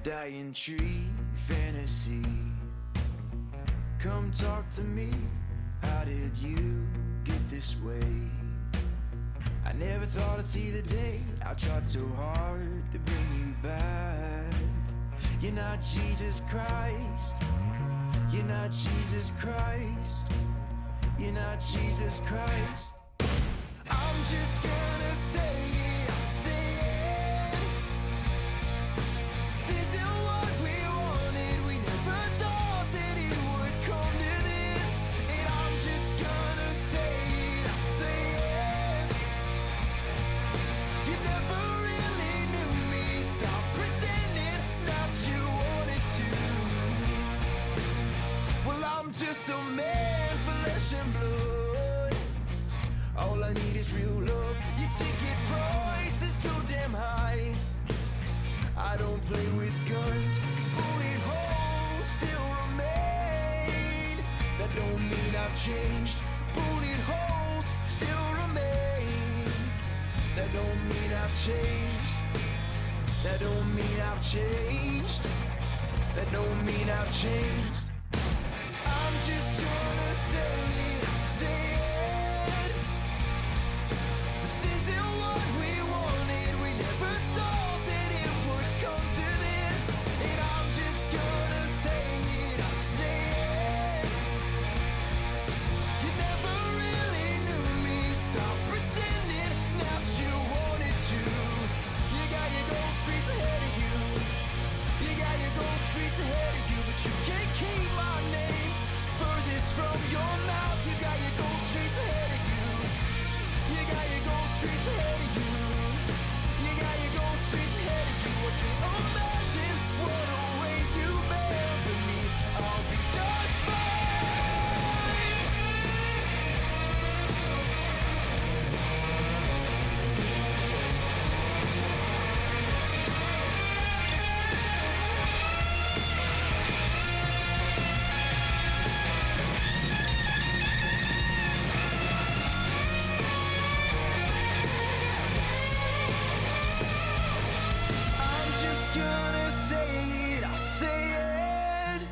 dying tree fantasy. Come talk to me, how did you get this way? I never thought I'd see the day, I tried so hard to bring you back. You're not Jesus Christ, you're not Jesus Christ, you're not Jesus Christ. I'm just gonna say it, I'll say it. This isn't what we wanted, we never thought that it would come to this. And I'm just gonna say it, I'll say it. You never really knew me, stop pretending that you wanted to. Well, I'm just a man, flesh and blood. All I need is real love. Your ticket price is too damn high. I don't play with guns, 'cause bullet holes still remain. That don't mean I've changed. Bullet holes still remain. That don't mean I've changed. That don't mean I've changed. That don't mean I've changed. I'm just gonna say it, I'll say it. This isn't what we wanted, we never thought that it would come to this. And I'm just gonna say it, I'll say it. You never really knew me, stop pretending that you wanted to. You got your gold streets ahead of you. You got your gold streets ahead of you, but you can't keep my name furthest from your mouth. You got your gold streets ahead of you. You got your gold streets ahead of you. You got your gold streets ahead of you. I can't imagine what await you bear, but me, I'll be just fine. I'm just gonna say it, I'll say it.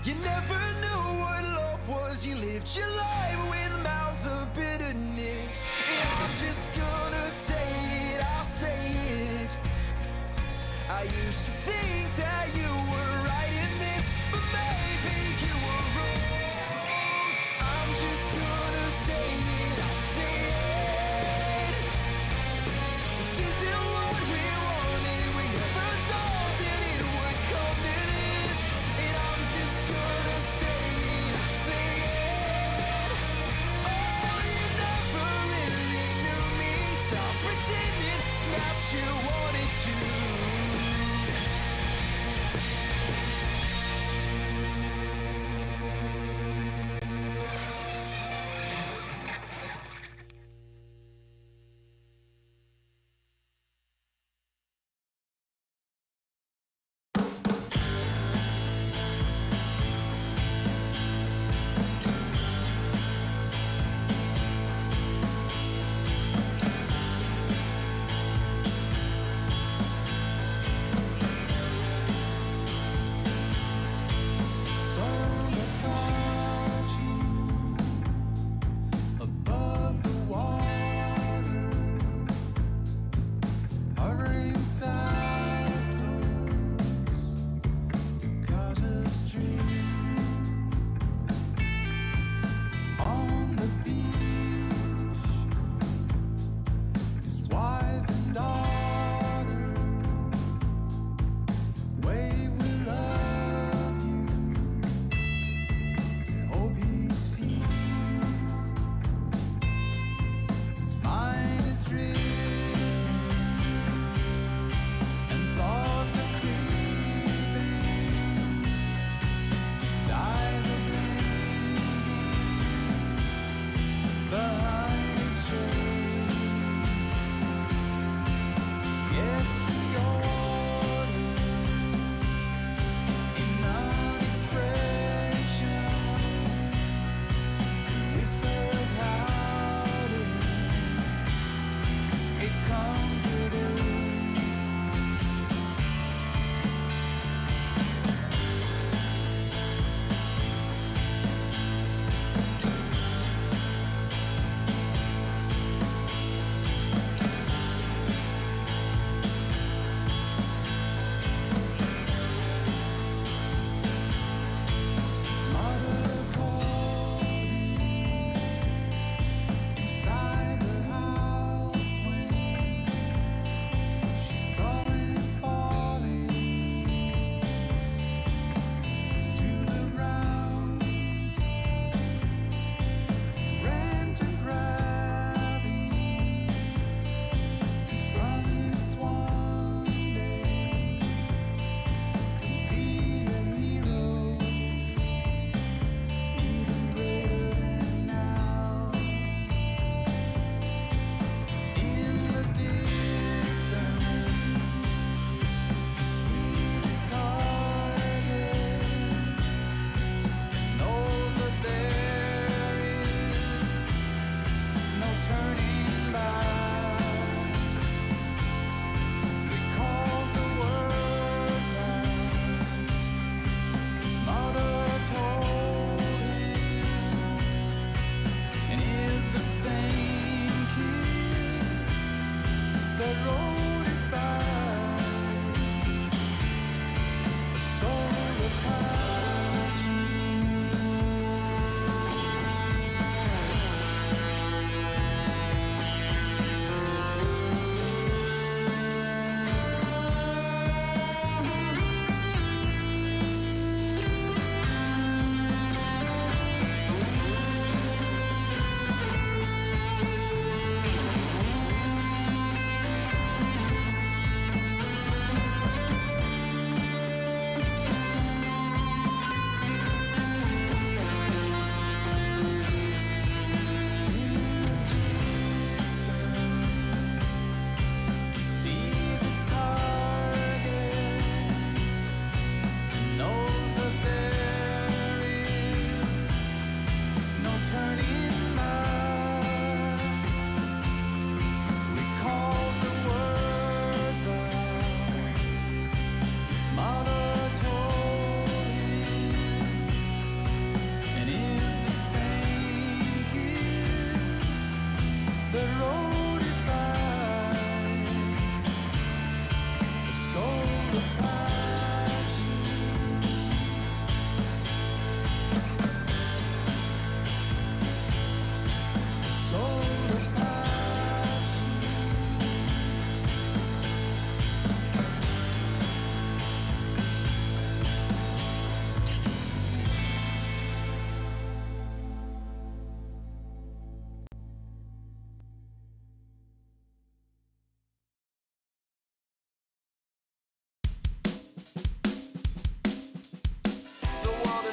You never knew what love was, you lived your life with mouths of bitterness. And I'm just gonna say it, I'll say it. I used to think that you were right in this, but maybe you were wrong. I'm just gonna say it, I'll say it. This isn't what we wanted, we never thought that it would come to this. And I'm just gonna say it, I'll say it. Oh, you never really knew me, stop pretending that you wanted to.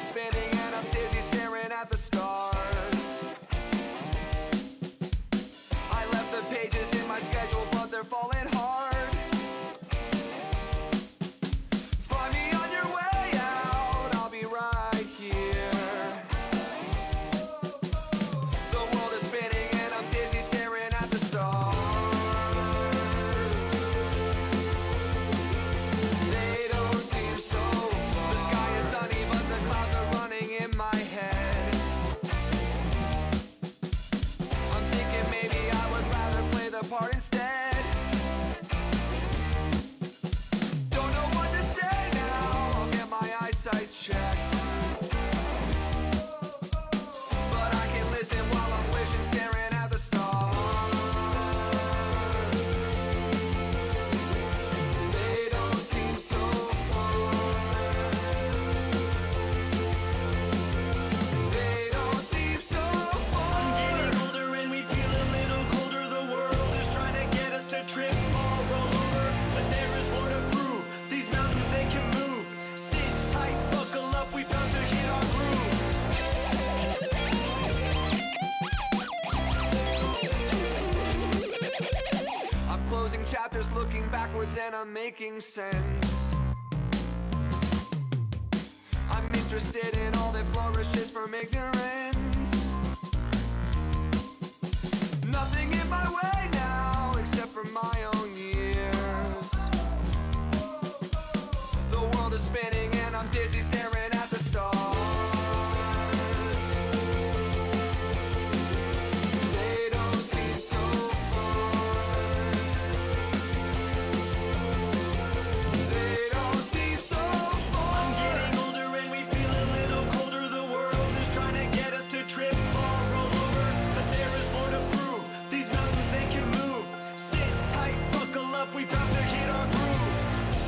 Spinning and I'm dizzy staring at the stars. I left the pages in my schedule, but they're falling hard. Find me on your way out, I'll be right here. The world is spinning and I'm dizzy staring at the stars. They don't seem so far. The sky is sunny, but the clouds are running in my head. I'm thinking maybe I would rather play the part instead. Don't know what to say now, I'll get my eyesight checked. But I can listen while I'm wishing, staring at the stars. They don't seem so far. They don't seem so far. I'm getting older and we feel a little colder. The world is trying to get us to trip, fall, roll over. But there is more to prove. These mountains, they can move. Sit tight, buckle up, we bound to hit our groove. I'm closing chapters, looking backwards, and I'm making sense. I'm interested in all that flourishes from ignorance. Nothing in my way now, except for my own years. The world is spinning and I'm dizzy staring at the stars. They don't seem so far. They don't seem so far. I'm getting older and we feel a little colder. The world is trying to get us to trip, fall, roll over. But there is more to prove. These mountains, they can move. Sit tight, buckle up, we bound to hit our groove.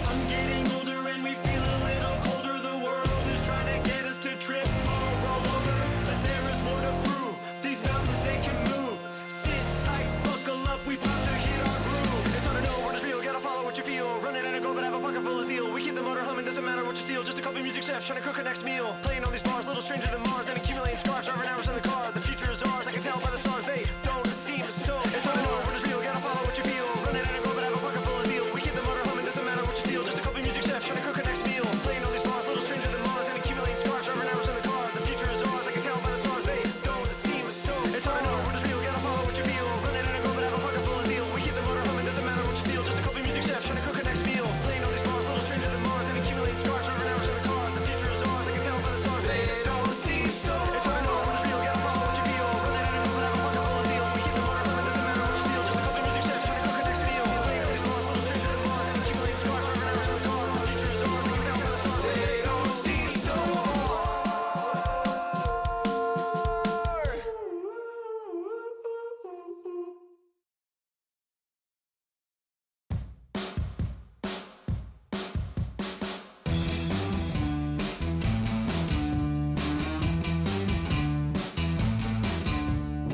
I'm getting older and we feel a little colder. The world is trying to get us to trip, fall, roll over. But there is more to prove. These mountains, they can move. Sit tight, buckle up, we bound to hit our groove. It's hard to know what is real, gotta follow what you feel. Run it and go, but have a pocket full of zeal. We keep the motor humming, doesn't matter what you steal. Just a couple music chefs trying to cook our next meal. Playing all these bars, little stranger than Mars, and accumulating scars, driving hours in the car. The future is ours, I can tell by the stars. They don't seem so. It's hard to know what is real, gotta follow what you feel. Run it and go, but have a pocket full of zeal. We keep the motor humming, doesn't matter what you steal. Just a couple music chefs trying to cook our next meal. Playing all these bars, little stranger than Mars, and accumulating scars, driving hours in the car. The future is ours, I can tell by the stars. They don't seem so. It's hard to know what is real, gotta follow what you feel. Run it and go, but have a pocket full of zeal. We keep the motor humming, doesn't matter what you steal. Just a couple music chefs trying to cook our next meal. Playing all these bars, little stranger than Mars, and accumulating scars, driving hours in the car. The future is ours, I can tell by the stars. They don't seem so. It's hard to know what is real, gotta follow what you feel. Run it and go, but have a pocket full of zeal. We keep the motor humming, doesn't matter what you steal. Just a couple music chefs trying to cook our next meal. Playing all these bars, little stranger than Mars, and accumulating scars, driving hours in the car. The future is ours, I can tell by the stars. They don't seem so.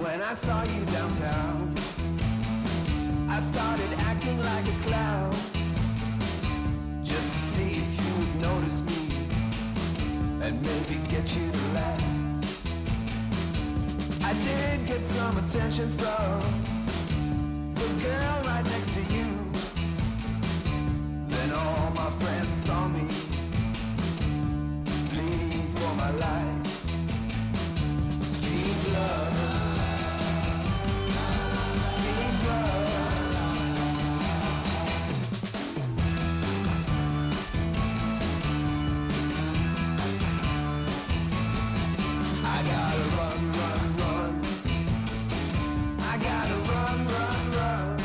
When I saw you downtown, I started acting like a clown, just to see if you would notice me and maybe get you to laugh. I did get some attention from the girl right next to you. Then all my friends saw me fleeing for my life. Street love. I gotta run, run, run. I gotta run, run, run.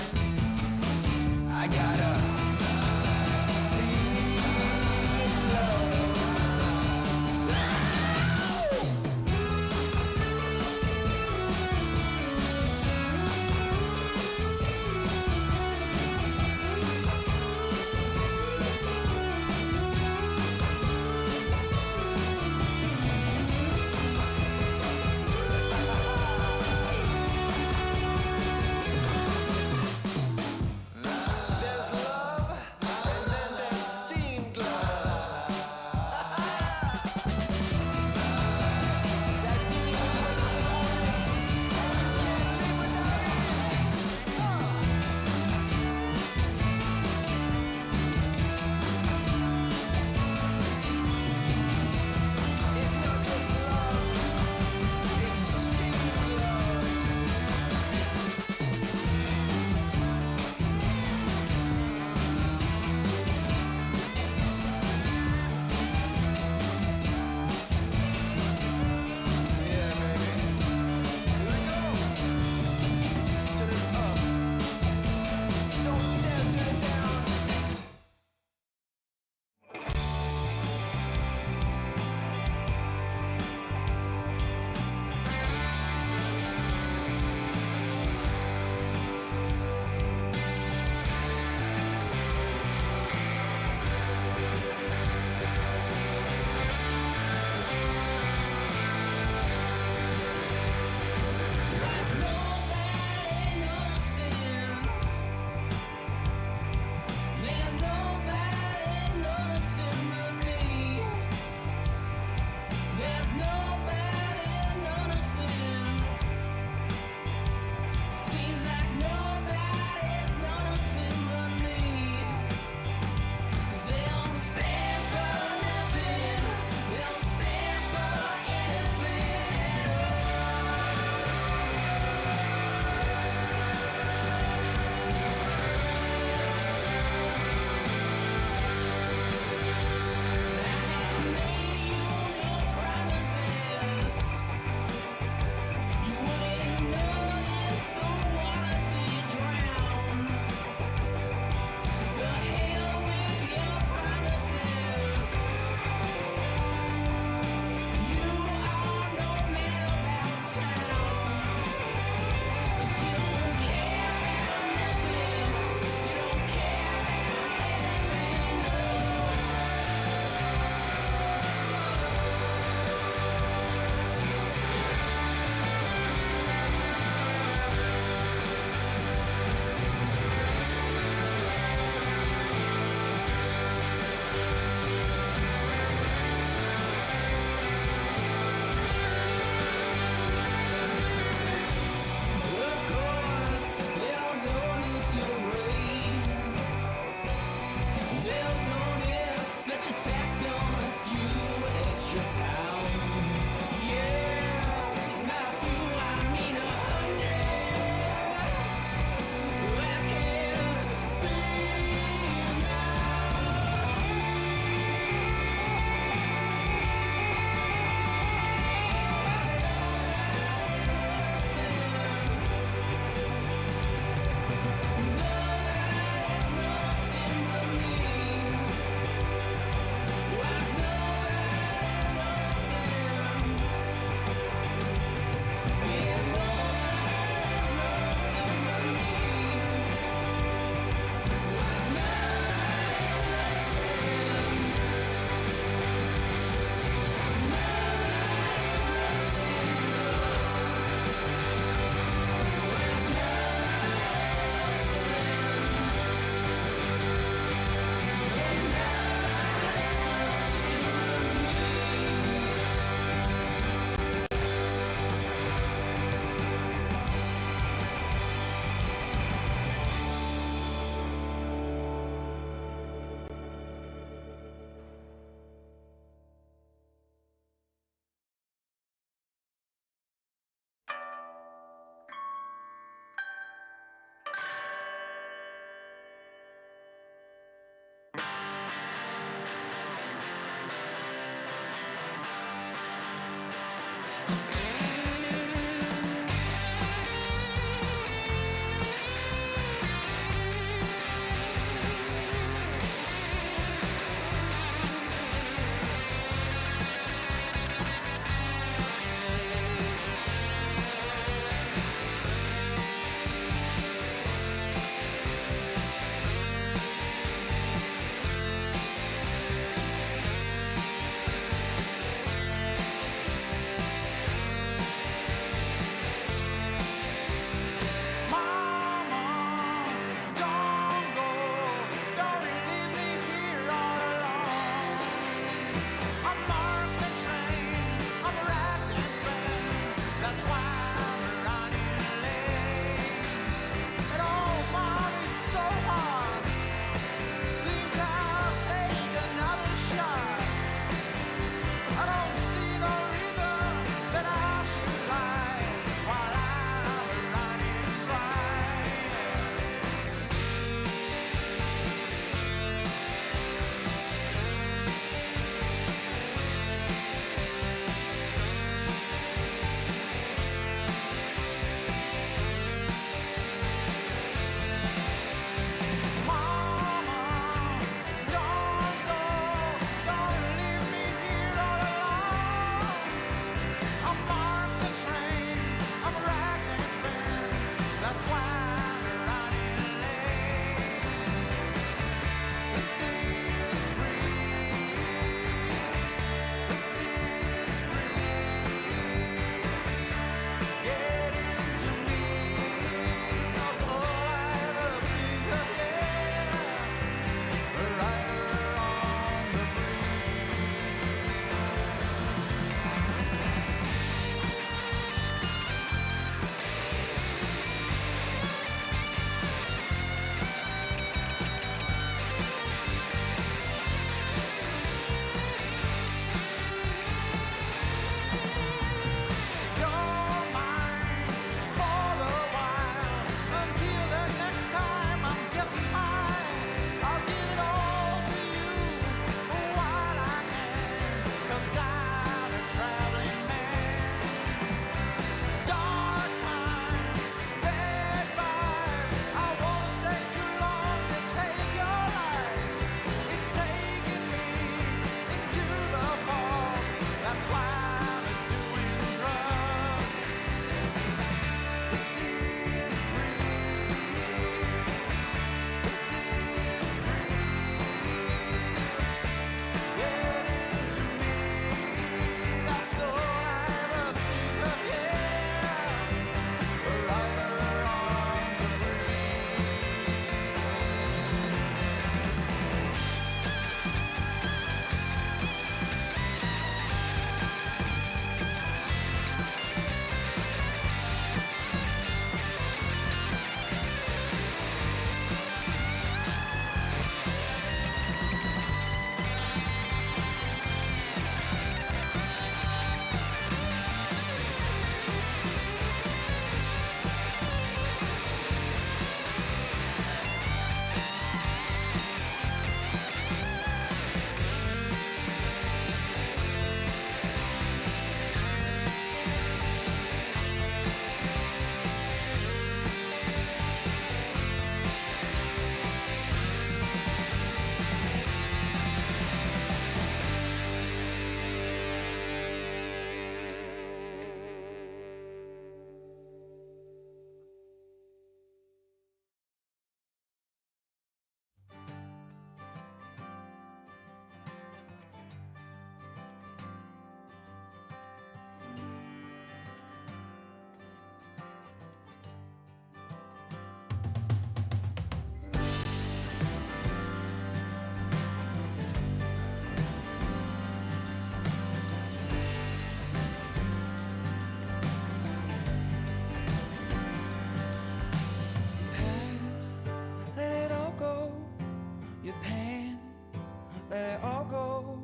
they all go.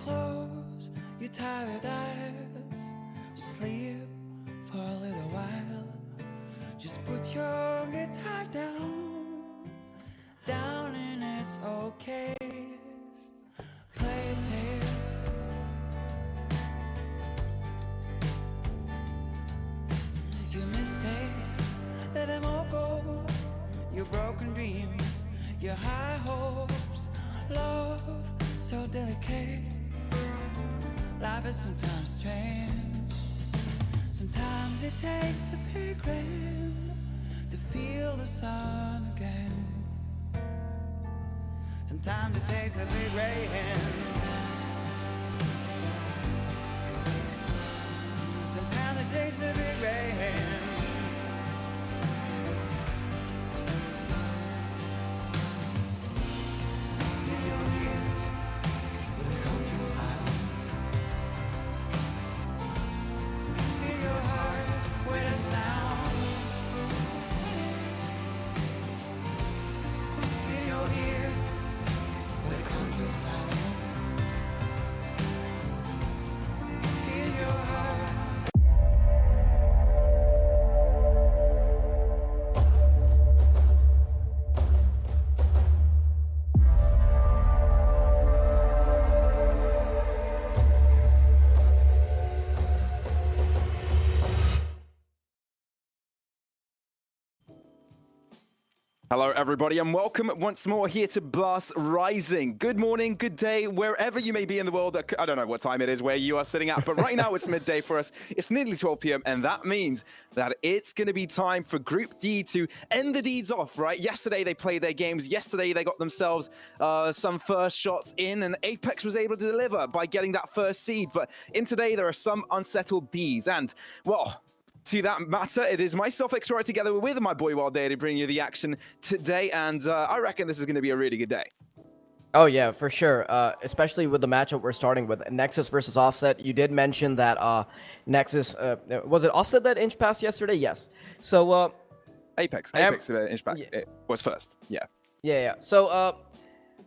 Close your tired eyes, sleep for a little while. Just put your guitar down and it's okay. Play it safe. Your mistakes, let them all go. Your broken dreams, your high hopes, love so delicate. Life is sometimes strange. Sometimes it takes a big rain to feel the sun again. Sometimes it takes a big rain. Sometimes it takes a big rain. Fill your ears with a country silence. Fill your heart with a sound. Fill your ears with a country silence. Fill your heart. Hello, everybody, and welcome once more here to Blast Rising. Good morning, good day, wherever you may be in the world. I don't know what time it is where you are sitting at, but right now it's midday for us. It's nearly 12 p.m., and that means that it's going to be time for Group D to end the deeds off, right? Yesterday, they played their games. Yesterday, they got themselves some first shots in, and Apex was able to deliver by getting that first seed. But in today, there are some unsettled Ds, and, well, to that matter, it is myself, XRI, together with my boy Wild there to bring you the action today, and I reckon this is going to be a really good day. Oh yeah, for sure. Especially with the matchup we're starting with, Nexus versus Offset. You did mention that Nexus was it Offset that inch passed yesterday? Yes. So Apex inch back. It was first. Yeah. Yeah. So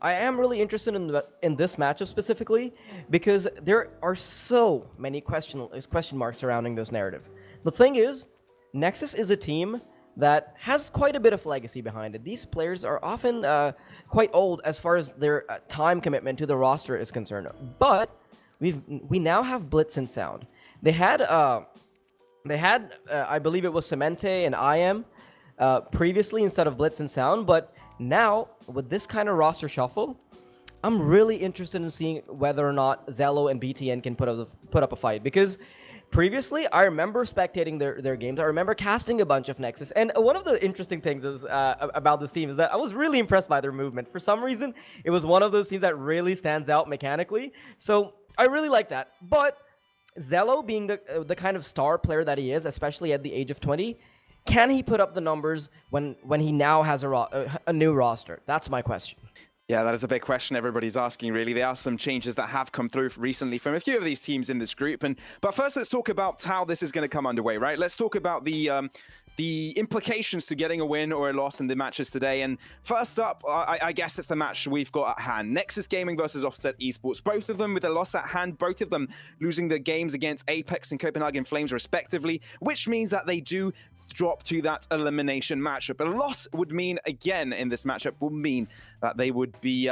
I am really interested in this matchup specifically because there are so many question marks surrounding this narrative. The thing is, Nexus is a team that has quite a bit of legacy behind it. These players are often quite old as far as their time commitment to the roster is concerned. But we now have Blitz and Sound. They had I believe it was Cemente and IM previously instead of Blitz and Sound. But now with this kind of roster shuffle, I'm really interested in seeing whether or not Zello and BTN can put up a fight, because previously, I remember spectating their games. I remember casting a bunch of Nexus. And one of the interesting things is about this team is that I was really impressed by their movement. For some reason, it was one of those teams that really stands out mechanically. So I really like that. But Zello, being the kind of star player that he is, especially at the age of 20, can he put up the numbers when he now has a new roster? That's my question. Yeah, that is a big question everybody's asking, really. There are some changes that have come through recently from a few of these teams in this group. But first, let's talk about how this is going to come underway, right? Let's talk about the implications to getting a win or a loss in the matches today. And first up, I guess it's the match we've got at hand. Nexus Gaming versus Offset Esports. Both of them with a loss at hand, both of them losing their games against Apex and Copenhagen Flames respectively, which means that they do drop to that elimination matchup. A loss would mean, again, in this matchup, will mean that they would be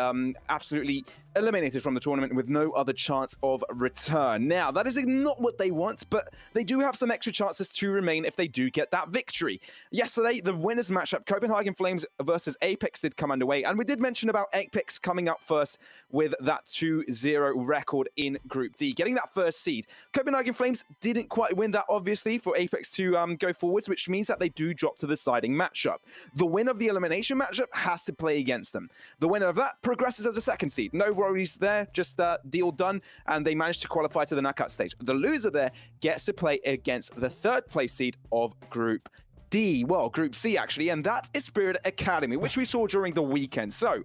absolutely eliminated from the tournament with no other chance of return. Now, that is not what they want, but they do have some extra chances to remain if they do get that victory. Yesterday, the winners matchup, Copenhagen Flames versus Apex, did come underway, and we did mention about Apex coming up first with that 2-0 record in Group D, getting that first seed. Copenhagen Flames didn't quite win that, obviously, for Apex to go forwards, which means that they do drop to the deciding matchup. The winner of the elimination matchup has to play against them. The winner of that progresses as a second seed. No worries there, just deal done, and they managed to qualify to the knockout stage. The loser there gets to play against the third place seed of Group D, well, Group C actually, and that is Spirit Academy, which we saw during the weekend. So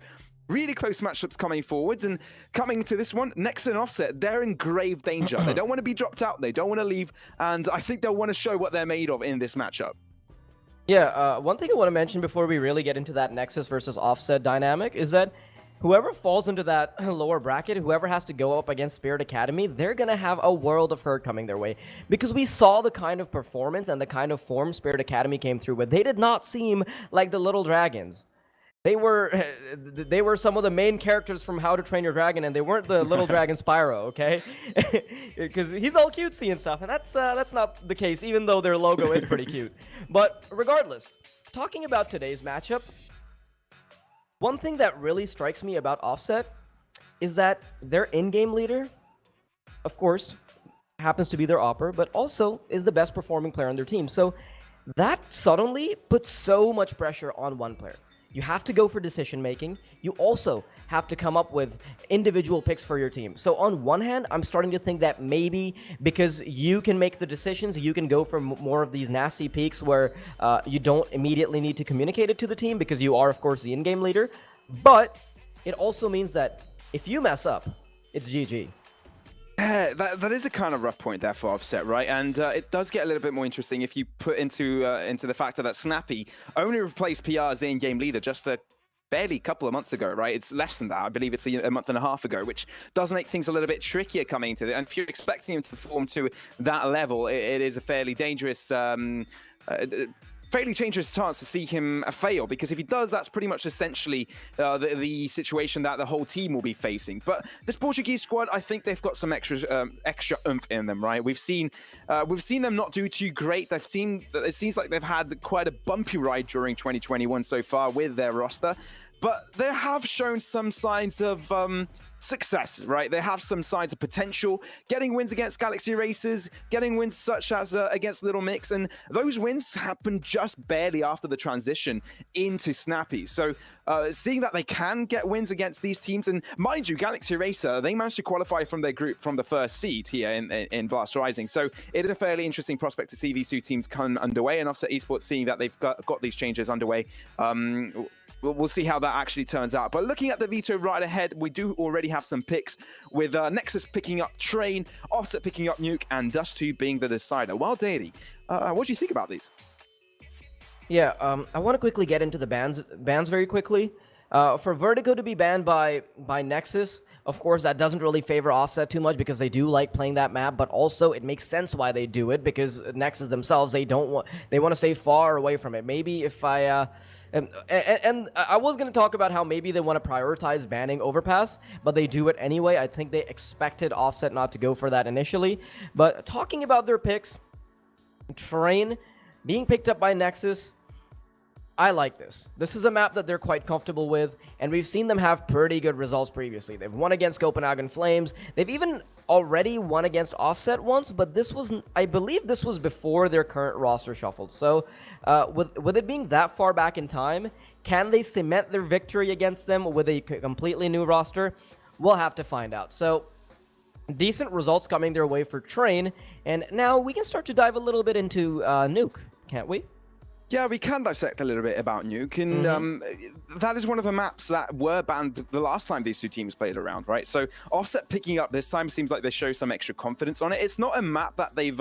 really close matchups coming forwards, and coming to this one, Nexus and Offset, they're in grave danger. They don't want to be dropped out, they don't want to leave, and I think they'll want to show what they're made of in this matchup. Yeah, one thing I want to mention before we really get into that Nexus versus Offset dynamic is that whoever falls into that lower bracket, whoever has to go up against Spirit Academy, they're going to have a world of hurt coming their way. Because we saw the kind of performance and the kind of form Spirit Academy came through with. They did not seem like the little dragons. They were some of the main characters from How to Train Your Dragon, and they weren't the little dragon Spyro, okay? Because he's all cutesy and stuff, and that's not the case, even though their logo is pretty cute. But regardless, talking about today's matchup, one thing that really strikes me about Offset is that their in-game leader, of course, happens to be their Opper, but also is the best performing player on their team. So that suddenly puts so much pressure on one player. You have to go for decision making. You also have to come up with individual picks for your team. So on one hand, I'm starting to think that maybe because you can make the decisions, you can go for more of these nasty peaks where you don't immediately need to communicate it to the team because you are, of course, the in-game leader. But it also means that if you mess up, it's GG. Yeah, that is a kind of rough point there for Offset, right? And it does get a little bit more interesting if you put into the factor that Snappy only replaced PR as the in-game leader just a barely couple of months ago, right? It's less than that. I believe it's a month and a half ago, which does make things a little bit trickier coming into it. And if you're expecting him to perform to that level, it is a fairly dangerous chance to see him fail, because if he does, that's pretty much essentially the situation that the whole team will be facing. But this Portuguese squad, I think they've got some extra oomph in them, right? We've seen them not do too great. It seems like they've had quite a bumpy ride during 2021 so far with their roster, but they have shown some signs of success, right? They have some signs of potential, getting wins against Galaxy Racers, getting wins such as against Little Mix, and those wins happened just barely after the transition into Snappy. So seeing that they can get wins against these teams, and mind you, Galaxy Racer, they managed to qualify from their group from the first seed here in Blast Rising. So it is a fairly interesting prospect to see these two teams come underway, and Offset Esports seeing that they've got these changes underway. We'll see how that actually turns out. But looking at the veto right ahead, we do already have some picks, with Nexus picking up Train, Offset picking up Nuke, and Dust2 being the decider. Well, Daily, what do you think about these? Yeah, I want to quickly get into the bans very quickly. For Vertigo to be banned by Nexus, of course, that doesn't really favor Offset too much because they do like playing that map, but also it makes sense why they do it, because Nexus themselves, they want to stay far away from it. Maybe if and I was going to talk about how maybe they want to prioritize banning Overpass, but they do it anyway. I think they expected Offset not to go for that initially. But talking about their picks, Train being picked up by Nexus, I like this. This is a map that they're quite comfortable with, and we've seen them have pretty good results previously. They've won against Copenhagen Flames. They've even already won against Offset once, but this was, I believe this was before their current roster shuffled. So with it being that far back in time, can they cement their victory against them with a completely new roster? We'll have to find out. So decent results coming their way for Train, and now we can start to dive a little bit into Nuke, can't we? Yeah, we can dissect a little bit about Nuke, and that is one of the maps that were banned the last time these two teams played around, right? So Offset picking up this time seems like they show some extra confidence on it. It's not a map that they've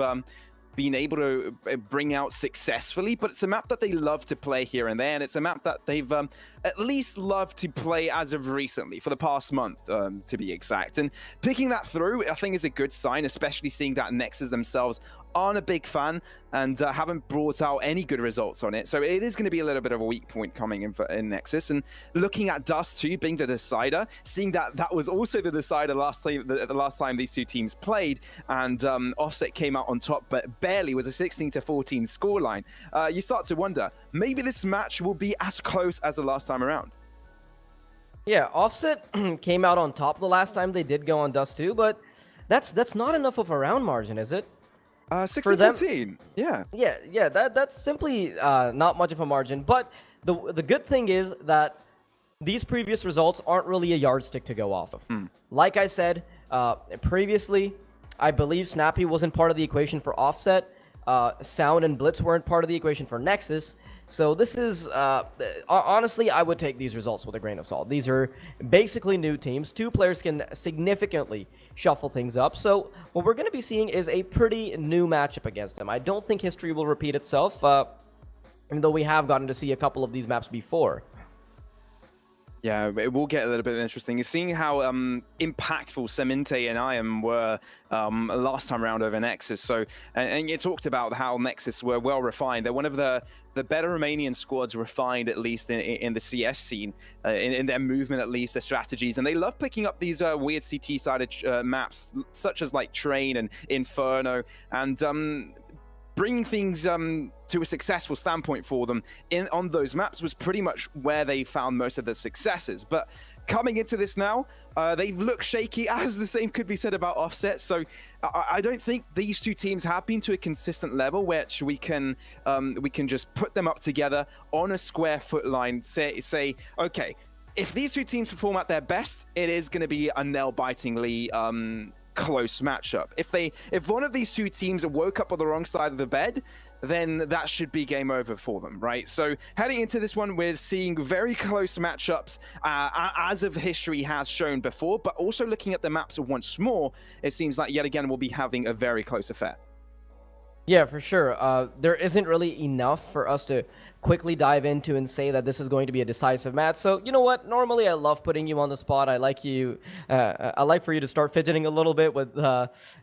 been able to bring out successfully, but it's a map that they love to play here and there, and it's a map that they've at least loved to play as of recently, for the past month, to be exact. And picking that through, I think, is a good sign, especially seeing that Nexus themselves aren't a big fan and haven't brought out any good results on it. So it is going to be a little bit of a weak point coming in Nexus. And looking at Dust2 being the decider, seeing that that was also the decider the last time these two teams played, and Offset came out on top, but barely, was a 16-14 scoreline. You start to wonder, maybe this match will be as close as the last time around. Yeah, Offset came out on top the last time they did go on Dust2, but that's not enough of a round margin, is it? 16-14, yeah. Yeah, that's simply not much of a margin. But the good thing is that these previous results aren't really a yardstick to go off of. Like I said previously, I believe Snappy wasn't part of the equation for Offset. Sound and Blitz weren't part of the equation for Nexus. So this is, honestly, I would take these results with a grain of salt. These are basically new teams. Two players can significantly shuffle things up. So what we're going to be seeing is a pretty new matchup against them. I don't think history will repeat itself, even though we have gotten to see a couple of these maps before. Yeah, it will get a little bit interesting. Seeing how impactful Semente and IAM were last time around over Nexus. So, and you talked about how Nexus were well refined. They're one of the better Romanian squads, refined at least in the CS scene, in their movement at least, their strategies, and they love picking up these weird CT-sided maps, such as like Train and Inferno, and bringing things to a successful standpoint for them on those maps was pretty much where they found most of the successes. But coming into this now, they've looked shaky, as the same could be said about Offset. So I don't think these two teams have been to a consistent level which we can just put them up together on a square foot line, say okay, if these two teams perform at their best, it is going to be a nail-bitingly close matchup. If one of these two teams woke up on the wrong side of the bed, then that should be game over for them, right? So heading into this one, we're seeing very close matchups, as of history has shown before, but also looking at the maps once more, it seems like yet again we'll be having a very close affair. Yeah, for sure. There isn't really enough for us to quickly dive into and say that this is going to be a decisive match. So you know what? Normally, I love putting you on the spot. I like for you to start fidgeting a little bit with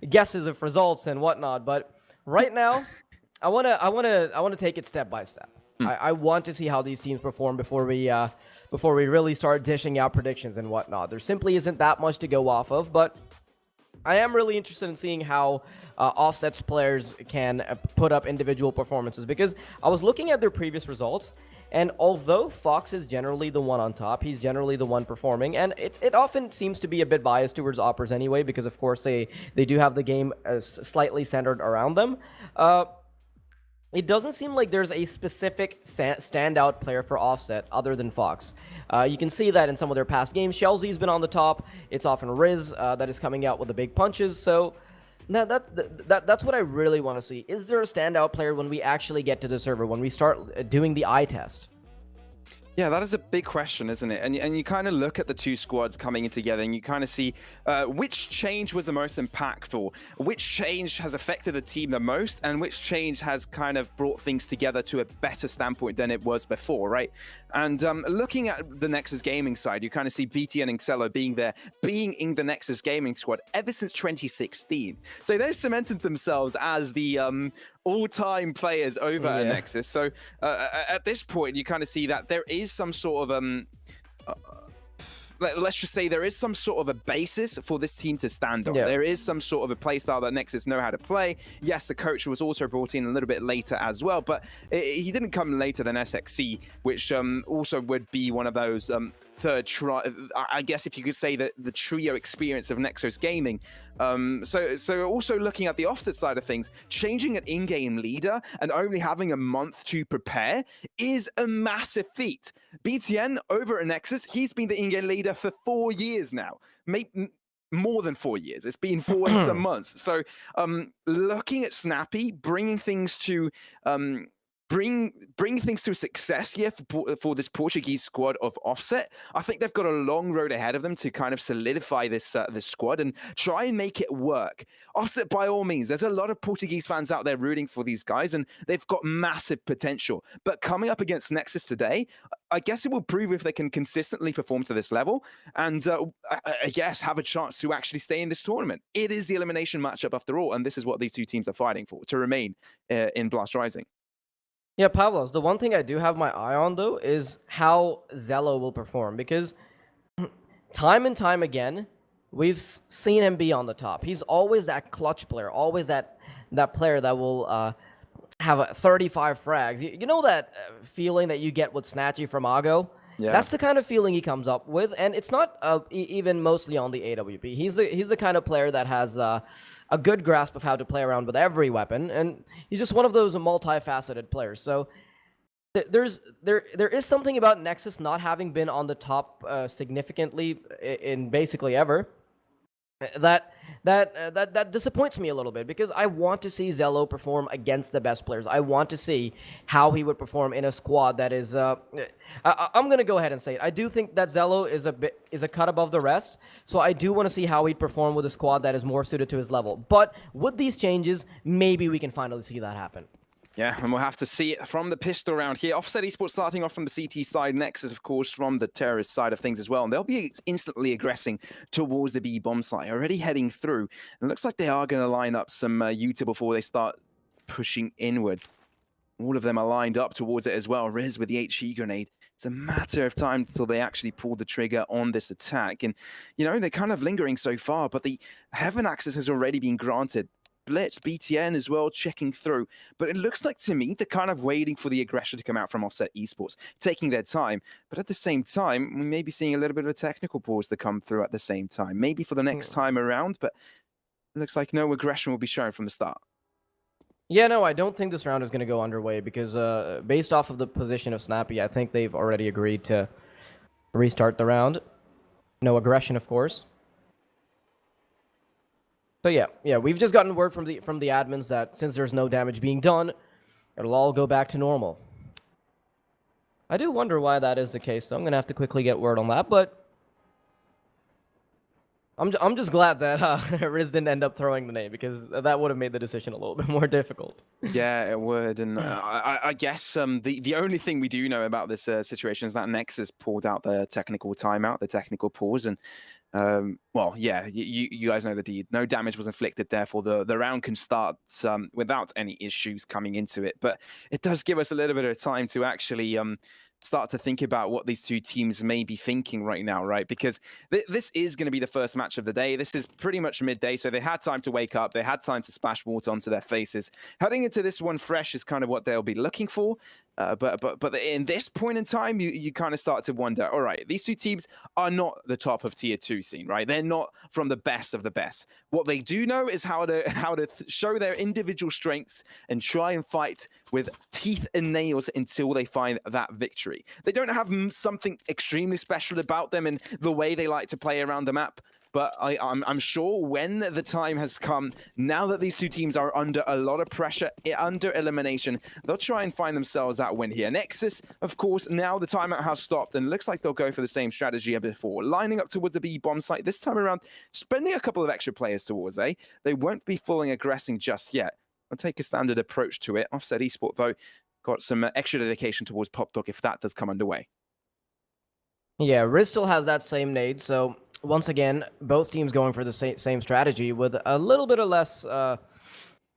guesses of results and whatnot. But right now, I wanna take it step by step. I want to see how these teams perform before we really start dishing out predictions and whatnot. There simply isn't that much to go off of, but I am really interested in seeing how Offset's players can put up individual performances, because I was looking at their previous results, and although Fox is generally the one on top, he's generally the one performing, and it often seems to be a bit biased towards Oppers anyway, because of course they do have the game slightly centered around them. It doesn't seem like there's a specific standout player for Offset other than Fox. You can see that in some of their past games. Shelzy's been on the top. It's often Riz that is coming out with the big punches. So that's what I really want to see. Is there a standout player when we actually get to the server, when we start doing the eye test? Yeah, that is a big question, isn't it? And you kind of look at the two squads coming in together, and you kind of see which change was the most impactful, which change has affected the team the most, and which change has kind of brought things together to a better standpoint than it was before, right? And looking at the Nexus Gaming side, you kind of see BTN and Xelo being in the Nexus Gaming squad ever since 2016. So they've cemented themselves as the all-time players over at Nexus. So at this point, you kind of see that there is some sort of let's just say there is some sort of a basis for this team to stand on. There is some sort of a play style that Nexus know how to play. Yes, the coach was also brought in a little bit later as well, but he didn't come later than SXC, which also would be one of those third try, I guess, if you could say that the trio experience of Nexus Gaming. So also looking at the Offset side of things, changing an in-game leader and only having a month to prepare is a massive feat. BTN over at Nexus, he's been the in-game leader for 4 years now. Maybe more than 4 years. It's been 4 and some months. So looking at Snappy, bringing things to bring things to success here for this Portuguese squad of Offset. I think they've got a long road ahead of them to kind of solidify this squad and try and make it work. Offset, by all means, there's a lot of Portuguese fans out there rooting for these guys, and they've got massive potential. But coming up against Nexus today, I guess it will prove if they can consistently perform to this level and I guess have a chance to actually stay in this tournament. It is the elimination matchup after all, and this is what these two teams are fighting for, to remain in Blast Rising. Yeah, Pavlos, the one thing I do have my eye on, though, is how Xelo will perform, because time and time again, we've seen him be on the top. He's always that clutch player, always that player that will have 35 frags. You know that feeling that you get with Snatchy from Ago? Yeah. That's the kind of feeling he comes up with, and it's not even mostly on the AWP. He's the kind of player that has a good grasp of how to play around with every weapon, and he's just one of those multifaceted players. So there is something about Nexus not having been on the top significantly in basically ever that disappoints me a little bit, because I want to see Xelo perform against the best players. I want to see how he would perform in a squad that is I'm gonna go ahead and say it. I do think that Xelo is a cut above the rest, so I do want to see how he'd perform with a squad that is more suited to his level. But with these changes, maybe we can finally see that happen. Yeah, and we'll have to see it from the pistol round here. Offset Esports starting off from the CT side, Nexus, of course, from the terrorist side of things as well. And they'll be instantly aggressing towards the B bomb site, already heading through. And it looks like they are going to line up some Utah before they start pushing inwards. All of them are lined up towards it as well. Riz with the HE grenade. It's a matter of time until they actually pull the trigger on this attack. And, you know, they're kind of lingering so far, but the Heaven access has already been granted. Blitz, BTN as well, checking through. But it looks like to me, they're kind of waiting for the aggression to come out from Offset Esports, taking their time. But at the same time, we may be seeing a little bit of a technical pause to come through at the same time. Maybe for the next time around, but it looks like no aggression will be shown from the start. Yeah, no, I don't think this round is going to go underway because based off of the position of Snappy, I think they've already agreed to restart the round. No aggression, of course. So yeah, we've just gotten word from the admins that since there's no damage being done, it'll all go back to normal. I do wonder why that is the case, so I'm gonna have to quickly get word on that. But I'm just glad that Riz didn't end up throwing the nade because that would have made the decision a little bit more difficult. Yeah, it would, and I guess the only thing we do know about this situation is that Nexus pulled out the technical timeout, the technical pause, and well, yeah, you guys know the deed. No damage was inflicted, therefore the round can start without any issues coming into it. But it does give us a little bit of time to actually start to think about what these two teams may be thinking right now, right? Because this is going to be the first match of the day. This is pretty much midday, so they had time to wake up. They had time to splash water onto their faces. Heading into this one fresh is kind of what they'll be looking for. But in this point in time, you kind of start to wonder, all right, these two teams are not the top of tier 2 scene, right? They're not from the best of the best. What they do know is how to show their individual strengths and try and fight with teeth and nails until they find that victory. They don't have something extremely special about them in the way they like to play around the map. But I'm sure when the time has come, now that these two teams are under a lot of pressure, under elimination, they'll try and find themselves that win here. Nexus, of course, now the timeout has stopped, and looks like they'll go for the same strategy as before. Lining up towards the B bomb site, this time around, spending a couple of extra players towards A. They won't be fully aggressing just yet. I'll take a standard approach to it. Offset Esports, though, got some extra dedication towards Pop Dog if that does come underway. Yeah, Riz still has that same nade, so once again, both teams going for the same strategy with a little bit of less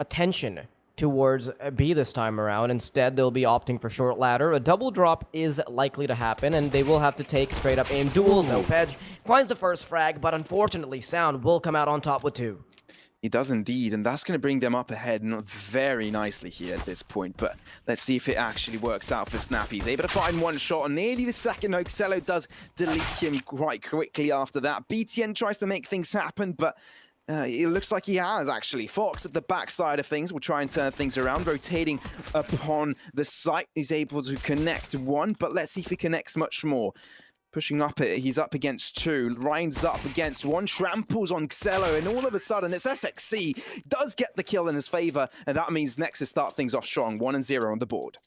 attention towards B this time around. Instead, they'll be opting for short ladder. A double drop is likely to happen, and they will have to take straight up aim duels. No Pedge finds the first frag, but unfortunately, Sound will come out on top with 2. He does indeed, and that's going to bring them up ahead very nicely here at this point. But let's see if it actually works out for Snappy. He's able to find one shot on nearly the second. Oxello does delete him quite quickly after that. BTN tries to make things happen, but it looks like he has, actually. Fox at the backside of things will try and turn things around, rotating upon the site. He's able to connect one, but let's see if he connects much more. Pushing up it, he's up against 2, Ryan's up against 1, tramples on Xello, and all of a sudden it's SXC, does get the kill in his favor, and that means Nexus start things off strong, 1-0 on the board.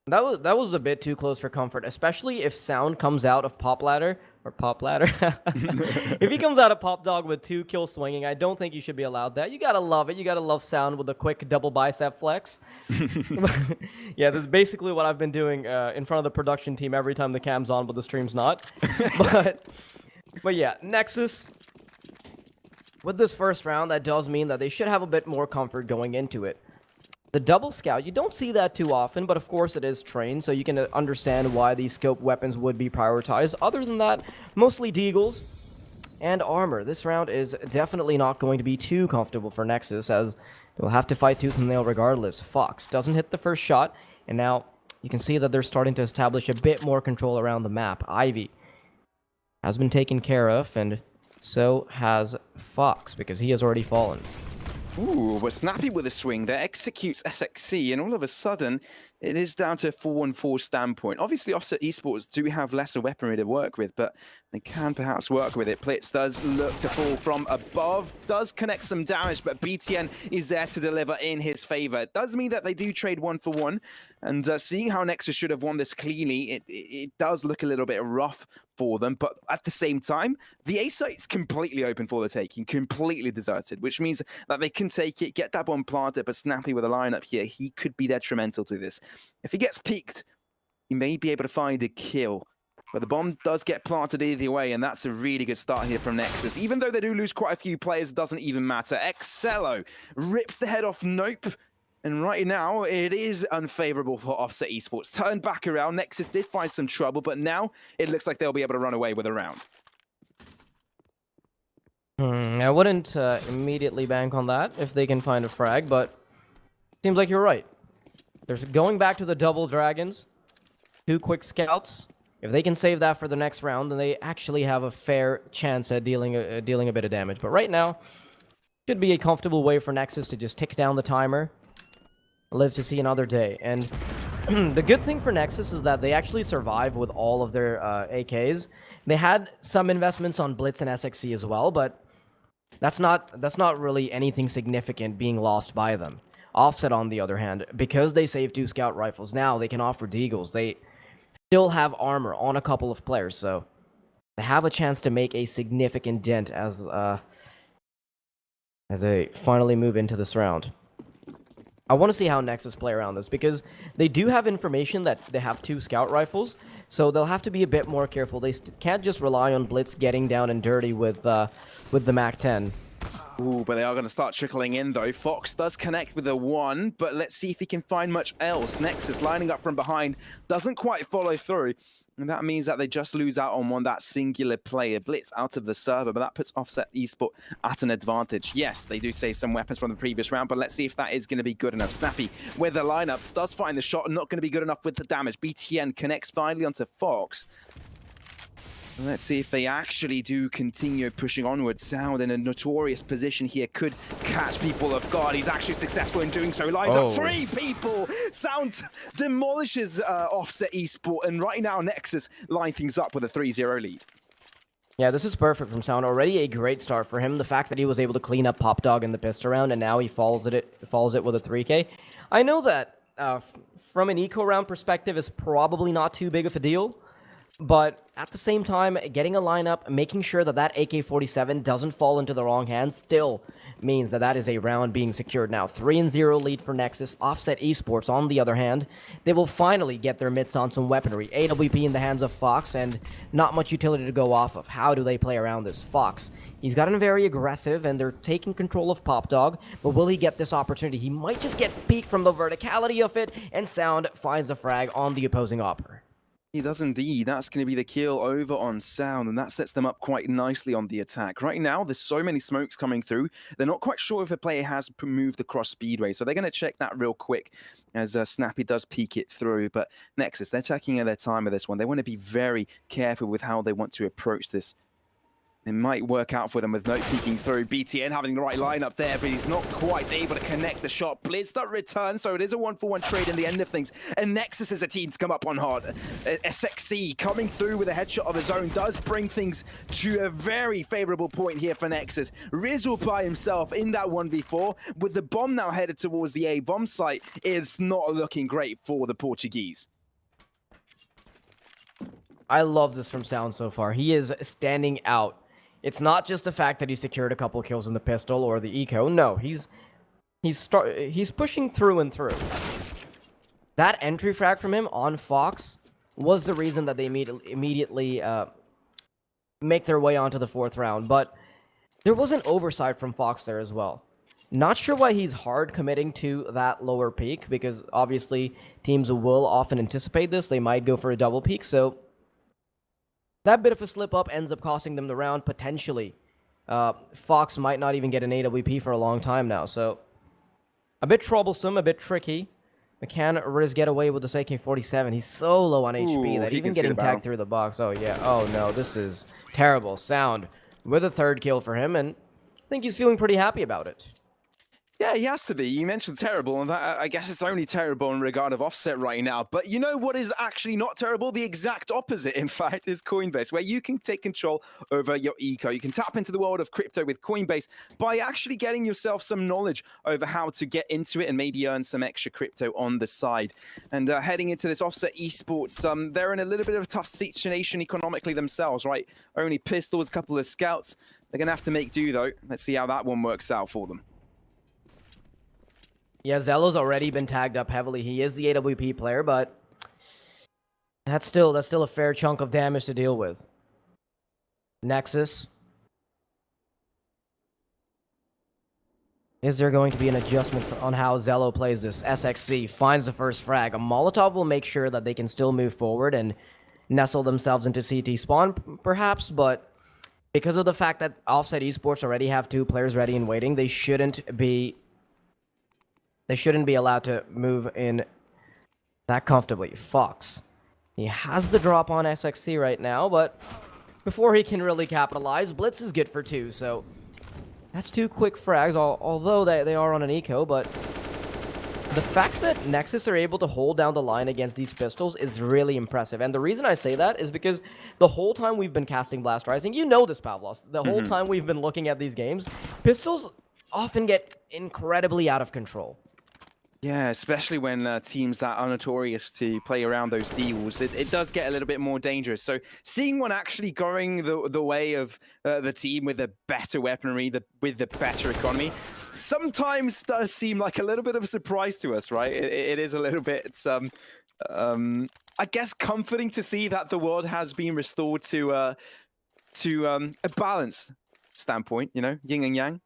That was a bit too close for comfort, especially if Sound comes out of Pop Ladder. If he comes out of Pop Dog with 2 kills swinging, I don't think you should be allowed that. You gotta love it. You gotta love Sound with a quick double bicep flex. Yeah, this is basically what I've been doing in front of the production team every time the cam's on, but the stream's not. But yeah, Nexus, with this first round, that does mean that they should have a bit more comfort going into it. The double scout, you don't see that too often, but of course it is trained, so you can understand why these scope weapons would be prioritized. Other than that, mostly deagles and armor. This round is definitely not going to be too comfortable for Nexus, as they'll have to fight tooth and nail regardless. Fox doesn't hit the first shot, and now you can see that they're starting to establish a bit more control around the map. Ivy has been taken care of, and so has Fox, because he has already fallen. Ooh, but Snappy with a swing there executes SXC, and all of a sudden, it is down to a 4-on-4 standpoint. Obviously, Offset Esports do have lesser weaponry to work with, but they can perhaps work with it. Blitz does look to fall from above, does connect some damage, but BTN is there to deliver in his favor. It does mean that they do trade 1-for-1, and seeing how Nexus should have won this cleanly, it does look a little bit rough for them, but at the same time, the A site's completely open for the taking, completely deserted, which means that they can take it, get that bomb planted, but Snappy with a lineup here, he could be detrimental to this. If he gets peeked, he may be able to find a kill. But the bomb does get planted either way, and that's a really good start here from Nexus. Even though they do lose quite a few players, it doesn't even matter. Excello rips the head off Nope. And right now, it is unfavorable for Offset Esports. Turned back around, Nexus did find some trouble, but now it looks like they'll be able to run away with a round. I wouldn't immediately bank on that if they can find a frag, but seems like you're right. There's going back to the double dragons, 2 quick scouts. If they can save that for the next round, then they actually have a fair chance at dealing a bit of damage. But right now, should be a comfortable way for Nexus to just tick down the timer, live to see another day. And the good thing for Nexus is that they actually survive with all of their AKs. They had some investments on Blitz and SXC as well, but that's not really anything significant being lost by them. Offset, on the other hand, because they save 2 scout rifles, now they can offer deagles. They still have armor on a couple of players, so they have a chance to make a significant dent as they finally move into this round. I want to see how Nexus play around this, because they do have information that they have 2 scout rifles, so they'll have to be a bit more careful. They can't just rely on Blitz getting down and dirty with the MAC-10. Ooh, but they are going to start trickling in, though. Fox does connect with a 1, but let's see if he can find much else. Nexus lining up from behind doesn't quite follow through, and that means that they just lose out on that singular player. Blitz out of the server, but that puts Offset Esport at an advantage. Yes, they do save some weapons from the previous round, but let's see if that is going to be good enough. Snappy with the lineup does find the shot, not going to be good enough with the damage. BTN connects finally onto Fox. Let's see if they actually do continue pushing onward. Sound in a notorious position here, could catch people off guard. He's actually successful in doing so. Lines up 3 people. Sound demolishes Offset Esport, and right now Nexus line things up with a 3-0 lead. Yeah, this is perfect from Sound. Already a great start for him. The fact that he was able to clean up Pop Dog in the pistol round, and now he follows it with a 3K. I know that from an eco round perspective, is probably not too big of a deal. But at the same time, getting a lineup, making sure that that AK-47 doesn't fall into the wrong hands still means that that is a round being secured now. 3-0 lead for Nexus. Offset Esports, on the other hand, they will finally get their mitts on some weaponry. AWP in the hands of Fox, and not much utility to go off of. How do they play around this? Fox, he's gotten very aggressive, and they're taking control of Pop Dog, but will he get this opportunity? He might just get peeked from the verticality of it, and Sound finds a frag on the opposing opper. He does indeed. That's going to be the kill over on Sound, and that sets them up quite nicely on the attack. Right now, there's so many smokes coming through. They're not quite sure if a player has moved across Speedway, so they're going to check that real quick as Snappy does peek it through. But Nexus, they're taking their time with this one. They want to be very careful with how they want to approach this. It might work out for them with Note peeking through. BTN having the right lineup there, but he's not quite able to connect the shot. Blitz that return, so it is a 1-for-1 trade in the end of things. And Nexus is a team to come up on hard. SXC coming through with a headshot of his own does bring things to a very favorable point here for Nexus. Rizzle by himself in that 1v4, with the bomb now headed towards the A bomb site, is not looking great for the Portuguese. I love this from Sound so far. He is standing out. It's not just the fact that he secured a couple kills in the pistol or the eco. No, he's pushing through and through. That entry frag from him on Fox was the reason that they immediately make their way onto the 4th round. But there was an oversight from Fox there as well. Not sure why he's hard committing to that lower peak, because obviously teams will often anticipate this. They might go for a double peak, so that bit of a slip-up ends up costing them the round, potentially. Fox might not even get an AWP for a long time now, so a bit troublesome, a bit tricky. Can Riz get away with this AK-47? He's so low on HP that even getting tagged through the box. Oh, yeah. Oh, no. This is terrible. Sound with a 3rd kill for him, and I think he's feeling pretty happy about it. Yeah, he has to be. You mentioned terrible, and that, I guess it's only terrible in regard of Offset right now. But you know what is actually not terrible? The exact opposite, in fact, is Coinbase, where you can take control over your eco. You can tap into the world of crypto with Coinbase by actually getting yourself some knowledge over how to get into it and maybe earn some extra crypto on the side. And heading into this Offset Esports, they're in a little bit of a tough situation economically themselves, right? Only pistols, a couple of scouts. They're going to have to make do, though. Let's see how that one works out for them. Yeah, Zello's already been tagged up heavily. He is the AWP player, but that's still a fair chunk of damage to deal with. Nexus. Is there going to be an adjustment on how Zello plays this? SXC finds the first frag. A Molotov will make sure that they can still move forward and nestle themselves into CT spawn, perhaps, but because of the fact that Offset Esports already have 2 players ready and waiting, they shouldn't be allowed to move in that comfortably. Fox. He has the drop on SXC right now, but before he can really capitalize, Blitz is good for 2, so that's 2 quick frags, although they are on an eco, but the fact that Nexus are able to hold down the line against these pistols is really impressive. And the reason I say that is because the whole time we've been casting Blast Rising, you know this, Pavlos, the whole time we've been looking at these games, pistols often get incredibly out of control. Yeah, especially when teams that are notorious to play around those deals, it does get a little bit more dangerous. So seeing one actually going the way of the team with the better weaponry, with the better economy, sometimes does seem like a little bit of a surprise to us, right? It is a little bit, I guess, comforting to see that the world has been restored to a balanced standpoint, you know, yin and yang.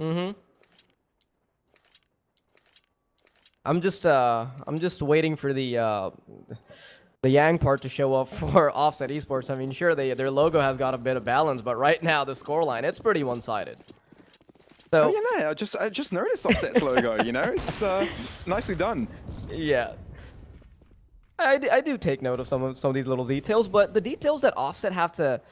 Mm-hmm. I'm just waiting for the Yang part to show up for Offset Esports. I mean, sure, their logo has got a bit of balance, but right now the scoreline, it's pretty one-sided. So, oh yeah, no, I just noticed Offset's logo. You know, it's nicely done. Yeah, I do take note of some of these little details, but the details that Offset have to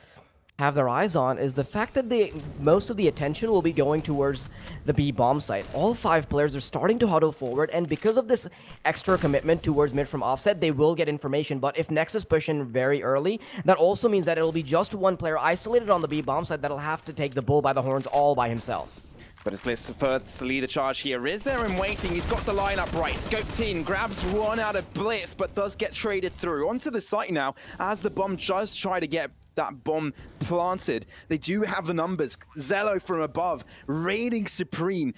have their eyes on is the fact that most of the attention will be going towards the B bomb site. All 5 players are starting to huddle forward, and because of this extra commitment towards mid from Offset, they will get information. But if Nexus push in very early, that also means that it'll be just one player isolated on the B bomb site that'll have to take the bull by the horns all by himself. But as Blitz first to lead the charge here, is there and waiting. He's got the lineup right. Scoped in, grabs one out of Blitz, but does get traded through. Onto the site now, as the bomb does try to get that bomb planted. They do have the numbers. Zello from above, reigning supreme,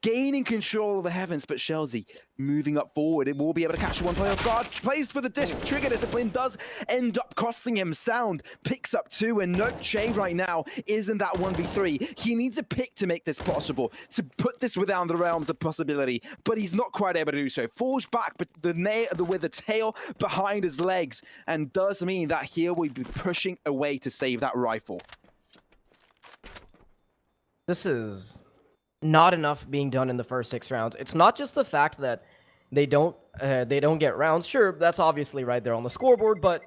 gaining control of the heavens, but Shelzy moving up forward. It will be able to catch one player off guard. Plays for the trigger discipline, does end up costing him. Sound picks up 2, and Note Che right now isn't that 1v3. He needs a pick to make this possible, to put this within the realms of possibility, but he's not quite able to do so. Falls back but with the tail behind his legs, and does mean that here we'd be pushing away to save that rifle. This is not enough being done in the first 6 rounds. It's not just the fact that they don't get rounds. Sure, that's obviously right there on the scoreboard, but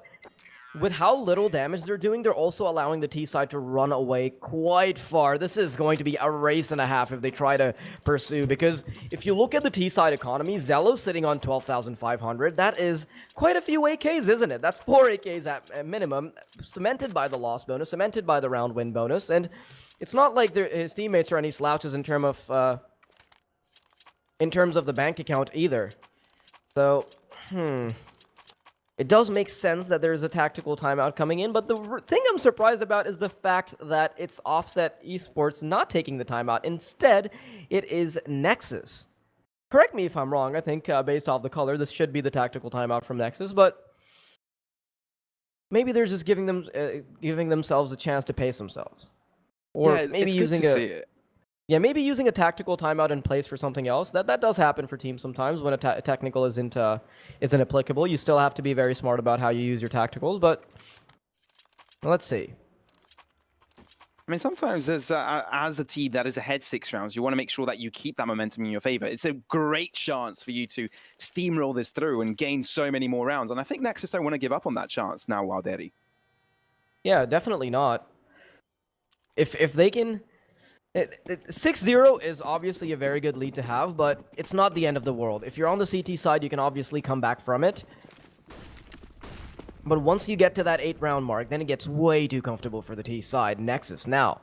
with how little damage they're doing, they're also allowing the T side to run away quite far. This is going to be a race and a half if they try to pursue, because if you look at the T side economy, Zello's sitting on 12,500. That is quite a few AKs, isn't it? That's 4 AKs at minimum, cemented by the loss bonus, cemented by the round win bonus, and it's not like his teammates are any slouches in terms of the bank account either. So, it does make sense that there's a tactical timeout coming in, but the thing I'm surprised about is the fact that it's Offset Esports not taking the timeout. Instead, it is Nexus. Correct me if I'm wrong. I think based off the color, this should be the tactical timeout from Nexus, but maybe they're just giving themselves a chance to pace themselves. Or yeah, maybe maybe using a tactical timeout in place for something else. That does happen for teams sometimes when a technical isn't applicable. You still have to be very smart about how you use your tacticals, but let's see. I mean, sometimes as a team that is ahead 6 rounds, you want to make sure that you keep that momentum in your favor. It's a great chance for you to steamroll this through and gain so many more rounds. And I think Nexus don't want to give up on that chance now, Wilderi. Yeah, definitely not. If they can 6-0 is obviously a very good lead to have, but it's not the end of the world. If you're on the CT side, you can obviously come back from it. But once you get to that 8-round mark, then it gets way too comfortable for the T side. Nexus now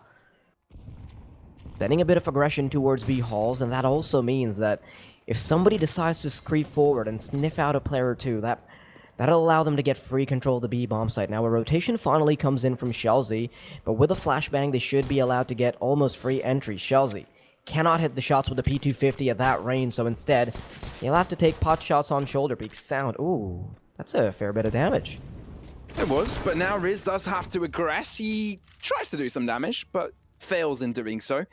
sending a bit of aggression towards B halls, and that also means that if somebody decides to creep forward and sniff out a player or two, that'll allow them to get free control of the B bomb site. Now a rotation finally comes in from Shelzy, but with a flashbang they should be allowed to get almost free entry. Shelzy cannot hit the shots with the P250 at that range, so instead he'll have to take pot shots on shoulder peak. Sound, ooh, that's a fair bit of damage. It was, but now Riz does have to aggress. He tries to do some damage, but fails in doing so.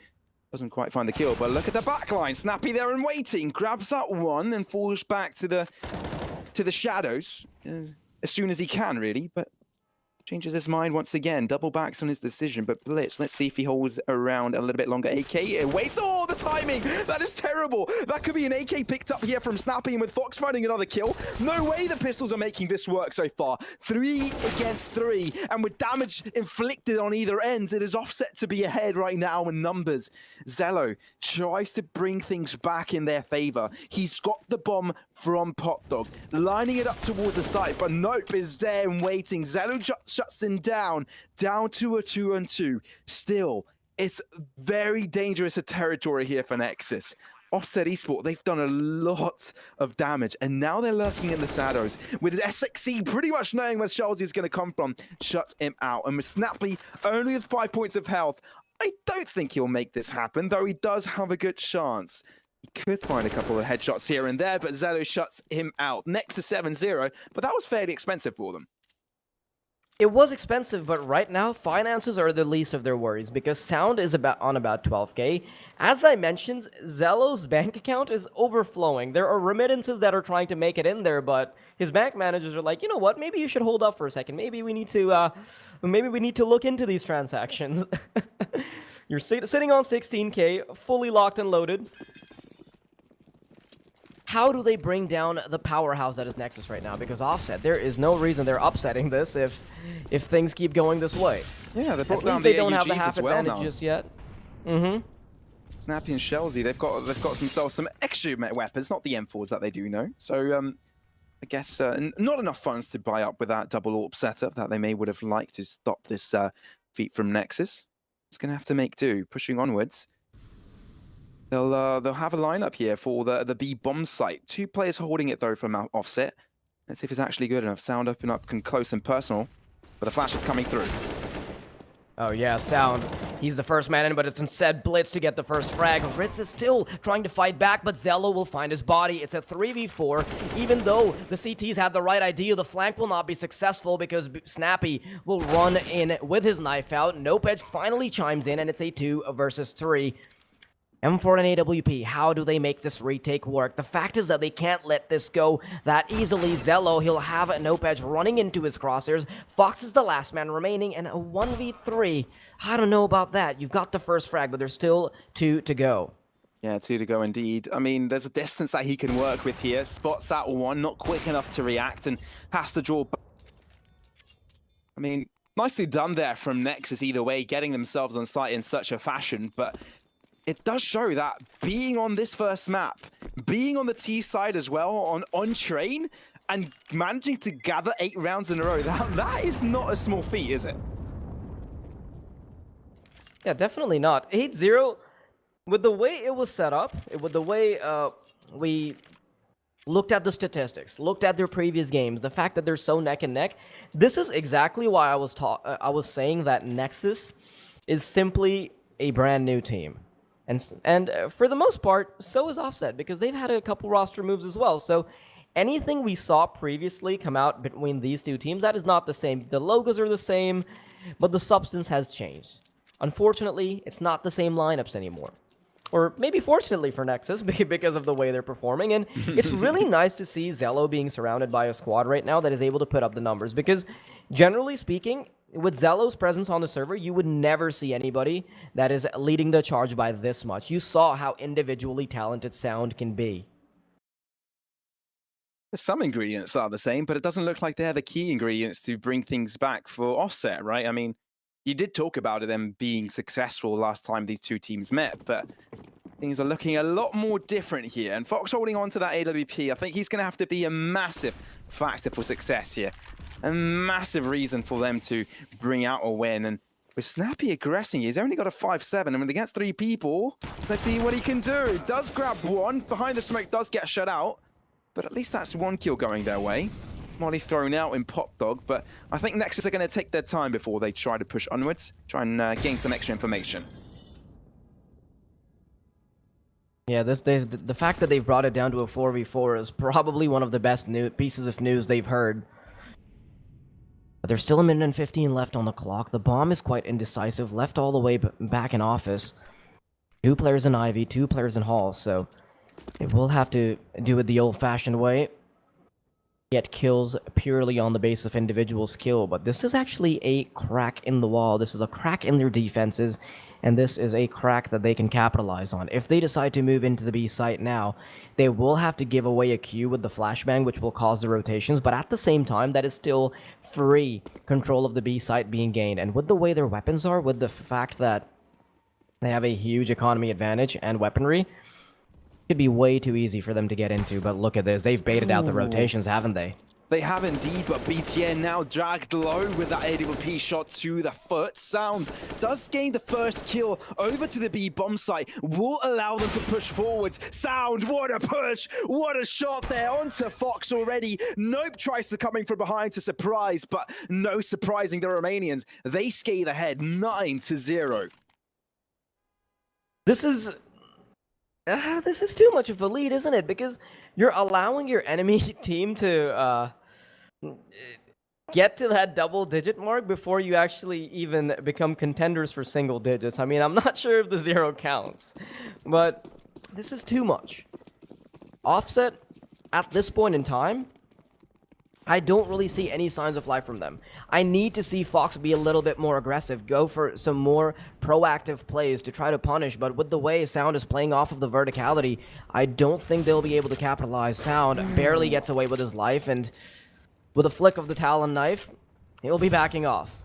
Doesn't quite find the kill, but look at the backline. Snappy there and waiting. Grabs that one and falls back to the shadows as soon as he can, really. But changes his mind once again. Double backs on his decision, but Blitz, let's see if he holds around a little bit longer. AK waits. Oh, the timing! That is terrible. That could be an AK picked up here from Snappy, and with Fox finding another kill. No way the pistols are making this work so far. 3 against 3, and with damage inflicted on either ends, it is offset to be ahead right now in numbers. Zello tries to bring things back in their favor. He's got the bomb from Popdog, lining it up towards the site, but Nope is there and waiting. Zello shuts him down to a 2-on-2. Still, it's very dangerous a territory here for Nexus. Offset Esports, they've done a lot of damage, and now they're lurking in the shadows. With SXC pretty much knowing where Shelzy is going to come from, shuts him out. And with Snappy only with 5 points of health, I don't think he'll make this happen, though he does have a good chance. He could find a couple of headshots here and there, but Zello shuts him out. Nexus 7-0, but that was fairly expensive for them. It was expensive, but right now, finances are the least of their worries, because Sound is on about 12k. As I mentioned, Zello's bank account is overflowing. There are remittances that are trying to make it in there, but his bank managers are like, you know what, maybe you should hold up for a second. Maybe we need to look into these transactions. You're sitting on 16k, fully locked and loaded. How do they bring down the powerhouse that is Nexus right now? Because Offset, there is no reason they're upsetting this if things keep going this way. Yeah, they brought down they the don't have the AUGs half as well advantage now. just yet. Mm-hmm. Snappy and Shelzy, they've got themselves some extra weapons, not the M4s that they do know. So I guess not enough funds to buy up with that double AWP setup that they would have liked to stop this feat from Nexus. It's gonna have to make do, pushing onwards. They'll have a lineup here for the B bomb site. 2 players holding it though from Offset. Let's see if it's actually good enough. Sound up and close and personal, but the flash is coming through. Oh yeah, Sound. He's the first man in, but it's instead Blitz to get the first frag. Ritz is still trying to fight back, but Zello will find his body. It's a 3v4. Even though the CTs had the right idea, the flank will not be successful because Snappy will run in with his knife out. Nope Edge finally chimes in, and it's a 2 versus 3. M4 and AWP, how do they make this retake work? The fact is that they can't let this go that easily. Zello, he'll have a Nope Edge running into his crosshairs. Fox is the last man remaining, and a 1v3. I don't know about that. You've got the first frag, but there's still 2 to go. Yeah, 2 to go indeed. I mean, there's a distance that he can work with here. Spots that one, not quick enough to react, and has to draw back. I mean, nicely done there from Nexus either way, getting themselves on site in such a fashion, but it does show that being on this first map, being on the T side as well, on train, and managing to gather 8 rounds in a row, that is not a small feat, is it? Yeah, definitely not. 8-0, with the way it was set up, with the way we looked at the statistics, looked at their previous games, the fact that they're so neck and neck, this is exactly why I was saying that Nexus is simply a brand new team. And for the most part, so is Offset, because they've had a couple roster moves as well. So anything we saw previously come out between these 2 teams, that is not the same. The logos are the same, but the substance has changed. Unfortunately, it's not the same lineups anymore. Or maybe fortunately for Nexus, because of the way they're performing. And it's really nice to see Zello being surrounded by a squad right now that is able to put up the numbers. Because generally speaking, with Zello's presence on the server, you would never see anybody that is leading the charge by this much. You saw how individually talented Sound can be. Some ingredients are the same, but it doesn't look like they're the key ingredients to bring things back for Offset, right? I mean, You did talk about them being successful last time these two teams met, but things are looking a lot more different here. And Fox holding on to that AWP, I think he's going to have to be a massive factor for success here. A massive reason for them to bring out a win. And with Snappy aggressing, he's only got a 5-7. And when against 3 people, let's see what he can do. Does grab one, behind the smoke, does get shut out. But at least that's 1 kill going their way. Molly thrown out in Pop Dog, but I think Nexus are going to take their time before they try to push onwards, try and gain some extra information. Yeah, the fact that they've brought it down to a 4v4 is probably one of the best pieces of news they've heard. But there's still a minute and 15 left on the clock. The bomb is quite indecisive, left all the way back in office. 2 players in Ivy, 2 players in Hall, so they will have to do it the old-fashioned way. Get kills purely on the basis of individual skill, but this is actually a crack in the wall. This is a crack in their defenses, and this is a crack that they can capitalize on. If they decide to move into the B site now, they will have to give away a Q with the flashbang, which will cause the rotations, but at the same time, that is still free control of the B site being gained. And with the way their weapons are, with the fact that they have a huge economy advantage and weaponry, could be way too easy for them to get into, but look at this. They've baited out the rotations, haven't they? They have indeed, but BTN now dragged low with that AWP shot to the foot. Sound does gain the first kill over to the B bomb site, will allow them to push forwards. Sound, what a push, what a shot there onto Fox already. Nope tries to come in from behind to surprise, but no surprising the Romanians. They skate ahead 9-0. This is too much of a lead, isn't it? Because you're allowing your enemy team to get to that double-digit mark before you actually even become contenders for single digits. I mean, I'm not sure if the 0 counts, but this is too much. Offset, at this point in time, I don't really see any signs of life from them. I need to see Fox be a little bit more aggressive, go for some more proactive plays to try to punish, but with the way Sound is playing off of the verticality, I don't think they'll be able to capitalize. Sound barely gets away with his life, and with a flick of the Talon knife, he'll be backing off.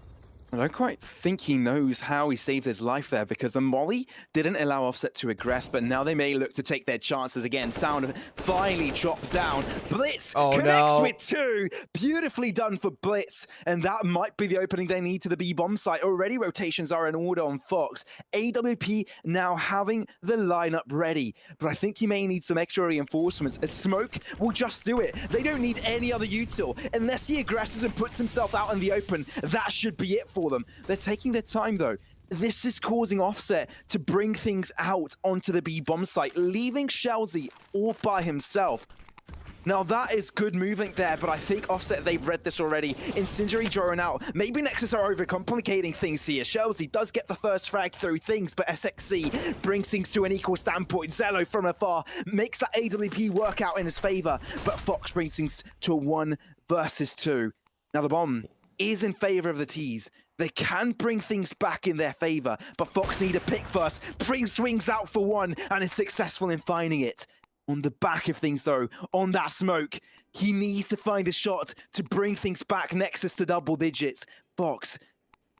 I don't quite think he knows how he saved his life there, because the molly didn't allow Offset to aggress, but now they may look to take their chances again. Sound finally dropped down. Blitz connects with 2. Beautifully done for Blitz, and that might be the opening they need to the B bomb site. Already rotations are in order on Fox. AWP now having the lineup ready, but I think he may need some extra reinforcements, as Smoke will just do it. They don't need any other util. Unless he aggresses and puts himself out in the open, that should be it for them. They're taking their time though. This is causing Offset to bring things out onto the B bomb site, leaving Shelzy all by himself. Now that is good movement there, but I think Offset, they've read this already. Incendiary drawing out. Maybe Nexus are overcomplicating things here. Shelzy does get the first frag through things, but SXC brings things to an equal standpoint. Zello from afar makes that AWP work out in his favor, but Fox brings things to 1 versus 2. Now the bomb is in favor of the T's. They can bring things back in their favor, but Fox need a pick first. Prince swings out for 1 and is successful in finding it. On the back of things though, on that smoke, he needs to find a shot to bring things back. Nexus to double digits. Fox,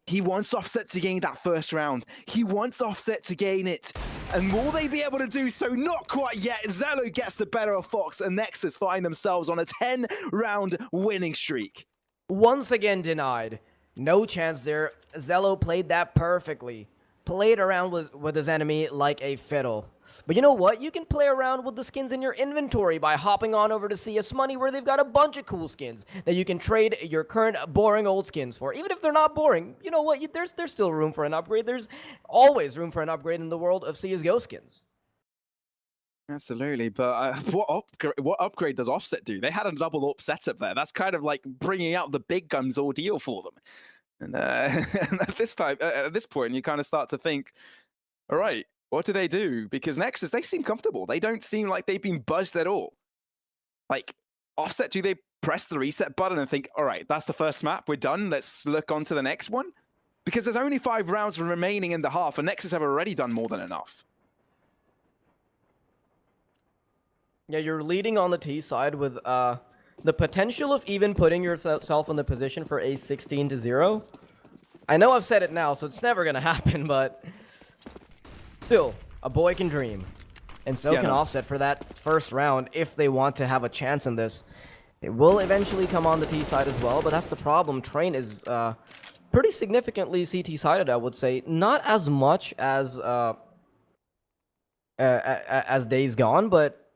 he wants Offset to gain that first round. He wants Offset to gain it. And will they be able to do so? Not quite yet. Zello gets the better of Fox, and Nexus find themselves on a 10-round winning streak. Once again denied. No chance there. Zello played that perfectly. Played around with his enemy like a fiddle. But you know what? You can play around with the skins in your inventory by hopping on over to CS Money, where they've got a bunch of cool skins that you can trade your current boring old skins for. Even if they're not boring, you know what? There's still room for an upgrade. There's always room for an upgrade in the world of CSGO skins. Absolutely, but what upgrade does Offset do? They had a double up setup there. That's kind of like bringing out the big guns ordeal for them. And at this point, you kind of start to think, all right, what do they do? Because Nexus, they seem comfortable. They don't seem like they've been buzzed at all. Like, Offset, do they press the reset button and think, all right, that's the first map, we're done, let's look on to the next one? Because there's only 5 rounds remaining in the half, and Nexus have already done more than enough. Yeah, you're leading on the T side with the potential of even putting yourself in the position for a 16-0. I know I've said it now, so it's never gonna happen, but still, a boy can dream. And so Yeah, can no. Offset for that first round if they want to have a chance in this. It will eventually come on the T side as well, but that's the problem. Train is pretty significantly CT sided, I would say. Not as much as Days Gone, but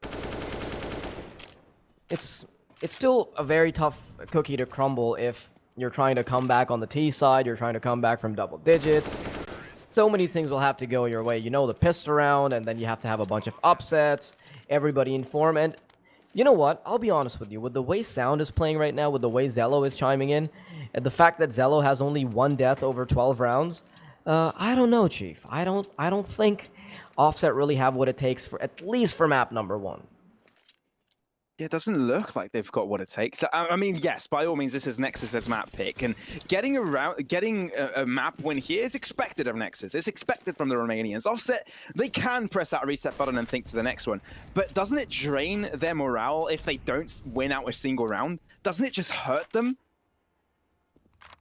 it's still a very tough cookie to crumble if you're trying to come back on the T side, you're trying to come back from double digits. So many things will have to go your way. You know, the pistol round, and then you have to have a bunch of upsets, everybody in form, and you know what? I'll be honest with you. With the way Sound is playing right now, with the way Zello is chiming in, and the fact that Zello has only 1 death over 12 rounds, I don't know, Chief. I don't think Offset really have what it takes for at least for map number 1. Yeah, it doesn't look like they've got what it takes. I mean, yes, by all means, this is Nexus's map pick, and getting a map win here is expected of Nexus. It's expected from the Romanians. Offset, they can press that reset button and think to the next one, but doesn't it drain their morale if they don't win out a single round? Doesn't it just hurt them?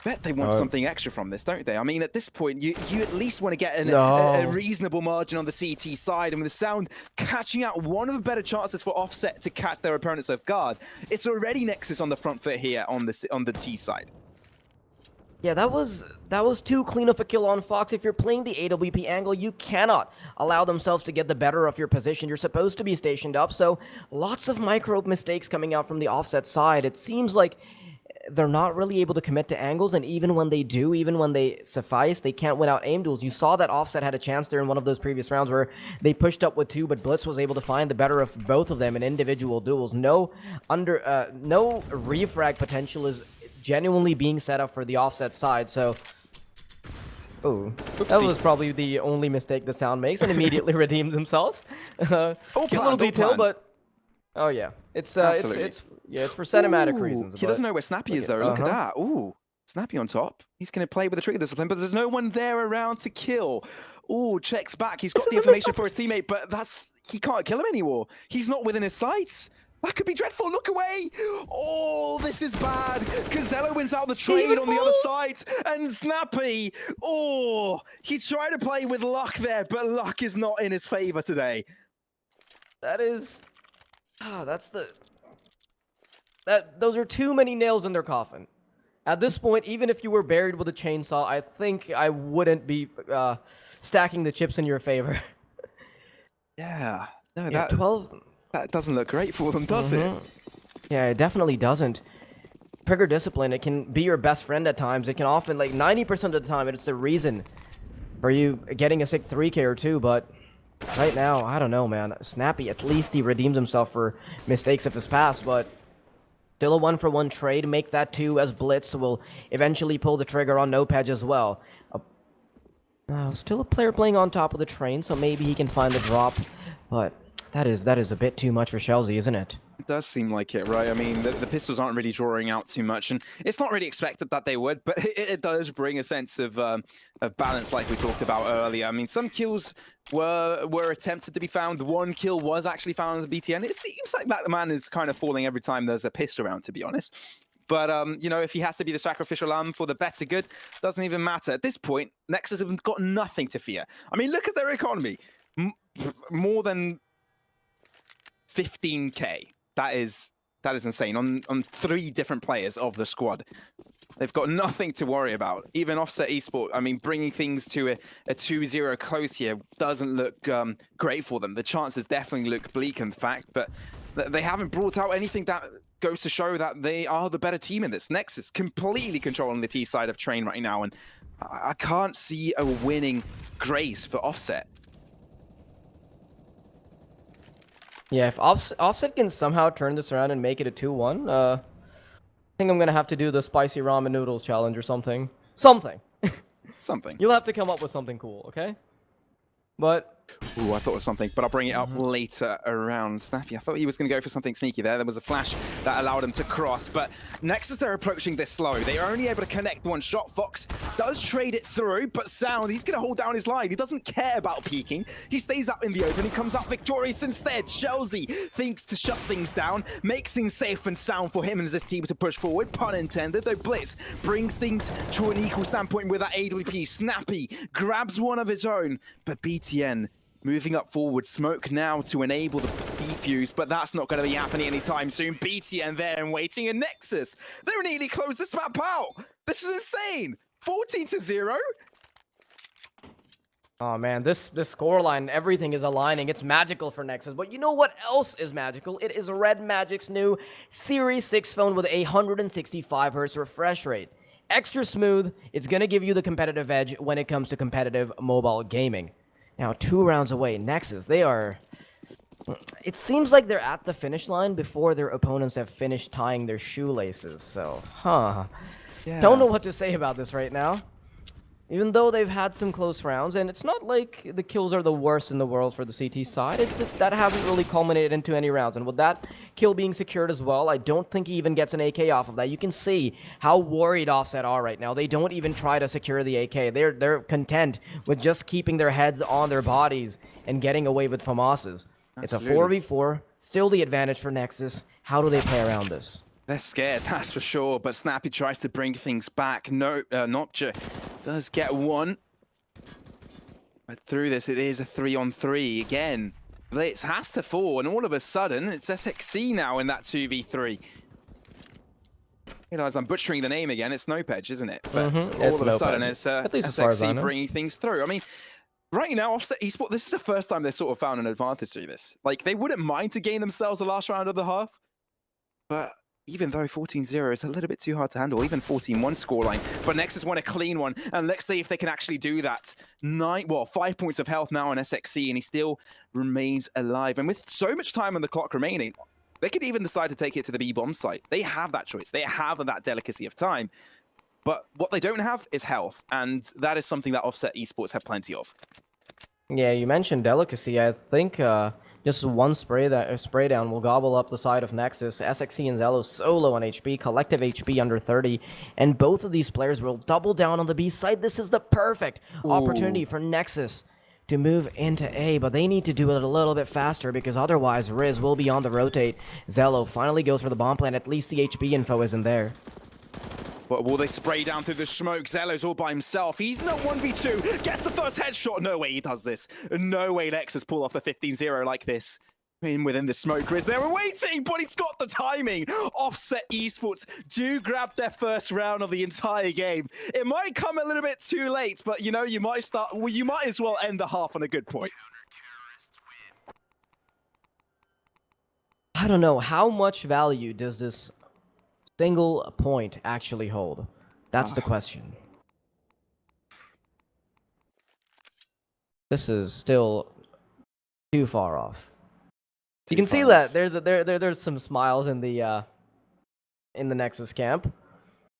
Bet they want something extra from this, don't they? I mean, at this point, you at least want to get a reasonable margin on the CT side, and with the Sound catching out one of the better chances for Offset to catch their opponents off guard, it's already Nexus on the front foot here on the T side. Yeah, that was too clean of a kill on Fox. If you're playing the AWP angle, you cannot allow themselves to get the better of your position. You're supposed to be stationed up, so lots of micro mistakes coming out from the Offset side. It seems like they're not really able to commit to angles, and even when they do, even when they suffice, they can't win out aim duels. You saw that Offset had a chance there in one of those previous rounds where they pushed up with 2, but Blitz was able to find the better of both of them in individual duels. No refrag potential is genuinely being set up for the Offset side, so that was probably the only mistake the Sound makes, and immediately redeems himself. A little detail, but oh yeah, it's for cinematic reasons. He doesn't know where Snappy is though. Look at that. Ooh, Snappy on top. He's going to play with the trigger discipline, but there's no one there around to kill. Ooh, checks back. He's got the information for his teammate, but he can't kill him anymore. He's not within his sights. That could be dreadful. Look away. Oh, this is bad. Zello wins out the trade on the other side. And Snappy, he tried to play with luck there, but luck is not in his favor today. That is... those are too many nails in their coffin. At this point, even if you were buried with a chainsaw, I think I wouldn't be stacking the chips in your favor. Yeah. No, yeah, 12... That doesn't look great for them, does it? Yeah, it definitely doesn't. Trigger discipline, it can be your best friend at times. It can often, like 90% of the time, it's the reason for you getting a sick 3K or 2, but right now, I don't know, man. Snappy, at least he redeems himself for mistakes of his past, but still a 1-for-1 trade. Make that 2 as Blitz will eventually pull the trigger on Nopedge as well. Still a player playing on top of the train, so maybe he can find the drop, but that is a bit too much for Shelzy, isn't it? It does seem like it, right? I mean, the pistols aren't really drawing out too much, and it's not really expected that they would, but it does bring a sense of balance like we talked about earlier. I mean, some kills were attempted to be found. 1 kill was actually found on the BTN. It seems like that man is kind of falling every time there's a pistol around, to be honest. But, you know, if he has to be the sacrificial lamb for the better good, doesn't even matter. At this point, Nexus have got nothing to fear. I mean, look at their economy. More than 15k. That is insane on 3 different players of the squad. They've got nothing to worry about. Even Offset Esports, I mean, bringing things to a 2-0 close here doesn't look great for them. The chances definitely look bleak, in fact, but they haven't brought out anything that goes to show that they are the better team in this. Nexus completely controlling the T side of Train right now, and I can't see a winning grace for Offset. Yeah, if Offset can somehow turn this around and make it a 2-1, I think I'm gonna have to do the spicy ramen noodles challenge or something. Something. Something. You'll have to come up with something cool, okay? But Ooh, I thought it was something, but I'll bring it up later around. Snappy, I thought he was going to go for something sneaky there. There was a flash that allowed him to cross, but Nexus, they're approaching this slow. They are only able to connect one shot. Fox does trade it through, but Sound, he's going to hold down his line. He doesn't care about peeking. He stays up in the open. He comes out victorious instead. Chelsea thinks to shut things down, makes things safe and sound for him and his team to push forward. Pun intended, though Blitz brings things to an equal standpoint with that AWP. Snappy grabs one of his own, but BTN moving up forward, smoke now to enable the defuse, but that's not going to be happening anytime soon. BTN there and waiting, and Nexus, they're nearly closed this map out. This is insane. 14-0. Oh man, this scoreline, everything is aligning. It's magical for Nexus. But you know what else is magical? It is Red Magic's new Series 6 phone with a 165 Hz refresh rate. Extra smooth, it's going to give you the competitive edge when it comes to competitive mobile gaming. Now, 2 rounds away, Nexus, they are... It seems like they're at the finish line before their opponents have finished tying their shoelaces, so... Yeah. Don't know what to say about this right now. Even though they've had some close rounds, and it's not like the kills are the worst in the world for the CT side, it's just that hasn't really culminated into any rounds. And with that kill being secured as well, I don't think he even gets an AK off of that. You can see how worried Offset are right now. They don't even try to secure the AK. They're content with just keeping their heads on their bodies and getting away with FAMASs. It's a 4v4, still the advantage for Nexus. How do they play around this? They're scared, that's for sure, but Snappy tries to bring things back. No, Nopcha does get one. But through this, it is a 3-on-3 again. Blitz has to fall, and all of a sudden, it's SXC now in that 2v3. Realize I'm butchering the name again. It's Nopedge, isn't it? But all of a sudden, it's SXC bringing things through. I mean, right now, Offset Esports, this is the first time they've sort of found an advantage through this. Like, they wouldn't mind to gain themselves the last round of the half, but even though 14-0 is a little bit too hard to handle, even 14-1 scoreline, but Nexus want a clean one, and let's see if they can actually do that. 5 points of health now on SXC, and he still remains alive. And with so much time on the clock remaining, they could even decide to take it to the B-bomb site. They have that choice. They have that delicacy of time. But what they don't have is health, and that is something that Offset Esports have plenty of. Yeah, you mentioned delicacy. I think just one spray down will gobble up the side of Nexus. SXC and Zello so low on HP, collective HP under 30, and both of these players will double down on the B side. This is the perfect opportunity for Nexus to move into A, but they need to do it a little bit faster because otherwise Riz will be on the rotate. Zello finally goes for the bomb plant. At least the HP info isn't there. But will they spray down through the smoke? Zello's all by himself. He's in a 1v2. Gets the first headshot. No way he does this. No way Nexus pull off a 15-0 like this. Within the smoke, Riz there waiting, but he's got the timing. Offset Esports do grab their first round of the entire game. It might come a little bit too late, but you know, you might as well end the half on a good point. I don't know, how much value does this single point actually hold? That's the question. This is still too far off. You can see that there's some smiles in the Nexus camp.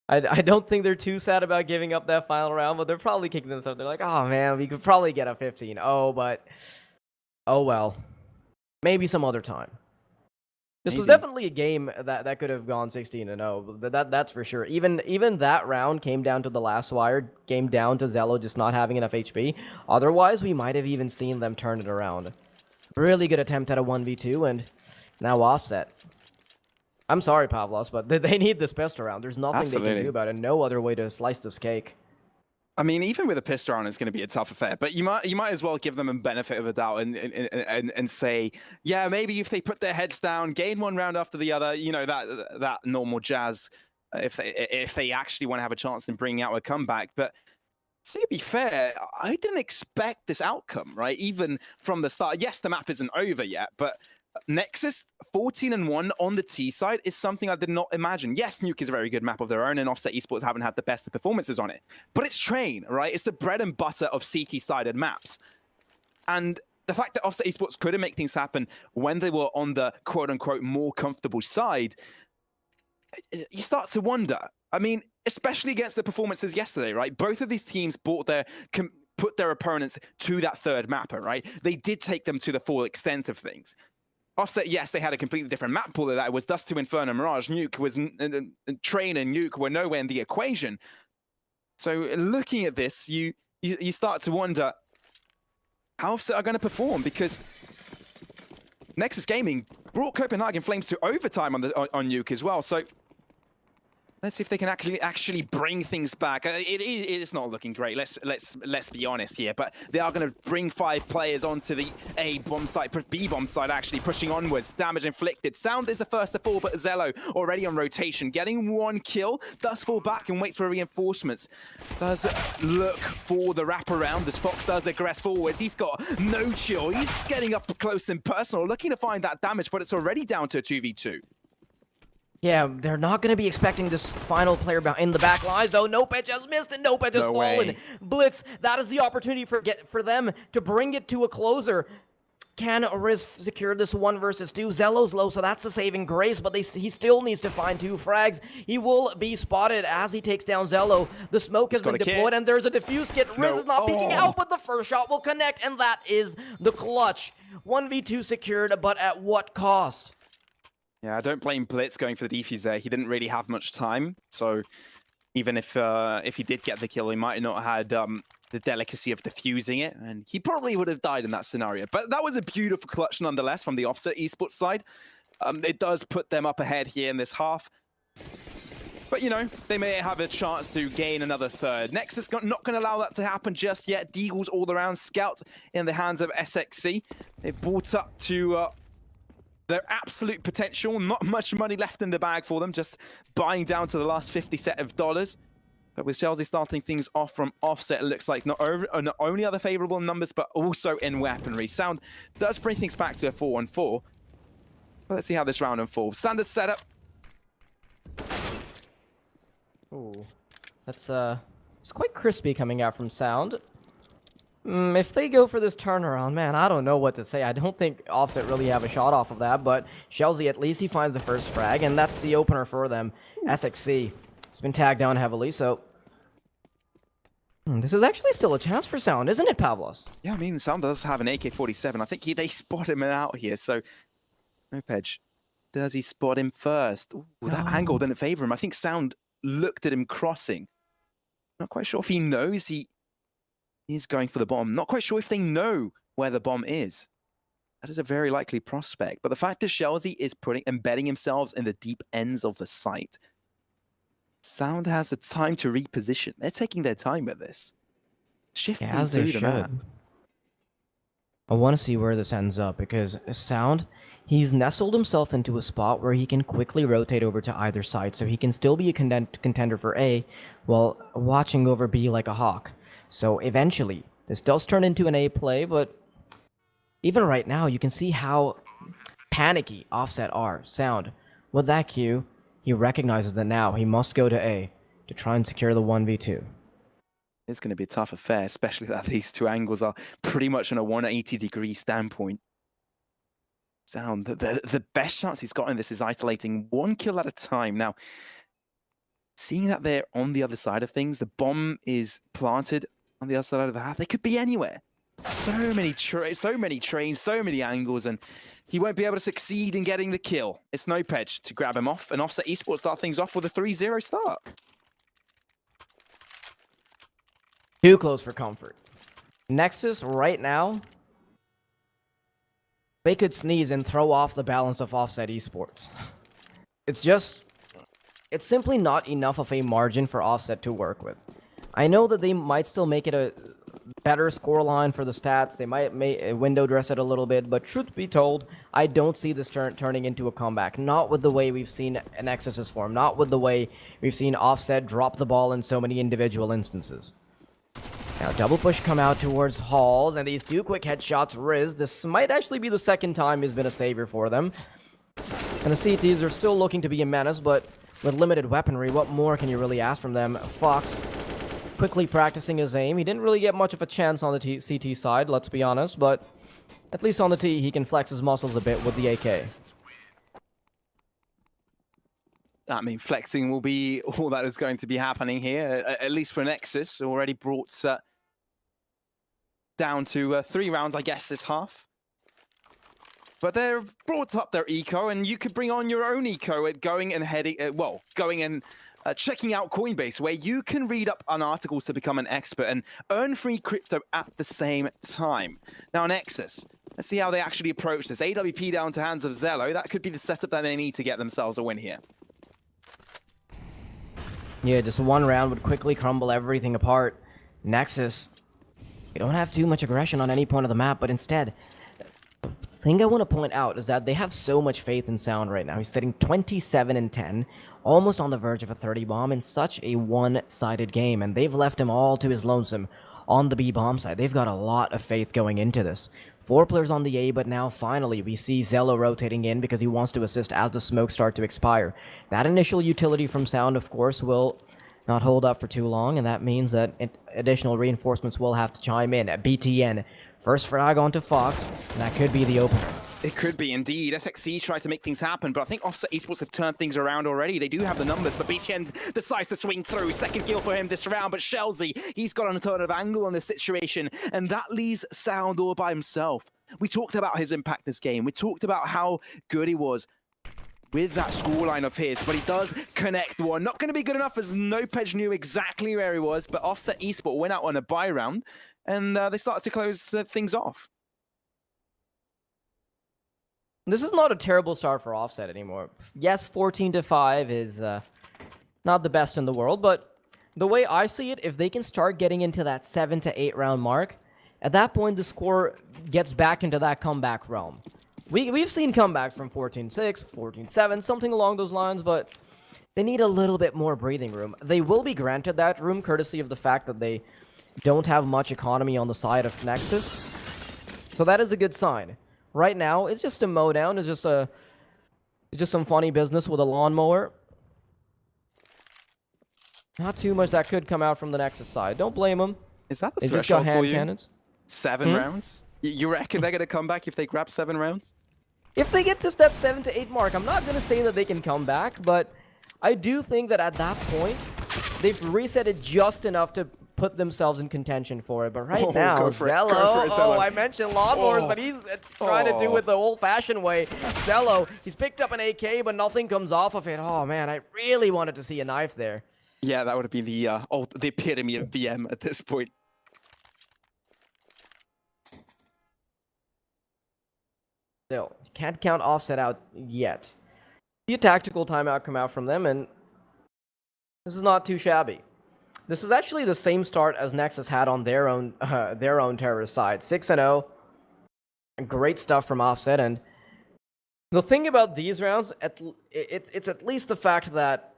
I don't think they're too sad about giving up that final round, but they're probably kicking themselves. They're like, oh man, we could probably get a 15. Oh well, maybe some other time. This was definitely a game that could have gone 16-0. That's for sure. Even that round came down to the last wire, came down to Zello just not having enough HP. Otherwise, we might have even seen them turn it around. Really good attempt at a 1v2, and now Offset. I'm sorry, Pavlos, but they need this pistol round. There's nothing they can do about it. No other way to slice this cake. I mean, even with a pistol round, it's going to be a tough affair. But you might as well give them a benefit of the doubt and say, yeah, maybe if they put their heads down, gain one round after the other, you know, that normal jazz. If they actually want to have a chance in bringing out a comeback, but. To be fair, I didn't expect this outcome, right? Even from the start. Yes, the map isn't over yet, but Nexus 14-1 on the T side is something I did not imagine. Yes, Nuke is a very good map of their own, and Offset Esports haven't had the best of performances on it. But it's Train, right? It's the bread and butter of CT-sided maps. And the fact that Offset Esports couldn't make things happen when they were on the quote-unquote more comfortable side, you start to wonder. I mean, especially against the performances yesterday, right? Both of these teams brought their put their opponents to that third mapper, right? They did take them to the full extent of things. Offset, yes, they had a completely different map pool. That was Dust to Inferno, Mirage, Nuke was Train and Nuke were nowhere in the equation. So looking at this, you start to wonder how Offset are going to perform, because Nexus Gaming brought Copenhagen Flames to overtime on Nuke as well. So let's see if they can actually bring things back. It is not looking great. Let's be honest here. But they are going to bring 5 players onto the A bomb site, B bomb site, actually pushing onwards. Damage inflicted. Sound is the first to fall, but Zello already on rotation, getting 1 kill. Does fall back and waits for reinforcements. Does look for the wraparound as Fox does aggress forwards. He's got no chill. He's getting up close and personal, looking to find that damage, but it's already down to a 2v2. Yeah, they're not going to be expecting this final player in the back lines, though. Nopech has missed and Nopech has fallen. Blitz, that is the opportunity for them to bring it to a closer. Can Riz secure this 1 versus 2? Zello's low, so that's the saving grace, but he still needs to find 2 frags. He will be spotted as he takes down Zello. The smoke has been deployed, and there's a diffuse kit. Riz is not peeking out, but the first shot will connect, and that is the clutch. 1v2 secured, but at what cost? Yeah, I don't blame Blitz going for the defuse there. He didn't really have much time, so even if he did get the kill, he might not have had the delicacy of defusing it, and he probably would have died in that scenario. But that was a beautiful clutch nonetheless from the Offset Esports side. It does put them up ahead here in this half. But, you know, they may have a chance to gain another third. Nexus not going to allow that to happen just yet. Deagles all around. Scout in the hands of SXC. They've brought up to their absolute potential. Not much money left in the bag for them, just buying down to the last 50 set of dollars. But with Chelsea starting things off from Offset, it looks like not only are they favorable in numbers, but also in weaponry. Sound does bring things back to a 4-on-4. But let's see how this round unfolds. Standard setup. Ooh, that's it's quite crispy coming out from Sound. If they go for this turnaround, man, I don't know what to say. I don't think Offset really have a shot off of that, but Chelsea, at least he finds the first frag, and that's the opener for them. SXC has been tagged down heavily, so this is actually still a chance for Sound, isn't it, Pavlos? Yeah, I mean, Sound does have an AK-47. I think they spot him out here, so Nopech, does he spot him first? Ooh, that angle didn't favor him. I think Sound looked at him crossing. Not quite sure if he knows he is going for the bomb. Not quite sure if they know where the bomb is. That is a very likely prospect. But the fact is Chelsea is embedding themselves in the deep ends of the site. Sound has the time to reposition. They're taking their time with this. Shifting through the map. I want to see where this ends up, because Sound, he's nestled himself into a spot where he can quickly rotate over to either side, so he can still be a contender for A, while watching over B like a hawk. So eventually, this does turn into an A play, but even right now, you can see how panicky Offset are. Sound, with that Q, he recognizes that now he must go to A to try and secure the 1v2. It's going to be a tough affair, especially that these two angles are pretty much on a 180-degree standpoint. Sound, the best chance he's got in this is isolating 1 kill at a time. Now, seeing that they're on the other side of things, the bomb is planted on the other side of the half. They could be anywhere. So many trains, so many angles, and he won't be able to succeed in getting the kill. It's Nopech to grab him off, and Offset Esports start things off with a 3-0 start. Too close for comfort. Nexus, right now, they could sneeze and throw off the balance of Offset Esports. It's simply not enough of a margin for Offset to work with. I know that they might still make it a better scoreline for the stats. They might window dress it a little bit, but truth be told, I don't see this turning into a comeback. Not with the way we've seen Nexus's form. Not with the way we've seen Offset drop the ball in so many individual instances. Now, double push come out towards Halls, and these 2 quick headshots. Riz, this might actually be the second time he's been a savior for them. And the CTs are still looking to be a menace, but with limited weaponry, what more can you really ask from them? Fox quickly practicing his aim. He didn't really get much of a chance on the CT side, let's be honest, but at least on the T, he can flex his muscles a bit with the AK. I mean, flexing will be all that is going to be happening here, at least for Nexus. Already brought down to 3 rounds, I guess, this half. But they've brought up their eco, and you could bring on your own eco at going and heading, checking out Coinbase, where you can read up on articles to become an expert and earn free crypto at the same time. Now, Nexus, let's see how they actually approach this. AWP down to hands of Zello. That could be the setup that they need to get themselves a win here. Yeah, just one round would quickly crumble everything apart. Nexus, they don't have too much aggression on any point of the map, but instead, the thing I want to point out is that they have so much faith in Sound right now. He's sitting 27 and 10, almost on the verge of a 30 bomb in such a one-sided game, and they've left him all to his lonesome on the B bomb side. They've got a lot of faith going into this. 4 players on the A, but now finally we see Zello rotating in because he wants to assist as the smokes start to expire. That initial utility from Sound, of course, will not hold up for too long, and that means that additional reinforcements will have to chime in. At BTN, first frag onto Fox, and that could be the opener. It could be indeed. SXC tried to make things happen, but I think Offset Esports have turned things around already. They do have the numbers, but BTN decides to swing through. Second kill for him this round, but Shelzy, he's got an alternative angle on this situation, and that leaves Sound all by himself. We talked about his impact this game. We talked about how good he was with that scoreline of his, but he does connect one. Not going to be good enough, as Nopej knew exactly where he was, but Offset Esports went out on a buy round, and they started to close things off. This is not a terrible start for Offset anymore. Yes, 14-5 is not the best in the world, but the way I see it, if they can start getting into that 7 to 8 round mark, at that point the score gets back into that comeback realm. We've seen comebacks from 14-6, 14-7, something along those lines, but they need a little bit more breathing room. They will be granted that room courtesy of the fact that they don't have much economy on the side of Nexus, so that is a good sign. Right now, it's just a mow down. It's just some funny business with a lawnmower. Not too much that could come out from the Nexus side. Don't blame them. Is that the They just threshold got for hand you? cannons. 7 rounds? You reckon they're going to come back if they grab 7 rounds? If they get to that 7 to 8 mark, I'm not going to say that they can come back, but I do think that at that point, they've reset it just enough to put themselves in contention for it. But right now, Zello, I mentioned lawnmowers, but he's trying to do it the old-fashioned way. Zello, he's picked up an AK, but nothing comes off of it. Oh man, I really wanted to see a knife there. Yeah, that would have been the epitome of VM at this point. Still, can't count Offset out yet. See a tactical timeout come out from them, and this is not too shabby. This is actually the same start as Nexus had on their own terrorist side. 6-0. Great stuff from Offset, and the thing about these rounds, it's at least the fact that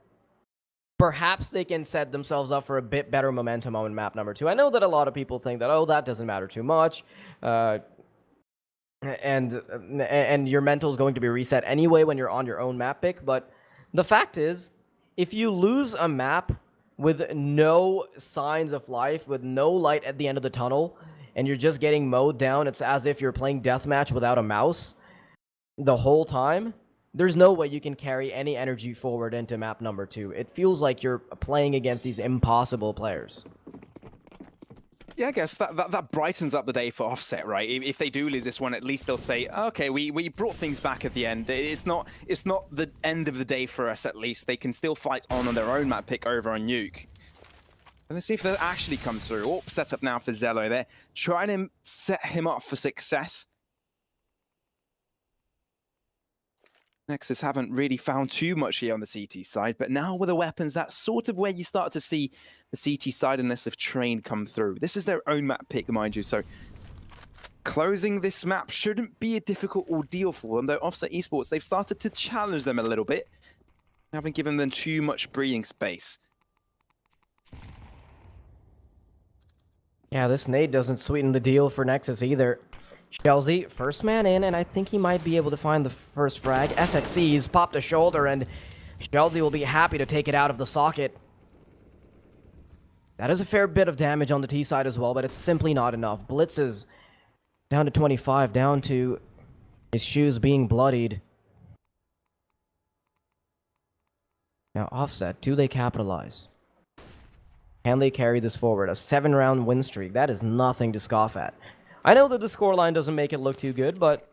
perhaps they can set themselves up for a bit better momentum on map number 2. I know that a lot of people think that, oh, that doesn't matter too much, and your mental is going to be reset anyway when you're on your own map pick, but the fact is, if you lose a map with no signs of life, with no light at the end of the tunnel, and you're just getting mowed down, it's as if you're playing deathmatch without a mouse the whole time, there's no way you can carry any energy forward into map number 2. It feels like you're playing against these impossible players. Yeah, I guess that brightens up the day for Offset, right? If they do lose this one, at least they'll say, okay, we brought things back at the end. It's not the end of the day for us, at least. They can still fight on their own map pick over on Nuke. And let's see if that actually comes through. Oh, set up now for Zello. They're trying to set him up for success. Nexus haven't really found too much here on the CT side, but now with the weapons, that's sort of where you start to see the CT side unless of Train come through. This is their own map pick, mind you, so closing this map shouldn't be a difficult ordeal for them, though Offset Esports, they've started to challenge them a little bit, haven't given them too much breathing space. Yeah, this nade doesn't sweeten the deal for Nexus either. Shelzy, first man in, and I think he might be able to find the first frag. SXC's popped a shoulder, and Shelzy will be happy to take it out of the socket. That is a fair bit of damage on the T side as well, but it's simply not enough. Blitz is down to 25, down to his shoes being bloodied. Now Offset, do they capitalize? Can they carry this forward? A 7-round win streak. That is nothing to scoff at. I know that the scoreline doesn't make it look too good, but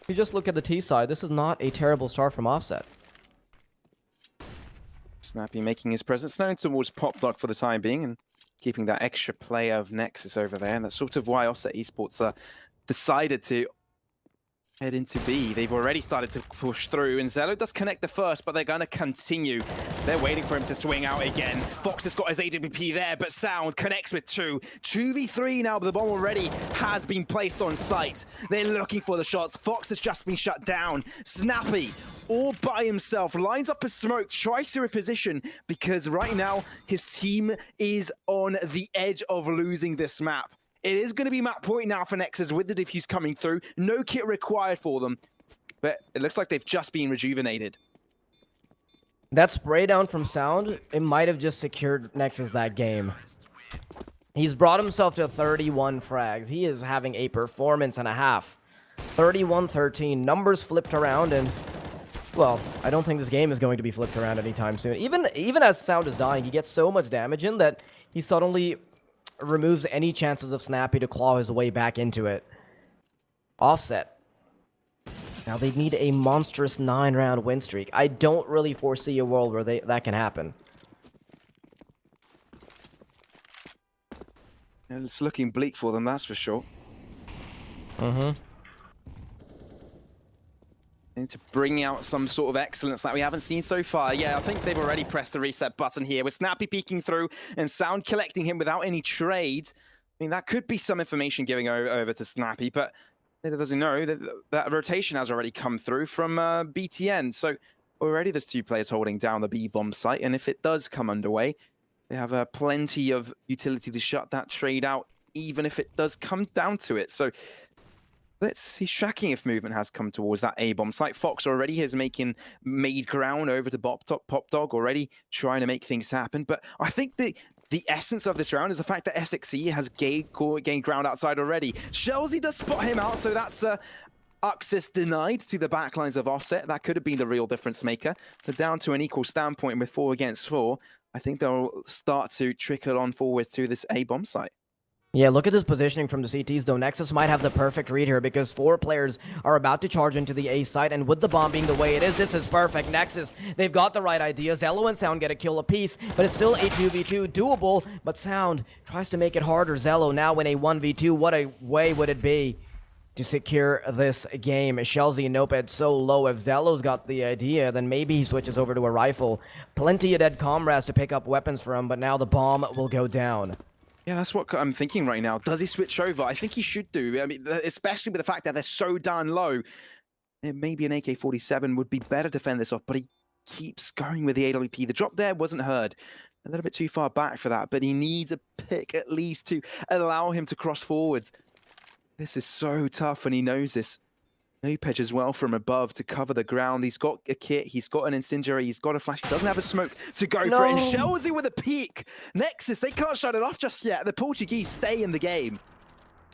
if you just look at the T side, this is not a terrible start from Offset. Snappy making his presence known towards Pop Dog for the time being and keeping that extra player of Nexus over there. And that's sort of why Offset Esports decided to head into B. They've already started to push through, and Zello does connect the first, but they're going to continue. They're waiting for him to swing out again. Fox has got his AWP there, but Sound connects with 2. 2v3 now, but the bomb already has been placed on site. They're looking for the shots. Fox has just been shut down. Snappy, all by himself, lines up a smoke, tries to reposition, because right now his team is on the edge of losing this map. It is going to be map point now for Nexus with the defuse coming through. No kit required for them, but it looks like they've just been rejuvenated. That spray down from Sound, it might have just secured Nexus that game. He's brought himself to 31 frags. He is having a performance and a half. 31-13. Numbers flipped around, and well, I don't think this game is going to be flipped around anytime soon. Even as Sound is dying, he gets so much damage in that he suddenly removes any chances of Snappy to claw his way back into it. Offset. Now they need a monstrous 9-round win streak. I don't really foresee a world where that can happen. It's looking bleak for them, that's for sure. Mm-hmm. They need to bring out some sort of excellence that we haven't seen so far. Yeah, I think they've already pressed the reset button here with Snappy peeking through and Sound collecting him without any trades. I mean, that could be some information giving over to Snappy, but it doesn't know that rotation has already come through from BTN. So already there's 2 players holding down the B-bomb site, and if it does come underway, they have plenty of utility to shut that trade out, even if it does come down to it. So he's tracking if movement has come towards that A-bomb site. Fox already is made ground over to Pop Dog, already trying to make things happen. But I think the essence of this round is the fact that SXE has gained ground outside already. Shellzy does spot him out, so that's access denied to the backlines of Offset. That could have been the real difference maker. So down to an equal standpoint with 4 against 4. I think they'll start to trickle on forward to this A-bomb site. Yeah, look at this positioning from the CTs, though. Nexus might have the perfect read here because 4 players are about to charge into the A site, and with the bomb being the way it is, this is perfect. Nexus, they've got the right idea. Zello and Sound get a kill apiece, but it's still a 2v2 doable, but Sound tries to make it harder. Zello now in a 1v2. What a way would it be to secure this game? Shellzy and Noped so low. If Zello's got the idea, then maybe he switches over to a rifle. Plenty of dead comrades to pick up weapons from, but now the bomb will go down. Yeah, that's what I'm thinking right now. Does he switch over? I think he should do. I mean, especially with the fact that they're so down low. Maybe an AK-47 would be better to defend this off, but he keeps going with the AWP. The drop there wasn't heard. A little bit too far back for that, but he needs a pick at least to allow him to cross forwards. This is so tough, and he knows this. Noped as well from above to cover the ground. He's got a kit, he's got an incendiary, he's got a flash. He doesn't have a smoke to go for it. And Shellzy with a peek. Nexus, they can't shut it off just yet. The Portuguese stay in the game.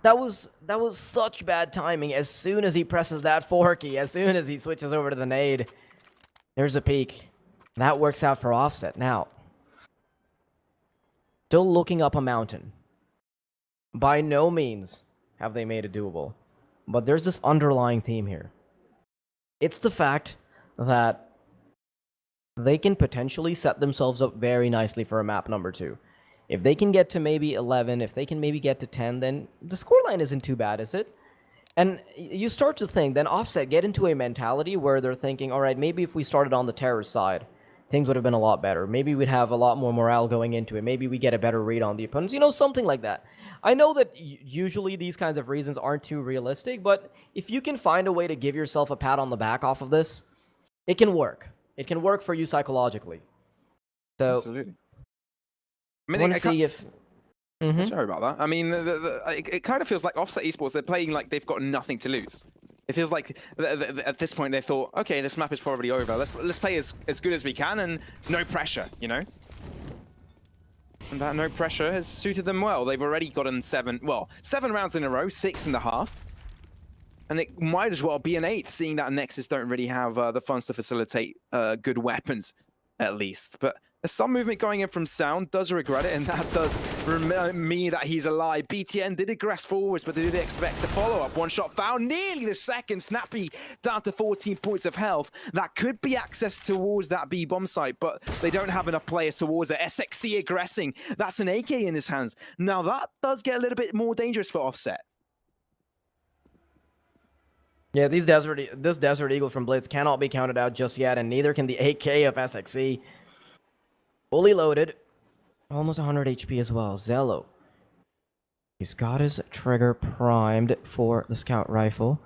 That was such bad timing. As soon as he presses that 4 key, as soon as he switches over to the nade, there's a peek. That works out for Offset. Now, still looking up a mountain. By no means have they made it doable. But there's this underlying theme here. It's the fact that they can potentially set themselves up very nicely for a map number 2. If they can get to maybe 11, if they can maybe get to 10, then the scoreline isn't too bad, is it? And you start to think, then Offset get into a mentality where they're thinking, all right, maybe if we started on the terror side, things would have been a lot better. Maybe we'd have a lot more morale going into it. Maybe we get a better read on the opponents. You know, something like that. I know that usually these kinds of reasons aren't too realistic, but if you can find a way to give yourself a pat on the back off of this, it can work. It can work for you psychologically. So, absolutely. I mean, I want to see if... Sorry about that. I mean, it kind of feels like Offset Esports, they're playing like they've got nothing to lose. It feels like at this point they thought, okay, this map is probably over. Let's play as good as we can and no pressure, you know? And that no pressure has suited them well. They've already gotten 7 rounds in a row, 6.5. And it might as well be an 8th, seeing that Nexus don't really have the funds to facilitate good weapons. at least. But there's some movement going in from Sound, does regret it, and that does mean that he's alive. BTN did aggress forwards, but did they expect the follow-up? One shot found, nearly the second. Snappy down to 14 points of health. That could be access towards that B bomb site, but they don't have enough players towards it. SXC aggressing. That's an AK in his hands. Now that does get a little bit more dangerous for Offset. Yeah, this Desert Eagle from Blitz cannot be counted out just yet, and neither can the AK of SXC. Fully loaded, almost 100 HP as well. Zello. He's got his trigger primed for the scout rifle,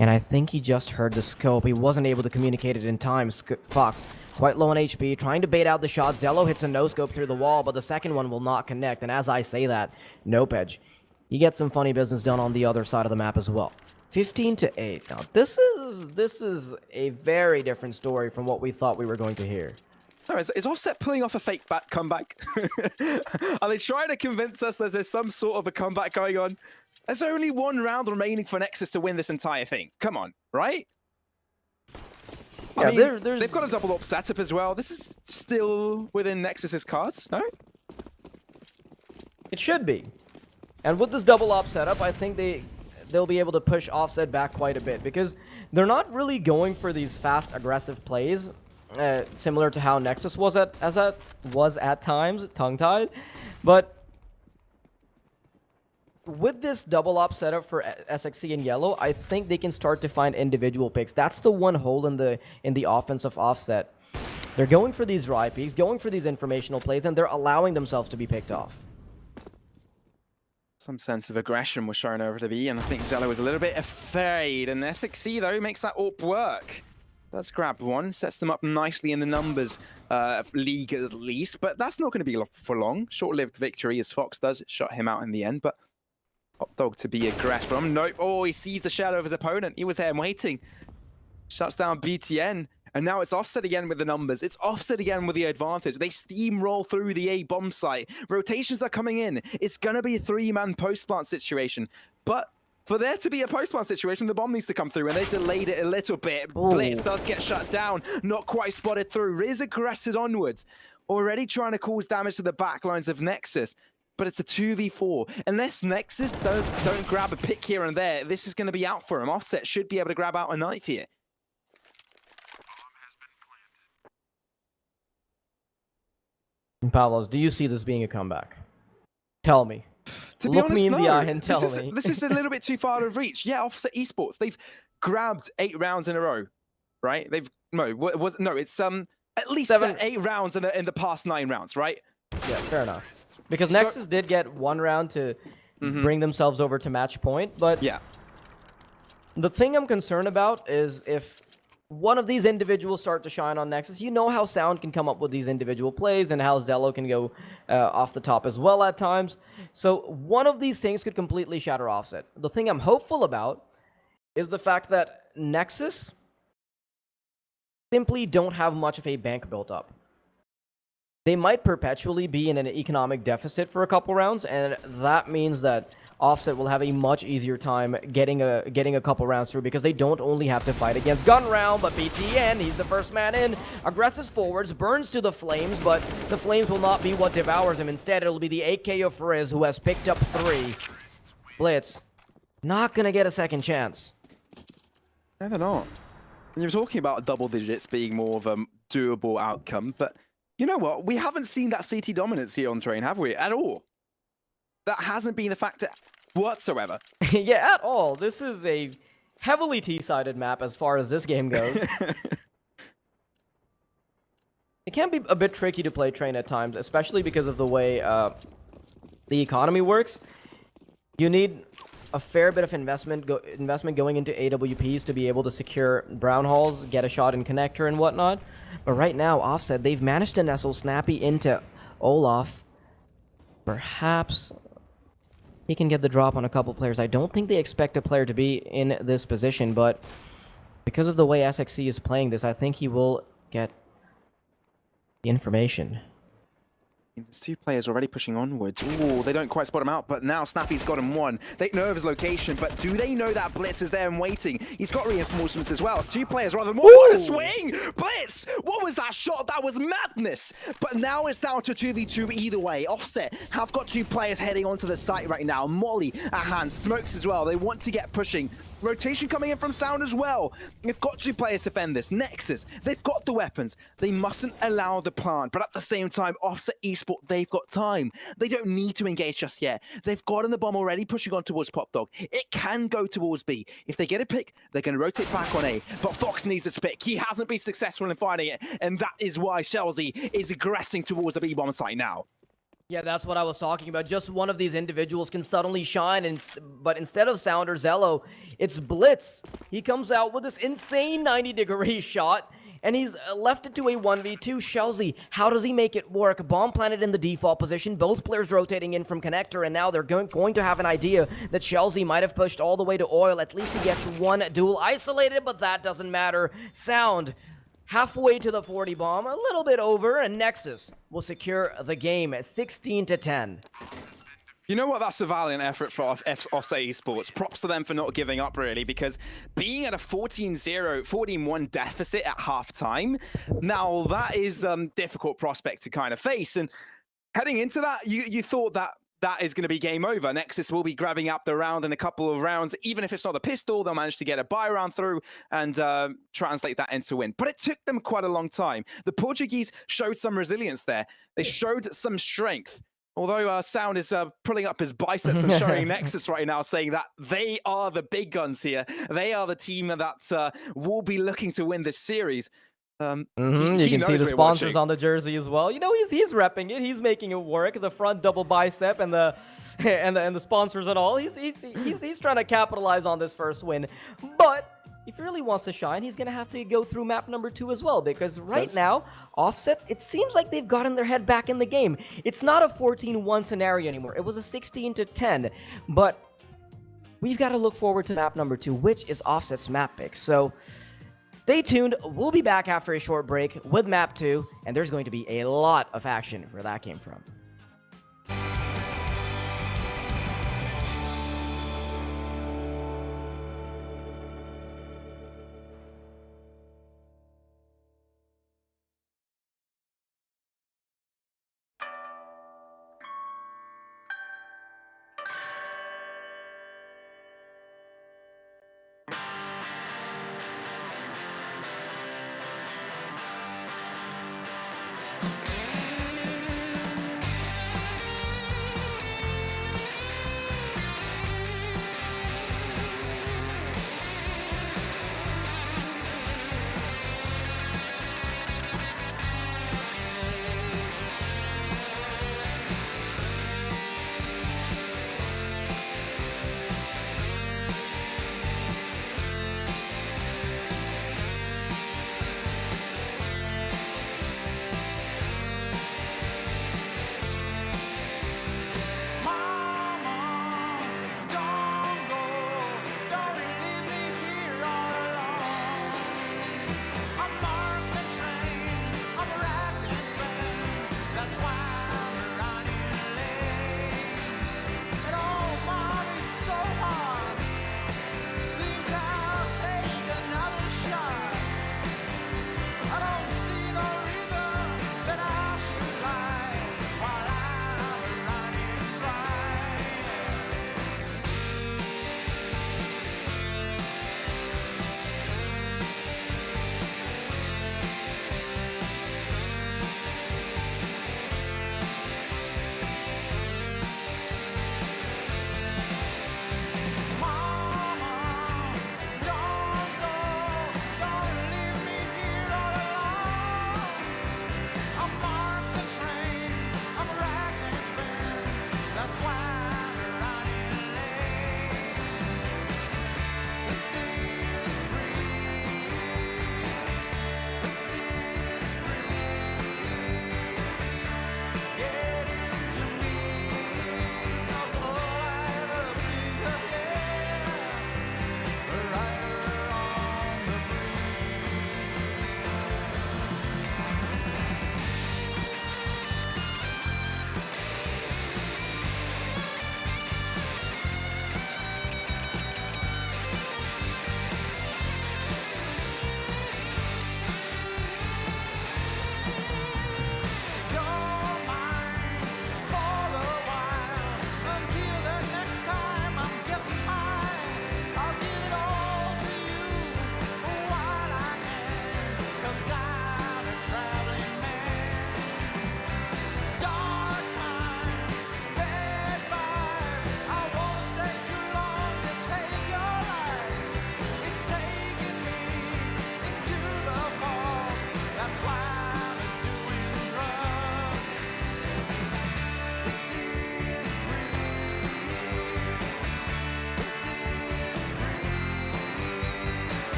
and I think he just heard the scope. He wasn't able to communicate it in time. Fox, quite low on HP, trying to bait out the shot. Zello hits a no-scope through the wall, but the second one will not connect, and as I say that, nope edge. He gets some funny business done on the other side of the map as well. 15-8. Now, this is a very different story from what we thought we were going to hear. No, is Offset pulling off a fake comeback? Are they trying to convince us that there's some sort of a comeback going on? There's only one round remaining for Nexus to win this entire thing. Come on, right? Yeah, I mean, they've got a double up setup as well. This is still within Nexus's cards, no? It should be. And with this double op setup, I think they'll be able to push Offset back quite a bit, because they're not really going for these fast, aggressive plays, similar to how Nexus was at times, tongue-tied. But with this double op setup for SXC and Yellow, I think they can start to find individual picks. That's the one hole in the offense of Offset. They're going for these dry peaks, going for these informational plays, and they're allowing themselves to be picked off. Some sense of aggression was shown over to B, and I think Zello was a little bit afraid. And SXC, though, makes that AWP work. Does grab one, sets them up nicely in the numbers league at least, but that's not going to be for long. Short-lived victory as Fox does. It shut him out in the end, but Hot Dog to be aggressed from. Nope. Oh, he sees the shadow of his opponent. He was there waiting. Shuts down BTN. And now it's Offset again with the numbers. It's Offset again with the advantage. They steamroll through the A bomb site. Rotations are coming in. It's going to be a three-man post-plant situation. But for there to be a post-plant situation, the bomb needs to come through, and they delayed it a little bit. Ooh. Blitz does get shut down. Not quite spotted through. Riz aggresses onwards. Already trying to cause damage to the backlines of Nexus. But it's a 2v4. Unless Nexus don't grab a pick here and there, this is going to be out for him. Offset should be able to grab out a knife here. Pavlos, do you see this being a comeback? Tell me. To be Look honest, me in no. the eye and tell me. This is a little bit too far out of reach. Yeah, Offset Esports, they've grabbed 8 rounds in a row, right? It's at least 8 rounds in the past 9 rounds, right? Yeah, fair enough. Because Nexus did get 1 round to bring themselves over to match point, but yeah, the thing I'm concerned about is if one of these individuals start to shine on Nexus, you know how Sound can come up with these individual plays and how Zello can go off the top as well at times. So one of these things could completely shatter Offset. The thing I'm hopeful about is the fact that Nexus simply don't have much of a bank built up. They might perpetually be in an economic deficit for a couple rounds, and that means that Offset will have a much easier time getting a couple rounds through, because they don't only have to fight against Gun Round, but BTN, he's the first man in, aggresses forwards, burns to the Flames, but the Flames will not be what devours him. Instead, it'll be the AK of Riz, who has picked up 3. Blitz, not gonna get a second chance. No, they're not. And you're talking about double digits being more of a doable outcome, but you know what? We haven't seen that CT dominance here on Train, have we? At all. That hasn't been a factor whatsoever. Yeah, at all. This is a heavily T-sided map as far as this game goes. It can be a bit tricky to play Train at times, especially because of the way the economy works. You need a fair bit of investment going into AWPs to be able to secure Brown Halls, get a shot in connector and whatnot. But right now, Offset, they've managed to nestle Snappy into Olaf. Perhaps he can get the drop on a couple players. I don't think they expect a player to be in this position, but because of the way SXC is playing this, I think he will get the information. There's two players already pushing onwards. Ooh, they don't quite spot him out, but now Snappy's got him one. They know of his location, but do they know that Blitz is there and waiting? He's got reinforcements as well. It's two players rather than one. What a swing! Blitz! What was that shot? That was madness! But now it's down to 2v2 either way. Offset have got two players heading onto the site right now. Molly at hand, Smokes as well. They want to get pushing. Rotation coming in from Sound as well. They've got two players to defend this. Nexus, they've got the weapons. They mustn't allow the plant, but at the same time, Offset Esports, they've got time. They don't need to engage just yet. They've gotten the bomb already, pushing on towards Pop Dog. It can go towards B. If they get a pick, they're going to rotate back on A, but Fox needs a pick. He hasn't been successful in finding it, and that is why Chelsea is aggressing towards the B bomb site now. Yeah, that's what I was talking about. Just one of these individuals can suddenly shine, but instead of Sound or Zello, it's Blitz. He comes out with this insane 90-degree shot, and he's left it to a 1v2. Chelsea, how does he make it work? Bomb planted in the default position, both players rotating in from connector, and now they're going to have an idea that Chelsea might have pushed all the way to oil. At least he gets one duel isolated, but that doesn't matter. Sound halfway to the 40 bomb, a little bit over, and Nexus will secure the game at 16-10. You know what? That's a valiant effort for Offset Esports. Props to them for not giving up, really, because being at a 14-0, 14-1 deficit at halftime, now that is a difficult prospect to kind of face. And heading into that, you thought that is going to be game over. Nexus will be grabbing up the round in a couple of rounds. Even if it's not a pistol, they'll manage to get a buy round through and translate that into win. But it took them quite a long time. The Portuguese showed some resilience there. They showed some strength. Although Sound is pulling up his biceps and showing Nexus right now, saying that they are the big guns here. They are the team that will be looking to win this series. You can see the sponsors on the jersey as well. You know, he's repping it. He's making it work. The front double bicep and the and the sponsors and all. He's trying to capitalize on this first win. But if he really wants to shine, he's gonna have to go through map number 2 as well, because now Offset, it seems like they've gotten their head back in the game. It's not a 14-1 scenario anymore. It was a 16-10, but we've got to look forward to map number 2, which is Offset's map pick. So stay tuned. We'll be back after a short break with map 2, and there's going to be a lot of action where that came from.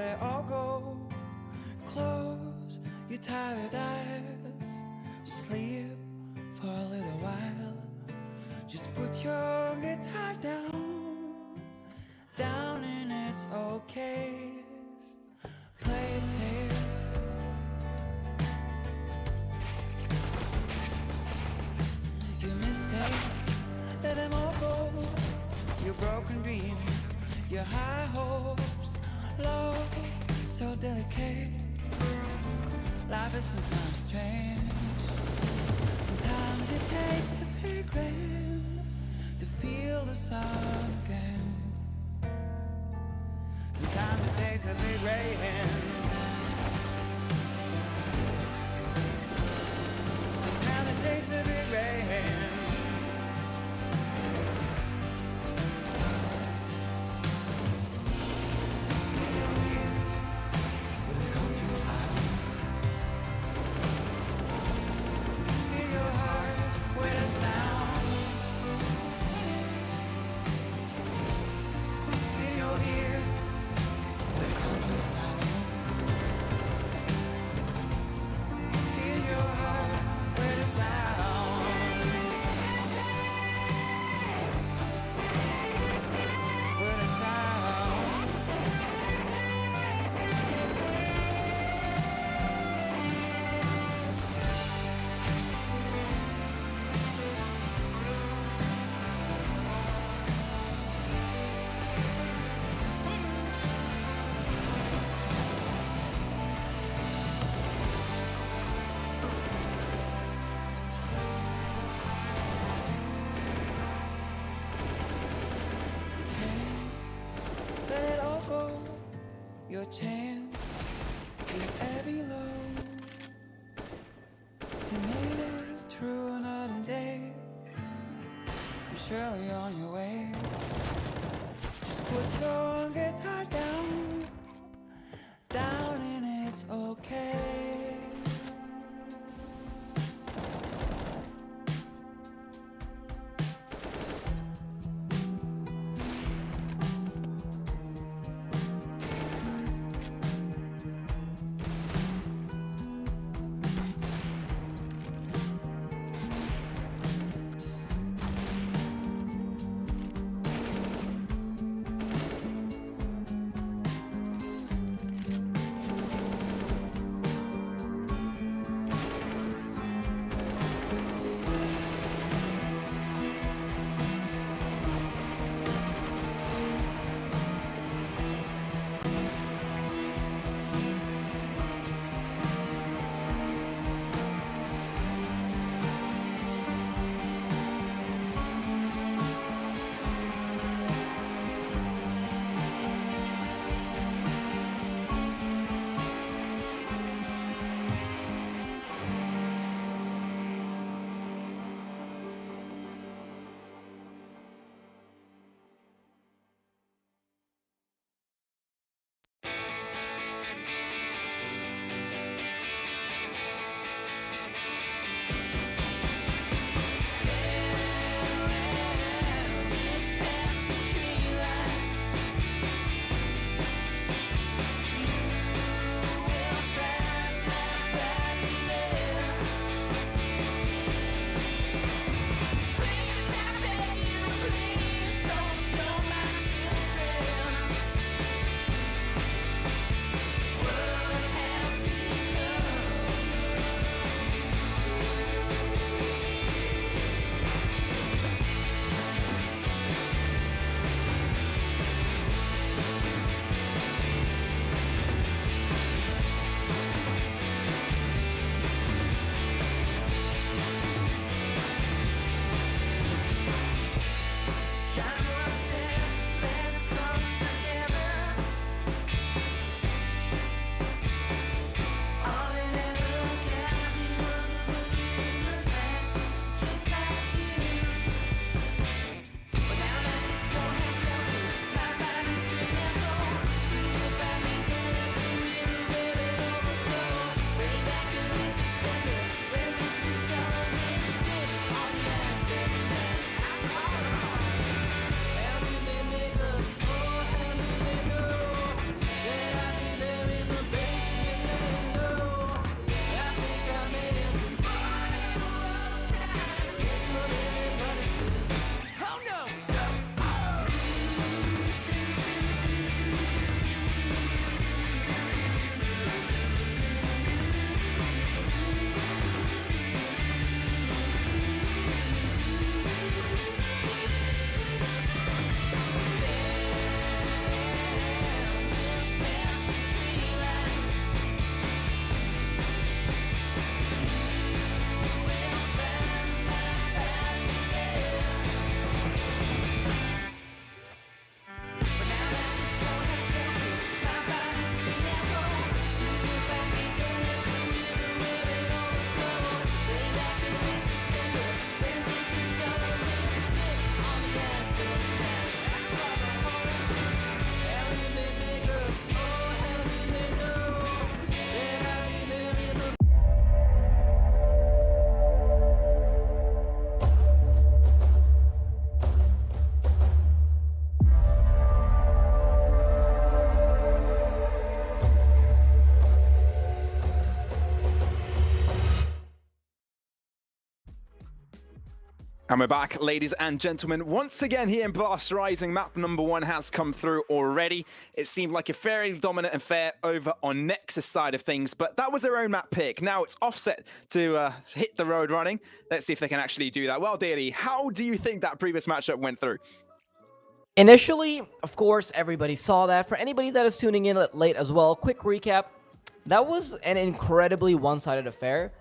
let it all go. Close your tired eyes, sleep for a little while. Just put your guitar down and it's okay. Play it safe. Your mistakes, let them all go. Your broken dreams, your high hopes, love so delicate. Life is sometimes strange. Sometimes it takes a big rain to feel the sun again. Sometimes it takes a big rain. Sometimes it takes a big rain. Let it all go. Your chance with every low. You made it through another day. You're surely on your way. Just put your guitar down and it's okay. And we're back, ladies and gentlemen. Once again here in Blast Rising, map number 1 has come through already. It seemed like a fairly dominant affair over on Nexus side of things, but that was their own map pick. Now it's Offset to hit the road running. Let's see if they can actually do that. Well, Daily, how do you think that previous matchup went through? Initially, of course, everybody saw that. For anybody that is tuning in late as well, quick recap. That was an incredibly one-sided affair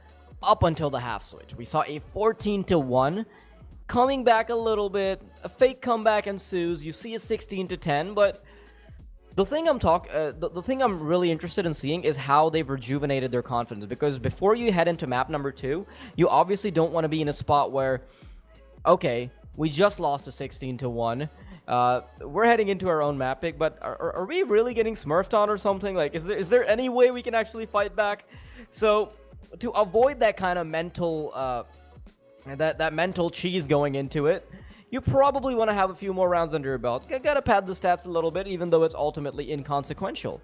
up until the half switch. We saw a 14-1. Coming back a little bit, a fake comeback ensues. You see a 16-10, but the thing I'm really interested in seeing is how they've rejuvenated their confidence. Because before you head into map number 2, you obviously don't want to be in a spot where, okay, we just lost a 16-1. We're heading into our own map pick, but are we really getting smurfed on or something? Like, is there any way we can actually fight back? So to avoid that kind of mental that mental cheese going into it, you probably want to have a few more rounds under your belt. Gotta pad the stats a little bit, even though it's ultimately inconsequential.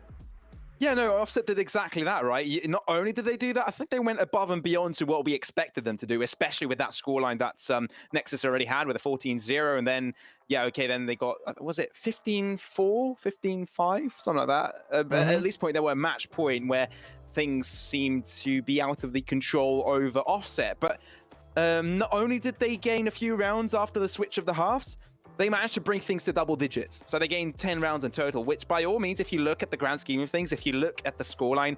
Yeah, no, Offset did exactly that, right? Not only did they do that, I think they went above and beyond to what we expected them to do, especially with that scoreline that Nexus already had with a 14-0, and then, yeah, okay, then they got, was it 15-4, 15-5, something like that? But at least point, there were a match point where things seemed to be out of the control over Offset, but not only did they gain a few rounds after the switch of the halves, they managed to bring things to double digits. So they gained 10 rounds in total, which by all means, if you look at the grand scheme of things, if you look at the scoreline,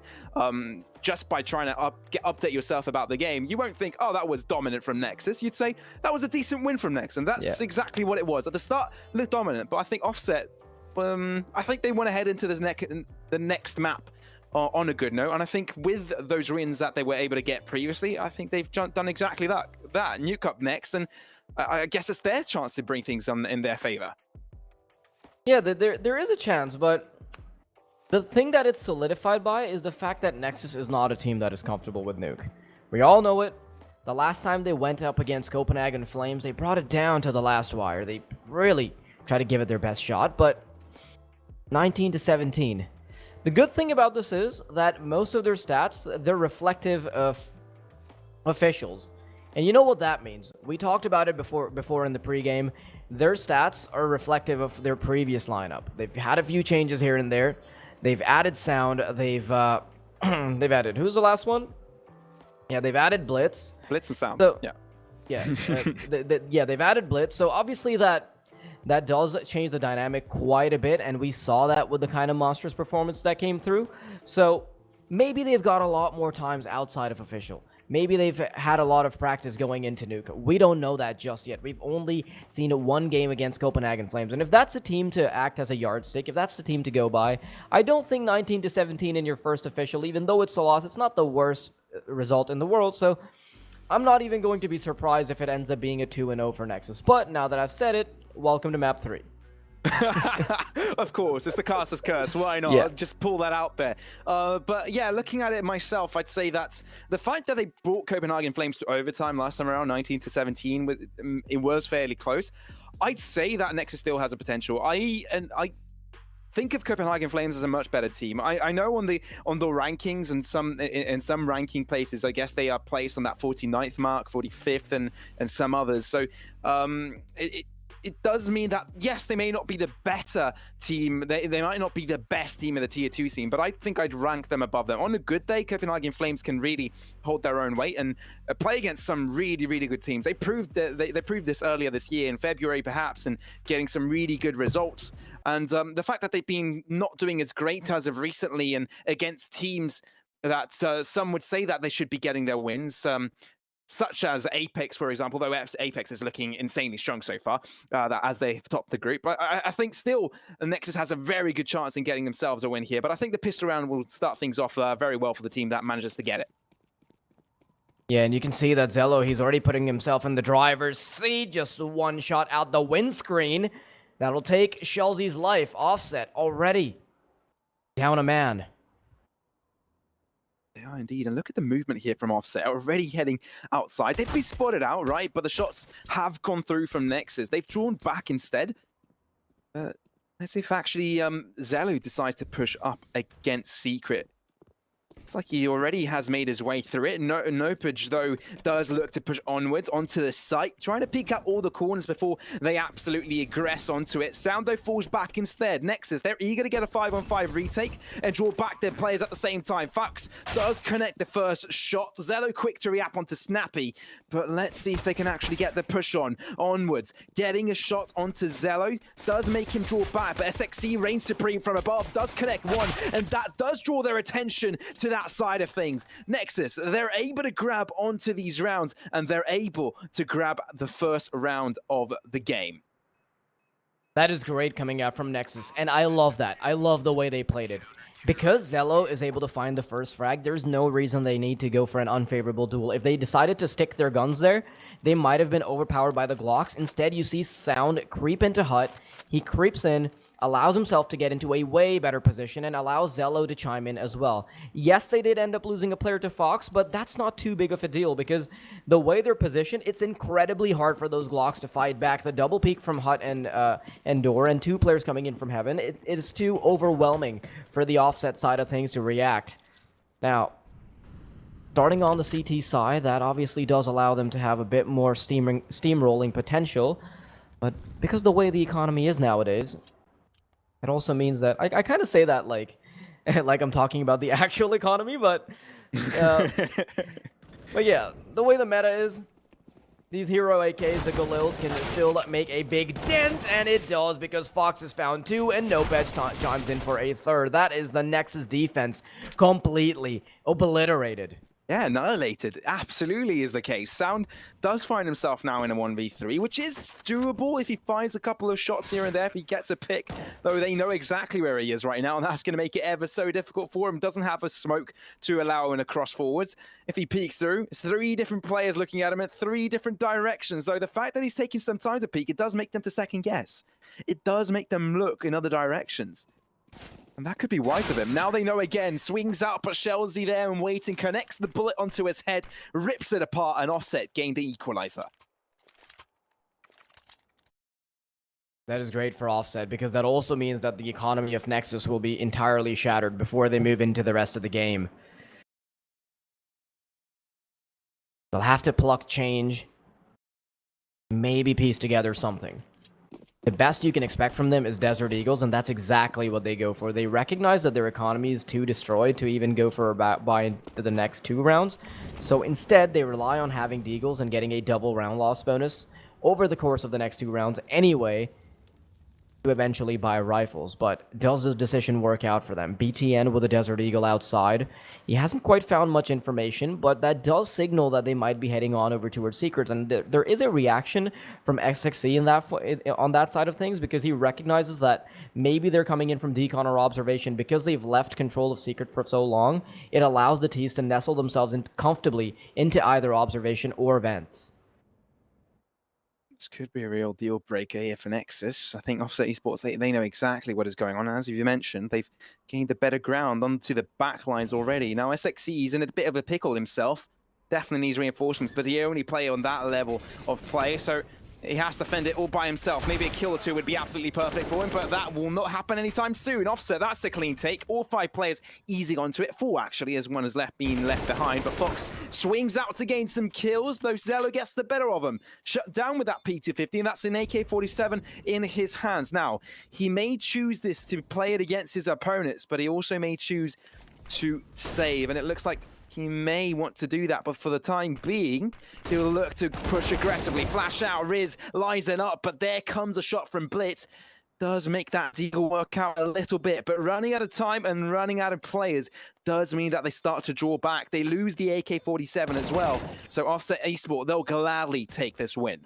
just by trying to update yourself about the game, you won't think, oh, that was dominant from Nexus. You'd say, that was a decent win from Nexus. And that's exactly what it was. At the start, looked dominant, but I think Offset, I think they want to head into this the next map on a good note, and I think with those wins that they were able to get previously, I think they've done exactly that. Nuke up next, and I guess it's their chance to bring things in their favor. Yeah, there is a chance, but the thing that it's solidified by is the fact that Nexus is not a team that is comfortable with Nuke. We all know it. The last time they went up against Copenhagen Flames, they brought it down to the last wire. They really tried to give it their best shot, but 19-17. The good thing about this is that most of their stats, they're reflective of officials. And you know what that means. We talked about it before in the pregame. Their stats are reflective of their previous lineup. They've had a few changes here and there. They've added sound. They've added, who's the last one? Yeah, they've added Blitz. Blitz and sound. So, yeah. They've added Blitz. So obviously that does change the dynamic quite a bit, and we saw that with the kind of monstrous performance that came through. So maybe they've got a lot more times outside of official. Maybe they've had a lot of practice going into Nuke. We don't know that just yet. We've only seen one game against Copenhagen Flames, and if that's a team to act as a yardstick, if that's the team to go by, I don't think 19-17 in your first official, even though it's a loss, it's not the worst result in the world. So I'm not even going to be surprised if it ends up being a 2-0 for Nexus. But now that I've said it, welcome to map 3. Of course, it's the caster's curse. Why not? Yeah. Just pull that out there. But yeah, looking at it myself, I'd say that the fact that they brought Copenhagen Flames to overtime last time around, 19-17, it was fairly close. I'd say that Nexus still has a potential. I think of Copenhagen Flames as a much better team. I know on the rankings and in some ranking places, I guess they are placed on that 49th mark, 45th, and some others. So it does mean that, yes, they may not be the better team. They might not be the best team in the tier 2 scene, but I think I'd rank them above them. On a good day, Copenhagen Flames can really hold their own weight and play against some really, really good teams. They proved they proved this earlier this year, in February perhaps, and getting some really good results. And the fact that they've been not doing as great as of recently and against teams that some would say that they should be getting their wins, such as Apex, for example, though Apex is looking insanely strong so far, as they've topped the group. I think still Nexus has a very good chance in getting themselves a win here, but I think the pistol round will start things off very well for the team that manages to get it. Yeah, and you can see that Zello, he's already putting himself in the driver's seat, just one shot out the windscreen. That'll take Shelzy's life. Offset already down a man. They are indeed, and look at the movement here from Offset, already heading outside. They've been spotted out, right? But the shots have gone through from Nexus. They've drawn back instead. Let's see if actually Zello decides to push up against Secret. It's like he already has made his way through it. Nopage, though, does look to push onwards onto the site, trying to peek out all the corners before they absolutely aggress onto it. Sound, though, falls back instead. Nexus, they're eager to get a 5-on-5 retake and draw back their players at the same time. Fox does connect the first shot. Zello quick to react onto Snappy, but let's see if they can actually get the push onwards. Getting a shot onto Zello does make him draw back, but SXC reigns supreme from above, does connect one, and that does draw their attention to that side of things. Nexus, they're able to grab onto these rounds, and they're able to grab the first round of the game. That is great coming out from Nexus, and I love that. I love the way they played it. Because Zello is able to find the first frag, there's no reason they need to go for an unfavorable duel. If they decided to stick their guns there, they might have been overpowered by the Glocks. Instead, you see Sound creep into Hut. He creeps in, allows himself to get into a way better position, and allows Zello to chime in as well. Yes, they did end up losing a player to Fox, but that's not too big of a deal because the way they're positioned, it's incredibly hard for those Glocks to fight back. The double peek from Hut and Door, and two players coming in from Heaven, it is too overwhelming for the offset side of things to react. Now, starting on the CT side, that obviously does allow them to have a bit more steamrolling potential, but because the way the economy is nowadays, it also means that I kind of say that like I'm talking about the actual economy, but yeah, the way the meta is, these hero AKs, the Galils, can still make a big dent, and it does because Fox has found two, and Nopage chimes in for a third. That is the Nexus defense completely obliterated. Yeah, annihilated. Absolutely is the case. Sound does find himself now in a 1v3, which is doable if he finds a couple of shots here and there, if he gets a pick. Though they know exactly where he is right now, and that's going to make it ever so difficult for him. Doesn't have a smoke to allow him across forwards. If he peeks through, it's three different players looking at him in three different directions. Though the fact that he's taking some time to peek, it does make them to second guess. It does make them look in other directions. And that could be wise of him. Now they know again. Swings out, but Shelzy there and waiting. Connects the bullet onto his head. Rips it apart, and Offset gained the equalizer. That is great for Offset, because that also means that the economy of Nexus will be entirely shattered before they move into the rest of the game. They'll have to pluck change. Maybe piece together something. The best you can expect from them is Desert Eagles, and that's exactly what they go for. They recognize that their economy is too destroyed to even go for by the next 2 rounds. So instead, they rely on having the Eagles and getting a double round loss bonus over the course of the next 2 rounds anyway, to eventually buy rifles. But does this decision work out for them? BTN with a Desert Eagle outside. He hasn't quite found much information, but that does signal that they might be heading on over towards Secrets. And there is a reaction from XXC on that side of things, because he recognizes that maybe they're coming in from decon or observation. Because they've left control of Secret for so long, it allows the T's to nestle themselves comfortably into either observation or vents. This could be a real deal breaker here for Nexus. I think Offset Esports, they know exactly what is going on. As you mentioned, they've gained a better ground onto the back lines already. Now, SXC is in a bit of a pickle himself. Definitely needs reinforcements, but he only play on that level of play, so he has to fend it all by himself. Maybe a kill or 2 would be absolutely perfect for him, but that will not happen anytime soon. Offset, that's a clean take. All 5 players easy onto it. 4, actually, as one has been left behind. But Fox swings out to gain some kills, though Zello gets the better of him. Shut down with that P250, and that's an AK-47 in his hands. Now, he may choose this to play it against his opponents, but he also may choose to save, and it looks like he may want to do that, but for the time being, he'll look to push aggressively. Flash out, Riz lines it up, but there comes a shot from Blitz. Does make that deal work out a little bit, but running out of time and running out of players does mean that they start to draw back. They lose the AK-47 as well, so Offset Esports, they'll gladly take this win.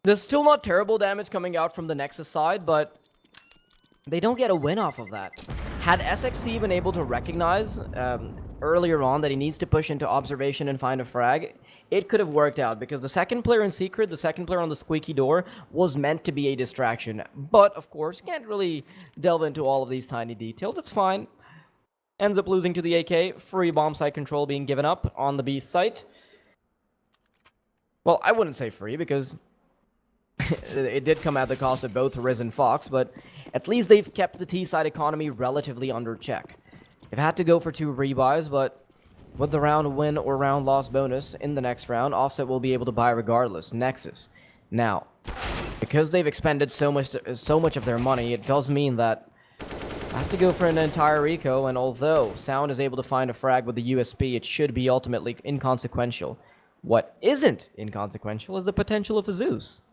There's still not terrible damage coming out from the Nexus side, but they don't get a win off of that. Had SXC been able to recognize earlier on that he needs to push into observation and find a frag, it could have worked out, because the second player in Secret, the second player on the squeaky door, was meant to be a distraction. But, of course, can't really delve into all of these tiny details. It's fine. Ends up losing to the AK. Free bomb site control being given up on the B site. Well, I wouldn't say free, because it did come at the cost of both Riz and Fox, but at least they've kept the T-side economy relatively under check. They've had to go for 2 rebuys, but with the round win or round loss bonus in the next round, Offset will be able to buy regardless. Nexus. Now, because they've expended so much of their money, it does mean that I have to go for an entire eco, and although Sound is able to find a frag with the USP, it should be ultimately inconsequential. What isn't inconsequential is the potential of a Zeus.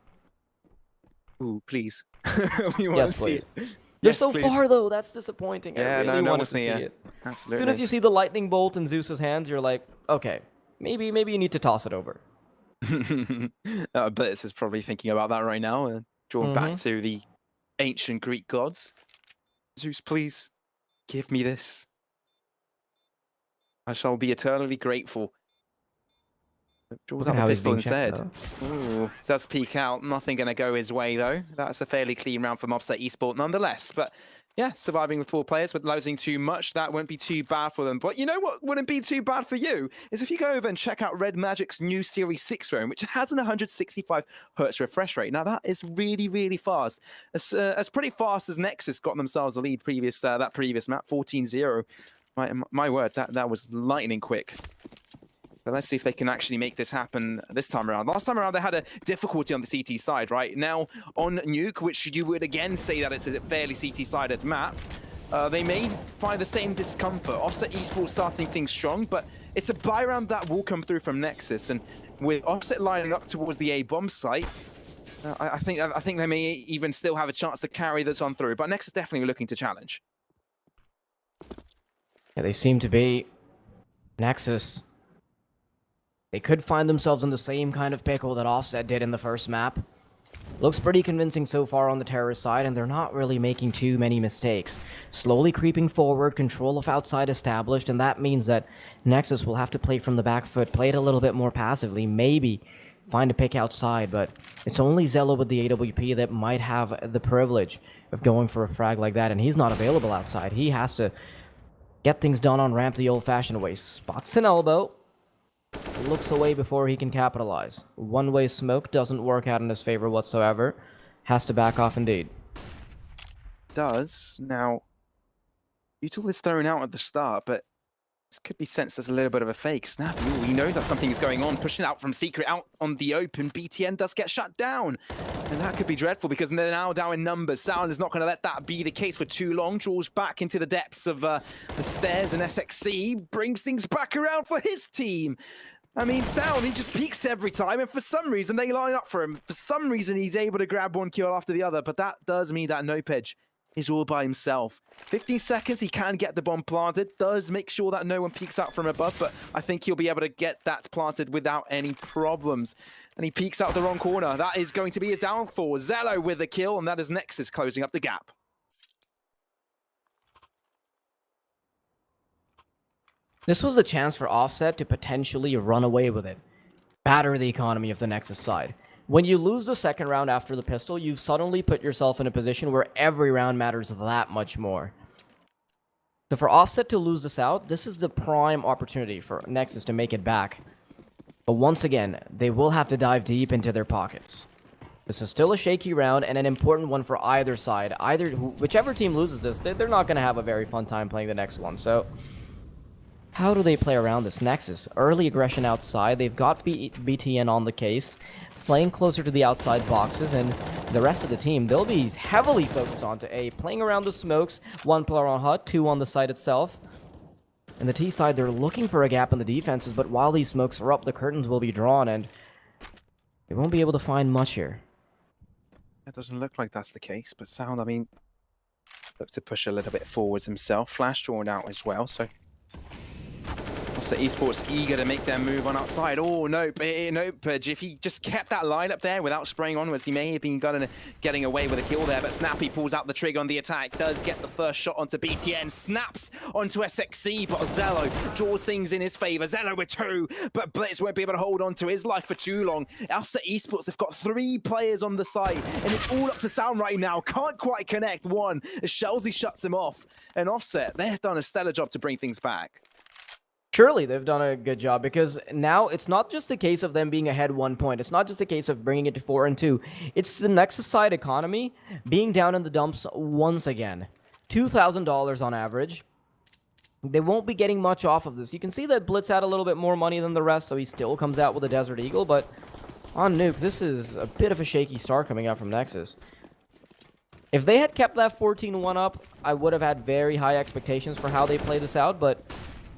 Ooh, please. We want Yes, to see please. it. They're Yes, so please. far, though. That's disappointing. Yeah, I really no, wanted we'll to see it. As Absolutely. soon as you see the lightning bolt in Zeus's hands, you're like, okay, maybe you need to toss it over. Blitz is probably thinking about that right now, drawn back to the ancient Greek gods. Zeus, please, give me this. I shall be eternally grateful. Draws Look out at the how he's pistol being checked, instead. though. Ooh, does peek out. Nothing going to go his way, though. That's a fairly clean round from Offset Esports nonetheless. But yeah, surviving with 4 players, but losing too much, that won't be too bad for them. But you know what wouldn't be too bad for you? Is if you go over and check out Red Magic's new Series 6 phone, which has an 165 Hz refresh rate. Now, that is really, really fast. As pretty fast as Nexus got themselves a lead that previous map, 14-0. My word, that was lightning quick. But let's see if they can actually make this happen this time around. Last time around, they had a difficulty on the CT side, right? Now, on Nuke, which you would again say that it's a fairly CT-sided map, they may find the same discomfort. Offset Esports starting things strong, but it's a buy round that will come through from Nexus. And with Offset lining up towards the A-bomb site, I think they may even still have a chance to carry this on through. But Nexus definitely looking to challenge. Yeah, they seem to be. Nexus. They could find themselves in the same kind of pickle that Offset did in the first map. Looks pretty convincing so far on the terrorist side, and they're not really making too many mistakes. Slowly creeping forward, control of outside established, and that means that Nexus will have to play from the back foot, play it a little bit more passively, maybe find a pick outside, but it's only Zello with the AWP that might have the privilege of going for a frag like that, and he's not available outside. He has to get things done on ramp the old-fashioned way. Spots an elbow. Looks away before he can capitalize. One-way smoke doesn't work out in his favor whatsoever. Has to back off indeed. Does. Now, Util is thrown out at the start, but this could be sensed as a little bit of a fake. Snap, ooh, he knows that something is going on. Pushing out from Secret out on the open. BTN does get shut down. And that could be dreadful because they're now down in numbers. Sound is not going to let that be the case for too long. Draws back into the depths of the stairs, and SXC brings things back around for his team. I mean, Sound, he just peaks every time, and for some reason, they line up for him. For some reason, he's able to grab one kill after the other, but that does mean that Nopedge is all by himself. 15 seconds, he can get the bomb planted, does make sure that no one peeks out from above, but I think he'll be able to get that planted without any problems. And he peeks out the wrong corner. That is going to be his downfall. Zello with the kill, and that is Nexus closing up the gap. This was the chance for Offset to potentially run away with it. Batter the economy of the Nexus side. When you lose the second round after the pistol, you've suddenly put yourself in a position where every round matters that much more. So for Offset to lose this out, this is the prime opportunity for Nexus to make it back. But once again, they will have to dive deep into their pockets. This is still a shaky round and an important one for either side. Whichever team loses this, they're not going to have a very fun time playing the next one. So how do they play around this? Nexus, early aggression outside. They've got BTN on the case, playing closer to the outside boxes, and the rest of the team, they'll be heavily focused onto A, playing around the smokes, 1 player on HUD, 2 on the site itself. And the T side, they're looking for a gap in the defenses, but while these smokes are up, the curtains will be drawn, and they won't be able to find much here. It doesn't look like that's the case, but Sound, I mean, look to push a little bit forwards himself. Flash drawn out as well, so So Esports eager to make their move on outside. Oh, nope. If he just kept that line up there without spraying onwards, he may have been getting away with a kill there. But Snappy pulls out the trigger on the attack, does get the first shot onto BTN, snaps onto SXC, but Zello draws things in his favor. Zello with 2, but Blitz won't be able to hold on to his life for too long. Offset Esports, they've got 3 players on the site, and it's all up to Sound right now. Can't quite connect one as Shelzy shuts him off. And Offset, they've done a stellar job to bring things back. Surely they've done a good job, because now it's not just a case of them being ahead 1 point. It's not just a case of bringing it to 4-2. It's the Nexus side economy being down in the dumps once again. $2,000 on average. they won't be getting much off of this. You can see that Blitz had a little bit more money than the rest, so he still comes out with a Desert Eagle, but on Nuke, this is a bit of a shaky start coming out from Nexus. If they had kept that 14-1 up, I would have had very high expectations for how they play this out, but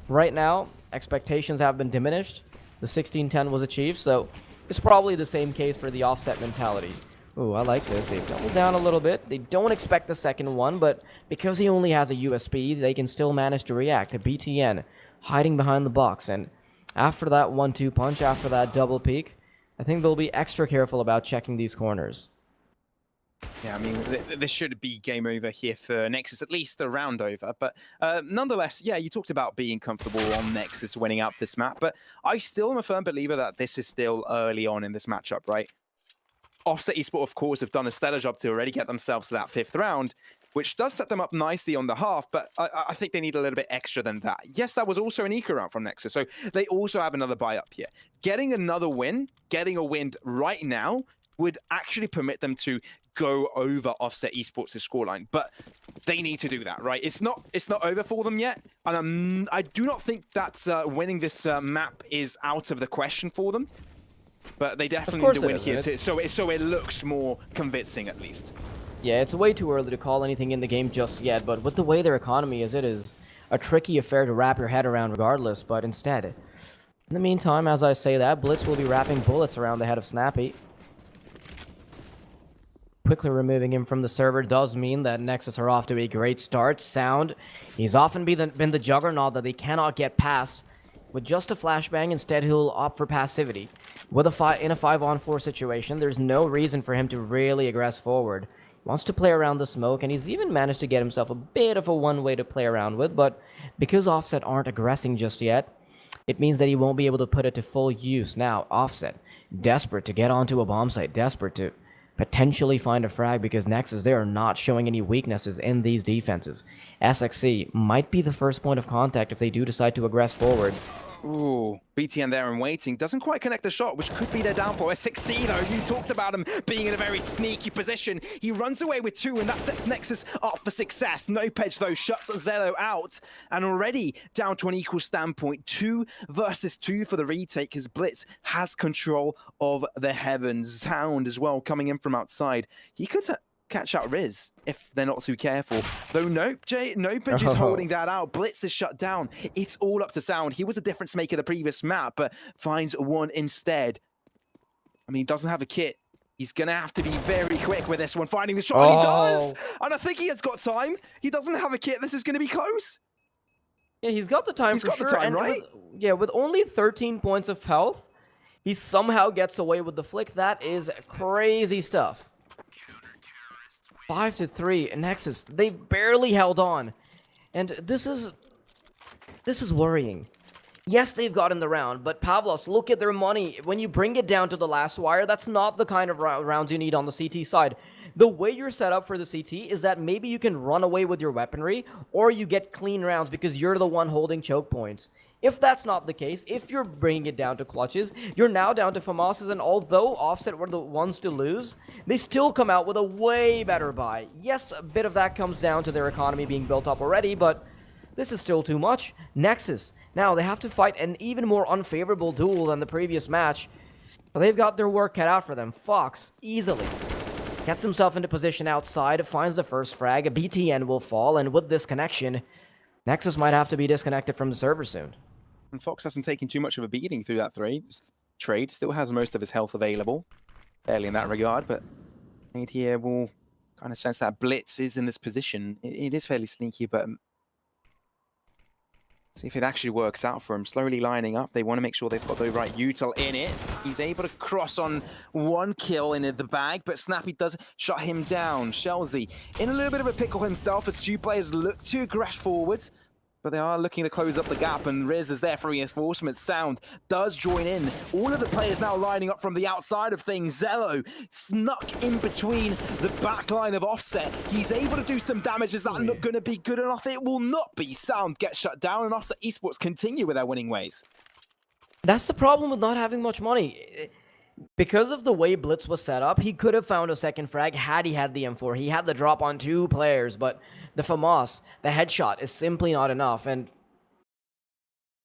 right now, expectations have been diminished. The 16-10 was achieved, so it's probably the same case for the offset mentality. Ooh, I like this. They've doubled down a little bit. They don't expect the second one, but because he only has a USP, they can still manage to react to BTN hiding behind the box. And after that 1-2 punch, after that double peek, I think they'll be extra careful about checking these corners. Yeah, I mean, this should be game over here for Nexus, at least a round over. But nonetheless, yeah, you talked about being comfortable on Nexus winning out this map, but I still am a firm believer that this is still early on in this matchup, right? Offset Esports, of course, have done a stellar job to already get themselves to that 5th round, which does set them up nicely on the half, but I think they need a little bit extra than that. Yes, that was also an eco round from Nexus, so they also have another buy up here. Getting another win, getting a win right now, would actually permit them to go over Offset Esports' scoreline, but they need to do that, right? It's not over for them yet, and I do not think that winning this map is out of the question for them. But they definitely need to win here, too, so it looks more convincing, at least. Yeah, it's way too early to call anything in the game just yet, but with the way their economy is, it is a tricky affair to wrap your head around regardless, but instead, in the meantime, as I say that, Blitz will be wrapping bullets around the head of Snappy. Quickly removing him from the server does mean that Nexus are off to a great start. Sound, he's often been the juggernaut that they cannot get past. With just a flashbang, instead he'll opt for passivity. In a 5-on-4 situation, there's no reason for him to really aggress forward. He wants to play around the smoke, and he's even managed to get himself a bit of a one-way to play around with, but because Offset aren't aggressing just yet, it means that he won't be able to put it to full use. Now, Offset, desperate to get onto a bomb site, desperate to potentially find a frag, because Nexus, they are not showing any weaknesses in these defenses. SXC might be the first point of contact if they do decide to aggress forward. Ooh, BTN there and waiting. Doesn't quite connect the shot, which could be their downfall. SXC, though, you talked about him being in a very sneaky position. He runs away with 2, and that sets Nexus up for success. Nopej, though, shuts Zello out, and already down to an equal standpoint. 2 versus 2 for the retake, as Blitz has control of the heavens. Sound as well coming in from outside. He could catch out Riz if they're not too careful. Though Nopej is holding that out. Blitz is shut down. It's all up to Sound. He was a difference maker the previous map, but finds one instead. I mean, he doesn't have a kit. He's going to have to be very quick with this one, finding the shot. And he does! And I think he has got time. He doesn't have a kit. This is going to be close. Yeah, he's got the time for sure. The time, right? With only 13 points of health, he somehow gets away with the flick. That is crazy stuff. 5-3, Nexus, they barely held on. And this is worrying. Yes, they've gotten the round, but Pavlos, look at their money. When you bring it down to the last wire, that's not the kind of rounds you need on the CT side. The way you're set up for the CT is that maybe you can run away with your weaponry, or you get clean rounds because you're the one holding choke points. If that's not the case, if you're bringing it down to clutches, you're now down to FAMAS's, and although Offset were the ones to lose, they still come out with a way better buy. Yes, a bit of that comes down to their economy being built up already, but this is still too much. Nexus, now they have to fight an even more unfavorable duel than the previous match, but they've got their work cut out for them. Fox, easily gets himself into position outside, finds the first frag, a BTN will fall, and with this connection, Nexus might have to be disconnected from the server soon. And Fox hasn't taken too much of a beating through that trade. Still has most of his health available. Barely in that regard, but Nate here will kind of sense that Blitz is in this position. It is fairly sneaky, but see if it actually works out for him. Slowly lining up. They want to make sure they've got the right util in it. He's able to cross on 1 kill in the bag, but Snappy does shut him down. Shelzy in a little bit of a pickle himself as 2 players look to aggress forwards. But they are looking to close up the gap, and Riz is there for reinforcement. Sound does join in. All of the players now lining up from the outside of things. Zello snuck in between the back line of Offset. He's able to do some damage. Is that not going to be good enough? It will not be. Sound gets shut down, and Offset Esports continue with their winning ways. That's the problem with not having much money. Because of the way Blitz was set up, he could have found a second frag had he had the M4. He had the drop on 2 players, but the FAMAS, the headshot, is simply not enough. And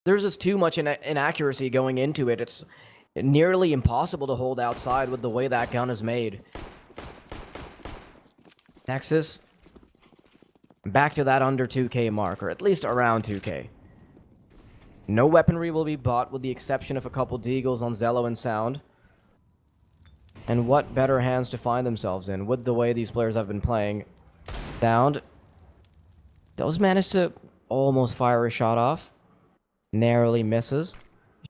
there's just too much inaccuracy going into it. It's nearly impossible to hold outside with the way that gun is made. Nexus, back to that under 2k mark, or at least around 2k. No weaponry will be bought, with the exception of a couple deagles on Zello and Sound. And what better hands to find themselves in, with the way these players have been playing. Sound does manage to almost fire a shot off. Narrowly misses.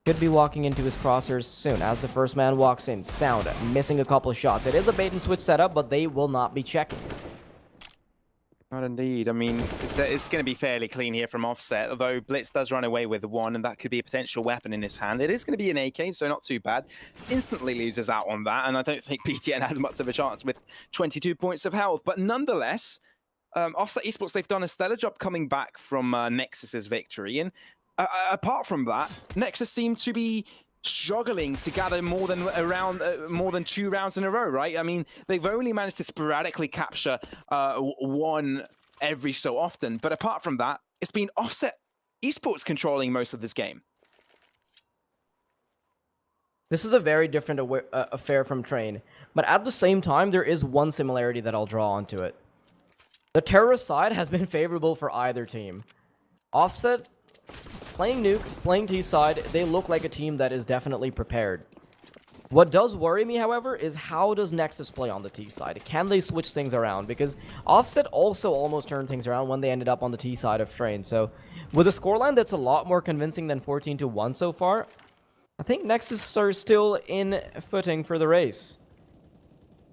Should be walking into his crosshairs soon. As the first man walks in, Sound missing a couple of shots. It is a bait and switch setup, but they will not be checking. Not indeed. I mean, it's going to be fairly clean here from Offset, although Blitz does run away with one, and that could be a potential weapon in his hand. It is going to be an AK, so not too bad. Instantly loses out on that, and I don't think BTN has much of a chance with 22 points of health. But nonetheless, Offset Esports, they've done a stellar job coming back from Nexus's victory, and apart from that, Nexus seemed to be struggling to gather more than 2 rounds in a row, right? I mean, they've only managed to sporadically capture one every so often, but apart from that, it's been Offset Esports controlling most of this game. This is a very different affair from Train, but at the same time, there is one similarity that I'll draw onto it. The terrorist side has been favorable for either team. Offset, playing Nuke, playing T-side, they look like a team that is definitely prepared. What does worry me, however, is how does Nexus play on the T-side? Can they switch things around? Because Offset also almost turned things around when they ended up on the T-side of Train. So, with a scoreline that's a lot more convincing than 14-1 so far, I think Nexus are still in footing for the race.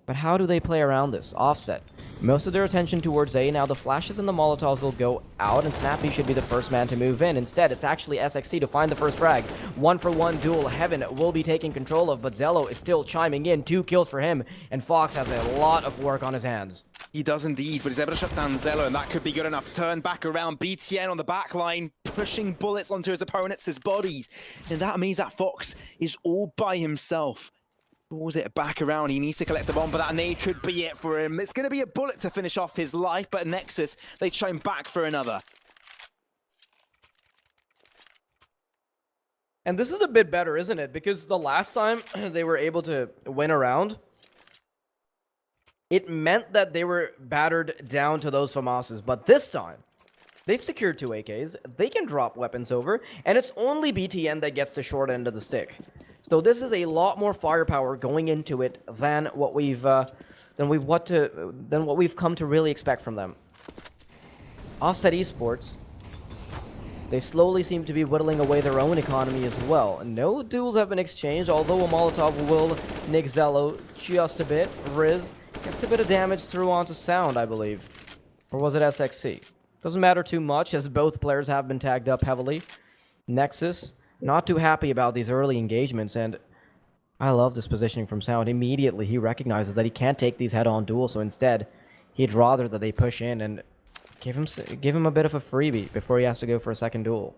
But how do they play around this? Offset. Most of their attention towards A. Now the flashes and the Molotovs will go out, and Snappy should be the first man to move in. Instead, it's actually SXC to find the first frag. 1-for-1 duel. Heaven will be taking control of, but Zello is still chiming in. 2 kills for him, and Fox has a lot of work on his hands. He does indeed, but he's able to shut down Zello, and that could be good enough. Turn back around, BTN on the back line, pushing bullets onto his opponents' bodies. And that means that Fox is all by himself. Pulls it back around. He needs to collect the bomb, but that nade could be it for him. It's going to be a bullet to finish off his life, but Nexus, they chime back for another. And this is a bit better, isn't it? Because the last time they were able to win a round, it meant that they were battered down to those FAMASs. But this time, they've secured 2 AKs, they can drop weapons over, and it's only BTN that gets the short end of the stick. So this is a lot more firepower going into it than what we've come to really expect from them. Offset Esports, they slowly seem to be whittling away their own economy as well. No duels have been exchanged, although a Molotov will nick Zello just a bit. Riz gets a bit of damage through onto Sound, I believe. Or was it SXC? Doesn't matter too much, as both players have been tagged up heavily. Nexus, not too happy about these early engagements, and I love this positioning from Sound. Immediately, he recognizes that he can't take these head-on duels, so instead, he'd rather that they push in and give him a bit of a freebie before he has to go for a second duel.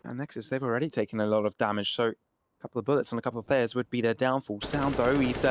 And Nexus, they've already taken a lot of damage, so a couple of bullets on a couple of players would be their downfall. Sound, though, he's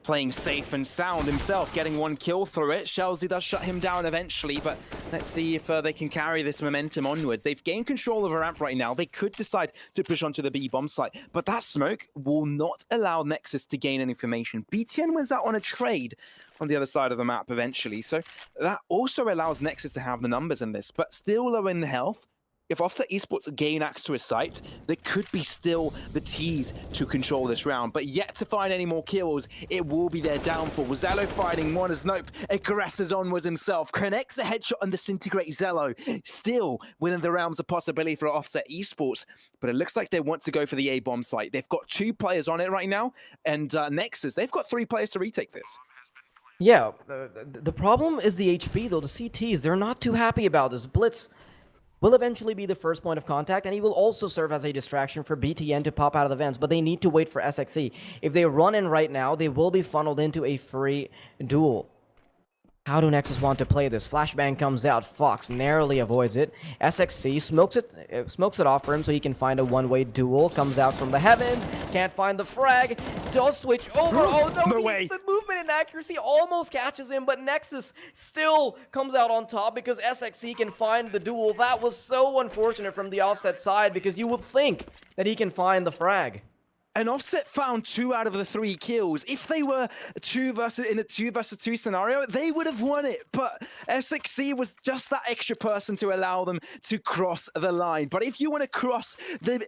playing safe and sound himself, getting 1 kill through it. Shelzy does shut him down eventually, but let's see if they can carry this momentum onwards. They've gained control of a ramp right now. They could decide to push onto the B bomb site, but that smoke will not allow Nexus to gain any information. BTN wins out on a trade on the other side of the map eventually, so that also allows Nexus to have the numbers in this, but still low in health. If Offset Esports gain access to a site, there could be still the T's to control this round, but yet to find any more kills, it will be their downfall. Zello fighting one as Nope aggresses onwards himself, connects a headshot and disintegrates Zello. Still within the realms of possibility for Offset Esports, but it looks like they want to go for the A bomb site. They've got 2 players on it right now, and Nexus, they've got 3 players to retake this. Yeah, the problem is the HP though. The CTs, they're not too happy about this. Blitz will eventually be the first point of contact, and he will also serve as a distraction for BTN to pop out of the vents, but they need to wait for SXC. If they run in right now, they will be funneled into a free duel. How do Nexus want to play this? Flashbang comes out, Fox narrowly avoids it. SXC smokes it off for him so he can find a one-way duel. Comes out from the heaven, can't find the frag, does switch over. Oh no, No way. The movement inaccuracy almost catches him, but Nexus still comes out on top because SXC can find the duel. That was so unfortunate from the Offset side because you would think that he can find the frag. And Offset found 2 out of the 3 kills. If they were in a 2 versus 2 scenario, they would have won it. But SXC was just that extra person to allow them to cross the line. But if you want to cross the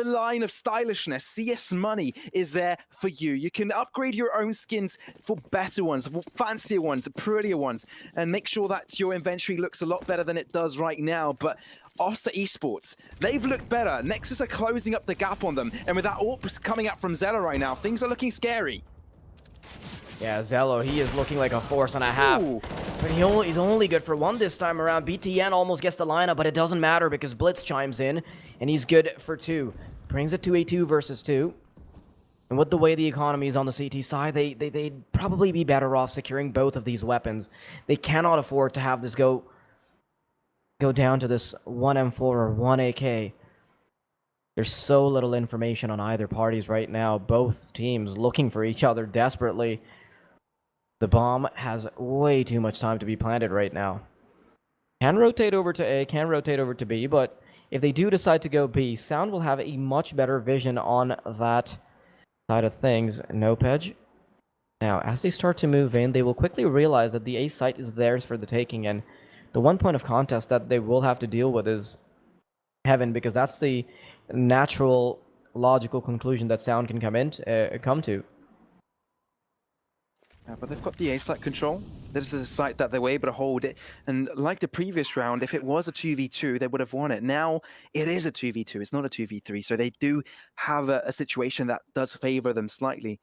line of stylishness, CS Money is there for you. You can upgrade your own skins for better ones, for fancier ones, prettier ones, and make sure that your inventory looks a lot better than it does right now. But Offset Esports, they've looked better. Nexus are closing up the gap on them. And with that AWP coming out from Zello right now, things are looking scary. Yeah, Zello, he is looking like a force and a half. Ooh. But he's only good for 1 this time around. BTN almost gets the lineup, but it doesn't matter because Blitz chimes in, and he's good for 2. Brings it to a 2 versus 2. And with the way the economy is on the CT side, they'd probably be better off securing both of these weapons. They cannot afford to have this go down to this 1 M4 or 1 AK. There's so little information on either parties right now. Both teams looking for each other desperately. The bomb has way too much time to be planted right now. Can rotate over to A, can rotate over to B, but if they do decide to go B, Sound will have a much better vision on that side of things. Nopedge. Now, as they start to move in, they will quickly realize that the A site is theirs for the taking, and the one point of contest that they will have to deal with is Heaven, because that's the natural, logical conclusion that Sound can come to. Yeah, but they've got the A site control. This is a site that they were able to hold it. And like the previous round, if it was a 2v2, they would have won it. Now, it is a 2v2. It's not a 2v3. So they do have a situation that does favor them slightly.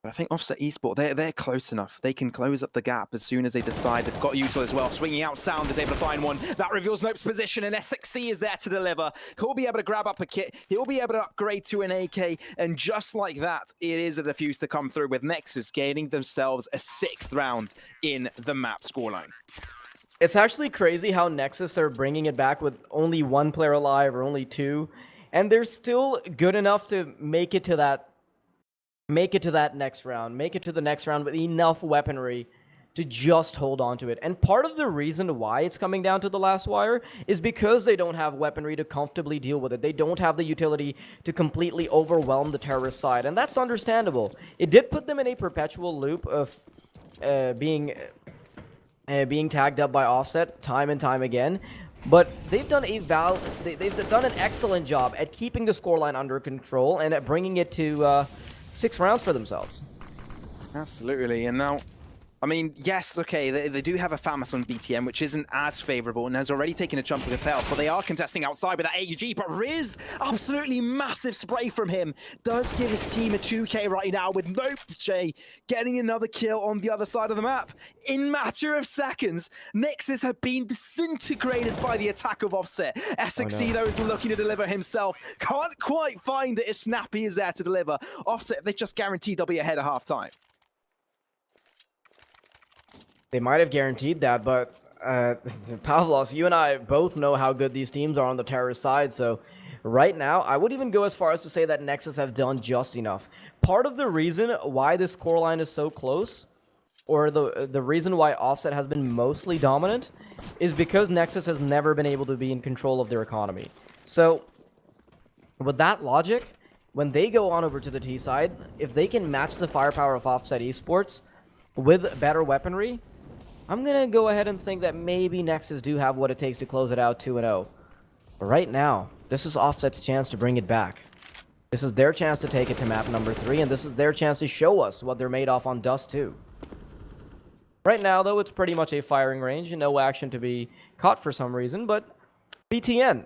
But I think Offset Esports, they're close enough. They can close up the gap as soon as they decide. They've got Util as well. Swinging out, Sound is able to find one. That reveals Nope's position, and SXC is there to deliver. He'll be able to grab up a kit. He'll be able to upgrade to an AK. And just like that, it is a defuse to come through with Nexus gaining themselves a 6th round in the map scoreline. It's actually crazy how Nexus are bringing it back with only 1 player alive or only 2. And they're still good enough to make it to that next round, make it to the next round with enough weaponry to just hold on to it. And part of the reason why it's coming down to the last wire is because they don't have weaponry to comfortably deal with it. They don't have the utility to completely overwhelm the terrorist side, and that's understandable. It did put them in a perpetual loop of being tagged up by Offset time and time again. But they've done they've done an excellent job at keeping the scoreline under control and at bringing it to 6 rounds for themselves. Absolutely. And now, I mean, yes, okay, they do have a FAMAS on BTM, which isn't as favorable and has already taken a chunk of health, but they are contesting outside with that AUG. But Riz, absolutely massive spray from him, does give his team a 2K right now with Nope getting another kill on the other side of the map. In matter of seconds, Nexus have been disintegrated by the attack of Offset. SXC, though, is looking to deliver himself. Can't quite find it as Snappy is there to deliver. Offset, they just guaranteed they'll be ahead at half-time. They might have guaranteed that, but Pavlos, you and I both know how good these teams are on the terrorist side, so right now, I would even go as far as to say that Nexus have done just enough. Part of the reason why this scoreline is so close, or the reason why Offset has been mostly dominant, is because Nexus has never been able to be in control of their economy. So, with that logic, when they go on over to the T side, if they can match the firepower of Offset Esports with better weaponry, I'm going to go ahead and think that maybe Nexus do have what it takes to close it out 2-0. But right now, this is Offset's chance to bring it back. This is their chance to take it to map number 3, and this is their chance to show us what they're made of on Dust 2. Right now, though, it's pretty much a firing range and no action to be caught for some reason, but BTN.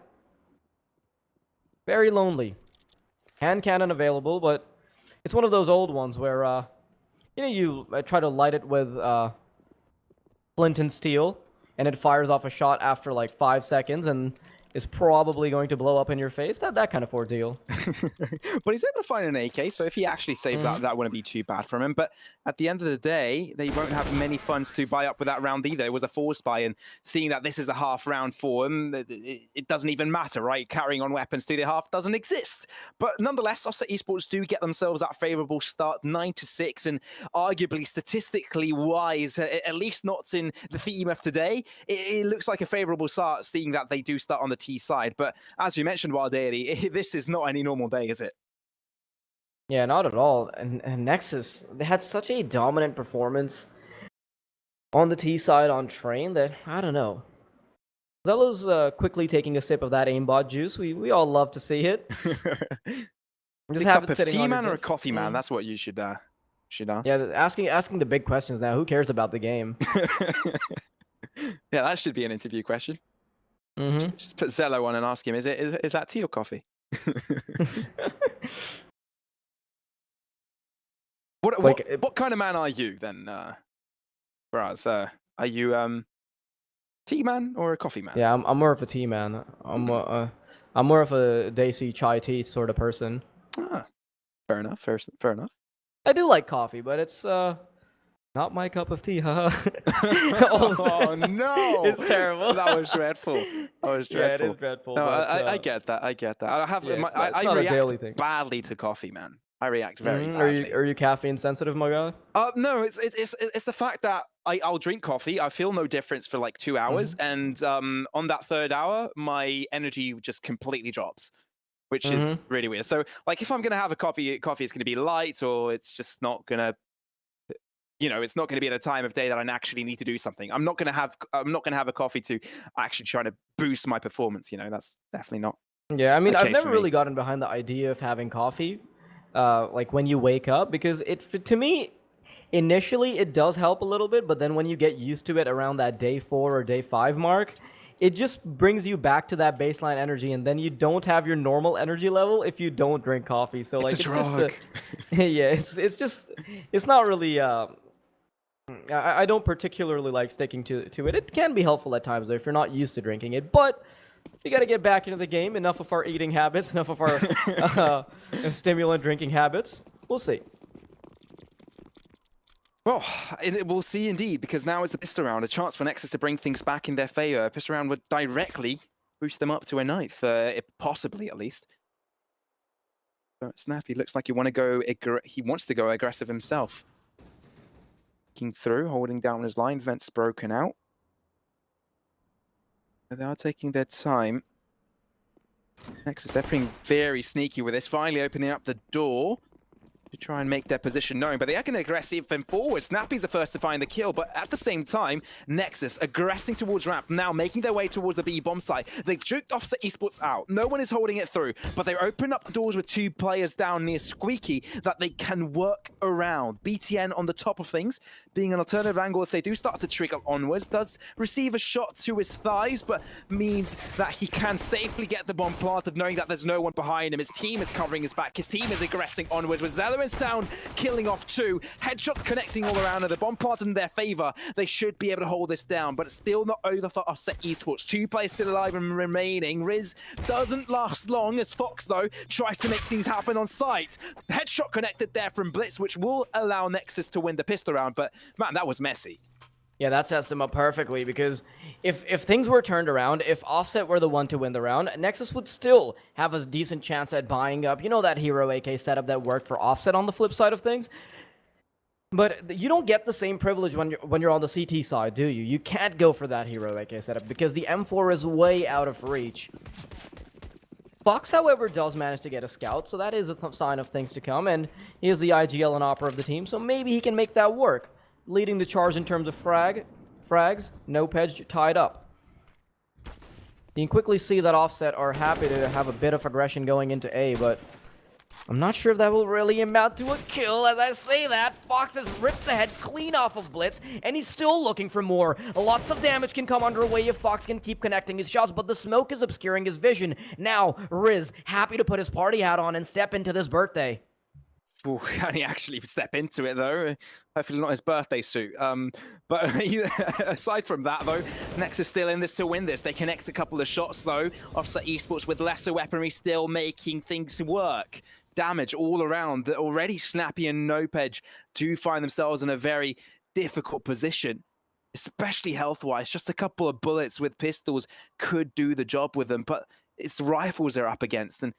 Very lonely. Hand cannon available, but it's one of those old ones where, you try to light it with flint and steel, and it fires off a shot after like 5 seconds, and is probably going to blow up in your face. That kind of ordeal. But he's able to find an AK, so if he actually saves that wouldn't be too bad from him. But at the end of the day, they won't have many funds to buy up with that round either. It was a force buy, and seeing that this is a half round for him, it doesn't even matter, right? Carrying on weapons to the half doesn't exist. But nonetheless, Offset Esports do get themselves that favorable start, 9-6, and arguably statistically wise, at least not in the theme of today, it looks like a favorable start, seeing that they do start on the T side. But as you mentioned, Wildairy, this is not any normal day, is it? Yeah, not at all. And Nexus, they had such a dominant performance on the T side on Train that, I don't know. Zelo's quickly taking a sip of that aimbot juice. We all love to see it. Just have a cup of tea man or a coffee man? That's what you should ask. Yeah, asking the big questions now. Who cares about the game? Yeah, that should be an interview question. Just put Zelo on and ask him, is that tea or coffee? What kind of man are you then, Braz? Are you tea man or a coffee man? Yeah, I'm more of a tea man. I'm more of a Daisy chai tea sort of person. Ah, fair enough. Fair enough. I do like coffee, but it's not my cup of tea. Oh no! It's terrible. That was dreadful. That was dreadful. Yeah, it is dreadful. No, but, I get that. I have. Yeah, I not a daily react thing. badly to coffee, man. I react very badly. Are you caffeine sensitive, my guy? No, it's the fact that I'll drink coffee. I feel no difference for like 2 hours, and on that third hour, my energy just completely drops, which is really weird. So, like, if I'm gonna have a coffee is gonna be light, or it's just not gonna, it's not gonna be at a time of day that I actually need to do something. I'm not gonna have a coffee to actually try to boost my performance. That's definitely not. Yeah, I mean, the I've case never for really me. gotten behind the idea of having coffee, like when you wake up, because to me, initially it does help a little bit, but then when you get used to it around that day 4 or day 5 mark, it just brings you back to that baseline energy, and then you don't have your normal energy level if you don't drink coffee. So It's like a drug. yeah, it's not really. I don't particularly like sticking to it. It can be helpful at times though if you're not used to drinking it, but we got to get back into the game. Enough of our eating habits, enough of our stimulant drinking habits. We'll see. Well, we'll see indeed, because now it's a pistol round, a chance for Nexus to bring things back in their favor. A pistol round would directly boost them up to a 9th, possibly at least. But Snappy looks like he wants to go aggressive himself. Looking through, holding down his line, vents broken out. They are taking their time. Nexus, they're being very sneaky with this, finally opening up the door to try and make their position known, but they are going to aggressive and forward. Snappy's the first to find the kill, but at the same time, Nexus aggressing towards ramp, now making their way towards the B bomb site. They've juked Offset Esports out. No one is holding it through, but they've opened up the doors with 2 players down near Squeaky that they can work around. BTN on the top of things, being an alternative angle if they do start to trigger onwards, does receive a shot to his thighs, but means that he can safely get the bomb planted, knowing that there's no one behind him. His team is covering his back. His team is aggressing onwards with Zeller and Sound killing off 2. Headshots connecting all around, and the bomb planted in their favor. They should be able to hold this down, but it's still not over for Offset Esports. 2 players still alive and remaining. Riz doesn't last long as Fox, though, tries to make things happen on site. Headshot connected there from Blitz, which will allow Nexus to win the pistol round, but man, that was messy. Yeah, that sets them up perfectly, because if things were turned around, if Offset were the one to win the round, Nexus would still have a decent chance at buying up, that hero AK setup that worked for Offset on the flip side of things. But you don't get the same privilege when you're on the CT side, do you? You can't go for that hero AK setup because the M4 is way out of reach. Fox, however, does manage to get a scout, so that is a sign of things to come, and he is the IGL and Opera of the team, so maybe he can make that work. Leading the charge in terms of frags, no Pedge tied up. You can quickly see that Offset are happy to have a bit of aggression going into A, but I'm not sure if that will really amount to a kill. As I say that, Fox has ripped the head clean off of Blitz, and he's still looking for more. Lots of damage can come underway if Fox can keep connecting his shots, but the smoke is obscuring his vision. Now, Riz, happy to put his party hat on and step into this birthday. Ooh, can he actually step into it though? Hopefully not his birthday suit. But aside from that though, Nexus still in this to win this. They connect a couple of shots though. Offset Esports with lesser weaponry still making things work. Damage all around. Already Snappy and Nopedge do find themselves in a very difficult position, especially health-wise. Just a couple of bullets with pistols could do the job with them, but it's rifles they're up against, and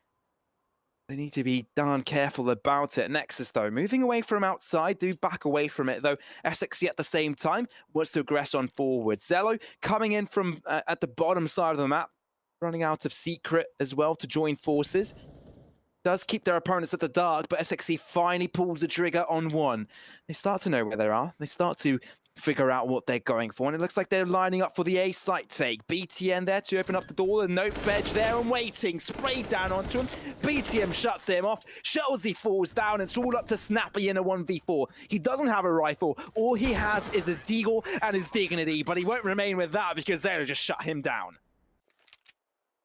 they need to be darn careful about it. Nexus, though, moving away from outside, do back away from it, though. SXC at the same time wants to aggress on forward. Zello coming in from at the bottom side of the map, running out of secret as well to join forces. Does keep their opponents at the dark, but SXC finally pulls the trigger on one. They start to know where they are. They start to figure out what they're going for, and it looks like they're lining up for the A site take. BTN there to open up the door, and Nopedge there and waiting, sprayed down onto him. BTM shuts him off. Shelzy falls down, and it's all up to Snappy in a 1v4. He doesn't have a rifle. All he has is a deagle and his dignity, but he won't remain with that because Zero just shut him down.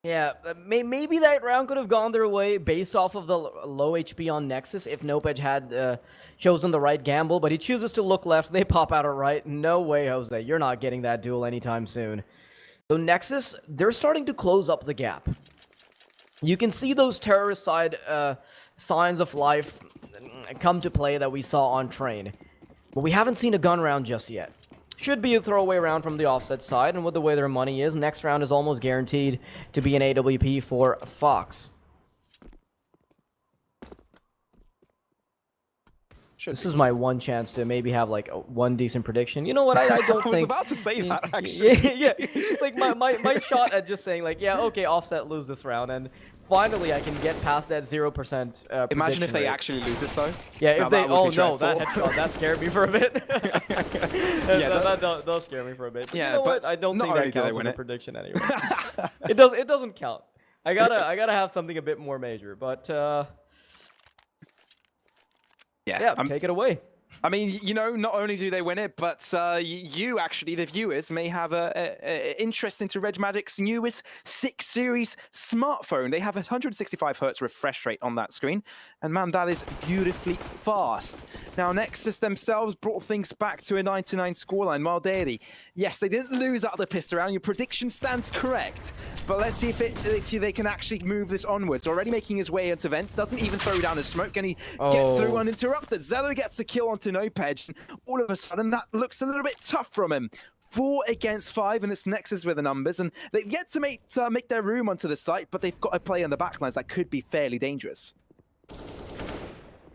Yeah, maybe that round could have gone their way based off of the low HP on Nexus if Nopedge had chosen the right gamble, but he chooses to look left, they pop out at right. No way, Jose, you're not getting that duel anytime soon. So Nexus, they're starting to close up the gap. You can see those terrorist side signs of life come to play that we saw on Train, but we haven't seen a gun round just yet. Should be a throwaway round from the offset side, and with the way their money is, next round is almost guaranteed to be an AWP for Fox. This is my one chance to maybe have like one decent prediction. You know what? I don't think. I was about to say that actually. Yeah. It's like my shot at just saying like, yeah, okay, offset lose this round, and finally I can get past that 0%. Imagine if they rate. actually lose this though. Yeah, if they. Oh no, dreadful. that headshot that scared me for a bit. Yeah, that does scare me for a bit. Yeah, you know but what? I don't think that counts as a it. prediction anyway. It doesn't count. I gotta have something a bit more major, but yeah, take it away. I mean, you know, not only do they win it, but you actually, the viewers, may have a interest into Reg Magic's newest 6 Series smartphone. They have a 165 Hz refresh rate on that screen, and man, that is beautifully fast. Now, Nexus themselves brought things back to a 99 scoreline. Malderi, yes, they didn't lose out of the pistol round. Your prediction stands correct, but let's see if they can actually move this onwards. Already making his way into vents, doesn't even throw down his smoke, and he gets through uninterrupted. Zello gets a kill onto Nopedge, and all of a sudden that looks a little bit tough from him. 4 against 5, and it's Nexus with the numbers, and they've yet to make their room onto the site, but they've got a play on the backlines that could be fairly dangerous.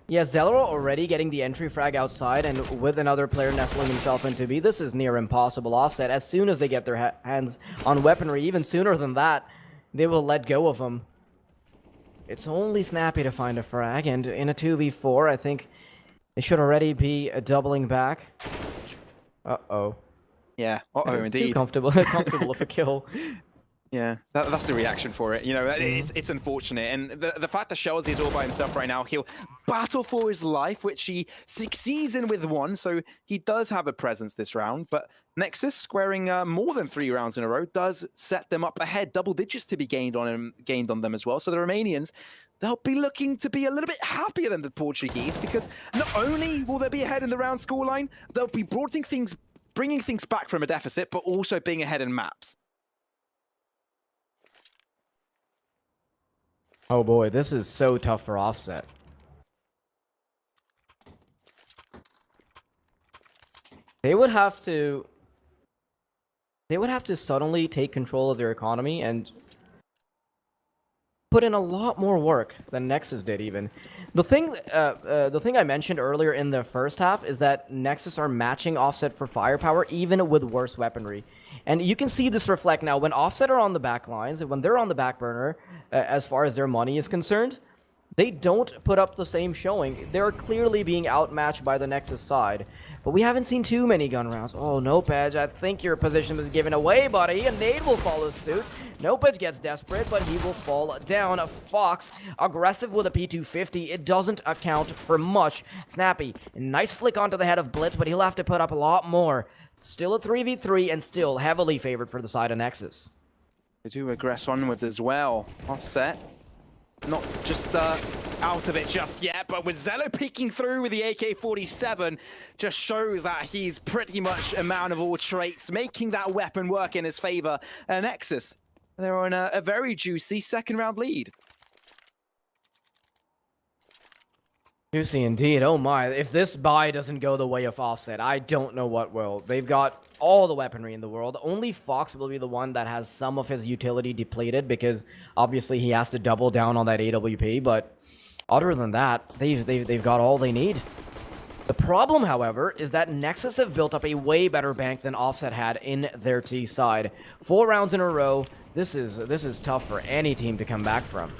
Yeah, Zelro already getting the entry frag outside, and with another player nestling himself into B, this is near impossible offset. As soon as they get their hands on weaponry, even sooner than that, they will let go of them. It's only Snappy to find a frag, and in a 2v4, I think it should already be a doubling back. Uh-oh. Yeah, indeed. Too comfortable of a kill. Yeah, that's the reaction for it. You know, it's unfortunate. And the fact that Shelzy is all by himself right now, he'll battle for his life, which he succeeds in with 1, so he does have a presence this round. But Nexus squaring more than 3 rounds in a row does set them up ahead. Double digits to be gained on them as well. So the Romanians, they'll be looking to be a little bit happier than the Portuguese, because not only will they be ahead in the round scoreline, they'll be bringing things back from a deficit, but also being ahead in maps. Oh boy, this is so tough for offset. They would have to suddenly take control of their economy and put in a lot more work than Nexus did even. The thing I mentioned earlier in the first half is that Nexus are matching offset for firepower even with worse weaponry. And you can see this reflect now when offset are on the back lines, when they're on the back burner, as far as their money is concerned, they don't put up the same showing. They're clearly being outmatched by the Nexus side. But we haven't seen too many gun rounds. Oh, Nopedge, I think your position was given away, buddy. And Nade will follow suit. Nopedge gets desperate, but he will fall down. Fox, aggressive with a P250. It doesn't account for much. Snappy, nice flick onto the head of Blitz, but he'll have to put up a lot more. Still a 3v3 and still heavily favored for the side of Nexus. They do aggress onwards as well. Offset not just out of it just yet, but with Zello peeking through with the AK-47, just shows that he's pretty much a man of all traits, making that weapon work in his favor. And Nexus, they're on a very juicy second round lead. Juicy indeed. Oh my. If this buy doesn't go the way of Offset, I don't know what will. They've got all the weaponry in the world. Only Fox will be the one that has some of his utility depleted because obviously he has to double down on that AWP. But other than that, they've got all they need. The problem, however, is that Nexus have built up a way better bank than Offset had in their T side. 4 rounds in a row. This is tough for any team to come back from.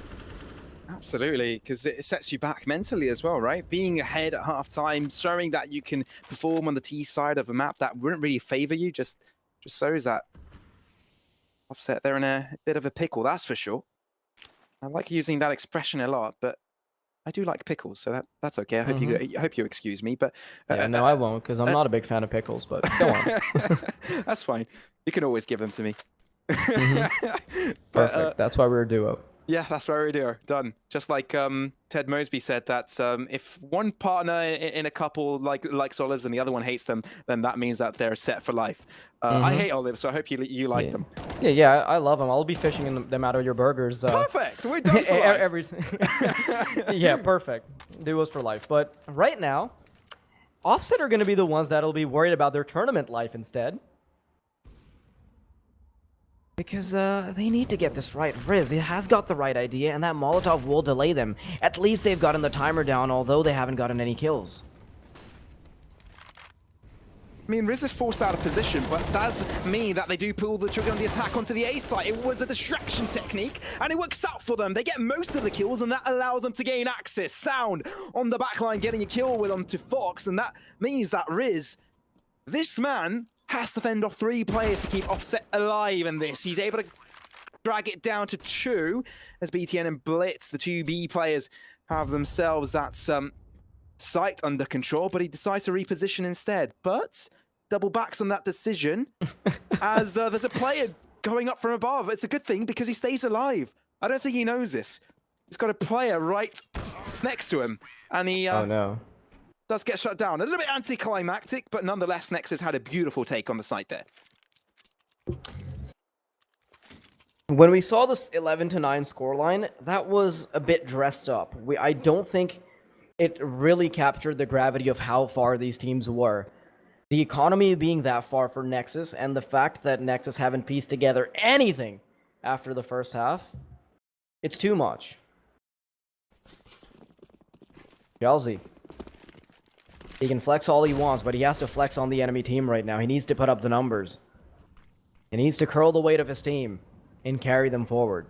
Absolutely, because it sets you back mentally as well, right? Being ahead at halftime, showing that you can perform on the T side of a map that wouldn't really favor you, just shows that Offset, they're in a bit of a pickle, that's for sure. I like using that expression a lot, but I do like pickles, so that's okay. I hope you excuse me, but yeah, no, I won't, because I'm not a big fan of pickles. But go on. That's fine. You can always give them to me. Perfect. That's why we're a duo. Yeah, that's where we do. Done. Just like Ted Mosby said that if one partner in a couple likes olives and the other one hates them, then that means that they're set for life. I hate olives, so I hope you like them. Yeah, I love them. I'll be fishing them out of your burgers. Perfect. We're done for life. Yeah, perfect. Duos for life. But right now, Offset are going to be the ones that'll be worried about their tournament life instead. Because they need to get this right. Riz, he has got the right idea, and that Molotov will delay them. At least they've gotten the timer down, although they haven't gotten any kills. I mean, Riz is forced out of position, but that does mean that they do pull the trigger on the attack onto the A site. It was a distraction technique, and it works out for them. They get most of the kills, and that allows them to gain access. Sound on the backline, getting a kill with onto Fox, and that means that Riz, this man, has to fend off 3 players to keep Offset alive in this. He's able to drag it down to 2 as BTN and Blitz, the 2 B players, have themselves that site under control, but he decides to reposition instead. But double backs on that decision as there's a player going up from above. It's a good thing because he stays alive. I don't think he knows this. He's got a player right next to him, and he oh no. does get shut down. A little bit anticlimactic, but nonetheless, Nexus had a beautiful take on the site there. When we saw this 11-9 scoreline, that was a bit dressed up. I don't think it really captured the gravity of how far these teams were. The economy being that far for Nexus, and the fact that Nexus haven't pieced together anything after the first half, it's too much. Chelsea. He can flex all he wants, but he has to flex on the enemy team right now. He needs to put up the numbers. He needs to curl the weight of his team and carry them forward.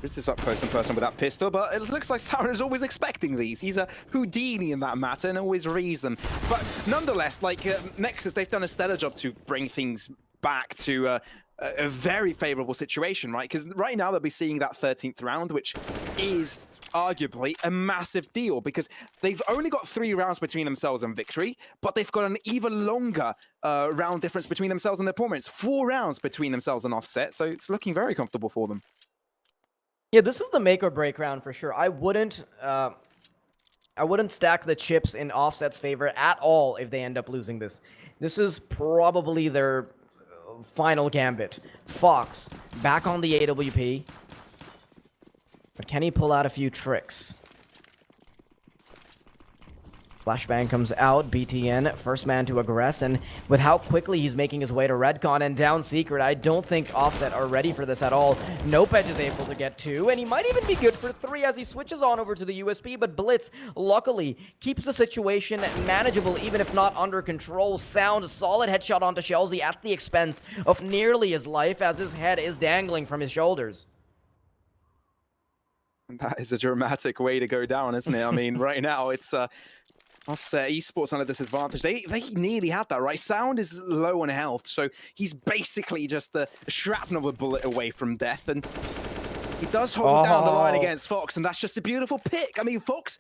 This is up close and personal with that pistol, but it looks like Sauron is always expecting these. He's a Houdini in that matter and always reads them. But nonetheless, like Nexus, they've done a stellar job to bring things back to a very favorable situation, right? Because right now they'll be seeing that 13th round, which is arguably a massive deal because they've only got 3 rounds between themselves and victory, but they've got an even longer round difference between themselves and their opponents. 4 rounds between themselves and Offset, so it's looking very comfortable for them. Yeah, this is the make or break round for sure. I wouldn't stack the chips in Offset's favor at all if they end up losing this. This is probably their final gambit. Fox back on the AWP. But can he pull out a few tricks? Flashbang comes out, BTN, first man to aggress, and with how quickly he's making his way to Redcon and down Secret, I don't think Offset are ready for this at all. Nopedge is able to get 2, and he might even be good for 3 as he switches on over to the USP, but Blitz, luckily, keeps the situation manageable, even if not under control. Sound, solid headshot onto Shelzy at the expense of nearly his life as his head is dangling from his shoulders. That is a dramatic way to go down, isn't it? I mean, right now, it's... Offset Esports under disadvantage. They nearly had that, right? Sound is low on health, so he's basically just a shrapnel of a bullet away from death, and he does hold down the line against Fox, and that's just a beautiful pick. I mean, Fox,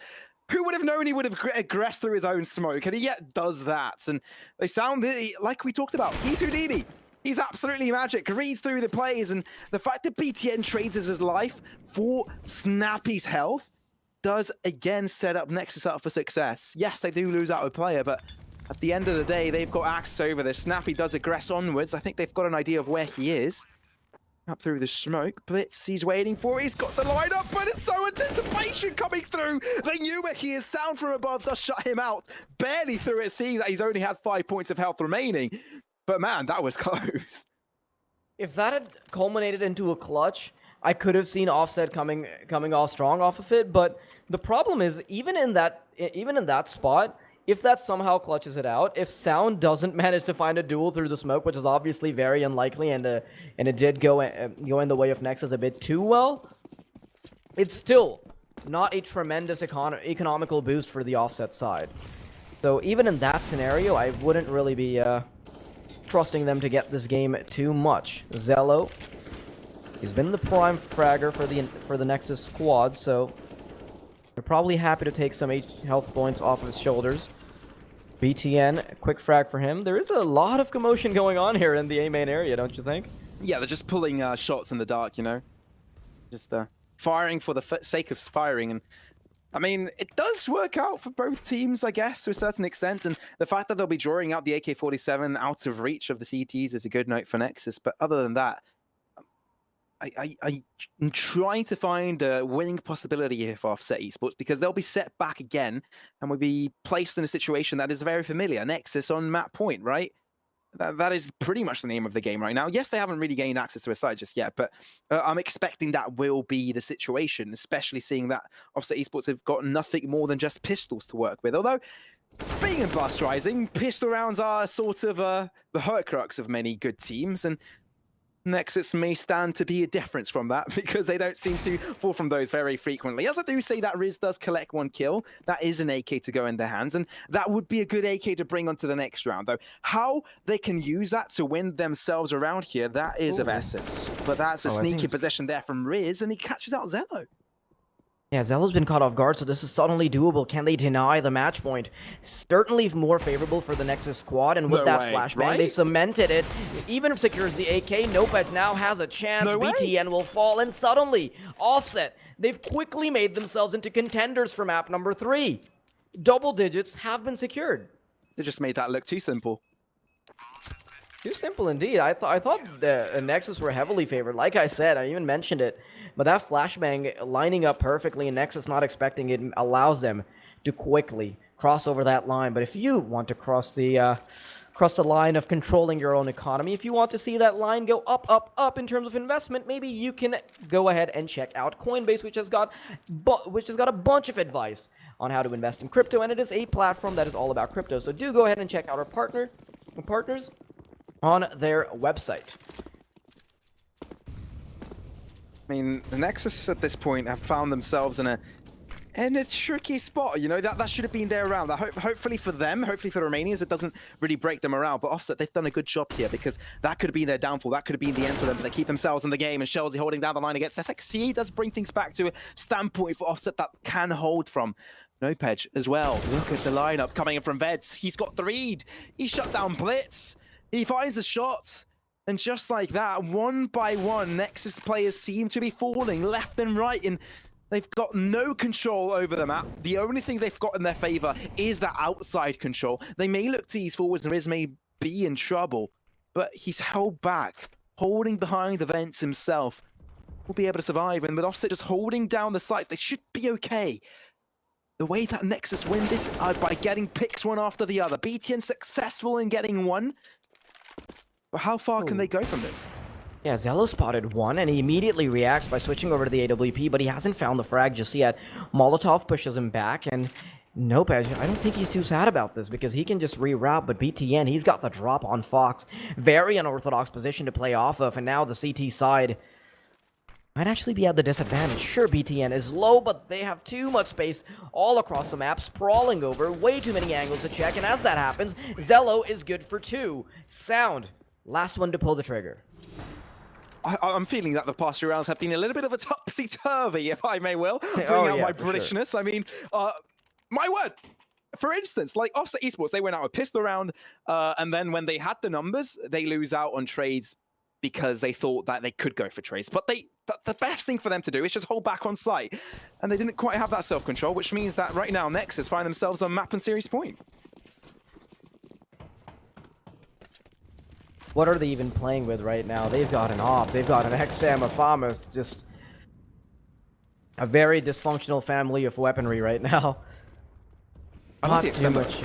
who would have known he would have aggressed through his own smoke, and he yet does that. And they Sound, like we talked about, he's Houdini. He's absolutely magic. Reads through the plays, and the fact that BTN trades his life for Snappy's health does again set up Nexus up for success. Yes, they do lose out a player, but at the end of the day, they've got access over this. Snappy does aggress onwards. I think they've got an idea of where he is. Up through the smoke. Blitz, he's waiting for it. He's got the lineup, but it's so anticipation coming through. They knew where he is. Sound from above does shut him out. Barely through it, seeing that he's only had 5 points of health remaining. But man, that was close. If that had culminated into a clutch, I could have seen Offset coming off strong off of it. But the problem is, even in that spot, if that somehow clutches it out, if Sound doesn't manage to find a duel through the smoke, which is obviously very unlikely, and it did go in the way of Nexus a bit too well, it's still not a tremendous economical boost for the Offset side. So even in that scenario, I wouldn't really be trusting them to get this game too much. Zello, he's been the prime fragger for the Nexus squad, so they're probably happy to take some health points off of his shoulders. BTN, quick frag for him. There is a lot of commotion going on here in the A main area, don't you think? Yeah, they're just pulling shots in the dark, you know? Just firing for the sake of firing. And I mean, it does work out for both teams, I guess, to a certain extent. And the fact that they'll be drawing out the AK-47 out of reach of the CTs is a good note for Nexus. But other than that, I'm trying to find a winning possibility here for Offset Esports, because they'll be set back again and will be placed in a situation that is very familiar. Nexus on map point, right? That is pretty much the name of the game right now. Yes, they haven't really gained access to a site just yet, but I'm expecting that will be the situation, especially seeing that Offset Esports have got nothing more than just pistols to work with. Although, being in Blast Rising, pistol rounds are sort of the Horcrux of many good teams, and Nexus may stand to be a difference from that, because they don't seem to fall from those very frequently. As I do say, that Riz does collect 1 kill. That is an AK to go in their hands, and that would be a good AK to bring onto the next round, though. How they can use that to win themselves around here, that is of essence. But that's a sneaky possession there from Riz, and he catches out Zello. Yeah, Zello's been caught off guard, so this is suddenly doable. Can they deny the match point? Certainly more favorable for the Nexus squad, and with that flashbang, right? They've cemented it. Even if secures the AK, Nopet now has a chance. BTN will fall, and suddenly, Offset, they've quickly made themselves into contenders for map number 3. Double digits have been secured. They just made that look too simple. Too simple indeed. I thought the Nexus were heavily favored. Like I said, I even mentioned it. But that flashbang lining up perfectly and Nexus not expecting it allows them to quickly cross over that line. But if you want to cross the line of controlling your own economy, if you want to see that line go up, up, up in terms of investment, maybe you can go ahead and check out Coinbase, which has got a bunch of advice on how to invest in crypto, and it is a platform that is all about crypto. So do go ahead and check out our partners on their website. I mean, the Nexus at this point have found themselves in a tricky spot, you know. That should have been their round. Hopefully for them, hopefully for the Romanians, it doesn't really break them around. But Offset, they've done a good job here, because that could have been their downfall. That could have been the end for them, but they keep themselves in the game, and Shelzy holding down the line against SXC does bring things back to a standpoint for Offset that can hold from. Nopej as well. Look at the lineup coming in from Veds. He's got the read. He shut down Blitz. He finds the shots. And just like that, one by one, Nexus players seem to be falling left and right, and they've got no control over the map. The only thing they've got in their favor is that outside control. They may look to ease forwards, and Riz may be in trouble, but he's held back, holding behind the vents himself. Will be able to survive, and with Offset just holding down the site, they should be okay. The way that Nexus win this by getting picks one after the other. BTN successful in getting one. But how far can they go from this? Yeah, Zello spotted one, and he immediately reacts by switching over to the AWP, but he hasn't found the frag just yet. Molotov pushes him back, and Nopej, I don't think he's too sad about this, because he can just reroute, but BTN, he's got the drop on Fox. Very unorthodox position to play off of, and now the CT side might actually be at the disadvantage. Sure, BTN is low, but they have too much space all across the map, sprawling over, way too many angles to check, and as that happens, Zello is good for 2. Sound. Last one to pull the trigger. I'm feeling that the past few rounds have been a little bit of a topsy-turvy, if I may bring out my Britishness. Sure. I mean, my word, for instance, like Offset Esports, they went out with pistol round, and then when they had the numbers, they lose out on trades because they thought that they could go for trades. But the best thing for them to do is just hold back on site. And they didn't quite have that self-control, which means that right now Nexus find themselves on map and series point. What are they even playing with right now? They've got an AWP, they've got an XM, a FAMAS, just a very dysfunctional family of weaponry right now. Not too much.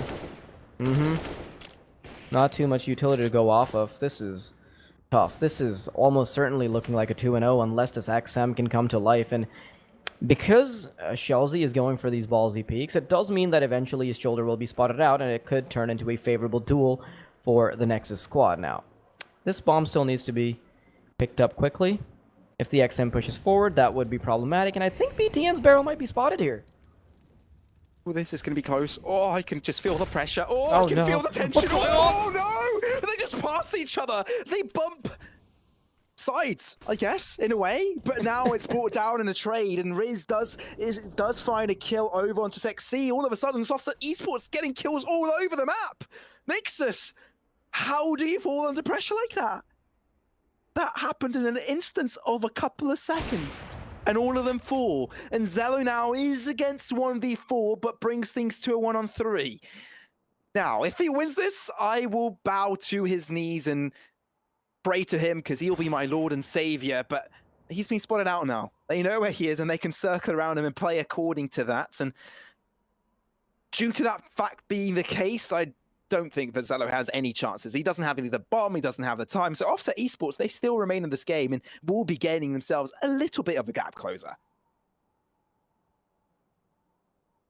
Not too much utility to go off of. This is tough. This is almost certainly looking like a 2-0 unless this XM can come to life. And because Shelzy is going for these ballsy peaks, it does mean that eventually his shoulder will be spotted out and it could turn into a favorable duel for the Nexus squad. Now, this bomb still needs to be picked up quickly. If the XM pushes forward, that would be problematic. And I think BTN's barrel might be spotted here. Oh, this is going to be close. Oh, I can just feel the pressure. Oh, I can feel the tension. What's going on? Oh, no! They just pass each other. They bump sides, I guess, in a way. But now it's brought down in a trade, and Riz does find a kill over onto XC. All of a sudden, Offset Esports getting kills all over the map. Nexus, how do you fall under pressure like that? That happened in an instance of a couple of seconds. And all of them fall. And Zello now is against 1v4, but brings things to a 1-on-3. Now, if he wins this, I will bow to his knees and pray to him, because he'll be my lord and savior. But he's been spotted out now. They know where he is, and they can circle around him and play according to that. And due to that fact being the case, I don't think that Zello has any chances. He doesn't have any of the bomb, he doesn't have the time. So Offset Esports, they still remain in this game and will be gaining themselves a little bit of a gap closer.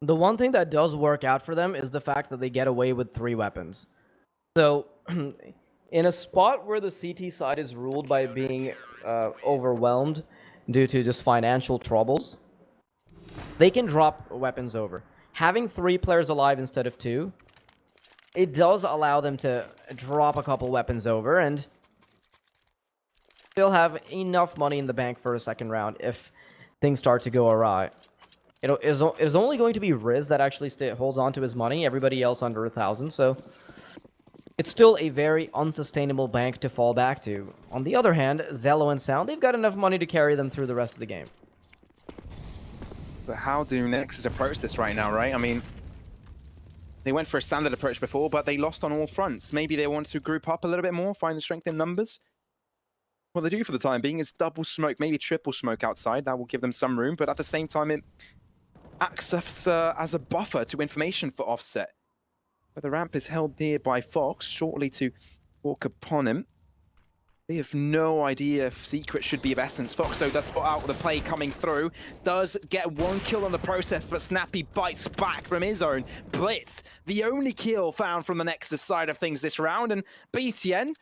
The one thing that does work out for them is the fact that they get away with 3 weapons. So, in a spot where the CT side is ruled by being overwhelmed due to just financial troubles, they can drop weapons over. Having 3 players alive instead of 2, it does allow them to drop a couple weapons over and still have enough money in the bank for a second round if things start to go awry. It is only going to be Riz that actually holds on to his money, everybody else under 1,000, so it's still a very unsustainable bank to fall back to. On the other hand, Zello and Sound, they've got enough money to carry them through the rest of the game. But how do Nexus approach this right now, right? I mean, they went for a standard approach before, but they lost on all fronts. Maybe they want to group up a little bit more, find the strength in numbers. What they do for the time being is double smoke, maybe triple smoke outside. That will give them some room, but at the same time, it acts as a buffer to information for Offset. But the ramp is held near by Fox, shortly to walk upon him. They have no idea if Secret should be of essence. Fox, though, does spot out the play coming through. Does get 1 kill on the process, but Snappy bites back from his own. Blitz, the only kill found from the Nexus side of things this round. And BTN,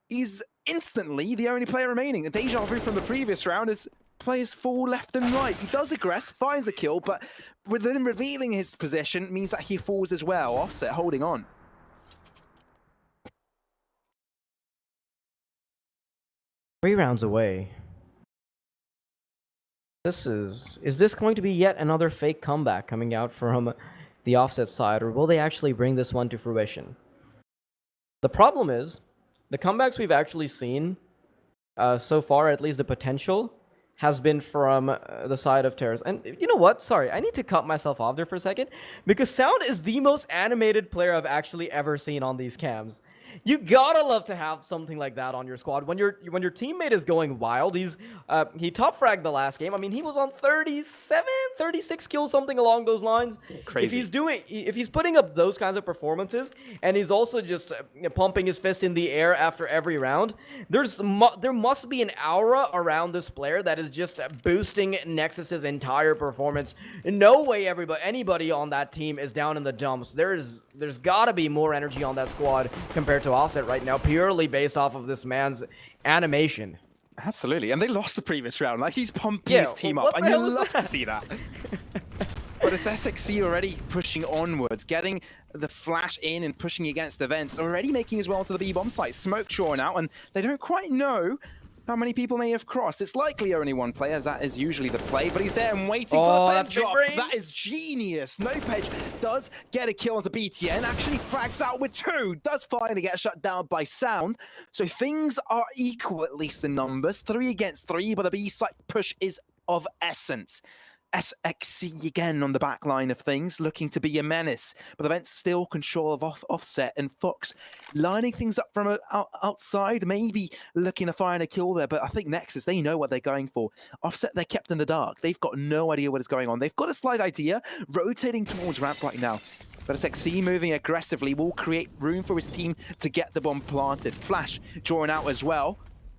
he's instantly the only player remaining. A deja vu from the previous round as players fall left and right. He does aggress, finds a kill, but with him revealing his position means that he falls as well. Offset holding on. Three rounds away. Is this going to be yet another fake comeback coming out from the Offset side, or will they actually bring this one to fruition? The problem is, the comebacks we've actually seen so far, at least the potential, has been from the side of Terrace. And you know what? Sorry, I need to cut myself off there for a second, because Sound is the most animated player I've actually ever seen on these cams. You gotta love to have something like that on your squad. When your teammate is going wild, he top fragged the last game. I mean, he was on 37, 36 kills, something along those lines. Crazy. If he's putting up those kinds of performances, and he's also just pumping his fist in the air after every round, there must be an aura around this player that is just boosting Nexus's entire performance. In no way anybody on that team is down in the dumps. There's gotta be more energy on that squad compared to Offset right now, purely based off of this man's animation. Absolutely, and they lost the previous round. Like, he's pumping his team up, and you love to see that. But it's SXC already pushing onwards, getting the flash in and pushing against the vents, already making his way to the B-bomb site. Smoke drawn out, and they don't quite know how many people may have crossed. It's likely only one player, as that is usually the play, but he's there and waiting for the fence drop. That is genius. Nopej does get a kill onto BTN, actually frags out with 2, does finally get shut down by Sound. So things are equal, at least in numbers, 3 against 3, but the B-side push is of essence. SXC again on the back line of things, looking to be a menace, but the Vents still control of Offset, and Fox lining things up from outside, maybe looking to find a kill there, but I think Nexus, they know what they're going for. Offset, they're kept in the dark. They've got no idea what is going on. They've got a slight idea, rotating towards ramp right now. But SXC moving aggressively will create room for his team to get the bomb planted. Flash drawing out as well.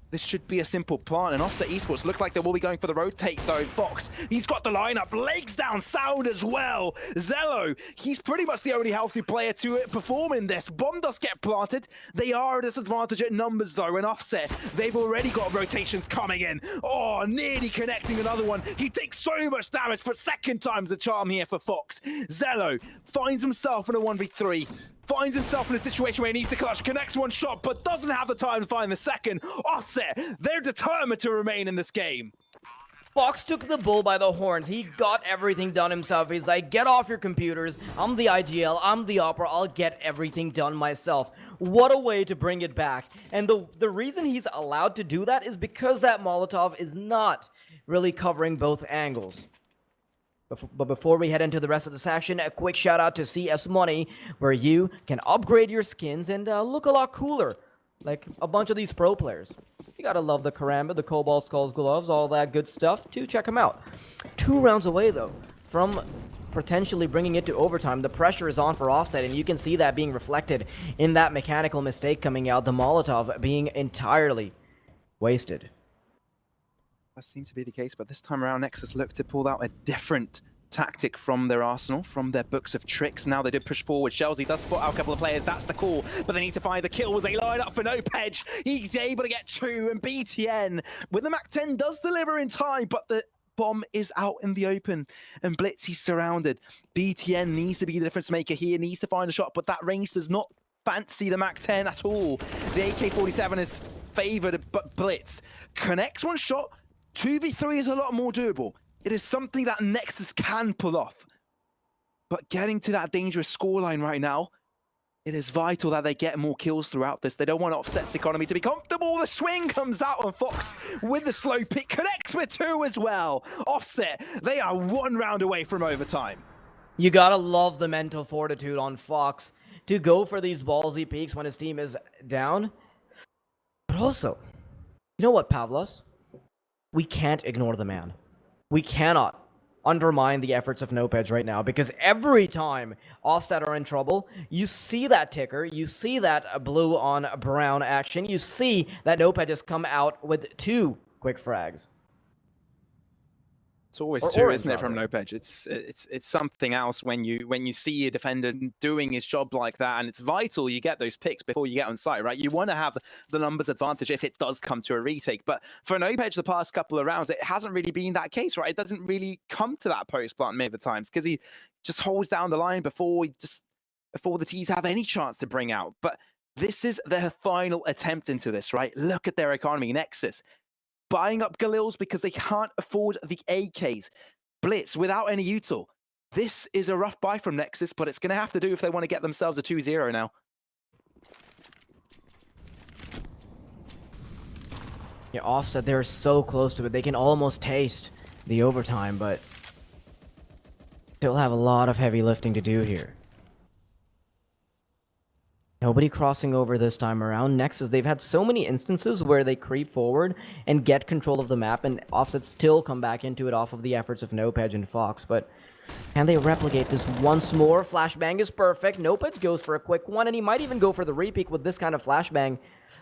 This should be a simple plant, and Offset Esports look like they will be going for the rotate though. Fox, he's got the lineup, legs down, Sound as well. Zello, he's pretty much the only healthy player to perform in this. Bomb does get planted. They are at a disadvantage at numbers though, and Offset, they've already got rotations coming in. Oh, nearly connecting another one. He takes so much damage, but second time's the charm here for Fox. Zello finds himself in a 1v3. Finds himself in a situation where he needs to clutch, connects one shot, but doesn't have the time to find the second. Offset, they're determined to remain in this game. Fox took the bull by the horns. He got everything done himself. He's like, get off your computers. I'm the IGL. I'm the Opera. I'll get everything done myself. What a way to bring it back. And the reason he's allowed to do that is because that Molotov is not really covering both angles. But before we head into the rest of the session, a quick shout out to CS Money, where you can upgrade your skins and look a lot cooler, like a bunch of these pro players. You gotta love the Karamba, the Cobalt Skulls gloves, all that good stuff. Check them out. 2 rounds away though from potentially bringing it to overtime. The pressure is on for Offset, and you can see that being reflected in that mechanical mistake coming out. The Molotov being entirely wasted. That seems to be the case, but this time around, Nexus looked to pull out a different tactic from their arsenal, from their books of tricks. Now they did push forward. Shelzy does spot out a couple of players. That's the call, but they need to find the kill as they line up for Nopej. He's able to get 2, and BTN with the MAC-10 does deliver in time, but the bomb is out in the open, and Blitz, he's surrounded. BTN needs to be the difference maker here, needs to find a shot, but that range does not fancy the MAC-10 at all. The AK-47 is favored, but Blitz connects one shot. 2v3 is a lot more doable. It is something that Nexus can pull off. But getting to that dangerous scoreline right now, it is vital that they get more kills throughout this. They don't want Offset's economy to be comfortable. The swing comes out on Fox with the slow pick. Connects with 2 as well. Offset, they are 1 round away from overtime. You gotta love the mental fortitude on Fox to go for these ballsy peaks when his team is down. But also, you know what, Pavlos? We can't ignore the man. We cannot undermine the efforts of Nopej right now, because every time Offset are in trouble, you see that ticker, you see that blue on brown action, you see that Nopej has come out with 2 quick frags. It's always 2, isn't it, from Nopej? It's something else when you see a defender doing his job like that, and it's vital you get those picks before you get on site, right? You want to have the numbers advantage if it does come to a retake. But for Nopej, the past couple of rounds, it hasn't really been that case, right? It doesn't really come to that post plant many of the times because he just holds down the line before the T's have any chance to bring out. But this is their final attempt into this, right? Look at their economy, Nexus. Buying up Galils because they can't afford the AKs. Blitz without any util. This is a rough buy from Nexus, but it's going to have to do if they want to get themselves a 2-0 now. Yeah, Offset, they're so close to it. They can almost taste the overtime, but still have a lot of heavy lifting to do here. Nobody crossing over this time around. Nexus, they've had so many instances where they creep forward and get control of the map, and Offset still come back into it off of the efforts of Nopej and Fox. But can they replicate this once more? Flashbang is perfect. Nopej goes for a quick one, and he might even go for the repeat with this kind of flashbang.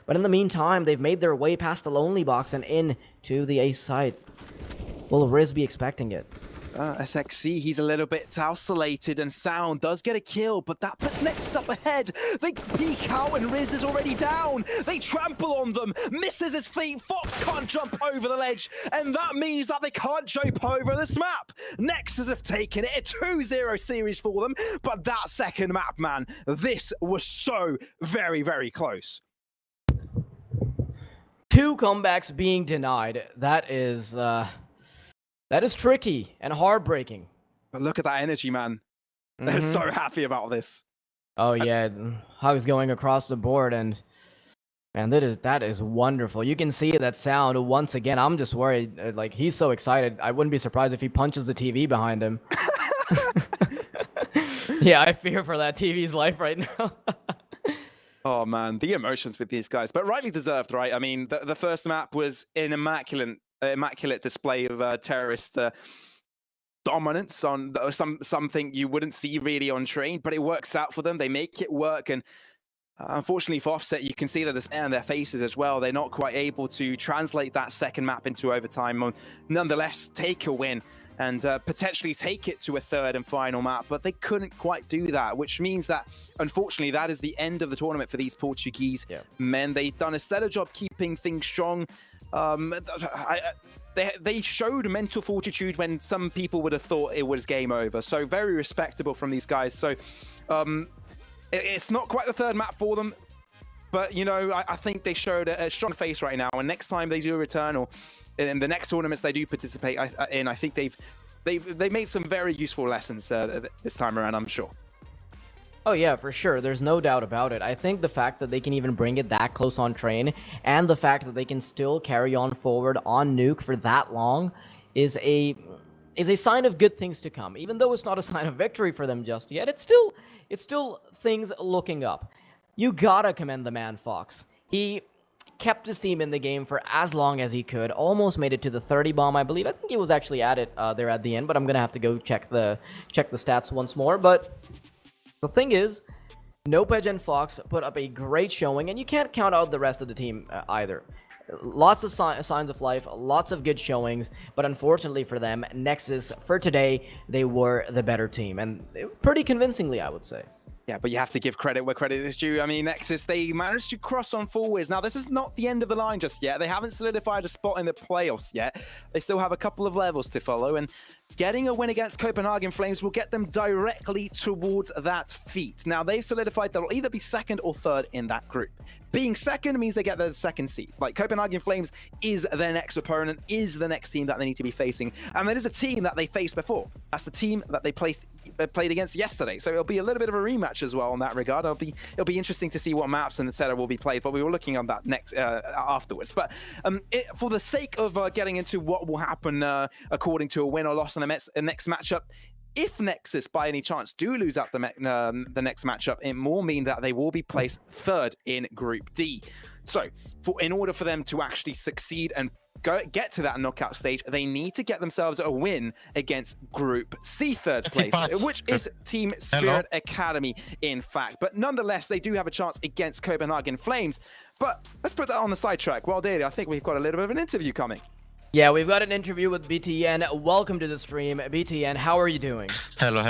But in the meantime, they've made their way past the Lonely Box and into the ace site. Will Riz be expecting it? SXC, he's a little bit isolated, and Sound does get a kill, but that puts Nexus up ahead. They peek out, and Riz is already down. They trample on them, misses his feet. Fox can't jump over the ledge, and that means that they can't jump over this map. Nexus have taken it, a 2-0 series for them, but that second map, man, this was so very, very close. 2 comebacks being denied. That is tricky and heartbreaking. But look at that energy, man. They're so happy about this. Oh yeah, hugs going across the board, and man, that is wonderful. You can see that sound once again. I'm just worried, like he's so excited. I wouldn't be surprised if he punches the TV behind him. Yeah, I fear for that TV's life right now. Oh man, the emotions with these guys, but rightly deserved, right? I mean, the first map was an immaculate display of terrorist dominance on something you wouldn't see really on train, but it works out for them. They make it work, and unfortunately for Offset, you can see the despair on their faces as well. They're not quite able to translate that second map into overtime, or nonetheless take a win and potentially take it to a third and final map, but they couldn't quite do that, which means that, unfortunately, that is the end of the tournament for these Portuguese men. They've done a stellar job keeping things strong. They showed mental fortitude when some people would have thought it was game over, so very respectable from these guys. So it's not quite the third map for them, but, you know, I think they showed a strong face right now, and next time they do return, or in the next tournaments they do participate in, I think they've made some very useful lessons this time around, I'm sure. Oh yeah, for sure. There's no doubt about it. I think the fact that they can even bring it that close on train, and the fact that they can still carry on forward on Nuke for that long is a sign of good things to come. Even though it's not a sign of victory for them just yet, it's still things looking up. You gotta commend the man Fox. He kept his team in the game for as long as he could, almost made it to the 30 bomb, I believe. I think he was actually at it there at the end, but I'm gonna have to go check the stats once more. But the thing is, Nopej and Fox put up a great showing, and you can't count out the rest of the team either. Lots of signs of life, lots of good showings, but unfortunately for them, Nexus, for today, they were the better team, and pretty convincingly, I would say. Yeah, but you have to give credit where credit is due. I mean, Nexus, they managed to cross on forwards. Now, this is not the end of the line just yet. They haven't solidified a spot in the playoffs yet. They still have a couple of levels to follow, and getting a win against Copenhagen Flames will get them directly towards that feat. Now, they've solidified they'll either be second or third in that group. Being second means they get the second seed. Like, Copenhagen Flames is their next opponent, is the next team that they need to be facing. And that is a team that they faced before. That's the team that they played against yesterday. So it'll be a little bit of a rematch as well in that regard. It'll be interesting to see what maps and etc. will be played, but we were looking on that next afterwards. But for the sake of getting into what will happen according to a win or loss in the next matchup, if Nexus, by any chance, do lose out the next matchup, it will mean that they will be placed third in Group D. So, in order for them to actually succeed and get to that knockout stage, they need to get themselves a win against Group C third place, which is Team Spirit Academy, in fact. But nonetheless, they do have a chance against Copenhagen Flames. But let's put that on the sidetrack. Well, Daily, I think we've got a little bit of an interview coming. Yeah, we've got an interview with BTN. Welcome to the stream. BTN, how are you doing? Hello.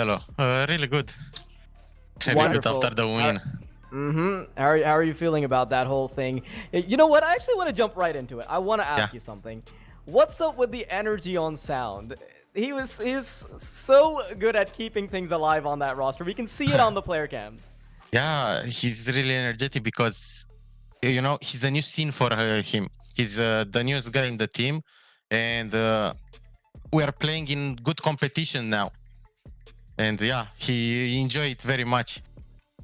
Really good. Really good after the win. How are you feeling about that whole thing? You know what? I actually want to jump right into it. I want to ask you something. What's up with the energy on Sound? He's so good at keeping things alive on that roster. We can see it on the player cams. Yeah, he's really energetic because, you know, he's a new scene for him. He's the newest guy in the team, and we are playing in good competition now. And yeah, he enjoyed it very much.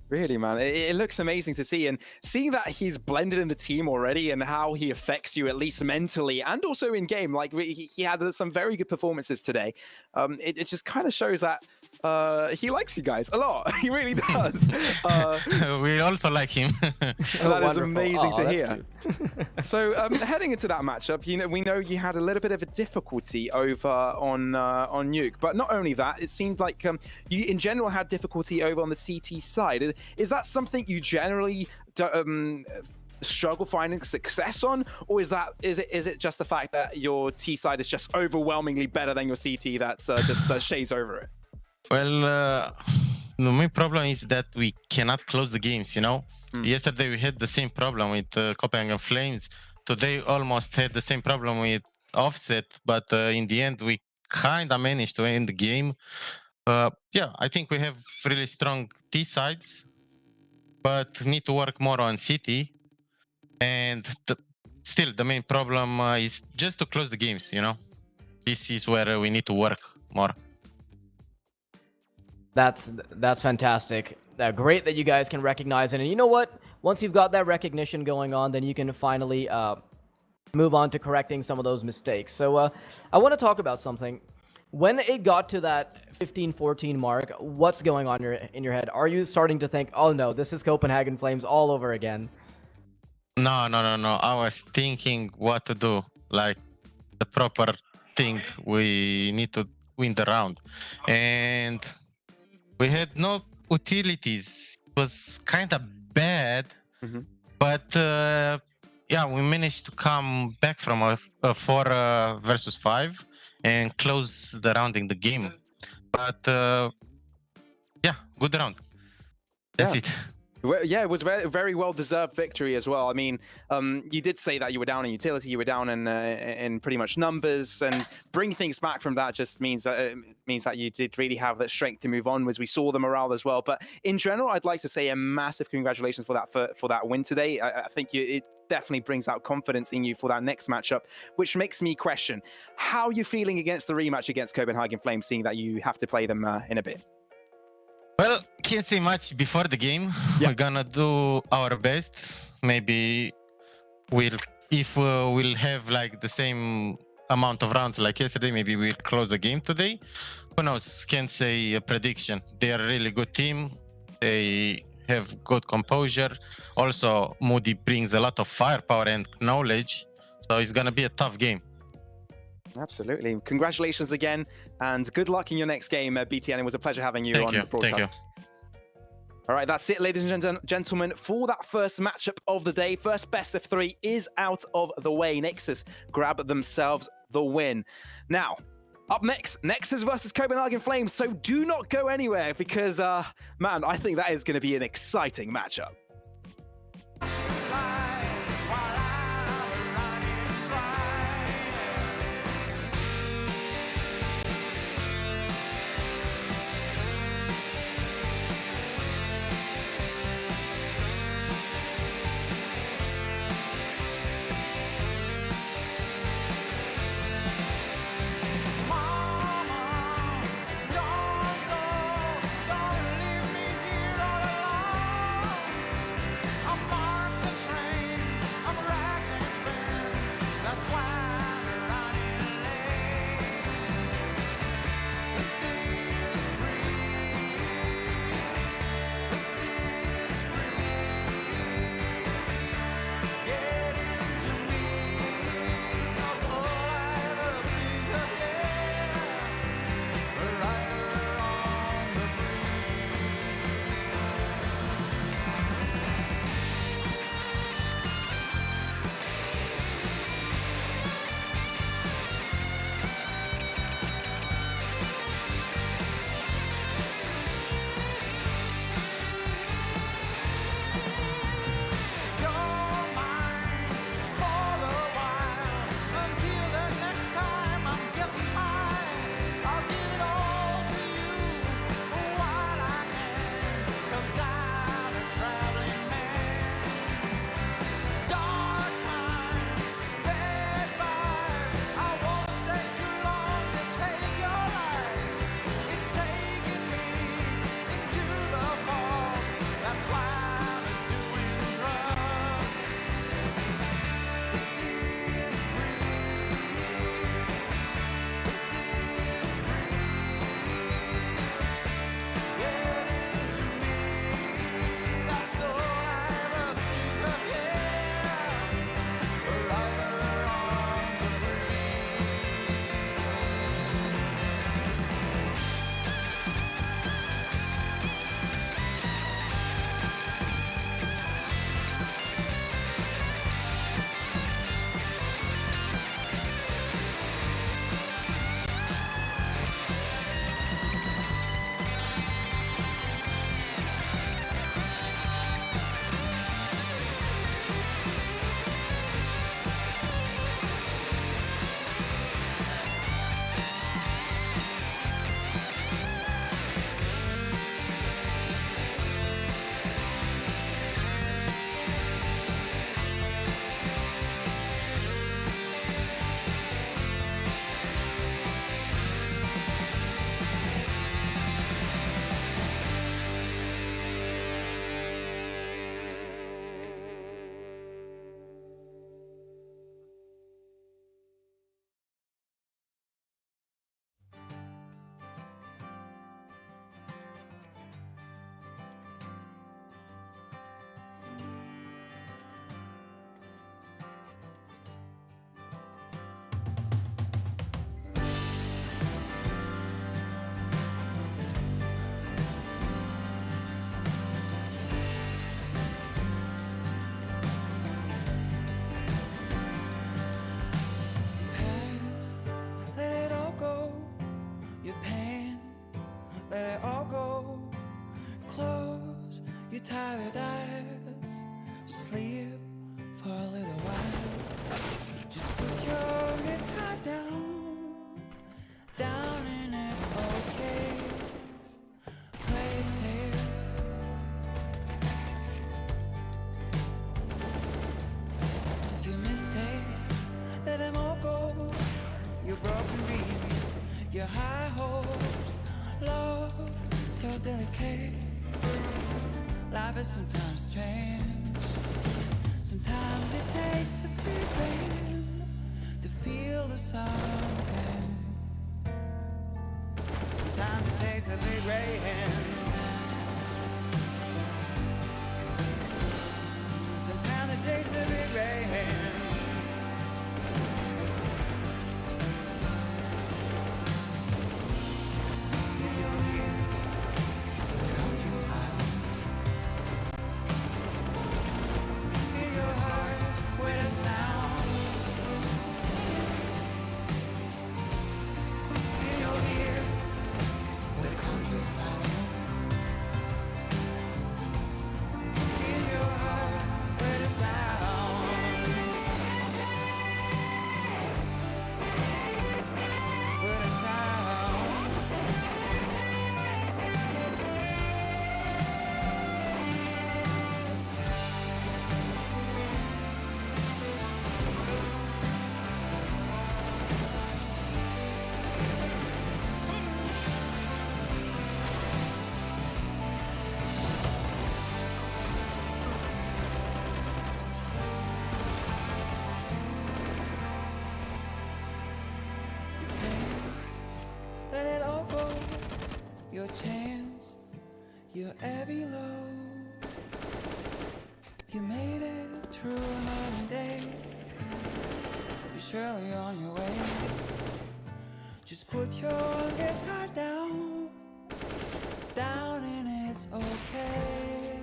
Really, man, it looks amazing to see, and seeing that he's blended in the team already and how he affects you, at least mentally and also in game. Like, he had some very good performances today. It just kind of shows that he likes you guys a lot. He really does. We also like him. That is amazing to hear. So heading into that matchup, we know you had a little bit of a difficulty over on Nuke, but not only that, it seemed like you in general had difficulty over on the CT side. Is that something you generally struggle finding success on, or is it just the fact that your T side is just overwhelmingly better than your CT that's just shades over it? Well, the main problem is that we cannot close the games, you know? Yesterday we had the same problem with Copenhagen Flames. Today almost had the same problem with Offset, but in the end we kind of managed to end the game. Yeah, I think we have really strong T sides, but need to work more on CT. And still the main problem is just to close the games, you know. This is where we need to work more. That's fantastic. Great that you guys can recognize it. And you know what? Once you've got that recognition going on, then you can finally move on to correcting some of those mistakes. So I want to talk about something. When it got to that 15-14 mark, what's going on in your head? Are you starting to think, oh no, this is Copenhagen Flames all over again? No. I was thinking what to do, like the proper thing. We need to win the round, and we had no utilities. It was kind of bad, but yeah, we managed to come back from a 4 versus 5 and close the round in the game. But yeah, good round. That's it. Well, yeah, it was very, very well-deserved victory as well. I mean, you did say that you were down in utility, you were down in pretty much numbers, and bring things back from that just means that you did really have that strength to move on, as we saw the morale as well. But in general, I'd like to say a massive congratulations for that win today. I think it definitely brings out confidence in you for that next matchup, which makes me question how you're feeling against the rematch against Copenhagen Flames, seeing that you have to play them in a bit. Well, can't say much before the game. Yeah. We're gonna do our best. Maybe if we'll have like the same amount of rounds like yesterday, maybe we'll close the game today. Who knows? Can't say a prediction. They are a really good team. They have good composure. Also, Moody brings a lot of firepower and knowledge. So it's gonna be a tough game. Absolutely. Congratulations again, and good luck in your next game, BTN. It was a pleasure having you on the broadcast. Thank you. All right, that's it, ladies and gentlemen, for that first matchup of the day. First best of 3 is out of the way. Nexus grab themselves the win. Now, up next, Nexus versus Copenhagen Flames. So do not go anywhere because, man, I think that is going to be an exciting matchup. your high hopes, love so delicate. Life is sometimes strange. Sometimes it takes a big rain to feel the sun again. Sometimes it takes a big rain. Sometimes it takes a big rain. Feel your ears come to silence. Feel your heart with a sound. Feel your ears will come to silence. Feel your heart with a sound. With a sound. Let it all go. Your chance, your every low. You made it through another day. You're surely on your way. Just put your guitar down, down, and it's okay.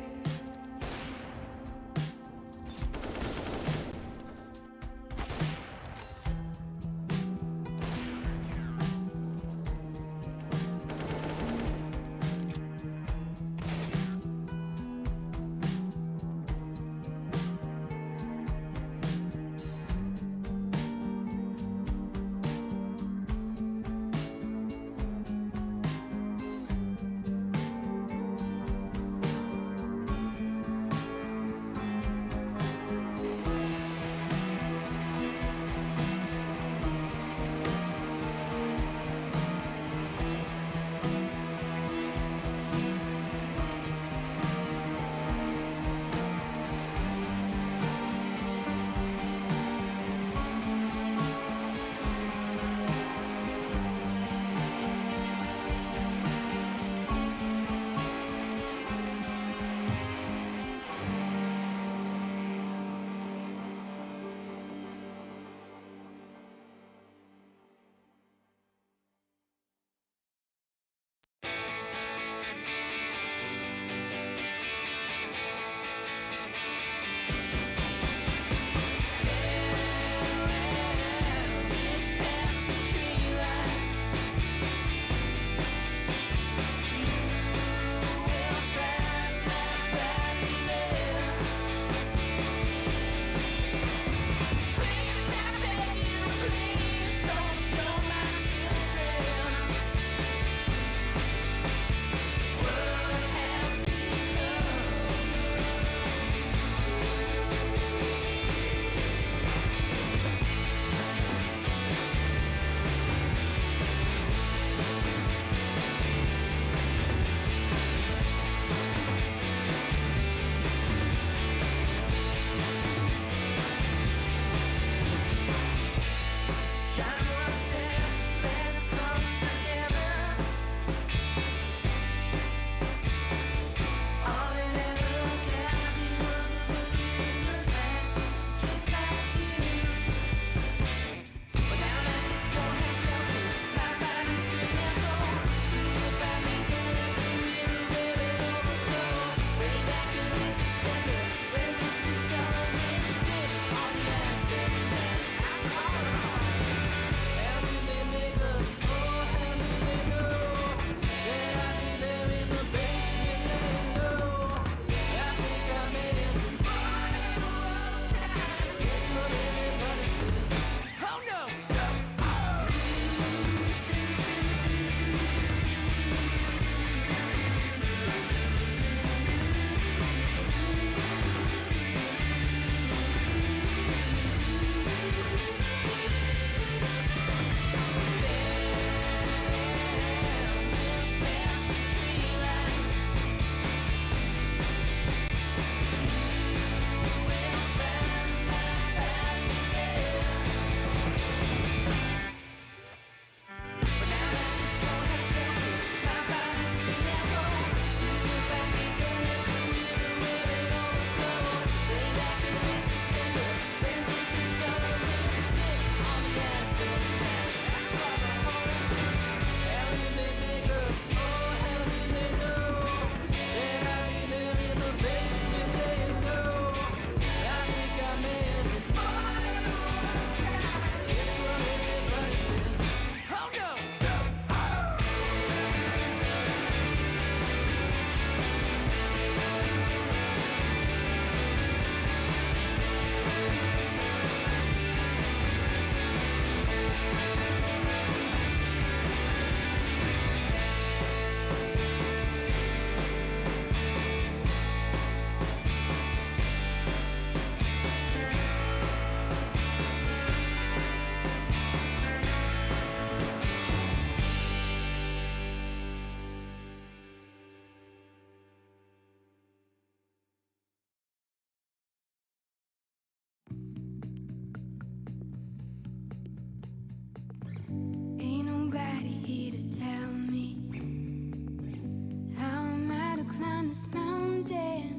climb this mountain.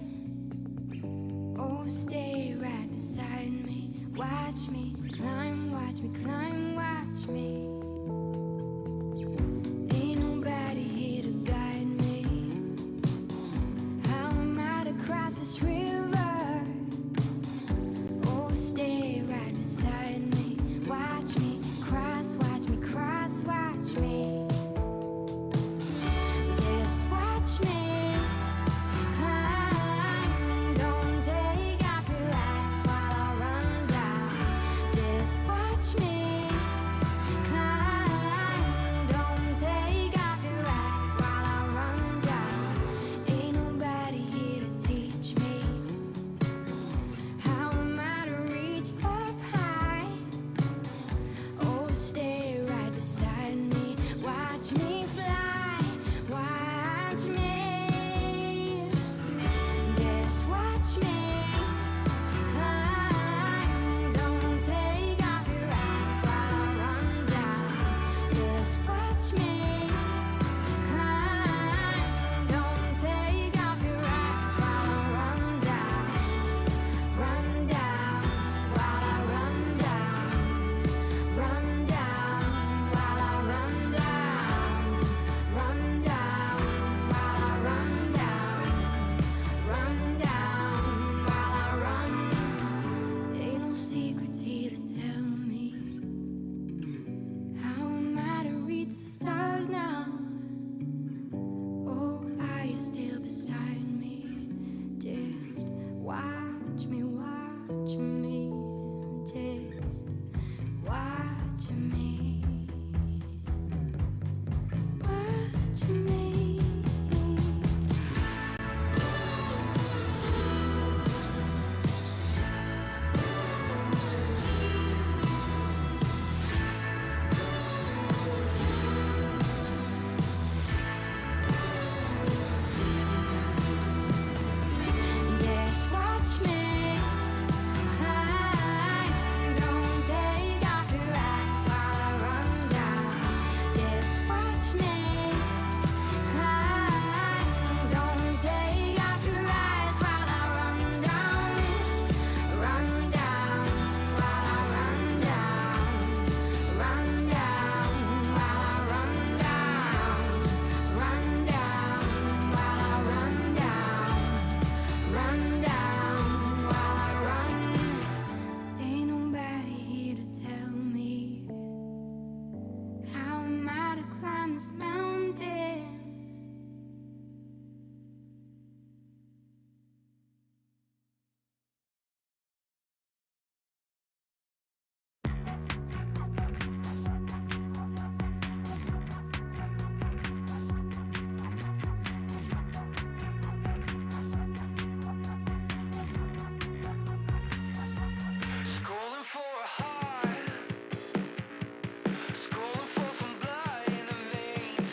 Oh, stay right beside me. Watch me climb, watch me climb, watch me. Ain't nobody here to guide me. How am I to cross this river? Oh, stay right beside me. Watch me cross, watch me cross, watch me. Just watch me climb. Don't take off your eyes while I run down. Just watch me climb. Don't take off your eyes while I run down. Ain't nobody here to teach me. How am I to reach up high? Oh, stay right beside me. Watch me fly, watch me. Just watch me climb. Don't take off your eyes while I run down. Just watch me climb. Don't take off your eyes while I run down. Run down while I run down. Run down while I run down. Run down while I run down. Run down while I run. Ain't no secrets here to tell me. How am I to reach the stars now? Oh, are you still beside me? Just watch me, watch me. Just watch me. Watch me. Just watch me climb. Don't take off your eyes while I run down. Just watch me climb. Don't take off your eyes while I run down. Run down while I run down. Run down while I run down. Run down while I run down. Run down while I run. Ain't nobody here to tell me. How am I to climb this mountain? Scrolling for a heart, scrolling for some blood in the veins.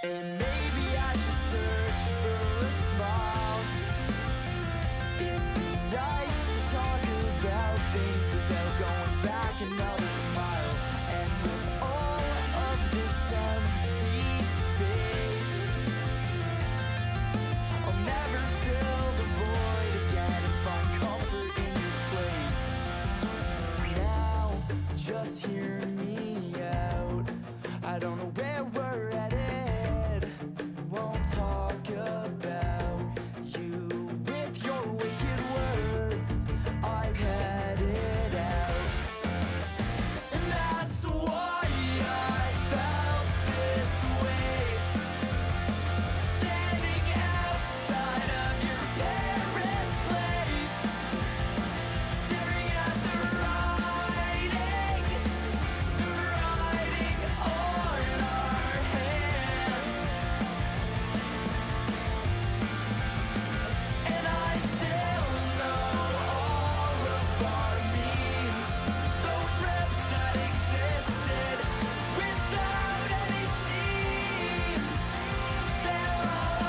And maybe I should search for a smile. It'd be nice to talk about things without going back another mile. And with all of this empty space, I'll never fill the void again and find comfort in your place. Now, just hear me out. I don't know where we're headed. Won't talk about you with your wicked words. I've had it out. And that's why I felt this way. Standing outside of your parents' place, staring at the writing on our hands. And I still know all of our memes, those reps that existed without any seams. They're all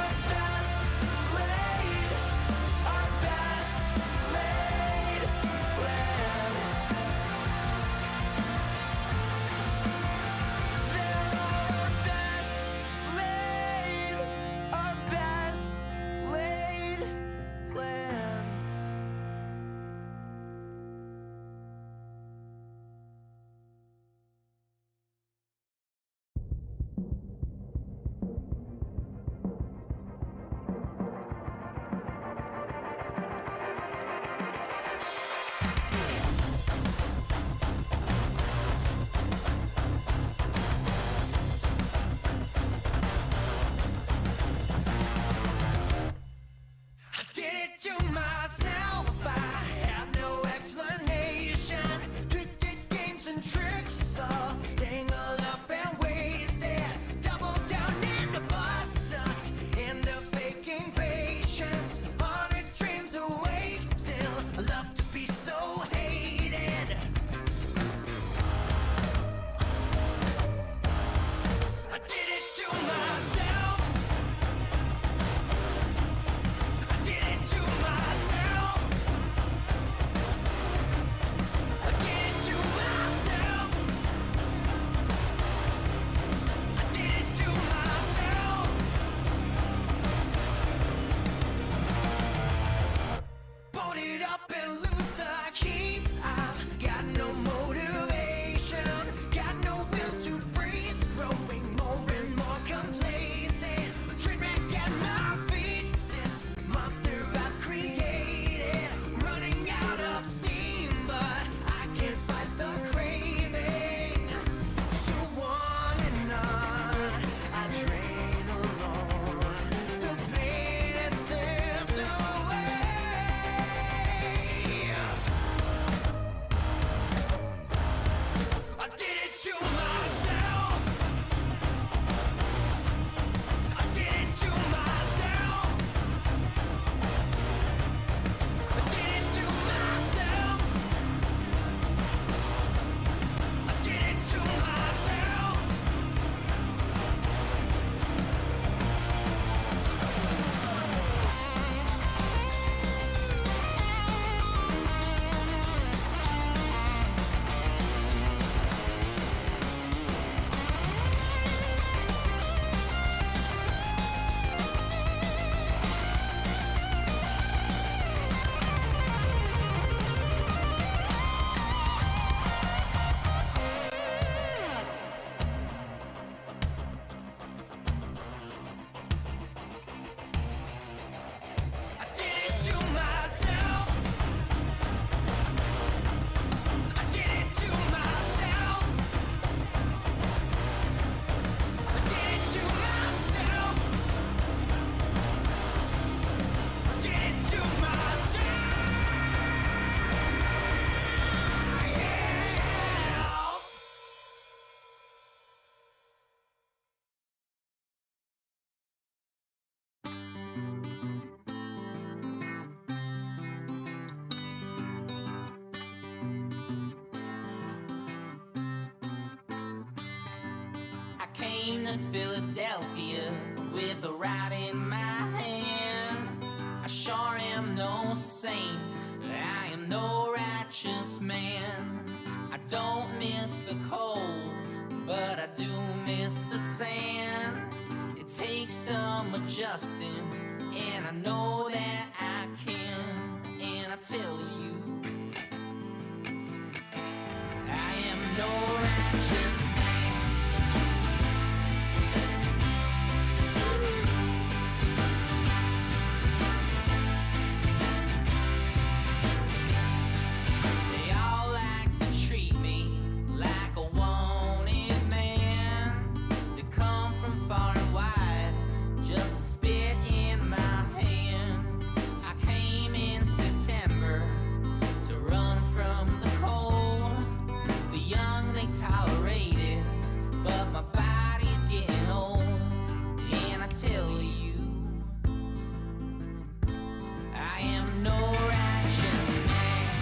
our best laid plans. They're all our best laid plans. I did it to myself. I have no explanation. Twisted games and tricks, all tangled up and wasted. Double down in the bus, sucked into faking patience. Haunted dreams awake still. I love to be so hated. I did it to myself. I did it to myself. I did it to myself. I did it to myself. Boat it up and lose the key. I've got no motivation, got no will to breathe. Growing more and more complacent. Train wreck at my feet. This monster I've created, running out of steam, but I can't fight the craving. So on and on, I train alone. The pain it slips away. I did it to myself. I did it to myself. I did it to myself. I did it to myself. I did it to myself. I did it to myself. I did it to myself. I did it to myself. I came to Philadelphia don't miss the cold, but I do miss the sand. It takes some adjusting, and I know that I can. And I tell you, I am no righteous man. They all like to treat me like a wanted man. They come from far and wide just to spit in my hand. I came in September to run from the cold. The young they tolerate it, but my body's getting old. And I tell you, I am no righteous man.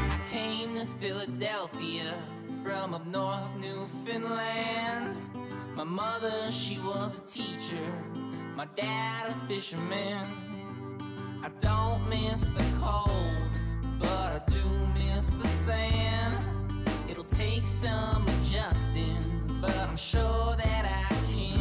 I came to Philadelphia from up north Newfoundland. My mother, she was a teacher, my dad a fisherman. I don't miss the cold, but I do miss the sand. It'll take some adjusting, but I'm sure that I can.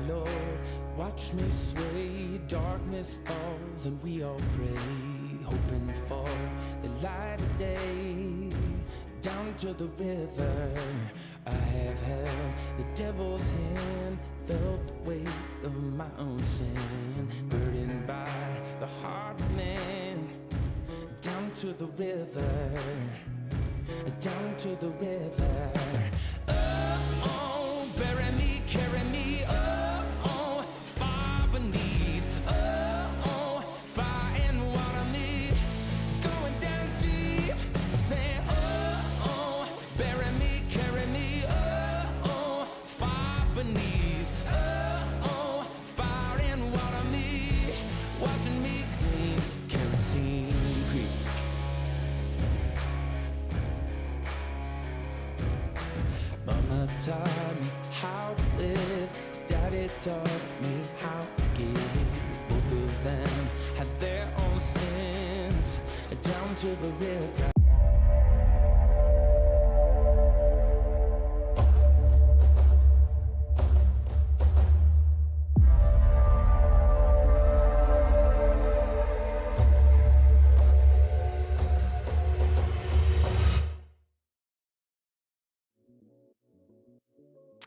Lord, watch me sway. Darkness falls and we all pray, hoping for the light of day. Down to the river, I have held the devil's hand, felt the weight of my own sin, burdened by the heart of man. Down to the river, down to the river. Oh, bury me, carry me, oh, far beneath, oh, fire and water me, going down deep, saying, oh, bury me, carry me, oh, far beneath, oh, fire and water me, washing me clean, kerosene creek. Mama taught me how to live, Daddy taught me how to give. Both of them had their own sins, down to the river.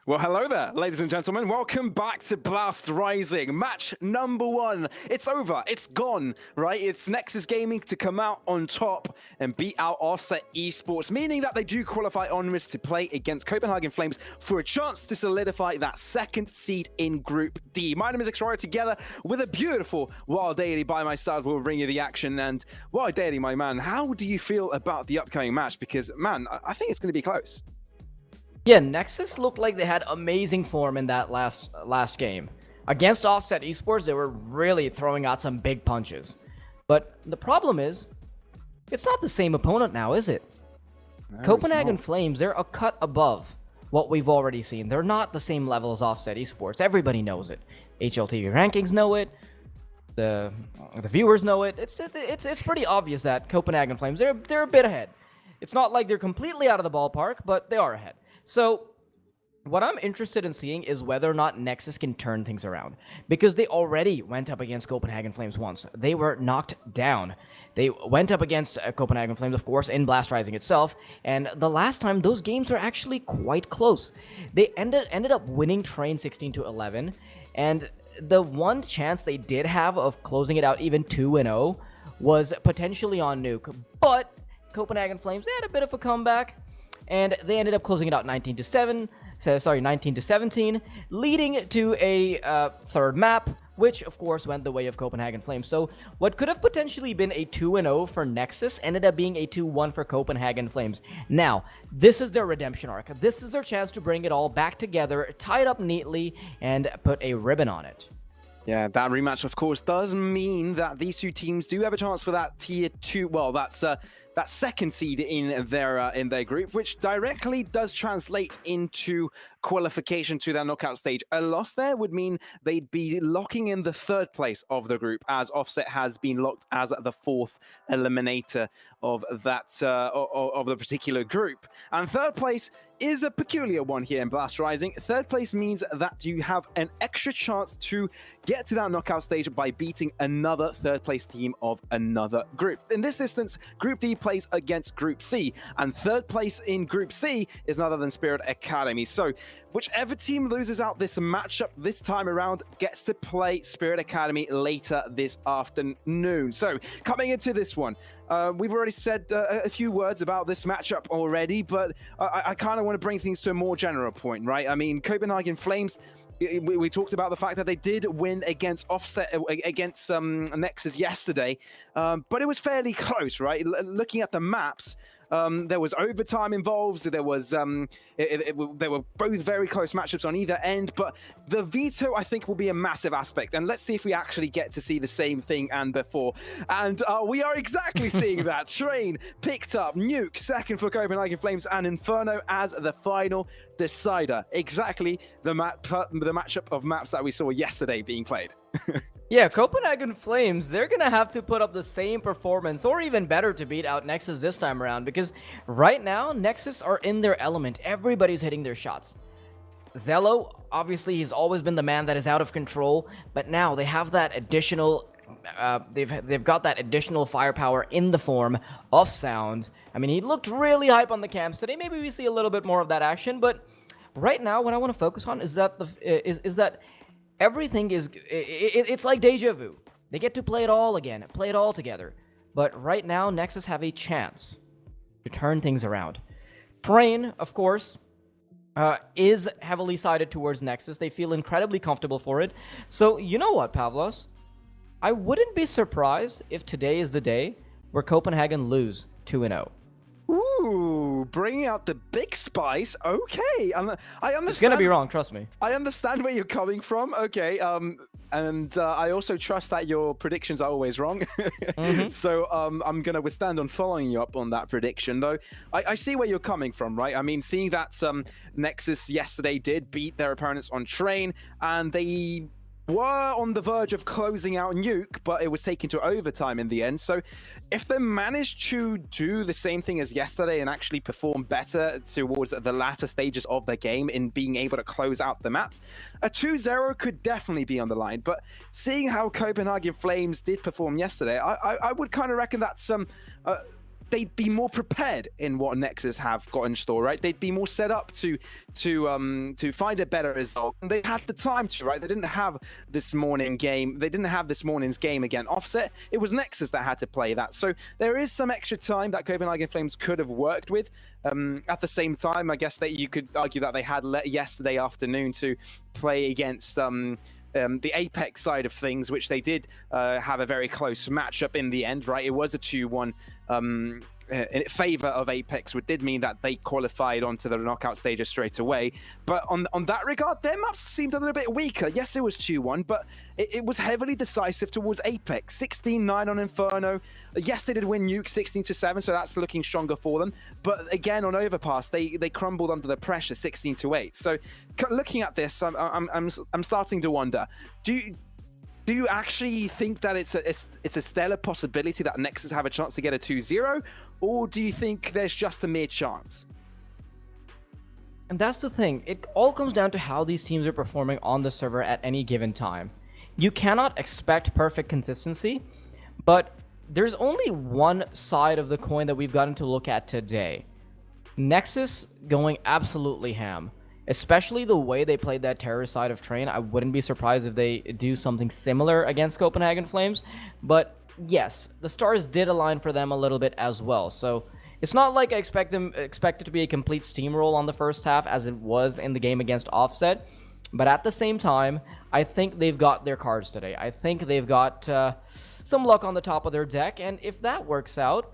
Well, hello there, ladies and gentlemen. Welcome back to Blast Rising. Match number 1. It's over. It's gone, right? It's Nexus Gaming to come out on top and beat out Offset Esports, meaning that they do qualify onwards to play against Copenhagen Flames for a chance to solidify that second seed in Group D. My name is Xroya, together with a beautiful Wild Deity by my side. We'll bring you the action. And Wild Deity, my man, how do you feel about the upcoming match? Because, man, I think it's going to be close. Yeah, Nexus looked like they had amazing form in that last game. Against Offset Esports, they were really throwing out some big punches. But the problem is, it's not the same opponent now, is it? No, Copenhagen Flames, they're a cut above what we've already seen. They're not the same level as Offset Esports. Everybody knows it. HLTV rankings know it. The viewers know it. It's pretty obvious that Copenhagen Flames, they're a bit ahead. It's not like they're completely out of the ballpark, but they are ahead. So, what I'm interested in seeing is whether or not Nexus can turn things around. Because they already went up against Copenhagen Flames once. They were knocked down. They went up against Copenhagen Flames, of course, in Blast Rising itself. And the last time, those games were actually quite close. They ended up winning Train 16-11. And the one chance they did have of closing it out even 2-0 was potentially on Nuke. But Copenhagen Flames, they had a bit of a comeback. And they ended up closing it out 19-17, leading to a third map, which of course went the way of Copenhagen Flames. So what could have potentially been a 2-0 for Nexus ended up being a 2-1 for Copenhagen Flames. Now, this is their redemption arc. This is their chance to bring it all back together, tie it up neatly, and put a ribbon on it. Yeah, that rematch, of course, does mean that these two teams do have a chance for that tier 2. Well, that's that second seed in their group, which directly does translate into qualification to their knockout stage. A loss there would mean they'd be locking in the third place of the group, as Offset has been locked as the fourth eliminator of that of the particular group. And third place is a peculiar one here in Blast Rising. Third place means that you have an extra chance to get to that knockout stage by beating another third place team of another group. In this instance, Group D plays against Group C, and third place in Group C is none other than Spirit Academy. So whichever team loses out this matchup this time around gets to play Spirit Academy later this afternoon. So coming into this one, we've already said a few words about this matchup already, but I kind of want to bring things to a more general point, right? I mean, Copenhagen Flames, we talked about the fact that they did win against Offset, against Nexus yesterday, but it was fairly close, right? Looking at the maps, there was overtime involved. There was they were both very close matchups on either end, but the veto, I think, will be a massive aspect. And let's see if we actually get to see the same thing and before. And we are exactly seeing that. Train picked up, Nuke second for Copenhagen Flames, and Inferno as the final decider. Exactly the matchup of maps that we saw yesterday being played. Yeah, Copenhagen Flames, they're going to have to put up the same performance or even better to beat out Nexus this time around, because right now, Nexus are in their element. Everybody's hitting their shots. Zello, obviously, he's always been the man that is out of control, but now they have that additional. They've got that additional firepower in the form of Sound. I mean, he looked really hype on the camps today. Maybe we see a little bit more of that action, but right now, what I want to focus on is that that everything is. It's like deja vu. They get to play it all again, play it all together. But right now, Nexus have a chance to turn things around. Train, of course, is heavily sided towards Nexus. They feel incredibly comfortable for it. So, you know what, Pavlos? I wouldn't be surprised if today is the day where Copenhagen lose 2-0. Ooh, bringing out the big spice. Okay, I understand. It's gonna be wrong, trust me. I understand where you're coming from. Okay, and I also trust that your predictions are always wrong. So I'm gonna withstand on following you up on that prediction, though. I see where you're coming from, right? I mean, seeing that Nexus yesterday did beat their opponents on Train, and they were on the verge of closing out Nuke, but it was taken to overtime in the end. So if they managed to do the same thing as yesterday and actually perform better towards the latter stages of the game in being able to close out the maps, a 2-0 could definitely be on the line. But seeing how Copenhagen Flames did perform yesterday, I would kind of reckon that's they'd be more prepared in what Nexus have got in store, right? They'd be more set up to find a better result. And they had the time to, right? They didn't have this morning game. They didn't have this morning's game again offset. It was Nexus that had to play that. So there is some extra time that Copenhagen Flames could have worked with. At the same time, I guess that you could argue that they had yesterday afternoon to play against the Apex side of things, which they did have a very close matchup in the end, right? It was a 2-1 in favor of Apex, which did mean that they qualified onto the knockout stages straight away. But on that regard, their maps seemed a little bit weaker. Yes, it was 2-1, but it was heavily decisive towards Apex. 16-9 on Inferno. Yes, they did win Nuke 16-7, so that's looking stronger for them. But again, on Overpass, they crumbled under the pressure 16-8. So looking at this, I'm starting to wonder, do you actually think that it's a stellar possibility that Nexus have a chance to get a 2-0, or do you think there's just a mere chance? And that's the thing. It all comes down to how these teams are performing on the server at any given time. You cannot expect perfect consistency, but there's only one side of the coin that we've gotten to look at today. Nexus going absolutely ham. Especially the way they played that terrorist side of Train. I wouldn't be surprised if they do something similar against Copenhagen Flames. But yes, the stars did align for them a little bit as well. So it's not like I expect it to be a complete steamroll on the first half as it was in the game against Offset. But at the same time, I think they've got their cards today. I think they've got some luck on the top of their deck. And if that works out,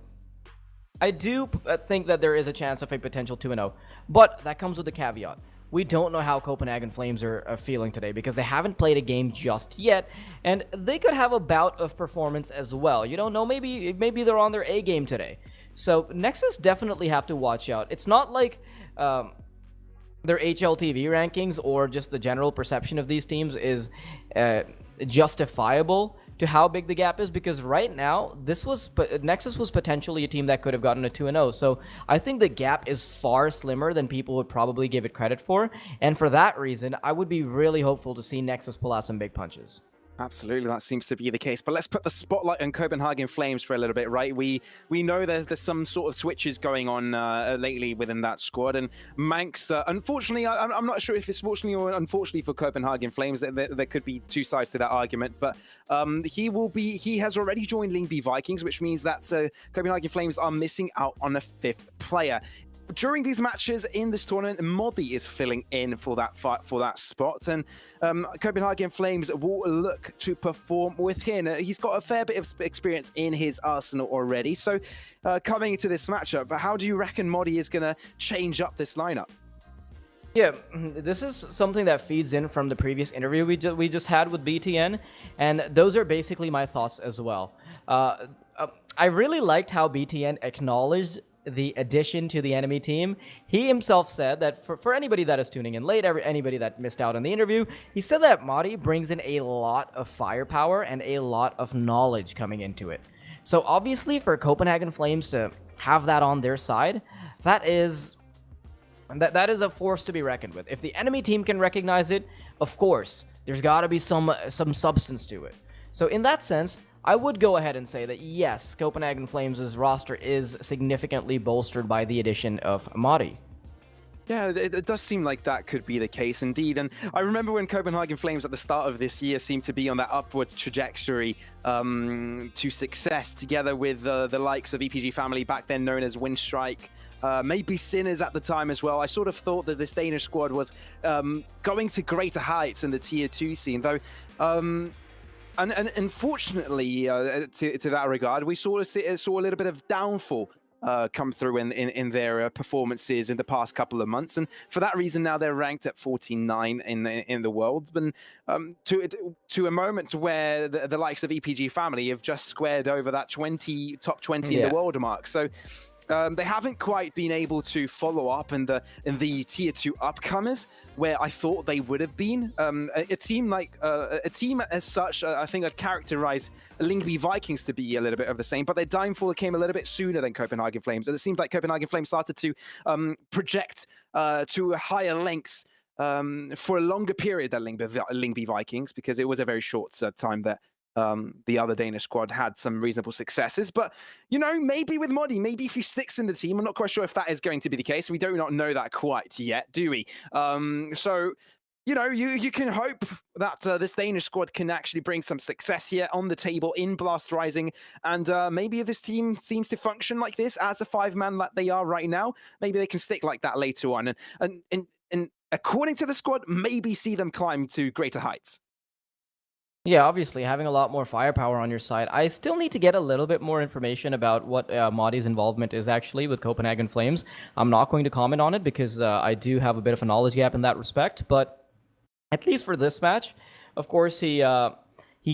I do think that there is a chance of a potential 2-0. But that comes with a caveat. We don't know how Copenhagen Flames are feeling today because they haven't played a game just yet, and they could have a bout of performance as well. You don't know, maybe they're on their A game today. So Nexus definitely have to watch out. It's not like their HLTV rankings or just the general perception of these teams is justifiable to how big the gap is, because right now Nexus was potentially a team that could have gotten a 2-0. So I think the gap is far slimmer than people would probably give it credit for, and for that reason I would be really hopeful to see Nexus pull out some big punches. Absolutely, that seems to be the case. But let's put the spotlight on Copenhagen Flames for a little bit, right? We know there's some sort of switches going on lately within that squad, and Manx, unfortunately, I'm not sure if it's fortunately or unfortunately for Copenhagen Flames, there could be two sides to that argument. But he has already joined Lyngby Vikings, which means that Copenhagen Flames are missing out on a fifth player. During these matches in this tournament, Modi is filling in for that spot, and Copenhagen Flames will look to perform with him. He's got a fair bit of experience in his arsenal already. So coming into this matchup, how do you reckon Modi is going to change up this lineup? Yeah, this is something that feeds in from the previous interview we just had with BTN, and those are basically my thoughts as well. I really liked how BTN acknowledged the addition to the enemy team. He himself said that for anybody that is tuning in late, anybody that missed out on the interview, he said that Modi brings in a lot of firepower and a lot of knowledge coming into it. So obviously for Copenhagen Flames to have that on their side, that is And that is a force to be reckoned with. If the enemy team can recognize it, of course, there's got to be some substance to it. So in that sense, I would go ahead and say that yes, Copenhagen Flames' roster is significantly bolstered by the addition of Mari. Yeah, it does seem like that could be the case indeed. And I remember when Copenhagen Flames at the start of this year seemed to be on that upwards trajectory to success, together with the likes of EPG Family, back then known as Windstrike, maybe Sinners at the time as well. I sort of thought that this Danish squad was going to greater heights in the Tier 2 scene, though. And unfortunately, to that regard, we saw a little bit of downfall come through in their performances in the past couple of months, and for that reason now they're ranked at 49 in the world. And to a moment where the likes of EPG Family have just squared over that top 20 in the world mark. So they haven't quite been able to follow up in the Tier 2 upcomers where I thought they would have been. A team as such, I think I'd characterize Lyngby Vikings to be a little bit of the same, but their downfall came a little bit sooner than Copenhagen Flames. And it seems like Copenhagen Flames started to project to higher lengths for a longer period than Lyngby Vikings, because it was a very short time that the other Danish squad had some reasonable successes. But, you know, maybe with Modi, maybe if he sticks in the team, I'm not quite sure if that is going to be the case. We do not know that quite yet, do we? So, you know, you can hope that this Danish squad can actually bring some success here on the table in Blast Rising. And maybe if this team seems to function like this as a 5-man that they are right now, maybe they can stick like that later on. And according to the squad, maybe see them climb to greater heights. Yeah, obviously, having a lot more firepower on your side. I still need to get a little bit more information about what Modi's involvement is actually with Copenhagen Flames. I'm not going to comment on it because I do have a bit of a knowledge gap in that respect, but at least for this match, of course, he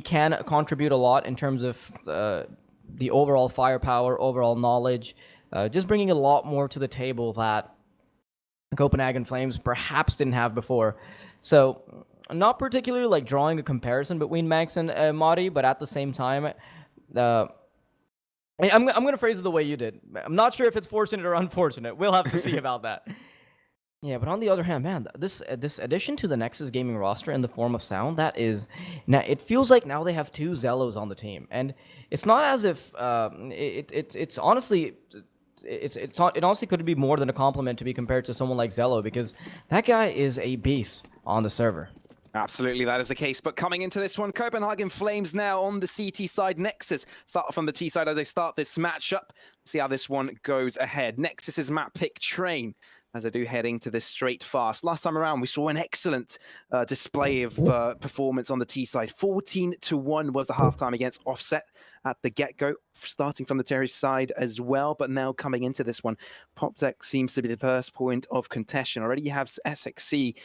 can contribute a lot in terms of the overall firepower, overall knowledge, just bringing a lot more to the table that Copenhagen Flames perhaps didn't have before. So, not particularly like drawing a comparison between Max and Modi, but at the same time, I'm going to phrase it the way you did. I'm not sure if it's fortunate or unfortunate. We'll have to see about that. Yeah, but on the other hand, man, this addition to the Nexus gaming roster in the form of Sound, that is, now it feels like now they have 2 Zellos on the team, and it's not as if it's honestly. It honestly could be more than a compliment to be compared to someone like Zello, because that guy is a beast on the server. Absolutely, that is the case. But coming into this one, Copenhagen Flames now on the CT side. Nexus start off on the T side as they start this matchup. See how this one goes ahead. Nexus's map pick Train, as I do heading to this straight fast. Last time around, we saw an excellent display of performance on the T side. 14-1 was the halftime against Offset at the get-go, starting from the Terry side as well. But now coming into this one, PopTech seems to be the first point of contention. Already you have SXC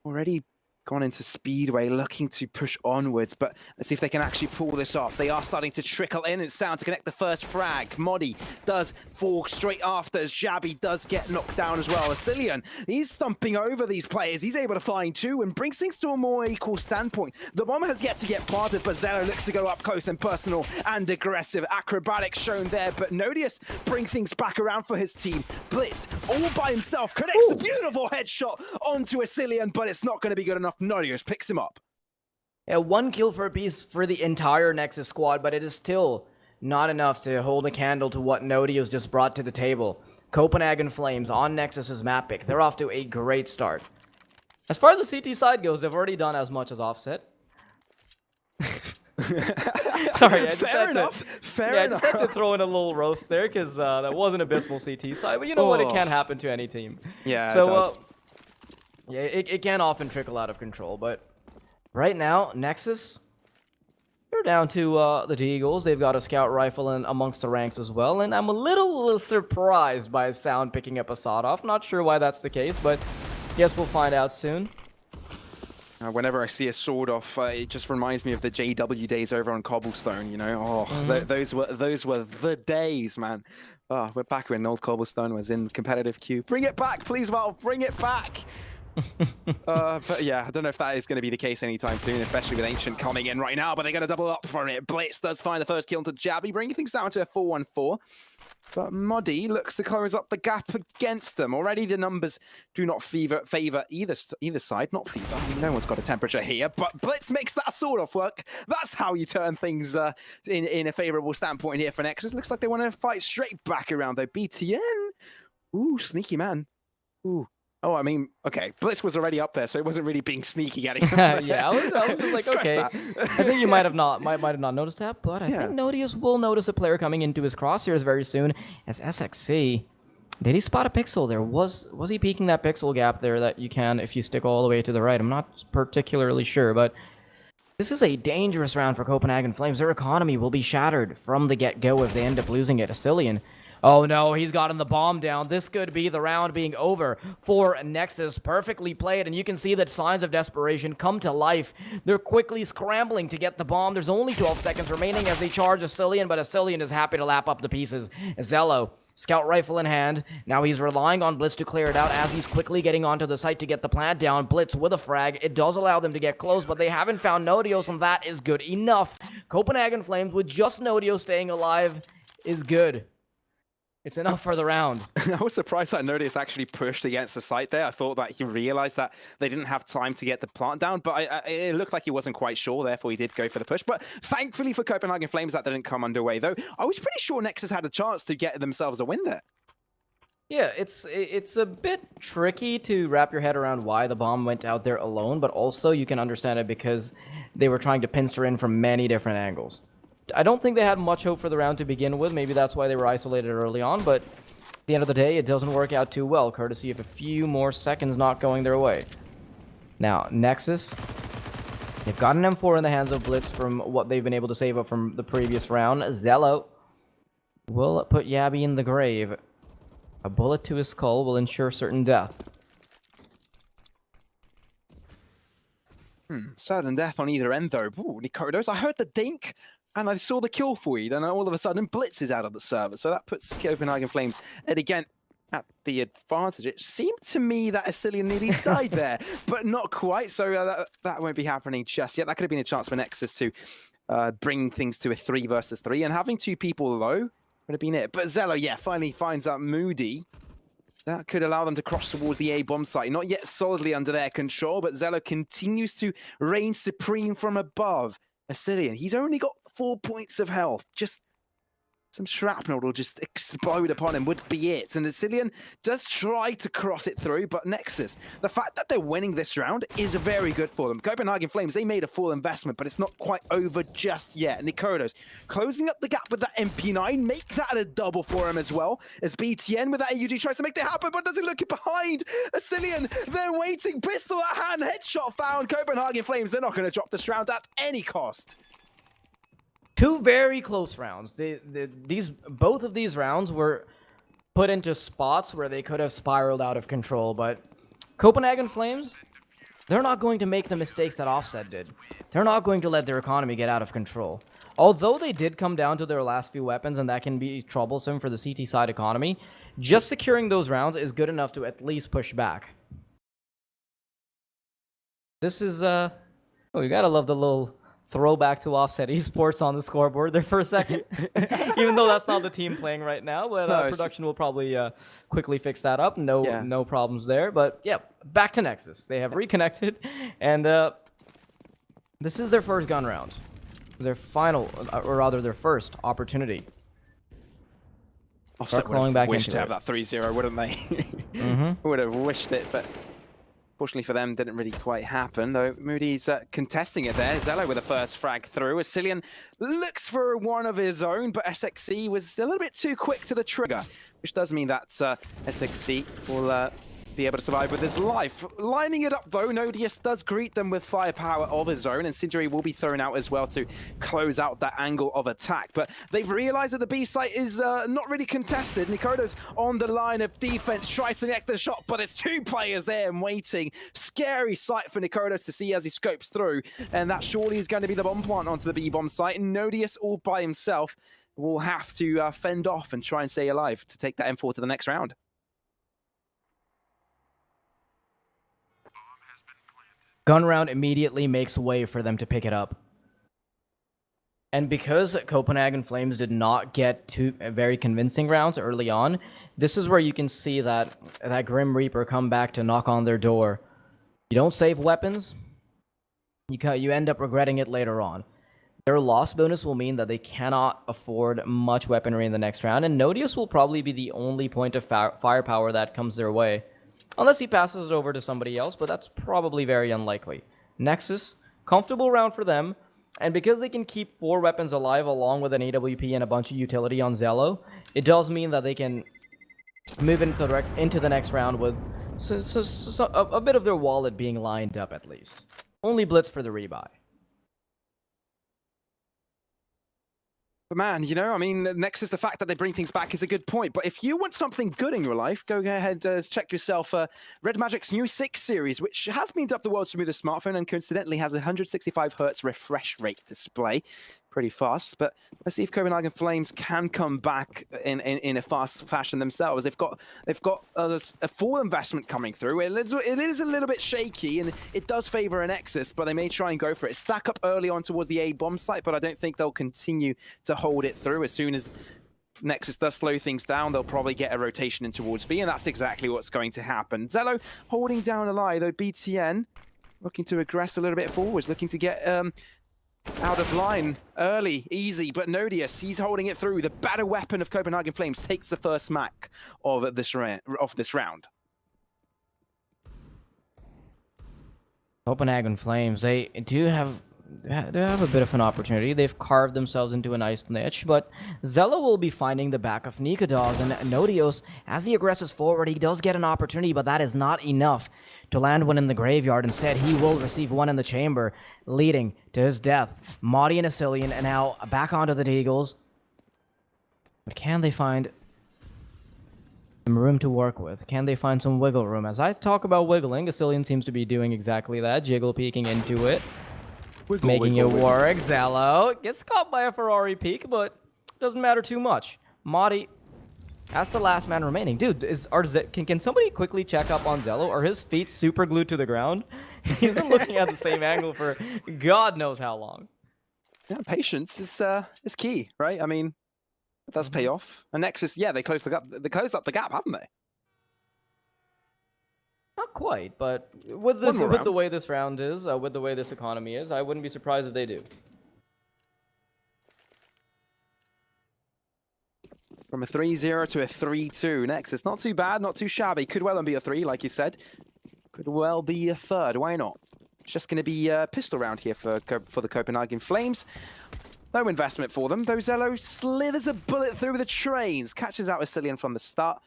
already gone into Speedway, looking to push onwards, but let's see if they can actually pull this off. They are starting to trickle in and Sound to connect the first frag. Modi does fall straight after as Jabby does get knocked down as well. Asilian, he's stumping over these players. He's able to find 2 and brings things to a more equal standpoint. The bomb has yet to get planted, but Zello looks to go up close and personal and aggressive. Acrobatics shown there, but Nodius bring things back around for his team. Blitz all by himself connects a beautiful headshot onto Asilian, but it's not going to be good enough. Nodius picks him up. Yeah, 1 kill for a piece for the entire Nexus squad, but it is still not enough to hold a candle to what Nodius just brought to the table. Copenhagen Flames on Nexus's map pick. They're off to a great start. As far as the CT side goes, they've already done as much as Offset. Sorry, Fair enough. I just had to throw in a little roast there because that was an abysmal CT side, but you know what? It can happen to any team. Yeah, so, it does. Yeah, it can often trickle out of control, but right now, Nexus, they're down to the Eagles. They've got a scout rifle in amongst the ranks as well, and I'm a little surprised by Sound picking up a sawed-off. Not sure why that's the case, but guess we'll find out soon. Whenever I see a sword off, it just reminds me of the JW days over on Cobblestone, you know? Oh, those were the days, man. Oh, we're back when old Cobblestone was in competitive queue. Bring it back, please, Valve, bring it back. But yeah, I don't know if that is going to be the case anytime soon, especially with Ancient coming in right now, but they're going to double up for it. Blitz does find the first kill into Jabby, bringing things down to a 4-1-4. But Moddy looks to close up the gap against them. Already the numbers do not favor either side. Not fever. I mean, no one's got a temperature here, but Blitz makes that sort of work. That's how you turn things in a favorable standpoint here for Nexus. Looks like they want to fight straight back around, though. BTN. Ooh, sneaky man. Ooh. Oh, I mean, okay. Blitz was already up there, so it wasn't really being sneaky at him. Yeah, I was just like, Scratch okay. that. I think you might have not noticed that, but I think Nodius will notice a player coming into his crosshairs very soon. As SXC, did he spot a pixel there? Was he peeking that pixel gap there that you can if you stick all the way to the right? I'm not particularly sure, but this is a dangerous round for Copenhagen Flames. Their economy will be shattered from the get-go if they end up losing it. Asilian. Oh no, he's gotten the bomb down. This could be the round being over for Nexus. Perfectly played, and you can see that signs of desperation come to life. They're quickly scrambling to get the bomb. There's only 12 seconds remaining as they charge Asilian, but Asilian is happy to lap up the pieces. Zello, scout rifle in hand. Now he's relying on Blitz to clear it out as he's quickly getting onto the site to get the plant down. Blitz with a frag. It does allow them to get close, but they haven't found Nodios, and that is good enough. Copenhagen Flames with just Nodios staying alive is good. It's enough for the round. I was surprised that Nodius actually pushed against the site there. I thought that he realized that they didn't have time to get the plant down, but it looked like he wasn't quite sure, therefore he did go for the push. But thankfully for Copenhagen Flames, that didn't come underway, though. I was pretty sure Nexus had a chance to get themselves a win there. Yeah, it's a bit tricky to wrap your head around why the bomb went out there alone, but also you can understand it because they were trying to pincer in from many different angles. I don't think they had much hope for the round to begin with. Maybe that's why they were isolated early on, but at the end of the day, it doesn't work out too well, courtesy of a few more seconds not going their way. Now, Nexus, they've got an M4 in the hands of Blitz from what they've been able to save up from the previous round. Zello will put Yabby in the grave. A bullet to his skull will ensure certain death. Sudden death on either end, though. Ooh, Nikodos, I heard the dink, and I saw the kill feed, and all of a sudden Blitz is out of the server. So that puts Copenhagen Flames, and again, at the advantage. It seemed to me that Asilian nearly died there, but not quite. So that won't be happening just yet. That could have been a chance for Nexus to bring things to a 3 versus 3, and having 2 people low would have been it. But Zello, yeah, finally finds out Moody. That could allow them to cross towards the A-bomb site. Not yet solidly under their control, but Zello continues to reign supreme from above. Asilian, he's only got 4 points of health. Just some shrapnel will just explode upon him would be it. And Asilian does try to cross it through, but Nexus, the fact that they're winning this round is very good for them. Copenhagen Flames, they made a full investment, but it's not quite over just yet. Nikodos closing up the gap with that MP9, make that a double for him as well, as BTN with that AUG tries to make that happen, but doesn't look behind. Asilian, they're waiting, pistol at hand, headshot found. Copenhagen Flames, they're not going to drop this round at any cost. 2 very close rounds. Both of these rounds were put into spots where they could have spiraled out of control, but Copenhagen Flames, they're not going to make the mistakes that Offset did. They're not going to let their economy get out of control. Although they did come down to their last few weapons, and that can be troublesome for the CT side economy, just securing those rounds is good enough to at least push back. This is, oh, you gotta love the little throwback to Offset Esports on the scoreboard there for a second. Even though that's not the team playing right now, but production will probably quickly fix that up. No problems there. But yeah, back to Nexus. They have reconnected, and this is their first gun round. Their final, or rather their first opportunity. Offset would have wished to have that 3-0, wouldn't they? Would have wished it, but fortunately for them, didn't really quite happen, though Moody's contesting it there. Zello with the first frag through. Asilian looks for one of his own, but SXC was a little bit too quick to the trigger, which does mean that SXC will be able to survive with his life. Lining it up, though, Nodius does greet them with firepower of his own, and Sindri will be thrown out as well to close out that angle of attack. But they've realized that the B site is not really contested. Nikodo's on the line of defense, tries to connect the shot, but it's 2 players there and waiting. Scary sight for Nikodos to see as he scopes through, and that surely is going to be the bomb plant onto the B-bomb site. And Nodius, all by himself, will have to fend off and try and stay alive to take that M4 to the next round. gun round immediately makes way for them to pick it up. And because Copenhagen Flames did not get two very convincing rounds early on, this is where you can see that Grim Reaper come back to knock on their door. You don't save weapons, you end up regretting it later on. Their loss bonus will mean that they cannot afford much weaponry in the next round, and Nodius will probably be the only point of firepower that comes their way. Unless he passes it over to somebody else, but that's probably very unlikely. Nexus, comfortable round for them. And because they can keep 4 weapons alive along with an AWP and a bunch of utility on Zello, it does mean that they can move into the next round with a bit of their wallet being lined up at least. Only Blitz for the rebuy. But man, you know, I mean, Nexus, the fact that they bring things back is a good point. But if you want something good in your life, go ahead, check yourself Red Magic's new 6 series, which has been dubbed the world's smoothest smartphone and coincidentally has a 165 Hz refresh rate display. Pretty fast, but let's see if Copenhagen Flames can come back in a fast fashion themselves. They've got a full investment coming through. It is a little bit shaky, and it does favor an Nexus, but they may try and go for it. Stack up early on towards the A bomb site, but I don't think they'll continue to hold it through. As soon as Nexus does slow things down, they'll probably get a rotation in towards B, and that's exactly what's going to happen. Zello holding down a lie, though. BTN looking to aggress a little bit forwards, looking to get out of line early, easy, but Nodius, he's holding it through. The better weapon of Copenhagen Flames takes the first smack of this round. Copenhagen Flames, they do have a bit of an opportunity. They've carved themselves into a nice niche, but Zello will be finding the back of Nikodos, and Nodios, as he aggresses forward, he does get an opportunity, but that is not enough to land one in the graveyard. Instead, he will receive one in the chamber, leading to his death. Madi and Asilian, and now back onto the Deagles. But can they find some room to work with? Can they find some wiggle room? As I talk about wiggling, Asilian seems to be doing exactly that, jiggle peeking into it. Making it work. Zello gets caught by a Ferrari peek, but doesn't matter too much. Madi, that's the last man remaining. Dude, can somebody quickly check up on Zello? Are his feet super glued to the ground? He's been looking at the same angle for God knows how long. Yeah, patience is key, right? I mean, it does pay off. And Nexus, yeah, they closed the gap. They closed up the gap, haven't they? Not quite, but with the way this round is, with the way this economy is, I wouldn't be surprised if they do. From a 3-0 to a 3-2. Nexus, not too bad, not too shabby. Could well be a 3, like you said. Could well be a 3rd. Why not? It's just going to be a pistol round here for the Copenhagen Flames. No investment for them. Though Zello slithers a bullet through the trains. Catches out Asilian from the start.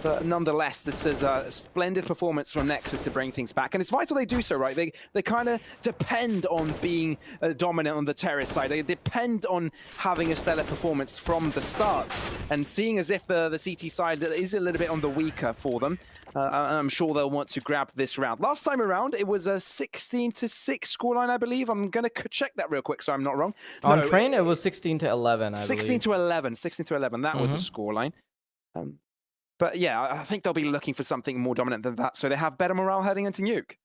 But nonetheless, this is a splendid performance from Nexus to bring things back. And it's vital they do so, right? They kind of depend on being dominant on the terrorist side. They depend on having a stellar performance from the start. And seeing as if the CT side is a little bit on the weaker for them, I'm sure they'll want to grab this round. Last time around, it was a 16-6 scoreline, I believe. I'm going to check that real quick so I'm not wrong. On Train, it was 16-11, I 16 to 11. 16 to 11. That was a scoreline. But yeah, I think they'll be looking for something more dominant than that, so they have better morale heading into Nuke.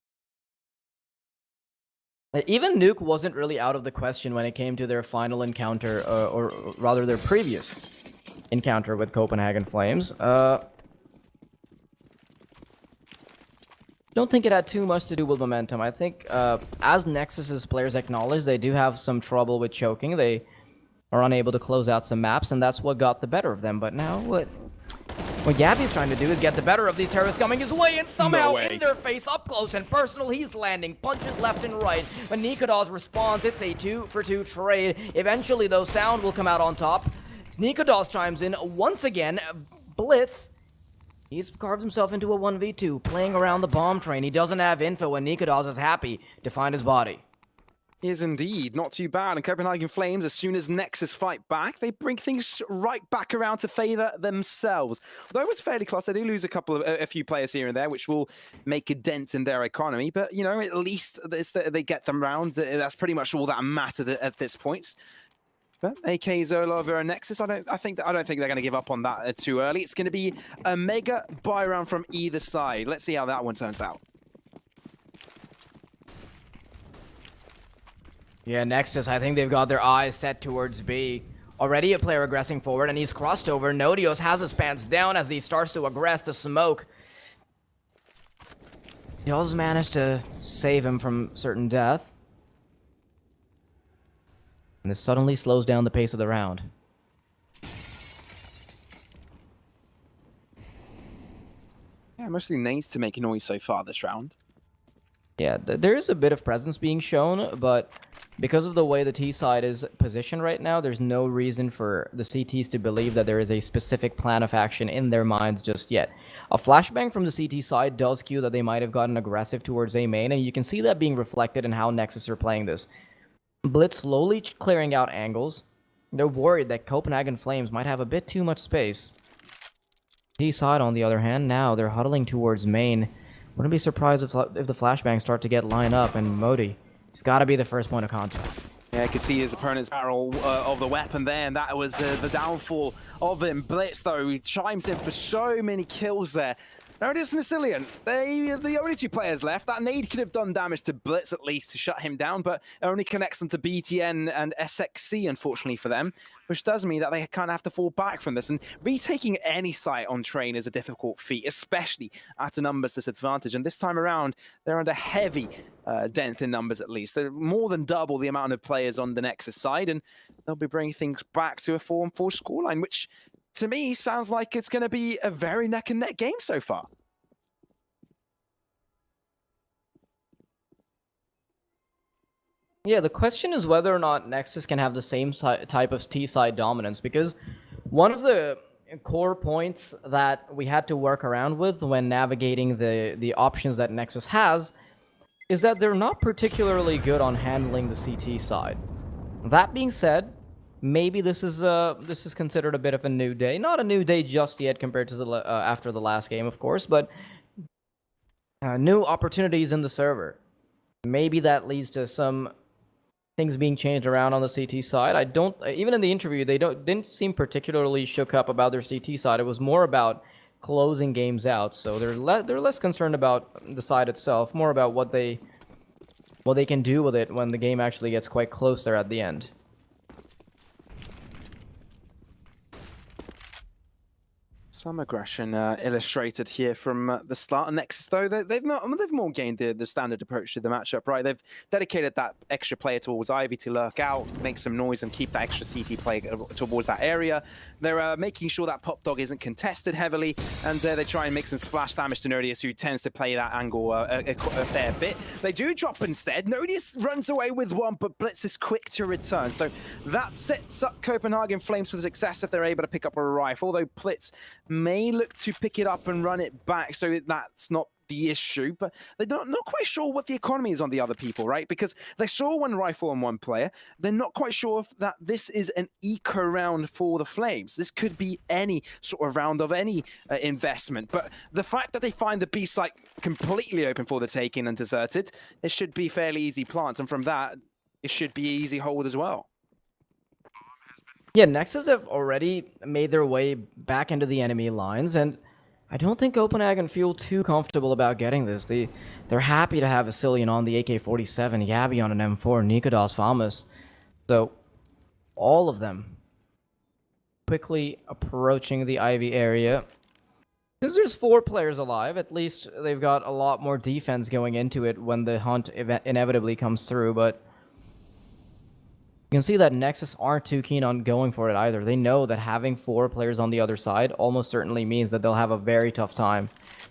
Even Nuke wasn't really out of the question when it came to their final encounter, or rather their previous encounter with Copenhagen Flames. Don't think it had too much to do with momentum. I think, as Nexus's players acknowledge, they do have some trouble with choking. They are unable to close out some maps, and that's what got the better of them. But now, what Gabby's trying to do is get the better of these terrorists coming his way, and somehow in their face, up close and personal, he's landing punches left and right. When Nikodos responds, it's a 2-for-2 trade. Eventually, though, Sound will come out on top. Nikodos chimes in once again. Blitz, he's carved himself into a 1v2, playing around the bomb train. He doesn't have info, and Nikodos is happy to find his body. Is indeed not too bad. And Copenhagen Flames, as soon as Nexus fight back, they bring things right back around to favor themselves. Although it's fairly close, they do lose a few players here and there, which will make a dent in their economy. But you know, at least they get them round. That's pretty much all that mattered at this point. But AK Zola over Nexus, I don't think they're going to give up on that too early. It's going to be a mega buy round from either side. Let's see how that one turns out. Yeah, Nexus, I think they've got their eyes set towards B. Already a player aggressing forward, and he's crossed over. Nodios has his pants down as he starts to aggress the smoke. Does manage to save him from certain death. And this suddenly slows down the pace of the round. Yeah, mostly nades to make noise so far this round. Yeah, there is a bit of presence being shown, but because of the way the T side is positioned right now, there's no reason for the CTs to believe that there is a specific plan of action in their minds just yet. A flashbang from the CT side does cue that they might have gotten aggressive towards A main, and you can see that being reflected in how Nexus are playing this. Blitz slowly clearing out angles. They're worried that Copenhagen Flames might have a bit too much space. T side, on the other hand, now they're huddling towards main. Wouldn't be surprised if the flashbangs start to get lined up, and Modi, he's got to be the first point of contact. Yeah, I could see his opponent's barrel of the weapon there, and that was the downfall of him. Blitz, though, he chimes in for so many kills there. Nodius and Sicilian, the only two players left. That nade could have done damage to Blitz at least to shut him down, but it only connects them to BTN and SXC, unfortunately for them, which does mean that they kind of have to fall back from this. And retaking any site on train is a difficult feat, especially at a numbers disadvantage. And this time around, they're under heavy dent in numbers at least. They're more than double the amount of players on the Nexus side, and they'll be bringing things back to a 4-4 scoreline, which to me sounds like it's going to be a very neck and neck game so far. Yeah, the question is whether or not Nexus can have the same type of T-side dominance, because one of the core points that we had to work around with when navigating the options that Nexus has is that they're not particularly good on handling the CT side. That being said, maybe this is considered a bit of a new day. Not a new day just yet compared to the after the last game, of course, but new opportunities in the server. Maybe that leads to some things being changed around on the CT side. I don't, even in the interview, they didn't seem particularly shook up about their CT side. It was more about closing games out. So they're less concerned about the side itself, more about what they can do with it when the game actually gets quite close there at the end. Some aggression illustrated here from the start of Nexus, though. They've more gained the standard approach to the matchup, right? They've dedicated that extra player towards Ivy to lurk out, make some noise, and keep that extra CT player towards that area. They're making sure that Pop Dog isn't contested heavily, and they try and make some splash damage to Nodius, who tends to play that angle a fair bit. They do drop instead. Nodius runs away with one, but Blitz is quick to return. So that sets up Copenhagen Flames for success if they're able to pick up a rifle, although Blitz may look to pick it up and run it back, so that's not the issue. But they're not quite sure what the economy is on the other people, right? Because they saw one rifle on one player. They're not quite sure if that this is an eco round for the Flames. This could be any sort of round of any investment. But the fact that they find the B site completely open for the taking and deserted, it should be fairly easy plants, and from that, it should be easy hold as well. Yeah, Nexus have already made their way back into the enemy lines, and I don't think Copenhagen feel too comfortable about getting this. They're happy to have Vasilian on the AK-47, Gabby on an M4, Nikodas Famas. So, all of them quickly approaching the Ivy area. Because there's 4 players alive, at least they've got a lot more defense going into it when the hunt inevitably comes through, but you can see that Nexus aren't too keen on going for it either. They know that having 4 players on the other side almost certainly means that they'll have a very tough time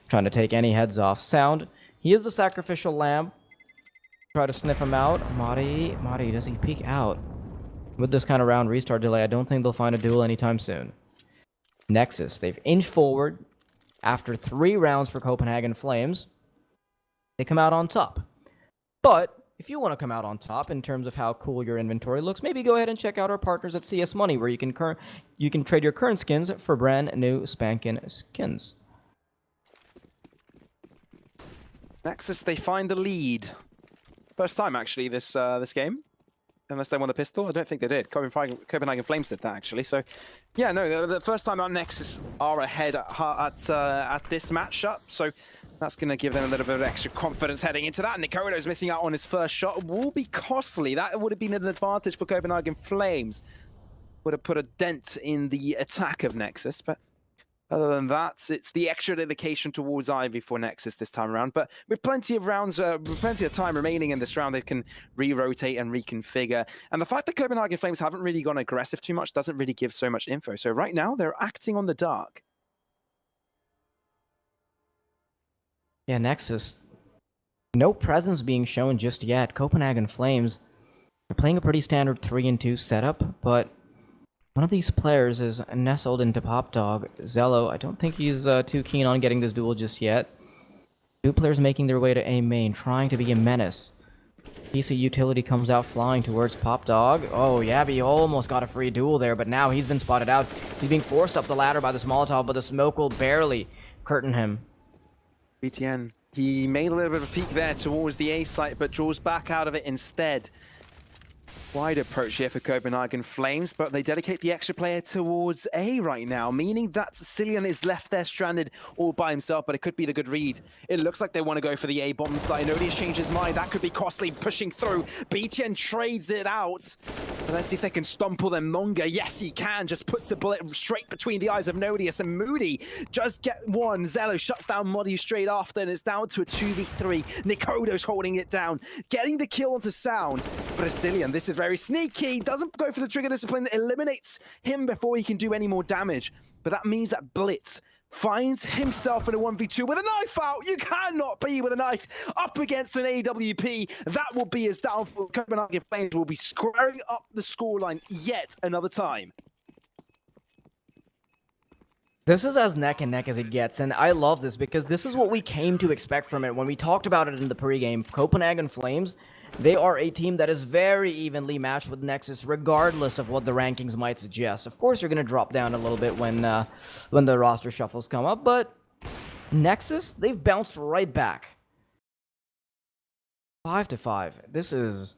trying to take any heads off. Sound, he is the sacrificial lamb. Try to sniff him out. Mari, does he peek out? With this kind of round restart delay, I don't think they'll find a duel anytime soon. Nexus, they've inched forward. After 3 rounds for Copenhagen Flames, they come out on top. But if you want to come out on top in terms of how cool your inventory looks, maybe go ahead and check out our partners at CS Money, where you can trade your current skins for brand new spankin' skins. Nexus, they find the lead. First time, actually, this game. Unless they won the pistol. I don't think they did. Copenhagen Flames did that, actually. So, yeah, no, the first time our Nexus are ahead at this matchup. So, That's going to give them a little bit of extra confidence heading into that. Nikodo's missing out on his first shot. Will be costly. That would have been an advantage for Copenhagen Flames. Would have put a dent in the attack of Nexus, but other than that, it's the extra dedication towards Ivy for Nexus this time around. But with plenty of rounds, with plenty of time remaining in this round, they can re-rotate and reconfigure. And the fact that Copenhagen Flames haven't really gone aggressive too much doesn't really give so much info. So right now, they're acting on the dark. Yeah, Nexus. No presence being shown just yet. Copenhagen Flames are playing a pretty standard 3-2 setup, but one of these players is nestled into Pop Dog. Zello, I don't think he's too keen on getting this duel just yet. Two players making their way to A main, trying to be a menace. PC Utility comes out flying towards Pop Dog. Oh, Yabby almost got a free duel there, but now he's been spotted out. He's being forced up the ladder by this Molotov, but the smoke will barely curtain him. BTN, he made a little bit of a peek there towards the A site, but draws back out of it instead. Wide approach here for Copenhagen Flames, but they dedicate the extra player towards A right now, meaning that Cillian is left there stranded all by himself, but it could be the good read. It looks like they want to go for the A bomb site. Nobody's changed his mind. That could be costly, pushing through. BTN trades it out. But let's see if they can stumble them longer. Yes, he can. Just puts a bullet straight between the eyes of Nodius, and Moody just get one. Zello shuts down Moody straight after, and it's down to a 2v3. Nikodo's holding it down, getting the kill onto Sound. But Cillian, this is very sneaky, doesn't go for the trigger discipline that eliminates him before he can do any more damage. But that means that Blitz finds himself in a 1v2 with a knife out. You cannot be with a knife up against an AWP. That will be his downfall. Copenhagen Flames will be squaring up the scoreline yet another time. This is as neck and neck as it gets, and I love this because this is what we came to expect from it when we talked about it in the pregame. Copenhagen Flames, they are a team that is very evenly matched with Nexus, regardless of what the rankings might suggest. Of course, you're going to drop down a little bit when the roster shuffles come up, but Nexus, they've bounced right back. 5-5. This is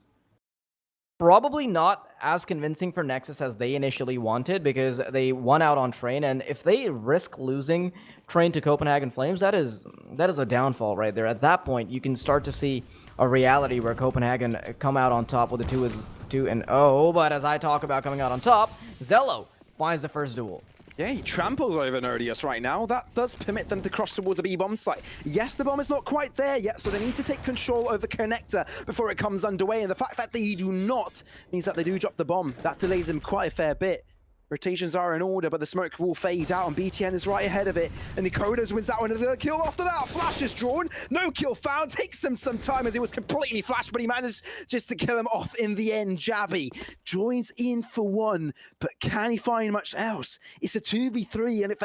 probably not as convincing for Nexus as they initially wanted, because they won out on Train, and if they risk losing Train to Copenhagen Flames, that is a downfall right there. At that point, you can start to see a reality where Copenhagen come out on top with a 2-0, but as I talk about coming out on top, Zello finds the first duel. Yeah, he tramples over Nodius right now. That does permit them to cross towards the B-bomb site. Yes, the bomb is not quite there yet, so they need to take control over Connector before it comes underway. And the fact that they do not means that they do drop the bomb. That delays them quite a fair bit. Rotations are in order, but the smoke will fade out, and BTN is right ahead of it. And Nikodos wins that one, and the kill after that. Flash is drawn, no kill found. Takes him some time as he was completely flashed, but he managed just to kill him off in the end. Jabby joins in for one, but can he find much else? It's a 2v3, and it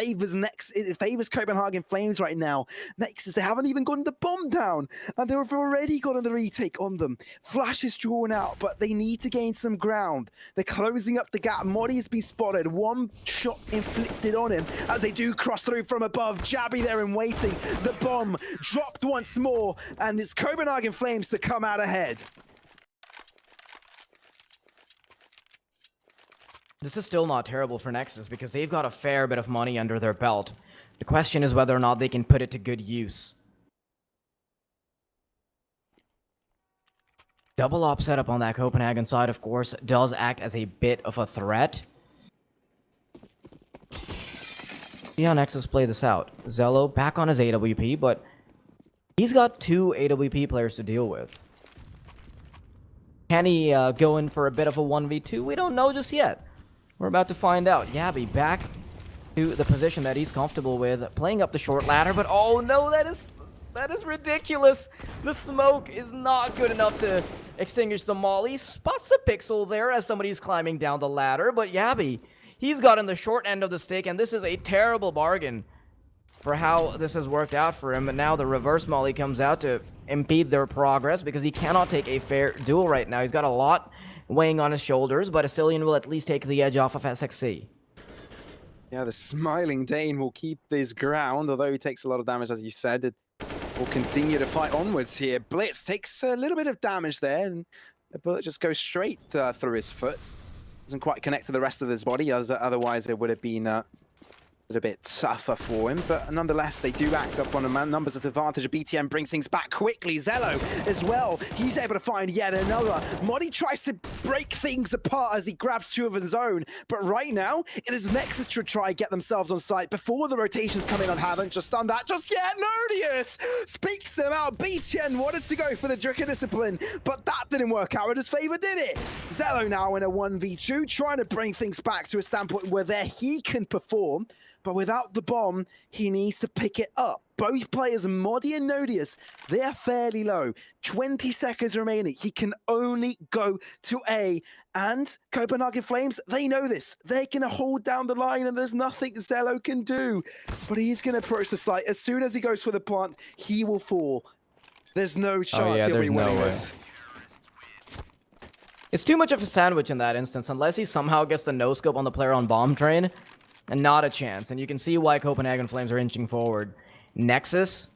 favors Copenhagen Flames right now. Nexus, they haven't even gotten the bomb down, and they've already gotten the retake on them. Flash is drawn out, but they need to gain some ground. They're closing up the gap. Modi has been spotted. One shot inflicted on him as they do cross through from above. Jabby there in waiting. The bomb dropped once more, and it's Copenhagen Flames to come out ahead. This is still not terrible for Nexus because they've got a fair bit of money under their belt. The question is whether or not they can put it to good use. Double op setup on that Copenhagen side, of course, does act as a bit of a threat. See how Nexus play this out. Zello back on his AWP, but he's got two AWP players to deal with. Can he go in for a bit of a 1v2? We don't know just yet. We're about to find out. Yabby back to the position that he's comfortable with, playing up the short ladder, but oh no, that is ridiculous. The smoke is not good enough to extinguish the molly. Spots a pixel there as somebody's climbing down the ladder, but Yabby, he's gotten the short end of the stick, and this is a terrible bargain for how this has worked out for him. And now the reverse molly comes out to impede their progress because he cannot take a fair duel right now. He's got a lot weighing on his shoulders, but Cillian will at least take the edge off of SXC. Yeah, the Smiling Dane will keep his ground, although he takes a lot of damage, as you said. It will continue to fight onwards here. Blitz takes a little bit of damage there, and the bullet just goes straight through his foot. Doesn't quite connect to the rest of his body, as otherwise it would have been A little bit tougher for him, but nonetheless, they do act up on a numbers advantage. BTN brings things back quickly. Zello as well. He's able to find yet another. Modi tries to break things apart as he grabs two of his own, but right now, it is Nexus to try and get themselves on site before the rotations come in on Haven't just done that just yet. Nodius speaks them out. BTN wanted to go for the Drika discipline, but that didn't work out in his favor, did it? Zello now in a 1v2, trying to bring things back to a standpoint where there he can perform. But without the bomb, he needs to pick it up. Both players, Modi and Nodius, they're fairly low. 20 seconds remaining. He can only go to A. And Copenhagen Flames, they know this. They're going to hold down the line, and there's nothing Zello can do. But he's going to approach the site. As soon as he goes for the plant, he will fall. There's no chance he'll be winning this. It's too much of a sandwich in that instance, unless he somehow gets the no-scope on the player on bomb train. And not a chance. And you can see why Copenhagen Flames are inching forward. Nexus,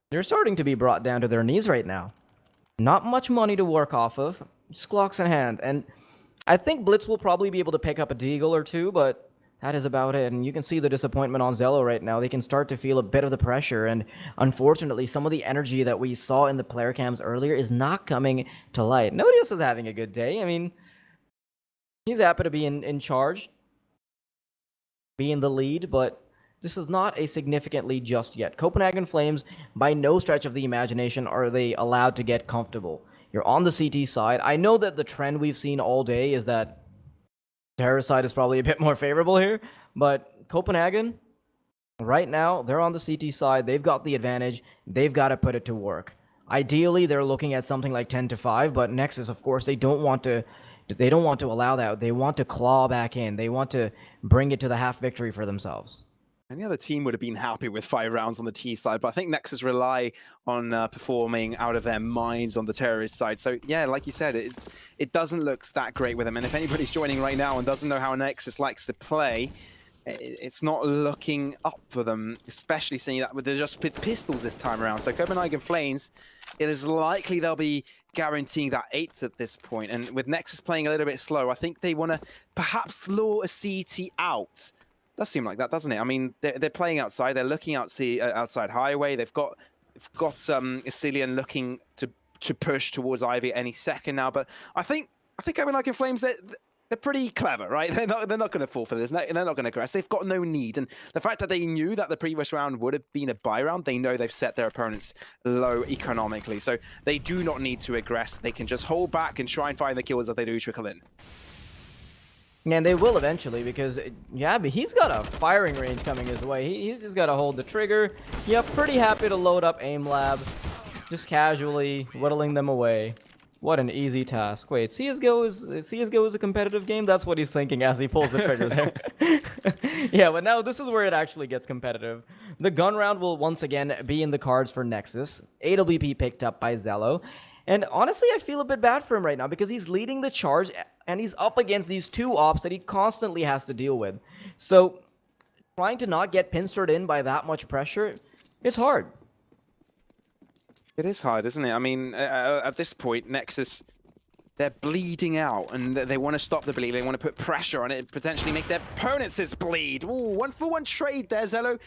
they're starting to be brought down to their knees right now. Not much money to work off of. Just Glocks in hand. And I think Blitz will probably be able to pick up a deagle or two, but that is about it. And you can see the disappointment on Zello right now. They can start to feel a bit of the pressure. And unfortunately, some of the energy that we saw in the player cams earlier is not coming to light. Nodius is having a good day. I mean, he's happy to be in charge. Be in the lead, but this is not a significant lead just yet. Copenhagen Flames, by no stretch of the imagination, are they allowed to get comfortable. You're on the CT side. I know that the trend we've seen all day is that Terror side is probably a bit more favorable here, but Copenhagen, right now, they're on the CT side. They've got the advantage. They've got to put it to work. Ideally, they're looking at something like 10-5, but Nexus, of course, they don't want to allow that. They want to claw back in. They want to bring it to the half victory for themselves. Any other team would have been happy with 5 rounds on the T side, but I think Nexus rely on performing out of their minds on the terrorist side. So yeah, like you said, it doesn't look that great with them. And if anybody's joining right now and doesn't know how Nexus likes to play, it's not looking up for them, especially seeing that with the just pistols this time around. So Copenhagen Flames, it is likely they'll be guaranteeing that 8th at this point. And with Nexus playing a little bit slow, I think they want to perhaps lure a CT out. Does seem like that, doesn't it? I mean, they're playing outside. They're looking outside highway. They've got Asilian looking to push towards Ivy any second now. But I think Copenhagen Flames, they're pretty clever, right? They're not going to fall for this. They're not going to aggress. They've got no need. And the fact that they knew that the previous round would have been a buy round, they know they've set their opponents low economically. So they do not need to aggress. They can just hold back and try and find the kills as they do trickle in. And they will eventually, because, yeah, but he's got a firing range coming his way. He's just got to hold the trigger. Yeah, pretty happy to load up Aim Lab, just casually whittling them away. What an easy task. Wait, CSGO is a competitive game? That's what he's thinking as he pulls the trigger there. Yeah, but now this is where it actually gets competitive. The gun round will once again be in the cards for Nexus. AWP picked up by Zello. And honestly, I feel a bit bad for him right now because he's leading the charge and he's up against these 2 ops that he constantly has to deal with. So trying to not get pincered in by that much pressure, it's hard. It is hard, isn't it? I mean, at this point, Nexus, they're bleeding out and they want to stop the bleed. They want to put pressure on it and potentially make their opponents bleed. Ooh, 1-for-1 trade there, Zello.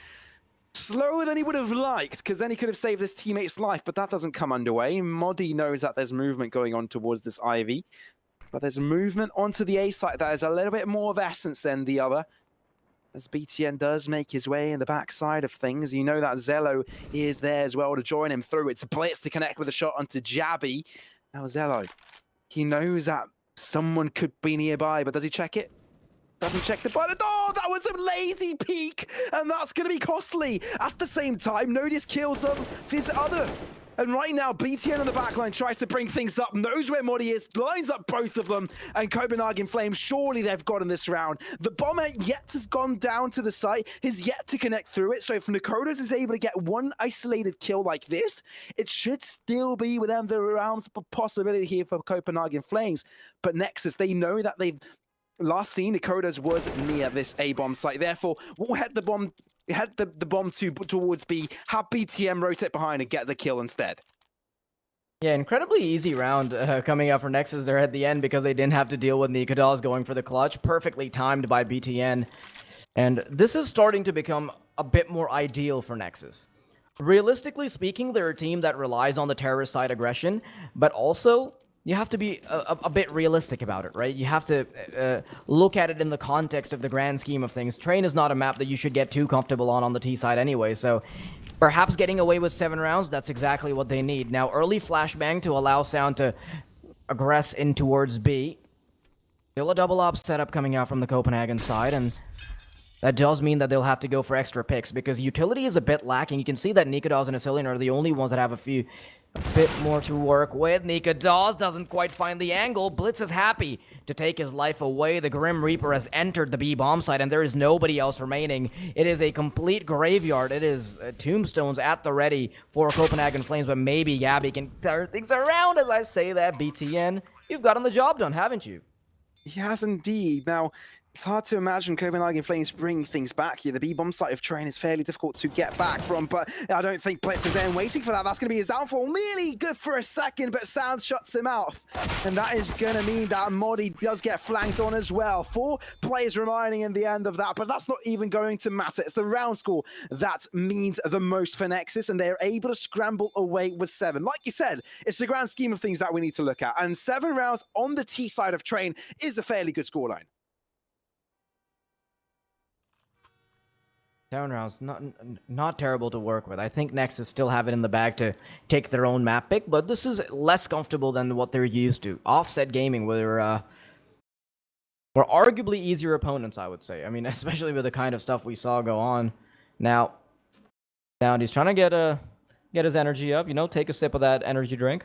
Slower than he would have liked, because then he could have saved his teammate's life, but that doesn't come underway. Modi knows that there's movement going on towards this Ivy, but there's movement onto the A side that is a little bit more of essence than the other. As BTN does make his way in the backside of things, you know that Zello is there as well to join him through. It's a Blitz to connect with a shot onto Jabby. Now Zello, he knows that someone could be nearby, but does he check it? Doesn't check the button. Oh, that was a lazy peek, and that's going to be costly. At the same time, Nodius kills him for his other. And right now, BTN on the backline tries to bring things up, knows where Modi is, lines up both of them, and Copenhagen Flames, surely they've gotten this round. The bomber yet has gone down to the site, has yet to connect through it, so if Nakodas is able to get one isolated kill like this, it should still be within the realms of possibility here for Copenhagen Flames. But Nexus, they know that they've last seen Nakodas was near this A-bomb site, therefore we'll head the bomb towards B, have BTM rotate behind and get the kill instead. Yeah, incredibly easy round coming up for Nexus there at the end because they didn't have to deal with Nikodas going for the clutch. Perfectly timed by BTN. And this is starting to become a bit more ideal for Nexus. Realistically speaking, they're a team that relies on the terrorist side aggression, but also you have to be a bit realistic about it, right? You have to look at it in the context of the grand scheme of things. Train is not a map that you should get too comfortable on the T side anyway, so perhaps getting away with 7 rounds, that's exactly what they need. Now, early flashbang to allow Sound to aggress in towards B. Still a double op setup coming out from the Copenhagen side, and that does mean that they'll have to go for extra picks because utility is a bit lacking. You can see that Nikados and Asilian are the only ones that have a bit more to work with. Nikados doesn't quite find the angle. Blitz is happy to take his life away. The Grim Reaper has entered the B bomb site and there is nobody else remaining. It is a complete graveyard. It is tombstones at the ready for Copenhagen Flames, but maybe Gabby can turn things around as I say that. BTN, you've gotten the job done, haven't you? He has indeed. Now, it's hard to imagine Copenhagen Flames bring things back here. The B-bomb site of Train is fairly difficult to get back from, but I don't think Blitz is there and waiting for that. That's going to be his downfall. Nearly good for a second, but Sound shuts him off. And that is going to mean that Modi does get flanked on as well. 4 players remaining in the end of that, but that's not even going to matter. It's the round score that means the most for Nexus, and they're able to scramble away with 7. Like you said, it's the grand scheme of things that we need to look at. And 7 rounds on the T side of Train is a fairly good scoreline. 7 rounds, not terrible to work with. I think Nexus still have it in the bag to take their own map pick, but this is less comfortable than what they're used to. Offset Gaming were arguably easier opponents, I would say. I mean, especially with the kind of stuff we saw go on. Now, he's trying to get his energy up, you know, take a sip of that energy drink.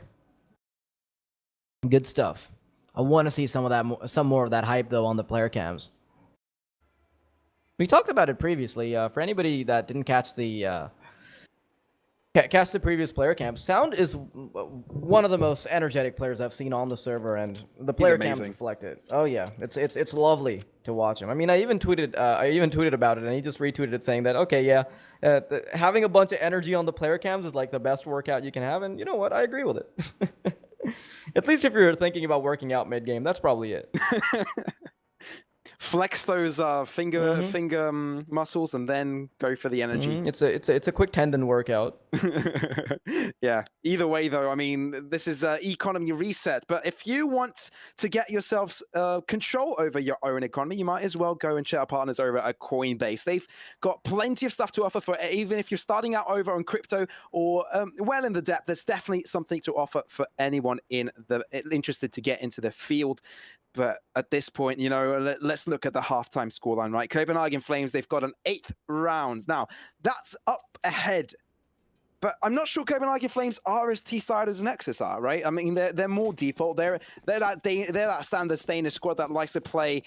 Good stuff. I want to see some more of that hype though on the player cams. We talked about it previously. For anybody that didn't catch the previous player camp, Sound is one of the most energetic players I've seen on the server, and the player cams reflect it. Oh yeah, it's lovely to watch him. I mean, I even tweeted about it, and he just retweeted it saying that okay, yeah, having a bunch of energy on the player cams is like the best workout you can have, and you know what? I agree with it. At least if you're thinking about working out mid game, that's probably it. Flex those finger muscles and then go for the energy. It's a quick tendon workout. Yeah. Either way, though, I mean, this is economy reset. But if you want to get yourselves control over your own economy, you might as well go and check our partners over at Coinbase. They've got plenty of stuff to offer for even if you're starting out over on crypto or well in the depth. There's definitely something to offer for anyone interested to get into the field. But at this point, you know, let's look at the halftime scoreline, right? Copenhagen Flames, they've got an 8th round. Now, that's up ahead. But I'm not sure Copenhagen Flames are as T-side as Nexus are, right? I mean, they're more default. They're that standard Danish squad that likes to play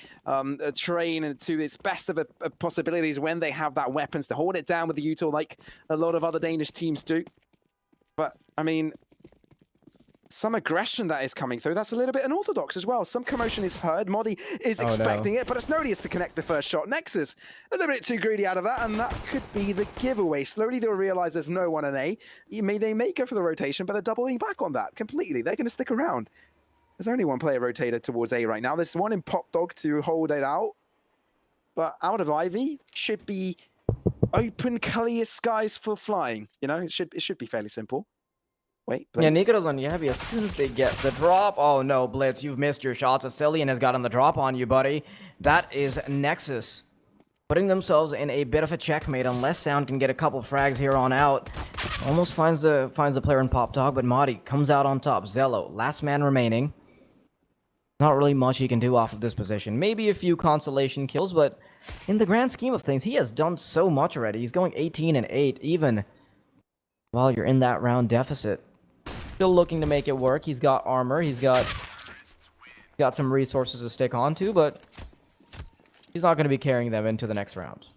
Train to its best of possibilities when they have that weapons to hold it down with the util like a lot of other Danish teams do. But, I mean, some aggression that is coming through. That's a little bit unorthodox as well. Some commotion is heard. Modi is expecting it, but it's Snodius to connect the first shot. Nexus, a little bit too greedy out of that, and that could be the giveaway. Slowly they'll realize there's no one in A. They may go for the rotation, but they're doubling back on that completely. They're going to stick around. There's only one player rotated towards A right now. There's one in Pop Dog to hold it out, but out of Ivy should be open, clear skies for flying. You know, it should be fairly simple. Wait, Blitz. Yeah, Nikado's on Yabby as soon as they get the drop. Oh no, Blitz, you've missed your shots. Asilian has gotten the drop on you, buddy. That is Nexus putting themselves in a bit of a checkmate unless Sound can get a couple frags here on out. Almost finds the player in Pop Dog, but Modi comes out on top. Zello, last man remaining. Not really much he can do off of this position. Maybe a few consolation kills, but in the grand scheme of things, he has done so much already. He's going 18-8, even while you're in that round deficit. Still looking to make it work. He's got armor. He's got some resources to stick onto, but he's not going to be carrying them into the next round.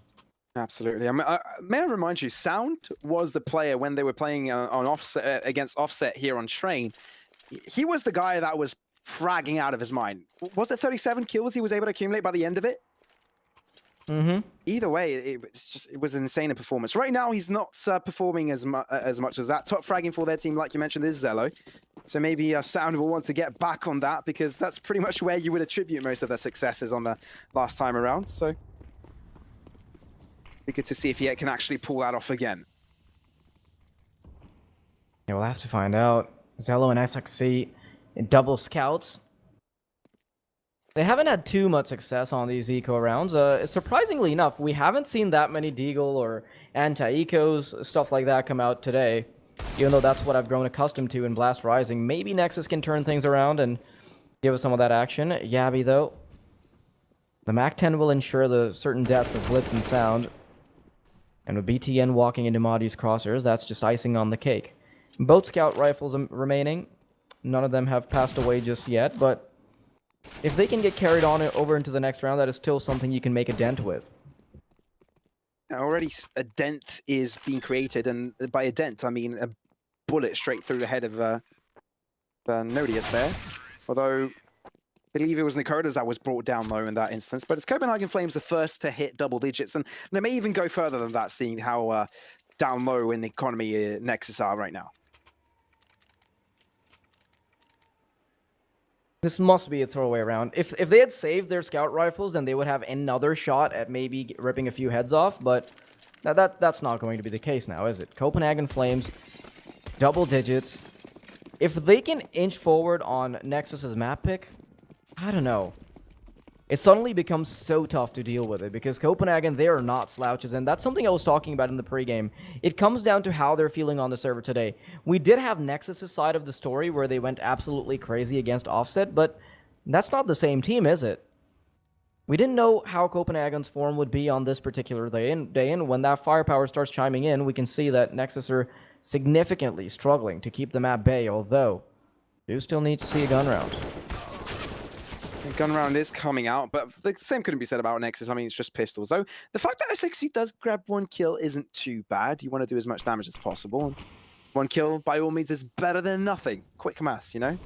Absolutely. I mean, may I remind you, Sound was the player when they were playing on Offset against Offset here on Train. He was the guy that was fragging out of his mind. Was it 37 kills he was able to accumulate by the end of it? Either way, it was an insane performance. Right now, he's not performing as much as that. Top fragging for their team, like you mentioned, is Zello. So maybe Sound will want to get back on that because that's pretty much where you would attribute most of their successes on the last time around. So Be good to see if he can actually pull that off again. Yeah, we'll have to find out. Zello and SXC in double scouts. They haven't had too much success on these eco rounds. Surprisingly enough, we haven't seen that many deagle or anti-ecos, stuff like that come out today. Even though that's what I've grown accustomed to in Blast Rising. Maybe Nexus can turn things around and give us some of that action. Yabby, though. The MAC-10 will ensure the certain depths of Blitz and Sound. And with BTN walking into Madi's crosshairs, that's just icing on the cake. Both scout rifles remaining. None of them have passed away just yet, but if they can get carried on over into the next round, that is still something you can make a dent with. Already a dent is being created, and by a dent, I mean a bullet straight through the head of Nodius there. Although, I believe it was Nikodas that was brought down low in that instance, but it's Copenhagen Flames the first to hit double digits, and they may even go further than that, seeing how down low in the economy Nexus are right now. This must be a throwaway round. If they had saved their scout rifles, then they would have another shot at maybe ripping a few heads off, but that's not going to be the case now, is it? Copenhagen Flames, double digits. If they can inch forward on Nexus's map pick, I don't know. It suddenly becomes so tough to deal with it, because Copenhagen, they are not slouches, and that's something I was talking about in the pregame. It comes down to how they're feeling on the server today. We did have Nexus's side of the story, where they went absolutely crazy against Offset, but that's not the same team, is it? We didn't know how Copenhagen's form would be on this particular day, and when that firepower starts chiming in, we can see that Nexus are significantly struggling to keep them at bay, although do still need to see a gun round. The gun round is coming out, but the same couldn't be said about Nexus. I mean, it's just pistols. So the fact that SXC does grab one kill isn't too bad. You want to do as much damage as possible. And one kill, by all means, is better than nothing. Quick maths, you know?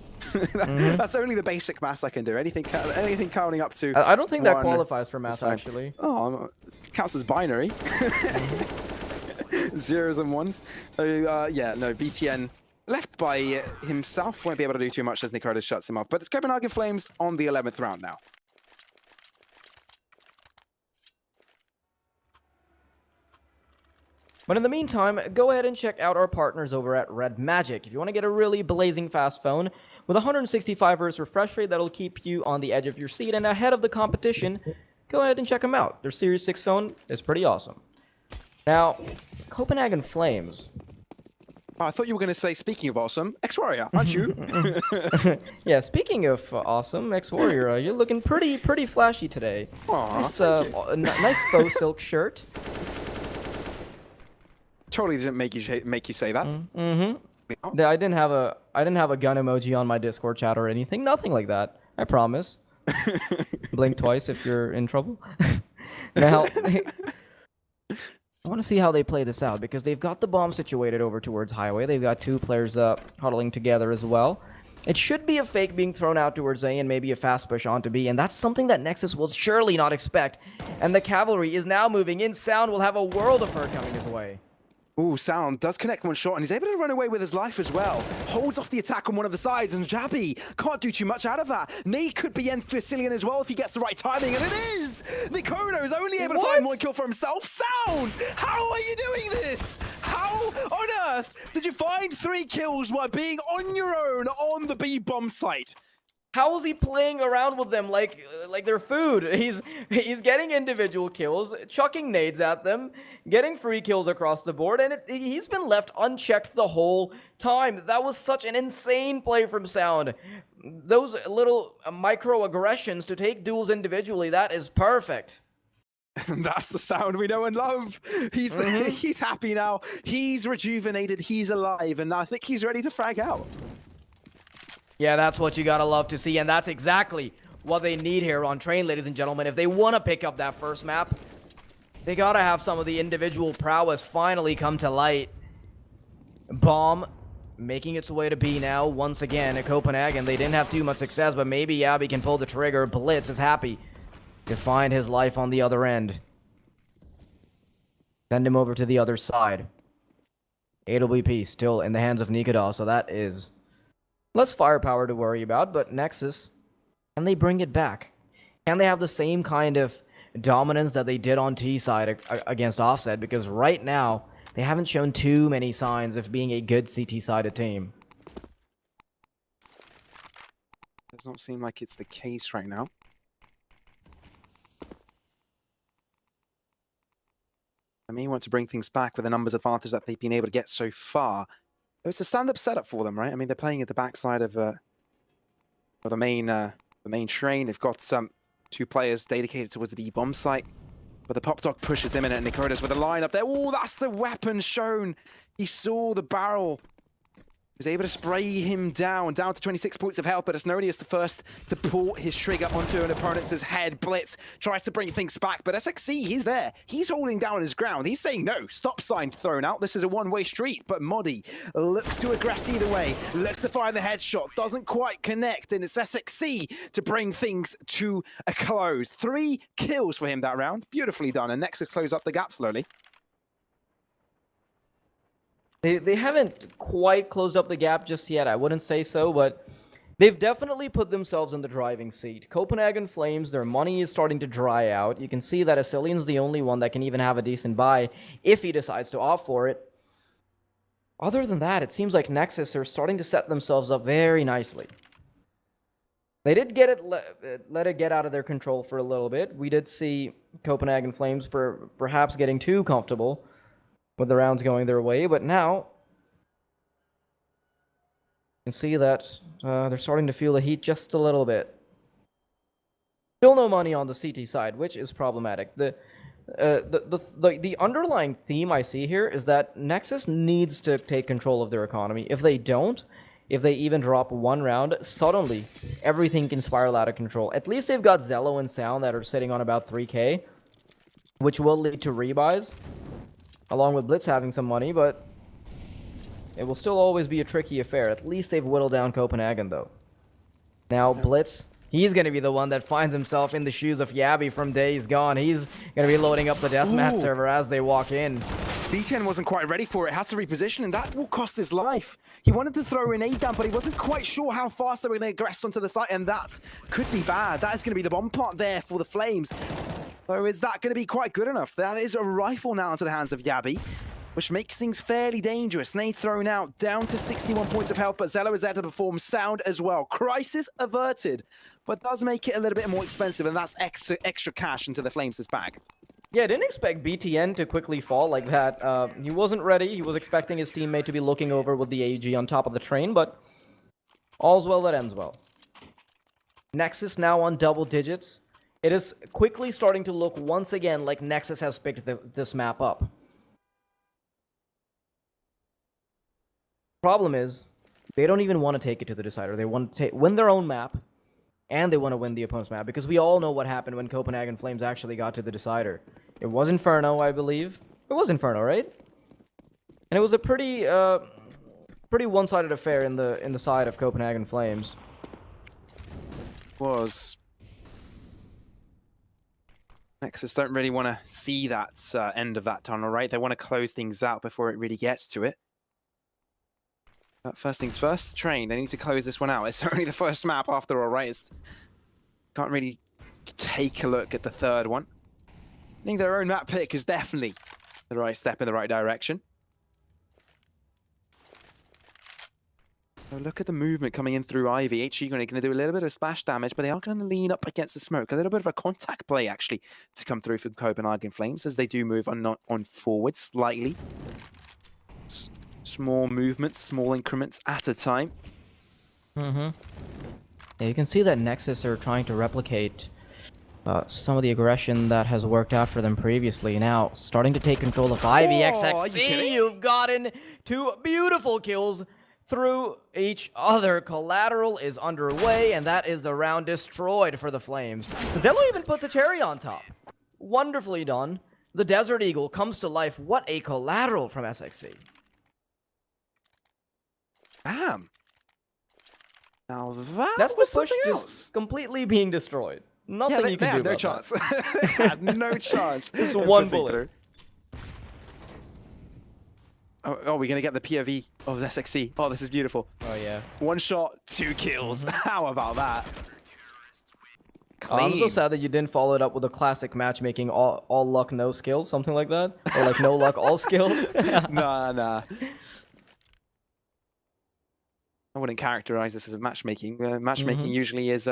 That's only the basic maths I can do. Anything counting up to I don't think that one, qualifies for math, actually. Oh, counts as binary. Zeros and ones. So, yeah, no, BTN left by himself, won't be able to do too much as Nikodas shuts him off. But it's Copenhagen Flames on the 11th round now. But in the meantime, go ahead and check out our partners over at Red Magic. If you want to get a really blazing fast phone with 165 Hz refresh rate that'll keep you on the edge of your seat and ahead of the competition, go ahead and check them out. Their Series 6 phone is pretty awesome. Now, Copenhagen Flames. Oh, I thought you were going to say, speaking of awesome, X-Warrior, aren't you? Yeah, speaking of awesome, X-Warrior, you're looking pretty flashy today. Aww, nice faux silk shirt. Totally didn't make you say that. Yeah, I didn't have a gun emoji on my Discord chat or anything. Nothing like that. I promise. Blink twice if you're in trouble. Now, I want to see how they play this out, because they've got the bomb situated over towards Highway. They've got two players huddling together as well. It should be a fake being thrown out towards A and maybe a fast push onto B, and that's something that Nexus will surely not expect. And the cavalry is now moving in. Sound will have a world of hurt coming his way. Ooh, Sound does connect one shot, and he's able to run away with his life as well. Holds off the attack on one of the sides, and Jabby can't do too much out of that. Nade could be end for Cillian as well if he gets the right timing, and it is! Nikono is only able to find one kill for himself. Sound! How are you doing this? How on earth did you find 3 kills while being on your own on the B-bomb site? How is he playing around with them like they're food? He's getting individual kills, chucking nades at them, getting free kills across the board, and he's been left unchecked the whole time. That was such an insane play from Sound. Those little microaggressions to take duels individually, that is perfect. And that's the Sound we know and love. He's happy now. He's rejuvenated. He's alive, and I think he's ready to frag out. Yeah, that's what you gotta love to see, and that's exactly what they need here on Train, ladies and gentlemen. If they want to pick up that first map, they gotta have some of the individual prowess finally come to light. Bomb making its way to B now, once again at Copenhagen. They didn't have too much success, but maybe Yabby can pull the trigger. Blitz is happy to find his life on the other end. Send him over to the other side. AWP still in the hands of Nikodas, so that is less firepower to worry about, but Nexus, can they bring it back? Can they have the same kind of dominance that they did on T side against Offset, because right now they haven't shown too many signs of being a good CT sided team. Does not seem like it's the case right now. I may want to bring things back with the numbers advantage that they've been able to get so far. It's a stand-up setup for them, right? I mean, they're playing at the backside of the main train. They've got some 2 players dedicated towards the B-bomb site, but the Pop Dog push is imminent, and Nikodas with a line up there. Oh, that's the weapon shown. He saw the barrel. He was able to spray him down to 26 points of health, but Asnodi is the first to pull his trigger onto an opponent's head. Blitz tries to bring things back, but SXC, he's there. He's holding down his ground. He's saying no. Stop sign thrown out. This is a one-way street, but Modi looks to aggress either way. Looks to fire the headshot. Doesn't quite connect, and it's SXC to bring things to a close. 3 kills for him that round. Beautifully done, and Nexus close up the gap slowly. They haven't quite closed up the gap just yet, I wouldn't say so, but they've definitely put themselves in the driving seat. Copenhagen Flames, their money is starting to dry out. You can see that Asilian's the only one that can even have a decent buy if he decides to opt for it. Other than that, it seems like Nexus are starting to set themselves up very nicely. They did get it, let it get out of their control for a little bit. We did see Copenhagen Flames perhaps getting too comfortable with the rounds going their way, but now you can see that they're starting to feel the heat just a little bit. Still no money on the CT side, which is problematic. The underlying theme I see here is that Nexus needs to take control of their economy. If they don't, if they even drop 1 round, suddenly everything can spiral out of control. At least they've got Zello and Sound that are sitting on about 3k, which will lead to rebuys, along with Blitz having some money, but it will still always be a tricky affair. At least they've whittled down Copenhagen, though. Now, Blitz, he's going to be the one that finds himself in the shoes of Yabby from days gone. He's going to be loading up the deathmatch server as they walk in. B10 wasn't quite ready for it, has to reposition, and that will cost his life. He wanted to throw an A down, but he wasn't quite sure how fast they were going to aggress onto the site, and that could be bad. That is going to be the bomb part there for the Flames. So is that going to be quite good enough? That is a rifle now into the hands of Yabby, which makes things fairly dangerous. Nade thrown out, down to 61 points of health, but Zello is there to perform. Sound as well. Crisis averted, but does make it a little bit more expensive, and that's extra cash into the Flames' bag. Yeah, I didn't expect BTN to quickly fall like that. He wasn't ready. He was expecting his teammate to be looking over with the AG on top of the train, but all's well that ends well. Nexus now on double digits. It is quickly starting to look once again like Nexus has picked this map up. Problem is, they don't even want to take it to the decider. They want to win their own map, and they want to win the opponent's map, because we all know what happened when Copenhagen Flames actually got to the decider. It was Inferno, I believe. It was Inferno, right? And it was a pretty one-sided affair in the side of Copenhagen Flames. Was Nexus don't really want to see that end of that tunnel, right? They want to close things out before it really gets to it. But first things first, train. They need to close this one out. It's only the first map after all, right? Can't really take a look at the third one. I think their own map pick is definitely the right step in the right direction. So look at the movement coming in through Ivy. HE going to do a little bit of splash damage, but they are going to lean up against the smoke. A little bit of a contact play, actually, to come through from Copenhagen Flames as they do move on forward slightly. Small movements, small increments at a time. Yeah, you can see that Nexus are trying to replicate some of the aggression that has worked out for them previously. Now, starting to take control of Ivy. XXC, you've gotten 2 beautiful kills through each other. Collateral is underway, and that is the round destroyed for the Flames. Zello even puts a cherry on top. Wonderfully done. The Desert Eagle comes to life. What a collateral from SXC. Bam. Now that That's was the push something else. just completely being destroyed. Nothing you can do no about chance. that. They had no chance. Just in one pushing bullet. through. Oh, we're going to get the POV of SXC. Oh, this is beautiful. Oh, yeah. 1 shot, 2 kills. How about that? I'm so Clean. sad that you didn't follow it up with a classic matchmaking, all luck, no skill, something like that. Or like no luck, all skill. Nah. I wouldn't characterize this as a matchmaking. Matchmaking usually is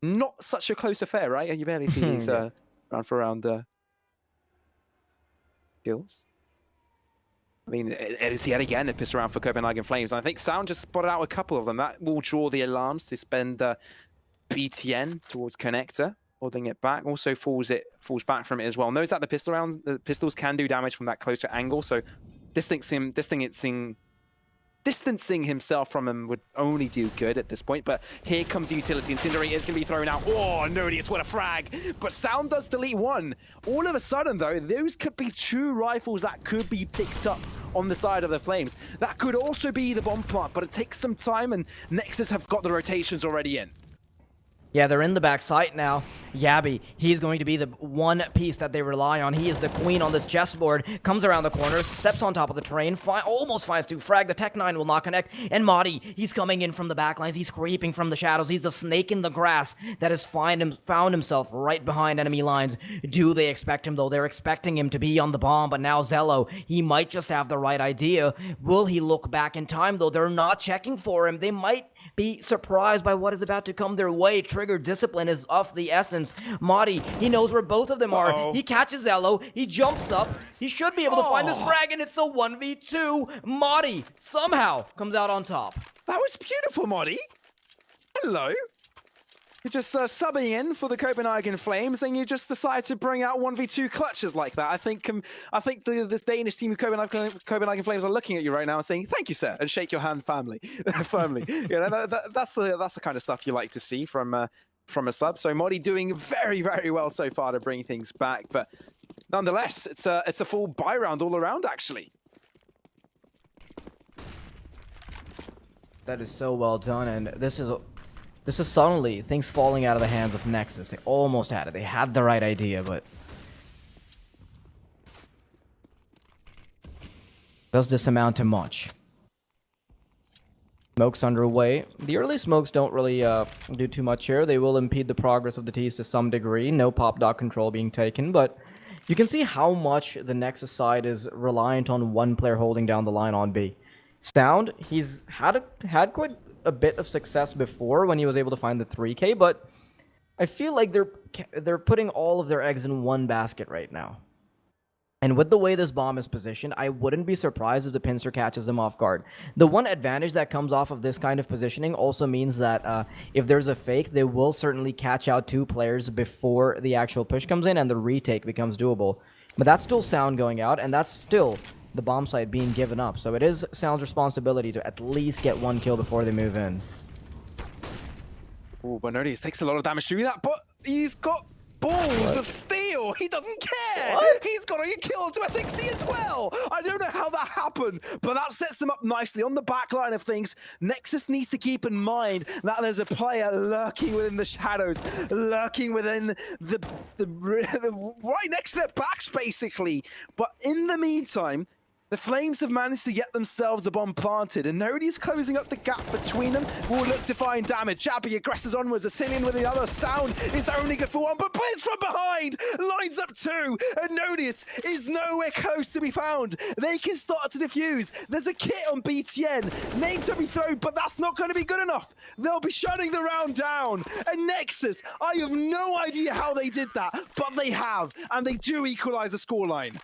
not such a close affair, right? You barely see these Yeah. round for round kills. I mean, it's yet again a piss around for Copenhagen Flames. And I think Sound just spotted out a couple of them. That will draw the alarms to spend BTN towards Connector, holding it back. Also falls back from it as well. Knows that the pistol rounds, the pistols can do damage from that closer angle. So distancing himself from him would only do good at this point, but here comes the utility. Incinerator is going to be thrown out. Oh, Nodius, what a frag. But Sound does delete one. All of a sudden, though, those could be 2 rifles that could be picked up on the side of the Flames. That could also be the bomb plant, but it takes some time, and Nexus have got the rotations already in. Yeah, they're in the back site now. Yabby, he's going to be the one piece that they rely on. He is the queen on this chessboard. Comes around the corner, steps on top of the train, almost finds 2 frag. The Tech 9 will not connect. And Madi, he's coming in from the backlines. He's creeping from the shadows. He's the snake in the grass that has found himself right behind enemy lines. Do they expect him, though? They're expecting him to be on the bomb, but now Zello, he might just have the right idea. Will he look back in time, though? They're not checking for him. They might be surprised by what is about to come their way. Trigger discipline is of the essence. Madi, he knows where both of them are. He catches Zello. He jumps up. He should be able to find this frag, and it's a 1v2. Madi somehow comes out on top. That was beautiful, Modi. Hello. You're just subbing in for the Copenhagen Flames, and you just decide to bring out 1v2 clutches like that. I think this Danish team of Copenhagen Flames are looking at you right now and saying, "Thank you, sir," and shake your hand firmly. Yeah, that's the kind of stuff you like to see from a sub. So Modi doing very, very well so far to bring things back, but nonetheless, it's a full buy round all around, actually. That is so well done, and this is suddenly things falling out of the hands of Nexus. They almost had it. They had the right idea, but does this amount to much? Smokes underway. The early smokes don't really do too much here. They will impede the progress of the T's to some degree. No pop dot control being taken, but you can see how much the Nexus side is reliant on one player holding down the line on B. Sound, he's had quite a bit of success before when he was able to find the 3K, but I feel like they're putting all of their eggs in one basket right now. And with the way this bomb is positioned, I wouldn't be surprised if the pincer catches them off guard. The one advantage that comes off of this kind of positioning also means that if there's a fake, they will certainly catch out 2 players before the actual push comes in and the retake becomes doable. But that's still Sound going out, and that's still the bomb site being given up. So it is Sound's responsibility to at least get 1 kill before they move in. Oh, Bernardius takes a lot of damage through that, but he's got balls of steel. He doesn't care. What? He's got a kill to SXC as well. I don't know how that happened, but that sets them up nicely on the back line of things. Nexus needs to keep in mind that there's a player lurking within the shadows, lurking within the right next to their backs, basically. But in the meantime, the Flames have managed to get themselves a bomb planted, and nobody's closing up the gap between them. Will look to find damage. Jabby aggresses onwards. Asilian with the other. Sound is only good for 1, but Blitz from behind lines up 2, and Nodius is nowhere close to be found. They can start to defuse. There's a kit on BTN. Name to be thrown, but that's not going to be good enough. They'll be shutting the round down. And Nexus, I have no idea how they did that, but they have, and they do equalize the scoreline.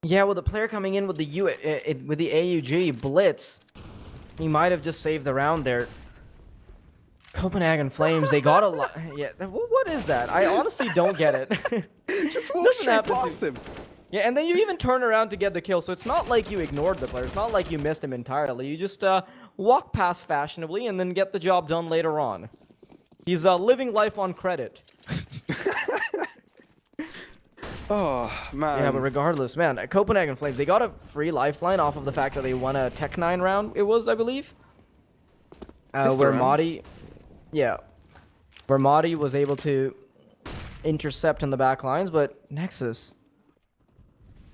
Yeah, with the player coming in with the with the AUG Blitz, he might have just saved the round there. Copenhagen Flames, they got a lot. Yeah, what is that? I honestly don't get it. Just walk straight past him. Yeah, and then you even turn around to get the kill, so it's not like you ignored the player. It's not like you missed him entirely. You just walk past fashionably and then get the job done later on. He's living life on credit. Oh, man. Yeah, but regardless, man, Copenhagen Flames, they got a free lifeline off of the fact that they won a Tech 9 round, it was, I believe. Where Madi... Yeah. Where Madi was able to intercept in the back lines, but Nexus...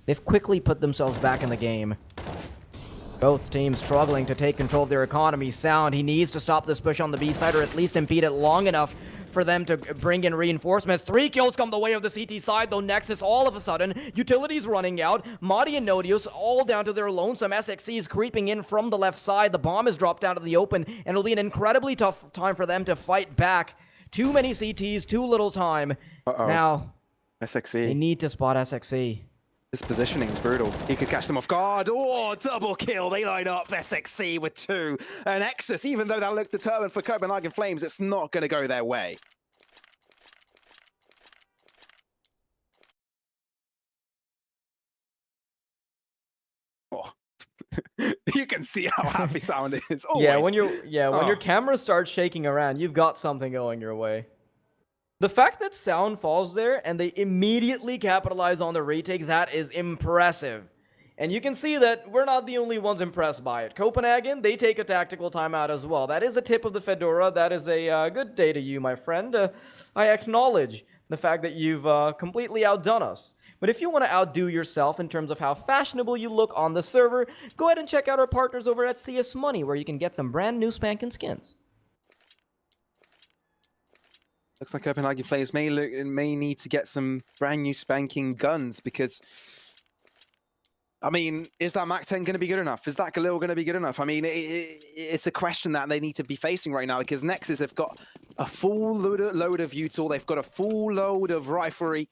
They've quickly put themselves back in the game. Both teams struggling to take control of their economy. Sound, he needs to stop this push on the B side, or at least impede it long enough for them to bring in reinforcements. 3 kills come the way of the CT side, though Nexus all of a sudden, utilities running out, Madi and Nodius all down to their lonesome. SXC is creeping in from the left side. The bomb is dropped down to the open, and it'll be an incredibly tough time for them to fight back. Too many CTs, too little time. Now, SXC. they need to spot SXC. This positioning is brutal. He could catch them off guard. Oh, double kill. They line up SXC with 2. And Nexus, even though that looked determined for Copenhagen Flames, it's not going to go their way. Oh. You can see how happy Sound is. Always. When your camera starts shaking around, you've got something going your way. The fact that Sound falls there and they immediately capitalize on the retake, that is impressive. And you can see that we're not the only ones impressed by it. Copenhagen, they take a tactical timeout as well. That is a tip of the Fedora. That is a good day to you, my friend. I acknowledge the fact that you've completely outdone us. But if you want to outdo yourself in terms of how fashionable you look on the server, go ahead and check out our partners over at CS Money, where you can get some brand new spanking skins. Looks like Copenhagen Flames may need to get some brand new spanking guns because, I mean, is that Mac 10 going to be good enough? Is that Galil going to be good enough? I mean, it's a question that they need to be facing right now because Nexus have got a full load of Util. They've got a full load of riflery,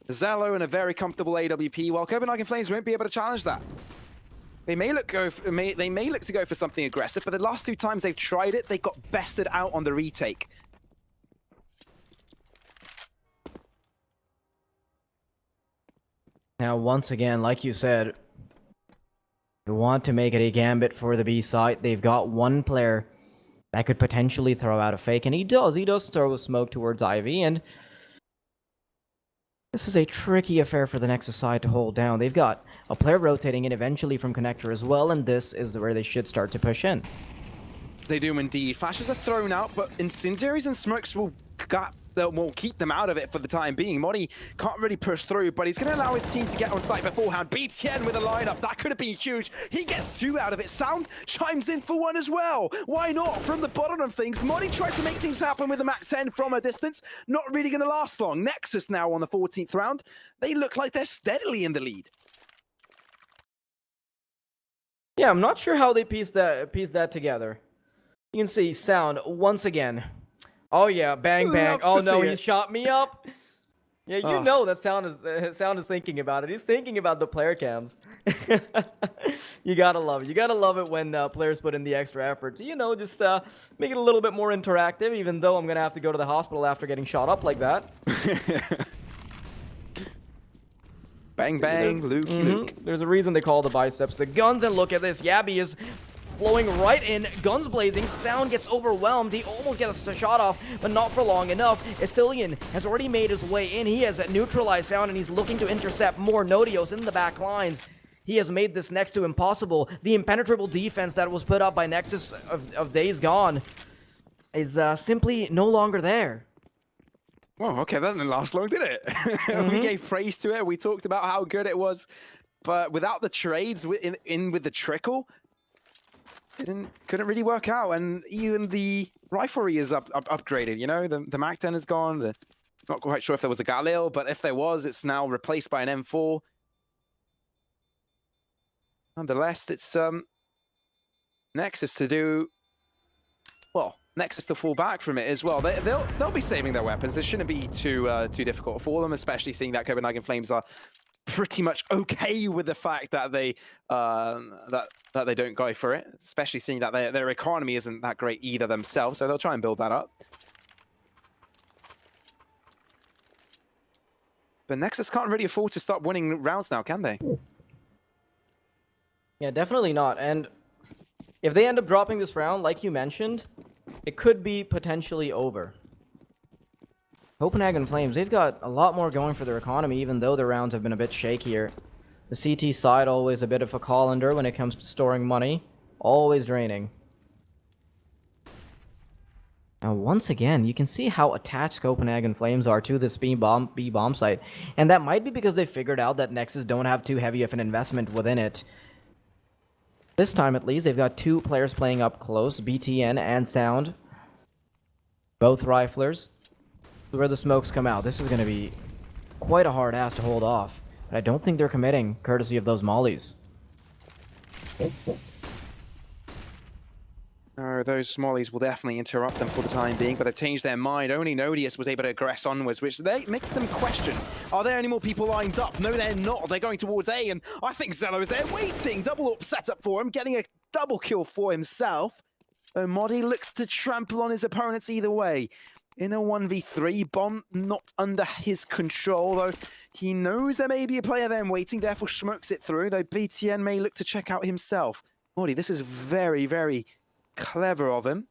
Zello, and a very comfortable AWP. While Copenhagen Flames won't be able to challenge that. They may look to go for something aggressive, but the last 2 times they've tried it, they got bested out on the retake. Now, once again, like you said, you want to make it a gambit for the B side. They've got one player that could potentially throw out a fake, and he does throw a smoke towards Ivy, and this is a tricky affair for the Nexus side to hold down. They've got a player rotating in eventually from Connector as well, and this is where they should start to push in. They do indeed. Flashes are thrown out, but incendiaries and smokes will keep them out of it for the time being. Modi can't really push through, but he's going to allow his team to get on site beforehand. BTN with a lineup. That could have been huge. He gets 2 out of it. Sound chimes in for 1 as well. Why not? From the bottom of things, Modi tries to make things happen with the Mac 10 from a distance. Not really going to last long. Nexus now on the 14th round. They look like they're steadily in the lead. Yeah, I'm not sure how they piece that together. You can see Sound once again. Oh yeah, bang bang. Oh no, he shot me up. Yeah, you know that Sound is thinking about it. He's thinking about the player cams. You gotta love it. You gotta love it when players put in the extra effort. So, you know, just make it a little bit more interactive. Even though I'm gonna have to go to the hospital after getting shot up like that. Bang bang, Lukey Luke. There's a reason they call the biceps the guns, and look at this. Yabby is flowing right in, guns blazing. Sound gets overwhelmed. He almost gets the shot off, but not for long enough. Isilian has already made his way in. He has neutralized Sound, and he's looking to intercept more Nodios in the back lines. He has made this next to impossible. The impenetrable defense that was put up by Nexus of days gone is simply no longer there. Well, okay, that didn't last long, did it? We gave praise to it. We talked about how good it was, but without the trades in with the trickle, couldn't really work out. And even the riflery is upgraded. You know, the Mac 10 is gone. Not quite sure if there was a Galil, but if there was, it's now replaced by an M4. Nonetheless, it's Nexus to do well. Nexus to fall back from it as well. They'll be saving their weapons. This shouldn't be too difficult for them, especially seeing that Copenhagen Flames are pretty much okay with the fact that they that they don't go for it, especially seeing that their economy isn't that great either themselves. So they'll try and build that up. But Nexus can't really afford to start winning rounds now, can they? Yeah, definitely not. And if they end up dropping this round, like you mentioned, it could be potentially over. Copenhagen Flames, they've got a lot more going for their economy, even though their rounds have been a bit shakier. The CT side, always a bit of a colander when it comes to storing money. Always draining. Now, once again, you can see how attached Copenhagen Flames are to this B bomb site. And that might be because they figured out that Nexus don't have too heavy of an investment within it. This time, at least, they've got 2 players playing up close, BTN and Sound. Both riflers. where the smokes come out. This is going to be quite a hard ass to hold off. But I don't think they're committing, courtesy of those mollies. No, those mollies will definitely interrupt them for the time being, but they've changed their mind. Only Nodius was able to aggress onwards, which makes them question, are there any more people lined up? No, they're not. They're going towards A, and I think Zello is there waiting. Double up setup for him, getting a double kill for himself. Modi looks to trample on his opponents either way. In a 1v3, bomb not under his control, though he knows there may be a player there waiting, therefore smokes it through, though BTN may look to check out himself. Modi, this is very, very clever of him.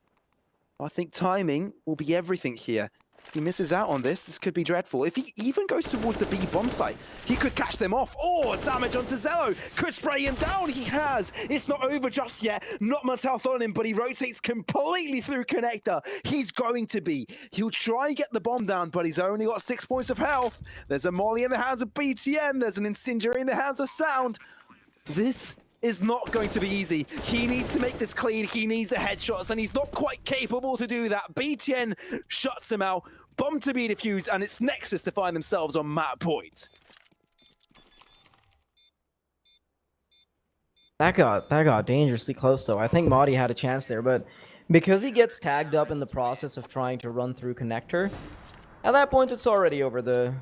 I think timing will be everything here. If he misses out on this, this could be dreadful. If he even goes towards the B bomb site, he could catch them off. Oh, damage onto Zello. Could spray him down. He has. It's not over just yet. Not much health on him, but he rotates completely through connector. He's going to be. He'll try and get the bomb down, but he's only got 6 points of health. There's a molly in the hands of BTN. There's an incendiary in the hands of Sound. This is not going to be easy. He needs to make this clean. He needs the headshots, and he's not quite capable to do that. BTN shuts him out. Bomb to be defused, and it's Nexus to find themselves on map point. That got dangerously close, though. I think Modi had a chance there, but because he gets tagged up in the process of trying to run through connector, at that point it's already over. The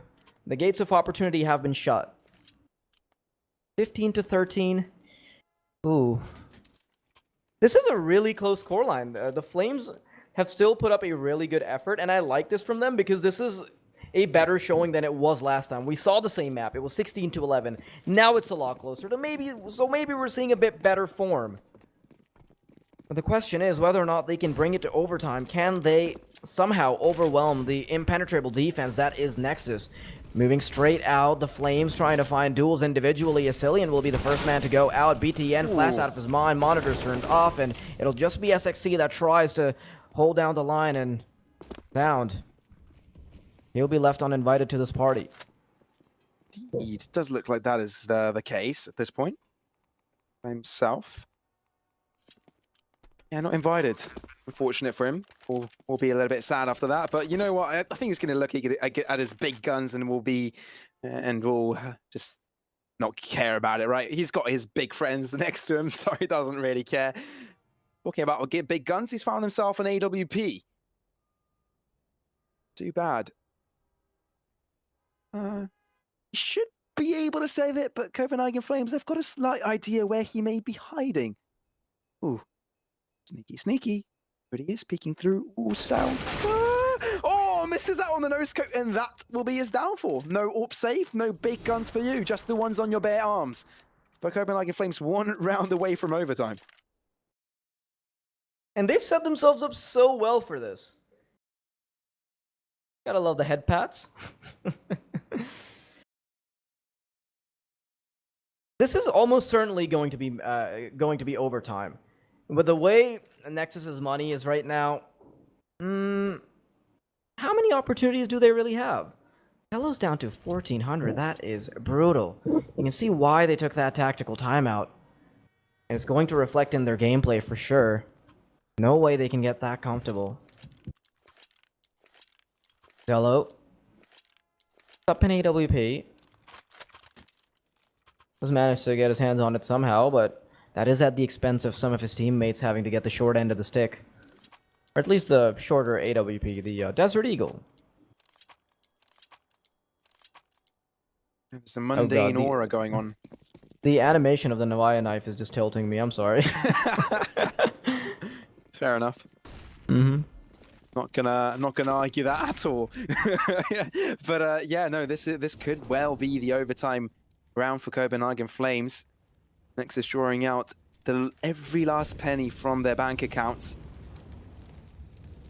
gates of opportunity have been shut. 15-13. Ooh. This is a really close scoreline. The Flames have still put up a really good effort, and I like this from them because this is a better showing than it was last time. We saw the same map. It was 16-11. Now it's a lot closer to maybe we're seeing a bit better form. But the question is whether or not they can bring it to overtime. Can they somehow overwhelm the impenetrable defense that is Nexus? Moving straight out, the Flames trying to find duels individually. Asilian will be the first man to go out. BTN flash out of his mind, monitors turned off, and it'll just be SXC that tries to hold down the line, and Sound. He'll be left uninvited to this party. Indeed, it does look like that is the case at this point. By himself. Yeah, not invited. Unfortunate for him. We'll be a little bit sad after that. But you know what? I think he's going to look at his big guns and we'll just not care about it, right? He's got his big friends next to him, so he doesn't really care. Talking about big guns, he's found himself an AWP. Too bad. He should be able to save it, but Copenhagen Flames, they've got a slight idea where he may be hiding. Ooh. Sneaky, sneaky. But he is peeking through. Ooh, Sound. Oh, misses out on the no-scope, and that will be his downfall. No AWP safe, no big guns for you, just the ones on your bare arms. But Copenhagen Flames 1 round away from overtime. And they've set themselves up so well for this. Gotta love the head pats. This is almost certainly going to be overtime. But the way Nexus's money is right now, how many opportunities do they really have? Hello's down to 1,400. That is brutal. You can see why they took that tactical timeout. And it's going to reflect in their gameplay for sure. No way they can get that comfortable. Hello. Up in AWP. Has managed to get his hands on it somehow, but that is at the expense of some of his teammates having to get the short end of the stick. Or at least the shorter AWP, the Desert Eagle. There's a mundane aura going on. The animation of the Navaya knife is just tilting me, I'm sorry. Fair enough. Mm-hmm. Not gonna argue that at all. But yeah, no, this could well be the overtime round for Copenhagen Flames. Nexus drawing out every last penny from their bank accounts.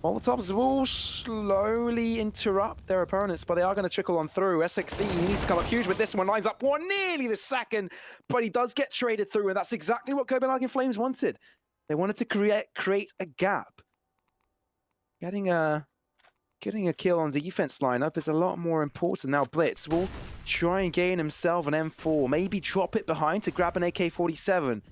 Molotovs will slowly interrupt their opponents, but they are going to trickle on through. SXC needs to come up huge with this one. Lines up one nearly the second, but he does get traded through, and that's exactly what Copenhagen Flames wanted. They wanted to create a gap. Getting a kill on the defense lineup is a lot more important. Now Blitz will try and gain himself an M4, maybe drop it behind to grab an AK-47.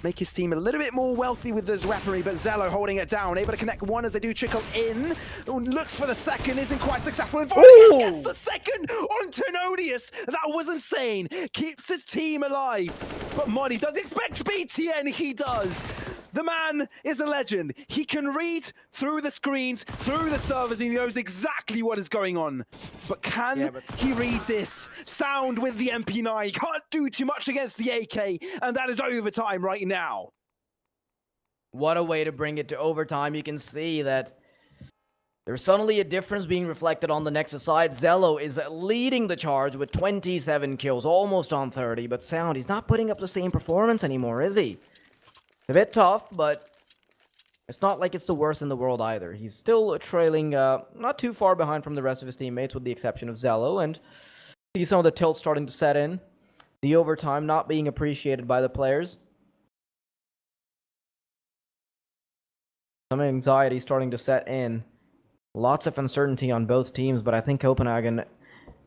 make his team a little bit more wealthy with this weaponry, but Zello holding it down, able to connect one as they do trickle in. Looks for the second, isn't quite successful. And gets the second on Tenodius. That was insane. Keeps his team alive. But Money does expect BTN, he does. The man is a legend. He can read through the screens, through the servers, he knows exactly what is going on. But can he read this? Sound with the MP9, can't do too much against the AK, and that is overtime right now. What a way to bring it to overtime. You can see that there's suddenly a difference being reflected on the Nexus side. Zello is leading the charge with 27 kills, almost on 30, but Sound, he's not putting up the same performance anymore, is he? It's a bit tough, but it's not like it's the worst in the world either. He's still trailing not too far behind from the rest of his teammates, with the exception of Zello, and see some of the tilt starting to set in. The overtime not being appreciated by the players. Some anxiety starting to set in. Lots of uncertainty on both teams, but I think Copenhagen,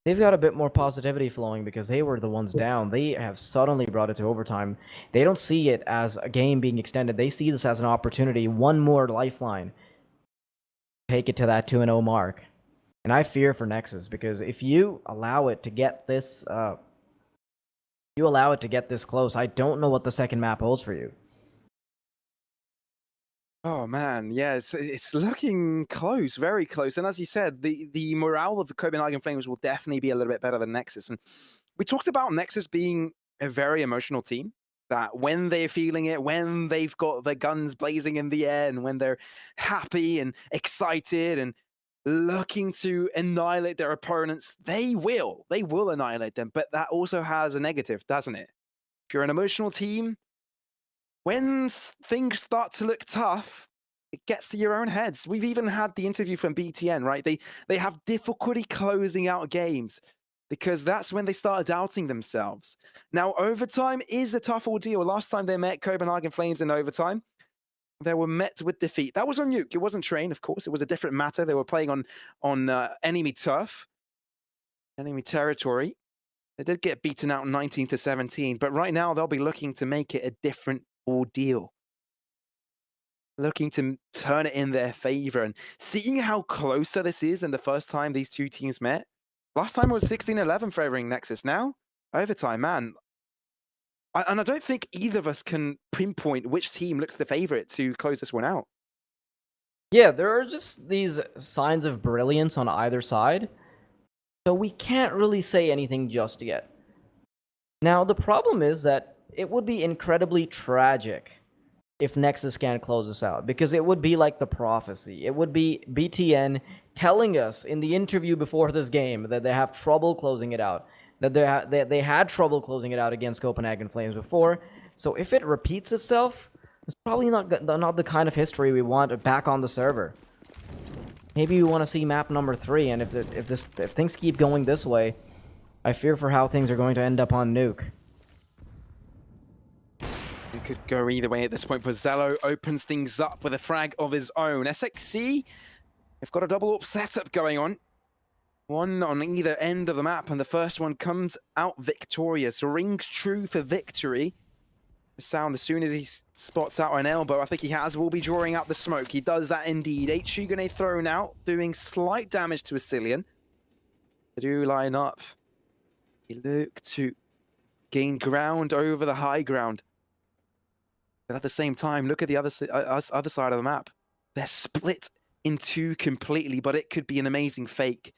they've got a bit more positivity flowing because they were the ones down. They have suddenly brought it to overtime. They don't see it as a game being extended. They see this as an opportunity, one more lifeline. Take it to that 2-0 mark. And I fear for Nexus, because if you allow it to get this close, I don't know what the second map holds for you. Oh man, yeah, it's looking close, very close. And as you said, the morale of the Copenhagen Flames will definitely be a little bit better than Nexus. And we talked about Nexus being a very emotional team, that when they're feeling it, when they've got their guns blazing in the air, and when they're happy and excited and looking to annihilate their opponents, they will annihilate them. But that also has a negative, doesn't it? If you're an emotional team, when things start to look tough, it gets to your own heads. We've even had the interview from BTN, right? They have difficulty closing out games because that's when they start doubting themselves. Now, overtime is a tough ordeal. Last time they met Copenhagen Flames in overtime, they were met with defeat. That was on Nuke. It wasn't Train, of course. It was a different matter. They were playing on enemy turf, enemy territory. They did get beaten out 19-17, but right now they'll be looking to make it a different ordeal, looking to turn it in their favor. And seeing how closer this is than the first time these two teams met. Last time it was 16-11 favoring Nexus. Now overtime, man. And I don't think either of us can pinpoint which team looks the favorite to close this one out. Yeah, there are just these signs of brilliance on either side, so we can't really say anything just yet. Now, the problem is that it would be incredibly tragic if Nexus can't close this out, because it would be like the prophecy. It would be BTN telling us in the interview before this game that they have trouble closing it out, that they had trouble closing it out against Copenhagen Flames before. So if it repeats itself, it's probably not the kind of history we want back on the server. Maybe we want to see map number 3, and if things keep going this way, I fear for how things are going to end up on Nuke. It could go either way at this point, but Zello opens things up with a frag of his own. SXC, they've got a double AWP setup going on. One on either end of the map, and the first one comes out victorious. Rings true for victory. Sound, as soon as he spots out an elbow, I think he will be drawing out the smoke. He does that indeed. HU grenade thrown out, doing slight damage to Asilian. They do line up. They look to gain ground over the high ground. But at the same time, look at the other side of the map. They're split in two completely, but it could be an amazing fake.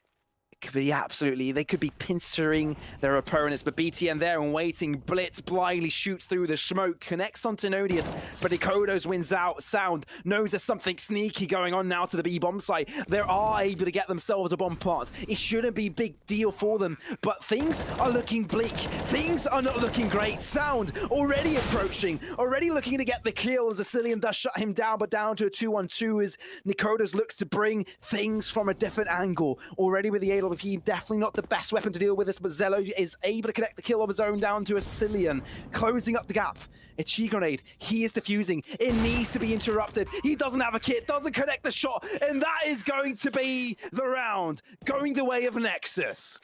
It could be absolutely, they could be pincering their opponents, but BTN there and waiting. Blitz blindly shoots through the smoke, connects on Tenodius, but Ikodos wins out. Sound knows there's something sneaky going on now to the B-bomb site. They are able to get themselves a bomb plant. It shouldn't be a big deal for them, but things are looking bleak. Things are not looking great. Sound already approaching, already looking to get the kill as Asilian does shut him down, but down to a 2-1-2 as Nikodas looks to bring things from a different angle. Already with the AWP, definitely not the best weapon to deal with this, but Zello is able to connect the kill of his own down to Asilian, closing up the gap. It's G-Grenade. He is defusing. It needs to be interrupted. He doesn't have a kit, doesn't connect the shot, and that is going to be the round, going the way of Nexus.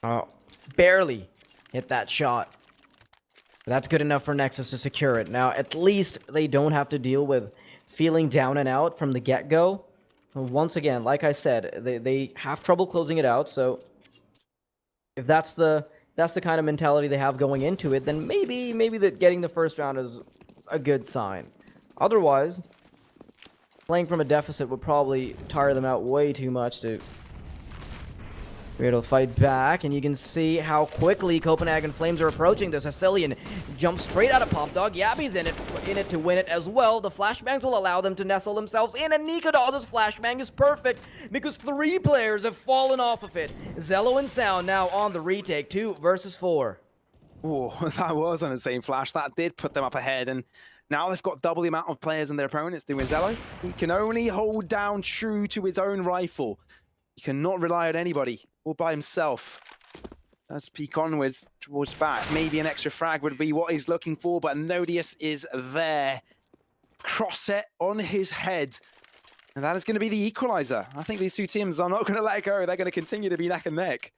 Oh, barely hit that shot. That's good enough for Nexus to secure it. Now, at least they don't have to deal with feeling down and out from the get-go. Once again, like I said, they have trouble closing it out, so if that's the kind of mentality they have going into it, then maybe that getting the first round is a good sign. Otherwise, playing from a deficit would probably tire them out way too much to be able to fight back, and you can see how quickly Copenhagen Flames are approaching this. Hecelian jumps straight out of Pop Dog. Yabby's in it to win it as well. The flashbangs will allow them to nestle themselves in, and Nikodaz's flashbang is perfect because 3 players have fallen off of it. Zello and Sound now on the retake, 2 versus 4. Oh, that was an insane flash. That did put them up ahead, and now they've got double the amount of players in their opponents doing Zello. He can only hold down true to his own rifle. He cannot rely on anybody all by himself. Let's peek onwards towards back. Maybe an extra frag would be what he's looking for, but Nodius is there. Crossset on his head. And that is going to be the equalizer. I think these two teams are not going to let it go. They're going to continue to be neck and neck.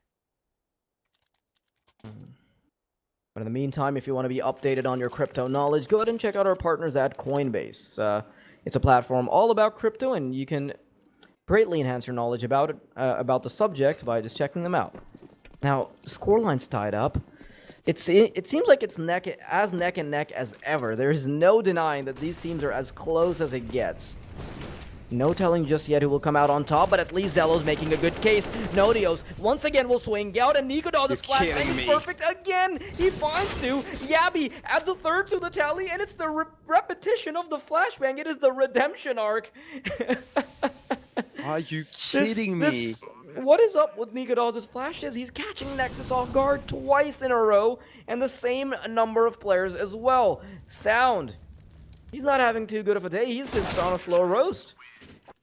But in the meantime, if you want to be updated on your crypto knowledge, go ahead and check out our partners at Coinbase. It's a platform all about crypto, and you can greatly enhance your knowledge about it, about the subject by just checking them out. Now, scoreline's tied up. It seems like it's neck and neck as ever. There is no denying that these teams are as close as it gets. No telling just yet who will come out on top, but at least Zello's making a good case. Nodios once again will swing out, and Nikodaz's flashbang is perfect again. He finds 2. Yabby adds a 3rd to the tally, and it's the repetition of the flashbang. It is the redemption arc. Are you kidding me? What is up with Nikodaz's flashes? He's catching Nexus off guard twice in a row, and the same number of players as well. Sound. He's not having too good of a day. He's just on a slow roast.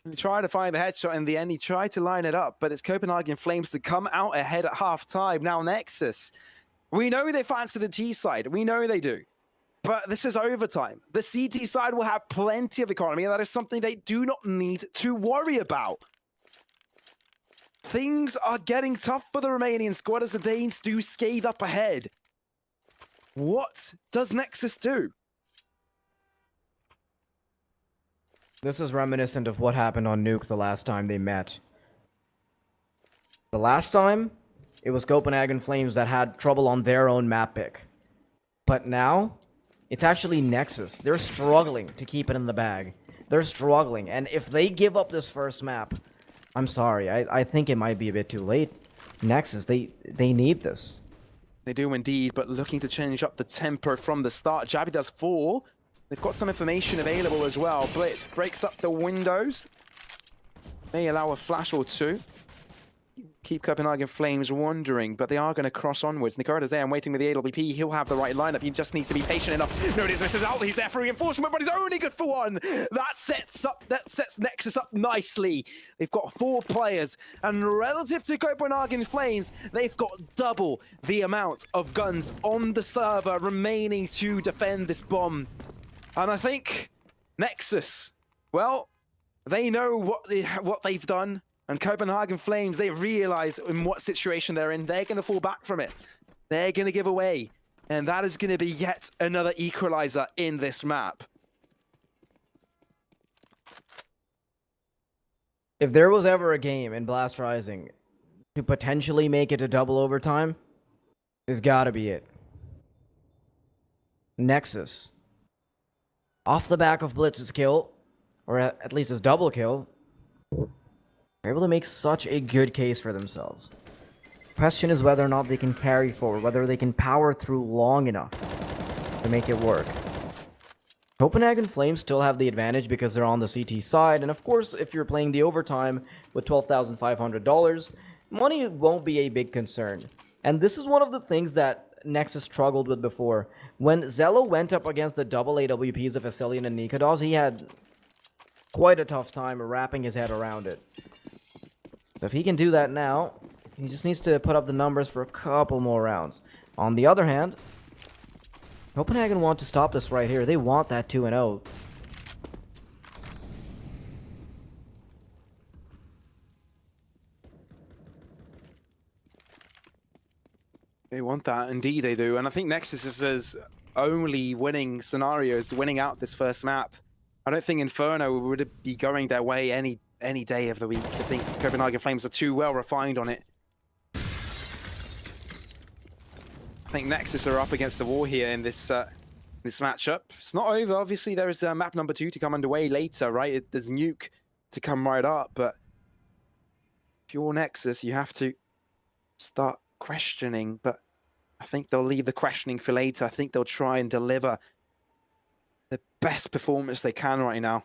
He tried to find the headshot in the end. He tried to line it up, but it's Copenhagen Flames to come out ahead at half-time. Now Nexus, we know they fancy the T side. We know they do. But this is overtime. The CT side will have plenty of economy, and that is something they do not need to worry about. Things are getting tough for the Romanian squad as the Danes do scathe up ahead. What does Nexus do? This is reminiscent of what happened on Nuke the last time they met. The last time, it was Copenhagen Flames that had trouble on their own map pick. But now, it's actually Nexus. They're struggling to keep it in the bag. They're struggling, and if they give up this first map, I'm sorry, I think it might be a bit too late. Nexus, they need this. They do indeed, but looking to change up the tempo from the start. Jabby does 4. They've got some information available as well. Blitz breaks up the windows. May allow a flash or 2. Keep Copenhagen Flames wandering, but they are going to cross onwards. Nicora's there and waiting with the AWP. He'll have the right lineup. He just needs to be patient enough. Notice this is out. He's there for reinforcement, but he's only good for 1. That sets Nexus up nicely. They've got 4 players, and relative to Copenhagen Flames, they've got double the amount of guns on the server remaining to defend this bomb. And I think Nexus, well, they know what they've done. And Copenhagen Flames, they realize in what situation they're in. They're going to fall back from it. They're going to give away. And that is going to be yet another equalizer in this map. If there was ever a game in Blast Rising to potentially make it to double overtime, it's gotta be it. Nexus. Off the back of Blitz's kill, or at least his double kill, they're able to make such a good case for themselves. The question is whether or not they can carry forward, whether they can power through long enough to make it work. Copenhagen Flames still have the advantage because they're on the CT side, and of course, if you're playing the overtime with $12,500, money won't be a big concern. And this is one of the things that Nexus struggled with before. When Zello went up against the double AWPs of Hecelian and Nikodaz, he had quite a tough time wrapping his head around it. So if he can do that now, he just needs to put up the numbers for a couple more rounds. On the other hand, Copenhagen want to stop this right here. They want that 2-0. They want that, indeed they do. And I think Nexus is his only winning scenarios, winning out this first map. I don't think Inferno would be going their way any day of the week. I think Copenhagen Flames are too well refined on it. I think Nexus are up against the wall here in this this matchup. It's not over. Obviously, there is map number 2 to come underway later, right? There's Nuke to come right up, but if you're Nexus, you have to start questioning, but I think they'll leave the questioning for later. I think they'll try and deliver the best performance they can right now.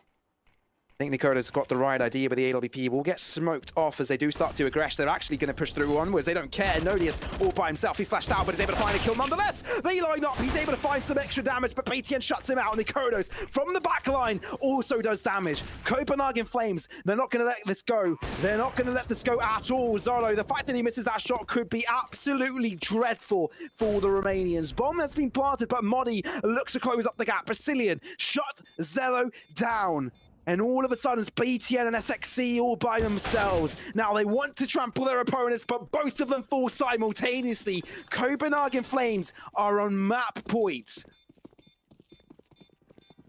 I think Nicoda's got the right idea, but the AWP will get smoked off as they do start to aggress. They're actually going to push through onwards. They don't care. Nodius all by himself. He's flashed out, but is able to find a kill nonetheless. They line up. He's able to find some extra damage, but BTN shuts him out. And Nikodos from the back line also does damage. Copenhagen Flames, they're not going to let this go. They're not going to let this go at all. Zolo, the fact that he misses that shot could be absolutely dreadful for the Romanians. Bomb has been planted, but Modi looks to close up the gap. Brazilian shut Zello down. And all of a sudden, it's BTN and SXC all by themselves. Now, they want to trample their opponents, but both of them fall simultaneously. Copenhagen Flames are on map point.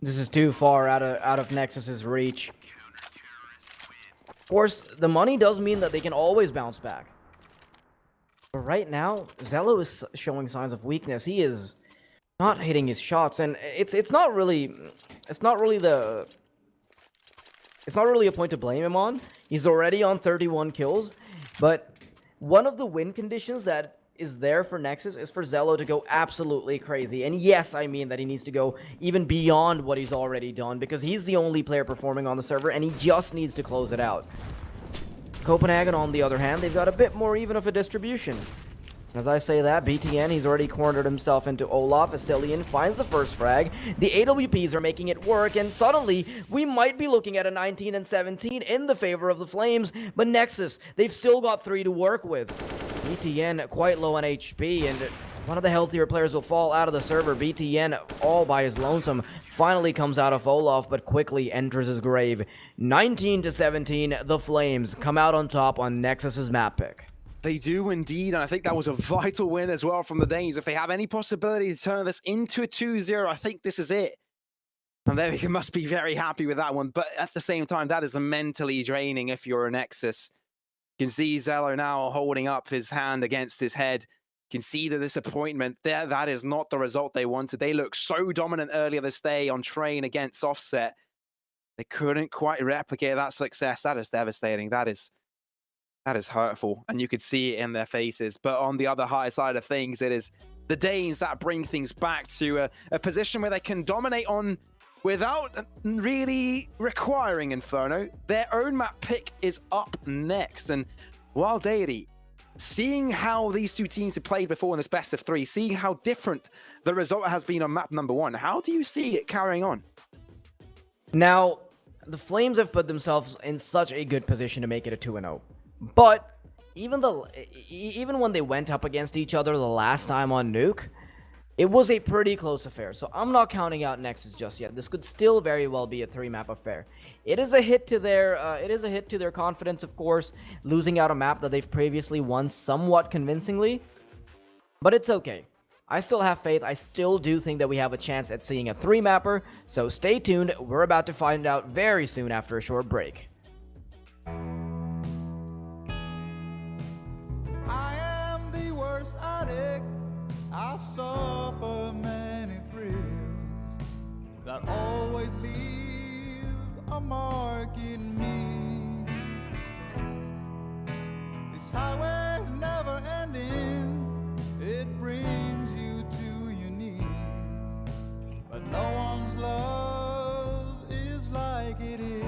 This is too far out of Nexus's reach. Of course, the money does mean that they can always bounce back. But right now, Zello is showing signs of weakness. He is not hitting his shots, and it's not really a point to blame him on. He's already on 31 kills, but one of the win conditions that is there for Nexus is for Zello to go absolutely crazy. And yes, I mean that he needs to go even beyond what he's already done, because he's the only player performing on the server, and he just needs to close it out. Copenhagen, on the other hand, they've got a bit more even of a distribution. As I say that, BTN, he's already cornered himself into Olaf. Asilian finds the first frag. The AWPs are making it work, and suddenly, we might be looking at a 19 and 17 in the favor of the Flames. But Nexus, they've still got 3 to work with. BTN quite low on HP, and one of the healthier players will fall out of the server. BTN, all by his lonesome, finally comes out of Olaf, but quickly enters his grave. 19 to 17, the Flames come out on top on Nexus's map pick. They do indeed, and I think that was a vital win as well from the Danes. If they have any possibility to turn this into a 2-0, I think this is it. And they must be very happy with that one. But at the same time, that is mentally draining if you're a Nexus. You can see Zello now holding up his hand against his head. You can see the disappointment there. That is not the result they wanted. They looked so dominant earlier this day on Train against Offset. They couldn't quite replicate that success. That is devastating. That is hurtful, and you could see it in their faces. But on the other high side of things, it is the Danes that bring things back to a position where they can dominate on without really requiring Inferno. Their own map pick is up next, and Wild Deity, seeing how these two teams have played before in this best of 3, seeing how different the result has been on map number 1, how do you see it carrying on? Now, the Flames have put themselves in such a good position to make it a 2-0. But even when they went up against each other the last time on Nuke, it was a pretty close affair. So I'm not counting out Nexus just yet. This could still very well be a 3-map affair. It is a hit to their confidence, of course, losing out a map that they've previously won somewhat convincingly. But it's okay. I still have faith. I still do think that we have a chance at seeing a 3-mapper. So stay tuned. We're about to find out very soon after a short break. Addict, I suffer many thrills that always leave a mark in me. This highway's never ending, it brings you to your knees, but no one's love is like it is.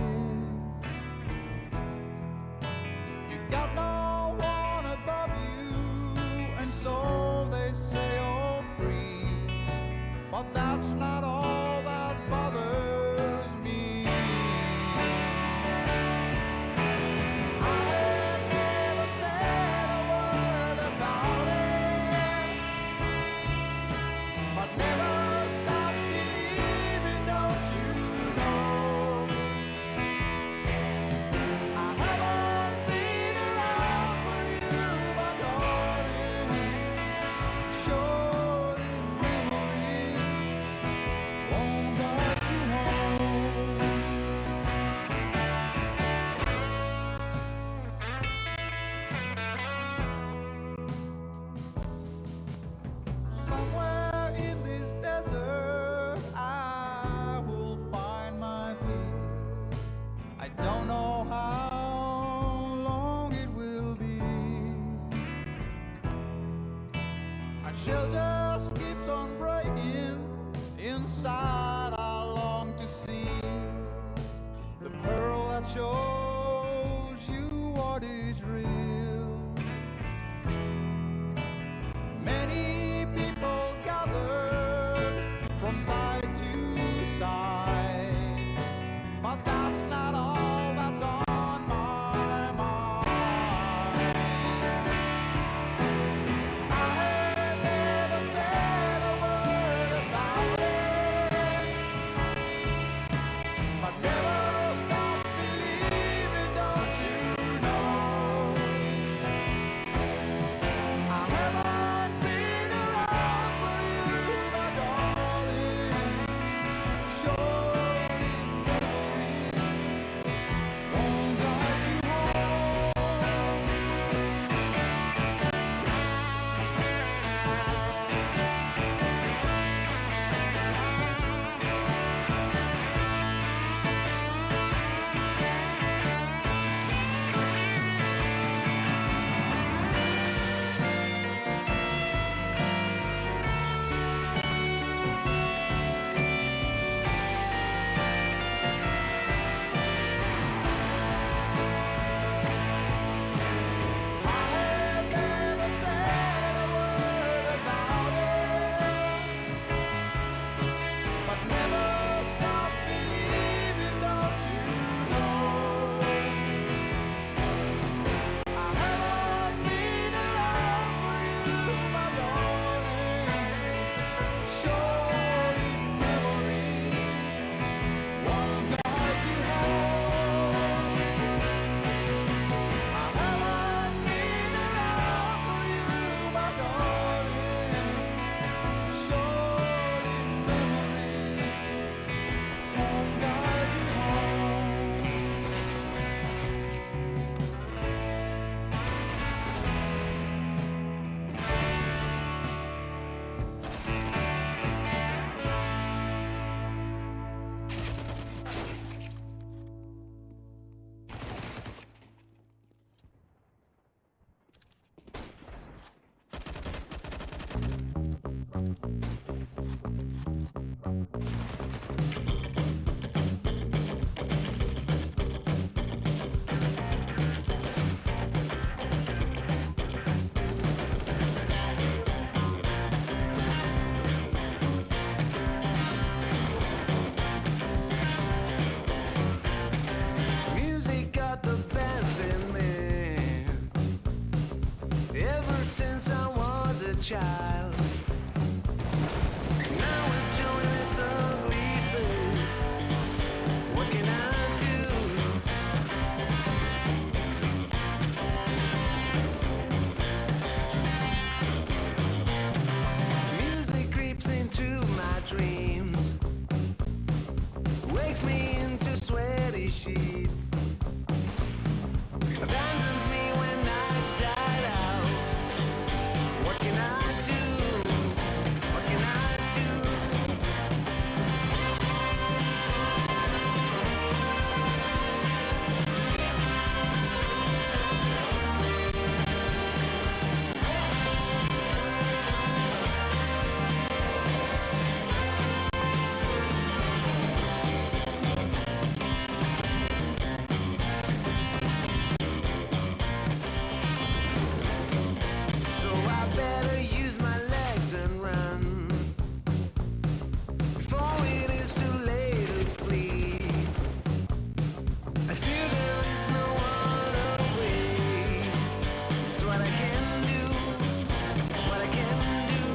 You got no one above you, and so they say you're free, but that's not all that bothers me. I have never said a word about it, but never stop believing, don't you know? I haven't been around for you, my darling. shell just keeps on breaking. Inside I long to see the pearl that shows you what is real. Many people gathered from side to side, but that's not all that's on my mind. I have never said a word about it, but never stop believing, don't you know? I haven't been around for you, my darling. Surely memories won't guide you home. I have never said a word about it, but never stop believing, don't you know? I haven't been around for you, my darling. Surely memories won't guide you home. I haven't been around for you, my darling. Surely memories won't guide you home. Music got the best in me ever since I was a child. Now it's showing its ugly face. What can I do? Music creeps into my dreams, wakes me into sweaty sheets, abandons me when nights died out. What can I do? What can I do? So I better use my legs and run before it is too late to flee. I feel there is no other way. It's what I can do, what I can do.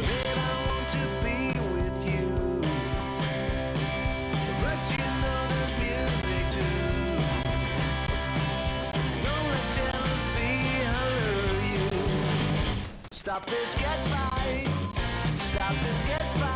Then I want to be with you, but you know there's music too. Don't let jealousy alert you. Stop this get fight. Stop this get fight.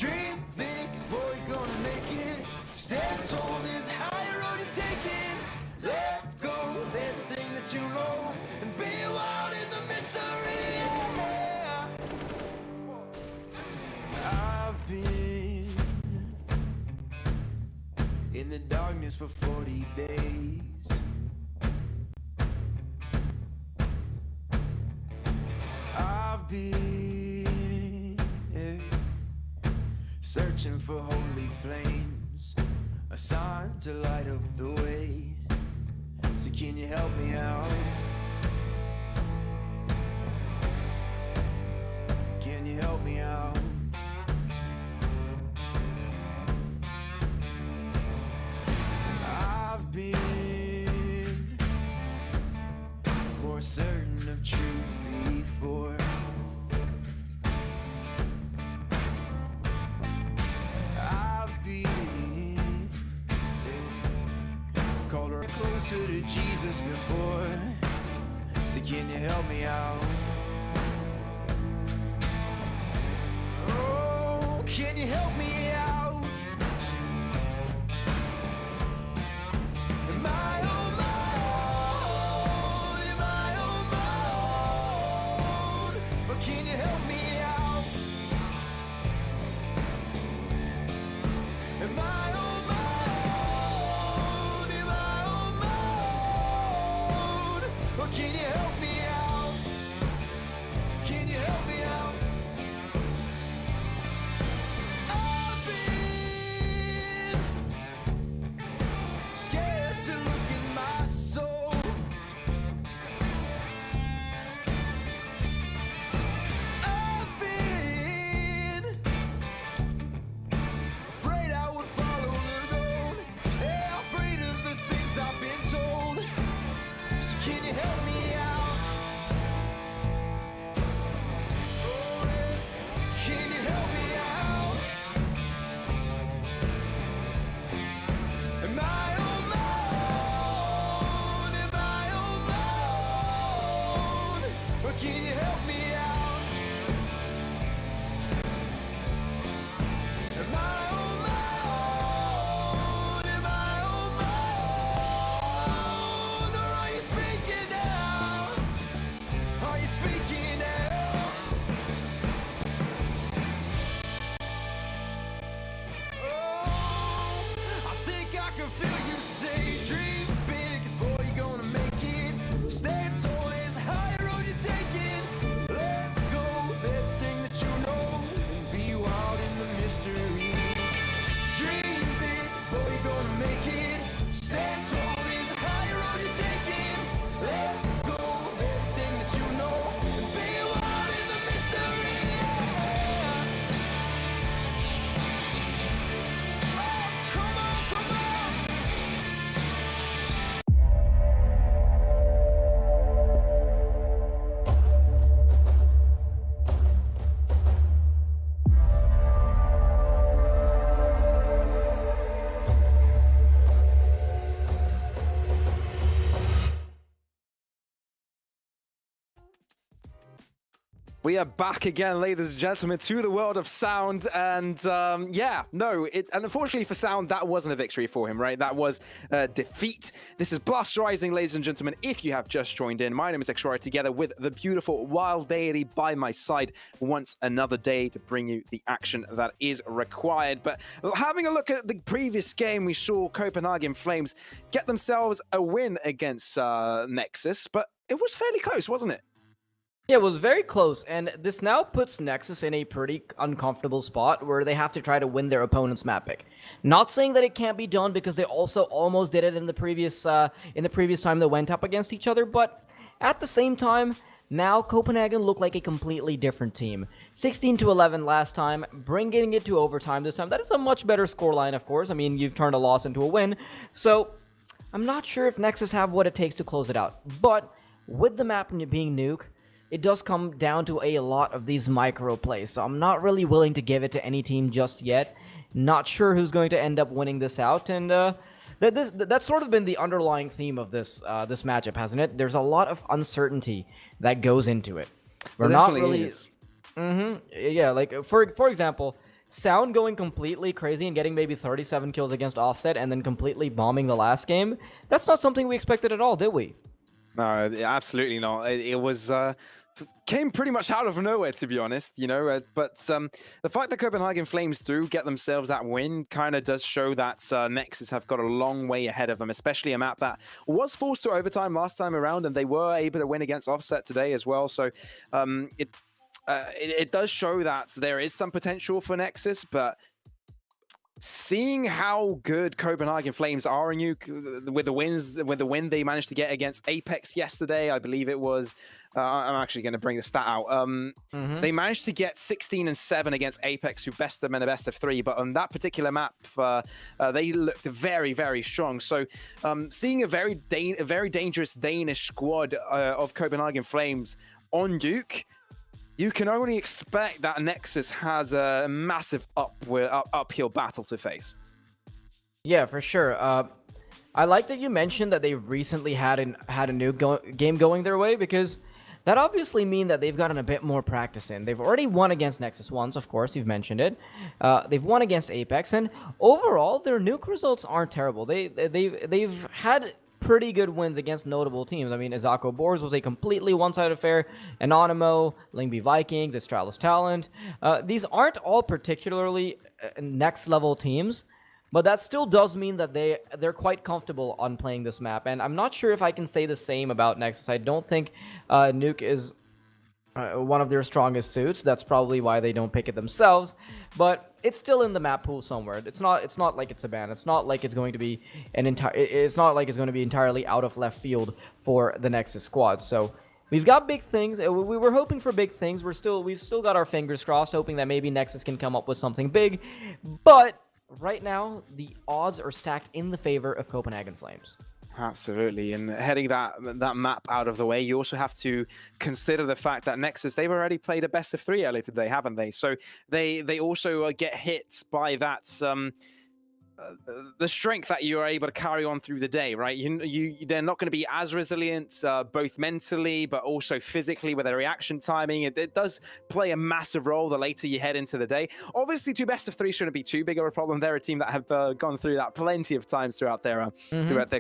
Dream big, 'cause boy, you're gonna make it. Stand tall, there's a higher road to take it. Let go of everything that you know and be wild in the mystery. Yeah. I've been in the darkness for 40 days. I've been searching for holy flames, a sign to light up the way. So can you help me out? Can you help me out? I've been more certain of truth before. I've been called her closer to Jesus before. So can you help me out? Oh, can you help me out? Am I on my own? Am I on my own? Or can you help me out? Am I on my own? Am I on my own? Or can you help me out? Can you help me out? I've been scared to look in my soul. I've been afraid I would follow the road. Yeah, afraid of the things I've been told. So can you help me out? Oh, yeah. Can you help me out? Am I on my own? Am I on my own? Or can you help me out? Am I on my own? Am I on my own? Or are you speaking now? Are you speaking now? Oh, I think I can feel you say, dream big, 'cause boy, you're gonna make it. Stand tall, there's a higher road you're taking. Let go of everything that you know and be wild in the mystery. Dream big, 'cause boy, you're gonna make it. Stand tall, there's a higher road you're taking. Let go of everything that you know and be wild in the mystery. Yeah. Oh, come on, come on. We are back again, ladies and gentlemen, to the world of Sound, and and unfortunately for Sound, that wasn't a victory for him, right? That was defeat. This is Blast Rising, ladies and gentlemen. If you have just joined in, my name is Extra, together with the beautiful Wild Deity by my side once another day to bring you the action that is required. But having a look at the previous game, we saw Copenhagen Flames get themselves a win against Nexus, but it was fairly close, wasn't it? Yeah, it was very close, and this now puts Nexus in a pretty uncomfortable spot where they have to try to win their opponent's map pick. Not saying that it can't be done because they also almost did it in the previous time they went up against each other, but at the same time, now Copenhagen look like a completely different team. 16-11 last time, bringing it to overtime this time. That is a much better scoreline, of course. I mean, you've turned a loss into a win, so I'm not sure if Nexus have what it takes to close it out. But with the map being nuke, it does come down to a lot of these micro plays, so I'm not really willing to give it to any team just yet. Not sure who's going to end up winning this out, and that's sort of been the underlying theme of this matchup, hasn't it? There's a lot of uncertainty that goes into it. We're not really. Is. Yeah, like for example, Sound going completely crazy and getting maybe 37 kills against Offset and then completely bombing the last game, that's not something we expected at all, did we? No, absolutely not. It was came pretty much out of nowhere, to be honest. But the fact that Copenhagen Flames do get themselves that win kind of does show that Nexus have got a long way ahead of them, especially a map that was forced to overtime last time around, and they were able to win against Offset today as well. So it does show that there is some potential for Nexus, but seeing how good Copenhagen Flames are in you with the win they managed to get against Apex yesterday, I believe it was. I'm actually going to bring the stat out. They managed to get 16 and 7 against Apex, who best them in a best of 3. But on that particular map, they looked very, very strong. So seeing a very dangerous Danish squad of Copenhagen Flames on Duke, you can only expect that Nexus has a massive uphill battle to face. Yeah, for sure. I like that you mentioned that they've recently had a new game going their way, because that obviously means that they've gotten a bit more practice in. They've already won against Nexus once, of course, you've mentioned it. They've won against Apex, and overall, their nuke results aren't terrible. They've had pretty good wins against notable teams. I mean, Izako Boars was a completely one-sided affair. Anonymo, Lingby Vikings, Astralis Talent. These aren't all particularly next-level teams, but that still does mean that they're quite comfortable on playing this map. And I'm not sure if I can say the same about Nexus. I don't think Nuke is one of their strongest suits. That's probably why they don't pick it themselves, but it's still in the map pool somewhere. It's not like it's a ban. It's not like it's going to be it's not like it's going to be entirely out of left field for the Nexus squad. So we've got big things. We were hoping for big things. We've still got our fingers crossed, hoping that maybe Nexus can come up with something big. But right now, the odds are stacked in the favor of Copenhagen Flames. Absolutely, and heading that map out of the way, you also have to consider the fact that Nexus, they've already played a best of 3 earlier today, haven't they? So they also get hit by that the strength that you are able to carry on through the day, right? They're not going to be as resilient, both mentally but also physically with their reaction timing. It does play a massive role the later you head into the day. Obviously, 2 best of 3 shouldn't be too big of a problem. They're a team that have gone through that plenty of times throughout their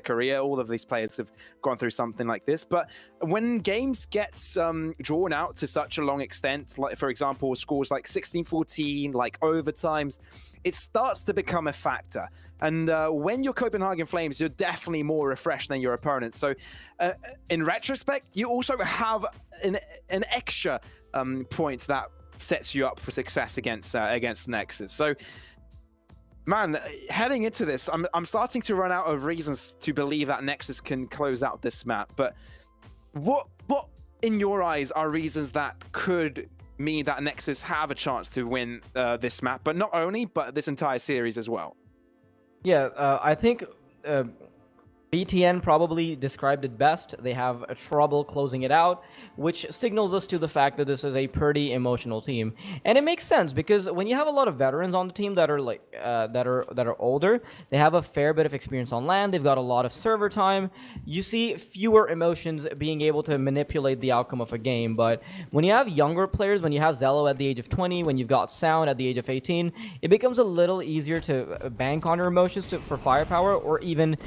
career. All of these players have gone through something like this. But when games get drawn out to such a long extent, like for example, scores like 16-14, like overtimes, it starts to become a factor. And when you're Copenhagen Flames, you're definitely more refreshed than your opponent. So in retrospect, you also have an extra point that sets you up for success against Nexus. So, man, heading into this, I'm starting to run out of reasons to believe that Nexus can close out this map. But what in your eyes are reasons that could mean that Nexus have a chance to win this map, but not only, but this entire series as well? Yeah, I think BTN probably described it best. They have trouble closing it out, which signals us to the fact that this is a pretty emotional team. And it makes sense, because when you have a lot of veterans on the team that are like that are older, they have a fair bit of experience on LAN, they've got a lot of server time, you see fewer emotions being able to manipulate the outcome of a game. But when you have younger players, when you have Zello at the age of 20, when you've got Sound at the age of 18, it becomes a little easier to bank on your emotions for firepower, or even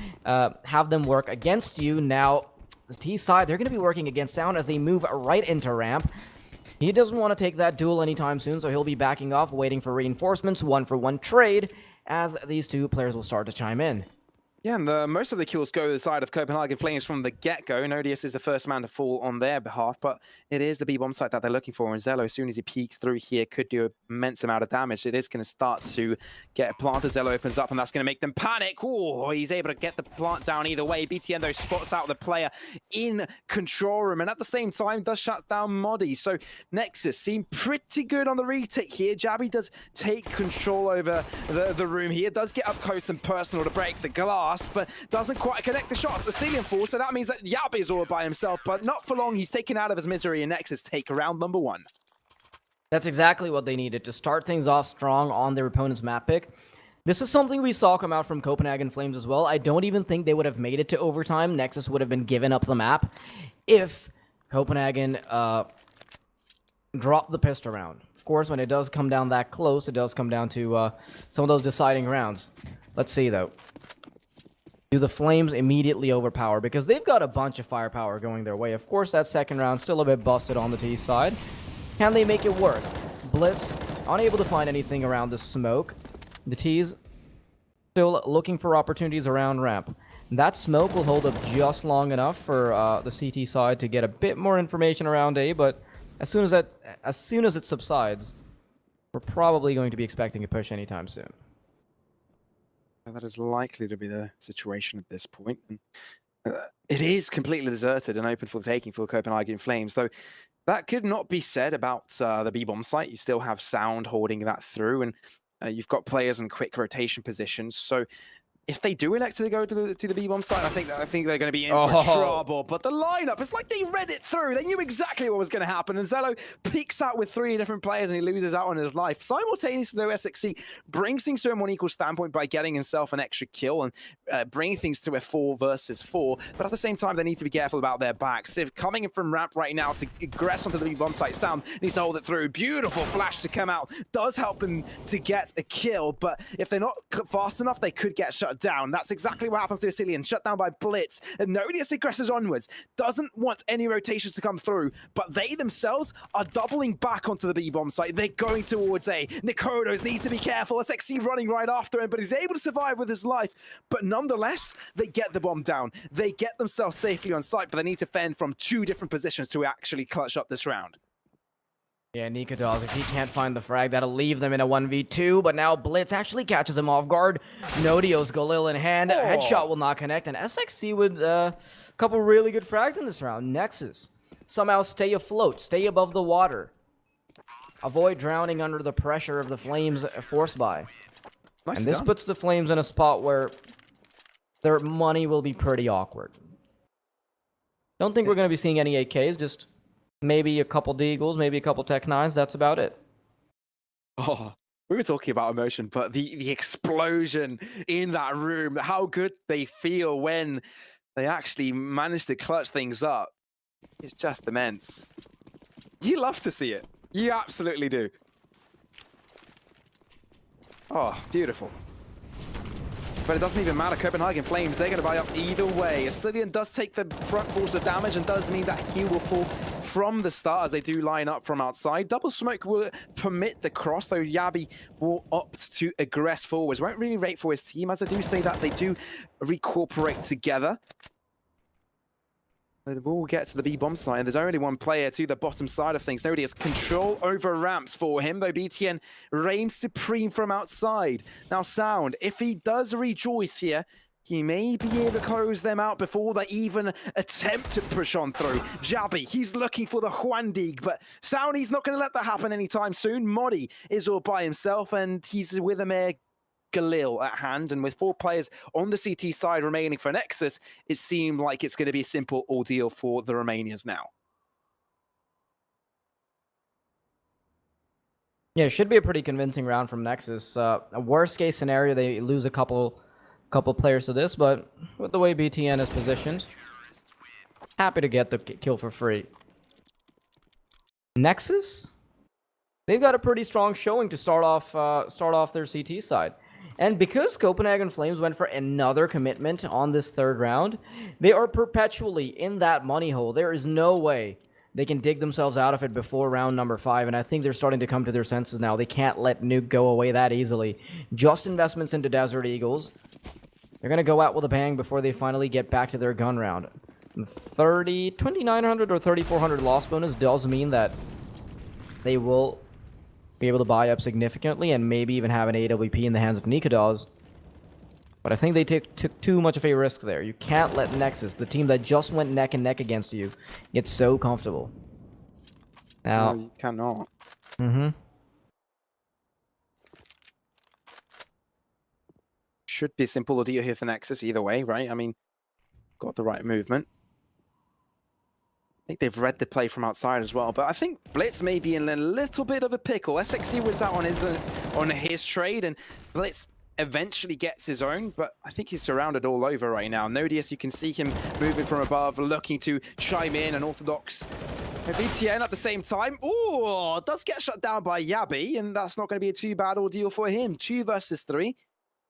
have them work against you. Now, the T side, they're going to be working against Sound as they move right into ramp. He doesn't want to take that duel anytime soon, so he'll be backing off, waiting for reinforcements, 1-for-1 trade, as these two players will start to chime in. Yeah, and most of the kills go to the side of Copenhagen Flames from the get-go. Nodius is the first man to fall on their behalf, but it is the B-bomb site that they're looking for. And Zello, as soon as he peeks through here, could do an immense amount of damage. It is going to start to get planted. Zello opens up, and that's going to make them panic. Oh, he's able to get the plant down either way. BTN, though, spots out the player in control room, and at the same time does shut down Moddy. So Nexus seem pretty good on the retake here. Jabby does take control over the room here. Does get up close and personal to break the glass, but doesn't quite connect the shots. The ceiling falls, so that means that Yabi is all by himself, but not for long. He's taken out of his misery, and Nexus take round number 1. That's exactly what they needed to start things off strong on their opponent's map pick. This is something we saw come out from Copenhagen Flames as well. I don't even think they would have made it to overtime. Nexus would have been given up the map if Copenhagen drop the pistol round. Of course, when it does come down that close, it does come down to some of those deciding rounds. Let's see, though. Do the Flames immediately overpower? Because they've got a bunch of firepower going their way. Of course, that second round still a bit busted on the T side. Can they make it work? Blitz, unable to find anything around the smoke. The T's still looking for opportunities around ramp. That smoke will hold up just long enough for the CT side to get a bit more information around A, but as soon as it subsides, we're probably going to be expecting a push anytime soon. That is likely to be the situation at this point. It is completely deserted and open for the taking for the Copenhagen Flames, though that could not be said about the B-bomb site. You still have Sound holding that through, and you've got players in quick rotation positions. So if they do elect to go to the B-bomb site, I think they're going to be in for trouble. But the lineup, it's like they read it through. They knew exactly what was going to happen. And Zello peeks out with 3 different players and he loses out on his life. Simultaneously, though, SXC brings things to a more equal standpoint by getting himself an extra kill and bringing things to a 4 versus 4. But at the same time, they need to be careful about their backs. If coming in from ramp right now to aggress onto the B-bomb site, Sound needs to hold it through. Beautiful flash to come out. Does help him to get a kill. But if they're not fast enough, they could get shut down. That's exactly what happens to Asilian. Shut down by Blitz. And Nodius aggresses onwards. Doesn't want any rotations to come through, but they themselves are doubling back onto the B-bomb site. They're going towards A. Nikodos needs to be careful. SXC running right after him, but he's able to survive with his life. But nonetheless, they get the bomb down. They get themselves safely on site, but they need to fend from 2 different positions to actually clutch up this round. Yeah, Nikodos, if he can't find the frag, that'll leave them in a 1v2, but now Blitz actually catches him off guard. Nodios Galil in hand, headshot will not connect, and SXC with a couple really good frags in this round. Nexus, somehow stay afloat, stay above the water. Avoid drowning under the pressure of the Flames force buy. Nice and this done. puts the Flames in a spot where their money will be pretty awkward. Don't think we're going to be seeing any AKs, just maybe a couple Deagles, maybe a couple Tech 9s, that's about it. Oh, we were talking about emotion, but the explosion in that room, how good they feel when they actually manage to clutch things up, it's just immense. You love to see it. You absolutely do. Oh, beautiful. But it doesn't even matter. Copenhagen Flames, they're going to buy up either way. Asilian does take the front force of damage and does mean that he will fall from the start as they do line up from outside. Double smoke will permit the cross, though Yabi will opt to aggress forwards. Won't really rate for his team, as I do say that they do recooperate together. The ball will get to the B-bomb side. There's only one player to the bottom side of things. Nobody has control over ramps for him, though BTN reigns supreme from outside. Now, Sound, if he does rejoice here, he may be able to close them out before they even attempt to push on through. Jabby, he's looking for the Huandig, but Sound, he's not going to let that happen anytime soon. Modi is all by himself, and he's with Amir Galil at hand, and with 4 players on the CT side remaining for Nexus, it seemed like it's going to be a simple ordeal for the Romanians now. Yeah, it should be a pretty convincing round from Nexus. A worst case scenario, they lose a couple players to this, but with the way BTN is positioned, happy to get the kill for free. Nexus, they've got a pretty strong showing to start off their CT side. And because Copenhagen Flames went for another commitment on this 3rd round, they are perpetually in that money hole. There is no way they can dig themselves out of it before round number 5, and I think they're starting to come to their senses now. They can't let Nuke go away that easily. Just investments into Desert Eagles. They're going to go out with a bang before they finally get back to their gun round. 2,900 or 3,400 loss bonus does mean that they will be able to buy up significantly and maybe even have an AWP in the hands of Nikodos. But I think they took too much of a risk there. You can't let Nexus, the team that just went neck and neck against you, get so comfortable. Now, No, you cannot. Should be a simple ordeal here for Nexus either way, right? I mean, got the right movement. I think they've read the play from outside as well, but I think Blitz may be in a little bit of a pickle. SXC was out on his trade, and Blitz eventually gets his own, but I think he's surrounded all over right now. Nodius, you can see him moving from above, looking to chime in, and Orthodox BTN at the same time. Oh, does get shut down by Yabi, and that's not going to be a too bad ordeal for him. 2 versus 3.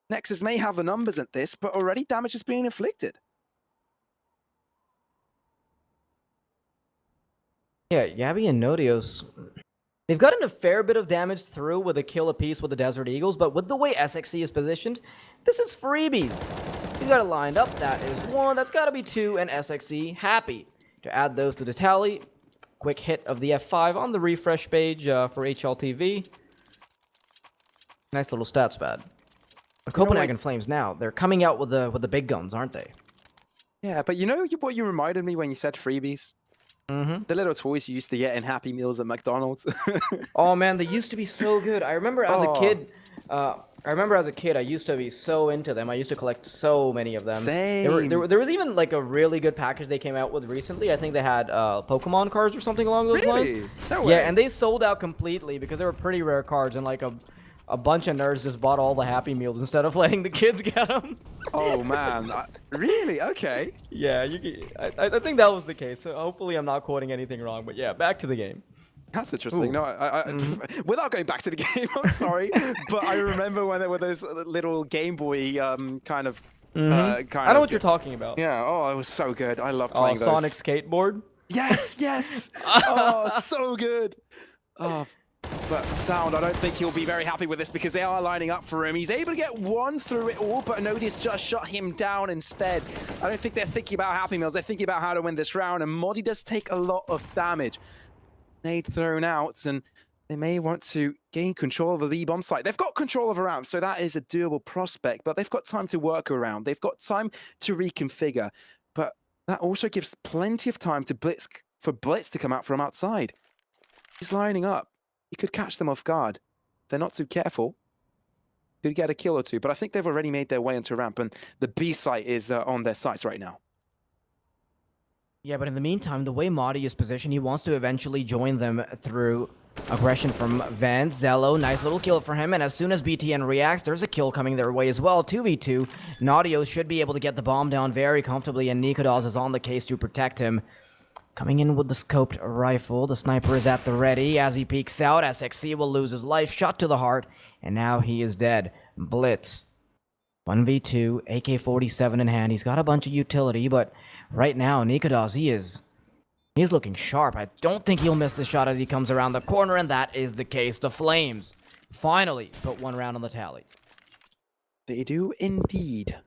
Nexus may have the numbers at this, but already damage is being inflicted. Yeah, Yabi and Nodios, they've gotten a fair bit of damage through with a kill apiece with the Desert Eagles, but with the way SXC is positioned, this is freebies. He's got it lined up. That is 1. That's got to be 2, and SXC happy to add those to the tally. Quick hit of the F5 on the refresh page for HLTV. Nice little stats pad. The Copenhagen Flames now, they're coming out with the big guns, aren't they? Yeah, but you know what you reminded me when you said freebies? Mm-hmm. The little toys you used to get in Happy Meals at McDonald's. Oh man, they used to be so good. I remember as a kid, I used to be so into them. I used to collect so many of them. Same. There was even like a really good package they came out with recently. I think they had Pokemon cards or something along those lines. No way. Yeah, and they sold out completely because they were pretty rare cards, and like a bunch of nerds just bought all the Happy Meals instead of letting the kids get them. Oh man, really? Okay. Yeah, I think that was the case. So hopefully I'm not quoting anything wrong, but yeah, back to the game. That's interesting. Ooh. No, without going back to the game, I'm sorry, but I remember when there were those little Game Boy kind of. I know what you're talking about. Yeah. Oh, it was so good. I love playing those. Sonic Skateboard. Yes, yes. Oh, so good. Oh. But Sound, I don't think he'll be very happy with this because they are lining up for him. He's able to get 1 through it all, but Anodius just shut him down instead. I don't think they're thinking about Happy Meals. They're thinking about how to win this round, and Modi does take a lot of damage. Nade thrown out, and they may want to gain control of the B bomb site. They've got control of a ramp, so that is a doable prospect, but they've got time to work around. They've got time to reconfigure, but that also gives plenty of time to Blitz to come out from outside. He's lining up. He could catch them off guard. They're not too careful. Could get a kill or 2, but I think they've already made their way into ramp, and the B site is on their sights right now. Yeah, but in the meantime, the way Modi is positioned, he wants to eventually join them through aggression from Vance. Zello, nice little kill for him, and as soon as BTN reacts, there's a kill coming their way as well. 2v2. Nodios should be able to get the bomb down very comfortably, and Nikodas is on the case to protect him. Coming in with the scoped rifle, the sniper is at the ready. As he peeks out, SXC will lose his life, shot to the heart, and now he is dead. Blitz. 1v2, AK-47 in hand. He's got a bunch of utility, but right now, Nikodas, he's looking sharp. I don't think he'll miss the shot as he comes around the corner, and that is the case. The Flames finally put 1 round on the tally. They do indeed.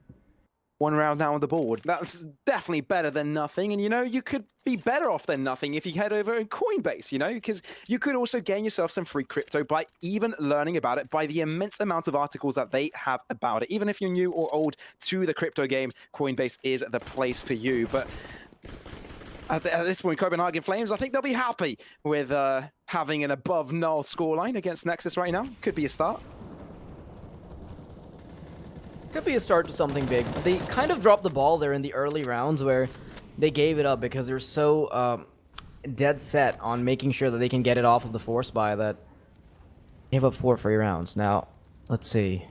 1 round now on the board. That's definitely better than nothing. And, you know, you could be better off than nothing if you head over in Coinbase, you know, because you could also gain yourself some free crypto by even learning about it, by the immense amount of articles that they have about it. Even if you're new or old to the crypto game, Coinbase is the place for you. But at this point, Copenhagen Flames, I think they'll be happy with having an above null scoreline against Nexus right now. Could be a start. Could be a start to something big. They kind of dropped the ball there in the early rounds where they gave it up because they're so dead set on making sure that they can get it off of the force buy that they gave up 4 free rounds. Now, let's see.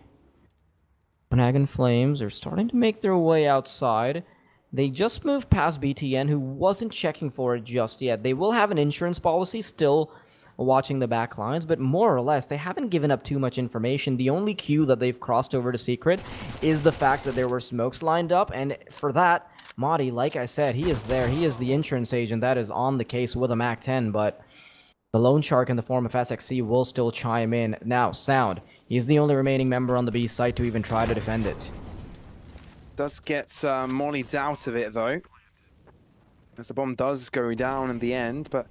Copenhagen Flames are starting to make their way outside. They just moved past BTN, who wasn't checking for it just yet. They will have an insurance policy still watching the back lines, but more or less, they haven't given up too much information. The only cue that they've crossed over to Secret is the fact that there were smokes lined up, and for that, Modi, like I said, he is there. He is the insurance agent that is on the case with a MAC-10, but the lone shark in the form of SXC will still chime in. Now, Sound, he's the only remaining member on the B site to even try to defend it. Does get mollied out of it, though, as the bomb does go down in the end, but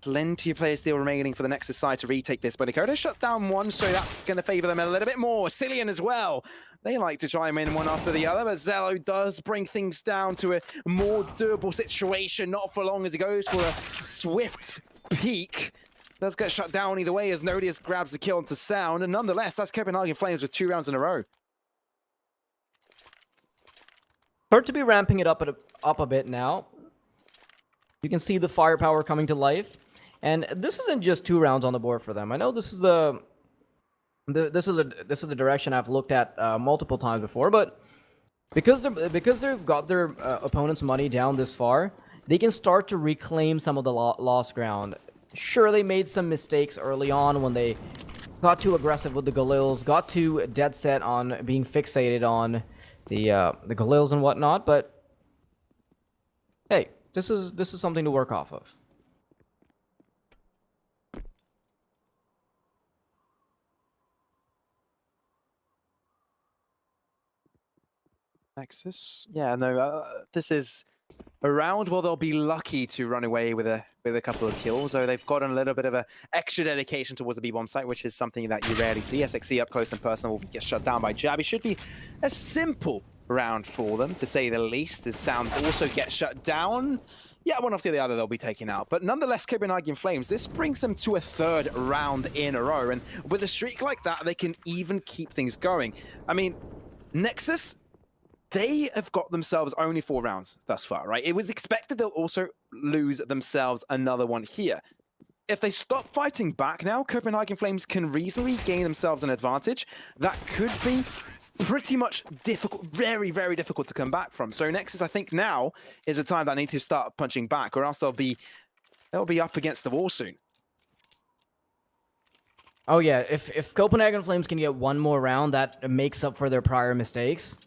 plenty of players still remaining for the Nexus side to retake this. But Dakota shut down 1, so that's going to favor them a little bit more. Cillian as well. They like to chime in one after the other, but Zello does bring things down to a more doable situation. Not for long as he goes for a swift peek. Does get shut down either way as Nodius grabs the kill onto Sound. And nonetheless, that's Copenhagen Flames with 2 rounds in a row. Start to be ramping it up a bit now. You can see the firepower coming to life. And this isn't just 2 rounds on the board for them. I know this is a direction I've looked at multiple times before, but because they've got their opponent's money down this far, they can start to reclaim some of the lost ground. Sure, they made some mistakes early on when they got too aggressive with the Galils, got too dead set on being fixated on the Galils and whatnot, but hey, this is something to work off of. Nexus. Yeah, no, this is a round where they'll be lucky to run away with a couple of kills, though they've gotten a little bit of a extra dedication towards the B-bomb site, which is something that you rarely see. SXE up close and personal will get shut down by Jabby. Should be a simple round for them, to say the least, as Sound also gets shut down. Yeah, one after the other they'll be taken out. But nonetheless, Copenhagen Flames, this brings them to a third round in a row. And with a streak like that, they can even keep things going. I mean, Nexus, they have got themselves only 4 rounds thus far, right? It was expected they'll also lose themselves another one here. If they stop fighting back now, Copenhagen Flames can reasonably gain themselves an advantage that could be pretty much difficult, very, very difficult to come back from. So Nexus, I think now is a time that I need to start punching back, or else they'll be up against the wall soon. Oh yeah, if Copenhagen Flames can get one more round, that makes up for their prior mistakes.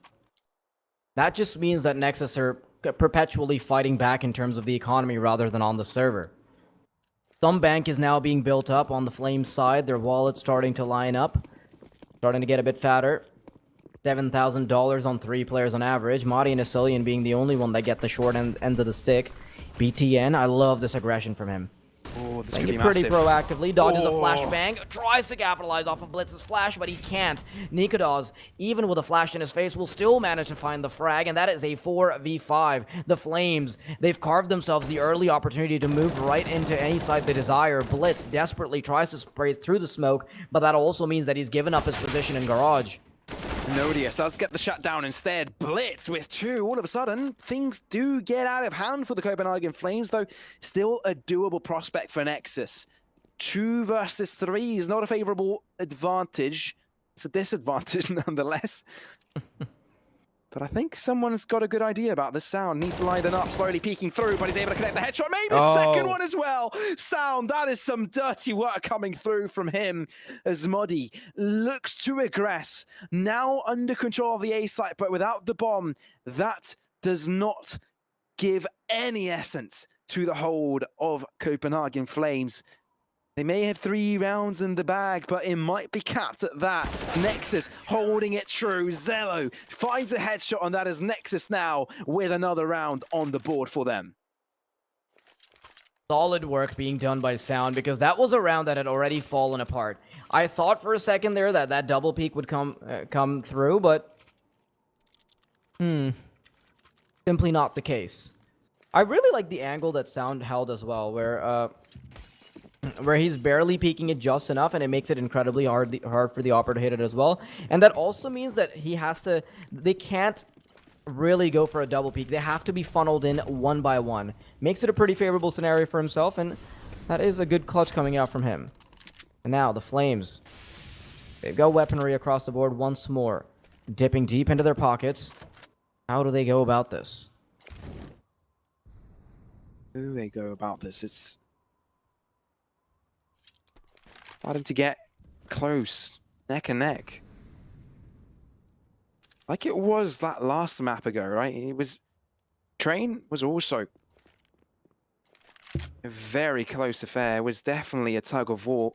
That just means that Nexus are perpetually fighting back in terms of the economy rather than on the server. Some bank is now being built up on the Flames side. Their wallet's starting to line up. Starting to get a bit fatter. $7,000 on 3 players on average. Madi and Asilian being the only one that get the short end of the stick. BTN, I love this aggression from him. Oh, this Playing could be it pretty massive. proactively, dodges a flashbang, tries to capitalize off of Blitz's flash, but he can't. Nikodos, even with a flash in his face, will still manage to find the frag, and that is a 4v5. The Flames, they've carved themselves the early opportunity to move right into any side they desire. Blitz desperately tries to spray through the smoke, but that also means that he's given up his position in garage. Nodius does get the shutdown instead. Blitz with 2. All of a sudden, things do get out of hand for the Copenhagen Flames, though still a doable prospect for Nexus. 2 versus 3 is not a favorable advantage. It's a disadvantage nonetheless. But I think someone's got a good idea about this. Sound needs to line it up, slowly peeking through, but he's able to connect the headshot. Maybe the second one as well. Sound, that is some dirty work coming through from him as Muddy looks to aggress. Now under control of the A site, but without the bomb, that does not give any essence to the hold of Copenhagen Flames. They may have 3 rounds in the bag, but it might be capped at that. Nexus holding it true. Zello finds a headshot, and that is Nexus now with another round on the board for them. Solid work being done by Sound, because that was a round that had already fallen apart. I thought for a second there that that double peak would come through, but simply not the case. I really like the angle that Sound held as well, where he's barely peeking it just enough, and it makes it incredibly hard for the operator to hit it as well. And that also means that they can't really go for a double peek. They have to be funneled in one by one. Makes it a pretty favorable scenario for himself, and that is a good clutch coming out from him. And now the Flames, they've got weaponry across the board once more, dipping deep into their pockets. How do they go about this? How do they go about this? It's starting to get close, neck and neck. Like it was that last map ago, right? It was... Train was also a very close affair. It was definitely a tug of war.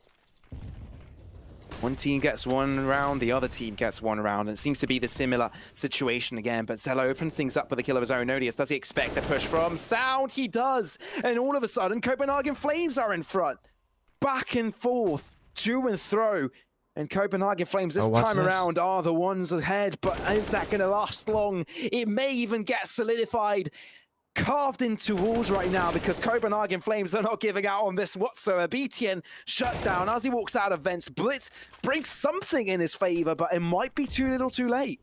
One team gets 1 round, the other team gets 1 round, and it seems to be the similar situation again. But Zello opens things up with a kill of his own. Nodius, does he expect a push from Sound? He does! And all of a sudden, Copenhagen Flames are in front. Back and forth, to and fro. And Copenhagen Flames this time around are the ones ahead, but is that going to last long? It may even get solidified, carved into walls right now, because Copenhagen Flames are not giving out on this whatsoever. BTN shut down as he walks out of vents. Blitz brings something in his favor, but it might be too little too late.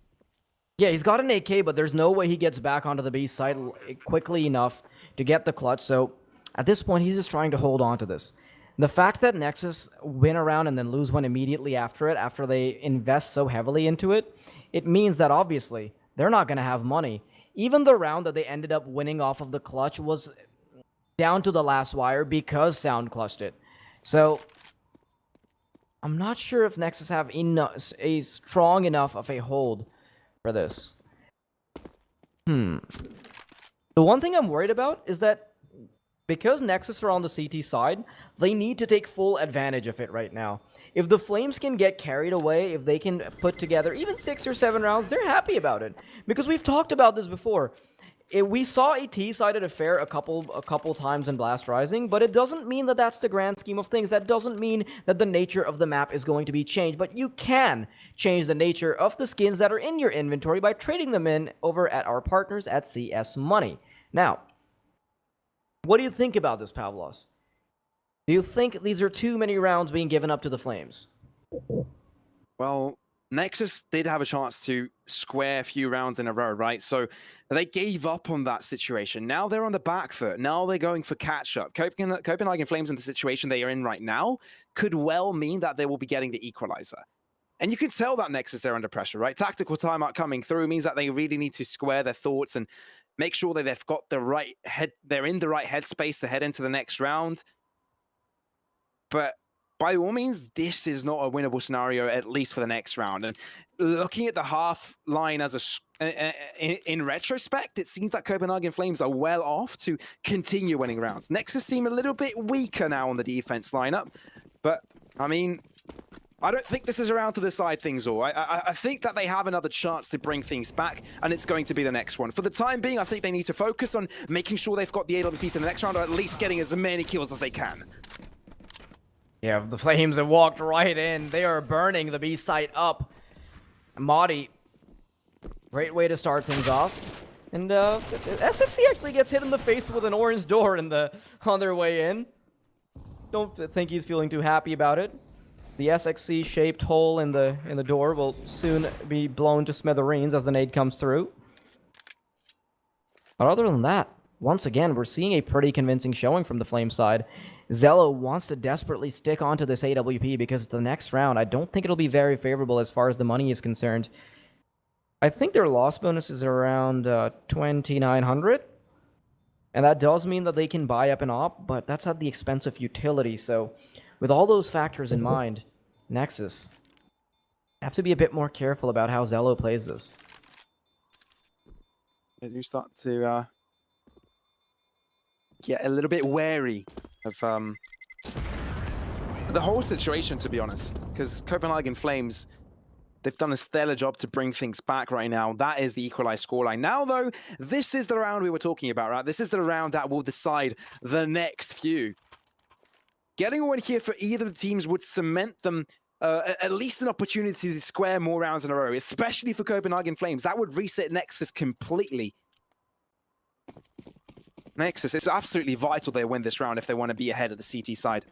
Yeah, he's got an AK, but there's no way he gets back onto the B side quickly enough to get the clutch. So at this point, he's just trying to hold on to this. The fact that Nexus win a round and then lose one immediately after it, after they invest so heavily into it, it means that obviously they're not going to have money. Even the round that they ended up winning off of the clutch was down to the last wire because Sound clutched it. So I'm not sure if Nexus have a strong enough of a hold for this. The one thing I'm worried about is that because Nexus are on the CT side, they need to take full advantage of it right now. If the Flames can get carried away, if they can put together even 6 or 7 rounds, they're happy about it. Because we've talked about this before. We saw a T-sided affair a couple times in Blast Rising, but it doesn't mean that that's the grand scheme of things. That doesn't mean that the nature of the map is going to be changed, but you can change the nature of the skins that are in your inventory by trading them in over at our partners at CS Money. Now, what do you think about this, Pavlos? Do you think these are too many rounds being given up to the Flames? Well, Nexus did have a chance to square a few rounds in a row, right? So they gave up on that situation. Now they're on the back foot. Now they're going for catch-up. Copenhagen Flames in the situation they are in right now could well mean that they will be getting the equalizer. And you can tell that Nexus are under pressure, right? Tactical timeout coming through means that they really need to square their thoughts and make sure that they've got the right they're in the right headspace to head into the next round. But by all means, this is not a winnable scenario, at least for the next round. And looking at the half line as in retrospect, it seems that Copenhagen Flames are well off to continue winning rounds. Nexus seem a little bit weaker now on the defense lineup, but I mean, I don't think this is around to decide things all. I think that they have another chance to bring things back, and it's going to be the next one. For the time being, I think they need to focus on making sure they've got the AWP to the next round, or at least getting as many kills as they can. Yeah, the Flames have walked right in. They are burning the B site up. Madi, great way to start things off. And SFC actually gets hit in the face with an orange door on their way in. Don't think he's feeling too happy about it. The SXC-shaped hole in the door will soon be blown to smithereens as the nade comes through. But other than that, once again, we're seeing a pretty convincing showing from the Flame side. Zello wants to desperately stick onto this AWP because the next round, I don't think it'll be very favorable as far as the money is concerned. I think their loss bonus is around 2,900. And that does mean that they can buy up an op, but that's at the expense of utility. So with all those factors in mind, Nexus have to be a bit more careful about how Zello plays this. They do start to get a little bit wary of the whole situation, to be honest, because Copenhagen Flames, they've done a stellar job to bring things back right now. That is the equalized scoreline. Now, though, this is the round we were talking about, right? This is the round that will decide the next few. Getting a win here for either of the teams would cement them at least an opportunity to square more rounds in a row, especially for Copenhagen Flames. That would reset Nexus completely. Nexus, it's absolutely vital they win this round if they want to be ahead of the CT side.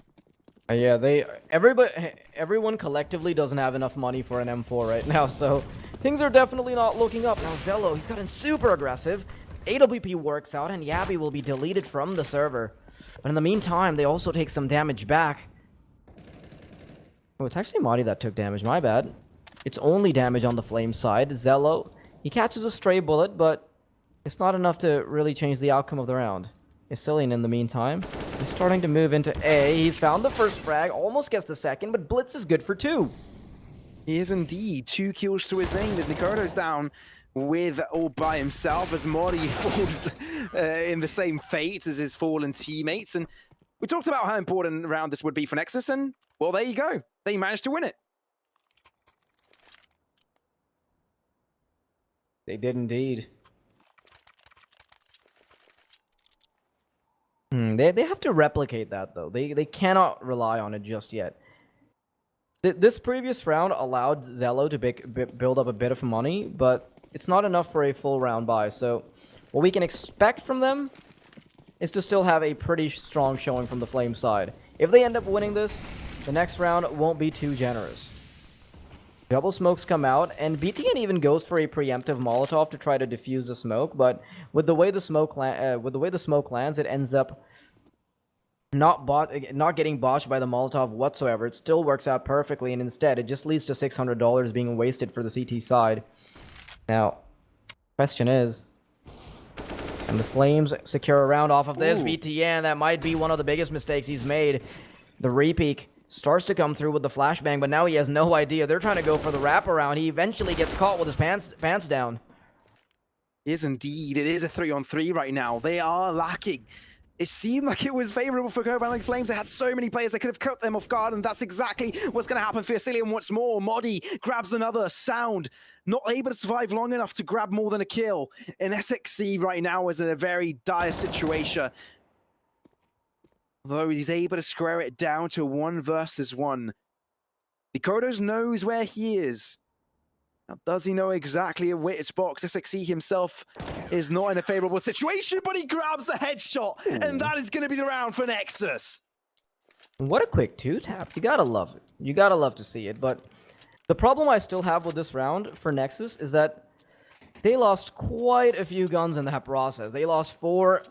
Yeah, everyone collectively doesn't have enough money for an M4 right now, so things are definitely not looking up. Now Zello, he's gotten super aggressive. AWP works out, and Yabby will be deleted from the server. But in the meantime, they also take some damage back. Oh, it's actually Madi that took damage, my bad. It's only damage on the Flame side. Zello, he catches a stray bullet, but it's not enough to really change the outcome of the round. Isilian, in the meantime, he's starting to move into A. He's found the first frag, almost gets the second, but Blitz is good for 2. He is indeed 2 kills to his name, as Nikoto's down with all by himself, as Mori falls in the same fate as his fallen teammates. And we talked about how important a round this would be for Nexus, and well, there you go. They managed to win it. They did indeed. They have to replicate that, though. They cannot rely on it just yet. This previous round allowed Zello to build up a bit of money, but it's not enough for a full round buy. So what we can expect from them is to still have a pretty strong showing from the Flame side. If they end up winning this, the next round won't be too generous. Double smokes come out, and BTN even goes for a preemptive Molotov to try to defuse the smoke, but with the way the smoke lands, it ends up not getting botched by the Molotov whatsoever. It still works out perfectly, and instead, it just leads to $600 being wasted for the CT side. Now, question is, And the Flames secure a round off of this. Ooh. BTN, that might be one of the biggest mistakes he's made. The repeak starts to come through with the flashbang, but now he has no idea. They're trying to go for the wraparound. He eventually gets caught with his pants down. Is indeed. It is a 3-on-3 right now. They are lacking. It seemed like it was favorable for Copenhagen Flames. They had so many players that could have caught them off guard, and that's exactly what's going to happen for Asilian once more. Modi grabs another. Sound not able to survive long enough to grab more than a kill. And SXC right now is in a very dire situation. Although he's able to square it down to 1 versus 1. Nikodos knows where he is. Now, does he know exactly which box? SXC himself is not in a favorable situation, but he grabs a headshot, and that is going to be the round for Nexus. What a quick 2-tap. You gotta love it. You gotta love to see it. But the problem I still have with this round for Nexus is that they lost quite a few guns in that process. They lost 4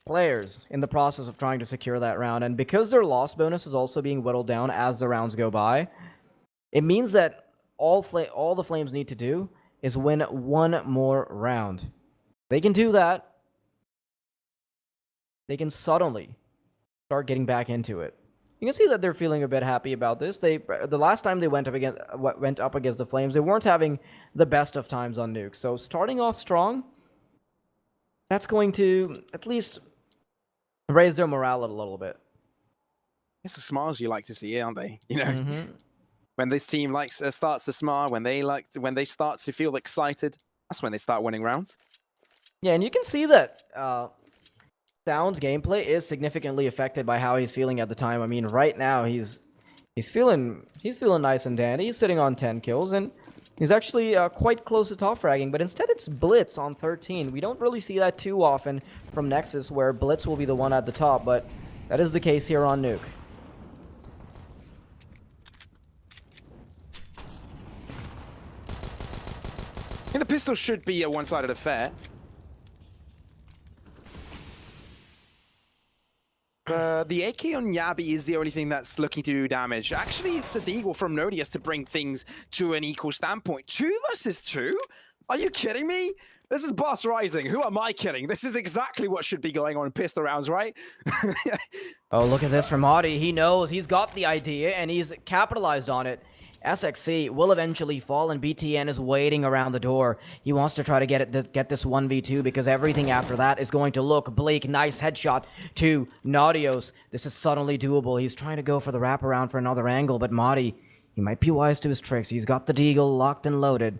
players in the process of trying to secure that round. And because their loss bonus is also being whittled down as the rounds go by, it means that all the Flames need to do is win 1 more round. They can do that. They can suddenly start getting back into it. You can see that they're feeling a bit happy about this. The last time they went up against the Flames, they weren't having the best of times on Nuke. So starting off strong, that's going to at least raise their morale a little bit. It's the smiles you like to see, aren't they? You know, when this team starts to smile, when they start to feel excited, that's when they start winning rounds. Yeah, and you can see that Sound's gameplay is significantly affected by how he's feeling at the time. I mean, right now he's feeling nice and dandy. He's sitting on 10 kills, and he's actually quite close to top fragging. But instead, it's Blitz on 13. We don't really see that too often from Nexus, where Blitz will be the one at the top. But that is the case here on Nuke. I think the pistol should be a one-sided affair. The AK on Yabi is the only thing that's looking to do damage. Actually, it's a deagle from Nodius to bring things to an equal standpoint. 2 versus 2? Are you kidding me? This is Boss Rising. Who am I kidding? This is exactly what should be going on in pistol rounds, right? Oh, look at this from Audi. He knows. He's got the idea, and he's capitalized on it. SXC will eventually fall, and BTN is waiting around the door. He wants to try to get this 1v2 because everything after that is going to look bleak. Nice headshot to Naudios. This is suddenly doable. He's trying to go for the wraparound for another angle, but Madi, he might be wise to his tricks. He's got the deagle locked and loaded.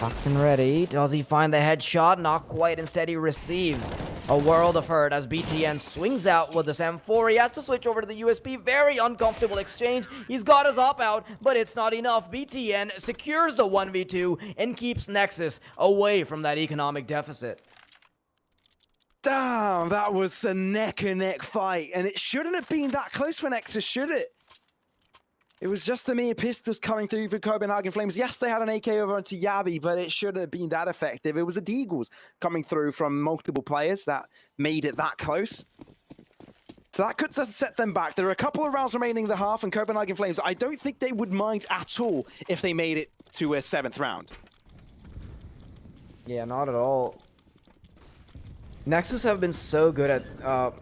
Locked and ready. Does he find the headshot? Not quite. Instead, he receives a world of hurt as BTN swings out with this M4. He has to switch over to the USP. Very uncomfortable exchange. He's got his op out, but it's not enough. BTN secures the 1v2 and keeps Nexus away from that economic deficit. Damn, that was a neck-and-neck fight, and it shouldn't have been that close for Nexus, should it? It was just the mere pistols coming through for Copenhagen Flames. Yes, they had an AK over onto Yabi, but it shouldn't have been that effective. It was the deagles coming through from multiple players that made it that close. So that could just set them back. There are a couple of rounds remaining in the half, and Copenhagen Flames, I don't think they would mind at all if they made it to a 7th round. Yeah, not at all. Nexus have been so good at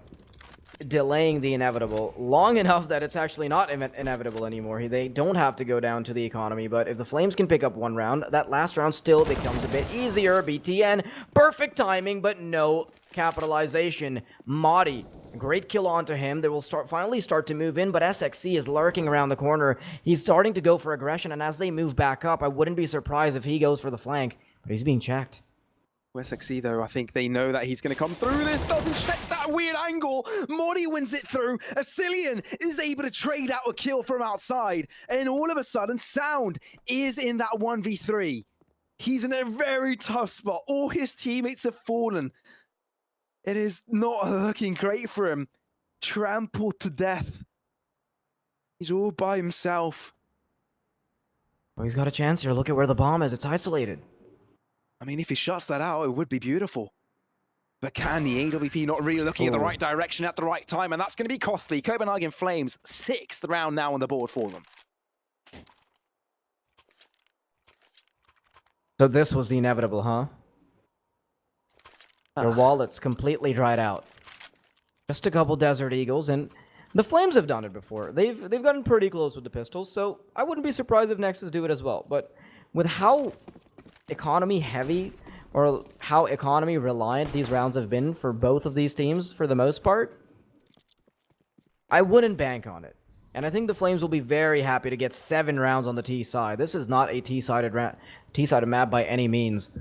delaying the inevitable long enough that it's actually not inevitable anymore. They don't have to go down to the economy, but if the Flames can pick up 1 round, that last round still becomes a bit easier. BTN, perfect timing, but no capitalization. Madi, great kill onto him. They will finally start to move in, but SXC is lurking around the corner. He's starting to go for aggression, and as they move back up, I wouldn't be surprised if he goes for the flank, but he's being checked. SXC, though, I think they know that he's going to come through this. Doesn't check that weird angle. Modi wins it through. Asilian is able to trade out a kill from outside. And all of a sudden, Sound is in that 1v3. He's in a very tough spot. All his teammates have fallen. It is not looking great for him. Trampled to death. He's all by himself. Oh, he's got a chance here. Look at where the bomb is. It's isolated. I mean, if he shuts that out, it would be beautiful. But can the AWP not really looking at the right direction at the right time? And that's going to be costly. Copenhagen Flames, 6th round now on the board for them. So this was the inevitable, huh? Their wallets completely dried out. Just a couple Desert Eagles, and the Flames have done it before. They've gotten pretty close with the pistols, so I wouldn't be surprised if Nexus do it as well. But with how economy heavy or how economy reliant these rounds have been for both of these teams for the most part, I wouldn't bank on it. And I think the Flames will be very happy to get 7 rounds on the T side. This is not a T-sided map by any means.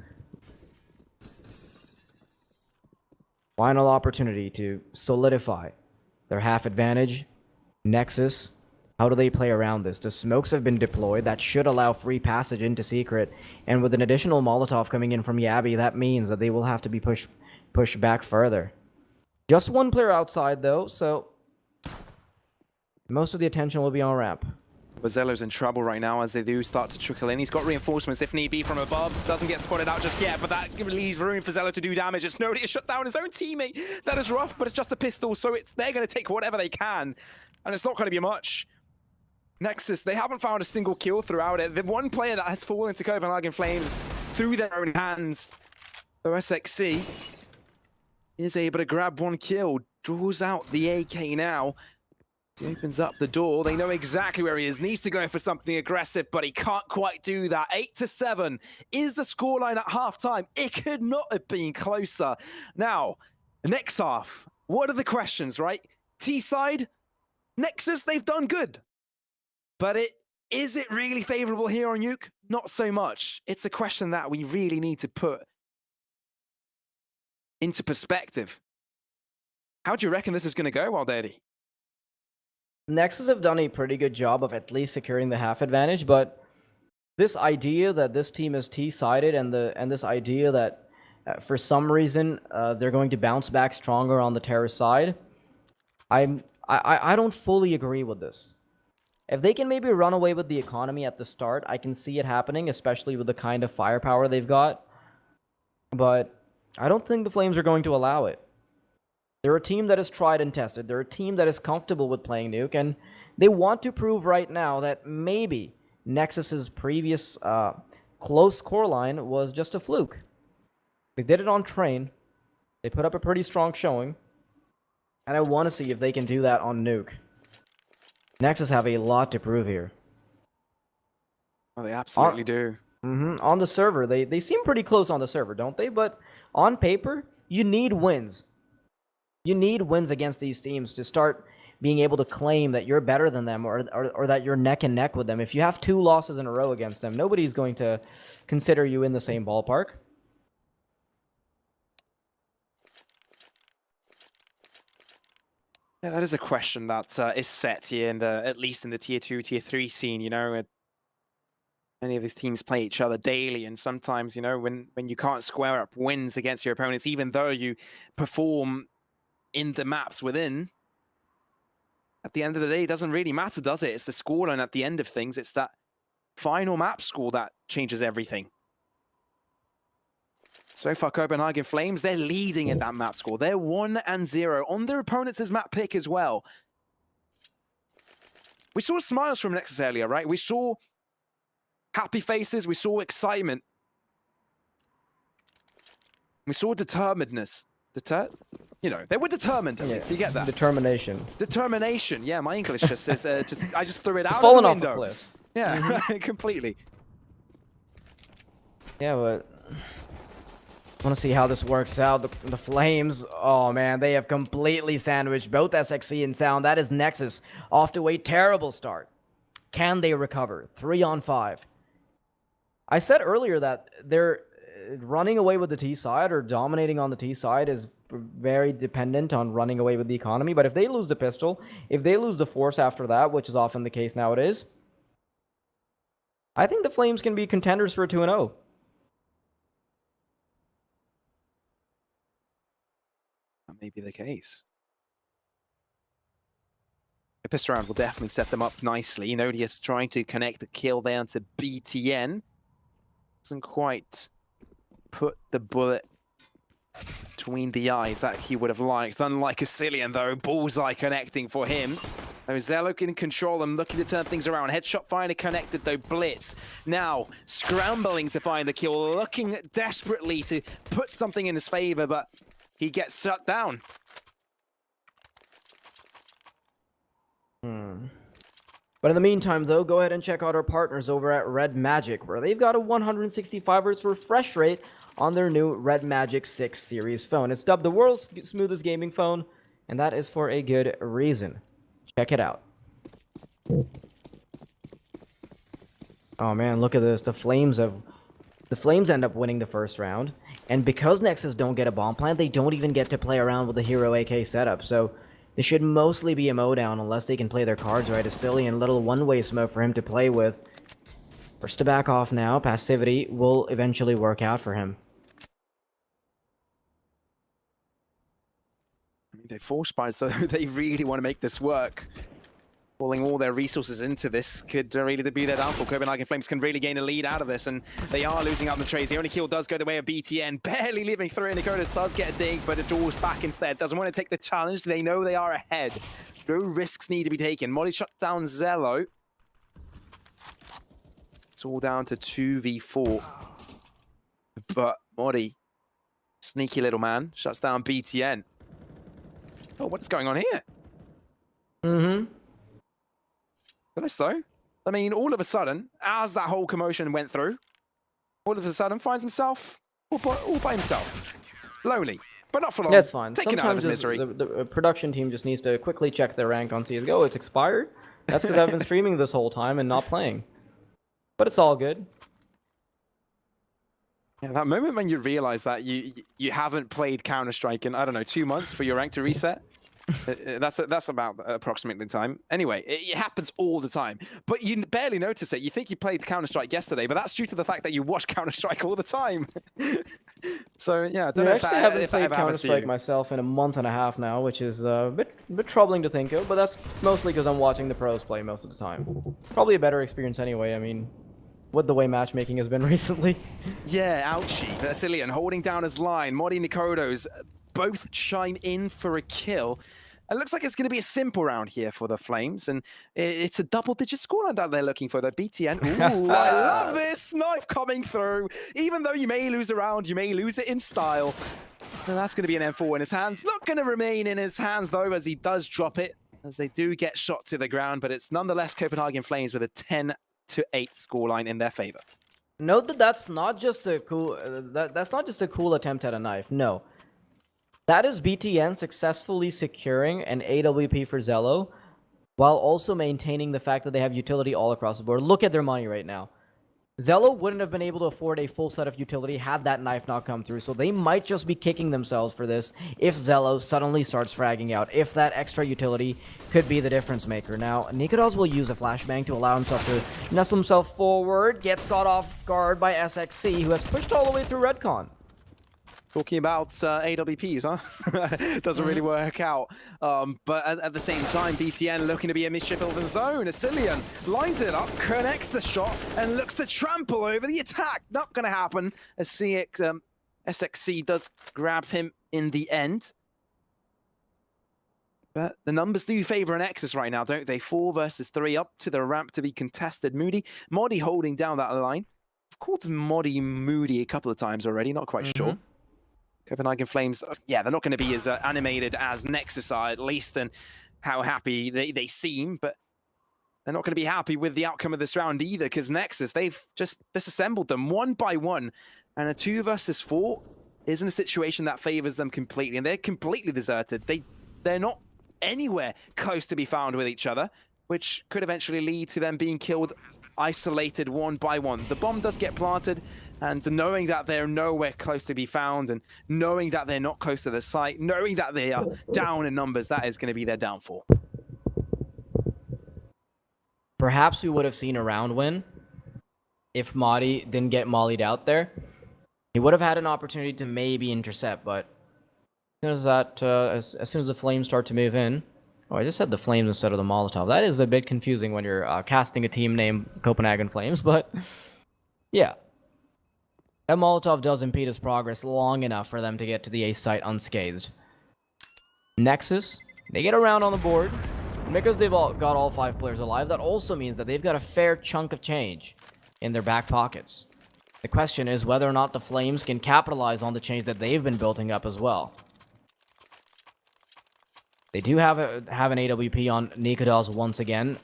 Final opportunity to solidify their half advantage. Nexus, how do they play around this? The smokes have been deployed. That should allow free passage into Secret. And with an additional Molotov coming in from Yabby, that means that they will have to be pushed back further. Just one player outside, though, so most of the attention will be on ramp. But Zello's in trouble right now as they do start to trickle in. He's got reinforcements if need be from above. Doesn't get spotted out just yet, but that leaves room for Zello to do damage. It's nobody to shut down his own teammate. That is rough, but it's just a pistol, so they're going to take whatever they can. And it's not going to be much. Nexus, they haven't found a single kill throughout it. The one player that has fallen to Copenhagen Flames through their own hands, the SXC, is able to grab one kill. Draws out the AK now. He opens up the door. They know exactly where he is. Needs to go for something aggressive, but he can't quite do that. 8-7 is the scoreline at halftime. It could not have been closer. Now, next half, what are the questions, right? T-side, Nexus, they've done good. But is it really favorable here on Nuke? Not so much. It's a question that we really need to put into perspective. How do you reckon this is going to go, Wildaddy? Nexus have done a pretty good job of at least securing the half advantage, but this idea that this team is T-sided and this idea that for some reason they're going to bounce back stronger on the terrorist side, I don't fully agree with this. If they can maybe run away with the economy at the start, I can see it happening, especially with the kind of firepower they've got. But I don't think the Flames are going to allow it. They're a team that is tried and tested. They're a team that is comfortable with playing Nuke, and they want to prove right now that maybe Nexus's previous close scoreline was just a fluke. They did it on Train. They put up a pretty strong showing, and I want to see if they can do that on Nuke. Nexus have a lot to prove here. Oh, they absolutely do. On the server, they seem pretty close on the server, don't they? But on paper, you need wins. You need wins against these teams to start being able to claim that you're better than them or that you're neck and neck with them. If you have 2 losses in a row against them, nobody's going to consider you in the same ballpark. Yeah, that is a question that is set here in at least in the tier 2, tier 3 scene, you know. Many of these teams play each other daily, and sometimes, you know, when you can't square up wins against your opponents, even though you perform in the maps within, at the end of the day, it doesn't really matter, does it? It's the scoreline at the end of things. It's that final map score that changes everything. So far, Copenhagen Flames, they're leading in that map score. They're 1-0 on their opponent's map pick as well. We saw smiles from Nexus earlier, right? We saw happy faces. We saw excitement. We saw determinedness. You know, they were determined. Yeah. So you get that. Determination. Determination. Yeah, my English just is I just threw it out. It's fallen of the off window. the cliff. Yeah, completely. Yeah, but I want to see how this works out. The Flames, oh man, they have completely sandwiched both SXC and Sound. That is Nexus off to a terrible start. Can they recover? 3-on-5. I said earlier that they're running away with the T side or dominating on the T side is very dependent on running away with the economy. But if they lose the pistol, if they lose the force after that, which is often the case nowadays, I think the Flames can be contenders for a 2-0. That may be the case. The pistol round will definitely set them up nicely. Nodius trying to connect the kill there to BTN. Doesn't quite put the bullet between the eyes that he would have liked. Unlike Asilian, though, bullseye connecting for him. Zello can control them, looking to turn things around. Headshot finally connected, though. Blitz now scrambling to find the kill, looking desperately to put something in his favor, but he gets shut down. But in the meantime, though, go ahead and check out our partners over at Red Magic, where they've got a 165 Hz refresh rate on their new Red Magic 6 series phone. It's dubbed the world's smoothest gaming phone, and that is for a good reason. Check it out. Oh man, look at this. The Flames end up winning the first round, and because Nexus don't get a bomb plant, they don't even get to play around with the Hero AK setup, so it should mostly be a mowdown unless they can play their cards right. A silly and little one-way smoke for him to play with. Forced to back off now. Passivity will eventually work out for him. I mean, they forced by, so they really want to make this work. Pulling all their resources into this could really be their downfall. Copenhagen Flames can really gain a lead out of this, and they are losing out on the trades. The only kill does go the way of BTN, barely leaving through. Nicolas does get a dig, but it draws back instead. Doesn't want to take the challenge. They know they are ahead. No risks need to be taken. Molly shut down Zello. It's all down to 2v4. But Molly, sneaky little man, shuts down BTN. Oh, what's going on here? But this though, I mean, all of a sudden, as that whole commotion went through, all of a sudden finds himself all by himself. Lonely, but not for long. That's fine. Taken out of Sometimes his misery. the production team just needs to quickly check their rank on CSGO. It's expired. That's because I've been streaming this whole time and not playing. But it's all good. Yeah, that moment when you realize that you haven't played Counter-Strike in, I don't know, 2 months for your rank to reset. That's about approximately the time. Anyway, it happens all the time, but you barely notice it. You think you played Counter-Strike yesterday, but that's due to the fact that you watch Counter-Strike all the time. So yeah, I don't know if I that, haven't if that played ever happens to Counter-Strike you. myself in a month and a half now, which is a bit troubling to think of, but that's mostly because I'm watching the pros play most of the time. Probably a better experience anyway, I mean, with the way matchmaking has been recently. Yeah, ouchie. Vasilian holding down his line. Modi Nikodos both chime in for a kill. It looks like it's going to be a simple round here for the Flames, and it's a double-digit scoreline that they're looking for. The BTN. Ooh, I love this knife coming through. Even though you may lose a round, you may lose it in style. And that's going to be an M4 in his hands. Not going to remain in his hands, though, as he does drop it, as they do get shot to the ground, but it's nonetheless Copenhagen Flames with a 10-8 scoreline in their favor. Note that that's not just a cool that's not just a cool attempt at a knife. No. That is BTN successfully securing an AWP for Zello while also maintaining the fact that they have utility all across the board. Look at their money right now. Zello wouldn't have been able to afford a full set of utility had that knife not come through, so they might just be kicking themselves for this if Zello suddenly starts fragging out, if that extra utility could be the difference maker. Now, Nikodos will use a flashbang to allow himself to nestle himself forward, gets caught off guard by SXC, who has pushed all the way through Redcon. Talking about AWPs, huh? Doesn't really work out. But at the same time, BTN looking to be a mischief of his own. Asilian lines it up, connects the shot, and looks to trample over the attack. Not going to happen as SXC does grab him in the end. But the numbers do favor an Nexus right now, don't they? 4 versus 3 up to the ramp to be contested. Moody holding down that line. I've called Modi Moody a couple of times already, not quite sure. Copenhagen Flames, yeah, they're not going to be as animated as Nexus are, at least, and how happy they seem, but they're not going to be happy with the outcome of this round either, because Nexus, they've just disassembled them one by one, and a 2 versus 4 isn't a situation that favors them completely, and they're completely deserted. They're not anywhere close to be found with each other, which could eventually lead to them being killed isolated one by one. The bomb does get planted, and knowing that they're nowhere close to be found, and knowing that they're not close to the site, knowing that they are down in numbers, that is going to be their downfall. Perhaps we would have seen a round win if Madi didn't get mollied out there. He would have had an opportunity to maybe intercept, but as soon as the Flames start to move in, oh, I just said the Flames instead of the Molotov. That is a bit confusing when you're casting a team named Copenhagen Flames, but yeah. That Molotov does impede his progress long enough for them to get to the A site unscathed. Nexus, they get around on the board. And because they've got all 5 players alive, that also means that they've got a fair chunk of change in their back pockets. The question is whether or not the Flames can capitalize on the change that they've been building up as well. They do have an AWP on Nikodas once again.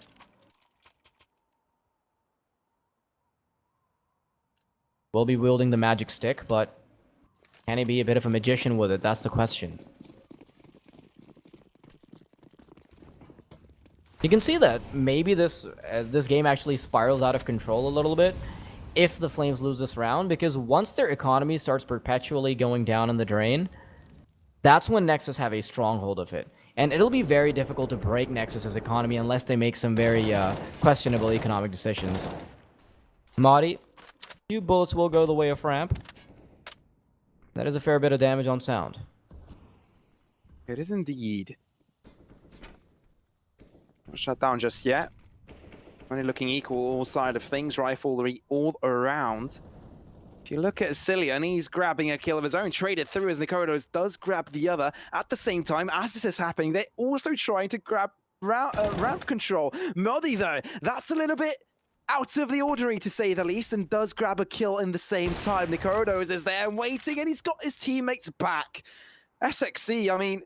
Will be wielding the magic stick, but can he be a bit of a magician with it? That's the question. You can see that maybe this game actually spirals out of control a little bit if the Flames lose this round, because once their economy starts perpetually going down in the drain, that's when Nexus have a stronghold of it. And it'll be very difficult to break Nexus's economy unless they make some very questionable economic decisions. Madi, few bullets will go the way of Ramp. That is a fair bit of damage on Sound. It is indeed. Not shut down just yet. Only looking equal all side of things, riflery all around. If you look at Cillian, he's grabbing a kill of his own, traded through as Nikodos does grab the other. At the same time, as this is happening, they're also trying to grab ramp control. Modi, though, that's a little bit out of the ordinary, to say the least, and does grab a kill in the same time. Nikodos is there waiting, and he's got his teammates back. SXC, I mean,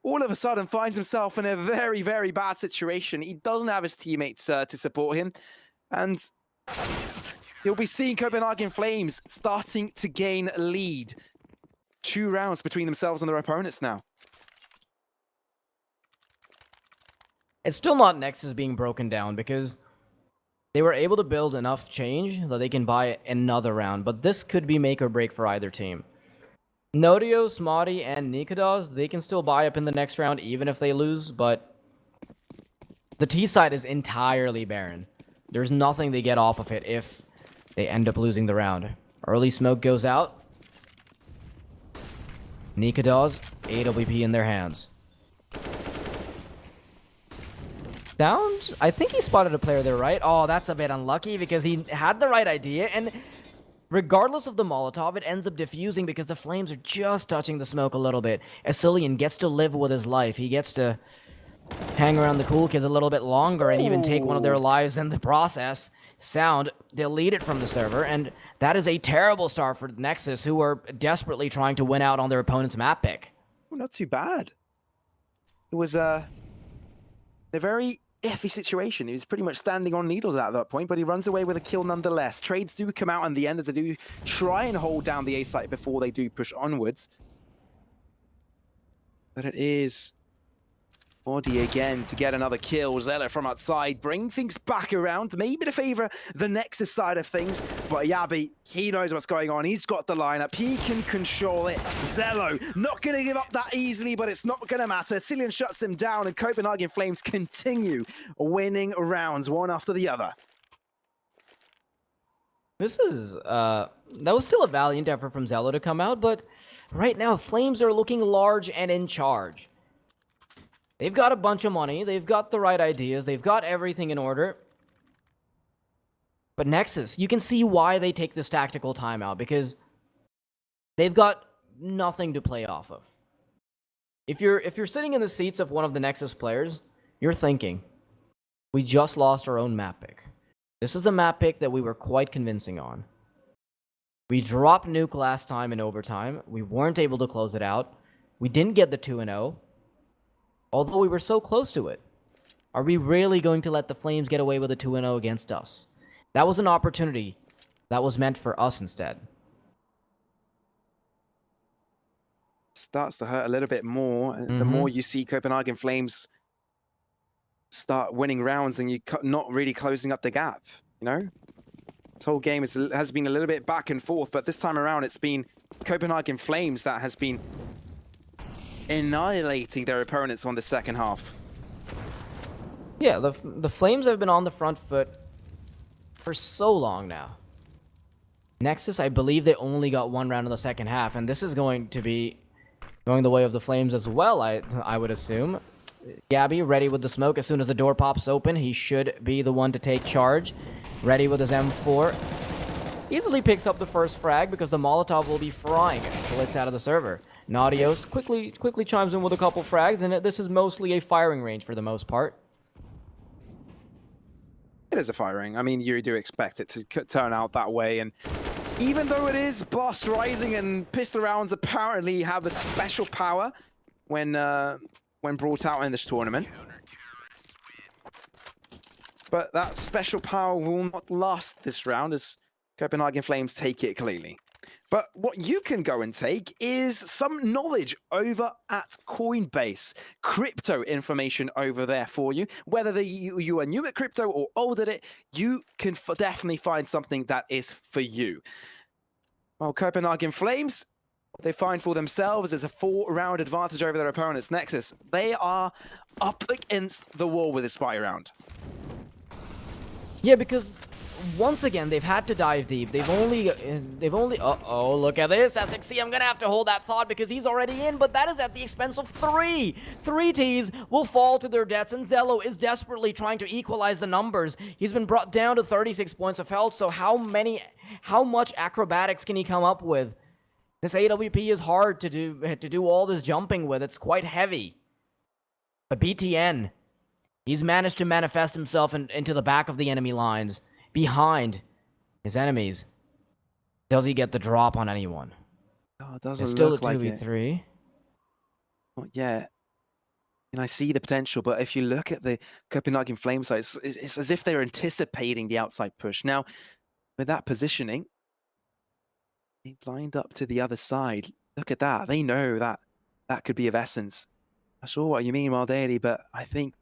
all of a sudden finds himself in a very, very bad situation. He doesn't have his teammates to support him, and you'll be seeing Copenhagen Flames starting to gain a lead. 2 rounds between themselves and their opponents now. It's still not Nexus being broken down, because they were able to build enough change that they can buy another round, but this could be make or break for either team. Nodio, Smoddy, and Nikodas, they can still buy up in the next round even if they lose, but the T side is entirely barren. There's nothing they get off of it if they end up losing the round. Early smoke goes out. Nikodas, AWP in their hands. Sound? I think he spotted a player there, right? Oh, that's a bit unlucky because he had the right idea, and regardless of the Molotov, it ends up diffusing because the Flames are just touching the smoke a little bit. Cillian gets to live with his life. He gets to hang around the cool kids a little bit longer and even take one of their lives in the process. Sound, delete it from the server, and that is a terrible start for Nexus, who are desperately trying to win out on their opponent's map pick. Well, not too bad. It was a very iffy situation. He was pretty much standing on needles at that point, but he runs away with a kill nonetheless. Trades do come out in the end as they do try and hold down the A site before they do push onwards. But it is Modi again to get another kill. Zealot from outside, bring things back around, maybe to favor the Nexus side of things. But Yabi, he knows what's going on. He's got the lineup. He can control it. Zello, not going to give up that easily, but it's not going to matter. Cillian shuts him down, and Copenhagen Flames continue winning rounds one after the other. This is, that was still a valiant effort from Zello to come out, but right now, Flames are looking large and in charge. They've got a bunch of money, they've got the right ideas, they've got everything in order. But Nexus, you can see why they take this tactical timeout, because they've got nothing to play off of. If you're sitting in the seats of one of the Nexus players, you're thinking, we just lost our own map pick. This is a map pick that we were quite convincing on. We dropped Nuke last time in overtime, we weren't able to close it out, we didn't get the 2-0. Although we were so close to it. Are we really going to let the Flames get away with a 2-0 against us? That was an opportunity that was meant for us instead. Starts to hurt a little bit more. The more you see Copenhagen Flames start winning rounds and you not really closing up the gap, you know? This whole game has been a little bit back and forth, but this time around it's been Copenhagen Flames that has been annihilating their opponents on the second half. Yeah, the Flames have been on the front foot for so long now. Nexus, I believe they only got 1 round in the second half, and this is going to be going the way of the Flames as well, I would assume. Gabby, ready with the smoke. As soon as the door pops open, he should be the one to take charge. Ready with his M4. Easily picks up the first frag because the Molotov will be frying bullets out of the server. Naudios quickly chimes in with a couple frags, and this is mostly a firing range for the most part. It is a firing. I mean, you do expect it to turn out that way, and even though it is Blast Rising and pistol rounds apparently have a special power when when brought out in this tournament. But that special power will not last this round as Copenhagen Flames take it cleanly. But what you can go and take is some knowledge over at Coinbase. Crypto information over there for you. Whether you are new at crypto or old at it, you can definitely find something that is for you. Well, Copenhagen Flames, what they find for themselves is a 4-round advantage over their opponents, Nexus. They are up against the wall with this buy round. Yeah, because once again they've had to dive deep. They've only uh-oh, look at this. SXC, I'm gonna have to hold that thought because he's already in, but that is at the expense of 3. 3 Ts will fall to their deaths, and Zello is desperately trying to equalize the numbers. He's been brought down to 36 points of health, so how much acrobatics can he come up with? This AWP is hard to do all this jumping with. It's quite heavy. But BTN, he's managed to manifest himself into the back of the enemy lines, behind his enemies. Does he get the drop on anyone? Oh, it doesn't It's still look a like 2v3. it. Not yet. And I see the potential, but if you look at the Copenhagen Flames side, it's as if they're anticipating the outside push. Now, with that positioning, they blind up to the other side. Look at that. They know that that could be of essence. I saw what you mean, Daily, but I think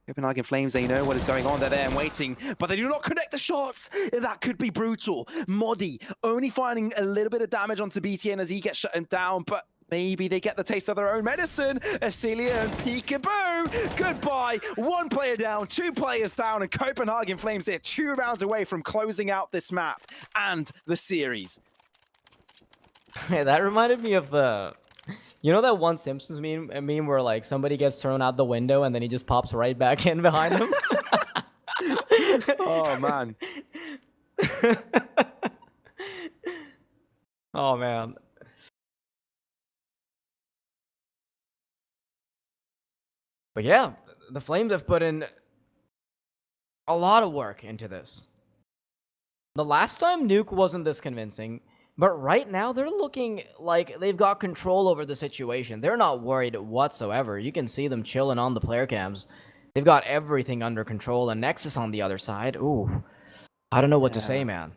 Copenhagen Flames, they know what is going on. They're there and waiting, but they do not connect the shots. That could be brutal. Modi only finding a little bit of damage onto BTN as he gets shut down, but maybe they get the taste of their own medicine. Acelia and peekaboo. Goodbye. 1 player down, 2 players down, and Copenhagen Flames, they're 2 rounds away from closing out this map and the series. Hey, that reminded me of the... You know that one Simpsons meme where like somebody gets thrown out the window and then he just pops right back in behind him? Oh, man. Oh, man. But yeah, the Flames have put in a lot of work into this. The last time Nuke wasn't this convincing, but right now they're looking like they've got control over the situation. They're not worried whatsoever. You can see them chilling on the player cams. They've got everything under control, and Nexus on the other side. Ooh, I don't know what to say, man.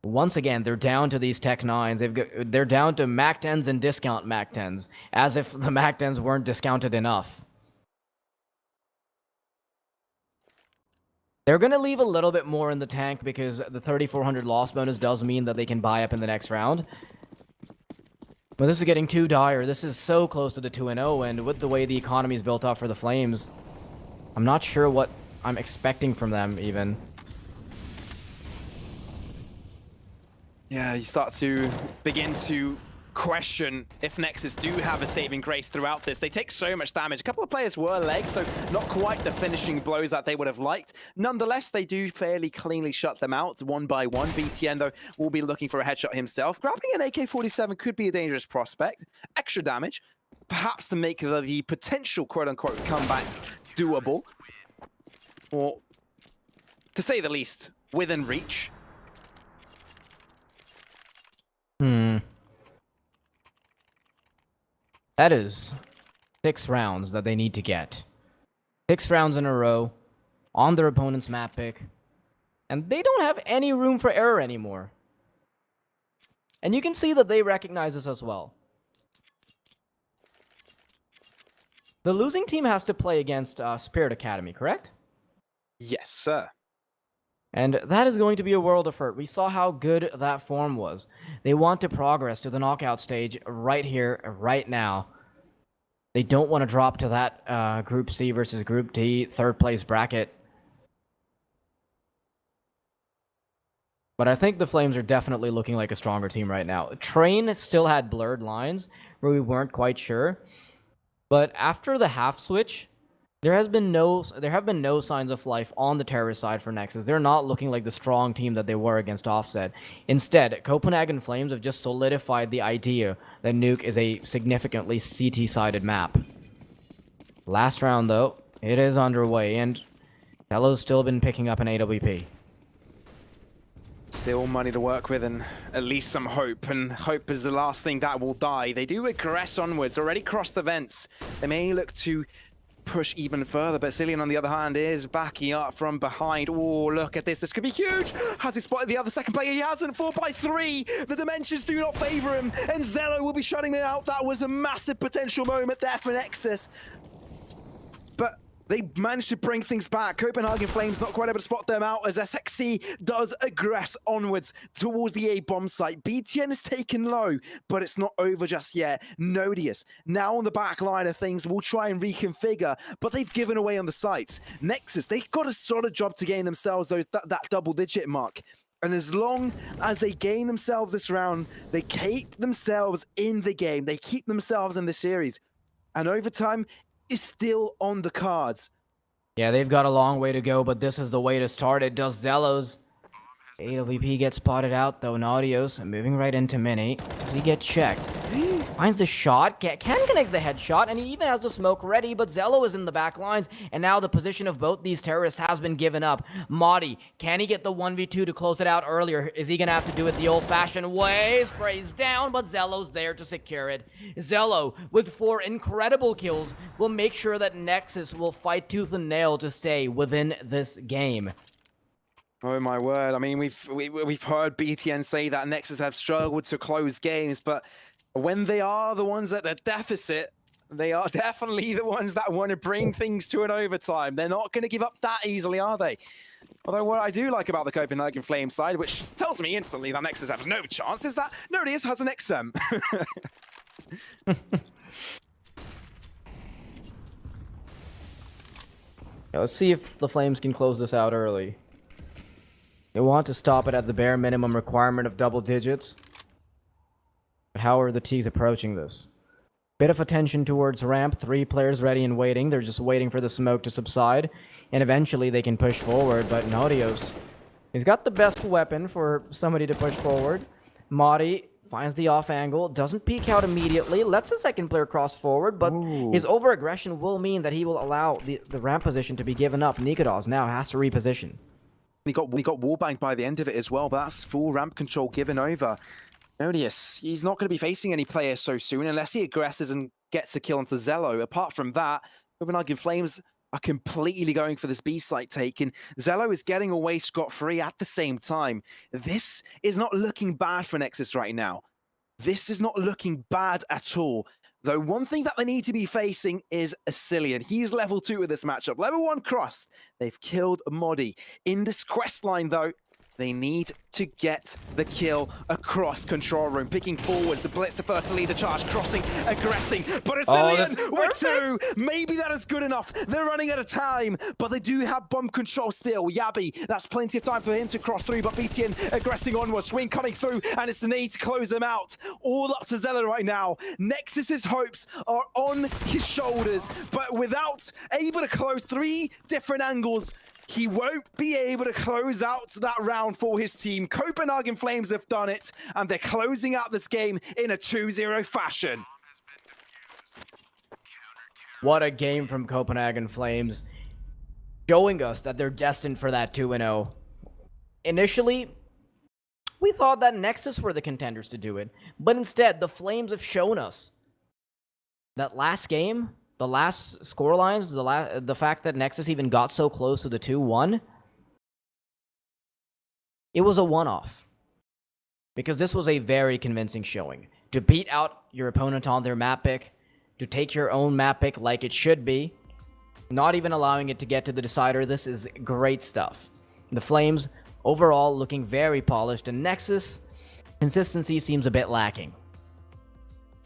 Once again, they're down to these Tech 9s. They're down to Mac 10s and discount Mac 10s, as if the Mac 10s weren't discounted enough. They're going to leave a little bit more in the tank because the 3,400 loss bonus does mean that they can buy up in the next round. But this is getting too dire. This is so close to the 2-0, and with the way the economy is built up for the Flames, I'm not sure what I'm expecting from them, even. Yeah, you start to begin to question if Nexus do have a saving grace throughout this. They take so much damage. A couple of players were legged, so not quite the finishing blows that they would have liked. Nonetheless, they do fairly cleanly shut them out one by one. BTN, though, will be looking for a headshot himself. Grabbing an AK-47 could be a dangerous prospect. Extra damage, perhaps to make the potential quote-unquote comeback doable. Or, to say the least, within reach. That is 6 rounds that they need to get. 6 rounds in a row on their opponent's map pick. And they don't have any room for error anymore. And you can see that they recognize this as well. The losing team has to play against Spirit Academy, correct? Yes, sir. And that is going to be a world of hurt. We saw how good that form was. They want to progress to the knockout stage right here, right now. They don't want to drop to that Group C versus Group D third place bracket. But I think the Flames are definitely looking like a stronger team right now. Train still had blurred lines where we weren't quite sure. But after the half switch, there have been no signs of life on the terrorist side for Nexus. They're not looking like the strong team that they were against Offset. Instead, Copenhagen Flames have just solidified the idea that Nuke is a significantly CT-sided map. Last round, though, it is underway, and Tello's still been picking up an AWP. Still money to work with and at least some hope, and hope is the last thing that will die. They do aggress onwards, already crossed the vents. They may look to push even further, but Cillian on the other hand is backing up from behind. Oh, look at this. This could be huge. Has he spotted the other second player? He hasn't. 4 by 3. The dimensions do not favor him, and Zello will be shutting him out. That was a massive potential moment there for Nexus. But they managed to bring things back. Copenhagen Flames not quite able to spot them out as SXC does aggress onwards towards the A bomb site. BTN is taken low, but it's not over just yet. Nodius now on the back line of things will try and reconfigure, but they've given away on the sites. Nexus, they've got a solid job to gain themselves that double-digit mark. And as long as they gain themselves this round, they keep themselves in the game. They keep themselves in the series. And overtime is still on the cards. Yeah, they've got a long way to go, but this is the way to start it. Does Zellos. AWP gets spotted out, though. Naudios moving right into Mini. Does he get checked? Finds the shot, can connect the headshot, and he even has the smoke ready, but Zello is in the back lines, and now the position of both these terrorists has been given up. Madi, can he get the 1v2 to close it out earlier? Is he going to have to do it the old-fashioned way? Sprays down, but Zello's there to secure it. Zello, with 4 incredible kills, will make sure that Nexus will fight tooth and nail to stay within this game. Oh my word. I mean, we've heard BTN say that Nexus have struggled to close games, but when they are the ones at the deficit, they are definitely the ones that want to bring things to an overtime. They're not going to give up that easily, are they? Although what I do like about the Copenhagen Flames side, which tells me instantly that Nexus has no chance, is that Nodius has an XM. Let's see if the Flames can close this out early. They want to stop it at the bare minimum requirement of double digits. But how are the T's approaching this? Bit of attention towards ramp, 3 players ready and waiting. They're just waiting for the smoke to subside, and eventually they can push forward, but Naudios, he's got the best weapon for somebody to push forward. Madi finds the off angle, doesn't peek out immediately, lets the second player cross forward, but his over-aggression will mean that he will allow the ramp position to be given up. Nikodos now has to reposition. He got wallbanged by the end of it as well, but that's full ramp control given over. Nodius, he's not going to be facing any players so soon unless he aggresses and gets a kill onto Zello. Apart from that, Copenhagen Flames are completely going for this B site take, and Zello is getting away scot-free at the same time. This is not looking bad for Nexus right now. This is not looking bad at all. Though one thing that they need to be facing is a Cillian. He's level 2 with this matchup. Level 1 crossed. They've killed Modi. In this quest line, though, they need to get the kill across control room. Picking forwards, the Blitz the first to lead the charge, crossing, aggressing. But a Cillian with 2. Maybe that is good enough. They're running out of time, but they do have bomb control still. Yabi, that's plenty of time for him to cross through, but BTN aggressing onwards. Swing coming through, and it's the need to close them out. All up to Zello right now. Nexus's hopes are on his shoulders, but without able to close 3 different angles, he won't be able to close out that round for his team. Copenhagen Flames have done it, and they're closing out this game in a 2-0 fashion. What a game from Copenhagen Flames, showing us that they're destined for that 2-0. Initially, we thought that Nexus were the contenders to do it, but instead, the Flames have shown us that last game, the last scorelines, the fact that Nexus even got so close to the 2-1, it was a one-off. Because this was a very convincing showing. To beat out your opponent on their map pick, to take your own map pick like it should be, not even allowing it to get to the decider, this is great stuff. The Flames, overall, looking very polished, and Nexus, consistency seems a bit lacking.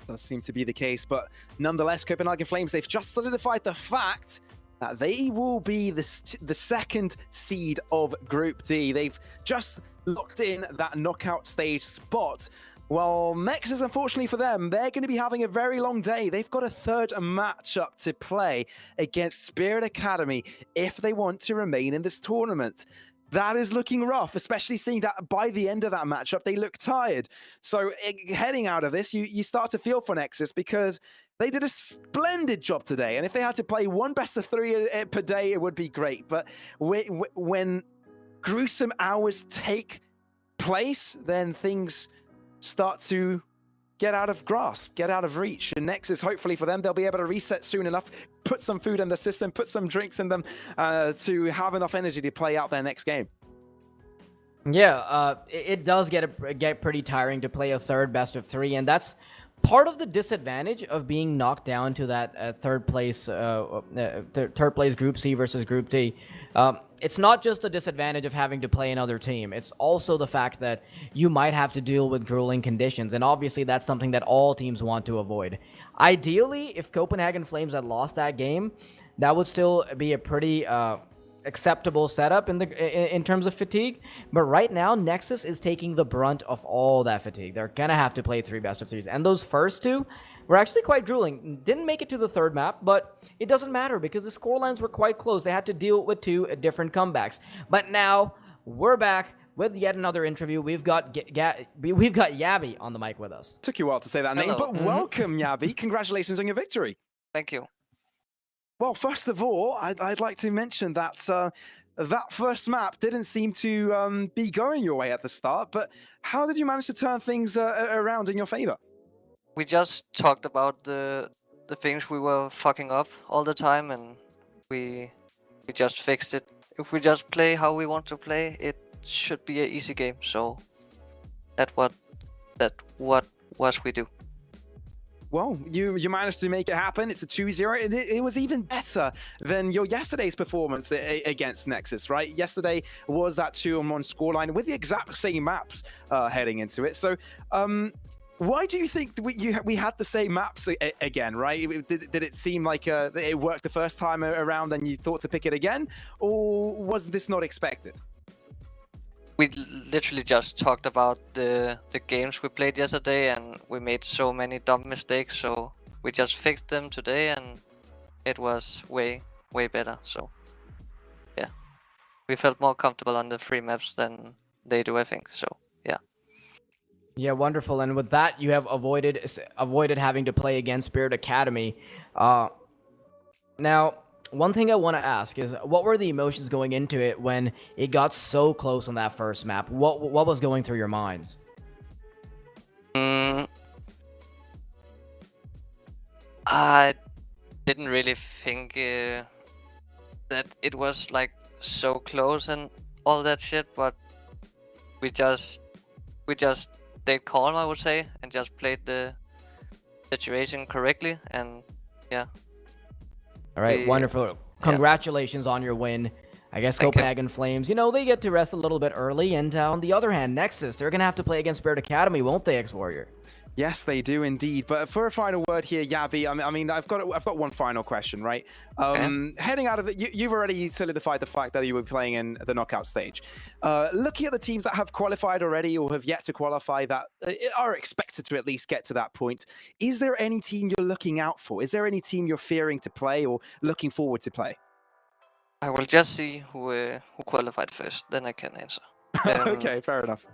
Does seem to be the case, but nonetheless, Copenhagen Flames, they've just solidified the fact that they will be the second seed of Group D. They've just locked in that knockout stage spot. Well, Nexus, unfortunately for them, they're going to be having a very long day. They've got a 3rd matchup to play against Spirit Academy if they want to remain in this tournament. That is looking rough, especially seeing that by the end of that matchup, they look tired. So heading out of this, you start to feel for Nexus because they did a splendid job today. And if they had to play 1 best of 3 per day, it would be great. But when gruesome hours take place, then things start to get out of grasp, get out of reach. And Nexus, hopefully for them, they'll be able to reset soon enough, put some food in the system, put some drinks in them to have enough energy to play out their next game. Yeah, it does get pretty tiring to play a third best of three, and that's part of the disadvantage of being knocked down to that third place Group C versus Group D. It's not just a disadvantage of having to play another team. It's also the fact that you might have to deal with grueling conditions, and obviously that's something that all teams want to avoid. Ideally, if Copenhagen Flames had lost that game, that would still be a pretty acceptable setup in terms of fatigue, but right now Nexus is taking the brunt of all that fatigue. They're gonna have to play 3 best of 3s, and those first 2 were actually quite grueling. Didn't make it to the third map, but it doesn't matter because the scorelines were quite close. They had to deal with 2 different comebacks. But now we're back with yet another interview. We've got Yabby on the mic with us. Took you a while to say that name, but welcome, Yabby. Congratulations on your victory. Thank you. Well, first of all, I'd like to mention that that first map didn't seem to be going your way at the start, but how did you manage to turn things around in your favor? We just talked about the things we were fucking up all the time, and we just fixed it. If we just play how we want to play, it should be an easy game. So that's what we do. Well, you managed to make it happen. It's a 2-0, and it was even better than your yesterday's performance against Nexus, right? Yesterday was that 2-on-1 scoreline with the exact same maps heading into it. So, why do you think we had the same maps again, right? Did it seem like it worked the first time around and you thought to pick it again? Or was this not expected? We literally just talked about the games we played yesterday, and we made so many dumb mistakes, so we just fixed them today, and it was way better. So yeah, we felt more comfortable on the 3 maps than they do, I think. So yeah. Yeah, wonderful. And with that, you have avoided having to play against Spirit Academy. Now, one thing I want to ask is, what were the emotions going into it when it got so close on that first map? What was going through your minds? I didn't really think that it was like so close and all that shit, but we just stayed calm, I would say, and just played the situation correctly, and yeah. All right, wonderful. Congratulations on your win. I guess Copenhagen Flames, they get to rest a little bit early. And on the other hand, Nexus, they're going to have to play against Spirit Academy, won't they, X-Warrior? Yes, they do indeed. But for a final word here, Yabby, I mean, I've got one final question, right? Heading out of it, you've already solidified the fact that you were playing in the knockout stage. Looking at the teams that have qualified already or have yet to qualify that are expected to at least get to that point, is there any team you're looking out for? Is there any team you're fearing to play or looking forward to play? I will just see who qualified first, then I can answer. Okay, fair enough.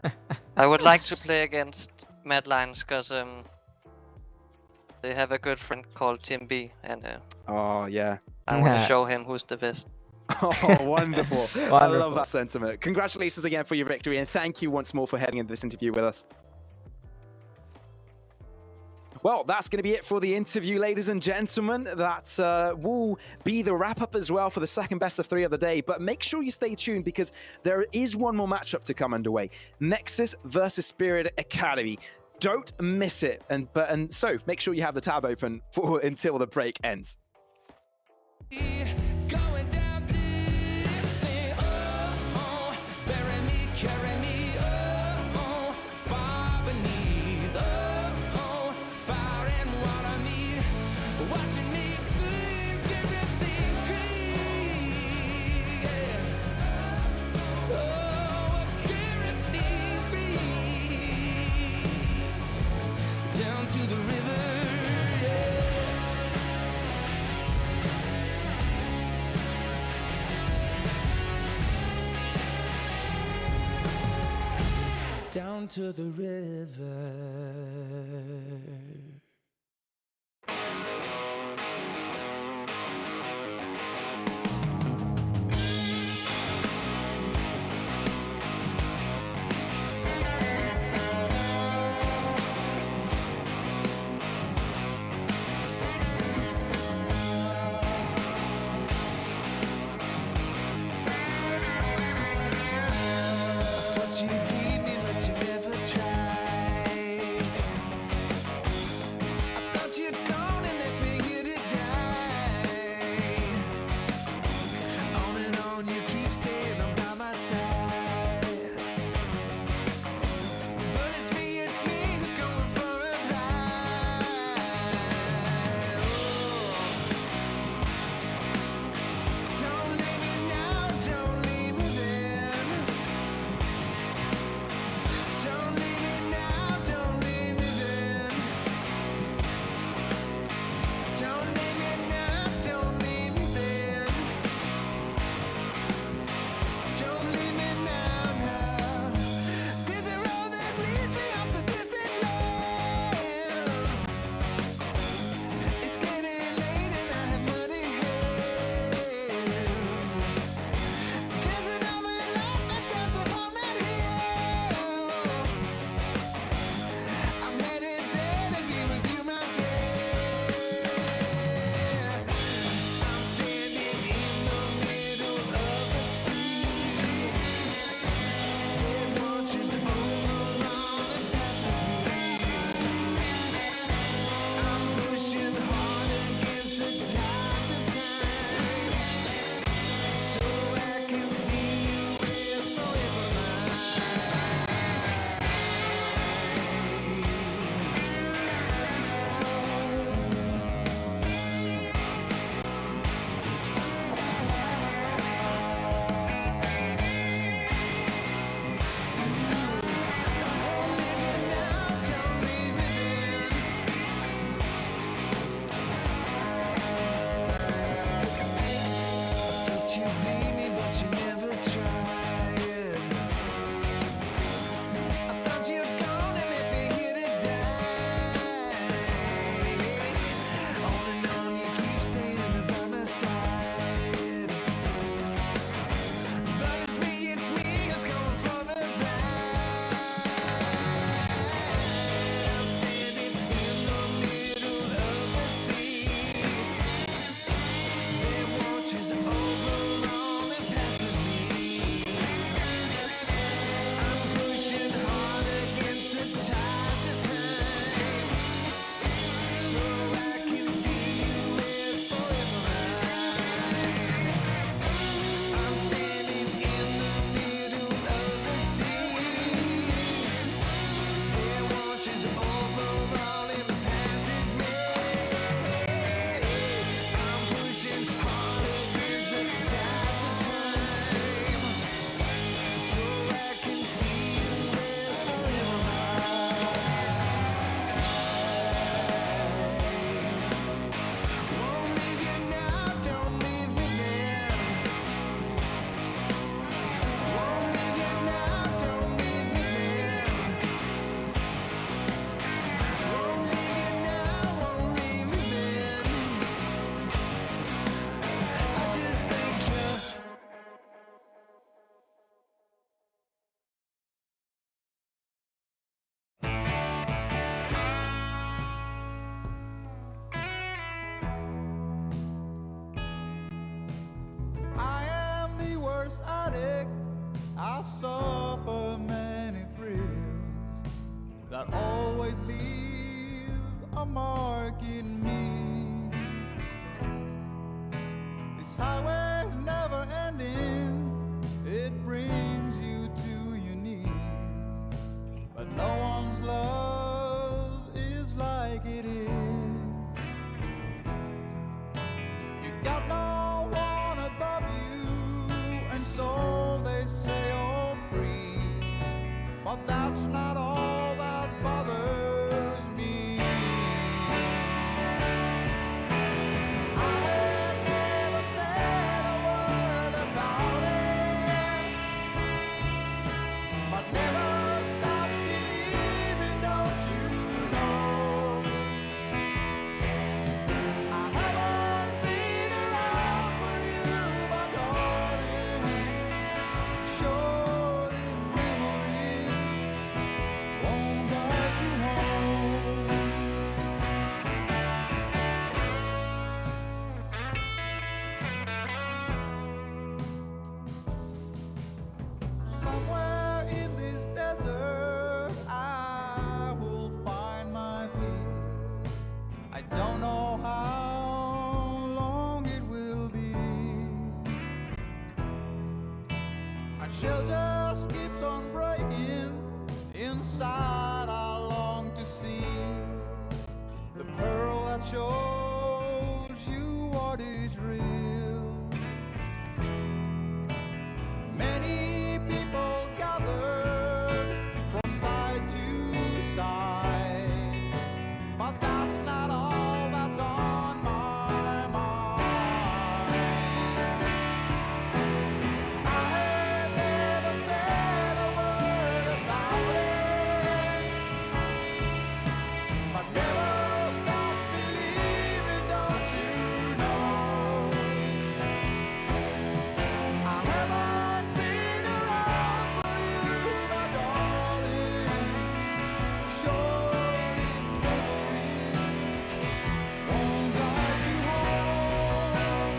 I would like to play against Mad Lions because they have a good friend called Tim B, and oh yeah, I want to show him who's the best. Oh, wonderful. I love that sentiment. Congratulations again for your victory, and thank you once more for heading into this interview with us. Well, that's going to be it for the interview, ladies and gentlemen. That will be the wrap-up as well for the second best of 3 of the day. But make sure you stay tuned because there is one more matchup to come underway. Nexus versus Spirit Academy. Don't miss it. And so make sure you have the tab open until the break ends. Going down this thing, bury me, carry me, far beneath, fire and water meet, watching me think everything free, yeah. Everything free, down to the river, yeah. Down to the river. suffer many thrills that always leave a mark in me. This highway's never ending, it brings you to your knees, but no one's love is like it is. You got no one above you, and so they say you're free, but that's not all that bothers me. I had never said a word about it, but never stop believing, don't you know? I haven't been around for you, my darling. Short in memories won't guide you home. Somewhere in this desert, I will find my peace. I don't know how long it will be. My shell just keeps on breaking. Inside, I long to see the pearl that shows you what is real. Many people gathered from side to side, but that's not all that's on my mind. I have never said a word about it, but never stop believing, don't you know? I haven't been around for you, my darling. Short in memories won't guide you home.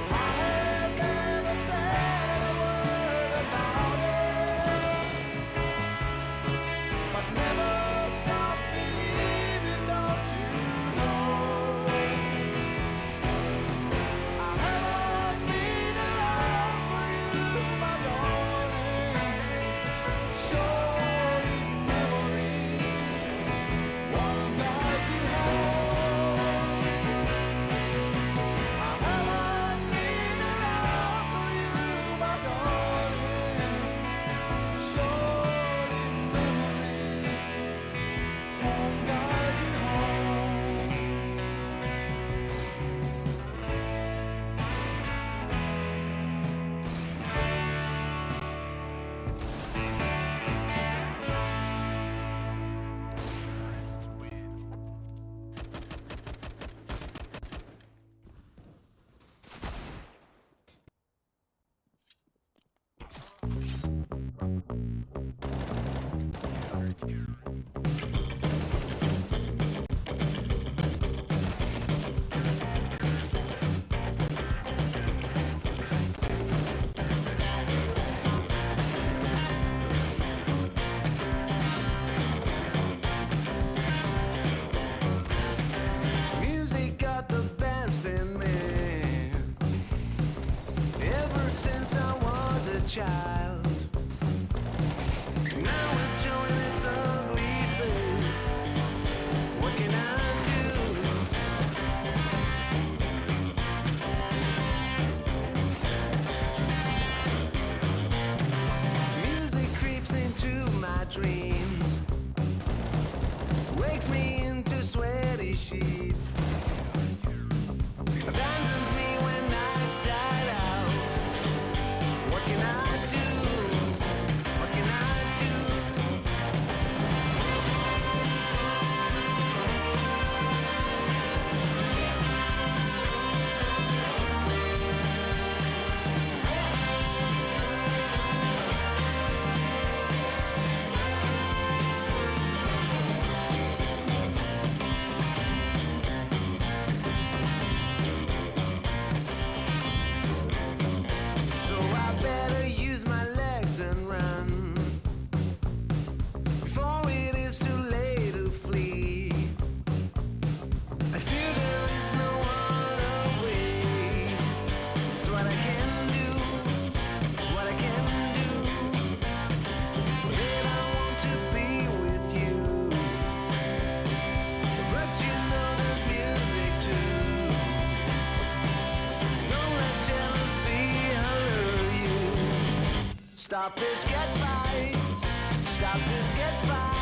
I have never said a word about it, but never stop believing, don't you know? I haven't been around for you, my darling. Short in memories won't guide you home. I haven't been around for you, my darling. Short in memories won't guide you home. Music got the best in me ever since I was a child. Now it's showing its ugly face. What can I do? Music creeps into my dreams, wakes me into sweaty sheets, abandons me when nights died out. What can I do? Stop this, get right. Stop this, get right.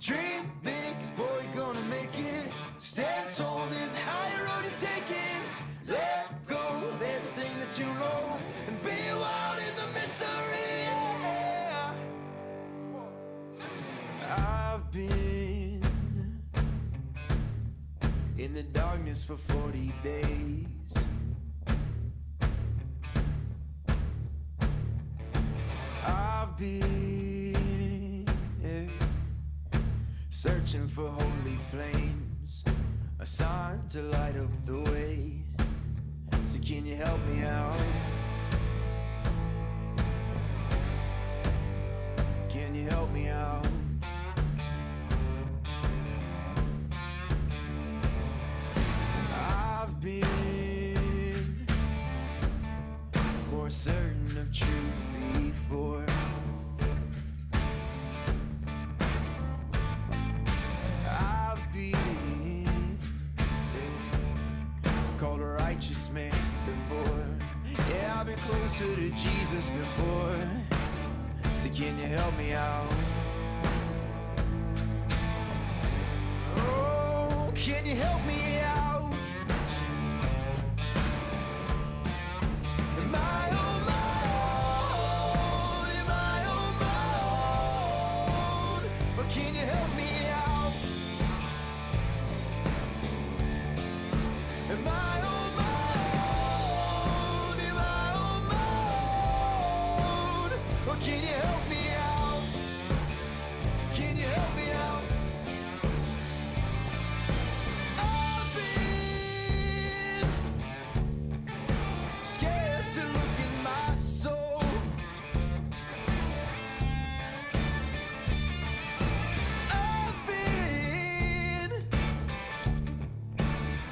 Dream big, 'cause boy, you're gonna make it. Stand tall, there's a higher road to take it. Let go of everything that you know and be wild in the mystery. Yeah. I've been in the darkness for 40 days. I've been searching for holy flames, a sign to light up the way. So can you help me out? Can you help me out? I've been more certain of truth before. I've been called a righteous man before. Yeah, I've been closer to Jesus before. So can you help me out? Oh, can you help me out? Am I on my own? Am I on my own? But can you help me out? Am I on my own? Am I on my own? Or can you help me out? Can you help me out? I've been scared to look in my soul. I've been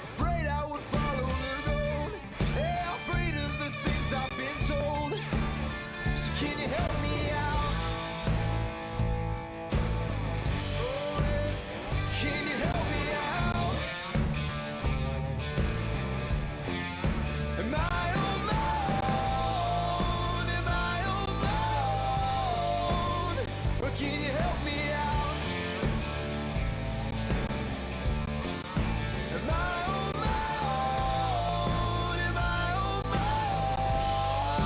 afraid I would follow the road. Yeah, afraid of the things I've been told. So can you help me out? Oh, yeah. Can you help me out? Am I on my own? Am I on my own? Or can you help me out? Am I on my own? Am I on my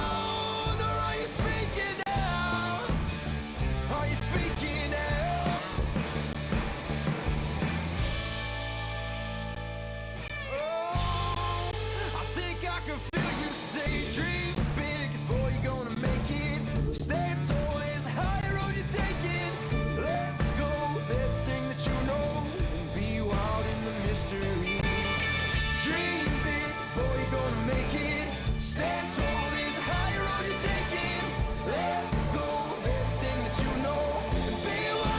own? Or are you speaking now? Are you speaking now? Oh, I think I can feel you say, dream big, 'cause boy, you're gonna make it. Stand tall, there's a higher road you're taking. Let go of everything that you know and be wild in the mystery. Dream big, 'cause boy, you're gonna make it. Stand tall, there's a higher road you're taking. Let go of everything that you know and be wild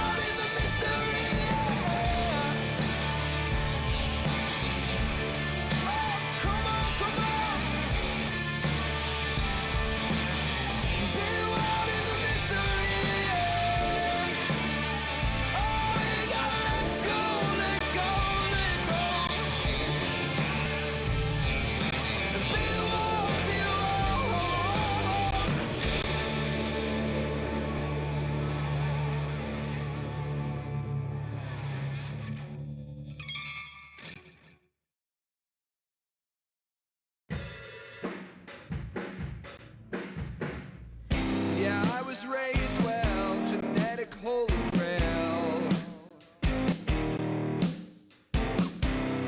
was raised well, genetic holy grail.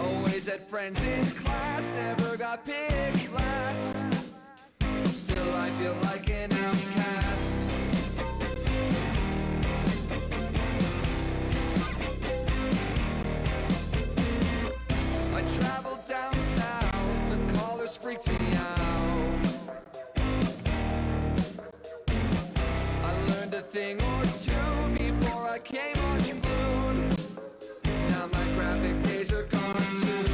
Always had friends in class, never got picked last. Still I feel like an outcast. I traveled down south, the callers freaked me out. I learned a thing or two before I came unglued. Now my graphic days are gone too.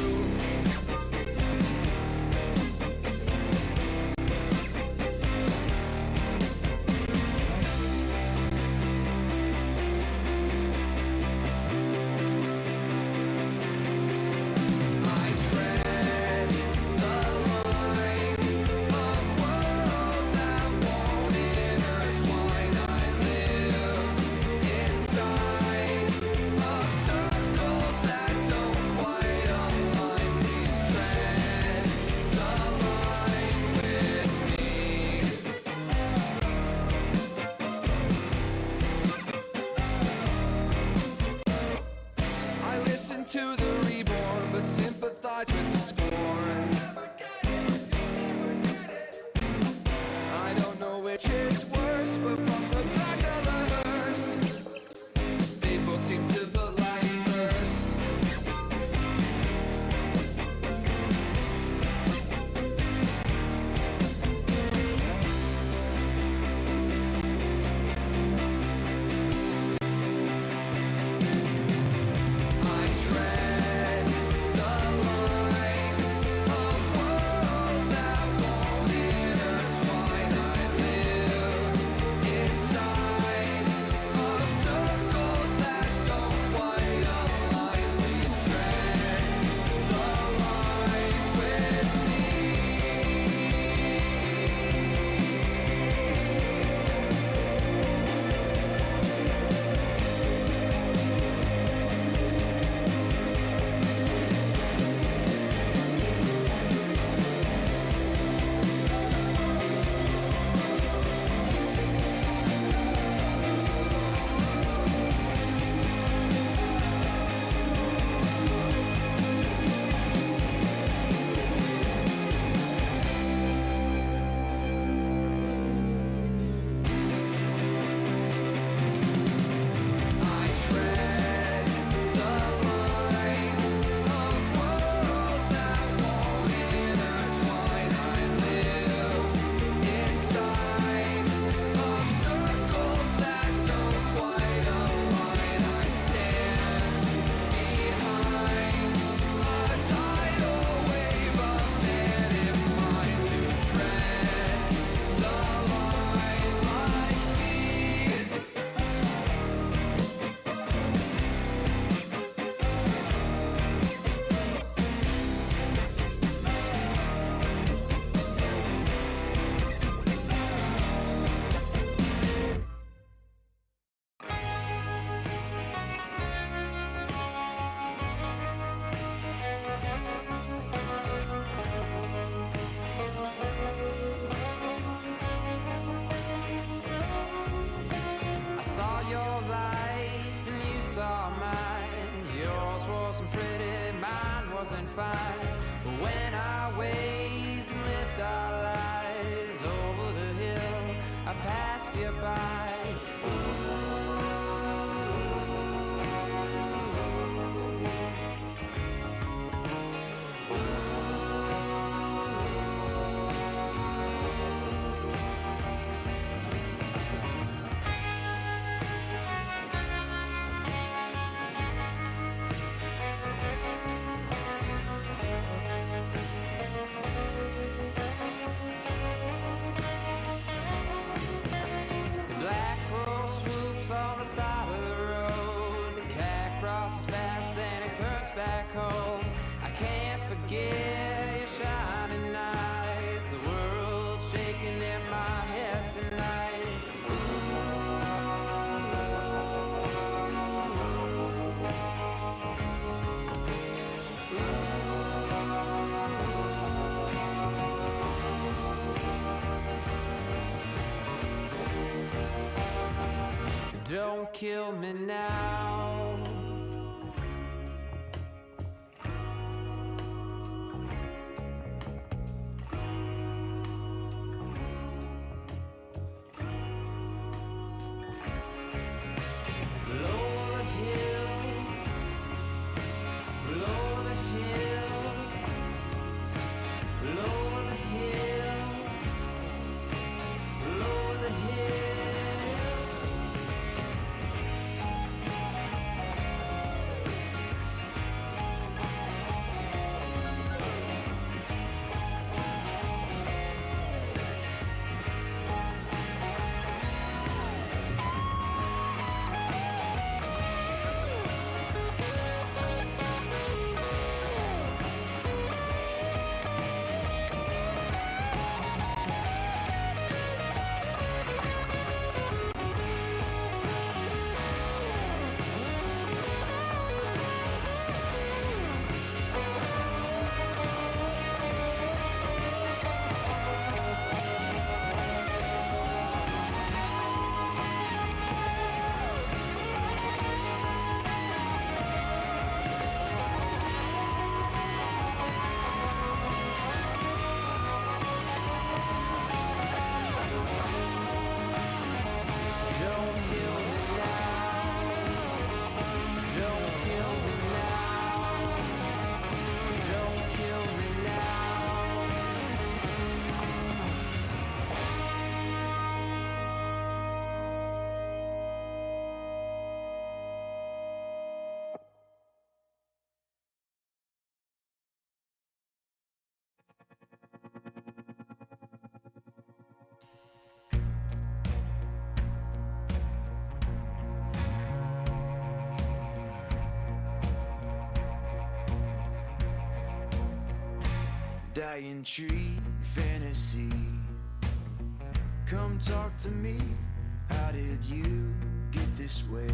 I tread the line of worlds that won't intertwine. I live inside of circles that don't quite align. Please tread the line with me. I listen to the reborn, but sympathize with the scorn. I don't know which is worse, but from the back of the hearse, they both seem to put life first. I tread the line of worlds that won't intertwine. I live inside of circles that don't quite align. Please tread the line with me. I tread the line of worlds that won't intertwine. I live inside of circles that don't quite align. I stand behind a tidal wave of man in mind to tread the line like me. I saw your life and you saw mine. Yours wasn't pretty, mine wasn't fine. But when our ways lived our lives over the hill, I passed you by. Don't kill me now. Below the hill, below the hill, below the hill, below the hill. Don't kill me now. Don't kill me now. Don't kill me now. Dying tree, fantasy. Come talk to me. How did you get this way?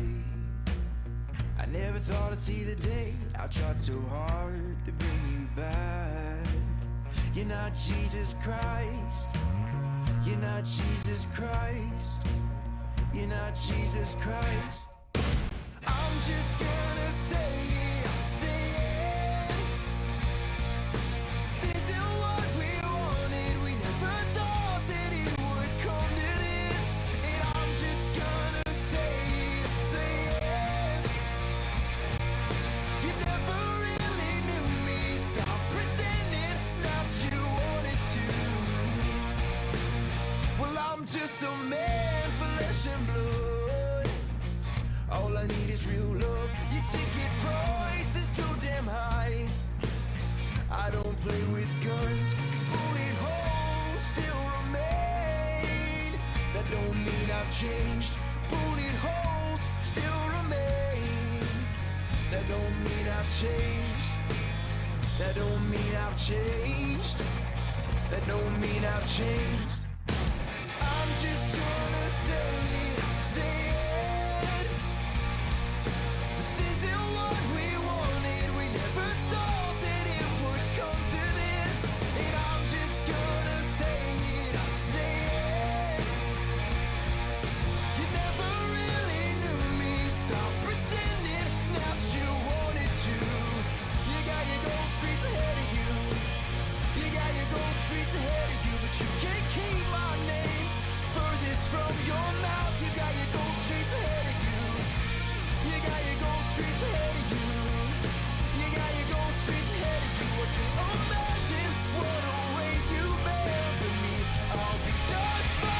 I never thought I'd see the day. I tried so hard to bring you back. You're not Jesus Christ. You're not Jesus Christ. You're not Jesus Christ. I'm just gonna say it, say it. This isn't what we wanted. We never thought that it would come to this. And I'm just gonna say it, say it. You never really knew me. Stop pretending that you wanted to. Well, I'm just a man, flesh and blood. All I need is real love. Your ticket price is too damn high. I don't play with guns, 'cause bullet holes still remain. That don't mean I've changed. Bullet holes still remain. That don't mean I've changed. That don't mean I've changed. That don't mean I've changed. I'm just gonna say it, say it. This isn't what we wanted. We never thought that it would come to this. And I'm just gonna say it, say it. You never really knew me. Stop pretending that you wanted to. You got your gold streets ahead of you. You got your gold streets ahead of you, but you can't keep my name furthest from your mouth. You got your gold streets ahead of you. You got your gold streets ahead of you. You got your gold streets ahead of you. I can't imagine what await you bear, but me, I'll be just fine.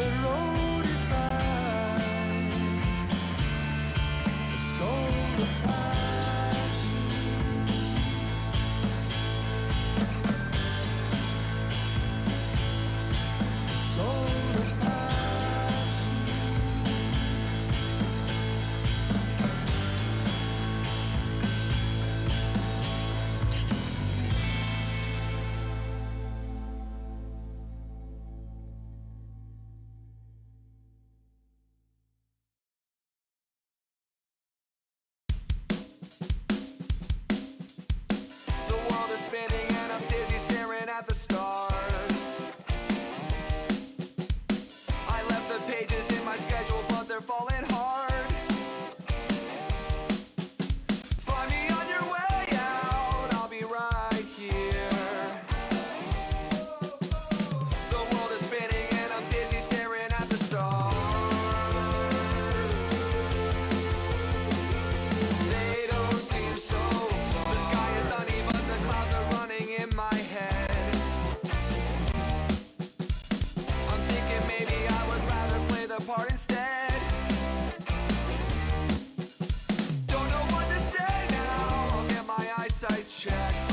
The road is right, a soul of passion. A soul of passion. The world is spinning and I'm dizzy staring at the stars. I left the pages in my schedule, but they're falling hard. Find me on your way out, I'll be right here. The world is spinning and I'm dizzy staring at the stars. They don't seem so far. The sky is sunny, but the clouds are running in my head. I'm thinking maybe I would rather play the part instead. Don't know what to say now, I'll get my eyesight checked.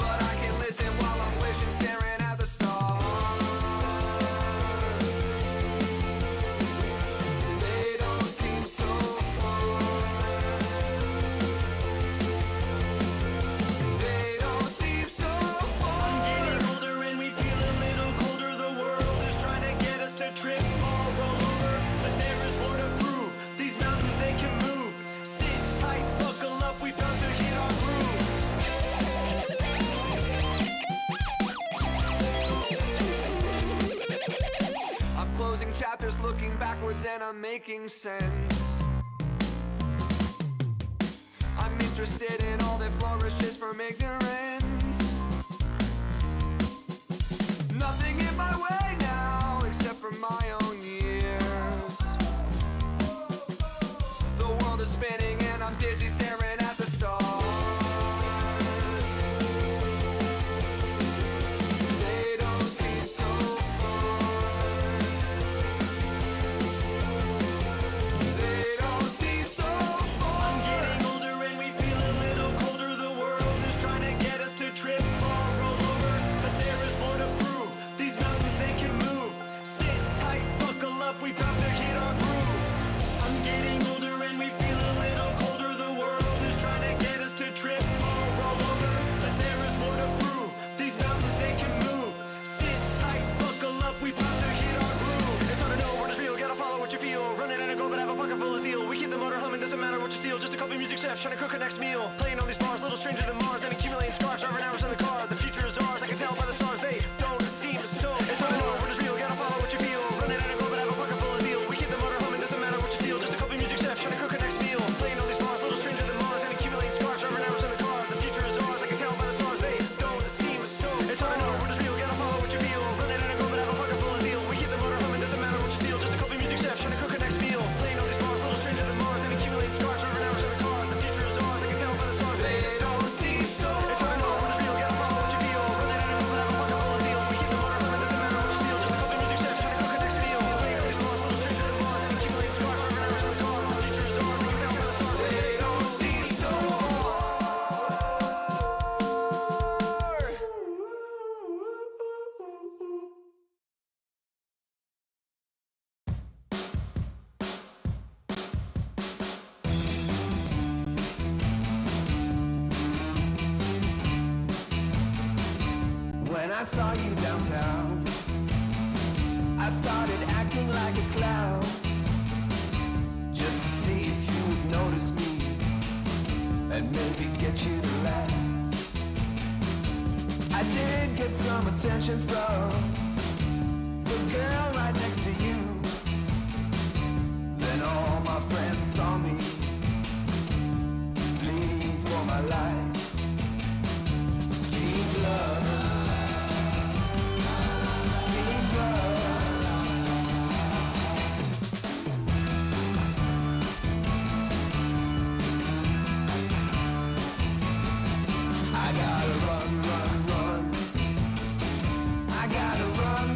But I can listen while I'm wishing, staring at the stars. They don't seem so far. They don't seem so far. I'm getting older and we feel a little colder. The world is trying to get us to trip, fall, roll over. But there is more to prove. These mountains, they can move. Sit tight, buckle up, we bound to hit our groove. I'm closing chapters, looking backwards, and I'm making sense. I'm interested in all that flourishes from ignorance. Nothing in my way now, except for my own years. The world is spinning and I'm dizzy staring at the stars. They don't seem so far. They don't seem so far. I'm getting older and we feel a little colder. The world is trying to get us to trip, fall, roll over. But there is more to prove. These mountains, they can move. Sit tight, buckle up, we bound to hit our groove. I'm getting older and we feel a little colder. The world is trying to get us to trip, fall, roll over. But there is more to prove. These mountains, they can move. Sit tight, buckle up, we bound to hit our groove. It's hard to know what is real, gotta follow what you feel. Running out of gold, but have a pocket full of zeal. We keep the motor humming, doesn't matter what you steal. Just a couple music chefs trying to cook our next meal. Playing all these bars, little stranger than Mars, and accumulating scars, driving hours in the car. The future is ours, I can tell by the stars, they don't seem so. It's hard to know what is real, gotta follow what you feel. Running out of gold, but have a pocket full of zeal. We keep the motor humming, doesn't matter what you steal. Just a couple music chefs trying to cook our next meal. Playing all these bars, little stranger than Mars, and accumulating scars, driving hours in the car. The future is ours, I can tell by the stars, they don't seem so. It's hard to know what is real, gotta follow what you feel. Running out of gold, but have a pocket full of zeal. We keep the motor humming, doesn't matter what you steal. Just a couple music chefs trying to cook our next meal. Playing all these bars, little stranger than Mars, and accumulating scars, driving hours in the car. The future is ours, I can tell by the stars, they don't seem so. It's hard to know what is real, gotta follow what you feel. Running out of gold, but have a pocket full of zeal. We keep the motor humming, doesn't matter what you steal. Just a couple music chefs trying to cook our next meal. Playing all these bars, little stranger than Mars, and accumulating scars, driving hours in the car. The future is ours, I can tell by the stars, they don't seem so. When I saw you downtown, I started acting like a clown, just to see if you would notice me and maybe get you to laugh. I did get some attention from the girl right next to you. Then all my friends saw me fleeing for my life. Steam blood. Steam blood. I gotta run, run, run. I gotta run,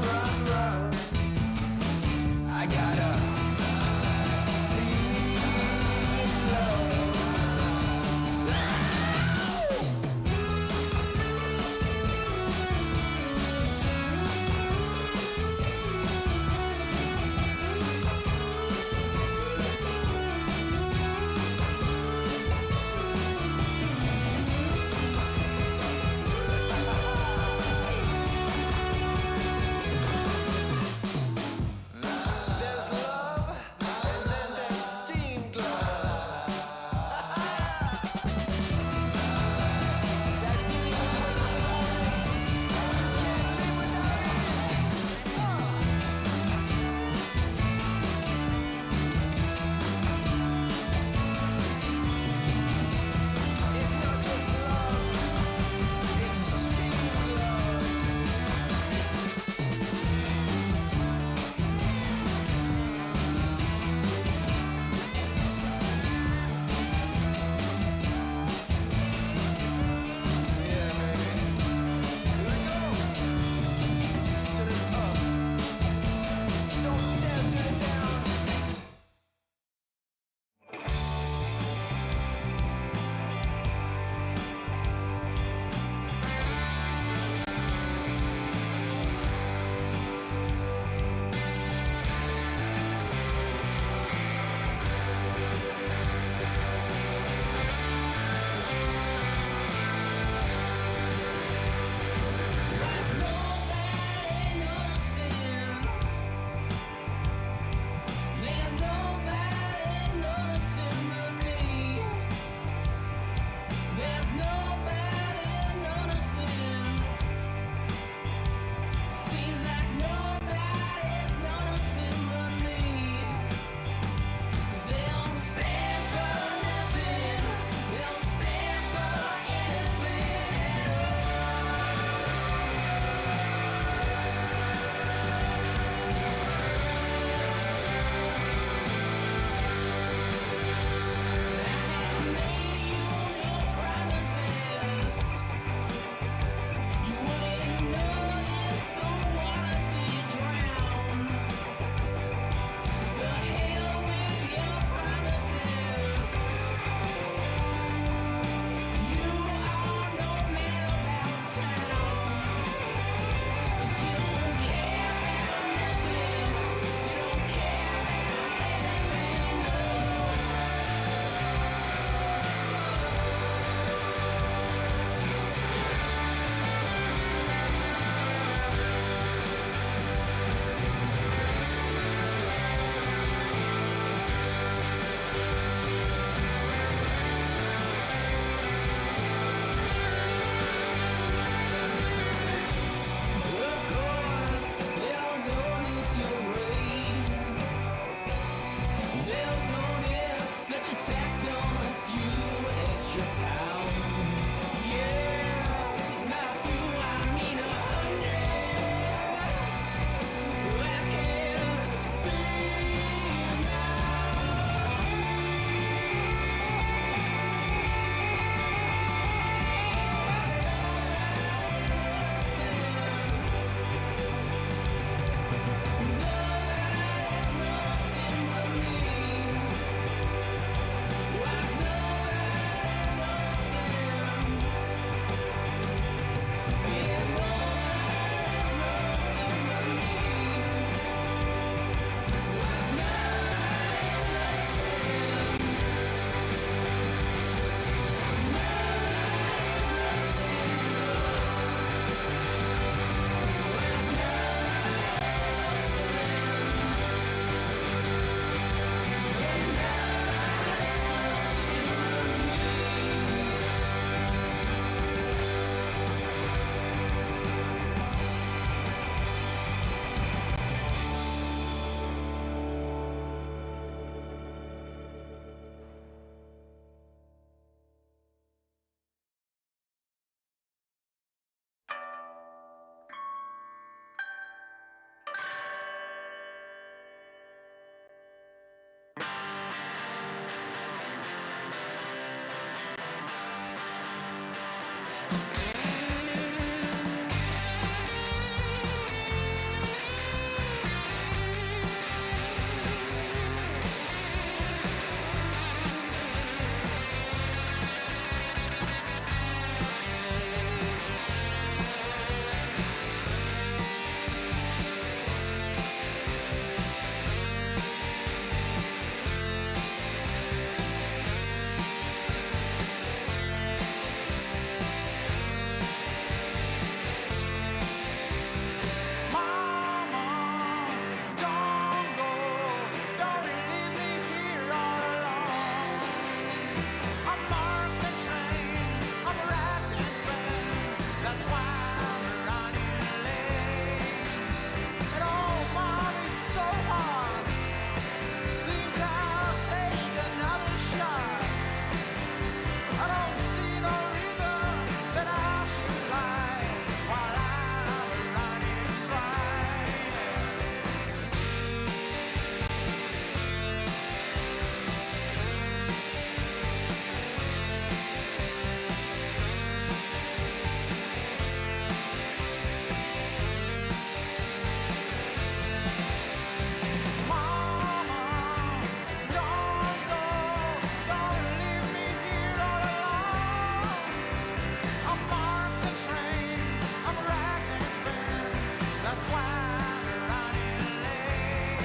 That's why I'm running late.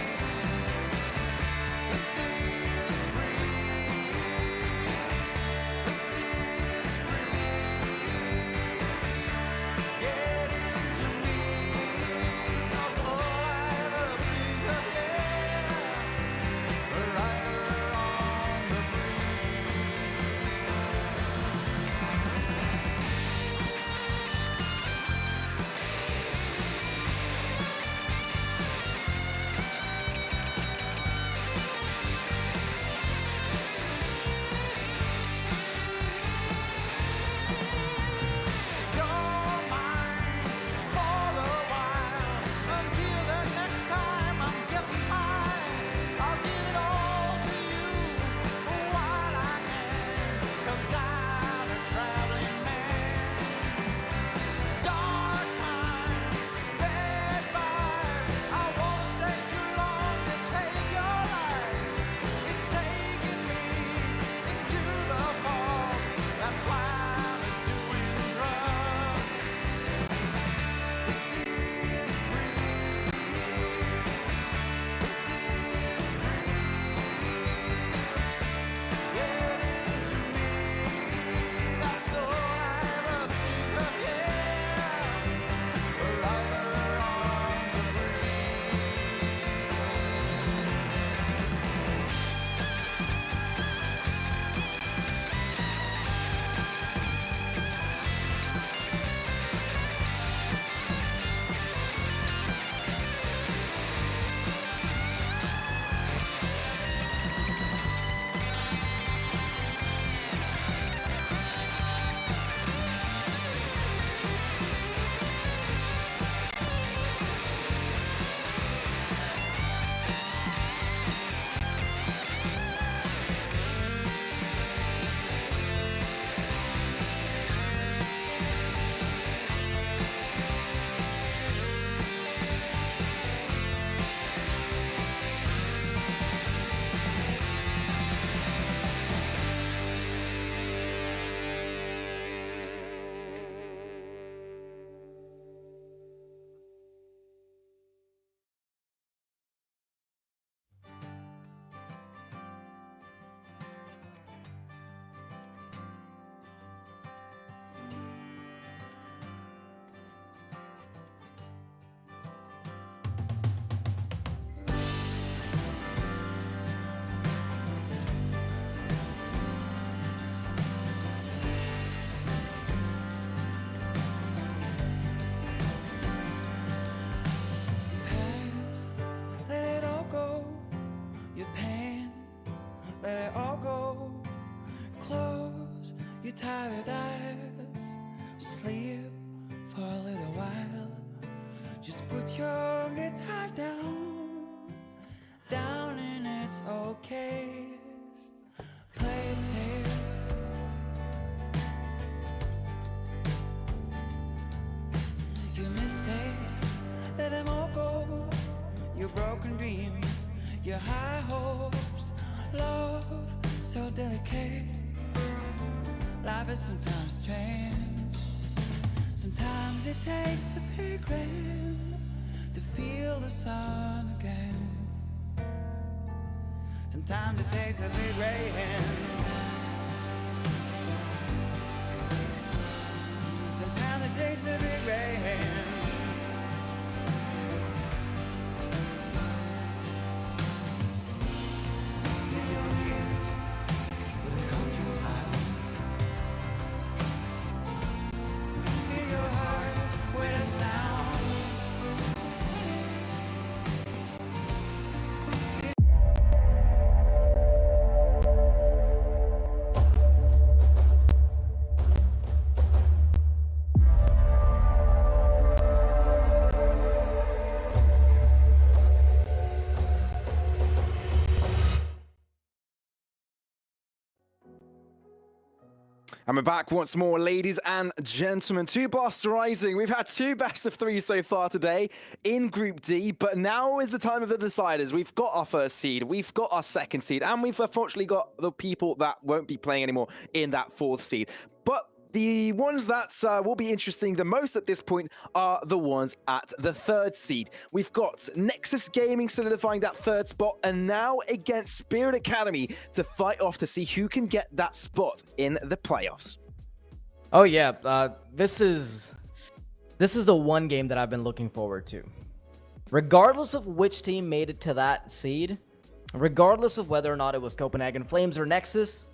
The sea is free. The sea is free. Get into me. That's all I ever think of, yeah. A rider on the You're mine for a while, until the next time I'm getting high. I'll give it all to you while I can, 'cause I'm a traveling man. Dark time, bad vibe, I won't stay too long to take your life. It's taking me into the fog, that's why I'm doing drugs. The sea is free. The sea is free. Get into me. That's all I ever think of, yeah. A rider on the Past, let it all go. Your pain, let it all go. Close your tired eyes. Sleep for a little while. Just put your guitar down and it's okay. Play it safe. Your mistakes, let them all go. Your broken dreams, your high hopes. Love so delicate. Life is sometimes strange. Sometimes it takes a big rain to feel the sun again. Sometimes it takes a big rain. Sometimes it takes a big rain. Fill your ears with a country silence. Fill your heart with a sound. And we're back once more, ladies and gentlemen, to Blaster Rising. We've had two best of three so far today in Group D, but now is the time of the deciders. We've got our first seed, we've got our second seed, and we've unfortunately got the people that won't be playing anymore in that fourth seed. But the ones that will be interesting the most at this point are the ones at the 3rd seed. We've got Nexus Gaming solidifying that 3rd spot, and now against Spirit Academy to fight off to see who can get that spot in the playoffs. Oh yeah, this is the one game that I've been looking forward to. Regardless of which team made it to that seed, regardless of whether or not it was Copenhagen Flames or Nexus,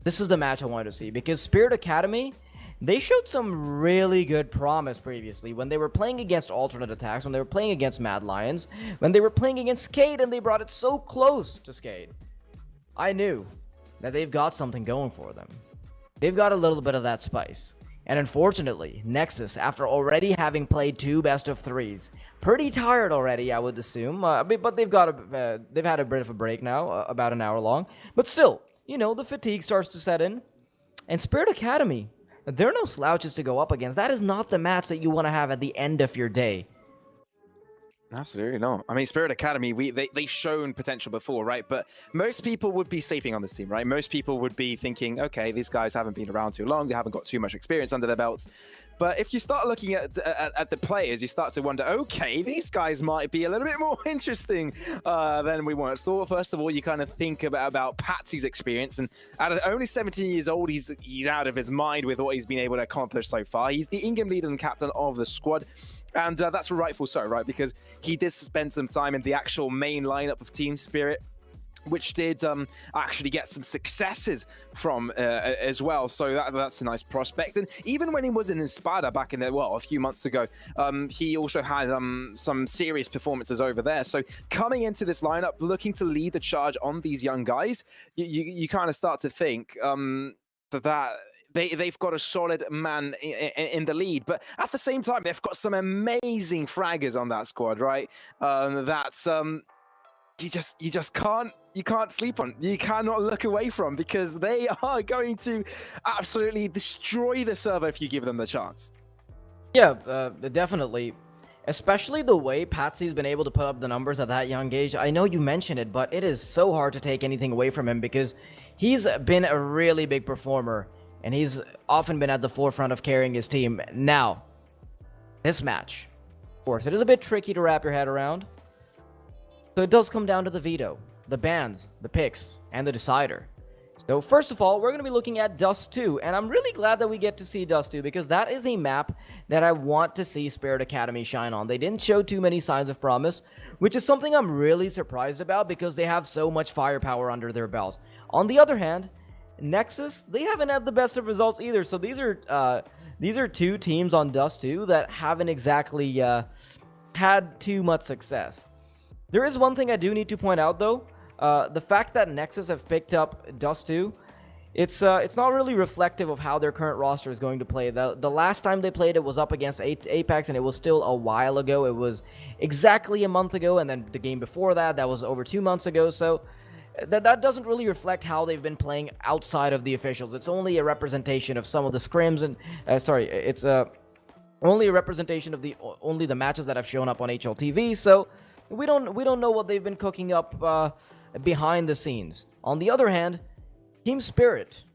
this is the match I wanted to see, because Spirit Academy, they showed some really good promise previously when they were playing against alternate attacks, when they were playing against Mad Lions, when they were playing against Skate and they brought it so close to Skate. I knew that they've got something going for them. They've got a little bit of that spice. And unfortunately, Nexus, after already having played 2 best-of-3s, pretty tired already, I would assume, but they've had a bit of a break now, about an hour long, but still, you know, the fatigue starts to set in. And Spirit Academy, they're no slouches to go up against. That is not the match that you want to have at the end of your day. Absolutely not. I mean, Spirit Academy, they've shown potential before, right? But most people would be sleeping on this team, right? Most people would be thinking, okay, these guys haven't been around too long. They haven't got too much experience under their belts. But if you start looking at the players, you start to wonder, okay, these guys might be a little bit more interesting than we once thought. First of all, you kind of think about Patsy's experience, and at only 17 years old, he's out of his mind with what he's been able to accomplish so far. He's the in-game leader and captain of the squad. And that's rightful so, right? Because he did spend some time in the actual main lineup of Team Spirit, which did actually get some successes from as well. So that's a nice prospect. And even when he was in Espada back in a few months ago, he also had some serious performances over there. So coming into this lineup, looking to lead the charge on these young guys, you kind of start to think that they've got a solid man in the lead, but at the same time, they've got some amazing fraggers on that squad, right? That's you just can't sleep on. You cannot look away from, because they are going to absolutely destroy the server if you give them the chance. Yeah, definitely. Especially the way Patsy's been able to put up the numbers at that young age. I know you mentioned it, but it is so hard to take anything away from him, because he's been a really big performer, and he's often been at the forefront of carrying his team. Now, this match, of course, it is a bit tricky to wrap your head around. So it does come down to the veto, the bans, the picks, and the decider. So first of all, we're going to be looking at Dust 2, and I'm really glad that we get to see Dust 2, because that is a map that I want to see Spirit Academy shine on. They didn't show too many signs of promise, which is something I'm really surprised about, because they have so much firepower under their belt. On the other hand, Nexus, they haven't had the best of results either. So these are 2 teams on Dust 2 that haven't exactly had too much success. There is one thing I do need to point out, though. The fact that Nexus have picked up Dust 2, it's not really reflective of how their current roster is going to play. The last time they played it was up against Apex, and it was still a while ago. It was exactly a month ago, and then the game before that was over 2 months ago. So that doesn't really reflect how they've been playing outside of the officials. It's only a representation of some of the scrims, and it's only a representation of only the matches that have shown up on HLTV. So we don't know what they've been cooking up behind the scenes. On the other hand, Team Spirit,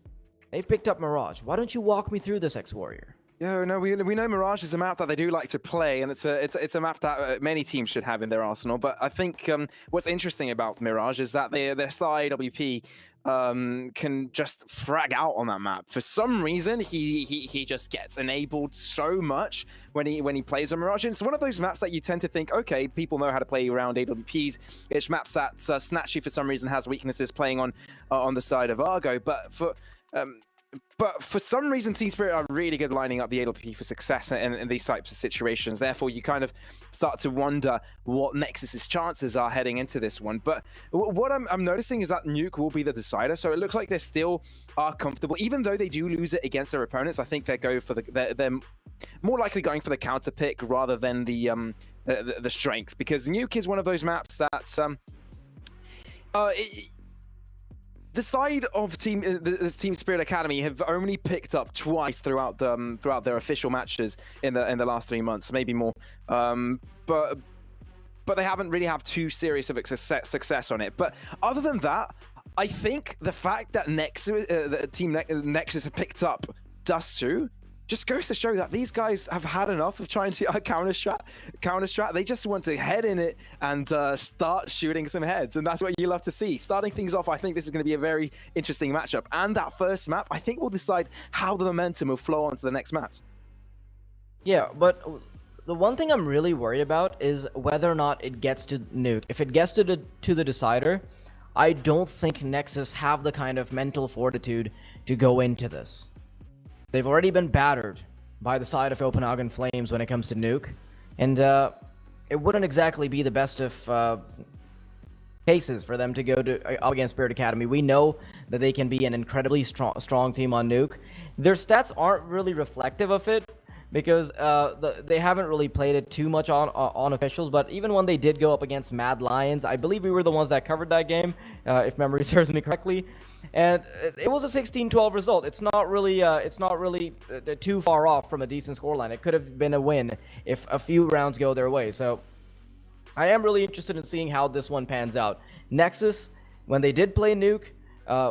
they've picked up Mirage. Why don't you walk me through this, X-Warrior? Yeah, no, we know Mirage is a map that they do like to play, and it's a map that many teams should have in their arsenal. But I think what's interesting about Mirage is that their star AWP can just frag out on that map. For some reason, he just gets enabled so much when he plays on Mirage. And it's one of those maps that you tend to think, okay, people know how to play around AWPs. It's maps that Snatchy for some reason has weaknesses playing on the side of Argo, but for some reason, Team Spirit are really good lining up the AWP for success in these types of situations. Therefore, you kind of start to wonder what Nexus's chances are heading into this one. But what I'm noticing is that Nuke will be the decider. So it looks like they still are comfortable. Even though they do lose it against their opponents, I think they're more likely going for the counter pick rather than the strength. Because Nuke is one of those maps that's... the side of the Team Spirit Academy have only picked up twice throughout their official matches in the last 3 months, maybe more. But they haven't really have too serious of a success on it. But other than that, I think the fact that Team Nexus have picked up Dust 2 just goes to show that these guys have had enough of trying to counter strat. They just want to head in it and start shooting some heads, and that's what you love to see. Starting things off, I think this is going to be a very interesting matchup, and that first map, I think, will decide how the momentum will flow on to the next maps. Yeah, but the one thing I'm really worried about is whether or not it gets to Nuke. If it gets to the decider, I don't think Nexus have the kind of mental fortitude to go into this. They've already been battered by the side of Copenhagen Flames when it comes to Nuke, and it wouldn't exactly be the best of cases for them to go up against Spirit Academy. We know that they can be an incredibly strong team on Nuke. Their stats aren't really reflective of it, because they haven't really played it too much on officials, but even when they did go up against Mad Lions, I believe we were the ones that covered that game, if memory serves me correctly, and it was a 16-12 result. It's not really too far off from a decent scoreline. It could have been a win if a few rounds go their way. So I am really interested in seeing how this one pans out. Nexus, when they did play Nuke,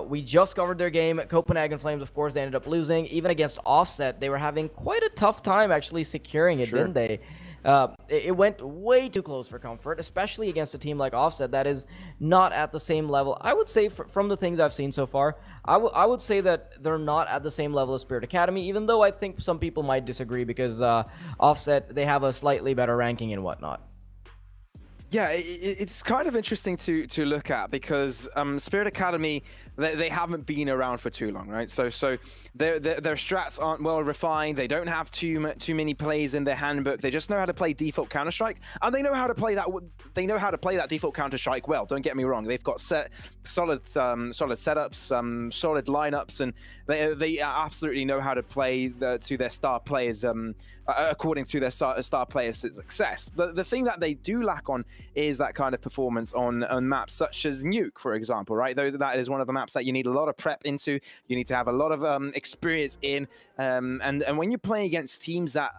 we just covered their game. Copenhagen Flames, of course, they ended up losing. Even against Offset, they were having quite a tough time actually securing it, didn't they? It went way too close for comfort, especially against a team like Offset that is not at the same level. I would say, from the things I've seen so far, I would say that they're not at the same level as Spirit Academy, even though I think some people might disagree because Offset, they have a slightly better ranking and whatnot. Yeah, it's kind of interesting to look at because Spirit Academy, they haven't been around for too long, right? So their strats aren't well refined. They don't have too many plays in their handbook. They just know how to play default Counter-Strike, and they know how to play that. They know how to play that default Counter-Strike well. Don't get me wrong. They've got solid setups, solid lineups, and they absolutely know how to play to their star players according to their star players' success. The thing that they do lack on is that kind of performance on maps such as Nuke, for example, right? That is one of the maps that you need a lot of prep into. You need to have a lot of experience in, and when you're playing against teams that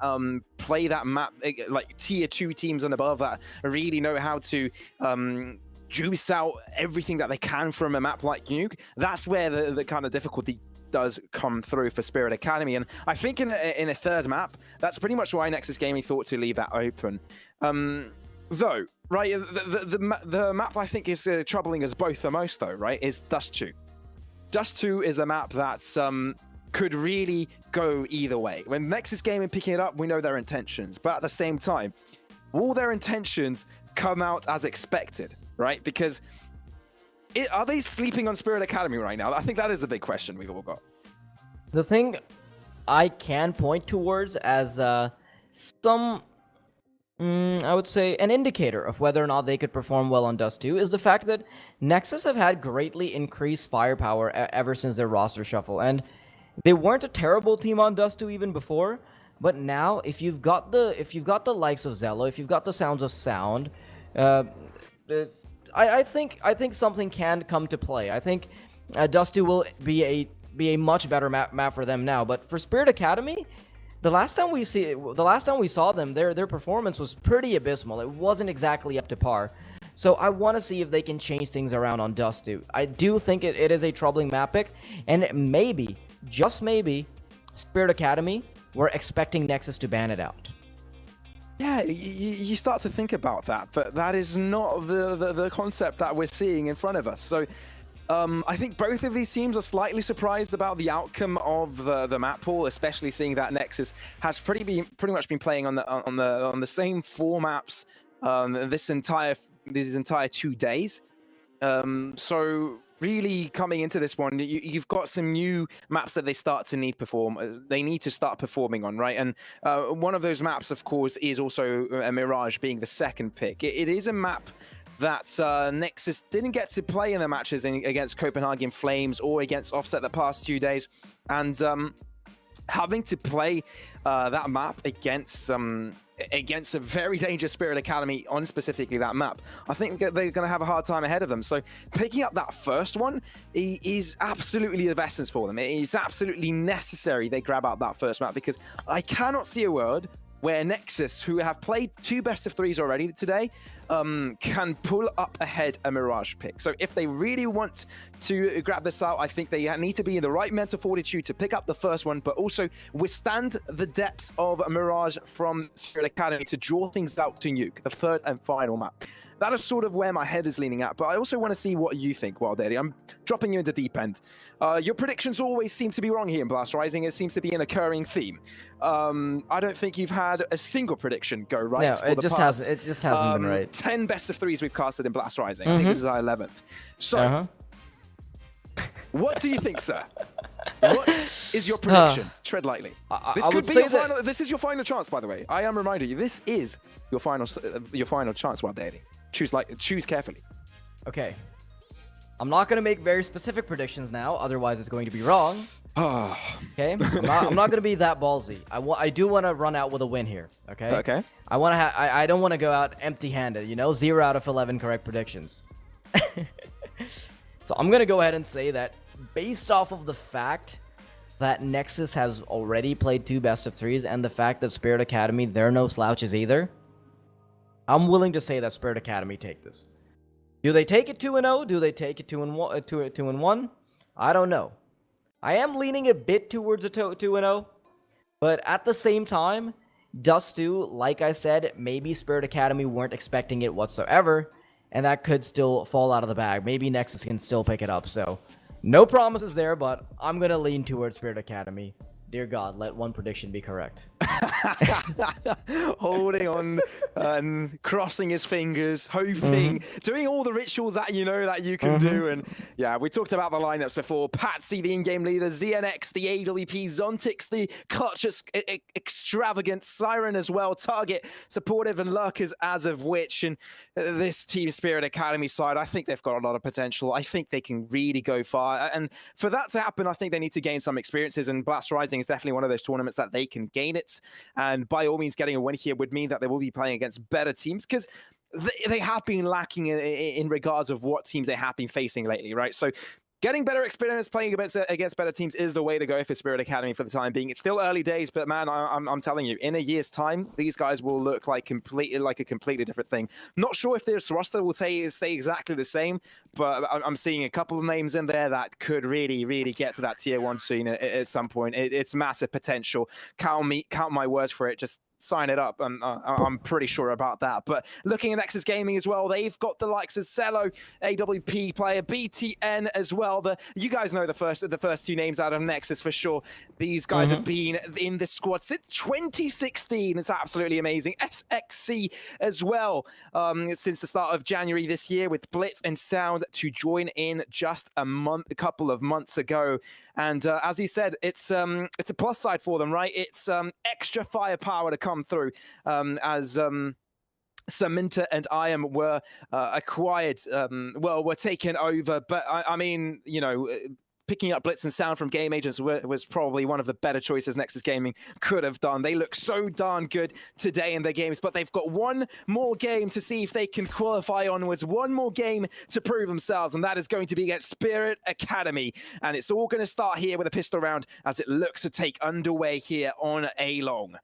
play that map, like tier 2 teams and above, that really know how to juice out everything that they can from a map like Nuke, that's where the kind of difficulty does come through for Spirit Academy. And I think in a third map, that's pretty much why Nexus Gaming thought to leave that open. Though, right, the map I think is troubling us both the most, though, right, is Dust 2. Dust 2 is a map that's could really go either way. When Nexus Gaming picking it up, we know their intentions, but at the same time, will their intentions come out as expected, right? Because are they sleeping on Spirit Academy right now? I think that is a big question we've all got. The thing I can point towards as some, I would say, an indicator of whether or not they could perform well on Dust 2 is the fact that Nexus have had greatly increased firepower ever since their roster shuffle, and they weren't a terrible team on Dust 2 even before. But now, if you've got the likes of Zello, if you've got the Sounds of Sound, I think something can come to play. I think Dust 2 will be a much better map for them now. But for Spirit Academy, the last time we saw them, their performance was pretty abysmal. It wasn't exactly up to par. So I want to see if they can change things around on Dust 2. I do think it is a troubling map pick, and maybe, just maybe, Spirit Academy, we're expecting Nexus to ban it out. Yeah, you start to think about that, but that is not the concept that we're seeing in front of us. So I think both of these teams are slightly surprised about the outcome of the map pool, especially seeing that Nexus has pretty much been playing on the same 4 maps these entire 2 days. So really coming into this one, you've got some new maps that they need to start performing on, right? And one of those maps, of course, is also a Mirage being the second pick. It is a map that Nexus didn't get to play in the matches against Copenhagen Flames or against Offset the past 2 days, and having to play that map against a very dangerous Spirit Academy on specifically that map, I think they're going to have a hard time ahead of them. So picking up that first one is absolutely of essence for them. It is absolutely necessary they grab out that first map, because I cannot see a world where Nexus, who have played 2 best-of-3s already today, can pull up ahead a Mirage pick. So if they really want to grab this out, I think they need to be in the right mental fortitude to pick up the first one, but also withstand the depths of Mirage from Spirit Academy to draw things out to Nuke, the 3rd and final map. That is sort of where my head is leaning at, but I also want to see what you think, Wild Eddie. I'm dropping you into deep end. Your predictions always seem to be wrong here in Blast Rising. It seems to be an occurring theme. I don't think you've had a single prediction go right. No, for it the just past, hasn't. It just hasn't been right. 10 best-of-3s we've casted in Blast Rising. I think this is our 11th. So, what do you think, sir? What is your prediction? Tread lightly. This could be your final. This is your final chance, by the way. I am reminding you, this is your final chance, Wild Eddie. Choose carefully. Okay. I'm not going to make very specific predictions now, otherwise it's going to be wrong. Okay? I'm not going to be that ballsy. I do want to run out with a win here, okay? Okay. I don't want to go out empty-handed, you know? 0 out of 11 correct predictions. So I'm going to go ahead and say that based off of the fact that Nexus has already played 2 best-of-3s and the fact that Spirit Academy, they're no slouches either, I'm willing to say that Spirit Academy take this. Do they take it 2-0? Do they take it 2-1? I don't know. I am leaning a bit towards a 2-0, but at the same time, Dust2, like I said, maybe Spirit Academy weren't expecting it whatsoever, and that could still fall out of the bag. Maybe Nexus can still pick it up, so no promises there, but I'm going to lean towards Spirit Academy. Dear God, let one prediction be correct. Holding on and crossing his fingers, hoping, doing all the rituals that you know that you can do. And yeah, we talked about the lineups before. Patsy, the in-game leader, ZNX, the AWP, Zontix, the clutch extravagant, Siren as well, Target, supportive, and Lurkers as of which. And this Team Spirit Academy side, I think they've got a lot of potential. I think they can really go far. And for that to happen, I think they need to gain some experiences, and Blast Rising is definitely one of those tournaments that they can gain it. And by all means, getting a win here would mean that they will be playing against better teams, because they have been lacking in regards of what teams they have been facing lately, right? So getting better experience playing against better teams is the way to go for Spirit Academy for the time being. It's still early days, but man, I'm telling you, in a year's time, these guys will look like a completely different thing. Not sure if this roster will stay exactly the same, but I'm seeing a couple of names in there that could really get to that tier 1 scene at some point. It's massive potential. Count my words for it. Just sign it up. I'm pretty sure about that. But looking at Nexus Gaming as well, they've got the likes of Cello, AWP player, BTN as well. You guys know the first 2 names out of Nexus for sure. These guys have been in the squad since 2016. It's absolutely amazing. SXC as well, since the start of January this year, with Blitz and Sound to join in just a couple of months ago. And as he said, it's a plus side for them, right? It's extra firepower to come through, as Saminta and IAM were acquired, were taken over. But I mean, you know, picking up Blitz and Sound from Game Agents was probably one of the better choices Nexus Gaming could have done. They look so darn good today in their games, but they've got one more game to see if they can qualify onwards, one more game to prove themselves, and that is going to be against Spirit Academy. And it's all going to start here with a pistol round as it looks to take underway here on A-Long.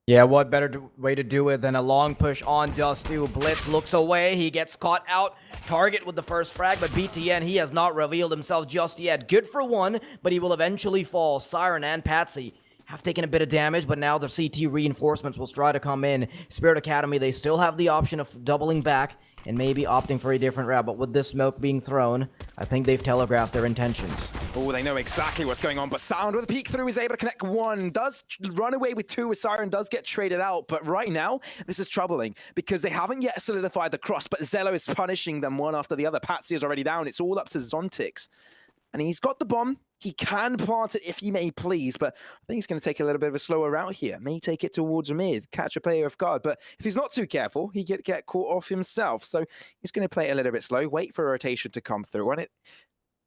Yeah, what better way to do it than a long push on Dust2. Blitz looks away. He gets caught out. Target with the first frag, but BTN, he has not revealed himself just yet. Good for one, but he will eventually fall. Siren and Patsy have taken a bit of damage, but now the CT reinforcements will try to come in. Spirit Academy, they still have the option of doubling back and maybe opting for a different route, but with this smoke being thrown, I think they've telegraphed their intentions. Oh, they know exactly what's going on, but Sound with a peek through is able to connect 1, does run away with 2 with Siren, does get traded out, but right now, this is troubling because they haven't yet solidified the cross, but Zello is punishing them one after the other. Patsy is already down. It's all up to Zontix. And he's got the bomb. He can plant it if he may please, but I think he's going to take a little bit of a slower route here. May take it towards mid, catch a player off guard, but if he's not too careful, he get caught off himself. So he's going to play it a little bit slow, wait for a rotation to come through. And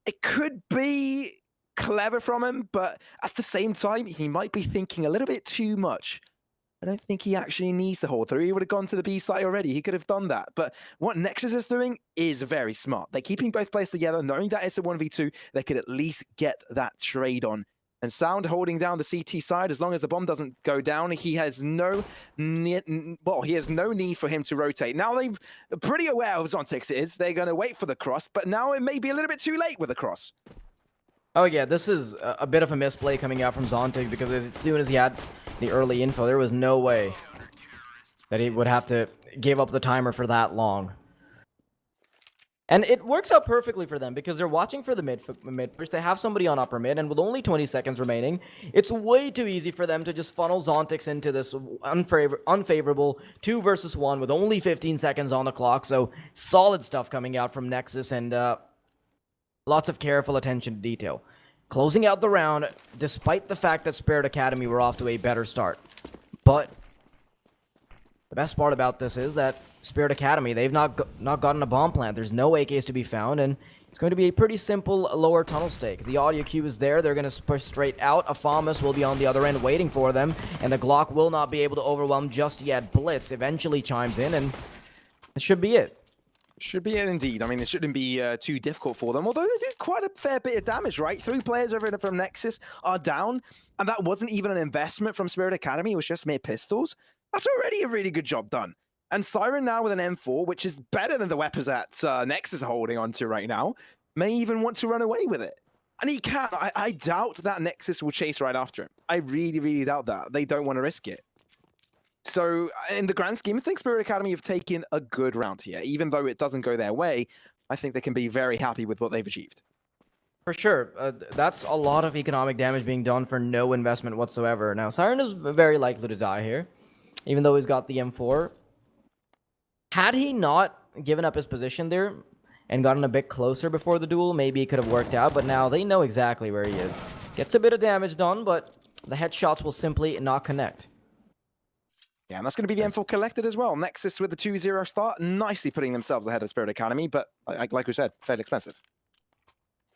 it could be clever from him, but at the same time, he might be thinking a little bit too much. I don't think he actually needs to hold through. He would have gone to the B site already. He could have done that. But what Nexus is doing is very smart. They're keeping both players together, knowing that it's a 1v2. They could at least get that trade on And Sound holding down the CT side. As long as the bomb doesn't go down, he has no need for him to rotate. Now they're pretty aware of Zontix is. They're going to wait for the cross, but now it may be a little bit too late with the cross. Oh yeah, this is a bit of a misplay coming out from Zontic, because as soon as he had the early info, there was no way that he would have to give up the timer for that long. And it works out perfectly for them, because they're watching for the mid push. They have somebody on upper mid, and with only 20 seconds remaining, it's way too easy for them to just funnel Zontix into this unfavorable 2 versus 1 with only 15 seconds on the clock. So solid stuff coming out from Nexus, and lots of careful attention to detail. Closing out the round, despite the fact that Spirit Academy were off to a better start. But the best part about this is that Spirit Academy, they've not gotten a bomb plant. There's no AKs to be found, and it's going to be a pretty simple lower tunnel stake. The audio cue is there. They're going to push straight out. Afamas will be on the other end waiting for them, and the Glock will not be able to overwhelm just yet. Blitz eventually chimes in, and that should be it. Should be it indeed. I mean, it shouldn't be too difficult for them, although they did quite a fair bit of damage, right? 3 players over from Nexus are down, and that wasn't even an investment from Spirit Academy. It was just mere pistols. That's already a really good job done. And Siren now with an M4, which is better than the weapons that Nexus are holding onto right now, may even want to run away with it. And he can. I doubt that Nexus will chase right after him. I really, really doubt that. They don't want to risk it. So in the grand scheme, I think Spirit Academy have taken a good round here. Even though it doesn't go their way, I think they can be very happy with what they've achieved. For sure. That's a lot of economic damage being done for no investment whatsoever. Now, Siren is very likely to die here, even though he's got the M4. Had he not given up his position there and gotten a bit closer before the duel, maybe it could have worked out, but now they know exactly where he is. Gets a bit of damage done, but the headshots will simply not connect. Yeah, and that's going to be the M4 collected as well. Nexus with the 2-0 start, nicely putting themselves ahead of Spirit Academy, but like we said, fairly expensive.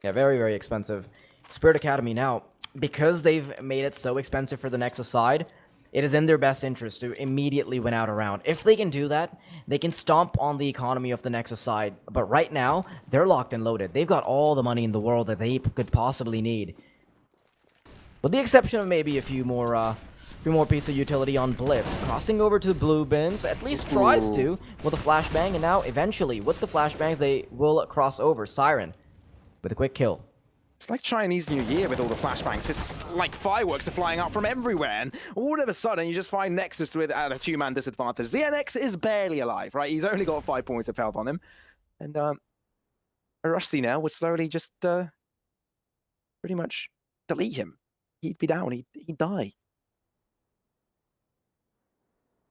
Yeah, very, very expensive. Spirit Academy now, because they've made it so expensive for the Nexus side, it is in their best interest to immediately win out a round. If they can do that, they can stomp on the economy of the Nexus side. But right now, they're locked and loaded. They've got all the money in the world that they could possibly need. With the exception of maybe a few more pieces of utility on Blitz. Crossing over to the blue bins, at least tries to, with a flashbang. And now, eventually, with the flashbangs, they will cross over. Siren with a quick kill. It's like Chinese New Year with all the flashbangs. It's like fireworks are flying out from everywhere, and all of a sudden you just find Nexus with at a 2-man disadvantage. ZNX is barely alive, right? He's only got 5 points of health on him. And Rusty now would slowly just pretty much delete him. He'd be down, he'd die.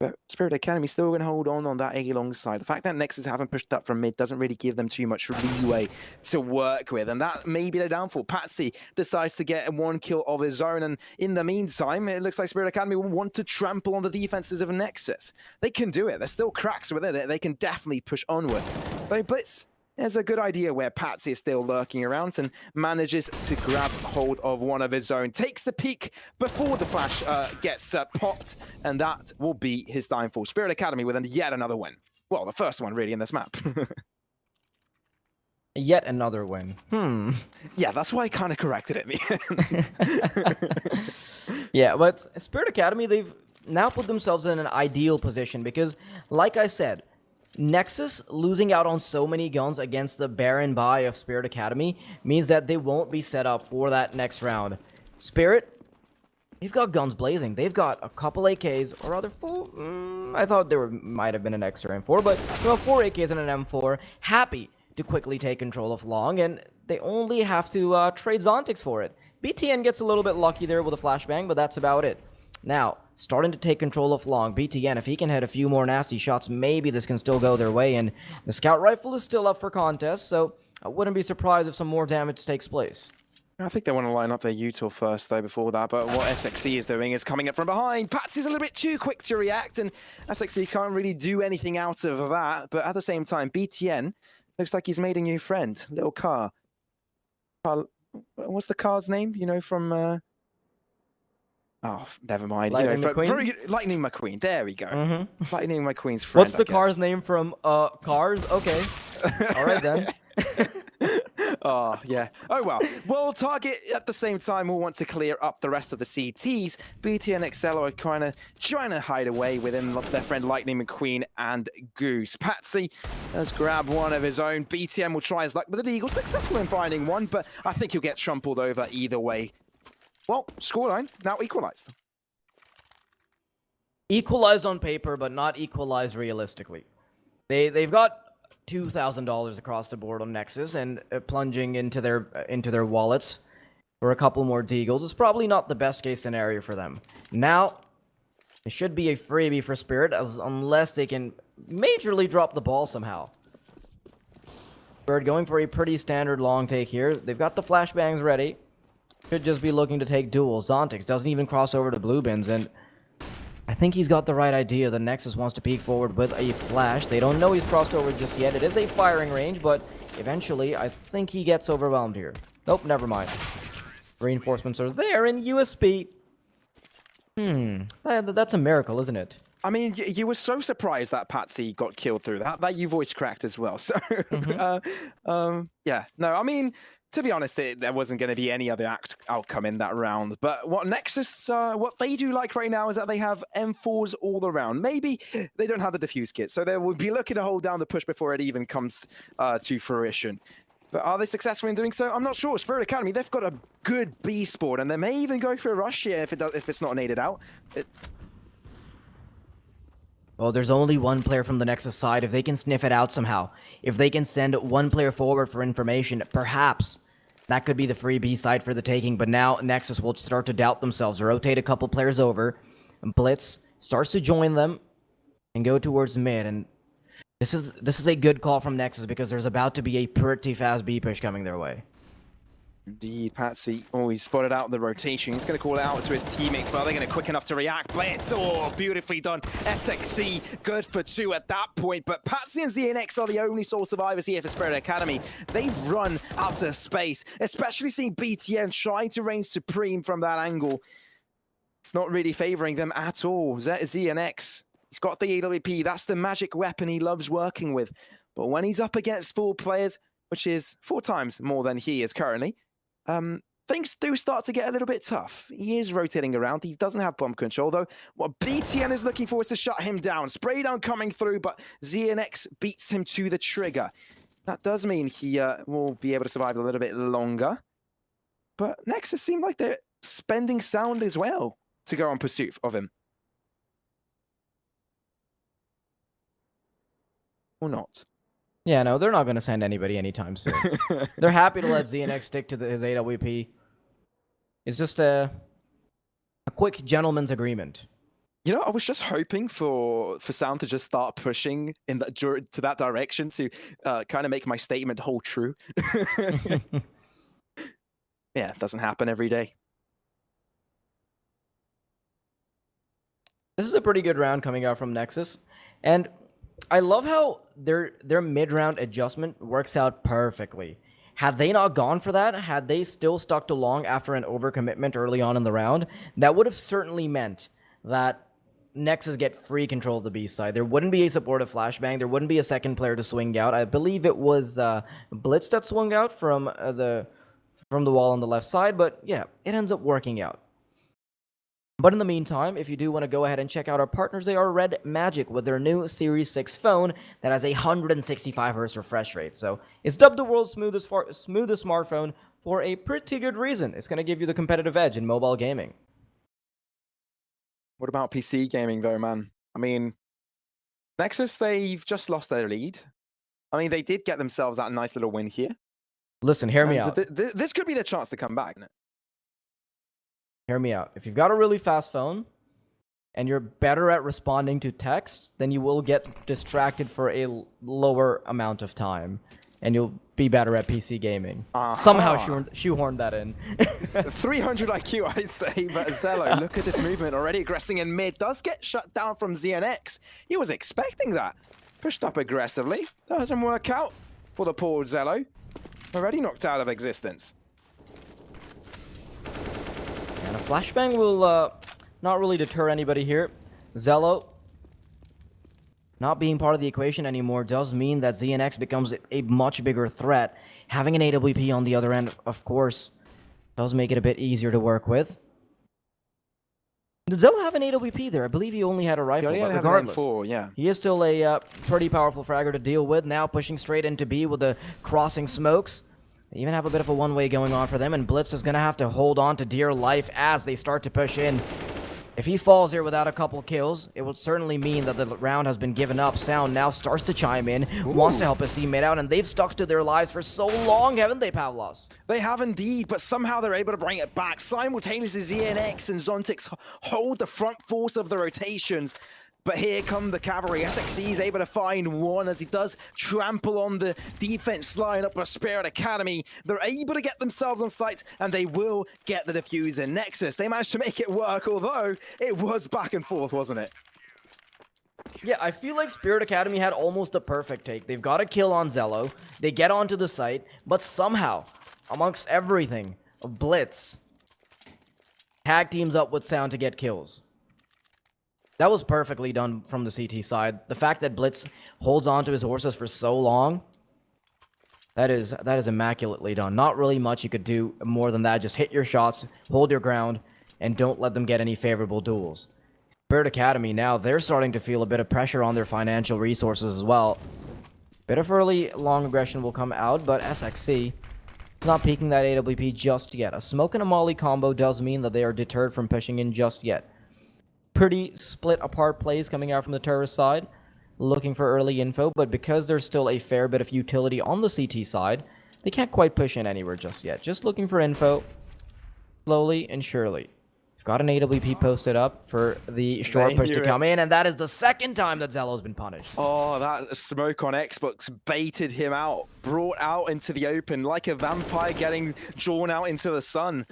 But Spirit Academy still going to hold on that A-long side. The fact that Nexus haven't pushed up from mid doesn't really give them too much leeway to work with, and that may be their downfall. Patsy decides to get 1 kill of his own, and in the meantime, it looks like Spirit Academy will want to trample on the defenses of Nexus. They can do it. There's still cracks with it. They can definitely push onwards. But Blitz has a good idea where Patsy is still lurking around and manages to grab hold of one of his own. Takes the peek before the flash gets popped, and that will be his downfall. Spirit Academy with yet another win. Well, the first one really in this map. Yet another win. Yeah, that's why I kind of corrected it. Yeah, but Spirit Academy, they've now put themselves in an ideal position because, like I said, Nexus losing out on so many guns against the barren buy of Spirit Academy means that they won't be set up for that next round. Spirit, they've got guns blazing. They've got a couple AKs, or rather 4. I thought there might have been an extra M4, but 4 AKs and an M4. Happy to quickly take control of Long, and they only have to trade Zontix for it. BTN gets a little bit lucky there with a flashbang, but that's about it. Now, starting to take control of Long. BTN, if he can hit a few more nasty shots, maybe this can still go their way. And the Scout Rifle is still up for contest, so I wouldn't be surprised if some more damage takes place. I think they want to line up their util first, though, before that. But what SXC is doing is coming up from behind. Patsy's a little bit too quick to react, and SXC can't really do anything out of that. But at the same time, BTN looks like he's made a new friend. Little car. What's the car's name? You know, from... Oh, never mind. Lightning McQueen? Lightning McQueen. There we go. Lightning McQueen's friend. What's the car's name from Cars? Okay. All right, then. Oh, yeah. Oh, well. Well, Target at the same time will want to clear up the rest of the CTs. BT and Excello are kind of trying to hide away within their friend Lightning McQueen and Goose. Patsy has grabbed one of his own. BTM will try his luck with the Eagle, successful in finding one, but I think he'll get trampled over either way. Well, scoreline now equalized. Equalized on paper, but not equalized realistically. They've got $2,000 across the board on Nexus, and plunging into their wallets for a couple more Deagles is probably not the best case scenario for them. Now, it should be a freebie for Spirit, unless they can majorly drop the ball somehow. Spirit going for a pretty standard long take here. They've got the flashbangs ready. Should just be looking to take duels. Zontix doesn't even cross over to blue bins, and I think he's got the right idea. The Nexus wants to peek forward with a flash. They don't know he's crossed over just yet. It is a firing range, but eventually I think he gets overwhelmed here. Nope, never mind. Reinforcements are there, and USB. That's a miracle, isn't it? I mean, you were so surprised that Patsy got killed through that you voice cracked as well. So, yeah. No, I mean, to be honest, there wasn't going to be any other outcome in that round. But what Nexus, what they do like right now is that they have M4s all around. Maybe they don't have the defuse kit, so they will be looking to hold down the push before it even comes to fruition. But are they successful in doing so? I'm not sure. Spirit Academy, they've got a good B sport, and they may even go for a rush here if it's not naded out. Well, there's only one player from the Nexus side. If they can sniff it out somehow, if they can send one player forward for information, perhaps that could be the free B side for the taking. But now Nexus will start to doubt themselves, rotate a couple players over, and Blitz starts to join them and go towards mid. And this is a good call from Nexus, because there's about to be a pretty fast B push coming their way. Indeed, Patsy. Oh, he's spotted out the rotation. He's going to call it out to his teammates, but are they going to quick enough to react? Blitz, oh, beautifully done. SXC, good for 2 at that point, but Patsy and ZNX are the only sole survivors here for Spirit Academy. They've run out of space, especially seeing BTN trying to reign supreme from that angle. It's not really favoring them at all. ZNX, he's got the AWP. That's the magic weapon he loves working with. But when he's up against 4 players, which is 4 times more than he is currently, things do start to get a little bit tough. He is rotating around. He doesn't have bomb control, though. What BTN is looking for is to shut him down. Spray down coming through, but ZNX beats him to the trigger. That does mean he will be able to survive a little bit longer. But Nexus seem like they're spending sound as well to go on pursuit of him. Or not. Yeah, no, they're not going to send anybody anytime soon. They're happy to let ZNX stick to his AWP. It's just a quick gentleman's agreement. You know, I was just hoping for Sound to just start pushing in that to that direction to kind of make my statement hold true. Yeah, it doesn't happen every day. This is a pretty good round coming out from Nexus, and I love how their mid-round adjustment works out perfectly. Had they not gone for that, had they still stuck to long after an overcommitment early on in the round, that would have certainly meant that Nexus get free control of the B side. There wouldn't be a supportive flashbang. There wouldn't be a second player to swing out. I believe it was Blitz that swung out from the wall on the left side, but yeah, it ends up working out. But in the meantime, if you do want to go ahead and check out our partners, they are Red Magic with their new Series 6 phone that has a 165 Hz refresh rate. So it's dubbed the world's smoothest smartphone for a pretty good reason. It's going to give you the competitive edge in mobile gaming. What about PC gaming, though, man? I mean, Nexus, they've just lost their lead. I mean, they did get themselves that nice little win here. Listen, hear me out. This could be their chance to come back, isn't it? Hear me out. If you've got a really fast phone and you're better at responding to texts, then you will get distracted for a lower amount of time, and you'll be better at PC gaming. Somehow shoehorn that in. 300 IQ, I'd say, but Zello, look at this movement. Already aggressing in mid. Does get shut down from ZNX. He was expecting that. Pushed up aggressively. Doesn't work out for the poor Zello. Already knocked out of existence. And a flashbang will not really deter anybody here. Zello not being part of the equation anymore does mean that ZNX becomes a much bigger threat. Having an AWP on the other end, of course, does make it a bit easier to work with. Did Zello have an AWP there? I believe he only had a rifle, He but only had an regardless, M4, yeah. he is still a pretty powerful fragger to deal with. Now pushing straight into B with the crossing smokes. They even have a bit of a one-way going on for them, and Blitz is going to have to hold on to dear life as they start to push in. If he falls here without a couple kills, it will certainly mean that the round has been given up. Sound now starts to chime in, wants to help his teammate out, and they've stuck to their lives for so long, haven't they, Pavlos? They have indeed, but somehow they're able to bring it back. Simultaneously, ZNX and Zontix hold the front force of the rotations. But here come the cavalry. SXE is able to find one as he does trample on the defense line up at Spirit Academy. They're able to get themselves on site, and they will get the defuse in Nexus. They managed to make it work, although it was back and forth, wasn't it? Yeah, I feel like Spirit Academy had almost a perfect take. They've got a kill on Zello. They get onto the site, but somehow, amongst everything, Blitz tag teams up with Sound to get kills. That was perfectly done from the CT side. The fact that Blitz holds on to his horses for so long, that is immaculately done. Not really much you could do more than that. Just hit your shots, hold your ground, and don't let them get any favorable duels. Spirit Academy now, they're starting to feel a bit of pressure on their financial resources as well. Bit of early long aggression will come out, but SXC not peeking that AWP just yet. A smoke and a molly combo does mean that they are deterred from pushing in just yet. Pretty split apart plays coming out from the terrorist side, looking for early info, but because there's still a fair bit of utility on the CT side, they can't quite push in anywhere just yet. Just looking for info, slowly and surely. We've got an AWP posted up for the short push to come in, and that is the second time that Zello's been punished. Oh, that smoke on Xbox baited him out, brought out into the open like a vampire getting drawn out into the sun.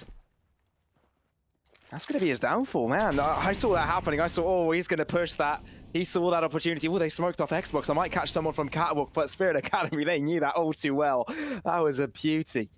That's going to be his downfall, man. I saw that happening. I saw, oh, he's going to push that. He saw that opportunity. Oh, they smoked off Xbox. I might catch someone from Catwalk, but Spirit Academy, they knew that all too well. That was a beauty.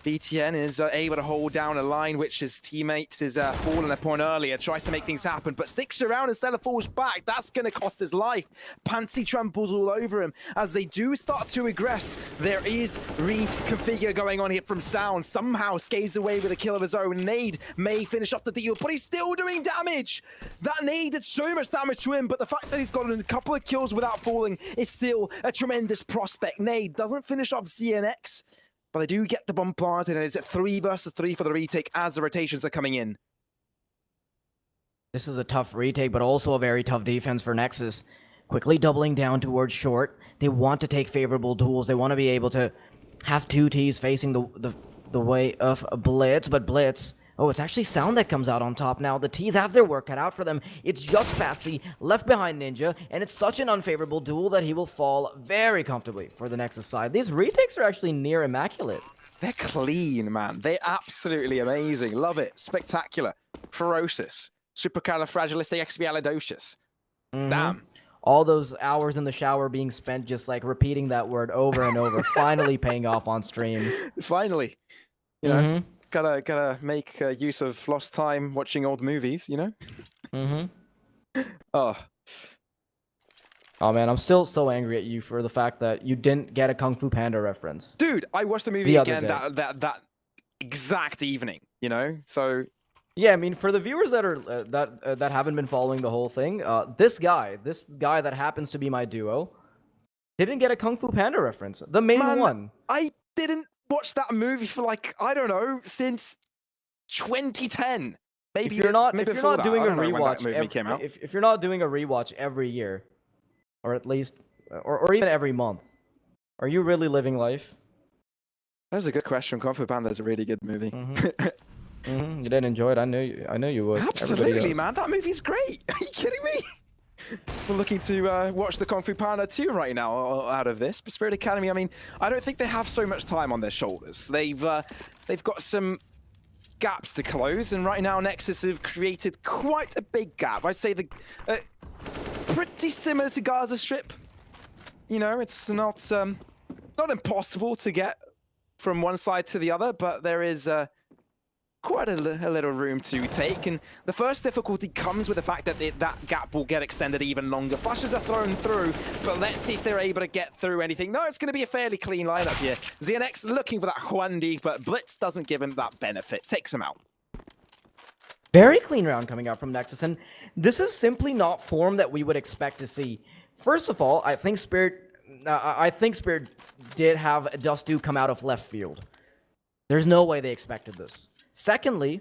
BTN is able to hold down a line which his teammates is fallen upon earlier, tries to make things happen, but sticks around instead of falls back. That's going to cost his life. Pansy tramples all over him. As they do start to aggress, there is reconfigure going on here from Sound. Somehow scaves away with a kill of his own. Nade may finish up the deal, but he's still doing damage. That nade did so much damage to him, but the fact that he's gotten a couple of kills without falling is still a tremendous prospect. Nade doesn't finish off ZNX, but they do get the bomb planted, and it's a 3 versus 3 for the retake as the rotations are coming in. This is a tough retake, but also a very tough defense for Nexus. Quickly doubling down towards short. They want to take favorable duels. They want to be able to have two Ts facing the way of Blitz, but Blitz... Oh, it's actually Sound that comes out on top now. The T's have their work cut out for them. It's just Patsy left behind Ninja, and it's such an unfavorable duel that he will fall very comfortably for the Nexus side. These retakes are actually near immaculate. They're clean, man. They're absolutely amazing. Love it. Spectacular. Ferocious. Supercalifragilisticexpialidocious. Damn. All those hours in the shower being spent just like repeating that word over and over, finally paying off on stream. Finally. You know? Gotta make use of lost time watching old movies, you know? Oh man, I'm still so angry at you for the fact that you didn't get a Kung Fu Panda reference. Dude, I watched the movie again that exact evening, you know? So yeah, I mean, for the viewers that are that haven't been following the whole thing, this guy that happens to be my duo, didn't get a Kung Fu Panda reference. The main one. I didn't watch that movie for like, I don't know, since 2010. Maybe if you're not doing a rewatch every year, or at least or even every month, are you really living life? That's a good question. Kung Fu Panda is a really good movie. You didn't enjoy it. I knew you would. Absolutely, man. That movie's great. Are you kidding me? We're looking to watch the Kung Fu Panda 2 right now out of this. But Spirit Academy, I mean, I don't think they have so much time on their shoulders. They've got some gaps to close, and right now Nexus have created quite a big gap. I'd say pretty similar to Gaza Strip. You know, it's not impossible to get from one side to the other, but there is quite a little room to take, and the first difficulty comes with the fact that that gap will get extended even longer. Flashes are thrown through, but let's see if they're able to get through anything. No, it's going to be a fairly clean lineup here. ZNX looking for that Huandi, but Blitz doesn't give him that benefit. Takes him out. Very clean round coming out from Nexus, and this is simply not form that we would expect to see. First of all, I think Spirit did have Dust Dew come out of left field. There's no way they expected this. Secondly,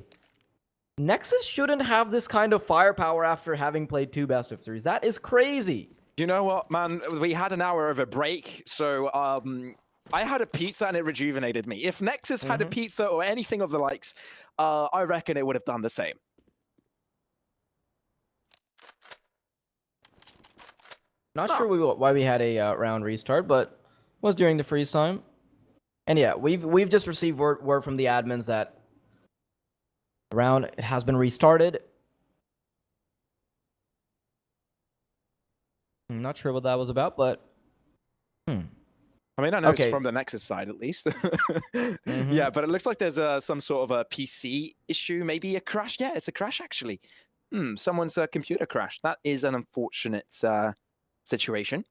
Nexus shouldn't have this kind of firepower after having played 2 best of 3s. That is crazy. You know what, man? We had an hour of a break, so I had a pizza and it rejuvenated me. If Nexus had a pizza or anything of the likes, I reckon it would have done the same. Not sure why we had a round restart, but it was during the freeze time. And yeah, we've just received word from the admins that the round has been restarted. I'm not sure what that was about, but I mean, I know it's from the Nexus side at least. Yeah, but it looks like there's some sort of a PC issue, maybe a crash. Yeah, it's a crash actually. Someone's computer crashed. That is an unfortunate situation.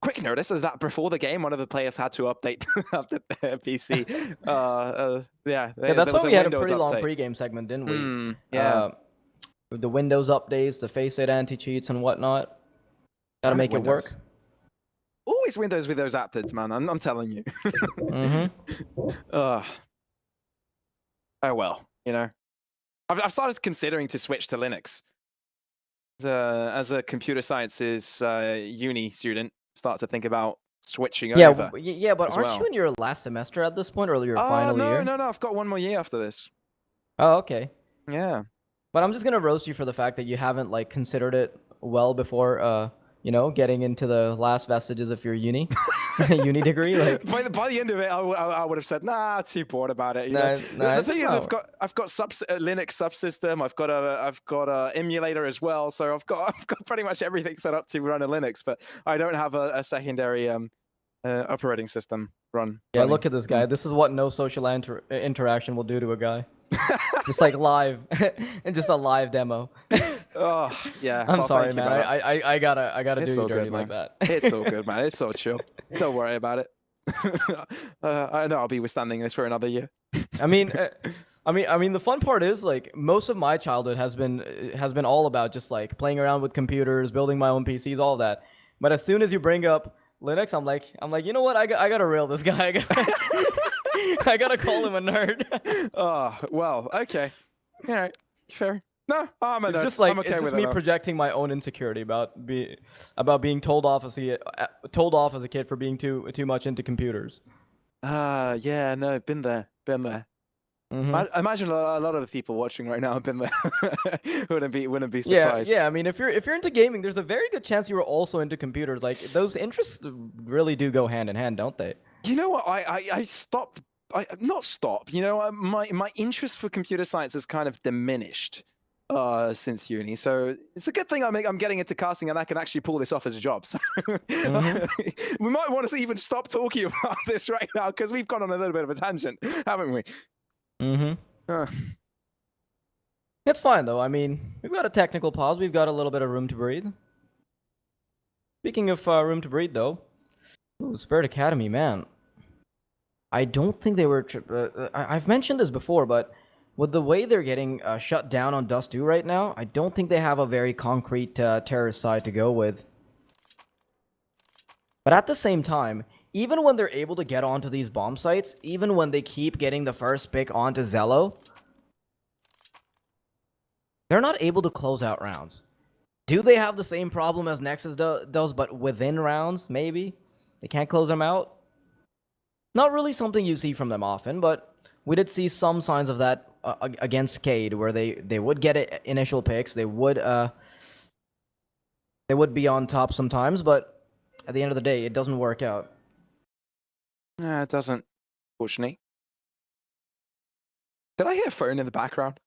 Quick notice is that before the game, one of the players had to update their PC. Yeah, that's why we had a pretty long pregame segment, didn't we? Yeah. With the Windows updates, the Face It anti-cheats and whatnot. Gotta make it work. Always Windows with those updates, man. I'm telling you. Oh well, you know. I've started considering to switch to Linux. As a computer sciences uni student, start to think about switching over. Yeah, but aren't you in your last semester at this point, or your final year? No, I've got one more year after this. Oh, okay. Yeah. But I'm just gonna roast you for the fact that you haven't like considered it well before, you know, getting into the last vestiges of your uni degree. Like by the end of it, I would have said, nah, too bored about it. You know? The thing is, I've got Linux subsystem. I've got a emulator as well. So I've got pretty much everything set up to run a Linux, but I don't have a secondary operating system running. Look at this guy. This is what no social interaction will do to a guy. Just like live, and just a live demo. Oh yeah. I'm sorry, man. I gotta do you dirty like that. It's all good, man. It's all chill. Don't worry about it. I know I'll be withstanding this for another year. I mean, the fun part is like most of my childhood has been all about just like playing around with computers, building my own PCs, all that. But as soon as you bring up Linux, I'm like, you know what? I gotta rail this guy. I gotta call him a nerd. Oh well, okay, all right, fair. No, I'm a nerd. It's just like okay it's just with me projecting my own insecurity about being told off as a kid for being too much into computers. Yeah, no, been there. I imagine a lot of the people watching right now have been there. wouldn't be surprised. Yeah. I mean, if you're into gaming, there's a very good chance you were also into computers. Like those interests really do go hand in hand, don't they? You know what? I stopped. Not stopped. You know, my interest for computer science has kind of diminished since uni. So it's a good thing I'm getting into casting and I can actually pull this off as a job. So we might want to even stop talking about this right now because we've gone on a little bit of a tangent, haven't we? It's fine though. I mean, we've got a technical pause. We've got a little bit of room to breathe. Speaking of room to breathe, though, Spirit Academy, man. I don't think they were. I've mentioned this before, but with the way they're getting shut down on Dust 2 right now, I don't think they have a very concrete terrorist side to go with. But at the same time, even when they're able to get onto these bomb sites, even when they keep getting the first pick onto Zello, they're not able to close out rounds. Do they have the same problem as Nexus does, but within rounds, maybe? They can't close them out? Not really something you see from them often, but we did see some signs of that against Cade, where they would get initial picks, they would be on top sometimes, but at the end of the day, it doesn't work out. No, it doesn't, fortunately. Did I hear a phone in the background?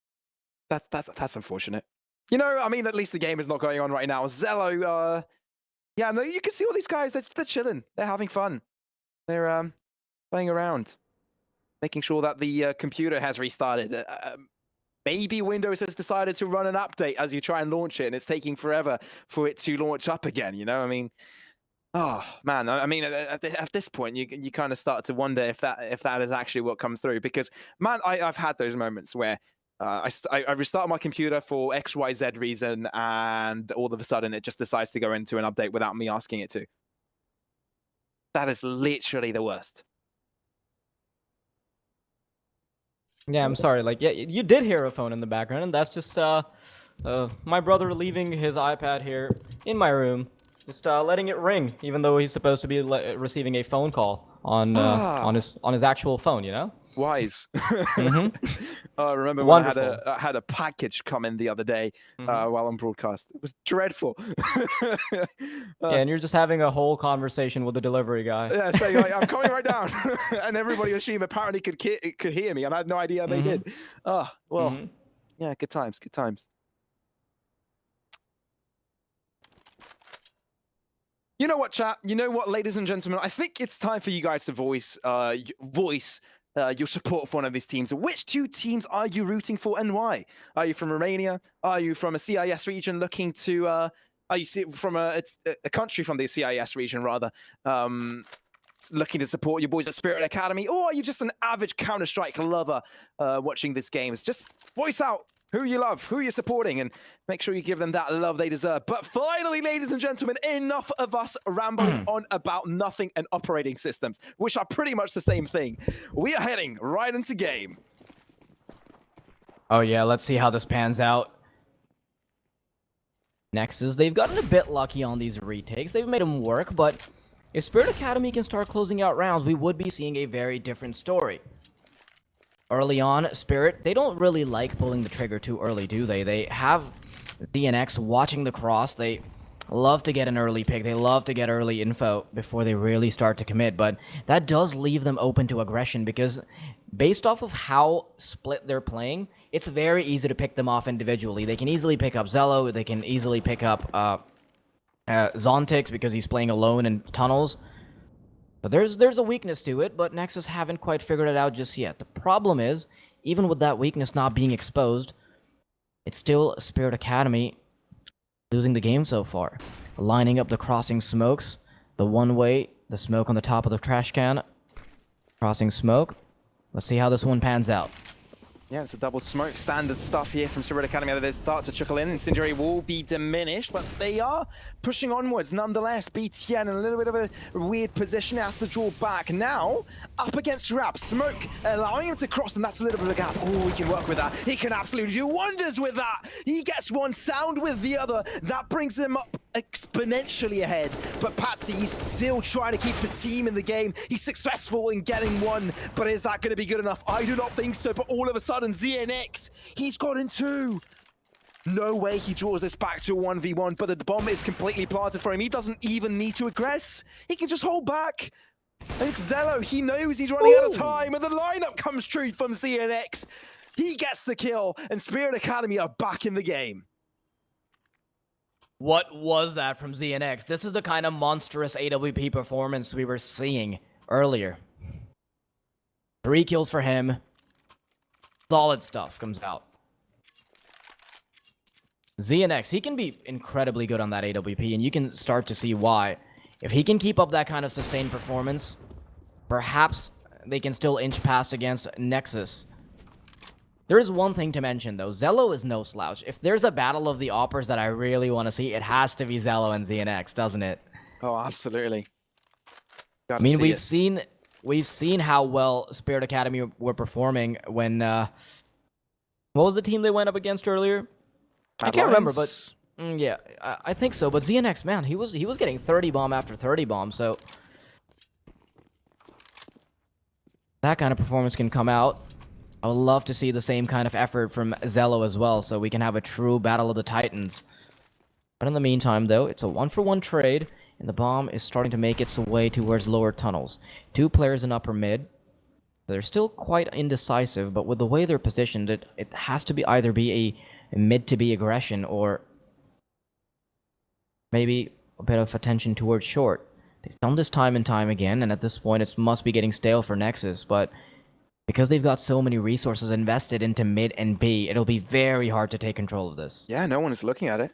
That's unfortunate. You know, I mean, at least the game is not going on right now. Zello, yeah, no, you can see all these guys. They're chilling. They're having fun. They're playing around. making sure that the computer has restarted. Maybe Windows has decided to run an update as you try and launch it, and it's taking forever for it to launch up again. You know, I mean, oh man, I mean, at this point, you kind of start to wonder if that is actually what comes through. Because man, I've had those moments where I restart my computer for XYZ reason, and all of a sudden it just decides to go into an update without me asking it to. That is literally the worst. Yeah, I'm sorry. Like, yeah, you did hear a phone in the background, and that's just my brother leaving his iPad here in my room, just letting it ring, even though he's supposed to be receiving a phone call on his actual phone. You know. Wise. Mm-hmm. I remember when Wonderful. I had a package come in the other day while on broadcast. It was dreadful. Yeah, and you're just having a whole conversation with the delivery guy. Yeah, saying like, I'm coming right down, and everybody assumed apparently could hear me, and I had no idea they did. Oh, well, yeah, good times, good times. You know what, chat? You know what, ladies and gentlemen? I think it's time for you guys to voice your support for one of these teams. Which two teams are you rooting for, and why? Are you from Romania? Are you from a CIS region looking to? Are you from a country from the CIS region rather? Looking to support your boys at Spirit Academy, or are you just an avid Counter-Strike lover watching this game? Just voice out who you love, who you're supporting, and make sure you give them that love they deserve. But finally, ladies and gentlemen, enough of us rambling on about nothing and operating systems, which are pretty much the same thing. We are heading right into game. Oh yeah, let's see how this pans out. Nexus, they've gotten a bit lucky on these retakes. They've made them work, but if Spirit Academy can start closing out rounds, we would be seeing a very different story. Early on, Spirit, they don't really like pulling the trigger too early, do they? They have DNX watching the cross. They love to get an early pick. They love to get early info before they really start to commit, but that does leave them open to aggression because based off of how split they're playing, it's very easy to pick them off individually. They can easily pick up Zello. They can easily pick up Zontix because he's playing alone in tunnels. But there's a weakness to it, but Nexus haven't quite figured it out just yet. The problem is, even with that weakness not being exposed, it's still Spirit Academy losing the game so far. Lining up the crossing smokes, the one-way, the smoke on the top of the trash can, crossing smoke. Let's see how this one pans out. Yeah, it's a double smoke. Standard stuff here from Spirit Academy. They start to trickle in. Incendiary will be diminished, but they are pushing onwards nonetheless. BTN in a little bit of a weird position. Has to draw back. Now, up against Rap. Smoke allowing him to cross, and that's a little bit of a gap. Oh, he can work with that. He can absolutely do wonders with that. He gets one sound with the other. That brings him up exponentially ahead. But Patsy, he's still trying to keep his team in the game. He's successful in getting one, but is that going to be good enough? I do not think so, but all of a sudden, ZNX, he's gotten two. No way he draws this back to a 1v1, but the bomb is completely planted for him. He doesn't even need to aggress. He can just hold back. And Zello, he knows he's running out of time, and the lineup comes true from ZNX. He gets the kill, and Spirit Academy are back in the game. What was that from ZNX? This is the kind of monstrous AWP performance we were seeing earlier. 3 kills for him. Solid stuff comes out. ZNX, he can be incredibly good on that AWP, and you can start to see why. If he can keep up that kind of sustained performance, perhaps they can still inch past against Nexus. There is one thing to mention, though. Zello is no slouch. If there's a battle of the oppers that I really want to see, it has to be Zello and ZNX, doesn't it? Oh, absolutely. I mean, we've seen how well Spirit Academy were performing when what was the team they went up against earlier? I can't remember, but yeah, I think so. But ZNX, man, he was getting 30 bomb after 30 bomb, so that kind of performance can come out. I would love to see the same kind of effort from Zello as well, so we can have a true battle of the Titans. But in the meantime, though, it's a 1-for-1 trade, and the bomb is starting to make its way towards lower tunnels. 2 players in upper mid. They're still quite indecisive, but with the way they're positioned, it has to be either be a mid-to-B aggression or maybe a bit of attention towards short. They've done this time and time again, and at this point it must be getting stale for Nexus, but because they've got so many resources invested into mid and B, it'll be very hard to take control of this. Yeah, no one is looking at it.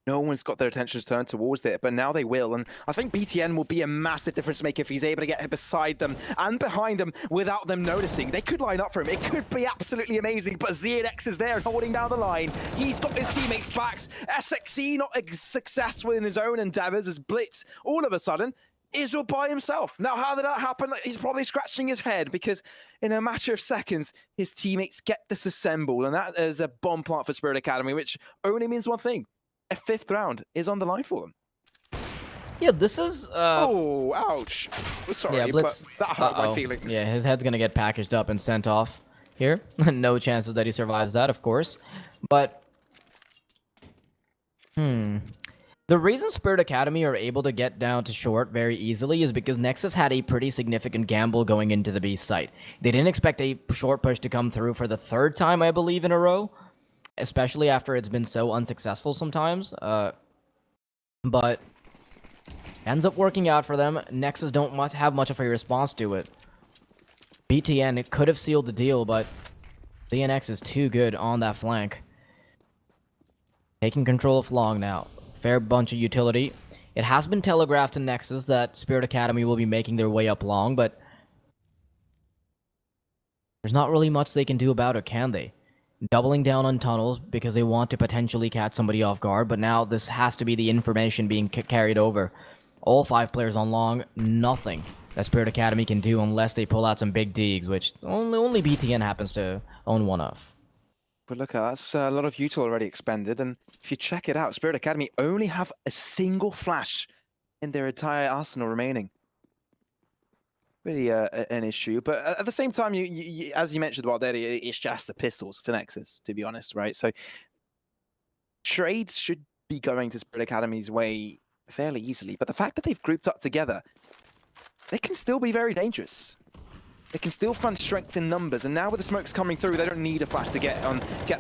No one's got their attentions turned towards it, but now they will. And I think BTN will be a massive difference maker if he's able to get beside them and behind them without them noticing. They could line up for him. It could be absolutely amazing, but ZNX is there holding down the line. He's got his teammates' backs. SXE not successful in his own endeavors as Blitz all of a sudden is all by himself. Now, how did that happen? He's probably scratching his head because in a matter of seconds, his teammates get disassembled, and that is a bomb plant for Spirit Academy, which only means one thing. A 5th round is on the line for them. Yeah, this is... Oh, ouch. Sorry, yeah, Blitz... but that hurt my feelings. Yeah, his head's gonna get packaged up and sent off here. No chances that he survives that, of course. But... The reason Spirit Academy are able to get down to short very easily is because Nexus had a pretty significant gamble going into the B site. They didn't expect a short push to come through for the 3rd time, I believe, in a row. Especially after it's been so unsuccessful sometimes. But ends up working out for them. Nexus don't have much of a response to it. BTN, it could have sealed the deal, but ZNX is too good on that flank. Taking control of Long now. Fair bunch of utility. It has been telegraphed to Nexus that Spirit Academy will be making their way up Long, but there's not really much they can do about it, can they? Doubling down on tunnels because they want to potentially catch somebody off guard, but now this has to be the information being carried over. All 5 players on Long, nothing that Spirit Academy can do unless they pull out some big digs, which only BTN happens to own one of. But look, that's a lot of util already expended, and if you check it out, Spirit Academy only have a single flash in their entire arsenal remaining. Really an issue, but at the same time, you as you mentioned about that, it's just the pistols for Nexus, to be honest, right? So trades should be going to Spirit Academy's way fairly easily, but the fact that they've grouped up together, they can still be very dangerous. They can still find strength in numbers, and now with the smokes coming through, they don't need a flash to get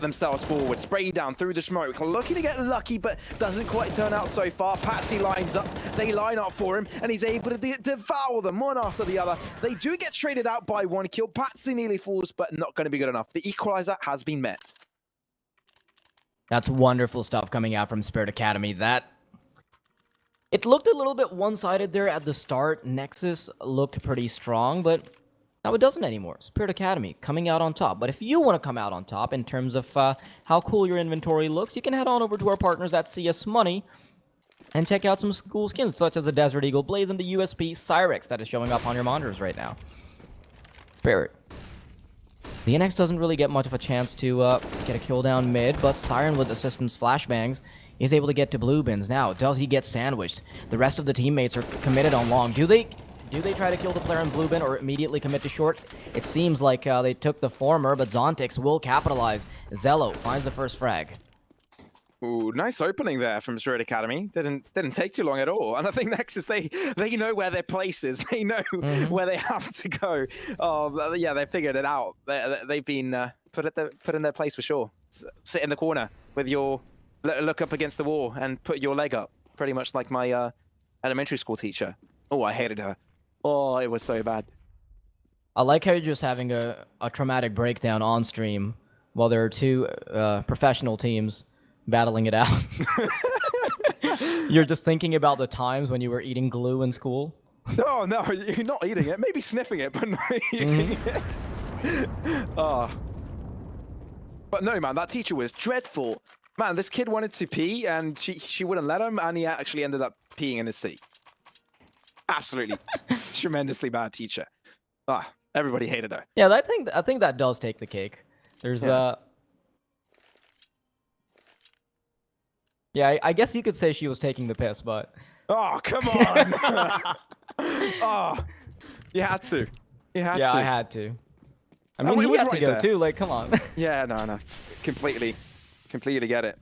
themselves forward. Spray down through the smoke, looking to get lucky, but doesn't quite turn out so far. Patsy lines up, they line up for him, and he's able to devour them one after the other. They do get traded out by 1 kill. Patsy nearly falls, but not going to be good enough. The equalizer has been met. That's wonderful stuff coming out from Spirit Academy. It looked a little bit one-sided there at the start. Nexus looked pretty strong, but now it doesn't anymore. Spirit Academy coming out on top. But if you want to come out on top in terms of how cool your inventory looks, you can head on over to our partners at CS Money and check out some cool skins, such as the Desert Eagle Blaze and the USP Cyrex that is showing up on your monitors right now. Spirit. The NX doesn't really get much of a chance to get a kill down mid, but Siren with assistance flashbangs is able to get to blue bins. Now, does he get sandwiched? The rest of the teammates are committed on Long. Do they try to kill the player in blue bin or immediately commit to short? It seems like they took the former, but Zontix will capitalize. Zello finds the first frag. Ooh, nice opening there from Spirit Academy. Didn't take too long at all. And I think Nexus, they know where their place is. They know where they have to go. Oh, yeah, they figured it out. They've been put in their place for sure. Sit in the corner with your look up against the wall and put your leg up, pretty much like my elementary school teacher. Oh, I hated her. Oh, it was so bad. I like how you're just having a traumatic breakdown on stream while there are 2 professional teams battling it out. You're just thinking about the times when you were eating glue in school. No, you're not eating it. Maybe sniffing it, but not eating it. Oh. But no, man, that teacher was dreadful. Man, this kid wanted to pee, and she wouldn't let him, and he actually ended up peeing in his seat. Absolutely tremendously bad teacher. Everybody hated her. Yeah, I think that does take the cake. There's yeah, I guess you could say she was taking the piss, but oh, come on. Oh, you had to. You had to. Yeah, I had to. I mean, he had to go too. Like, come on. Yeah, no, completely get it.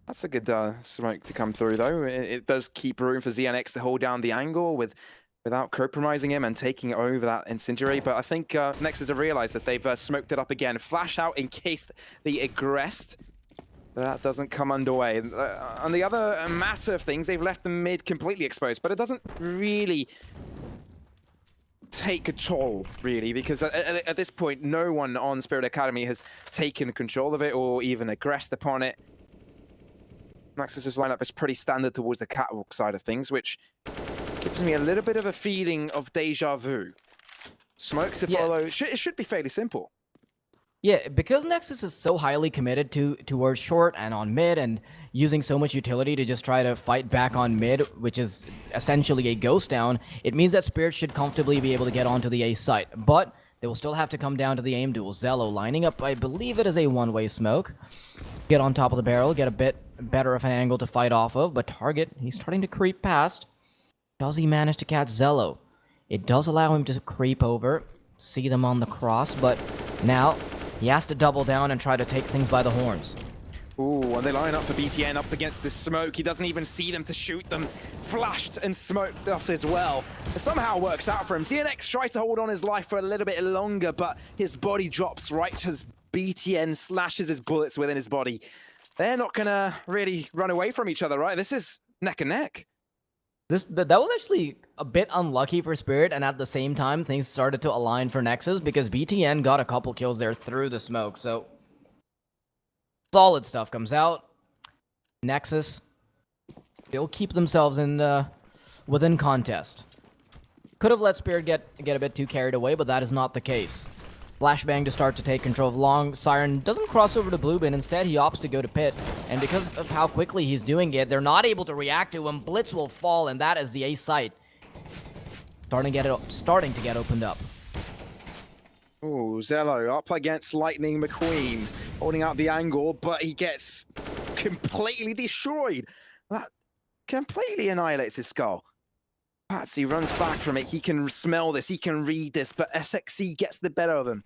That's a good smoke to come through, though. It does keep room for ZNX to hold down the angle without compromising him and taking over that incendiary. But I think Nexus have realized that they've smoked it up again. Flash out in case they aggressed. That doesn't come underway. On the other matter of things, they've left the mid completely exposed, but it doesn't really take control, really, because at this point, no one on Spirit Academy has taken control of it or even aggressed upon it. Nexus's lineup is pretty standard towards the catwalk side of things, which gives me a little bit of a feeling of deja vu. Smokes to follow. It should be fairly simple. Yeah, because Nexus is so highly committed towards short and on mid and using so much utility to just try to fight back on mid, which is essentially a ghost down, it means that Spirit should comfortably be able to get onto the A site. But they will still have to come down to the aim duel. Zello lining up, I believe it is a one-way smoke. Get on top of the barrel, get a bit better of an angle to fight off of, but Target, he's starting to creep past. Does he manage to catch Zello? It does allow him to creep over, see them on the cross, but now he has to double down and try to take things by the horns. Ooh, and they line up for BTN up against this smoke. He doesn't even see them to shoot them. Flashed and smoked off as well. It somehow works out for him. CNX tries to hold on his life for a little bit longer, but his body drops right as BTN slashes his bullets within his body. They're not gonna really run away from each other, right? This is neck and neck. That was actually a bit unlucky for Spirit, and at the same time, things started to align for Nexus because BTN got a couple kills there through the smoke, so solid stuff comes out. Nexus, they'll keep themselves in within contest. Could have let Spirit get a bit too carried away, but that is not the case. Flashbang to start to take control of long. Siren doesn't cross over to blue bin. Instead, he opts to go to pit. And because of how quickly he's doing it, they're not able to react to him. Blitz will fall, and that is the A site. Starting to get opened up. Ooh, Zello up against Lightning McQueen, holding out the angle, but he gets completely destroyed. That completely annihilates his skull. Patsy runs back from it. He can smell this. He can read this, but SXC gets the better of him.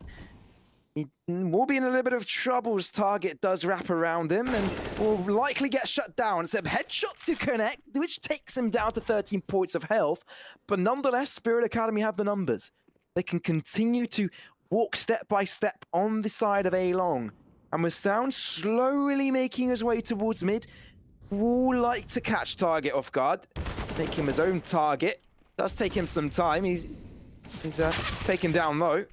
He will be in a little bit of trouble as Target does wrap around him and will likely get shut down. It's a headshot to connect, which takes him down to 13 points of health. But nonetheless, Spirit Academy have the numbers. They can continue to walk step by step on the side of A long. And with Sound slowly making his way towards mid, will like to catch Target off guard. Make him his own target. Does take him some time. He's taken down though.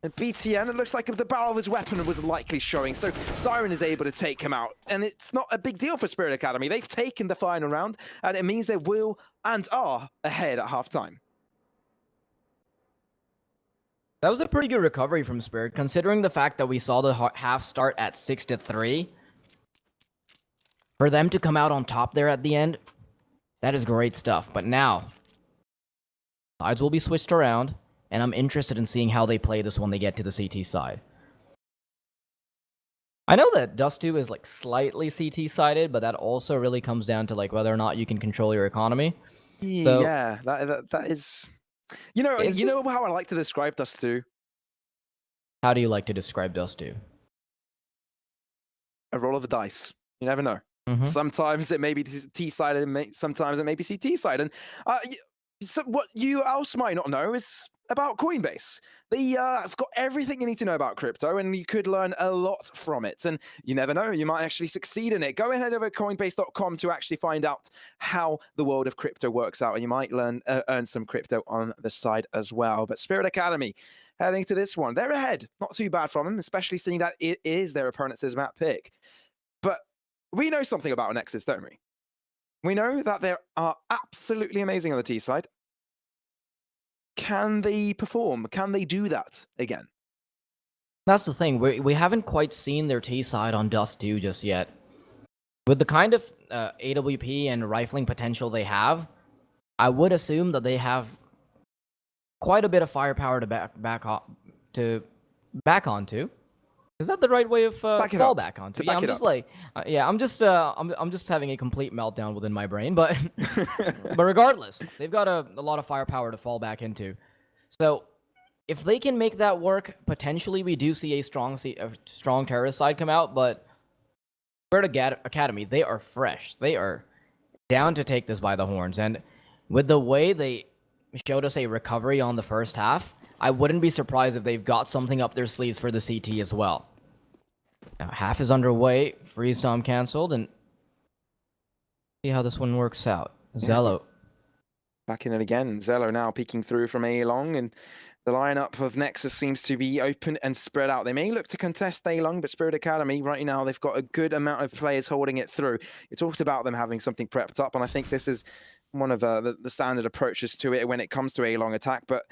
And BTN, it looks like the barrel of his weapon was likely showing. So Siren is able to take him out. And it's not a big deal for Spirit Academy. They've taken the final round. And it means they will and are ahead at halftime. That was a pretty good recovery from Spirit, considering the fact that we saw the half start at 6-3. For them to come out on top there at the end, that is great stuff. But now, sides will be switched around, and I'm interested in seeing how they play this when they get to the CT side. I know that Dust2 is like slightly CT sided, but that also really comes down to like whether or not you can control your economy. So, yeah, that is. You know how I like to describe Dust2? How do you like to describe Dust2? A roll of the dice. You never know. Mm-hmm. Sometimes it may be T-sided, sometimes it may be CT-sided. So what you else might not know is about Coinbase. They have got everything you need to know about crypto, and you could learn a lot from it. And you never know, you might actually succeed in it. Go ahead over Coinbase.com to actually find out how the world of crypto works out, and you might earn some crypto on the side as well. But Spirit Academy, heading to this one, they're ahead. Not too bad from them, especially seeing that it is their opponent's map pick. But we know something about Nexus, don't we? We know that they are absolutely amazing on the T side. Can they perform? Can they do that again? That's the thing. We haven't quite seen their T side on Dust2 just yet. With the kind of AWP and rifling potential they have, I would assume that they have quite a bit of firepower to back onto. Is that the right way of fall back onto? Yeah, I'm just like, I'm just having a complete meltdown within my brain. But but regardless, they've got a lot of firepower to fall back into. So if they can make that work, potentially we do see a strong terrorist side come out. But Spirit Academy, they are fresh. They are down to take this by the horns. And with the way they showed us a recovery on the first half, I wouldn't be surprised if they've got something up their sleeves for the CT as well. Now, half is underway. Freeze Tom canceled, and see how this one works out. Zello Back in it again. Zello now peeking through from A-Long, and the lineup of Nexus seems to be open and spread out. They may look to contest A-Long, but Spirit Academy, right now, they've got a good amount of players holding it through. You talked about them having something prepped up, and I think this is one of the standard approaches to it when it comes to A-Long attack, but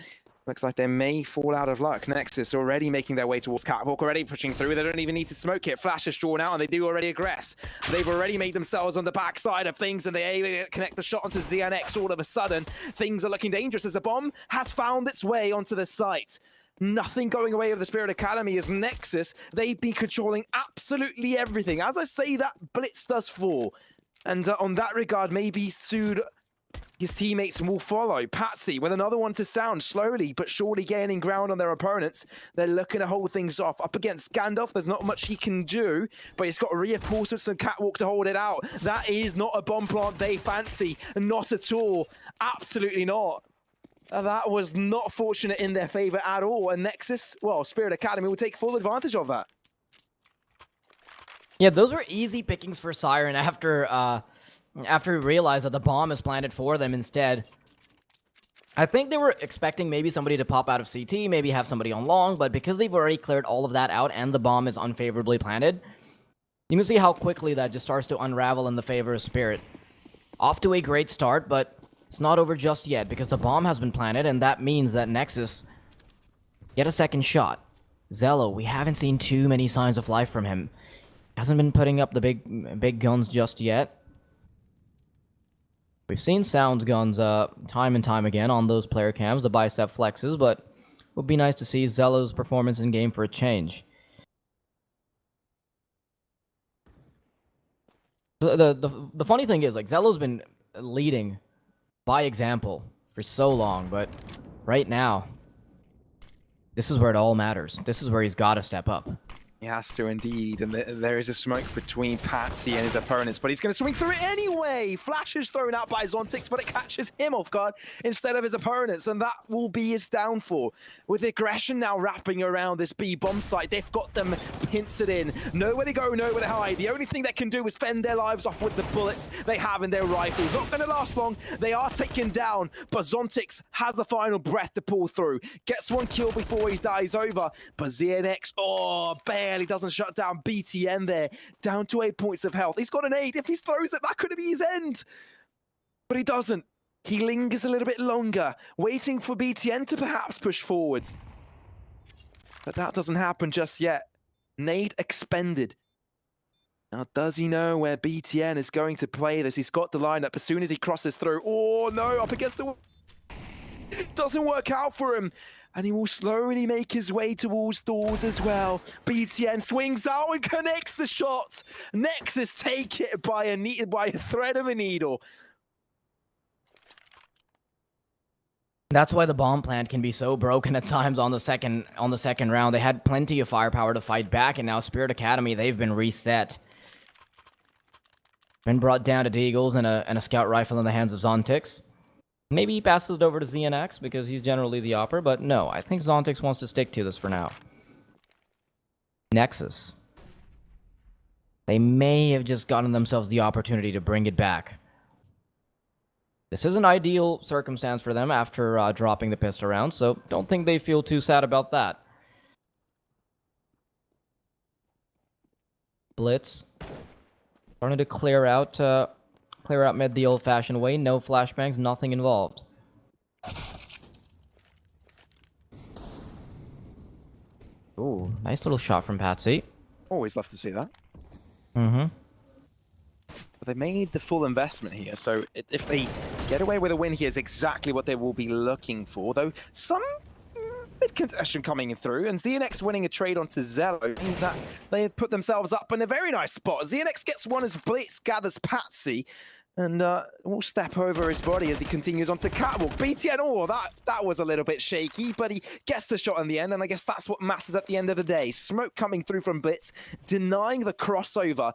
looks like they may fall out of luck. Nexus already making their way towards Catwalk, already pushing through. They don't even need to smoke it. Flash is drawn out, and they do already aggress. They've already made themselves on the backside of things, and they connect the shot onto ZNX. All of a sudden, things are looking dangerous as a bomb has found its way onto the site. Nothing going away with the Spirit Academy as Nexus, they've been controlling absolutely everything. As I say that, Blitz does fall. And on that regard, maybe Sood, his teammates will follow. Patsy with another one to sound, slowly but surely gaining ground on their opponents. They're looking to hold things off. Up against Gandalf, there's not much he can do, but he's got reinforcements and Catwalk to hold it out. That is not a bomb plant they fancy. Not at all. Absolutely not. That was not fortunate in their favor at all. And Nexus, well, Spirit Academy will take full advantage of that. Yeah, those were easy pickings for Siren after we realized that the bomb is planted for them instead. I think they were expecting maybe somebody to pop out of CT, maybe have somebody on long, but because they've already cleared all of that out and the bomb is unfavorably planted, you can see how quickly that just starts to unravel in the favor of Spirit. Off to a great start, but it's not over just yet because the bomb has been planted, and that means that Nexus get a second shot. Zello, we haven't seen too many signs of life from him. Hasn't been putting up the big guns just yet. We've seen Sound's guns time and time again on those player cams, the bicep flexes, but it would be nice to see Zello's performance in game for a change. The funny thing is, like, Zello's been leading by example for so long, but right now, this is where it all matters. This is where he's got to step up. He has to indeed, and there is a smoke between Patsy and his opponents, but he's going to swing through it anyway. Flash is thrown out by Zontix, but it catches him off guard instead of his opponents, and that will be his downfall. With aggression now wrapping around this B bomb site, they've got them pincered in. Nowhere to go, nowhere to hide. The only thing they can do is fend their lives off with the bullets they have in their rifles. Not going to last long. They are taken down, but Zontix has a final breath to pull through. Gets one kill before he dies over, but ZNX, barely doesn't shut down BTN there, down to 8 points of health. He's got an 8. If he throws it, that could be his end. But he doesn't. He lingers a little bit longer, waiting for BTN to perhaps push forwards. But that doesn't happen just yet. Nade expended. Now, does he know where BTN is going to play this? He's got the lineup as soon as he crosses through. Oh, no, up against the... It doesn't work out for him. And he will slowly make his way towards doors as well. BTN swings out and connects the shot. Nexus take it by a thread of a needle. That's why the bomb plant can be so broken at times on the second round. They had plenty of firepower to fight back, and now Spirit Academy, they've been reset. Been brought down to Deagles and a scout rifle in the hands of Zontix. Maybe he passes it over to ZNX because he's generally the opper, but no, I think Zontix wants to stick to this for now. Nexus. They may have just gotten themselves the opportunity to bring it back. This is an ideal circumstance for them after dropping the pistol round, so don't think they feel too sad about that. Blitz. Starting to clear out mid the old-fashioned way. No flashbangs, nothing involved. Ooh, nice little shot from Patsy. Always love to see that. Mm-hmm. But they made the full investment here, so if they get away with a win here is exactly what they will be looking for, though some mid-contention coming through, and ZNX winning a trade onto Zello means that they have put themselves up in a very nice spot. ZNX gets one as Blitz gathers Patsy, and will step over his body as he continues onto Catwalk. BTN, that was a little bit shaky, but he gets the shot in the end, and I guess that's what matters at the end of the day. Smoke coming through from Blitz, denying the crossover.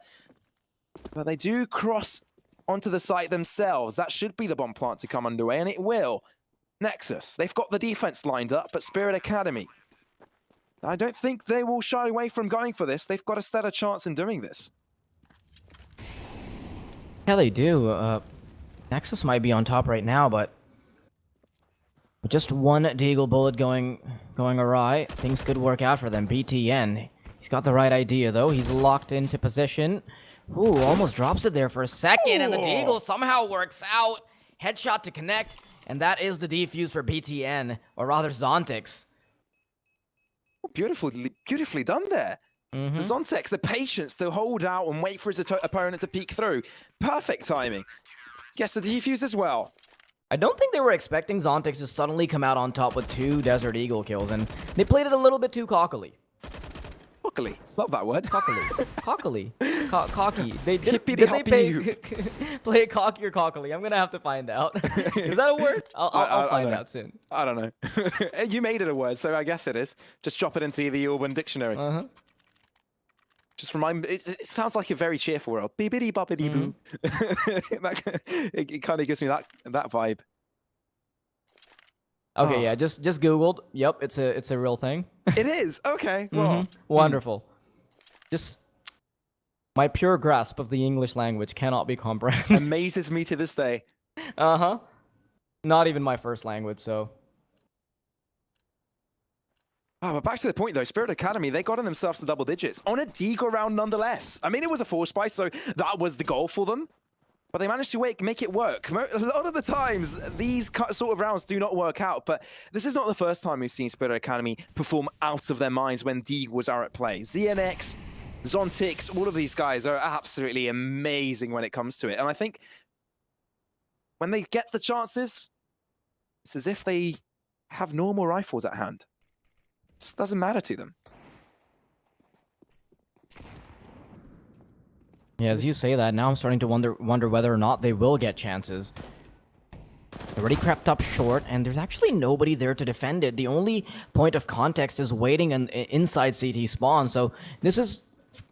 But they do cross onto the site themselves. That should be the bomb plant to come underway, and it will. Nexus, they've got the defense lined up, but Spirit Academy, I don't think they will shy away from going for this. They've got a stellar chance in doing this. Yeah, they do. Nexus might be on top right now, but Just one Deagle bullet going awry. Things could work out for them. BTN. He's got the right idea, though. He's locked into position. Ooh, almost drops it there for a second, and the Deagle somehow works out. Headshot to connect, and that is the defuse for BTN, or rather Zontix. Oh, beautifully done there. The Zontex, the patience to hold out and wait for his opponent to peek through. Perfect timing. Gets the defuse as well. I don't think they were expecting Zontix to suddenly come out on top with 2 Desert Eagle kills, and they played it a little bit too cockily. Cockily. Love that word. Cockily. Cockily. Cocky. Did they Hippity-hoppity-hoop. play it cocky or cockily? I'm gonna have to find out. Is that a word? I'll find out soon. I don't know. You made it a word, so I guess it is. Just drop it into the Urban Dictionary. Just remind me, it sounds like a very cheerful world. Bibbidi bobbidi boo. It kind of gives me that vibe. Okay, yeah, just Googled. Yep, it's a real thing. It is. Okay. Well, Wonderful. Just my pure grasp of the English language cannot be comprehended. amazes me to this day. Not even my first language, so. But back to the point though, Spirit Academy, they got in themselves to double digits on a Deagle round nonetheless. I mean, it was a force spike, so that was the goal for them. But they managed to make it work. A lot of the times, these sort of rounds do not work out, but this is not the first time we've seen Spirit Academy perform out of their minds when Deagles are at play. ZNX, Zontix, all of these guys are absolutely amazing when it comes to it. And I think when they get the chances, it's as if they have normal rifles at hand. It just doesn't matter to them. Yeah, as you say that, now I'm starting to wonder whether or not they will get chances. They already crept up short, and there's actually nobody there to defend it. The only point of context is waiting inside CT spawn, so this is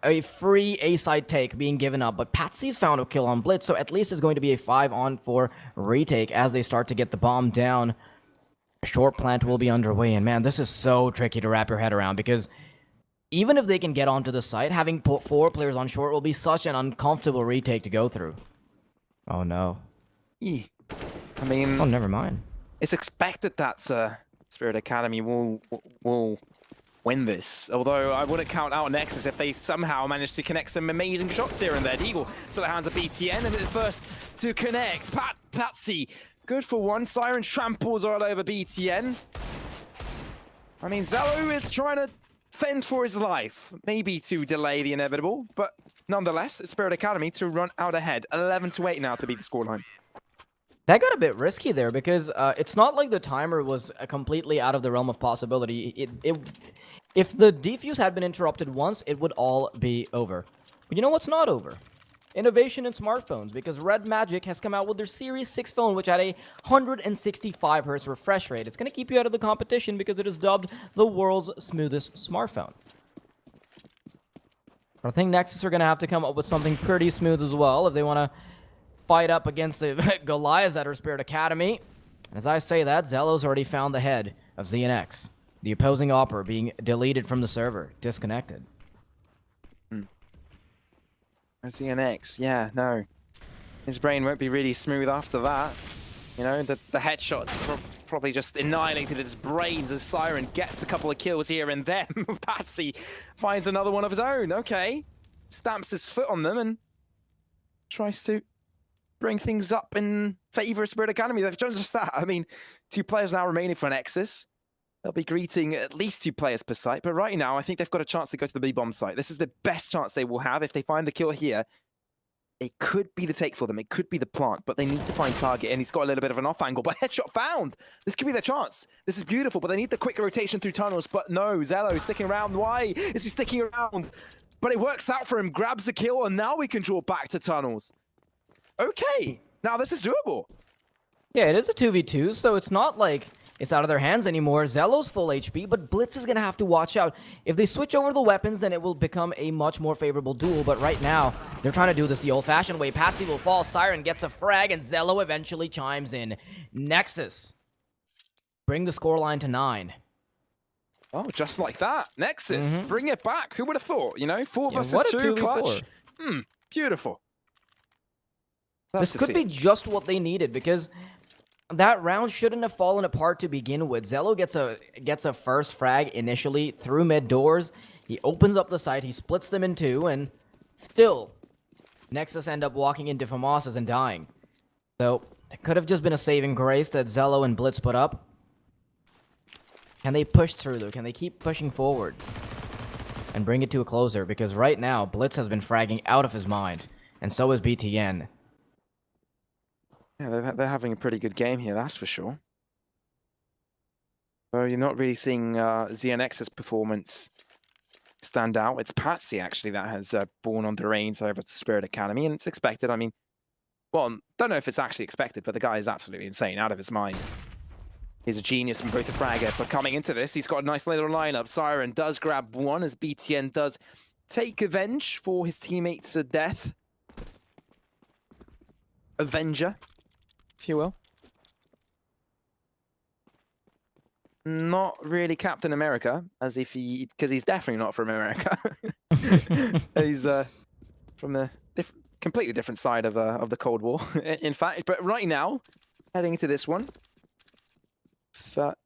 a free A-side take being given up, but Patsy's found a kill on Blitz, so at least it's going to be a 5-on-4 retake as they start to get the bomb down. Short plant will be underway, and man, this is so tricky to wrap your head around, because even if they can get onto the site, having 4 players on short will be such an uncomfortable retake to go through. Oh no. I mean... Oh, never mind. It's expected that Spirit Academy will win this. Although I wouldn't count out Nexus if they somehow manage to connect some amazing shots here and there. Deagle still at the hands of BTN, and it's first to connect. Patsy, good for one. Siren tramples all over BTN. I mean, Zello is trying to fend for his life, maybe to delay the inevitable, but nonetheless, it's Spirit Academy to run out ahead. 11-8 now to beat the scoreline. That got a bit risky there, because it's not like the timer was completely out of the realm of possibility. If the defuse had been interrupted once, it would all be over. But you know what's not over? Innovation in smartphones, because Red Magic has come out with their Series 6 phone, which had a 165 Hz refresh rate. It's going to keep you out of the competition because it is dubbed the world's smoothest smartphone. I think Nexus are going to have to come up with something pretty smooth as well if they want to fight up against the Goliaths at our Spirit Academy. As I say that, Zello's already found the head of ZNX. The opposing opera being deleted from the server, disconnected. ZNX, yeah, no. His brain won't be really smooth after that. You know, the headshot probably just annihilated his brains as Siren gets a couple of kills here and there. Patsy finds another one of his own, okay. Stamps his foot on them and tries to bring things up in favor of Spirit Academy. They've done just that. I mean, 2 players now remaining for Nexus. They'll be greeting at least 2 players per site, but right now I think they've got a chance to go to the B-bomb site. This is the best chance they will have. If they find the kill here, it could be the take for them. It could be the plant, but they need to find target, and he's got a little bit of an off angle, but headshot found. This could be their chance. This is beautiful, but they need the quick rotation through tunnels, but no, Zello sticking around. Why is he sticking around? But it works out for him, grabs a kill, and now we can draw back to tunnels. Okay, now this is doable. Yeah, it is a 2v2, so it's not like it's out of their hands anymore. Zello's full HP, but Blitz is going to have to watch out. If they switch over the weapons, then it will become a much more favorable duel. But right now, they're trying to do this the old-fashioned way. Patsy will fall, Siren gets a frag, and Zello eventually chimes in. Nexus bring the scoreline to 9. Oh, just like that. Nexus, bring it back. Who would have thought? You know, 4 versus what a 2 2v4. clutch. Beautiful. This could be just what they needed, because that round shouldn't have fallen apart to begin with. Zello gets a first frag initially through mid doors. He opens up the site, he splits them in two, and still, Nexus end up walking into Famas's and dying. So, it could have just been a saving grace that Zello and Blitz put up. Can they push through, though? Can they keep pushing forward and bring it to a closer? Because right now, Blitz has been fragging out of his mind, and so is BTN. Yeah, they're having a pretty good game here, that's for sure. So you're not really seeing ZNX's performance stand out. It's Patsy, actually, that has borne on the reins over to Spirit Academy, and it's expected. I mean, well, don't know if it's actually expected, but the guy is absolutely insane, out of his mind. He's a genius from both the fragger, but coming into this, he's got a nice little lineup. Siren does grab one as BTN does take revenge for his teammates' death. Avenger, if you will. Not really Captain America, as if because he's definitely not from America. He's from the completely different side of the Cold War, in fact. But right now, heading into this one, got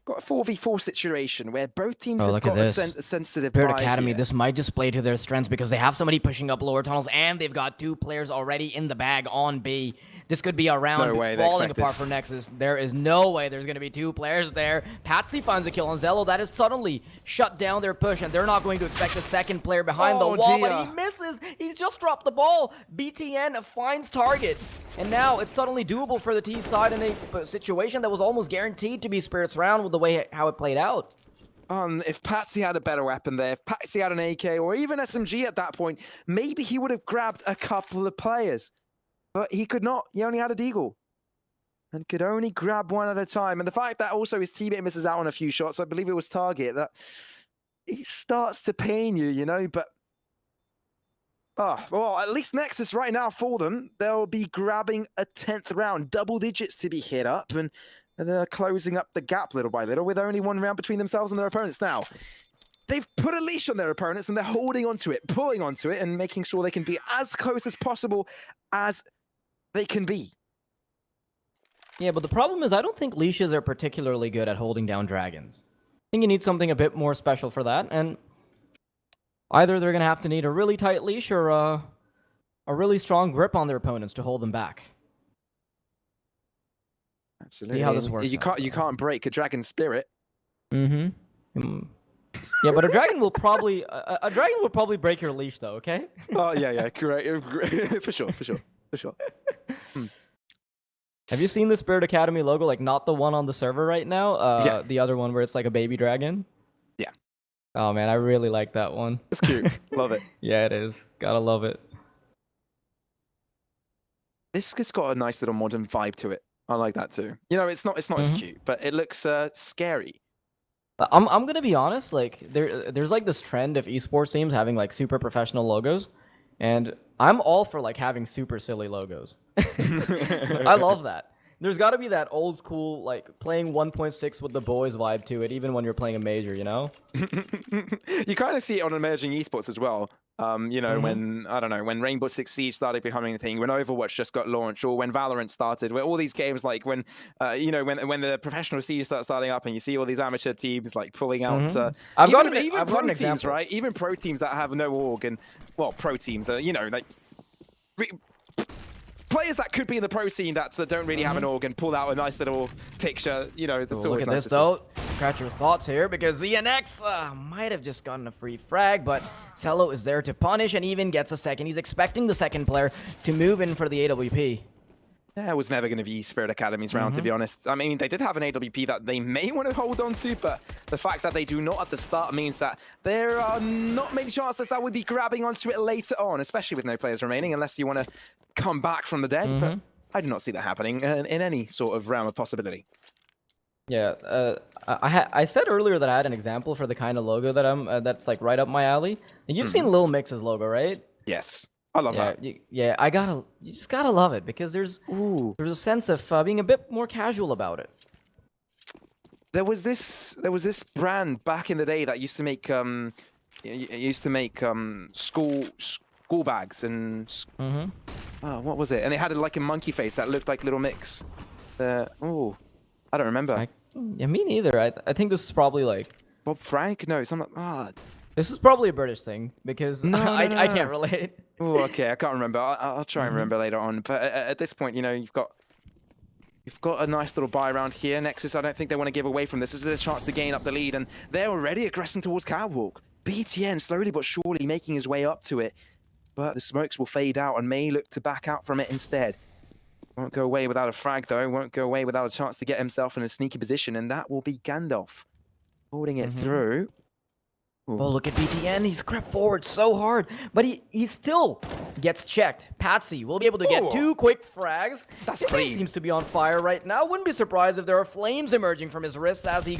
a 4v4 situation where both teams have got a sensitive Spirit buy Academy, here. this might just play to their strengths because they have somebody pushing up lower tunnels and they've got two players already in the bag on B. This could be a round falling apart for Nexus. There is no way there's going to be two players there. Patsy finds a kill on Zello. That has suddenly shut down their push, and they're not going to expect a second player behind the wall, but he misses. He's just dropped the ball. BTN finds target, and now it's suddenly doable for the T side in a situation that was almost guaranteed to be Spirit's round with the way how it played out. If Patsy had a better weapon there, if Patsy had an AK or even SMG at that point, maybe he would have grabbed a couple of players. But he could not. He only had a deagle. And could only grab one at a time. And the fact that also his teammate misses out on a few shots, I believe it was Target, that it starts to pain you, you know? But, well, at least Nexus right now for them, they'll be grabbing a 10th round. Double digits to be hit up. And they're closing up the gap little by little with only one round between themselves and their opponents now. They've put a leash on their opponents and they're holding onto it, pulling onto it, and making sure they can be as close as possible as they can be. Yeah, but the problem is I don't think leashes are particularly good at holding down dragons. I think you need something a bit more special for that, and either they're going to have to need a really tight leash or a really strong grip on their opponents to hold them back. Absolutely. See how this works. You can't break a dragon's spirit. Yeah, but a dragon will probably break your leash though, okay? Oh yeah, correct. for sure. Have you seen the Spirit Academy logo? Like, not the one on the server right now. Yeah. The other one where it's like a baby dragon. Yeah. Oh man, I really like that one. It's cute. Love it. Yeah, it is. Gotta love it. This has got a nice little modern vibe to it. I like that too. You know, it's not as cute, but it looks scary. I'm gonna be honest. Like, there's like this trend of esports teams having like super professional logos, and I'm all for like having super silly logos. I love that. There's got to be that old school like playing 1.6 with the boys vibe to it, even when you're playing a major, you know? You kind of see it on emerging esports as well. You know, when, I don't know, when Rainbow Six Siege started becoming a thing, when Overwatch just got launched, or when Valorant started, where all these games, like when, you know, when the professional Siege starts starting up and you see all these amateur teams like pulling out. I've got pro an teams, example. right? Even pro teams that have no org, and, well, pro teams, you know, like, players that could be in the pro scene that don't really have an org and pull out a nice little picture, you know, that's always Look at nice this though. Scratch your thoughts here because ZNX might have just gotten a free frag, but Cello is there to punish and even gets a second. He's expecting the second player to move in for the AWP. Yeah, it was never going to be Spirit Academy's round, to be honest. I mean, they did have an AWP that they may want to hold on to, but the fact that they do not at the start means that there are not many chances that would be grabbing onto it later on, especially with no players remaining, unless you want to come back from the dead. But I do not see that happening in any sort of realm of possibility. Yeah, I said earlier that I had an example for the kind of logo that that's like right up my alley. And you've seen Lil Mix's logo, right? Yes. I love that. You just gotta love it because there's a sense of being a bit more casual about it. There was this brand back in the day that used to make school bags and Oh, what was it? And it had like a monkey face that looked like Little Mix. Oh, I don't remember. Yeah, me neither. I think this is probably like... Bob Frank? No, something. This is probably a British thing because I can't relate. Oh, okay, I can't remember. I'll try and remember later on. But at this point, you know, you've got a nice little buy around here. Nexus, I don't think they want to give away from this. This is a chance to gain up the lead, and they're already aggressing towards Catwalk. BTN slowly but surely making his way up to it, but the smokes will fade out and may look to back out from it instead. Won't go away without a frag, though. Won't go away without a chance to get himself in a sneaky position, and that will be Gandalf holding it through. Oh, look at BTN. He's crept forward so hard, but he still gets checked. Patsy will be able to get 2 quick frags. That's His clean. team seems to be on fire right now. Wouldn't be surprised if there are flames emerging from his wrists as he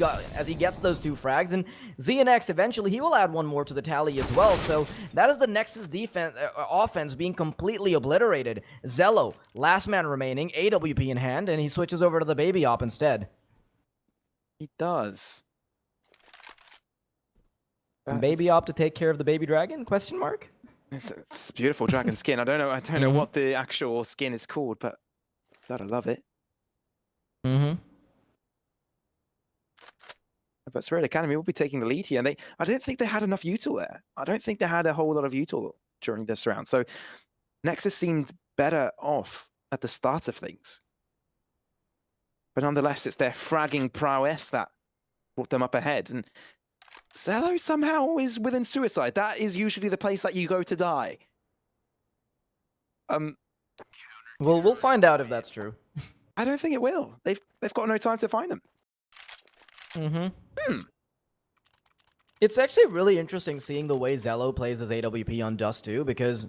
gets those 2 frags. And ZNX eventually he will add 1 more to the tally as well. So that is the Nexus defense offense being completely obliterated. Zello, last man remaining, AWP in hand, and he switches over to the baby op instead. He does. Baby op to take care of the baby dragon? Question mark. It's a beautiful dragon skin. I don't know what the actual skin is called, but gotta love it. But Spirit Academy will be taking the lead here, and I don't think they had enough util there. I don't think they had a whole lot of util during this round. So Nexus seemed better off at the start of things. But nonetheless, it's their fragging prowess that brought them up ahead. And Zello somehow is within suicide. That is usually the place that you go to die. Well, we'll find out if that's true. I don't think it will. They've got no time to find him. It's actually really interesting seeing the way Zello plays as AWP on Dust 2, because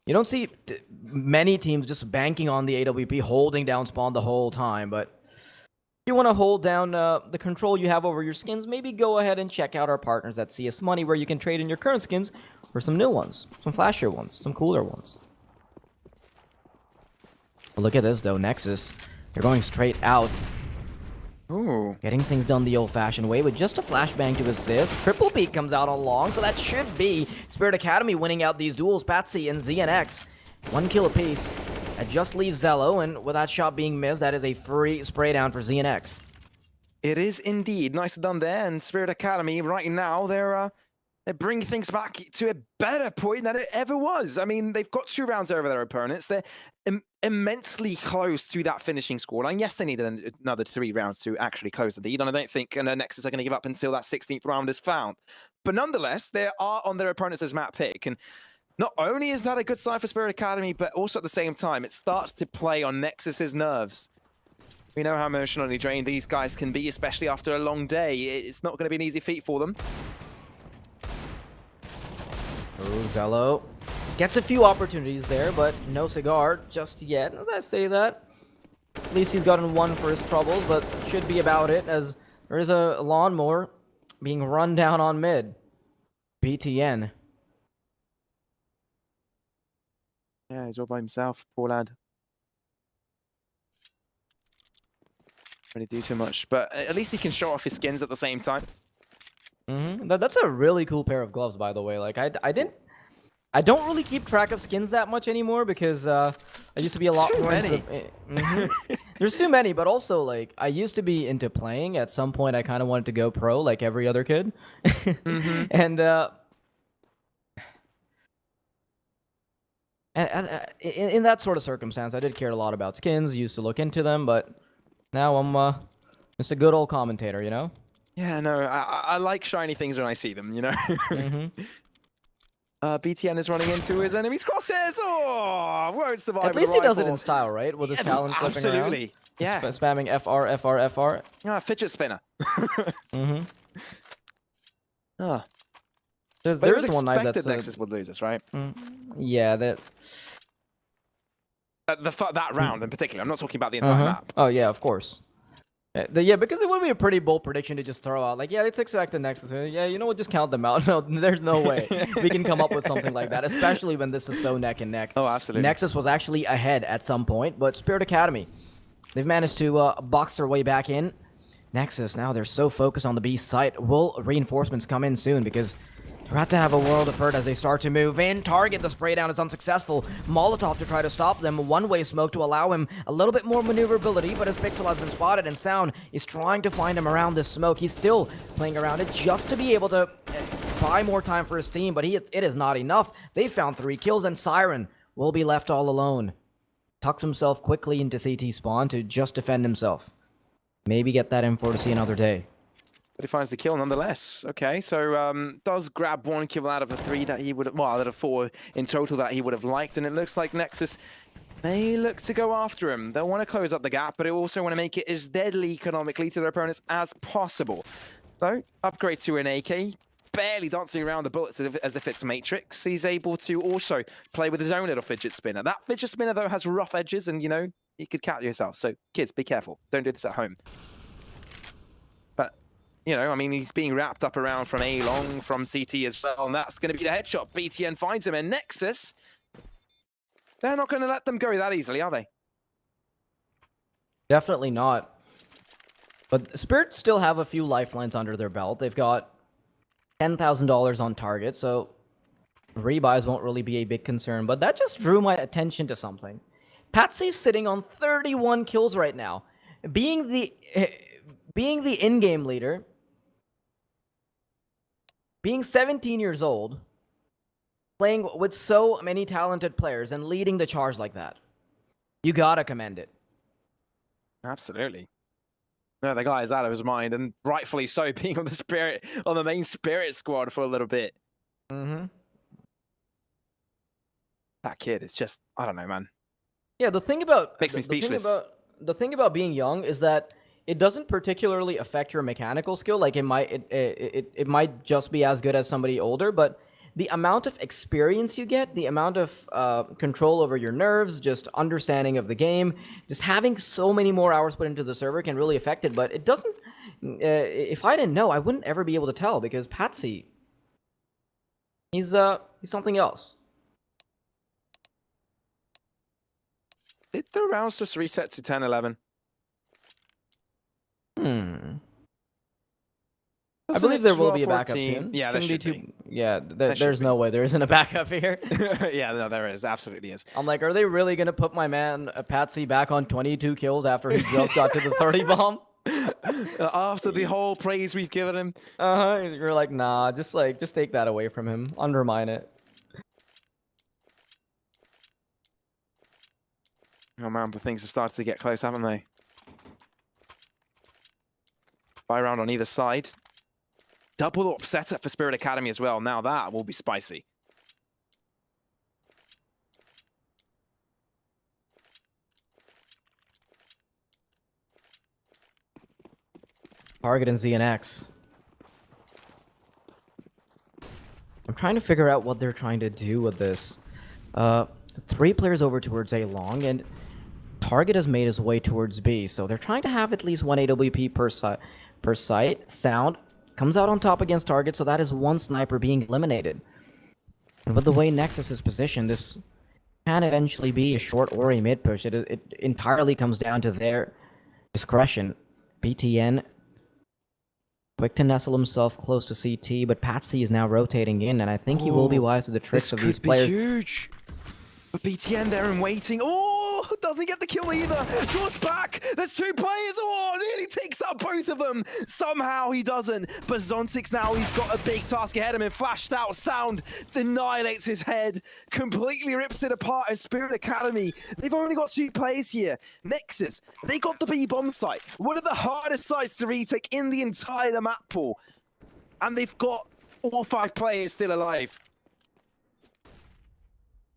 you don't see many teams just banking on the AWP, holding down spawn the whole time, but if you want to hold down the control you have over your skins, maybe go ahead and check out our partners at CS Money, where you can trade in your current skins for some new ones, some flashier ones, some cooler ones. But look at this though, Nexus. They're going straight out. Ooh. Getting things done the old-fashioned way with just a flashbang to assist. Triple Peak comes out on long, so that should be Spirit Academy winning out these duels. Patsy and ZNX, 1 kill apiece. That just leaves Zello, and with that shot being missed, that is a free spray down for ZNX. It is indeed. Nicely done there. And Spirit Academy, right now, they're bringing things back to a better point than it ever was. I mean, they've got 2 rounds over their opponents. They're immensely close to that finishing scoreline. Yes, they need another 3 rounds to actually close the lead, and I don't think Nexus are going to give up until that 16th round is found. But nonetheless, they are on their opponents' map pick, and not only is that a good sign for Spirit Academy, but also at the same time, it starts to play on Nexus's nerves. We know how emotionally drained these guys can be, especially after a long day. It's not going to be an easy feat for them. Oh, Zello gets a few opportunities there, but no cigar just yet. As I say that, at least he's gotten 1 for his troubles, but should be about it, as there is a lawnmower being run down on mid. BTN. Yeah, he's all by himself, poor lad. Really do too much, but at least he can show off his skins at the same time. That's a really cool pair of gloves, by the way. Like I don't really keep track of skins that much anymore, because I used to be a lot more into There's too many, but also like I used to be into playing. At some point, I kind of wanted to go pro, like every other kid. And in that sort of circumstance, I did care a lot about skins. Used to look into them, but now I'm just a good old commentator, you know. Yeah, no, I like shiny things when I see them, you know? BTN is running into his enemy's crosshairs. Oh, won't survive. At least he does it in style, right? With his talent flipping absolutely. around. Yeah. Spamming FR, FR, FR. Yeah, fidget spinner. Oh. There's one knife that's... Nexus would lose this, right? Yeah, that... That round in particular. I'm not talking about the entire map. Oh, yeah, of course. Yeah, because it would be a pretty bold prediction to just throw out, like, yeah, let's expect the Nexus. Yeah, you know what, just count them out. No, there's no way we can come up with something like that, especially when this is so neck and neck. Oh, absolutely. Nexus was actually ahead at some point, but Spirit Academy, they've managed to box their way back in. Nexus, now they're so focused on the B site. Will reinforcements come in soon? Because About to have a world of hurt as they start to move in. Target, the spray down is unsuccessful. Molotov to try to stop them. One-way smoke to allow him a little bit more maneuverability, but his Pixel has been spotted, and Sound is trying to find him around this smoke. He's still playing around it just to be able to buy more time for his team, but it is not enough. They found 3 kills, and Siren will be left all alone. Tucks himself quickly into CT spawn to just defend himself. Maybe get that info to see another day. But he finds the kill nonetheless. Okay, so does grab 1 kill out of the 3 that he would have, well, out of 4 in total that he would have liked, and it looks like Nexus may look to go after him. They'll want to close up the gap, but they also want to make it as deadly economically to their opponents as possible. So, upgrade to an AK, barely dancing around the bullets as if it's Matrix. He's able to also play with his own little fidget spinner. That fidget spinner, though, has rough edges, and, you know, you could cut yourself. So, kids, be careful. Don't do this at home. You know, I mean, he's being wrapped up around from A-Long, from CT as well, and that's going to be the headshot. BTN finds him, and Nexus, they're not going to let them go that easily, are they? Definitely not. But Spirit still have a few lifelines under their belt. They've got $10,000 on target, so rebuys won't really be a big concern. But that just drew my attention to something. Patsy's sitting on 31 kills right now. Being the in-game leader, being 17 years old, playing with so many talented players and leading the charge like that, you gotta commend it. Absolutely. No, the guy is out of his mind, and rightfully so, being on the main Spirit squad for a little bit. Mm-hmm. That kid is just, I don't know, man. Yeah, the thing about Makes me speechless. The thing about being young is that it doesn't particularly affect your mechanical skill. Like, it might just be as good as somebody older, but the amount of experience you get, the amount of control over your nerves, just understanding of the game, just having so many more hours put into the server can really affect it. But it doesn't. If I didn't know, I wouldn't ever be able to tell, because Patsy, he's something else. Did the rounds just reset to 10-11? I believe there will be a backup soon. Yeah, there should be. Yeah, there's no way there isn't a backup here. Yeah, no, there is. Absolutely is. I'm like, are they really going to put my man Patsy back on 22 kills after he just got to the 30 bomb? After the whole praise we've given him. You're like, nah, just take that away from him. Undermine it. Oh man, but things have started to get close, haven't they? Buy round on either side. Double up setup for Spirit Academy as well. Now that will be spicy. Target and ZNX. I'm trying to figure out what they're trying to do with this. 3 players over towards A long, and Target has made his way towards B, so they're trying to have at least 1 AWP per site. Sound comes out on top against Target, so that is 1 sniper being eliminated. And with the way Nexus is positioned, this can eventually be a short or a mid push. It entirely comes down to their discretion. BTN quick to nestle himself close to CT, but Patsy is now rotating in, and I think he will be wise to the tricks of these players. This could be huge. But BTN there and waiting. Oh, doesn't get the kill either. Draws back. There's 2 players. Oh, nearly takes out both of them. Somehow he doesn't. But Zontix now, he's got a big task ahead of him. Flashed out Sound annihilates his head. Completely rips it apart. And Spirit Academy, they've only got 2 players here. Nexus, they got the B bomb site. One of the hardest sites to retake in the entire map pool. And they've got all 5 players still alive.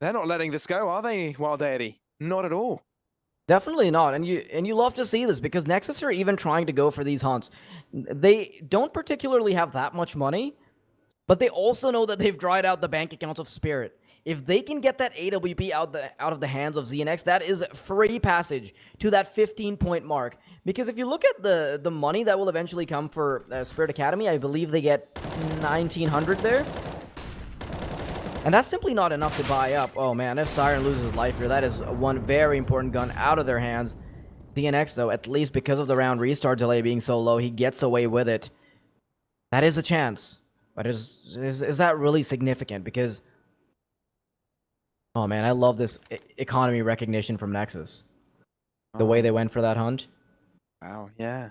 They're not letting this go, are they, Wild Deity? Not at all. Definitely not, and you love to see this, because Nexus are even trying to go for these hunts. They don't particularly have that much money, but they also know that they've dried out the bank accounts of Spirit. If they can get that AWP out of the hands of ZNX, that is free passage to that 15-point mark. Because if you look at the money that will eventually come for Spirit Academy, I believe they get 1,900 there. And that's simply not enough to buy up. Oh man, if Siren loses life here, that is 1 very important gun out of their hands. ZNX, though, at least because of the round restart delay being so low, he gets away with it. That is a chance. But is that really significant? Because, oh man, I love this economy recognition from Nexus. The way they went for that hunt. Wow, yeah.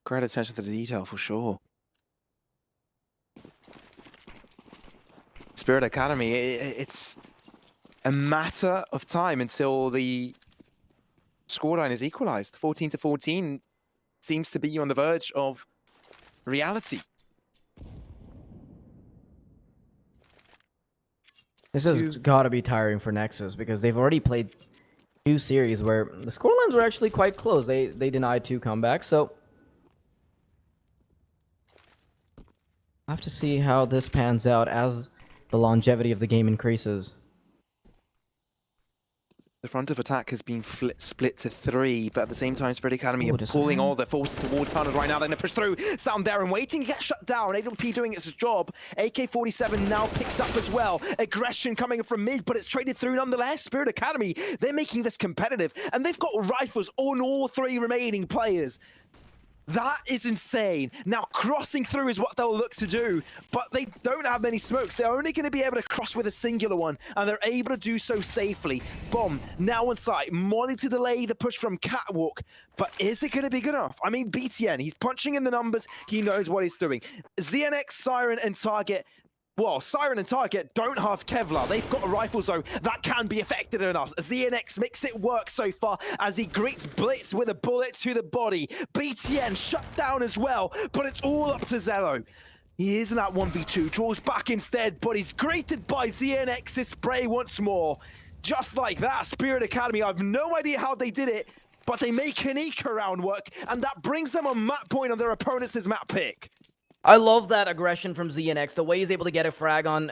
Great attention to the detail for sure. Spirit Academy, it's a matter of time until the scoreline is equalized. 14-14 seems to be on the verge of reality. This has got to be tiring for Nexus because they've already played 2 series where the scorelines were actually quite close. They denied 2 comebacks, so I have to see how this pans out as the longevity of the game increases. The front of attack has been split to 3, but at the same time, Spirit Academy are just pulling man. all their forces towards tunnels right now. They're going to push through. Sound there and waiting to get shut down. AWP doing its job. AK-47 now picked up as well. Aggression coming from mid, but it's traded through nonetheless. Spirit Academy, they're making this competitive, and they've got rifles on all 3 remaining players. That is insane. Now, crossing through is what they'll look to do, but they don't have many smokes. They're only going to be able to cross with a singular one, and they're able to do so safely. Bomb, now on site. Molly to delay the push from Catwalk, but is it going to be good enough? I mean, BTN, he's punching in the numbers. He knows what he's doing. ZNX, Siren, and Target. Well, Siren and Target don't have Kevlar. They've got a rifle zone that can be effective enough. ZNX makes it work so far as he greets Blitz with a bullet to the body. BTN shut down as well, but it's all up to Zello. He is in that 1v2, draws back instead, but he's greeted by ZNX's spray once more. Just like that, Spirit Academy, I have no idea how they did it, but they make an eco round work, and that brings them a map point on their opponent's map pick. I love that aggression from ZNX, the way he's able to get a frag on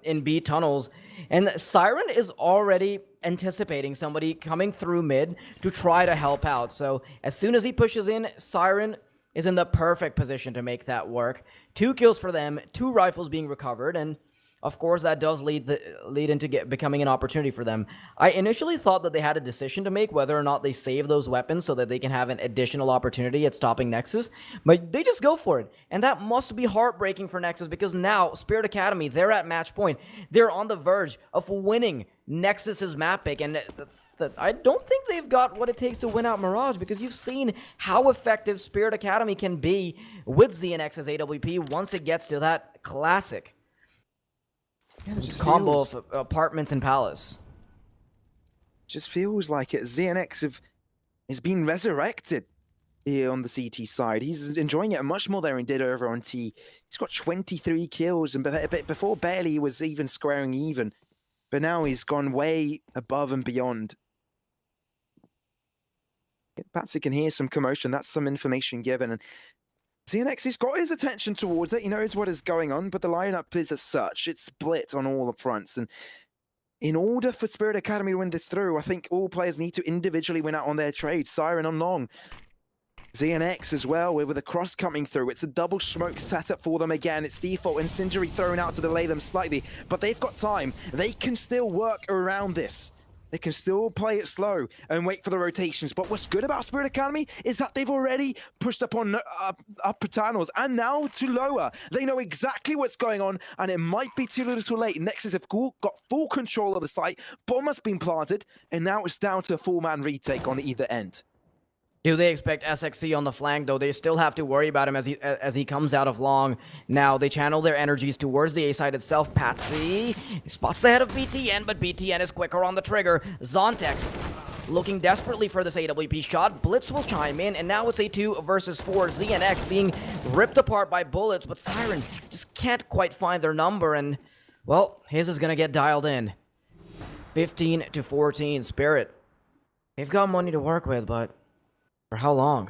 in B tunnels. And Siren is already anticipating somebody coming through mid to try to help out. So as soon as he pushes in, Siren is in the perfect position to make that work. 2 kills for them, 2 rifles being recovered, and of course, that does lead into becoming an opportunity for them. I initially thought that they had a decision to make whether or not they save those weapons so that they can have an additional opportunity at stopping Nexus, but they just go for it. And that must be heartbreaking for Nexus because now, Spirit Academy, they're at match point. They're on the verge of winning Nexus's map pick, and I don't think they've got what it takes to win out Mirage because you've seen how effective Spirit Academy can be with ZNX's AWP once it gets to that classic. Combo of apartments and palace. Just feels like it. ZNX has been resurrected here on the CT side. He's enjoying it much more than he did over on T. He's got 23 kills, and before barely he was even squaring even. But now he's gone way above and beyond. Patsy can hear some commotion. That's some information given. And ZNX has got his attention towards it. He knows what is going on, but the lineup is as such. It's split on all the fronts. And in order for Spirit Academy to win this through, I think all players need to individually win out on their trades. Siren on long. ZNX as well, with a cross coming through. It's a double smoke setup for them again. It's default incendiary thrown out to delay them slightly, but they've got time. They can still work around this. They can still play it slow and wait for the rotations. But what's good about Spirit Academy is that they've already pushed up on upper tunnels and now to lower. They know exactly what's going on, and it might be too little too late. Nexus have got full control of the site. Bomb has been planted, and now it's down to a full-man retake on either end. Do they expect SXC on the flank, though? They still have to worry about him as he comes out of long. Now, they channel their energies towards the A side itself. Patsy spots ahead of BTN, but BTN is quicker on the trigger. Zontex looking desperately for this AWP shot. Blitz will chime in, and now it's a 2 versus 4. ZNX being ripped apart by bullets, but Siren just can't quite find their number, and, well, his is going to get dialed in. 15-14, Spirit. They've got money to work with, but for how long?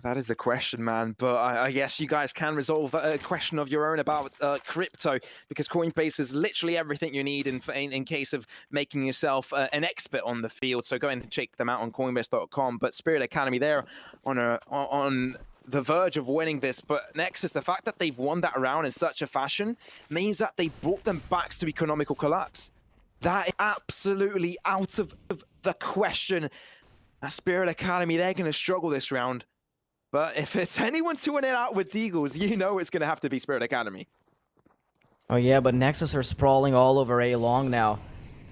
That is a question, man, but I guess you guys can resolve a question of your own about crypto, because Coinbase is literally everything you need in case of making yourself an expert on the field. So go and check them out on Coinbase.com. But Spirit Academy, they're on the verge of winning this. But Nexus, the fact that they've won that round in such a fashion means that they brought them back to economical collapse. That is absolutely out of the question. At Spirit Academy, they're going to struggle this round. But if it's anyone to win it out with Deagles, you know it's going to have to be Spirit Academy. Oh yeah, but Nexus are sprawling all over A long now.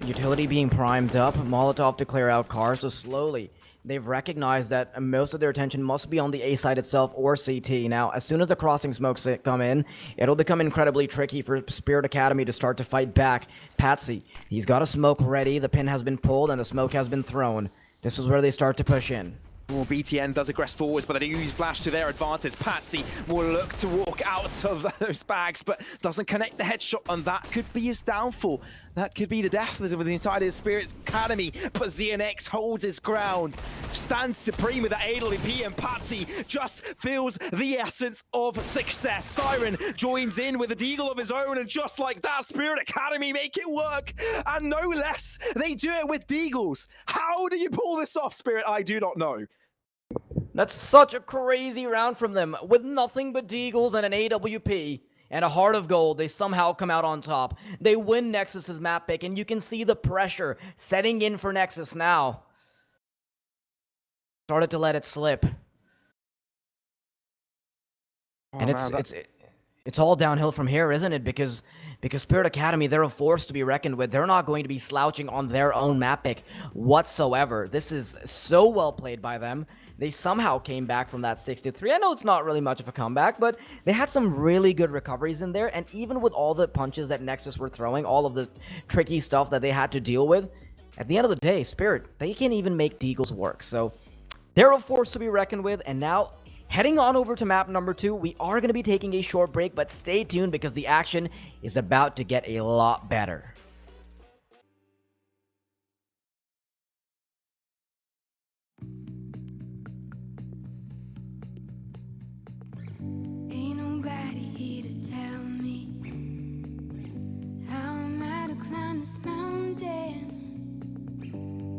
Utility being primed up, Molotov to clear out cars, so slowly they've recognized that most of their attention must be on the A side itself or CT. Now, as soon as the crossing smokes come in, it'll become incredibly tricky for Spirit Academy to start to fight back. Patsy, he's got a smoke ready, the pin has been pulled and the smoke has been thrown. This is where they start to push in. Well, BTN does aggress forwards, but they use Flash to their advantage. Patsy will look to walk out of those bags, but doesn't connect the headshot, and that could be his downfall. That could be the death of the entire Spirit Academy, but ZNX holds his ground, stands supreme with the AWP, and Patsy just feels the essence of success. Siren joins in with a deagle of his own, and just like that, Spirit Academy make it work, and no less, they do it with deagles. How do you pull this off, Spirit? I do not know. That's such a crazy round from them. With nothing but deagles and an AWP and a heart of gold, they somehow come out on top. They win Nexus's map pick, and you can see the pressure setting in for Nexus now. Started to let it slip. And it's all downhill from here, isn't it? Because Spirit Academy, they're a force to be reckoned with. They're not going to be slouching on their own map pick whatsoever. This is so well played by them. They somehow came back from that 6-3. I know it's not really much of a comeback, but they had some really good recoveries in there. And even with all the punches that Nexus were throwing, all of the tricky stuff that they had to deal with, at the end of the day, Spirit, they can even make deagles work. So they're a force to be reckoned with. And now, heading on over to map number 2, we are going to be taking a short break, but stay tuned because the action is about to get a lot better. Ain't nobody here to tell me how am I to climb this mountain.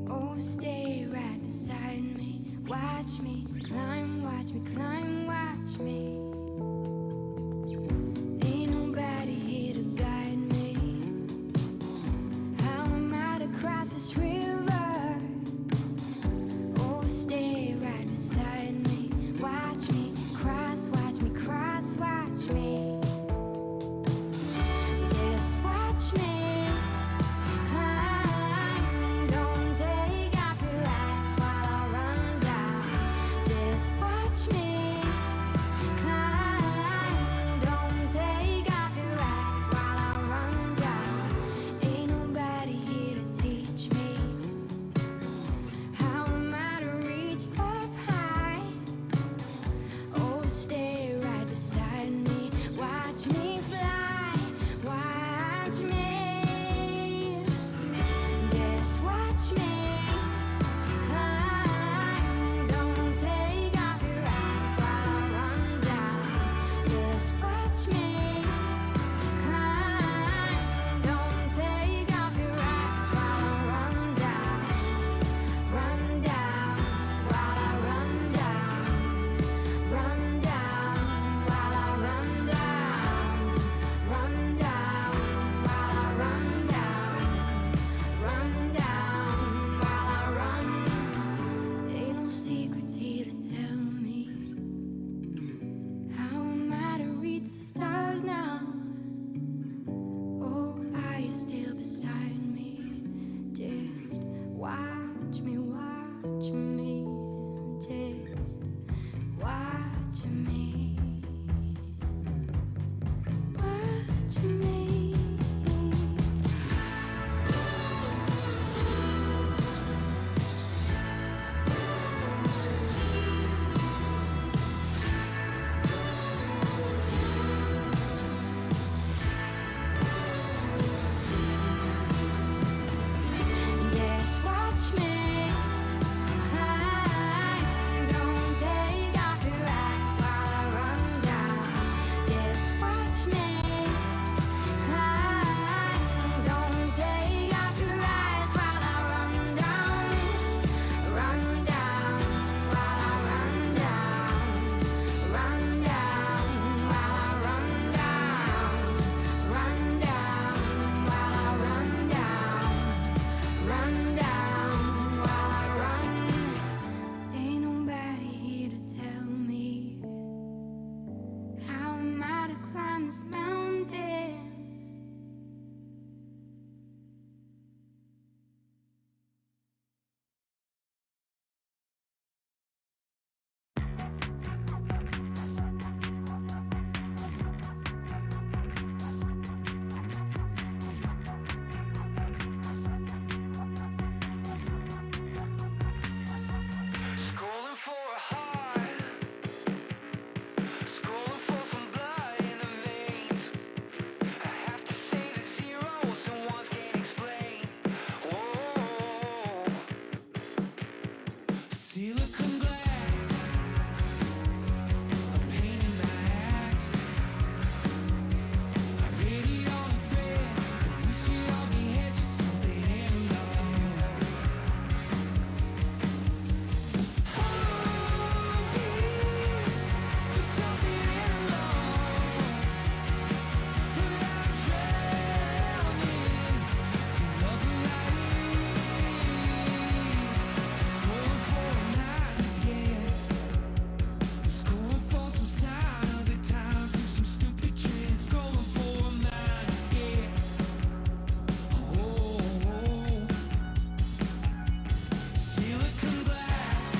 Oh, stay right beside me. Watch me climb, watch me climb, watch me. Ain't nobody here to guide me. How am I to cross this river? Oh, stay right beside me. Watch me cross, watch me cross, watch me. Just watch me climb. Don't take off your eyes while I run down. Just watch me climb. Silicon glass, a pain in my ass. I read it on a thread, but we should all get heads for something in love. Hungry for something in love, but I'm drowning in love light. Going for a night again. Just going for some sign of the times, through some stupid trends. Going for a night again. Oh, silicon glass,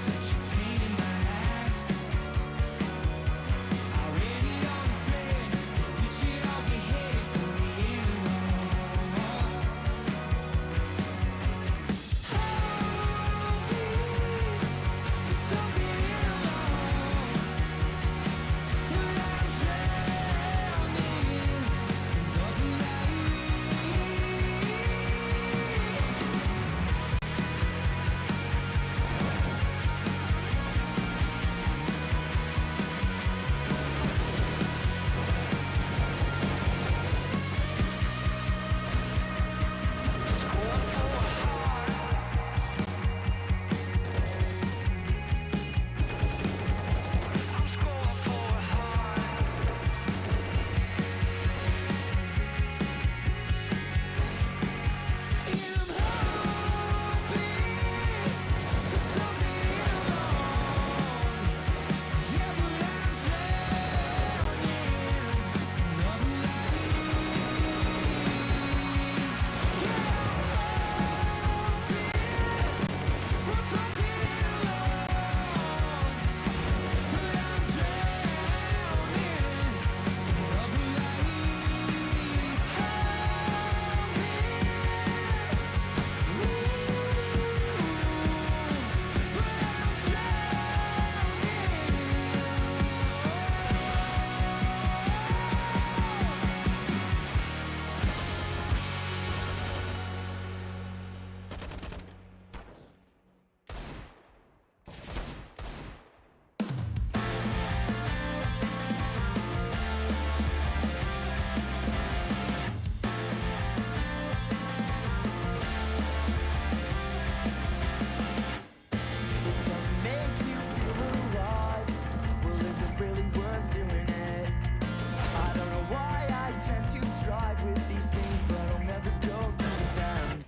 such a pain in my ass. I read it on a thread, but we should all get headed for the end of something in love, but I'm drowning in love Doesn't make you feel alive. Well, is it really worth doing it? I don't know why I tend to strive with these things, but I'll never go through them.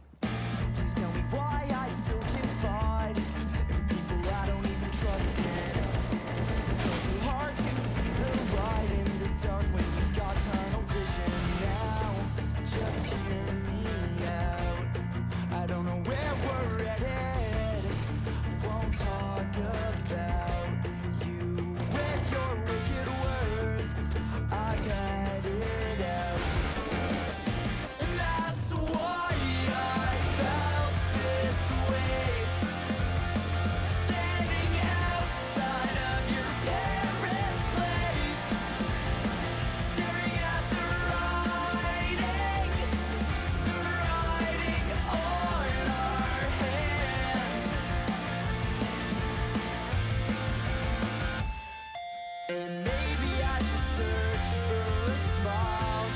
Please tell me why I still confide in people I don't even trust in. So too hard to see the light in the dark when you've got tunnel vision. Now, just hear me out. I don't know where we're headed. Won't talk about you with your wicked words. I got it out. And that's why I felt this way. Standing outside of your parents' place, staring at the writing on our hands. And maybe I should search for a smile.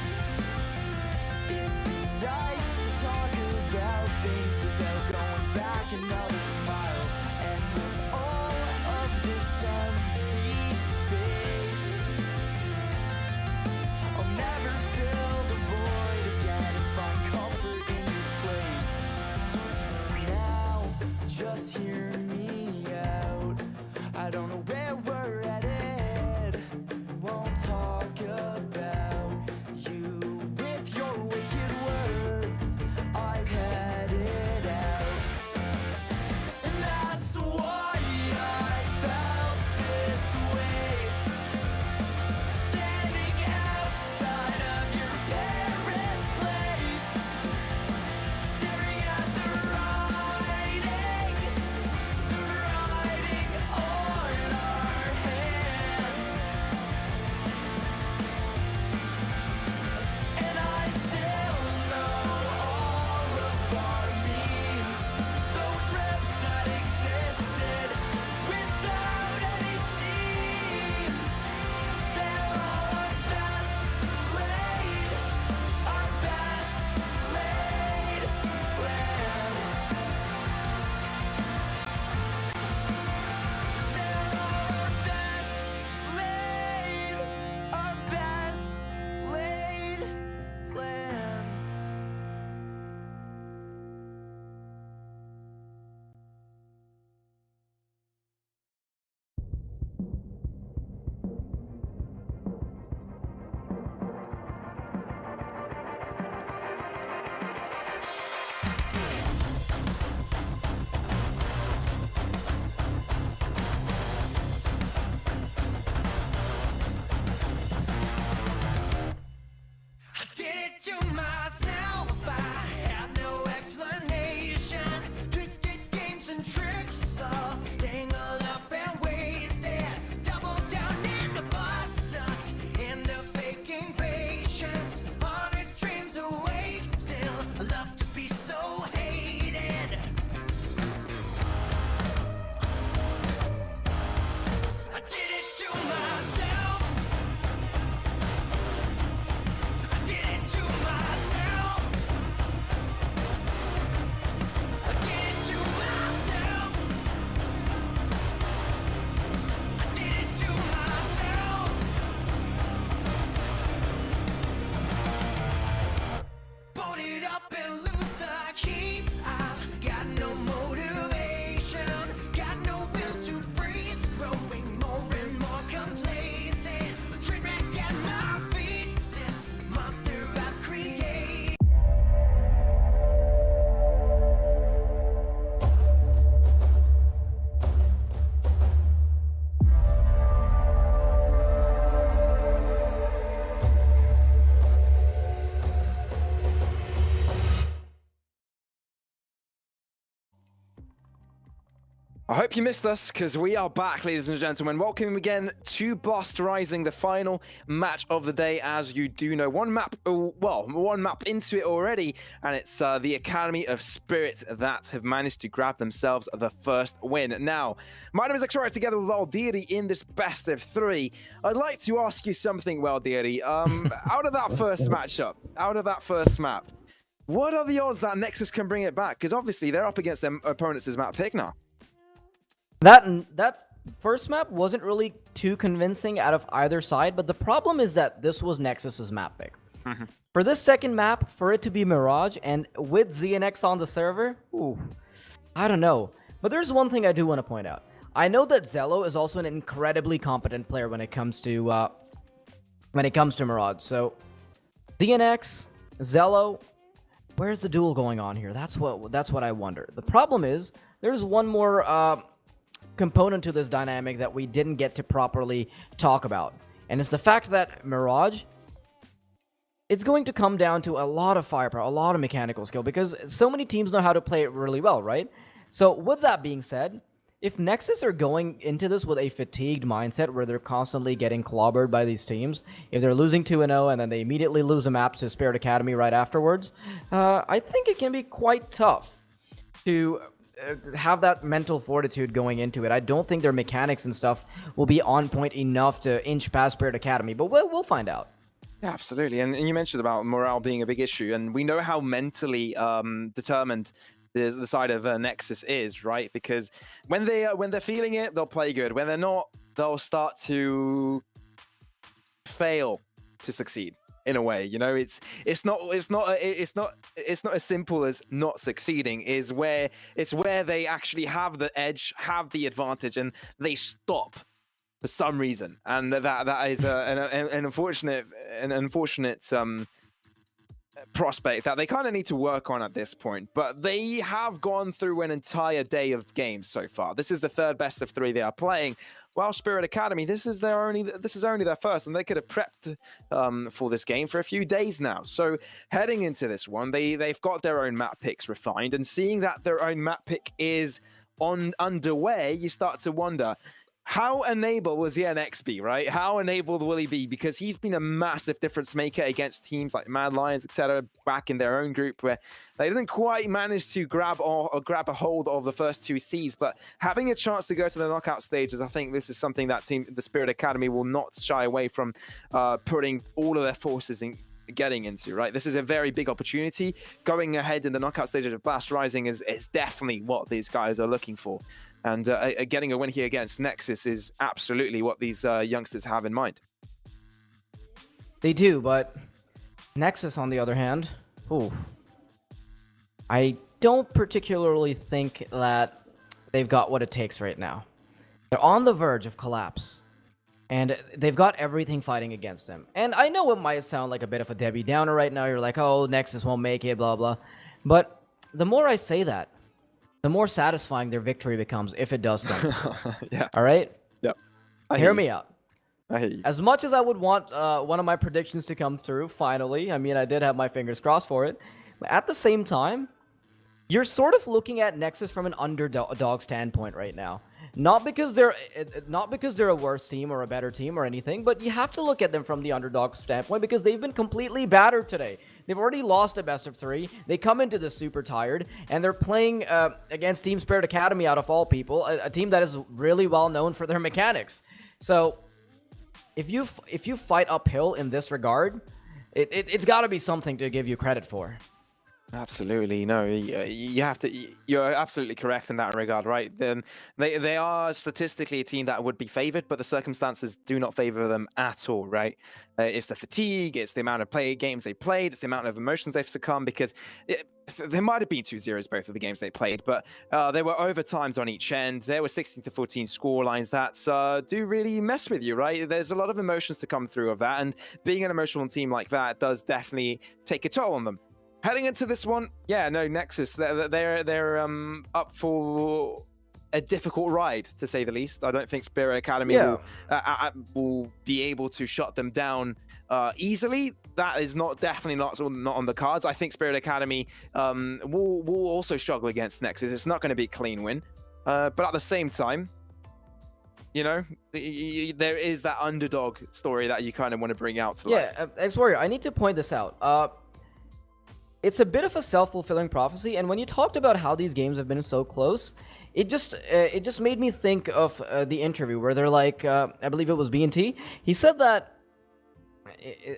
It'd be nice to talk about things without going back another mile. And with all of this empty space, I'll never fill the void again and find comfort in your place. Now, just hear me out. I don't know where we're headed. Won't talk about you with your wicked words. I've had it out. And that's why I felt this way. Standing outside of your parents' place, staring at the writing on our muscle, tangled up and wasted. Double down and the bus sucked into faking patience. Haunted dreams awake still. I love to be so hated. I did it to myself. I did it to myself. I did it to myself. I did it to myself. Boat it up and lose the key. I've got no motivation, got no will to breathe. Growing more and more complacent. Train wreck at my feet. This monster I've created. I hope you missed us, because we are back, ladies and gentlemen. Welcome again to Blast Rising, the final match of the day. As you do know, one map into it already, and it's the Academy of Spirit that have managed to grab themselves the first win. Now, my name is Xrari, together with Valdiri in this best of 3. I'd like to ask you something, Valdiri. Out of that first matchup, out of that first map, what are the odds that Nexus can bring it back? Because obviously they're up against their opponents' map pick now. That first map wasn't really too convincing out of either side, but the problem is that this was Nexus's map pick. For this second map, for it to be Mirage and with ZNX on the server, ooh, I don't know. But there's one thing I do want to point out. I know that Zello is also an incredibly competent player when it comes to Mirage. So ZNX, Zello, where's the duel going on here? That's what I wonder. The problem is there's one more component to this dynamic that we didn't get to properly talk about, and it's the fact that Mirage, it's going to come down to a lot of firepower, a lot of mechanical skill, because so many teams know how to play it really well, right? So with that being said, if Nexus are going into this with a fatigued mindset where they're constantly getting clobbered by these teams, if they're losing 2-0 and then they immediately lose a map to Spirit Academy right afterwards, I think it can be quite tough to have that mental fortitude going into it. I don't think their mechanics and stuff will be on point enough to inch past Spirit Academy, but we'll find out. Yeah, absolutely. And you mentioned about morale being a big issue, and we know how mentally determined the side of Nexus is, right? Because when they're feeling it, they'll play good. When they're not, they'll start to fail to succeed. In a way, you know, it's not as simple as not succeeding. It's where they actually have the edge, have the advantage, and they stop for some reason, and that is an unfortunate prospect that they kind of need to work on at this point. But they have gone through an entire day of games so far. This is the third best of 3 they are playing. While Spirit Academy, this is only their first, and they could have prepped for this game for a few days now. So heading into this one, they've got their own map picks refined, and seeing that their own map pick is underway, you start to wonder, how enabled was ZNX be, right? How enabled will he be? Because he's been a massive difference maker against teams like Mad Lions, etc., back in their own group, where they didn't quite manage to grab a hold of the first 2 seeds. But having a chance to go to the knockout stages, I think this is something that the Spirit Academy will not shy away from putting all of their forces in. Getting into, right? This is a very big opportunity. Going ahead in the knockout stage of Blast Rising is definitely what these guys are looking for. And getting a win here against Nexus is absolutely what these youngsters have in mind. They do, but Nexus, on the other hand, ooh, I don't particularly think that they've got what it takes right now. They're on the verge of collapse. And they've got everything fighting against them. And I know it might sound like a bit of a Debbie Downer right now. You're like, oh, Nexus won't make it, blah, blah. But the more I say that, the more satisfying their victory becomes if it does come. Yeah. All right? Yep. Hear me out. I hear you. As much as I would want one of my predictions to come through, finally, I mean, I did have my fingers crossed for it. But at the same time, you're sort of looking at Nexus from an underdog standpoint right now. Not because they're a worse team or a better team or anything, but you have to look at them from the underdog standpoint because they've been completely battered today. They've already lost a best of 3. They come into this super tired, and they're playing against Team Spirit Academy out of all people, a team that is really well known for their mechanics. So if you fight uphill in this regard, it's got to be something to give you credit for. Absolutely, no. You have to. You're absolutely correct in that regard, right? Then they are statistically a team that would be favored, but the circumstances do not favor them at all, right? It's the fatigue, it's the amount of games they played, it's the amount of emotions they've succumbed. Because there might have been 2-0s both of the games they played, but there were overtimes on each end. There were 16-14 score lines that do really mess with you, right? There's a lot of emotions to come through of that, and being an emotional team like that does definitely take a toll on them. Heading into this one, yeah, no, Nexus, they're up for a difficult ride, to say the least. I don't think Spirit Academy will be able to shut them down easily. That is definitely not on the cards. I think Spirit Academy will also struggle against Nexus. It's not going to be a clean win. But at the same time, you know, there is that underdog story that you kind of want to bring out to life. Yeah, X-Warrior, I need to point this out. It's a bit of a self-fulfilling prophecy, and when you talked about how these games have been so close, it just made me think of the interview where they're like, I believe it was B&T. He said that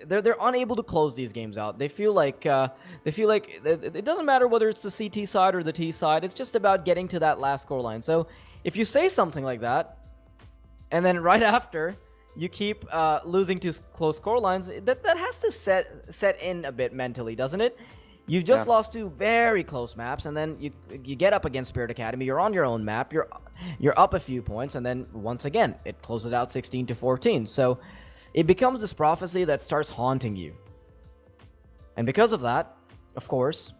they're unable to close these games out. They feel like it doesn't matter whether it's the CT side or the T side. It's just about getting to that last score line. So if you say something like that, and then right after you keep losing to close score lines, that has to set in a bit mentally, doesn't it? You've just lost 2 very close maps, and then you get up against Spirit Academy. You're on your own map. You're up a few points, and then once again it closes out 16-14. So it becomes this prophecy that starts haunting you. And because of that, of course,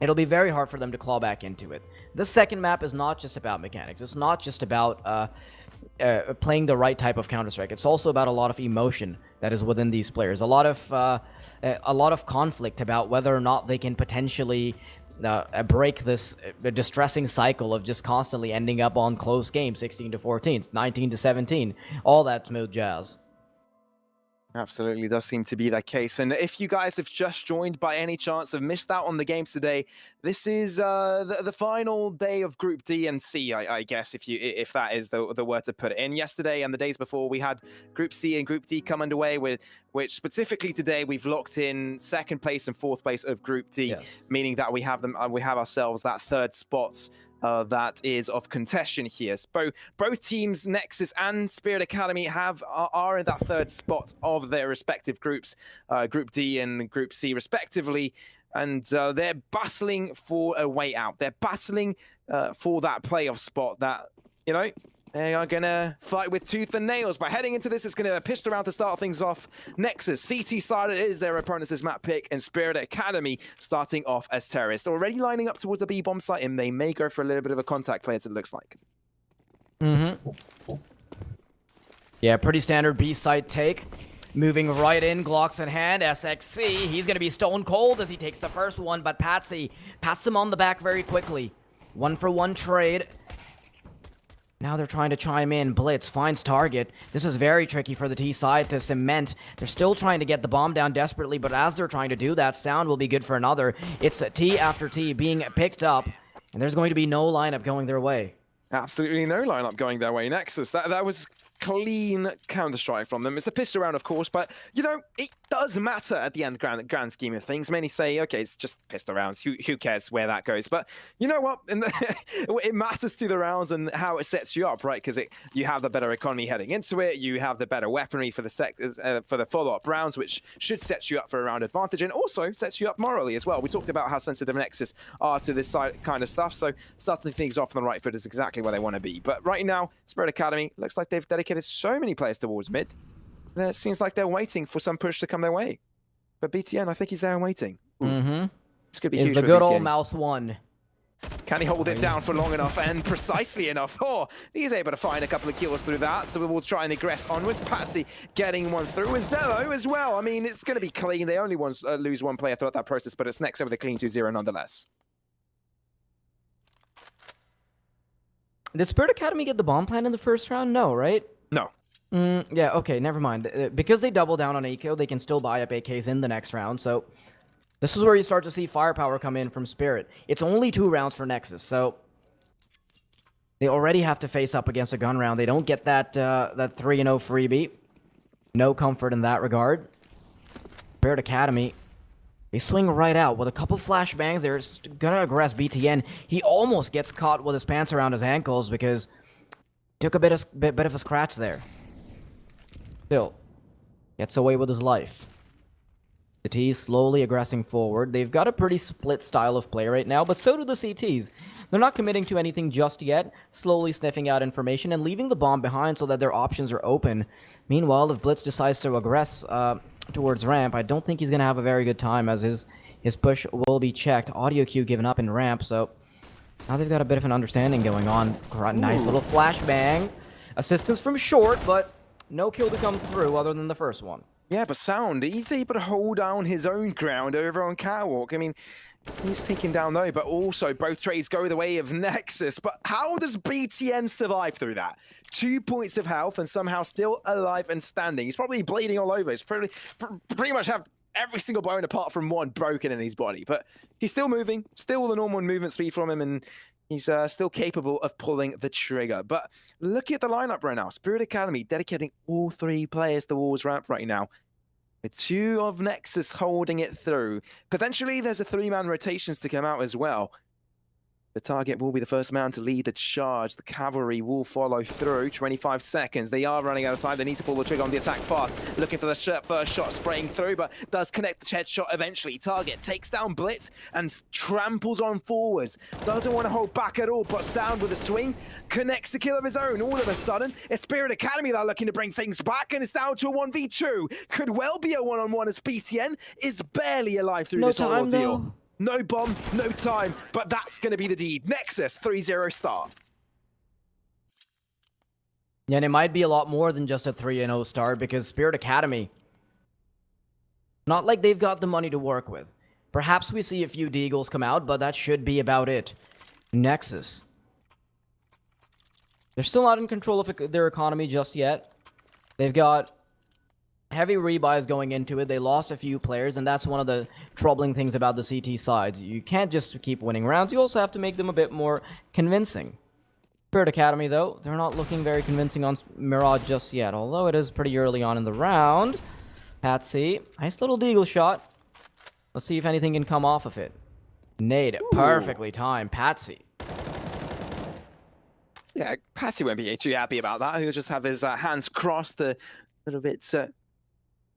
it'll be very hard for them to claw back into it. The second map is not just about mechanics. It's not just about playing the right type of Counter-Strike. It's also about a lot of emotion that is within these players. A lot of conflict about whether or not they can potentially break this distressing cycle of just constantly ending up on close games, 16-14, 19-17, all that smooth jazz. Absolutely does seem to be that case. And if you guys have just joined by any chance, have missed out on the games today, this is the final day of Group D and C, I guess, if that is the word to put it in. Yesterday and the days before, we had Group C and Group D come underway, which specifically today we've locked in 2nd place and 4th place of Group D, meaning that we have ourselves that 3rd spot that is of contention here. So both teams, Nexus and Spirit Academy, are in that 3rd spot of their respective groups, Group D and Group C respectively, and they're battling for a way out. They're battling for that playoff spot that, you know, they are going to fight with tooth and nails. But heading into this, it's going to be a pistol round to start things off. Nexus, CT side is their opponent's map pick, and Spirit Academy starting off as terrorists. Already lining up towards the B-bomb site, and they may go for a little bit of a contact play, as it looks like. Yeah, pretty standard B-site take. Moving right in, Glocks in hand, SXC. He's going to be stone cold as he takes the first one, but Patsy pats him on the back very quickly. 1-for-1 trade. Now they're trying to chime in. Blitz finds target. This is very tricky for the T side to cement. They're still trying to get the bomb down desperately, but as they're trying to do that, sound will be good for another. It's T after T being picked up, and there's going to be no lineup going their way. Absolutely no lineup going their way. Nexus, that was clean Counter-Strike from them. It's a pistol round, of course, but, you know, it does matter at the end, grand scheme of things. Many say, okay, it's just pistol rounds. Who cares where that goes? But you know what? It matters to the rounds and how it sets you up, right? Because you have the better economy heading into it. You have the better weaponry for the follow-up rounds, which should set you up for a round advantage, and also sets you up morally as well. We talked about how sensitive Nexus are to this kind of stuff, so starting things off on the right foot is exactly where they want to be. But right now, Spirit Academy looks like they've dedicated so many players towards mid. It seems like they're waiting for some push to come their way. But BTN, I think he's there and waiting. This could be huge the for good BTN. Old mouse one. Can he hold it down for long enough and precisely enough? Oh, he's able to find a couple of kills through that, so we will try and aggress onwards. Patsy getting one through, and Zello as well. I mean, it's going to be clean. They only lose one player throughout that process, but it's next over the clean 2-0 nonetheless. Did Spirit Academy get the bomb plant in the first round? No, right? No. Yeah, okay, never mind. Because they double down on eco, they can still buy up AKs in the next round, so this is where you start to see firepower come in from Spirit. It's only 2 rounds for Nexus, so they already have to face up against a gun round. They don't get that 3-0 freebie. No comfort in that regard. Spirit Academy, they swing right out with a couple flashbangs. They're gonna aggress BTN. He almost gets caught with his pants around his ankles because took a bit of a scratch there. Still, gets away with his life. The T's slowly aggressing forward. They've got a pretty split style of play right now, but so do the CTs. They're not committing to anything just yet, slowly sniffing out information and leaving the bomb behind so that their options are open. Meanwhile, if Blitz decides to aggress towards ramp, I don't think he's going to have a very good time as his push will be checked. Audio cue given up in ramp, so now they've got a bit of an understanding going on. Nice little flashbang. Assistance from short, but no kill to come through other than the first one. Yeah, but Sound, he's able to hold down his own ground over on Catwalk. I mean, he's taken down though, but also both trades go the way of Nexus. But how does BTN survive through that? 2 points of health and somehow still alive and standing. He's probably bleeding all over. He's pretty much have every single bone apart from one broken in his body. But he's still moving, still the normal movement speed from him, and he's still capable of pulling the trigger. But look at the lineup right now. Spirit Academy dedicating all 3 players towards ramp right now. With 2 of Nexus holding it through. Potentially, there's a 3-man rotations to come out as well. The target will be the first man to lead the charge. The cavalry will follow through. 25 seconds. They are running out of time. They need to pull the trigger on the attack fast. Looking for the first shot spraying through, but does connect the headshot eventually. Target takes down Blitz and tramples on forwards. Doesn't want to hold back at all, but Sound with a swing connects the kill of his own. All of a sudden, it's Spirit Academy that are looking to bring things back, and it's down to a 1v2. Could well be a one-on-one as BTN is barely alive through this whole ordeal. Though. No bomb, no time, but that's going to be the deed. Nexus, 3-0 start. Yeah, and it might be a lot more than just a 3-0 start because Spirit Academy, not like they've got the money to work with. Perhaps we see a few Deagles come out, but that should be about it. Nexus, they're still not in control of their economy just yet. They've got heavy rebuys going into it. They lost a few players, and that's one of the troubling things about the CT sides. You can't just keep winning rounds. You also have to make them a bit more convincing. Spirit Academy, though, they're not looking very convincing on Mirage just yet, although it is pretty early on in the round. Patsy, nice little deagle shot. Let's see if anything can come off of it. Nade, perfectly timed. Patsy. Yeah, Patsy won't be too happy about that. He'll just have his hands crossed a little bit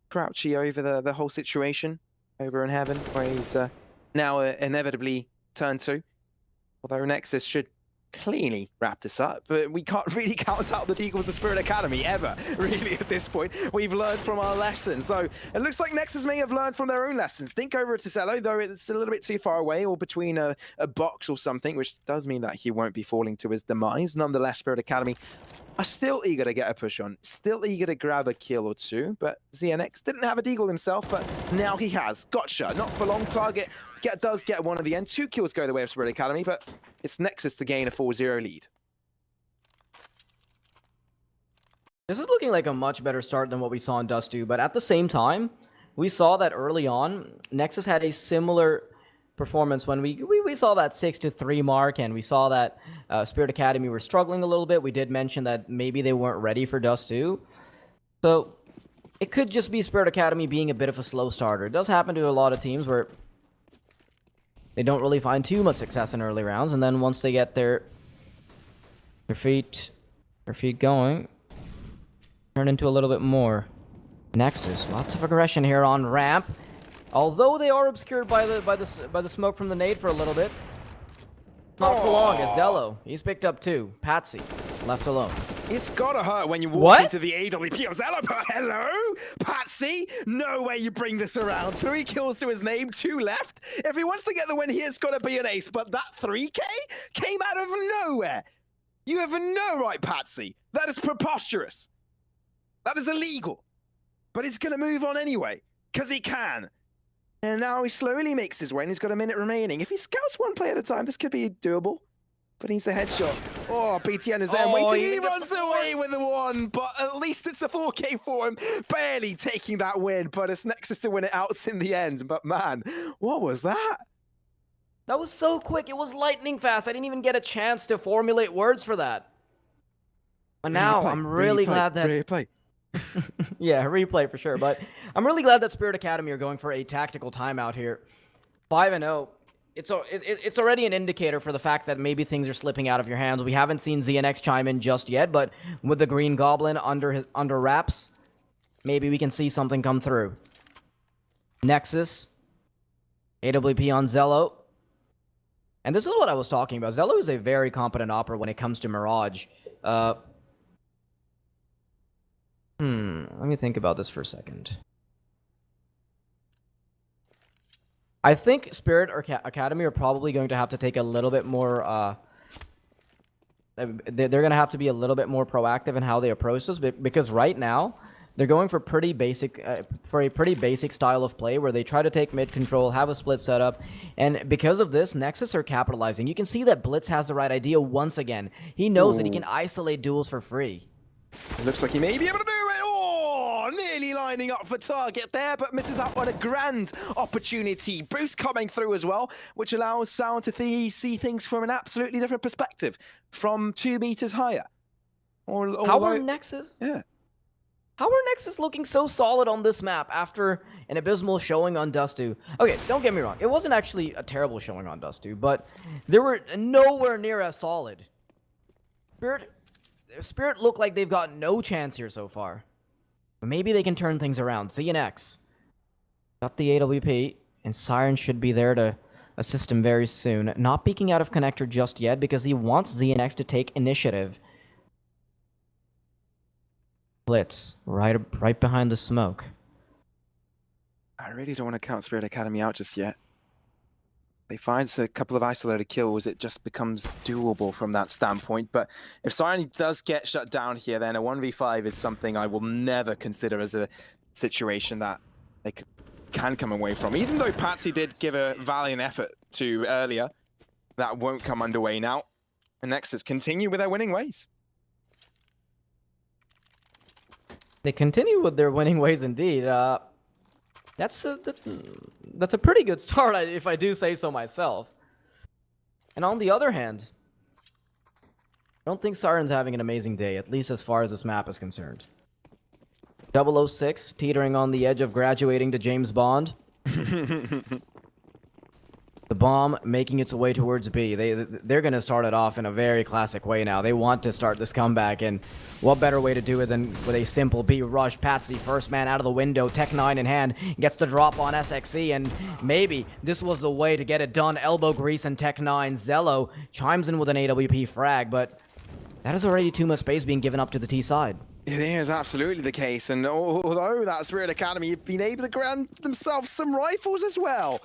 crouchy over the whole situation over in heaven, where he's now inevitably turned to. Although Nexus should cleanly wrap this up, but we can't really count out the Deagles of Spirit Academy ever, really, at this point. We've learned from our lessons, though it looks like Nexus may have learned from their own lessons. Dink over to Cello, though it's a little bit too far away or between a box or something, which does mean that he won't be falling to his demise. Nonetheless, Spirit Academy are still eager to get a push on, still eager to grab a kill or two, but ZNX didn't have a Deagle himself, but now he has. Gotcha, not for long. Target does get one at the end. 2 kills go the way of Spirit Academy, but it's Nexus to gain a 4-0 lead. This is looking like a much better start than what we saw in Dust 2, but at the same time, we saw that early on, Nexus had a similar performance when we saw that 6-3 mark, and we saw that Spirit Academy were struggling a little bit. We did mention that maybe they weren't ready for Dust 2. So it could just be Spirit Academy being a bit of a slow starter. It does happen to a lot of teams where they don't really find too much success in early rounds, and then once they get their feet going, turn into a little bit more. Nexus, lots of aggression here on ramp. Although they are obscured by the smoke from the nade for a little bit. Not for long, as Zello, he's picked up 2. Patsy, left alone. It's gotta hurt when you walk into the AWP of Zello, but hello? Patsy? No way you bring this around. 3 kills to his name, 2 left. If he wants to get the win here, it's gotta be an ace, but that 3K came out of nowhere. You have no right, Patsy. That is preposterous. That is illegal. But he's gonna move on anyway, because he can. And now he slowly makes his way, and he's got a minute remaining. If he scouts one play at a time, this could be doable. but he's the headshot. Oh, BTN is there Oh, waiting. he He gets runs the away with the one, but at least it's a 4K for him. Barely taking that win, but it's Nexus to win it out in the end. But man, what was that? That was so quick. It was lightning fast. I didn't even get a chance to formulate words for that. But now I'm really glad that... Replay. Yeah, replay for sure. But I'm really glad that Spirit Academy are going for a tactical timeout here. 5-0. It's already an indicator for the fact that maybe things are slipping out of your hands. We haven't seen ZNX chime in just yet, but with the Green Goblin under wraps, maybe we can see something come through. Nexus. AWP on Zello. And this is what I was talking about. Zello is a very competent opera when it comes to Mirage. Let me think about this for a second. I think Spirit Academy are probably going to have to take a little bit more... they're going to have to be a little bit more proactive in how they approach this, because right now, they're going for pretty basic, for a pretty basic style of play where they try to take mid control, have a split setup, and because of this, Nexus are capitalizing. You can see that Blitz has the right idea once again. He knows that he can isolate duels for free. It looks like he may be able to do it. Oh, nearly lining up for target there, but misses out on a grand opportunity. Bruce coming through as well, which allows Sound to see things from an absolutely different perspective, from 2 meters higher. How are Nexus? Yeah. How are Nexus looking so solid on this map after an abysmal showing on Dust2? Okay, don't get me wrong. It wasn't actually a terrible showing on Dust2, but they were nowhere near as solid. Spirit look like they've got no chance here so far. But maybe they can turn things around. ZNX got the AWP, and Siren should be there to assist him very soon. Not peeking out of connector just yet because he wants ZNX to take initiative. Blitz, right behind the smoke. I really don't want to count Spirit Academy out just yet. They find a couple of isolated kills, it just becomes doable from that standpoint. But if Siren does get shut down here, then a 1v5 is something I will never consider as a situation that they can come away from. Even though Patsy did give a valiant effort to earlier, that won't come underway now. And Nexus continue with their winning ways. They continue with their winning ways indeed. That's a pretty good start, if I do say so myself. And on the other hand, I don't think Siren's having an amazing day, at least as far as this map is concerned. 006, teetering on the edge of graduating to James Bond. The bomb making its way towards B. They're going to start it off in a very classic way now. They want to start this comeback, and what better way to do it than with a simple B rush. Patsy, first man out of the window, Tech 9 in hand, gets the drop on SXE, and maybe this was the way to get it done. Elbow grease and Tech 9. Zello chimes in with an AWP frag, but that is already too much space being given up to the T side. It is absolutely the case, and although that Spirit Academy have been able to grant themselves some rifles as well,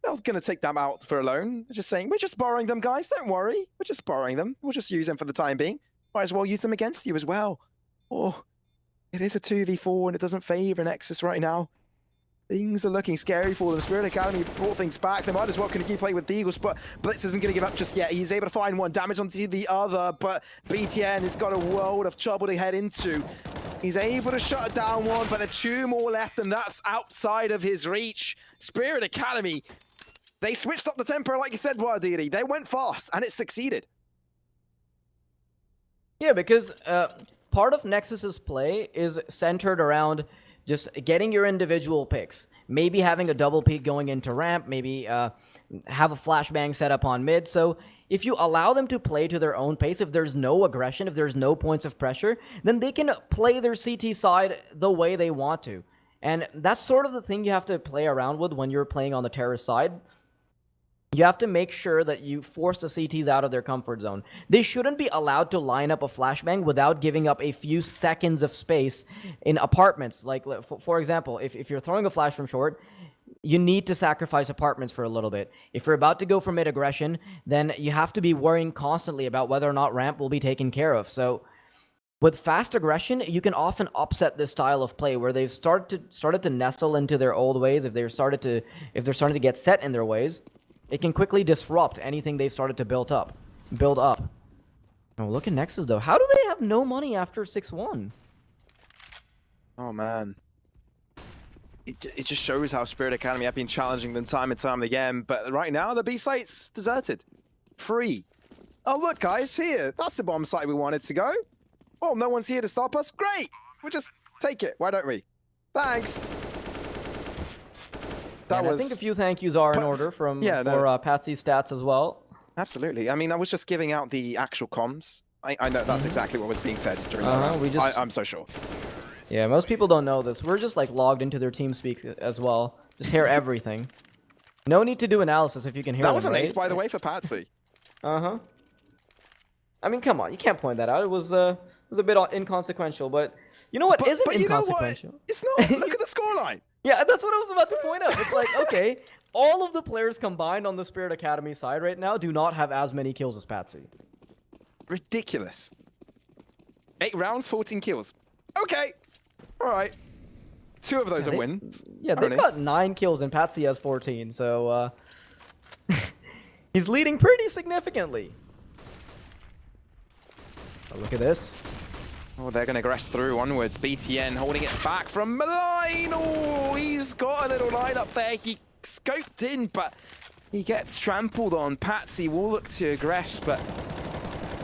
they're going to take them out for a loan. They're just saying, we're just borrowing them, guys. Don't worry. We're just borrowing them. We'll just use them for the time being. Might as well use them against you as well. Oh, it is a 2v4 and it doesn't favor Nexus right now. Things are looking scary for them. Spirit Academy brought things back. They might as well continue playing with the Eagles, but Blitz isn't going to give up just yet. He's able to find one, damage onto the other, but BTN has got a world of trouble to head into. He's able to shut down one, but there are 2 more left, and that's outside of his reach. Spirit Academy, they switched up the tempo, like you said, Wadiri. They went fast, and it succeeded. Yeah, because part of Nexus's play is centered around just getting your individual picks. Maybe having a double peek going into ramp, maybe have a flashbang set up on mid. So if you allow them to play to their own pace, if there's no aggression, if there's no points of pressure, then they can play their CT side the way they want to. And that's sort of the thing you have to play around with when you're playing on the terrorist side. You have to make sure that you force the CTs out of their comfort zone. They shouldn't be allowed to line up a flashbang without giving up a few seconds of space in apartments. Like, for example, if you're throwing a flash from short, you need to sacrifice apartments for a little bit. If you're about to go for mid-aggression, then you have to be worrying constantly about whether or not ramp will be taken care of. So with fast aggression, you can often upset this style of play where they've started to nestle into their old ways. If they're starting to get set in their ways, it can quickly disrupt anything they've started to build up. build up. Oh, look at Nexus though. How do they have no money after 6-1? Oh man. It just shows how Spirit Academy have been challenging them time and time again, but right now the B site's deserted. Free. Oh look guys, here. That's the bomb site we wanted to go. Oh, no one's here to stop us. Great! We'll just take it, why don't we? Thanks. I think a few thank yous are in order from Patsy Stats as well. Absolutely. I mean, I was just giving out the actual comms. I know that's exactly what was being said during that round. I'm so sure. Yeah, most people don't know this. We're just like logged into their TeamSpeak as well. Just hear everything. No need to do analysis if you can hear that them, was an right? ace, by the way, for Patsy. I mean, come on, you can't point that out. It was a bit inconsequential, but you know what but isn't you know inconsequential? What? It's not. Look at the scoreline. Yeah, that's what I was about to point out. It's like, okay, all of the players combined on the Spirit Academy side right now do not have as many kills as Patsy. Ridiculous. 8 rounds, 14 kills. Okay. All right. 2 of those are wins. Yeah, they've got 9 kills and Patsy has 14, so he's leading pretty significantly. Oh, look at this. Oh, they're going to aggress through onwards. BTN holding it back from Malign. Oh, he's got a little line up there. He scoped in, but he gets trampled on. Patsy will look to aggress, but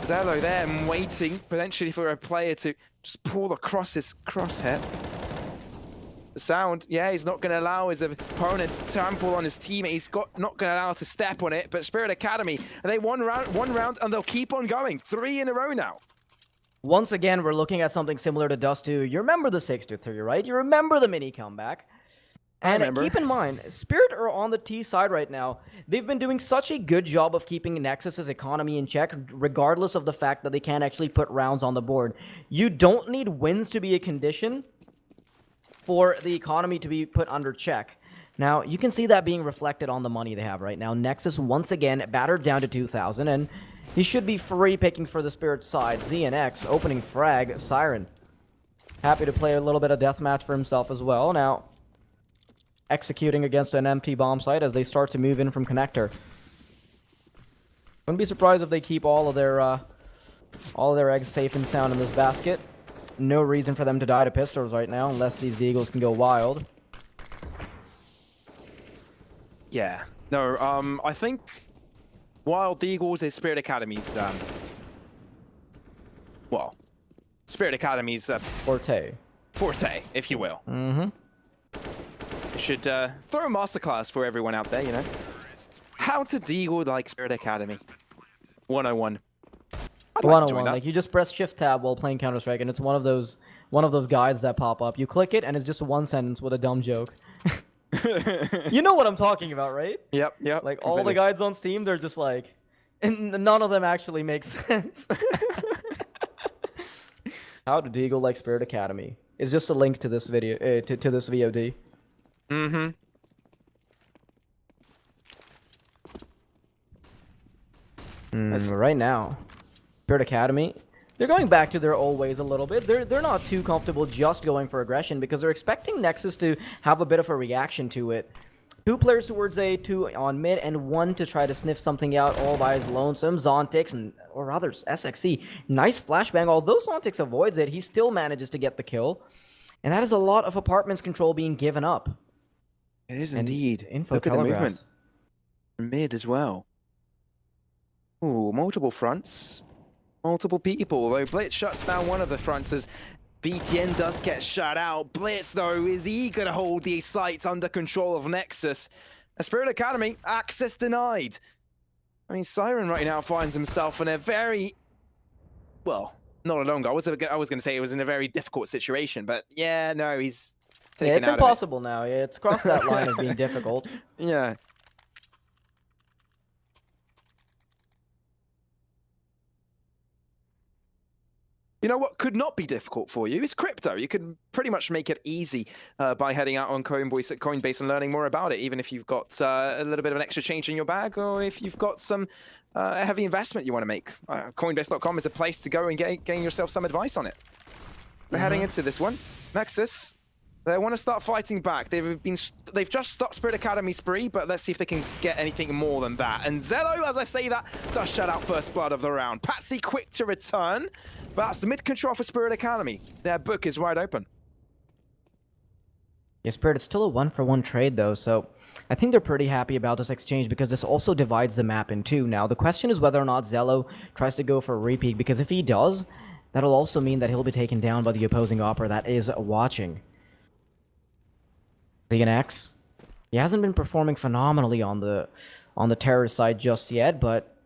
Zello there waiting potentially for a player to just pull across his crosshair. The sound, yeah, he's not going to allow his opponent to trample on his teammate. He's not going to allow to step on it, but Spirit Academy, they one round, and they'll keep on going. 3 in a row now. Once again, we're looking at something similar to Dust 2. You remember the 6-3, right? You remember the mini comeback. And keep in mind, Spirit are on the T side right now. They've been doing such a good job of keeping Nexus's economy in check, regardless of the fact that they can't actually put rounds on the board. You don't need wins to be a condition for the economy to be put under check. Now, you can see that being reflected on the money they have right now. Nexus, once again, battered down to 2,000, and he should be free pickings for the Spirit side. ZNX, opening frag, Siren. Happy to play a little bit of deathmatch for himself as well. Now, executing against an empty bomb site as they start to move in from connector. Wouldn't be surprised if they keep all of their eggs safe and sound in this basket. No reason for them to die to pistols right now, unless these Eagles can go wild. Yeah. No, I think Wild Eagles is Spirit Academy's, well, Spirit Academy's forte, if you will. Mm-hmm. Should throw a masterclass for everyone out there, you know. How to deagle like Spirit Academy. 101. I'd like to join that. Like you just press Shift Tab while playing Counter-Strike, and it's one of those guides that pop up. You click it, and it's just one sentence with a dumb joke. You know what I'm talking about, right? Yep. Like all the guides on Steam, they're just like, and none of them actually make sense. How to deagle like Spirit Academy is just a link to this video, to this VOD. Mm-hmm. Right now, Spirit Academy, they're going back to their old ways a little bit. They're not too comfortable just going for aggression because they're expecting Nexus to have a bit of a reaction to it. 2 players towards A, 2 on mid, and 1 to try to sniff something out all by his lonesome. Zontix, or rather SXC, nice flashbang. Although Zontix avoids it, he still manages to get the kill. And that is a lot of apartments control being given up. It is indeed. Info Look at the movement. Mid as well. Ooh, multiple fronts. Multiple people. Though Blitz shuts down one of the fronts as BTN does get shut out. Blitz, though, is eager to hold these sites under control of Nexus. A Spirit Academy, access denied. I mean, Siren right now finds himself in a very... Well, not a long goal. I was going to say it was in a very difficult situation, but yeah, no, he's taken it's out impossible now. It's crossed that line of being difficult. Yeah. You know what could not be difficult for you is crypto. You can pretty much make it easy by heading out on Coinbase and learning more about it, even if you've got a little bit of an extra change in your bag or if you've got some heavy investment you want to make. Coinbase.com is a place to go and gain yourself some advice on it. We're heading into this one. Nexus, They want to start fighting back. They've just stopped Spirit Academy spree, but let's see if they can get anything more than that. And Zello, as I say that, does shut out first blood of the round. Patsy quick to return, but that's mid control for Spirit Academy. Their book is wide open. Yeah, Spirit, it's still a 1-for-1 trade though, so I think they're pretty happy about this exchange because this also divides the map in two. Now, the question is whether or not Zello tries to go for a repeat, because if he does, that'll also mean that he'll be taken down by the opposing Opera that is watching. X, he hasn't been performing phenomenally on the terrorist side just yet, but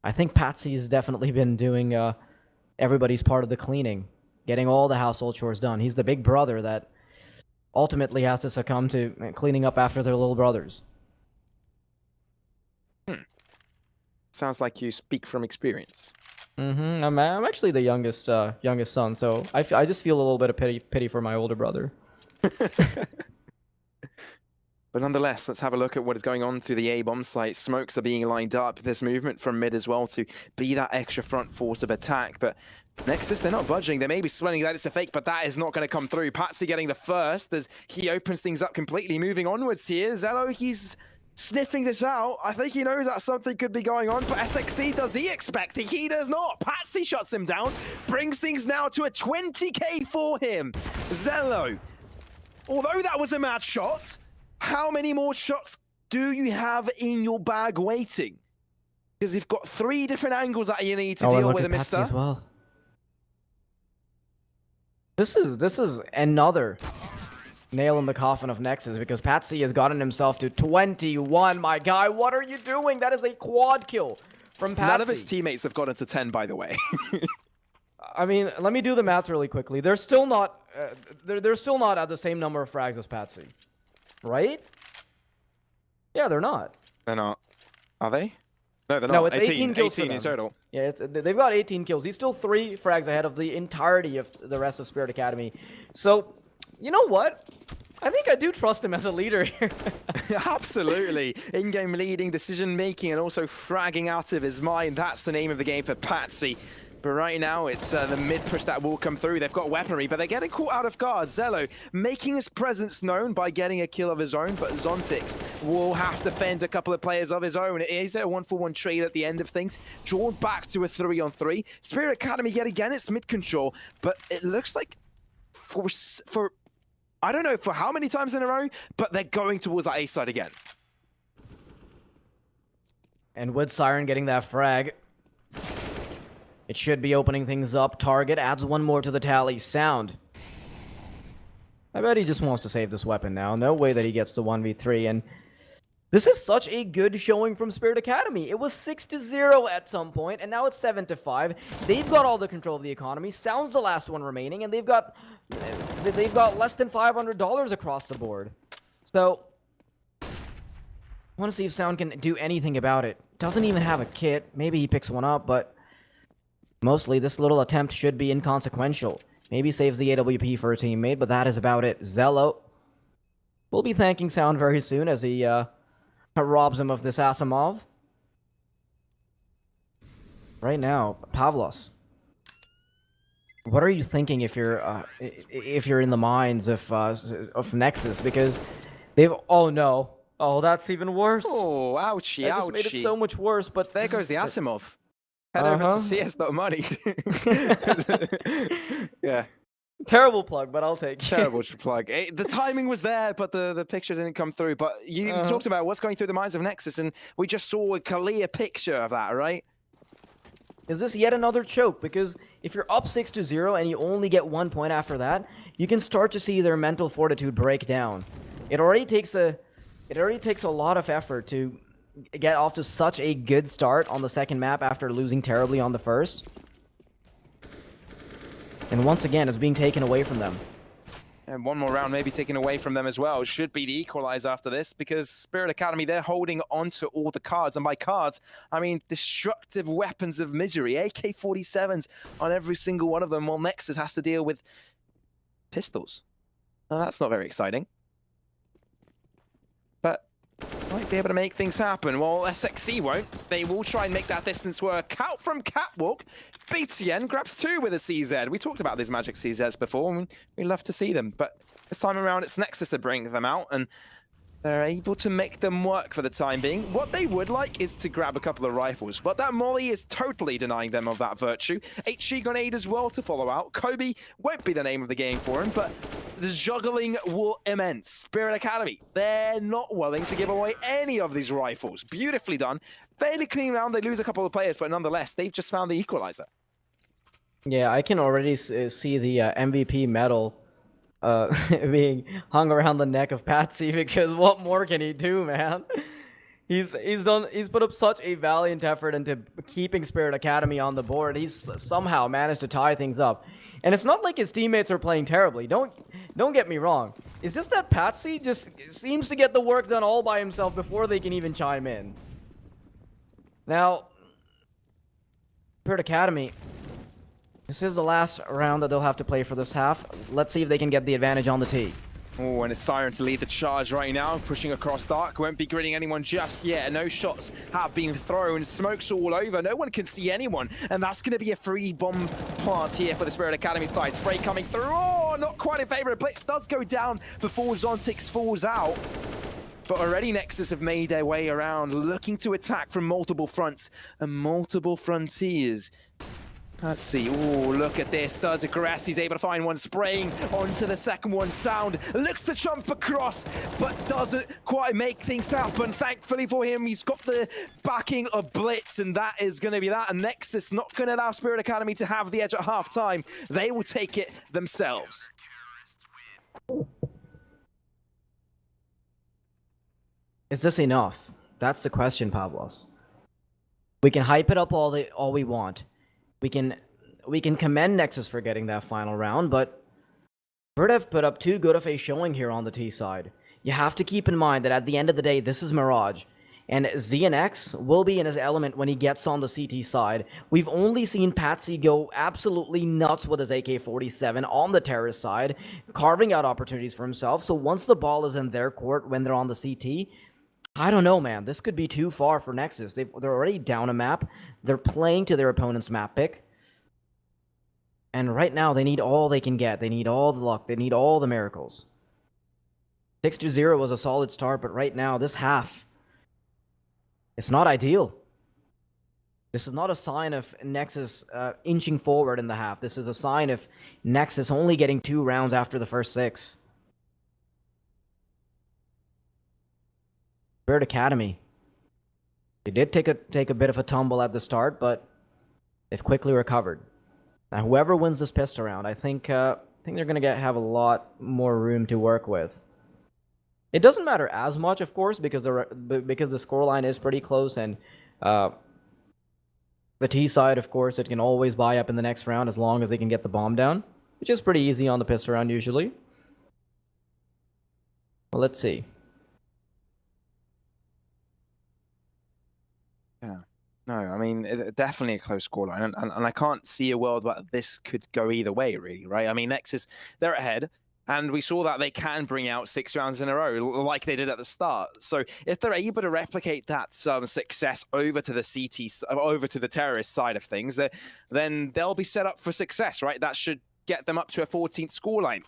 I think Patsy has definitely been doing everybody's part of the cleaning, getting all the household chores done. He's the big brother that ultimately has to succumb to cleaning up after their little brothers. Sounds like you speak from experience. I'm actually the youngest son, so I just feel a little bit of pity for my older brother. But nonetheless, let's have a look at what is going on to the A-bomb site. Smokes are being lined up. There's movement from mid as well to be that extra front force of attack. But Nexus, they're not budging. They may be sweating that it's a fake, but that is not going to come through. Patsy getting the first as he opens things up completely. Moving onwards here. Zello, he's sniffing this out. I think he knows that something could be going on, but SXC, does he expect it? He does not. Patsy shuts him down, brings things now to a 20k for him. Zello, although that was a mad shot, how many more shots do you have in your bag waiting? Because you've got 3 different angles that you need to deal with, mister. As well. This is another nail in the coffin of Nexus, because Patsy has gotten himself to 21. My guy, what are you doing? That is a quad kill from Patsy. None of his teammates have gotten to 10, by the way. I mean, let me do the math really quickly. They're still not they're still not at the same number of frags as Patsy. Right? Yeah, they're not. They're not. Are they? No, they're not. No, it's 18 kills 18 for in them. total. Yeah, they've got 18 kills. He's still 3 frags ahead of the entirety of the rest of Spirit Academy. So, you know what? I think I do trust him as a leader here. Absolutely. In-game leading, decision-making, and also fragging out of his mind. That's the name of the game for Patsy. But right now, it's the mid-push that will come through. They've got weaponry, but they're getting caught out of guard. Zello making his presence known by getting a kill of his own, but Zontix will have to fend a couple of players of his own. It is a 1-for-1 trade at the end of things, drawn back to a 3-on-3. Spirit Academy, yet again, it's mid-control, but it looks like for I don't know for how many times in a row, but they're going towards that A side again. And with Siren getting that frag, it should be opening things up. Target adds 1 more to the tally. Sound. I bet he just wants to save this weapon now. No way that he gets to 1v3. And this is such a good showing from Spirit Academy. It was 6-0 at some point, and now it's 7-5. They've got all the control of the economy. Sound's the last one remaining, and they've got less than $500 across the board. So, I want to see if Sound can do anything about it. Doesn't even have a kit. Maybe he picks one up, but mostly, this little attempt should be inconsequential. Maybe saves the AWP for a teammate, but that is about it. Zello will be thanking Sound very soon as he robs him of this Asimov. Right now, Pavlos, what are you thinking if you're in the minds of Nexus? Because they've... Oh, no. Oh, that's even worse. Oh, ouchie, that just ouchie. made it so much worse, but... There goes the Asimov. Head over to CS.money. Yeah. Terrible plug, but I'll take it. Terrible plug. The timing was there, but the picture didn't come through. But you talked about what's going through the minds of Nexus, and we just saw a clear picture of that, right? Is this yet another choke? Because if you're up 6-0 and you only get 1 point after that, you can start to see their mental fortitude break down. It already takes a lot of effort to get off to such a good start on the second map after losing terribly on the first. And once again, it's being taken away from them. And 1 more round maybe taken away from them as well. Should be the equalizer after this, because Spirit Academy, they're holding on to all the cards. And by cards, I mean destructive weapons of misery. AK-47s on every single one of them, while Nexus has to deal with pistols. Now, that's not very exciting. But might be able to make things happen. Well, SXC won't. They will try and make that distance work out from Catwalk. BTN grabs 2 with a CZ. We talked about these magic CZs before, and we love to see them. But This time around, it's Nexus that bring them out, and they're able to make them work for the time being. What they would like is to grab a couple of rifles, but that molly is totally denying them of that virtue. HG grenade as well to follow out. Kobe won't be the name of the game for him, but the juggling will immense. Spirit Academy, they're not willing to give away any of these rifles. Beautifully done. Fairly clean round. They lose a couple of players, but nonetheless, they've just found the equalizer. Yeah, I can already see the MVP medal being hung around the neck of Patsy, because what more can he do, man? He's put up such a valiant effort into keeping Spirit Academy on the board. He's somehow managed to tie things up. And it's not like his teammates are playing terribly. Don't get me wrong. It's just that Patsy just seems to get the work done all by himself before they can even chime in. Now, Spirit Academy, this is the last round that they'll have to play for this half. Let's see if they can get the advantage on the tee. Oh, and it's Siren to lead the charge right now, pushing across Dark. Won't be gritting anyone just yet. No shots have been thrown. Smoke's all over. No one can see anyone. And that's going to be a free bomb plant here for the Spirit Academy side. Spray coming through. Oh, not quite in favor. Blitz does go down before Zontix falls out. But already Nexus have made their way around, looking to attack from multiple fronts and multiple frontiers. Let's see. Oh, look at this. Does aggress. He's able to find one, spraying onto the second one. Sound looks to jump across, but doesn't quite make things happen. Thankfully for him, he's got the backing of Blitz, and that is going to be that. And Nexus not going to allow Spirit Academy to have the edge at half-time. They will take it themselves. Is this enough? That's the question, Pavlos. We can hype it up all we want. We can commend Nexus for getting that final round, but Verdev put up too good of a showing here on the T side. You have to keep in mind that at the end of the day, this is Mirage, and ZNX will be in his element when he gets on the CT side. We've only seen Patsy go absolutely nuts with his AK-47 on the terrorist side, carving out opportunities for himself. So once the ball is in their court when they're on the CT, I don't know, man. This could be too far for Nexus. They're already down a map. They're playing to their opponent's map pick. And right now, they need all they can get. They need all the luck. They need all the miracles. 6-0 was a solid start, but right now, this half, it's not ideal. This is not a sign of Nexus inching forward in the half. This is a sign of Nexus only getting 2 rounds after the first 6. Spirit Academy. They did take a bit of a tumble at the start, but they've quickly recovered. Now, whoever wins this pistol round, I think they're going to have a lot more room to work with. It doesn't matter as much, of course, because the scoreline is pretty close, and the T side, of course, it can always buy up in the next round as long as they can get the bomb down, which is pretty easy on the pistol round usually. Well, let's see. Yeah. No, I mean, definitely a close scoreline, and I can't see a world where this could go either way, really, right? I mean, Nexus, they're ahead, and we saw that they can bring out 6 rounds in a row, like they did at the start. So if they're able to replicate that success over to the over to the terrorist side of things, then they'll be set up for success, right? That should get them up to a 14th scoreline.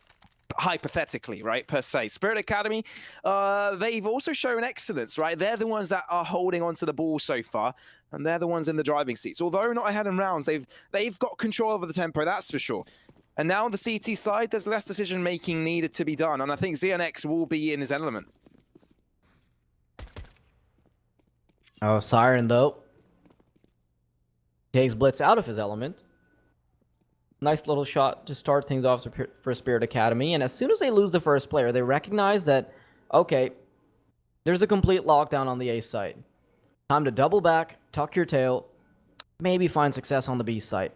Hypothetically, right, per se. Spirit Academy, they've also shown excellence, right? They're the ones that are holding onto the ball so far, and they're the ones in the driving seats. Although not ahead in rounds, they've got control over the tempo, that's for sure. And now on the CT side, there's less decision-making needed to be done, and I think ZNX will be in his element. Oh, Siren, though, takes Blitz out of his element. Nice little shot to start things off for Spirit Academy. And as soon as they lose the first player, they recognize that, okay, there's a complete lockdown on the A site. Time to double back, tuck your tail, maybe find success on the B site.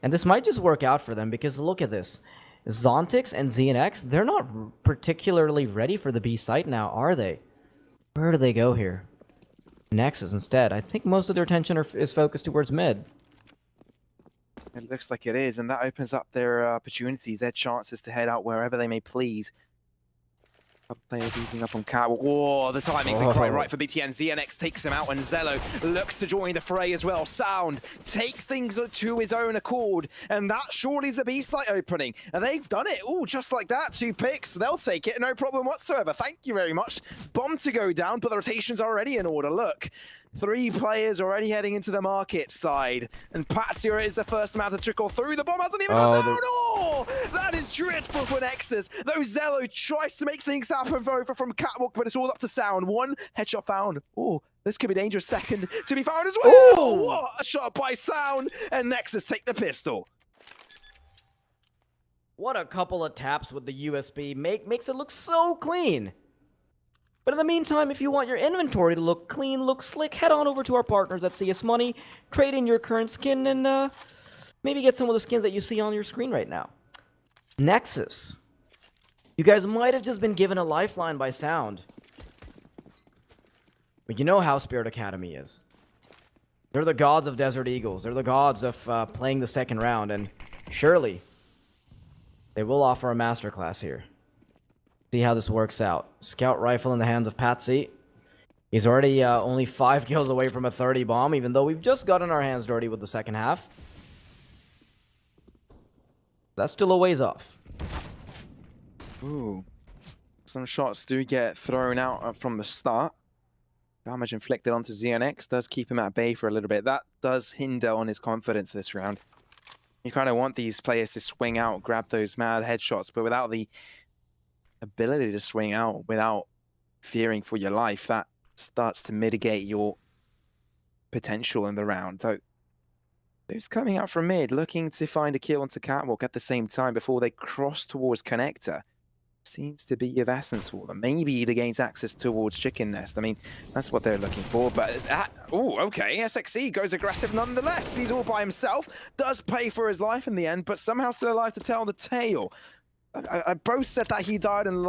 And this might just work out for them, because look at this. Zontix and ZNX, they're not particularly ready for the B site now, are they? Where do they go here? Nexus instead. I think most of their attention is focused towards mid. It looks like it is, and that opens up their opportunities, their chances to head out wherever they may please. Couple players easing up on Catwalk. Whoa, the timing's not quite right for BTN. ZNX takes him out, and Zello looks to join the fray as well. Sound takes things to his own accord, and that surely is a B-site opening. And they've done it. Oh, just like that. 2 picks. They'll take it. No problem whatsoever. Thank you very much. Bomb to go down, but the rotation's already in order. Look. 3 players already heading into the market side. And Patsia is the first man to trickle through. The bomb hasn't even gone down. Oh, that is dreadful for Nexus. Though Zello tries to make things happen over from Catwalk, but it's all up to Sound. 1 headshot found. Oh, this could be dangerous. 2nd to be found as well. Ooh. What a shot by Sound. And Nexus take the pistol. What a couple of taps with the USB. Makes it look so clean. But in the meantime, if you want your inventory to look clean, look slick, head on over to our partners at CS Money, trade in your current skin, and maybe get some of the skins that you see on your screen right now. Nexus. You guys might have just been given a lifeline by Sound. But you know how Spirit Academy is. They're the gods of Desert Eagles. They're the gods of playing the second round, and surely they will offer a masterclass here. See how this works out. Scout rifle in the hands of Patsy. He's already only 5 kills away from a 30 bomb, even though we've just gotten our hands dirty with the second half. That's still a ways off. Ooh. Some shots do get thrown out from the start. Damage inflicted onto ZNX does keep him at bay for a little bit. That does hinder on his confidence this round. You kind of want these players to swing out, grab those mad headshots, but without the ability to swing out without fearing for your life, that starts to mitigate your potential in the round. Though, who's coming out from mid, looking to find a kill onto Catwalk at the same time before they cross towards Connector, seems to be of essence for them. Maybe to gain access towards Chicken Nest. I mean, that's what they're looking for. But oh, okay, SXE goes aggressive nonetheless. He's all by himself, does pay for his life in the end, but somehow still alive to tell the tale. I both said that he died and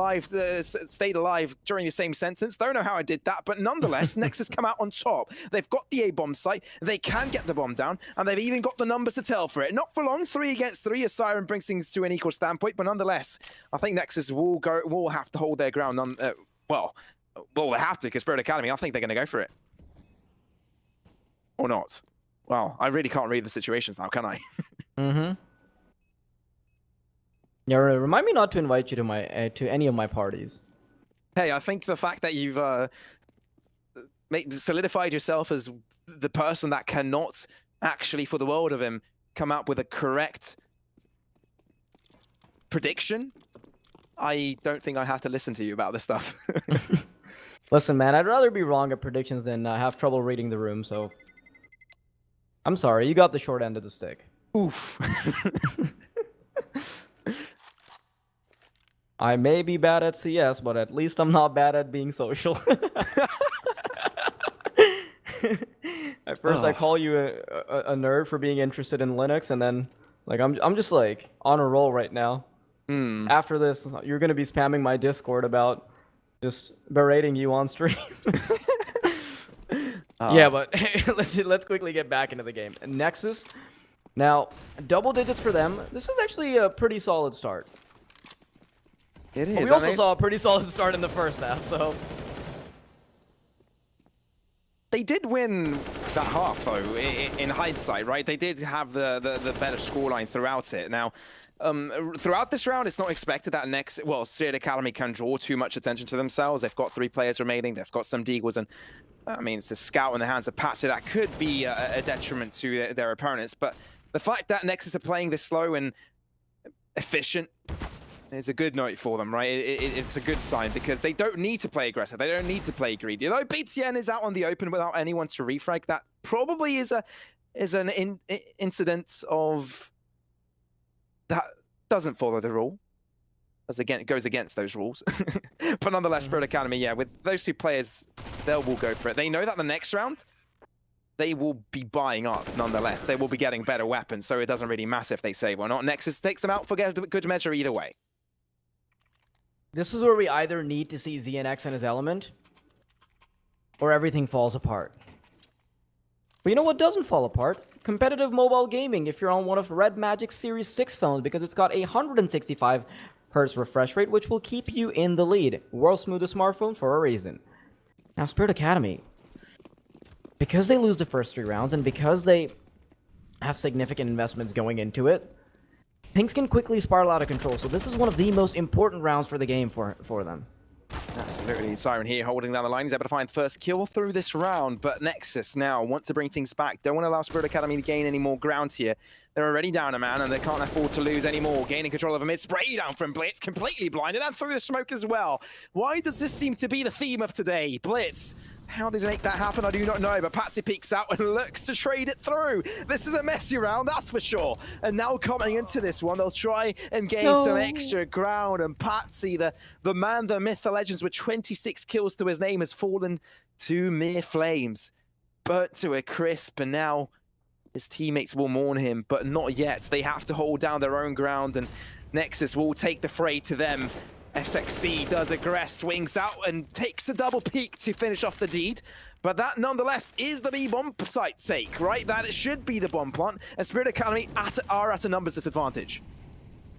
stayed alive during the same sentence. Don't know how I did that, but nonetheless, Nexus come out on top. They've got the A-bomb site. They can get the bomb down, and they've even got the numbers to tell for it. Not for long, 3 against 3 as Siren brings things to an equal standpoint, but nonetheless, I think Nexus will have to hold their ground. Well, they have to, because Spirit Academy, I think they're going to go for it. Or not. Well, I really can't read the situations now, can I? Mm-hmm. Yeah, remind me not to invite you to any of my parties. Hey, I think the fact that you've solidified yourself as the person that cannot actually, for the world of him, come up with a correct prediction, I don't think I have to listen to you about this stuff. Listen, man, I'd rather be wrong at predictions than have trouble reading the room, so... I'm sorry, you got the short end of the stick. Oof. I may be bad at CS, but at least I'm not bad at being social. At first, I call you a nerd for being interested in Linux, and then like I'm just like on a roll right now. After this, you're gonna be spamming my Discord about just berating you on stream. Yeah, but let's quickly get back into the game. Nexus, now double digits for them. This is actually a pretty solid start. It is. But we also saw a pretty solid start in the first half, so... They did win that half, though, in hindsight, right? They did have the better scoreline throughout it. Now, throughout this round, it's not expected that Spirit Academy can draw too much attention to themselves. They've got 3 players remaining. They've got some Deagles, and I mean, it's a scout in the hands of Patsy. That could be a detriment to their opponents. But the fact that Nexus are playing this slow and efficient, it's a good note for them, right? It's a good sign because they don't need to play aggressive. They don't need to play greedy. Though BTN is out on the open without anyone to refrag, that probably is an incident of that doesn't follow the rule. As again, it goes against those rules. But nonetheless, Spirit Academy, yeah, with those 2 players, they will go for it. They know that the next round, they will be buying up nonetheless. They will be getting better weapons, so it doesn't really matter if they save or not. Nexus takes them out for good measure either way. This is where we either need to see ZNX in his element, or everything falls apart. But you know what doesn't fall apart? Competitive mobile gaming if you're on one of Red Magic's Series 6 phones, because it's got a 165 Hz refresh rate, which will keep you in the lead. World's smoothest smartphone for a reason. Now, Spirit Academy, because they lose the first 3 rounds and because they have significant investments going into it, things can quickly spiral out of control. So this is one of the most important rounds for the game for them. Absolutely. Siren here holding down the line. He's able to find first kill through this round, but Nexus now want to bring things back. Don't want to allow Spirit Academy to gain any more ground here. They're already down a man, and they can't afford to lose any more. Gaining control of a mid. Spray down from Blitz, completely blinded, and through the smoke as well. Why does this seem to be the theme of today? Blitz. How does he make that happen? I do not know, but Patsy peeks out and looks to trade it through. This is a messy round, that's for sure. And now coming into this one, they'll try and gain some extra ground. And Patsy, the man, the myth, the legends, with 26 kills to his name, has fallen to mere flames. Burnt to a crisp, and now his teammates will mourn him, but not yet. They have to hold down their own ground, and Nexus will take the fray to them. SXC does aggress, swings out and takes a double peek to finish off the deed. But that nonetheless is the B bomb site's sake, right? That it should be the bomb plant, and Spirit Academy are at a numbers disadvantage.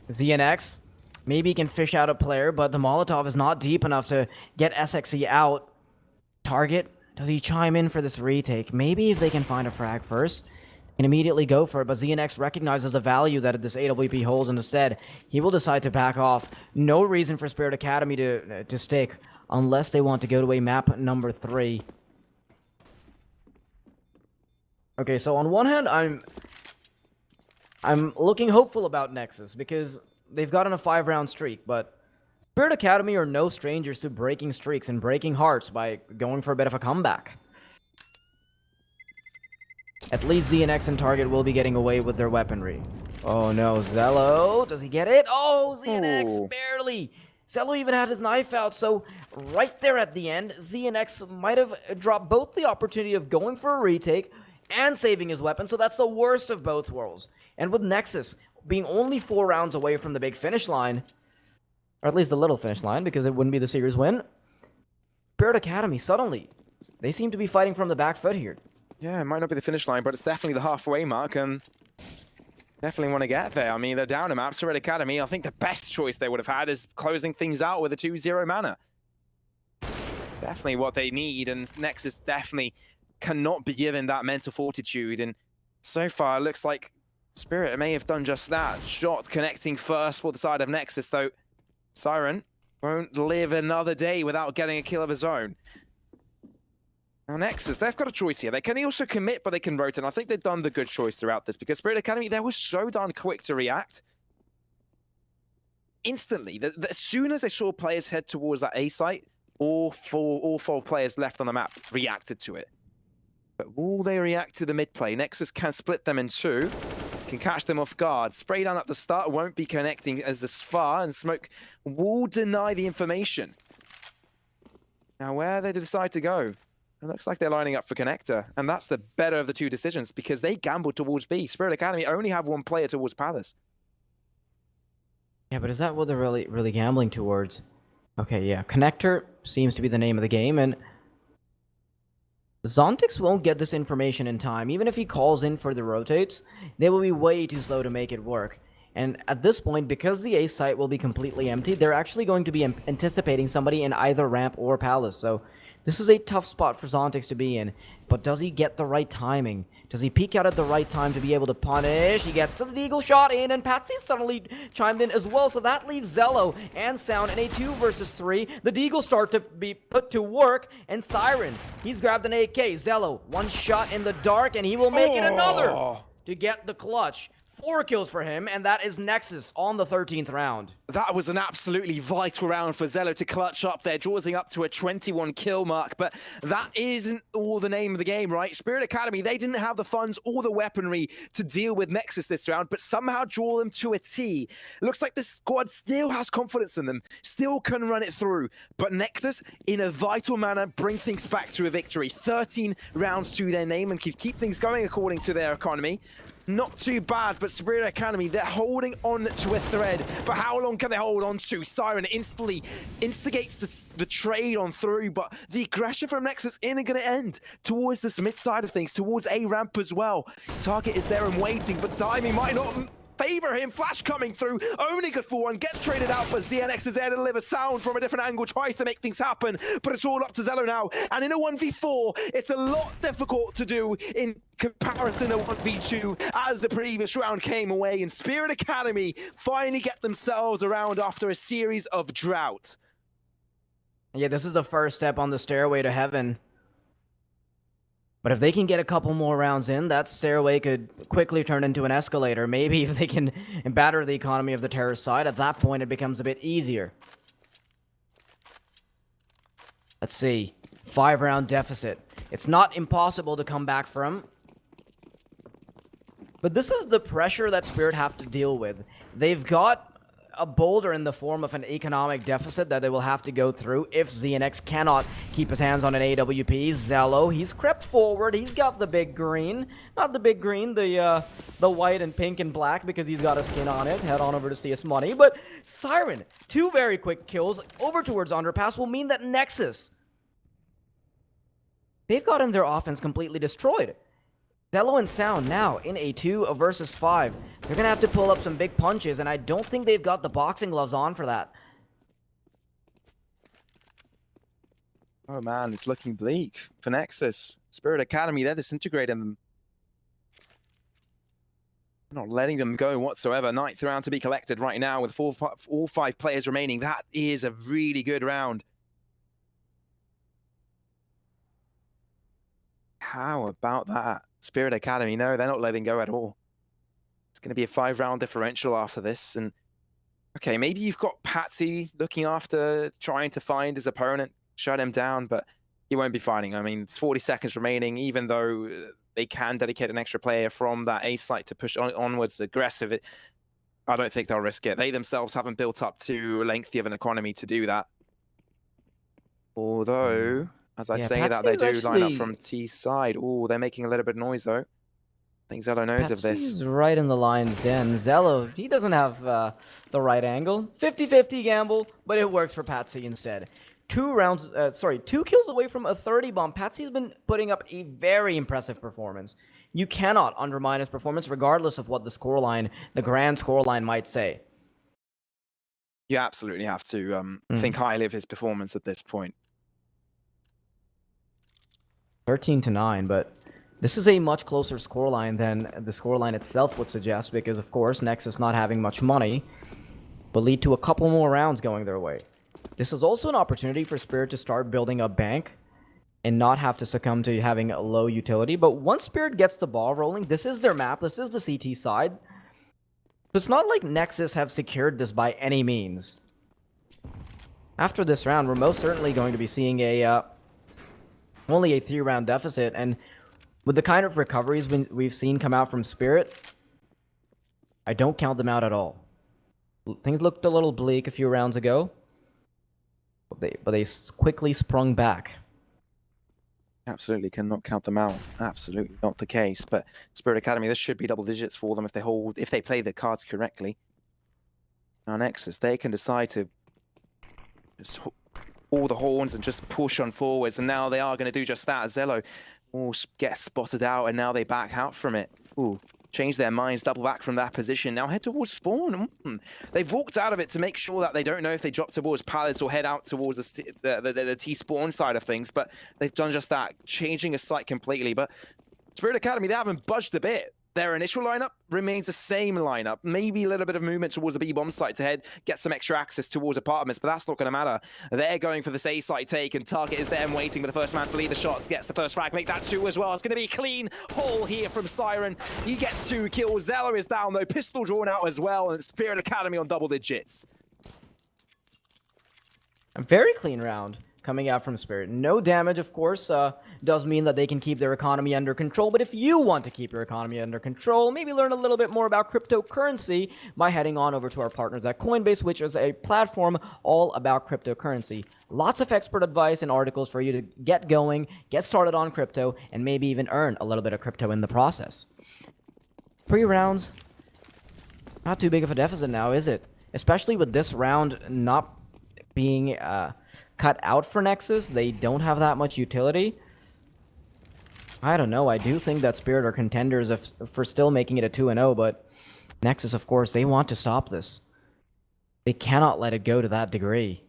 ZNX, maybe he can fish out a player, but the Molotov is not deep enough to get SXC out. Target, does he chime in for this retake? Maybe if they can find a frag first, and immediately go for it, but ZNX recognizes the value that this AWP holds, and instead, he will decide to back off. No reason for Spirit Academy to stick, unless they want to go to a map number 3. Okay, so on one hand, I'm looking hopeful about Nexus, because they've gotten a 5-round streak, but Spirit Academy are no strangers to breaking streaks and breaking hearts by going for a bit of a comeback. At least ZNX and Target will be getting away with their weaponry. Oh no, Zello, does he get it? Oh, ZNX, barely! Zello even had his knife out, so right there at the end, ZNX might have dropped both the opportunity of going for a retake and saving his weapon, so that's the worst of both worlds. And with Nexus being only 4 rounds away from the big finish line, or at least the little finish line, because it wouldn't be the series win, Spirit Academy, suddenly, they seem to be fighting from the back foot here. Yeah, it might not be the finish line, but it's definitely the halfway mark, and definitely want to get there. I mean, they're down a map. Spirit Academy, I think the best choice they would have had is closing things out with a 2-0 mana. Definitely what they need, and Nexus definitely cannot be given that mental fortitude, and so far it looks like Spirit may have done just that. Shot connecting first for the side of Nexus, though Siren won't live another day without getting a kill of his own. Now Nexus, they've got a choice here. They can also commit, but they can rotate. And I think they've done the good choice throughout this, because Spirit Academy, they were so darn quick to react. Instantly, as soon as they saw players head towards that A site, all four players left on the map reacted to it. But will they react to the mid play? Nexus can split them in 2, can catch them off guard. Spray down at the start, won't be connecting as far, and Smoke will deny the information. Now where they decide to go? It looks like they're lining up for Connector, and that's the better of the 2 decisions, because they gambled towards B. Spirit Academy only have 1 player towards Palace. Yeah, but is that what they're really gambling towards? Okay, yeah, Connector seems to be the name of the game, and Zontix won't get this information in time. Even if he calls in for the rotates, they will be way too slow to make it work. And at this point, because the A site will be completely empty, they're actually going to be anticipating somebody in either ramp or Palace, so this is a tough spot for Zontix to be in, but does he get the right timing? Does he peek out at the right time to be able to punish? He gets the Deagle shot in, and Patsy suddenly chimed in as well, so that leaves Zello and Sound in a 2 versus 3. The Deagle start to be put to work, and Siren, he's grabbed an AK. Zello, 1 shot in the dark, and he will make it another to get the clutch. 4 kills for him, and that is Nexus on the 13th round. That was an absolutely vital round for Zello to clutch up there, drawing up to a 21 kill mark, but that isn't all the name of the game, right? Spirit Academy, they didn't have the funds or the weaponry to deal with Nexus this round, but somehow draw them to a T. Looks like the squad still has confidence in them, still can run it through, but Nexus, in a vital manner, bring things back to a victory. 13 rounds to their name and keep things going according to their economy. Not too bad, but Spirit Academy, they're holding on to a thread. But how long can they hold on to? Siren instantly instigates the trade on through, but the aggression from Nexus isn't going to end towards this mid side of things, towards A ramp as well. Target is there and waiting, but the timing might not favor him. Flash coming through, only good for one, gets traded out, but ZNX is there to deliver sound from a different angle, tries to make things happen, but it's all up to Zello now. And in a 1v4, it's a lot difficult to do in comparison to 1v2 as the previous round came away, and Spirit Academy finally get themselves around after a series of drought. Yeah, this is the first step on the stairway to heaven. But if they can get a couple more rounds in, that stairway could quickly turn into an escalator. Maybe if they can batter the economy of the terrorist side, at that point it becomes a bit easier. Let's see. 5-round deficit. It's not impossible to come back from. But this is the pressure that Spirit have to deal with. They've got a boulder in the form of an economic deficit that they will have to go through if ZNX cannot keep his hands on an AWP. Zello, he's crept forward. He's got the big green. Not the big green, the white and pink and black because he's got a skin on it. Head on over to CS Money. But Siren, 2 very quick kills over towards Underpass will mean that Nexus, they've gotten their offense completely destroyed. Zello and Sound now in a 2 versus 5. They're going to have to pull up some big punches, and I don't think they've got the boxing gloves on for that. Oh man, it's looking bleak for Nexus. Spirit Academy, they're disintegrating them. Not letting them go whatsoever. 9th round to be collected right now with all 5 players remaining. That is a really good round. How about that? Spirit Academy, no, they're not letting go at all. It's going to be a 5-round differential after this. And okay, maybe you've got Patsy looking after, trying to find his opponent, shut him down, but he won't be fighting. I mean, it's 40 seconds remaining, even though they can dedicate an extra player from that A site to push onwards aggressive. I don't think they'll risk it. They themselves haven't built up too lengthy of an economy to do that. Although, as I say that, they do line up from T side. Oh, they're making a little bit of noise, though. I think Zello knows of this. He's right in the lion's den. Zello, he doesn't have the right angle. 50-50 gamble, but it works for Patsy instead. 2 kills away from a 30 bomb. Patsy's been putting up a very impressive performance. You cannot undermine his performance regardless of what the scoreline, the grand scoreline might say. You absolutely have to think highly of his performance at this point. 13-9, but this is a much closer scoreline than the scoreline itself would suggest because, of course, Nexus not having much money will lead to a couple more rounds going their way. This is also an opportunity for Spirit to start building a bank and not have to succumb to having a low utility. But once Spirit gets the ball rolling, this is their map. This is the CT side. So it's not like Nexus have secured this by any means. After this round, we're most certainly going to be seeing only a 3-round deficit, and with the kind of recoveries we've seen come out from Spirit, I don't count them out at all. Things looked a little bleak a few rounds ago, but they quickly sprung back. Absolutely cannot count them out. Absolutely not the case. But Spirit Academy, this should be double digits for them if they play the cards correctly. Now Nexus, they can decide to just all the horns and just push on forwards, and now they are going to do just that. Zello will get spotted out, and now they back out from it. Ooh, change their minds, double back from that position. Now head towards spawn. They've walked out of it to make sure that they don't know if they drop towards pallets or head out towards the T-spawn side of things, but they've done just that, changing a site completely. But Spirit Academy, they haven't budged a bit. Their initial lineup remains the same lineup. Maybe a little bit of movement towards the B-bomb site to head, get some extra access towards apartments, but that's not going to matter. They're going for this A-site take, and target is them waiting for the first man to lead the shots. Gets the first frag, make that 2 as well. It's going to be a clean haul here from Siren. He gets 2 kills. Zeller is down, though. Pistol drawn out as well, and Spirit Academy on double digits. A very clean round coming out from Spirit. No damage, of course, does mean that they can keep their economy under control, but if you want to keep your economy under control, maybe learn a little bit more about cryptocurrency by heading on over to our partners at Coinbase, which is a platform all about cryptocurrency. Lots of expert advice and articles for you to get going, get started on crypto, and maybe even earn a little bit of crypto in the process. 3 rounds, not too big of a deficit now, is it? Especially with this round not being cut out for Nexus. They don't have that much utility. I don't know. I do think that Spirit are contenders for still making it a 2-0, but Nexus, of course, they want to stop this. They cannot let it go to that degree.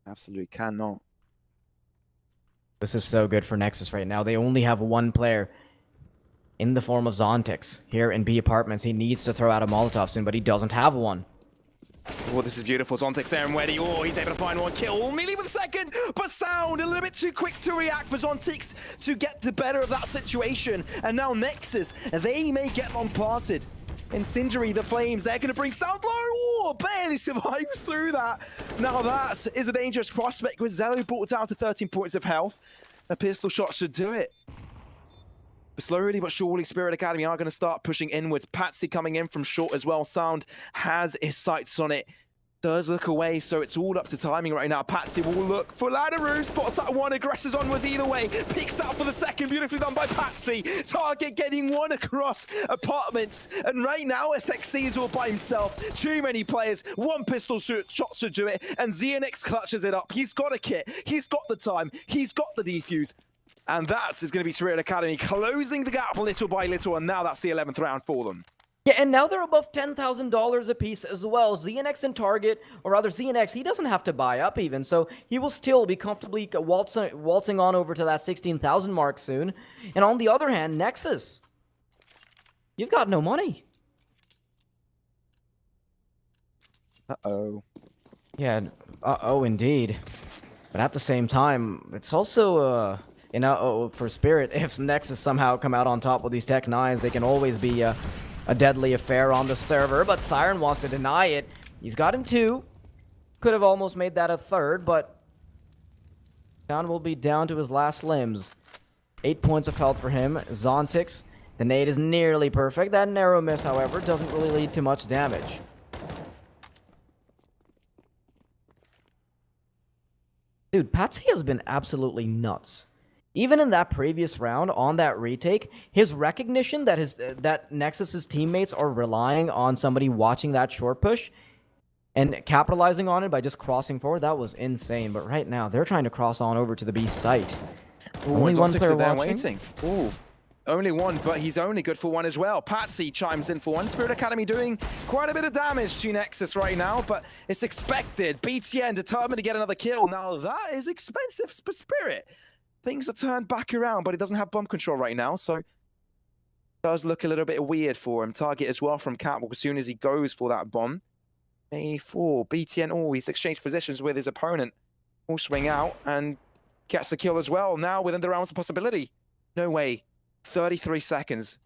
Absolutely cannot. This is so good for Nexus right now. They only have one player in the form of Zontix here in B Apartments. He needs to throw out a Molotov soon, but he doesn't have one. Oh, this is beautiful. Zontix there and ready. Oh, he's able to find one kill. Nearly with a second, but Sound a little bit too quick to react for Zontix to get the better of that situation. And now Nexus, they may get long parted. Incendiary, the Flames, they're going to bring Sound low. Oh, barely survives through that. Now that is a dangerous prospect with Zello brought down to 13 points of health. A pistol shot should do it. Slowly but surely, Spirit Academy are going to start pushing inwards. Patsy coming in from short as well. Sound has his sights on it. Does look away, so it's all up to timing right now. Patsy will look for Ladderoo. Spots that one, aggresses onwards either way. Picks out for the second, beautifully done by Patsy. Target getting one across Apartments. And right now, SXC is all by himself. Too many players. One pistol shot to do it. And Xenix clutches it up. He's got a kit. He's got the time. He's got the defuse. And that is going to be Spirit Academy closing the gap little by little, and now that's the 11th round for them. Yeah, and now they're above $10,000 apiece as well. Xenix and Target, or rather Xenix, he doesn't have to buy up even, so he will still be comfortably waltzing on over to that 16,000 mark soon. And on the other hand, Nexus, you've got no money. Uh-oh. Yeah, uh-oh indeed. But at the same time, it's also, you know, for Spirit, if Nexus somehow come out on top with these Tech 9s, they can always be a deadly affair on the server, but Siren wants to deny it. He's got him 2. Could have almost made that a 3rd, but Sound will be down to his last limbs. 8 points of health for him. Zontix, the nade is nearly perfect. That narrow miss, however, doesn't really lead to much damage. Dude, Patsy has been absolutely nuts. Even in that previous round, on that retake, his recognition that Nexus's teammates are relying on somebody watching that short push and capitalizing on it by just crossing forward, that was insane. But right now, they're trying to cross on over to the B site. Only one player watching. Ooh. Only one, but he's only good for one as well. Patsy chimes in for one. Spirit Academy doing quite a bit of damage to Nexus right now, but it's expected. BTN determined to get another kill. Now that is expensive for Spirit. Things are turned back around, but he doesn't have bomb control right now, so it does look a little bit weird for him. Target as well from Catwalk as soon as he goes for that bomb. A4, BTN, oh, he's exchanged positions with his opponent. Will swing out and gets the kill as well. Now within the round's a possibility. No way. 33 seconds.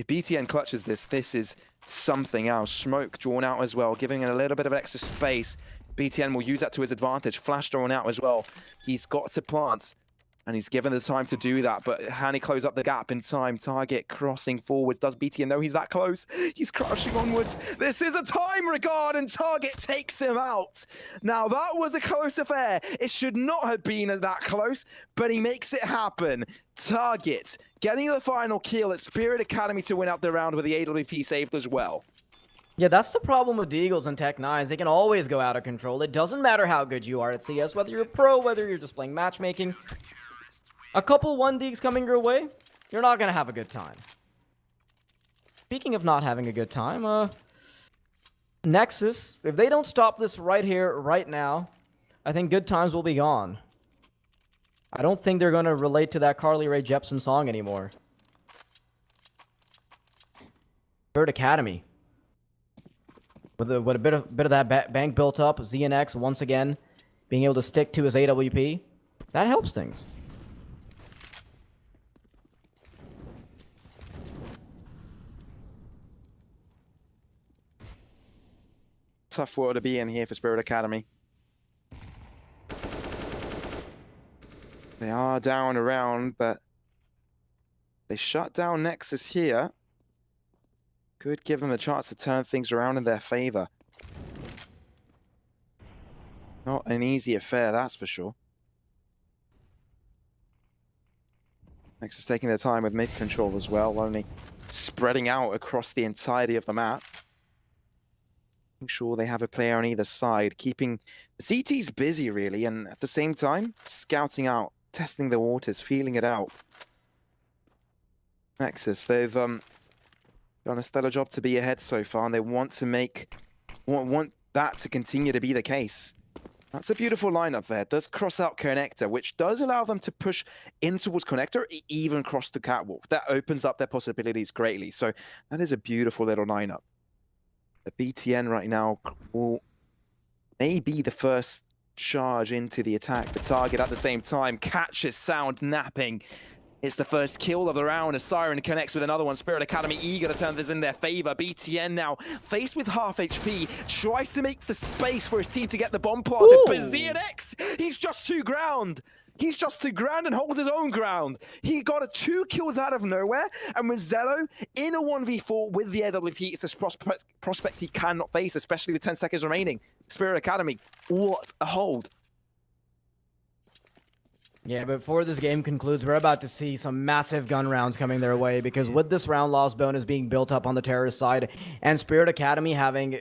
If BTN clutches this, this is something else. Smoke drawn out as well, giving it a little bit of extra space. BTN will use that to his advantage. Flash drawn out as well. He's got to plant, and he's given the time to do that, but can he close up the gap in time? Target crossing forwards. Does BTN know he's that close? He's crushing onwards. This is a time regard, and Target takes him out. Now, that was a close affair. It should not have been that close, but he makes it happen. Target getting the final kill at Spirit Academy to win out the round with the AWP saved as well. Yeah, that's the problem with Deagles and Tech 9s. They can always go out of control. It doesn't matter how good you are at CS, whether you're a pro, whether you're just playing matchmaking. A couple 1-Deags coming your way, you're not going to have a good time. Speaking of not having a good time, Nexus, if they don't stop this right here, right now, I think good times will be gone. I don't think they're going to relate to that Carly Rae Jepsen song anymore. Third Academy. With a bit of that bank built up, Xenix once again being able to stick to his AWP, that helps things. Tough world to be in here for Spirit Academy. They are down around, but they shut down Nexus here. Could give them a chance to turn things around in their favor. Not an easy affair, that's for sure. Nexus taking their time with mid control as well, only spreading out across the entirety of the map. Making sure they have a player on either side, keeping the CTs busy really, and at the same time, scouting out, testing the waters, feeling it out. Nexus, they've done a stellar job to be ahead so far, and they want to want that to continue to be the case. That's a beautiful lineup there. It does cross out Connector, which does allow them to push in towards Connector, even cross the catwalk. That opens up their possibilities greatly. So that is a beautiful little lineup. The BTN right now will maybe the first charge into the attack. The target at the same time catches Sound napping. It's the first kill of the round as Siren connects with another one. Spirit Academy eager to turn this in their favor. BTN now faced with half HP, tries to make the space for his team to get the bomb planted. But ZNX, he's just too ground. He's just too ground and holds his own ground. He got 2 kills out of nowhere, and with Zello in a 1v4 with the AWP, it's a prospect he cannot face, especially with 10 seconds remaining. Spirit Academy, what a hold. Yeah, but before this game concludes, we're about to see some massive gun rounds coming their way, because with this round loss bonus being built up on the terrorist side and Spirit Academy having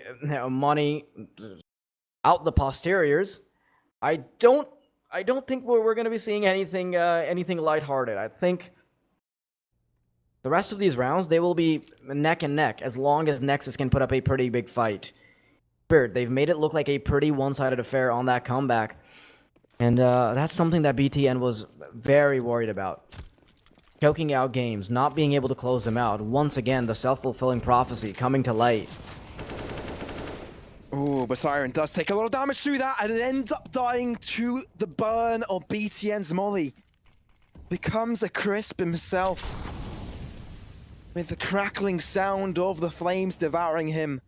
money out the posteriors, I don't think we're going to be seeing anything lighthearted. I think the rest of these rounds, they will be neck and neck as long as Nexus can put up a pretty big fight. Spirit, they've made it look like a pretty one-sided affair on that comeback. And that's something that BTN was very worried about. Choking out games, not being able to close them out. Once again, the self-fulfilling prophecy coming to light. Oh, but Siren does take a lot of damage through that, and it ends up dying to the burn of BTN's Molly. Becomes a crisp himself, with the crackling sound of the flames devouring him.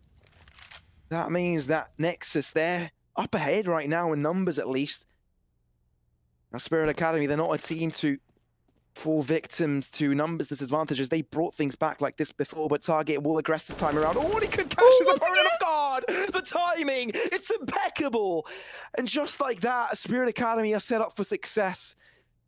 That means that Nexus, they're up ahead right now in numbers at least. Now, Spirit Academy, they're not a team to fall victims to numbers disadvantages. They brought things back like this before, but Target will aggress this time around. Oh, and he could catch his opponent off guard! The timing, it's impeccable! And just like that, Spirit Academy are set up for success.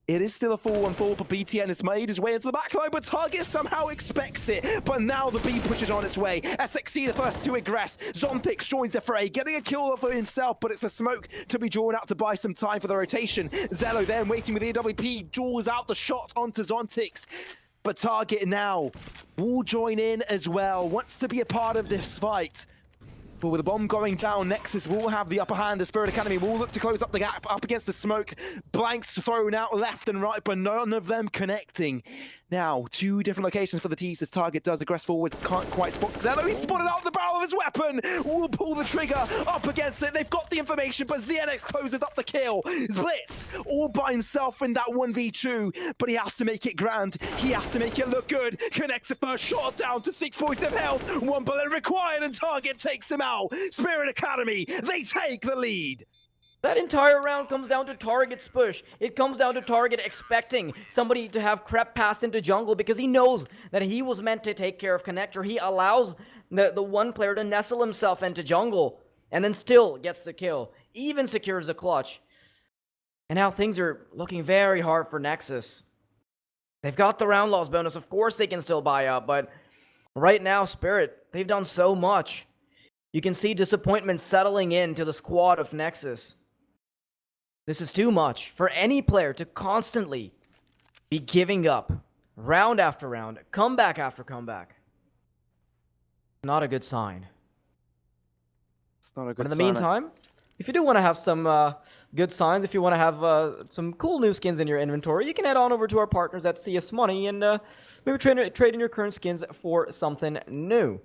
It is still a 4-1-4, but BTN has made his way into the backline, but Target somehow expects it. But now the B pushes on its way. SXC the first to aggress. Zontix joins the fray, getting a kill for himself, but it's a smoke to be drawn out to buy some time for the rotation. Zello then waiting with the AWP, draws out the shot onto Zontix. But Target now will join in as well, wants to be a part of this fight. But with the bomb going down, Nexus will have the upper hand. The Spirit Academy will look to close up the gap up against the smoke. Blanks thrown out left and right, but none of them connecting. Now, 2 different locations for the teasers. Target does aggress forward, can't quite spot Zello. He's spotted out the barrel of his weapon. Will pull the trigger up against it. They've got the information, but ZNX closes up the kill. Blitz all by himself in that 1v2, but he has to make it grand. He has to make it look good. Connects the first shot down to 6 points of health. 1 bullet required, and Target takes him out. Spirit Academy, they take the lead. That entire round comes down to Target's push. It comes down to Target expecting somebody to have crept past into jungle because he knows that he was meant to take care of Connector. He allows the one player to nestle himself into jungle and then still gets the kill. Even secures the clutch. And now things are looking very hard for Nexus. They've got the round loss bonus. Of course they can still buy up, but right now, Spirit, they've done so much. You can see disappointment settling into the squad of Nexus. This is too much for any player to constantly be giving up round after round, comeback after comeback. Not a good sign. It's not a good But in the sign. meantime, if you do want to have some good signs, if you want to have some cool new skins in your inventory, you can head on over to our partners at CS Money and maybe trade in your current skins for something new.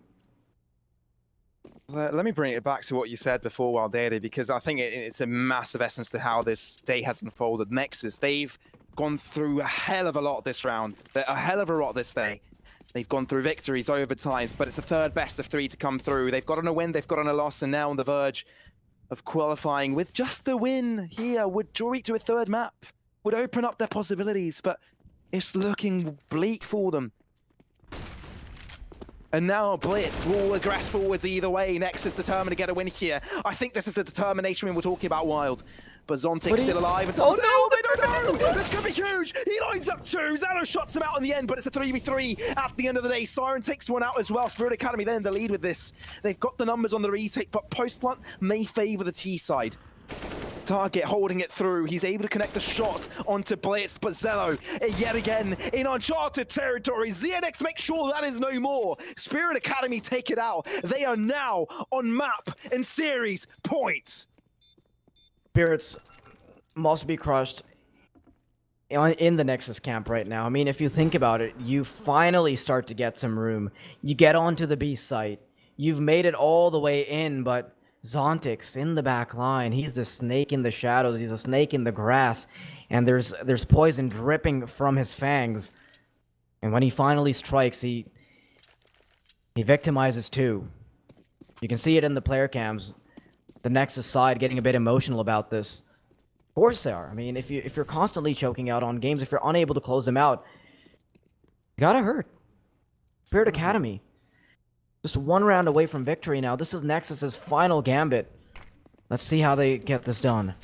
Let me bring it back to what you said before, Wildere, because I think it's a massive essence to how this day has unfolded. Nexus, they've gone through a hell of a lot this round, a hell of a lot this day. They've gone through victories, overtimes, but it's a third best of 3 to come through. They've gotten a win, they've gotten a loss, and now on the verge of qualifying with just a win here. Would draw to a third map, would open up their possibilities, but it's looking bleak for them. And now Blitz will aggress forwards either way. Nexus determined to get a win here. I think this is the determination we were talking about, Wild. But Zontic's still alive. And Oh, no! They don't know! This could be huge! He lines up 2. Zano shots him out in the end, but it's a 3v3 at the end of the day. Siren takes one out as well. Spirit Academy then the lead with this. They've got the numbers on the retake, but post-plant may favor the T side. Target holding it through. He's able to connect the shot onto Blitz, but Zello, yet again, in uncharted territory. ZNX make sure that is no more. Spirit Academy take it out. They are now on map and series points. Spirits must be crushed in the Nexus camp right now. I mean, if you think about it, you finally start to get some room. You get onto the B site. You've made it all the way in, but Zontix in the back line. He's the snake in the shadows. He's a snake in the grass. And there's poison dripping from his fangs. And when he finally strikes, he victimizes too. You can see it in the player cams. The Nexus side getting a bit emotional about this. Of course they are. I mean, if you're constantly choking out on games, if you're unable to close them out, you gotta hurt. Spirit Academy. Just one round away from victory now. This is Nexus's final gambit. Let's see how they get this done.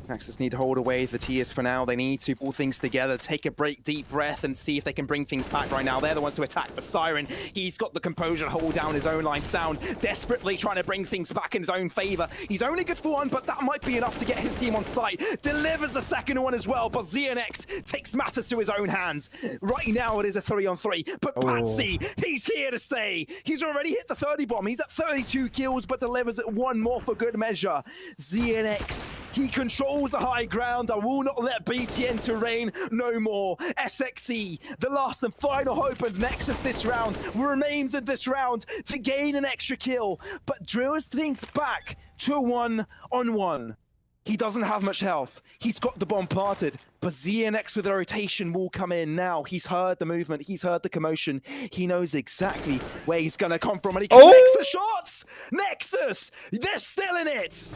Nexus need to hold away the tears for now. They need to pull things together, take a deep breath, and see if they can bring things back right now. They're the ones to attack the Siren. He's got the composure to hold down his own line. Sound desperately trying to bring things back in his own favor. He's only good for one, but that might be enough to get his team on site. Delivers a second one as well, but ZNX takes matters to his own hands. Right now it is a 3-on-3, but Patsy, he's here to stay. He's already hit the 30 bomb. He's at 32 kills, but delivers it one more for good measure. ZNX, he controls the high ground. I will not let BTN to reign no more. SXE, the last and final hope of Nexus this round, remains in this round to gain an extra kill, but drills things back to a 1-on-1. He doesn't have much health. He's got the bomb parted, but ZNX with the rotation will come in now. He's heard the movement. He's heard the commotion. He knows exactly where he's going to come from, and he connects the shots. Nexus, they're still in it.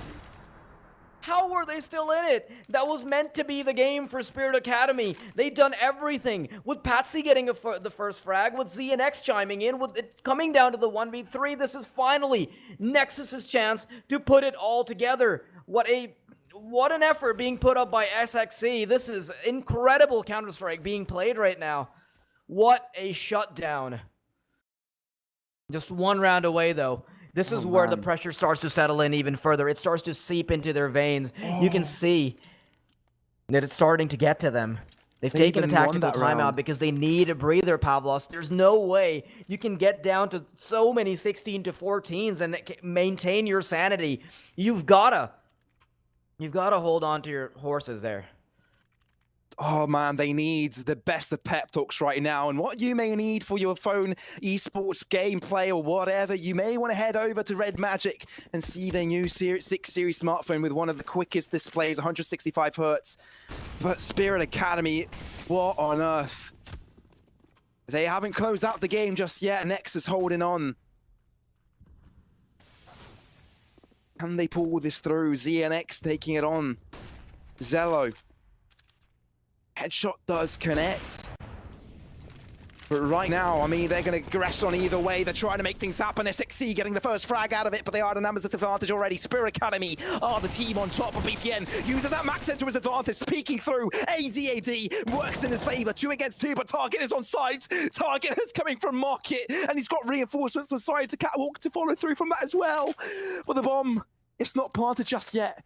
How were they still in it? That was meant to be the game for Spirit Academy. They'd done everything. With Patsy getting the first frag, with ZNX chiming in, with it coming down to the 1v3, this is finally Nexus's chance to put it all together. What an effort being put up by SXE. This is incredible Counter-Strike being played right now. What a shutdown. Just one round away, though. This is where the pressure starts to settle in even further. It starts to seep into their veins. You can see that it's starting to get to them. They've taken a tactical timeout because they need a breather, Pavlos. There's no way you can get down to so many 16-14s and maintain your sanity. You've gotta hold on to your horses there. Oh man, they need the best of pep talks right now. And what you may need for your phone esports gameplay or whatever, you may want to head over to Red Magic and see their new 6 series smartphone with one of the quickest displays, 165 Hz. But Spirit Academy, what on earth? They haven't closed out the game just yet. Nexus holding on. Can they pull this through? ZNX taking it on. Zello. Headshot does connect. But right now, I mean, they're going to aggress on either way. They're trying to make things happen. SXE getting the first frag out of it, but they are the numbers advantage already. Spirit Academy are the team on top of BTN. Uses that Mac 10 to his advantage, peeking through. ADAD works in his favor. 2 against 2, but Target is on site. Target is coming from Market, and he's got reinforcements from Side to Catwalk to follow through from that as well. But the bomb, it's not planted just yet.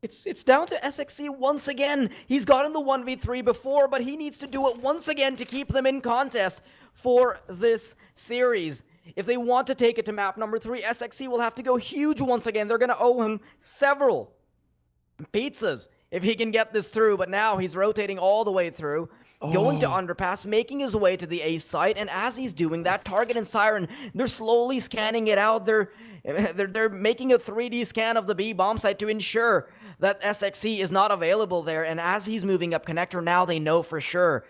It's down to SXE once again. He's gotten the 1v3 before, but he needs to do it once again to keep them in contest for this series. If they want to take it to map number 3, SXE will have to go huge once again. They're going to owe him several pizzas if he can get this through, but now he's rotating all the way through. Going to underpass, making his way to the A site, and as he's doing that, Target and Siren, they're slowly scanning it out. They're making a 3D scan of the B bomb site to ensure that SXE is not available there, and as he's moving up connector, now they know for sure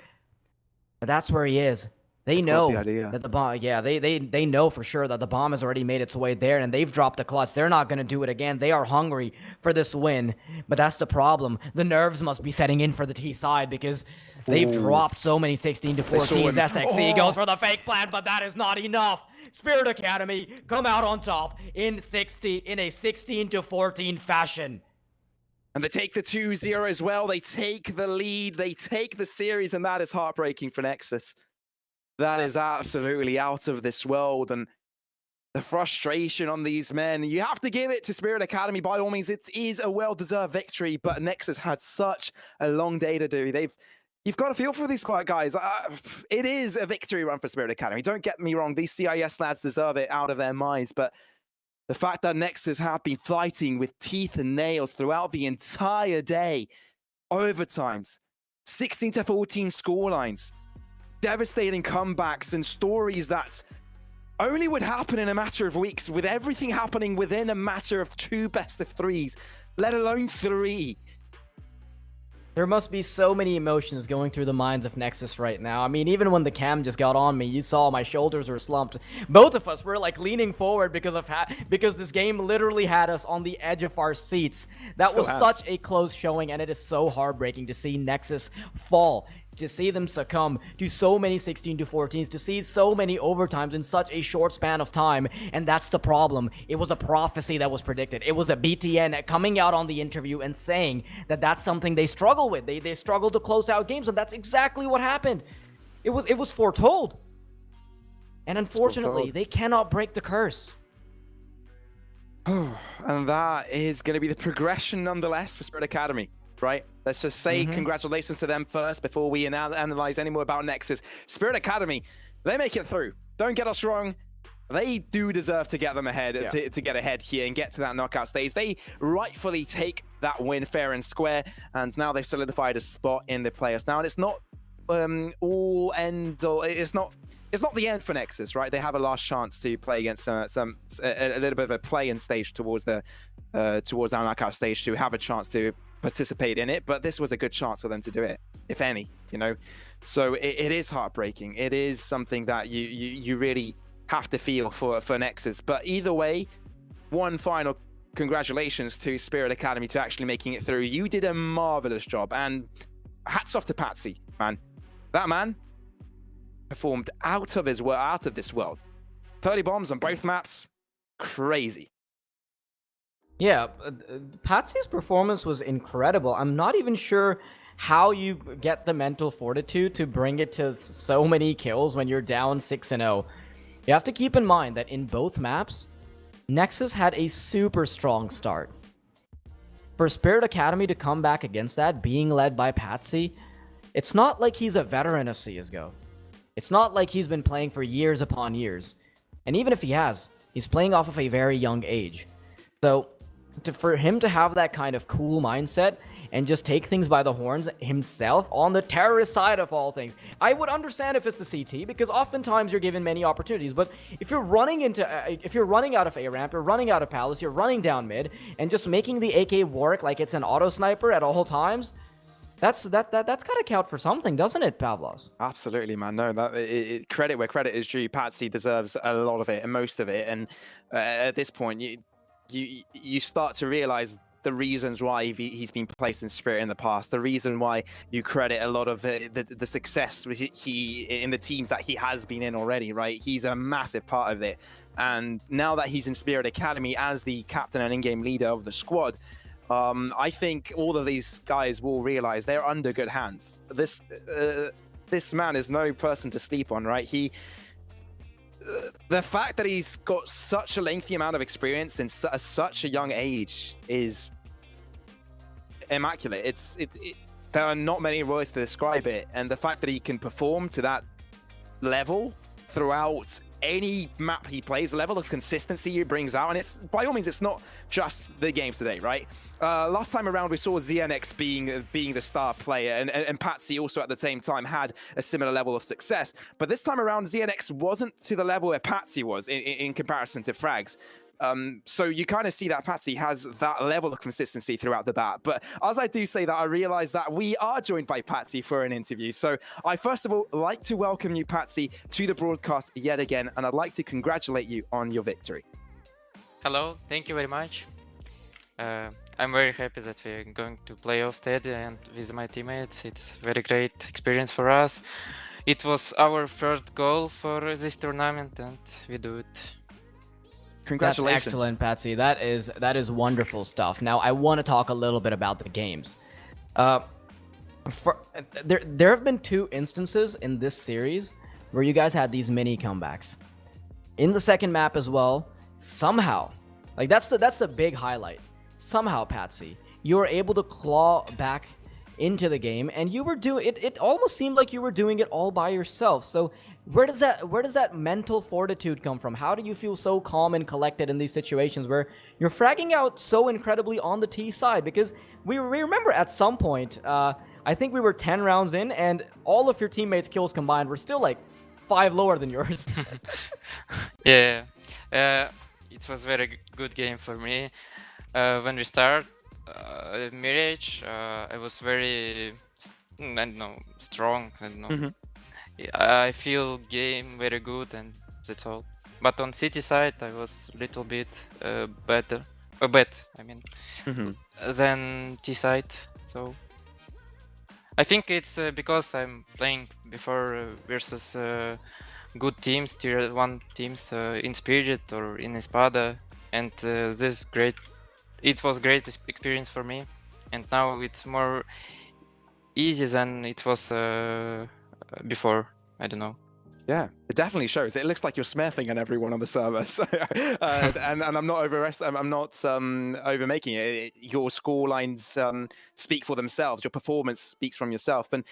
that that's where he is. They know that the bomb, they know for sure that the bomb has already made its way there, and they've dropped a clutch. They're not going to do it again. They are hungry for this win, but that's the problem. The nerves must be setting in for the T side because they've dropped so many 16-14s. SXE goes for the fake plant, but that is not enough. Spirit Academy come out on top in a 16-14 fashion. And they take the 2-0 as well. They take the lead. They take the series, and that is heartbreaking for Nexus. That is absolutely out of this world. And the frustration on these men. You have to give it to Spirit Academy. By all means, it is a well-deserved victory, but Nexus had such a long day to do. You've got to feel for these guys. It is a victory run for Spirit Academy. Don't get me wrong. These CIS lads deserve it out of their minds, but the fact that Nexus have been fighting with teeth and nails throughout the entire day, overtimes, 16 to 14 scorelines, devastating comebacks and stories that only would happen in a matter of weeks, with everything happening within a matter of 2 best-of-3s, let alone 3. There must be so many emotions going through the minds of Nexus right now. I mean, even when the cam just got on me, you saw my shoulders were slumped. Both of us were like leaning forward because this game literally had us on the edge of our seats. That was such a close showing, and it is so heartbreaking to see Nexus fall, to see them succumb to so many 16 to 14s, to see so many overtimes in such a short span of time. And that's the problem. It was a prophecy that was predicted. It was a BTN coming out on the interview and saying that that's something they struggle with. They struggle to close out games, and that's exactly what happened. It was foretold. And unfortunately, they cannot break the curse. And that is going to be the progression nonetheless for Spirit Academy, right? Let's just say congratulations to them first before we analyze any more about Nexus. Spirit Academy, they make it through. Don't get us wrong. They do deserve to get them ahead, to get ahead here and get to that knockout stage. They rightfully take that win fair and square, and now they've solidified a spot in the playoffs. Now, and it's not all end, or it's not the end for Nexus, right? They have a last chance to play against a little bit of a play-in stage towards our knockout stage to have a chance to participate in it, but this was a good chance for them to do it, if any, you know. So it is heartbreaking. It is something that you really have to feel for Nexus. But either way, one final congratulations to Spirit Academy to actually making it through. You did a marvelous job, and hats off to Patsy, man. That man performed out of this world. 30 bombs on both maps, crazy. Yeah, Patsy's performance was incredible. I'm not even sure how you get the mental fortitude to bring it to so many kills when you're down 6-0. You have to keep in mind that in both maps, Nexus had a super strong start. For Spirit Academy to come back against that, being led by Patsy, it's not like he's a veteran of CSGO. It's not like he's been playing for years upon years. And even if he has, he's playing off of a very young age. So, for him to have that kind of cool mindset and just take things by the horns himself on the terrorist side of all things. I would understand if it's the CT, because oftentimes you're given many opportunities, but if you're running out of A ramp, you're running out of Palace, you're running down mid, and just making the AK work like it's an auto sniper at all times, that's gotta count for something, doesn't it, Pavlos? Absolutely, man. No, credit where credit is due. Patsy deserves a lot of it and most of it, and at this point, you start to realize the reasons why he's been placed in Spirit in the past, the reason why you credit a lot of the success in the teams that he has been in already, right? He's a massive part of it. And now that he's in Spirit Academy as the captain and in-game leader of the squad, I think all of these guys will realize they're under good hands. This man is no person to sleep on, right? The fact that he's got such a lengthy amount of experience in such a young age is immaculate. There are not many words to describe it, and the fact that he can perform to that level throughout any map he plays, the level of consistency he brings out, and it's by all means, it's not just the games today, right? Last time around, we saw ZNX being the star player, and Patsy also at the same time had a similar level of success. But this time around, ZNX wasn't to the level where Patsy was in comparison to Frags. So you kind of see that Patsy has that level of consistency throughout the bat. But as I do say that, I realize that we are joined by Patsy for an interview. So I first of all like to welcome you, Patsy, to the broadcast yet again, and I'd like to congratulate you on your victory. Hello, thank you very much. I'm very happy that we're going to playoff steady and with my teammates. It's very great experience for us. It was our first goal for this tournament, and we do it. Congratulations. That's excellent, Patsy. That is wonderful stuff. Now, I want to talk a little bit about the games. There have been 2 instances in this series where you guys had these mini comebacks. in the second map as well, somehow, like that's the big highlight. Somehow, Patsy, you were able to claw back into the game, and you were doing it. It almost seemed like you were doing it all by yourself. So where does that mental fortitude come from? How do you feel so calm and collected in these situations where you're fragging out so incredibly on the T side? Because we remember at some point, I think we were 10 rounds in, and all of your teammates' kills combined were still like 5 lower than yours. Yeah, it was very good game for me. When we start Mirage, I was very, I don't know, strong. I don't know. I feel game very good, and that's all. But on city side, I was a little bit better, I mean, than T side. So I think it's because I'm playing before versus good teams, tier 1 teams in Spirit or in Espada, and this great. It was great experience for me, and now it's more easy than it was before. I don't know. Yeah, it definitely shows. It looks like you're smurfing on everyone on the server. So, and I'm not overmaking it. Your score lines speak for themselves. Your performance speaks from yourself. And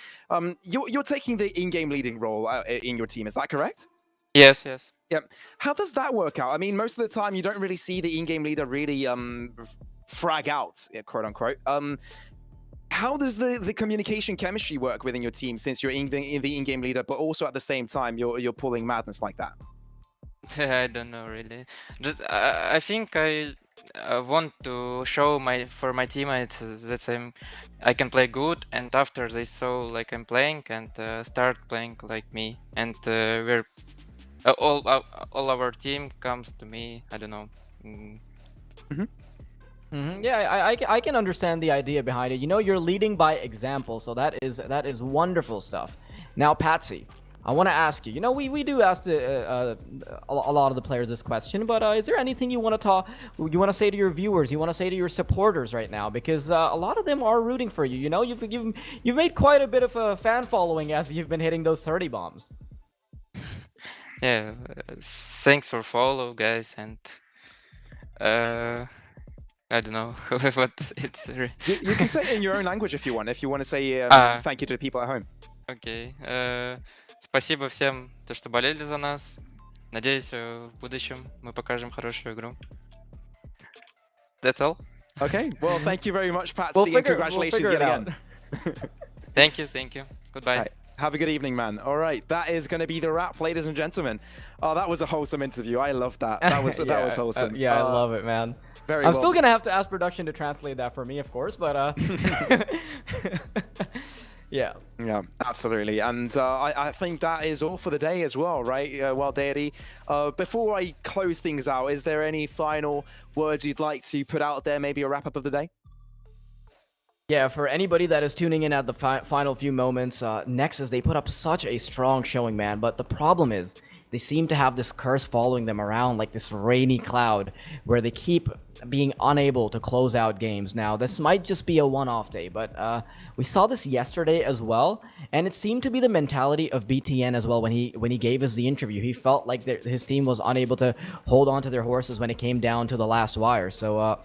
you're taking the in-game leading role in your team. Is that correct? Yes, yes. Yeah. How does that work out? I mean, most of the time you don't really see the in-game leader really frag out, quote unquote. How does the communication chemistry work within your team, since you're the in-game leader, but also at the same time you're pulling madness like that? I don't know really. Just, I think I want to show for my teammates that I can play good, and after they saw like I'm playing and start playing like me, and we're all our team comes to me. I don't know. Yeah, I can understand the idea behind it. You know, you're leading by example, so that is wonderful stuff. Now, Patsy, I want to ask you. You know, we do ask a lot of the players this question, but is there anything you want to say to your viewers? You want to say to your supporters right now? Because a lot of them are rooting for you. You know, you've made quite a bit of a fan following as you've been hitting those 30 bombs. Yeah, thanks for follow, guys, and I don't know what it's. You can say it in your own language if you want. If you want to say thank you to the people at home. Окей. Спасибо всем, то, что болели за нас. Надеюсь, в будущем мы покажем хорошую игру. That's all. Okay. Well, thank you very much, Patsy, and congratulations yet again. Thank you. Goodbye. Right. Have a good evening, man. All right, that is going to be the wrap, ladies and gentlemen. Oh, that was a wholesome interview. I love that. That was wholesome. Yeah, I love it, man. I'm still gonna have to ask production to translate that for me, of course, but yeah, absolutely. And I think that is all for the day as well, right? Well, Deity, before I close things out, is there any final words you'd like to put out there? Maybe a wrap up of the day? Yeah, for anybody that is tuning in at the final few moments, Nexus, they put up such a strong showing, man. But the problem is, they seem to have this curse following them around like this rainy cloud, where they keep being unable to close out games. Now, this might just be a one-off day, but we saw this yesterday as well, and it seemed to be the mentality of BTN as well when he gave us the interview. He felt like his team was unable to hold on to their horses when it came down to the last wire. So,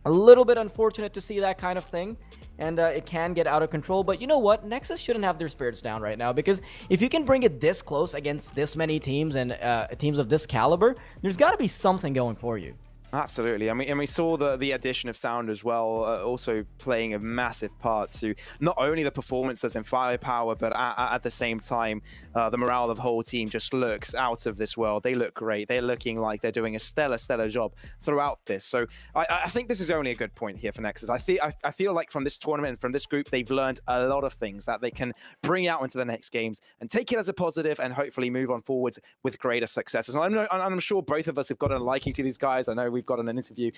a little bit unfortunate to see that kind of thing, and it can get out of control. But you know what? Nexus shouldn't have their spirits down right now, because if you can bring it this close against this many teams and teams of this caliber, there's got to be something going for you. Absolutely, and we saw the addition of Sound as well, also playing a massive part to not only the performances and firepower, but at the same time, the morale of the whole team just looks out of this world. They look great. They're looking like they're doing a stellar job throughout this. So I think this is only a good point here for Nexus. I feel like from this tournament and from this group, they've learned a lot of things that they can bring out into the next games and take it as a positive, and hopefully move on forwards with greater successes. And I'm sure both of us have gotten a liking to these guys. I know we've got an interview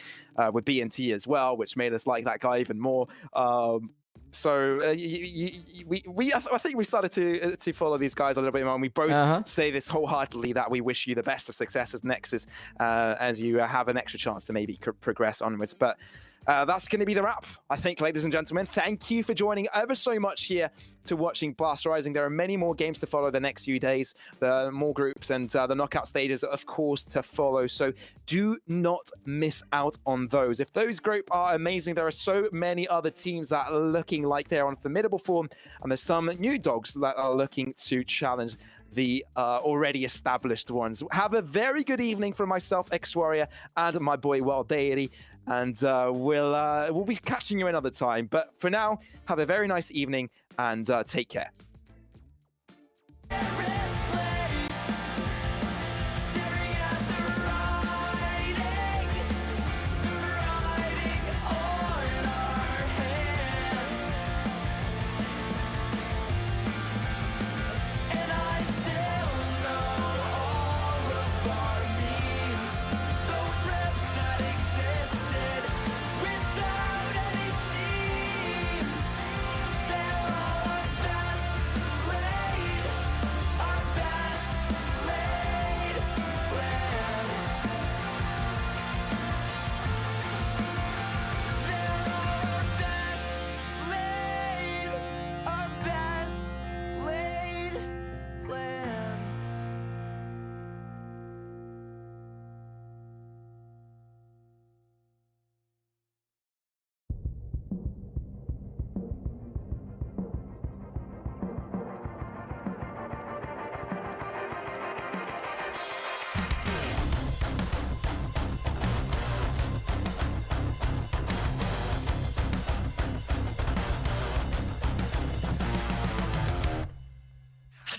with BNT as well, which made us like that guy even more. So I think we started to follow these guys a little bit more, and we both say this wholeheartedly that we wish you the best of success as Nexus, as you have an extra chance to maybe progress onwards. But that's going to be the wrap, I think, ladies and gentlemen. Thank you for joining ever so much here to watching Blast Rising. There are many more games to follow the next few days. There are more groups and the knockout stages, of course, to follow. So do not miss out on those. If those group are amazing, there are so many other teams that are looking like they're on formidable form. And there's some new dogs that are looking to challenge the already established ones. Have a very good evening from myself, X-Warrior, and my boy, Wild Deity. And we'll be catching you another time. But for now, have a very nice evening and take care.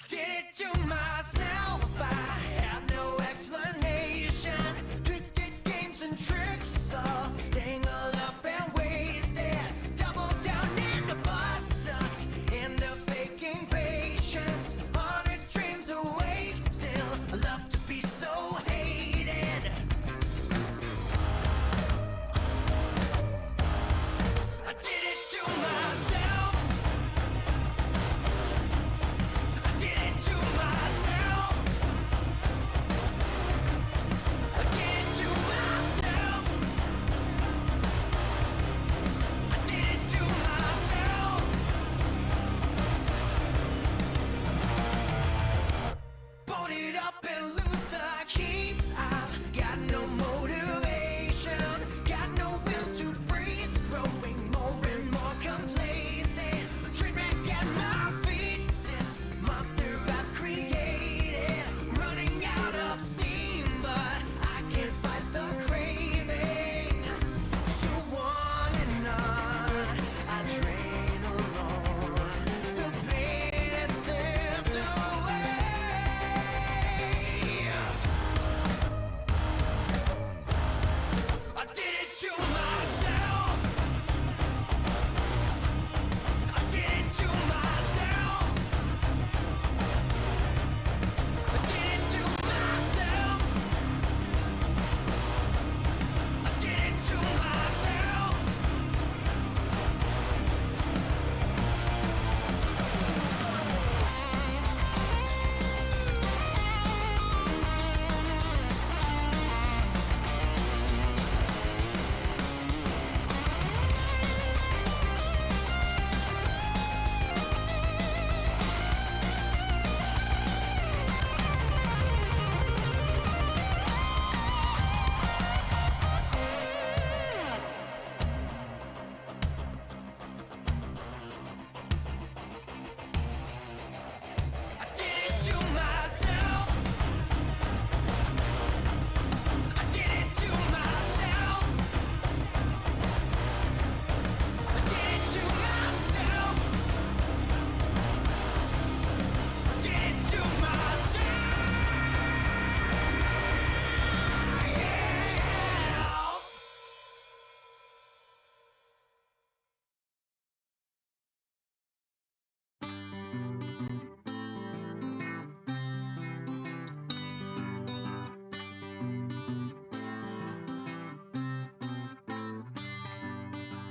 Did it to myself, I have no explanation. Twisted games and tricks, all tangled up and wasted. Double down in the bus, sucked in the faking patience. Haunted dreams awake still, I love to be so hated. I did it to myself. I did it to myself. I did it to myself. I did it to myself. Bought it up and lose the keep. I've got no motivation, got no will to breathe. Growing more and more complacent. Train wreck at my feet. This monster I've created, running out of steam, but I can't fight the craving. So on and on, I train alone. The pain it slips away. I did it to myself. I did it to myself. I did it to myself. I did it to myself. I did it to myself. I did it to myself. I did it to myself. I did it to myself.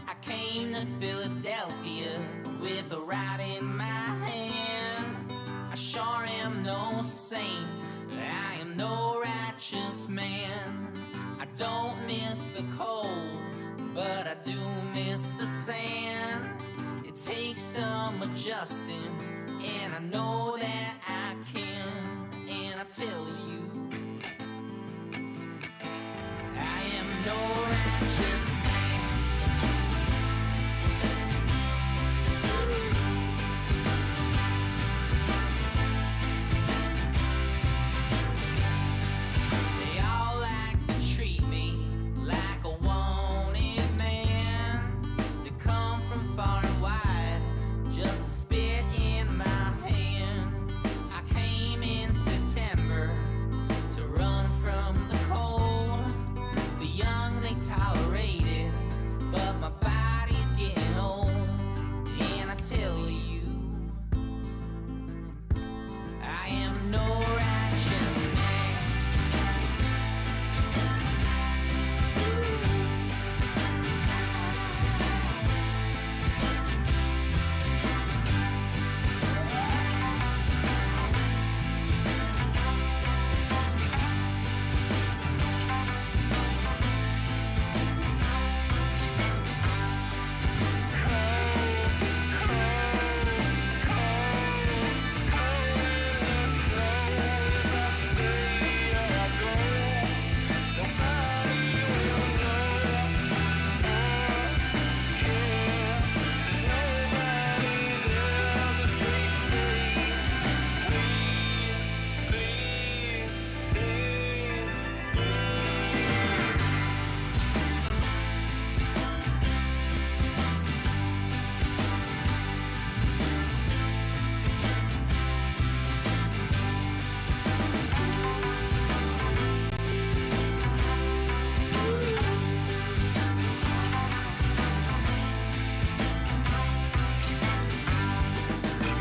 I came to Philadelphia with a rod in my hand. I sure am no saint, I am no righteous man. I don't miss the cold, but but I do miss the sand. It takes some adjusting, and I know that I can. And I tell you, I am no righteous man. They all like to treat me like a wanted man. They come from far and wide just to spit in my hand. I came in September to run from the cold. The young they tolerate it, but my body's getting old. And I tell you, I am no righteous man.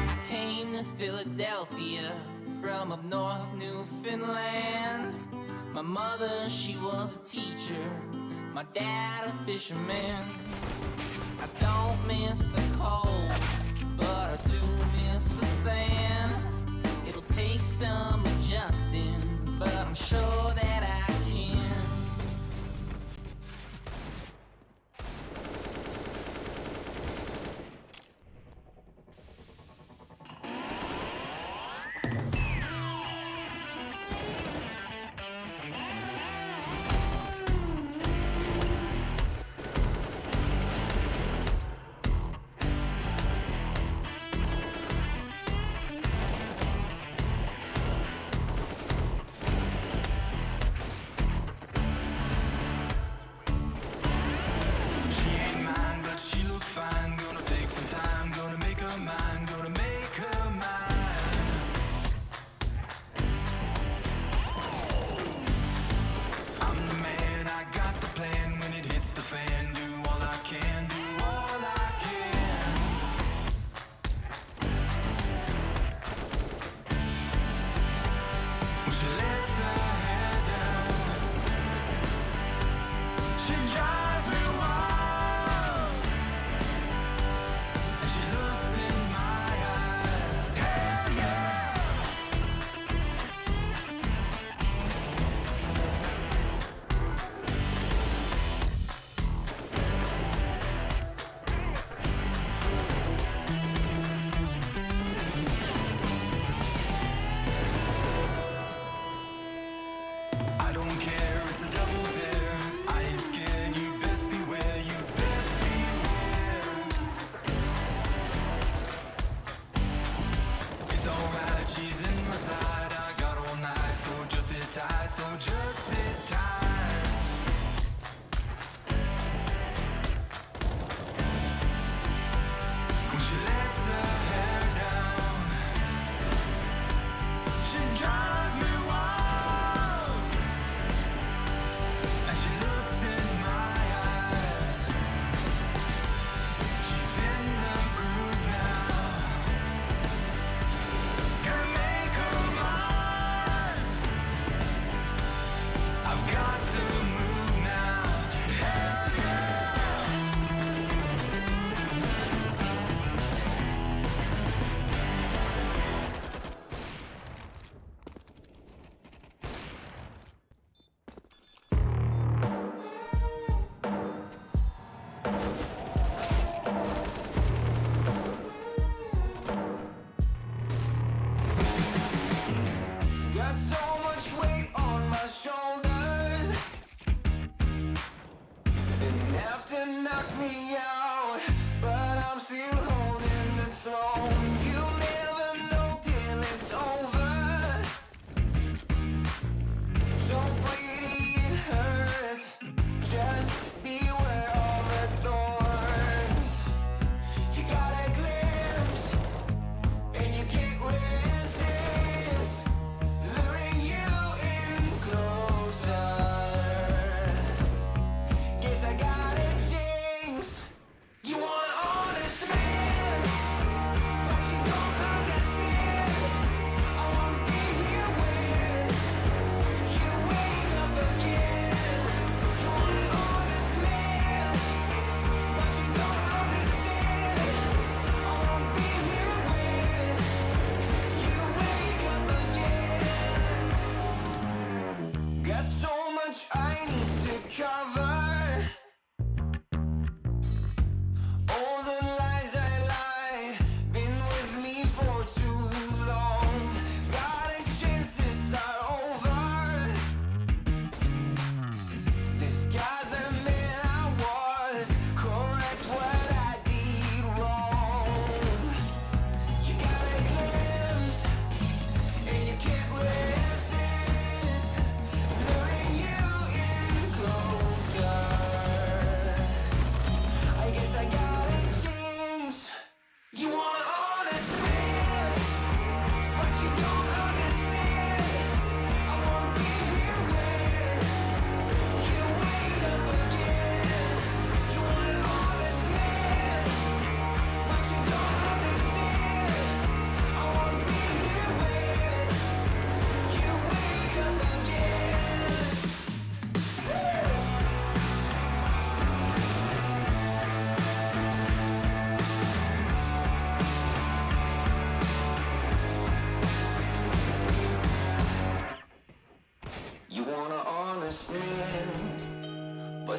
I came to Philadelphia from up north Newfoundland. My mother, she was a teacher, my dad a fisherman. I don't miss the cold, but I do miss the sand. It'll take some adjusting, but I'm sure that I can.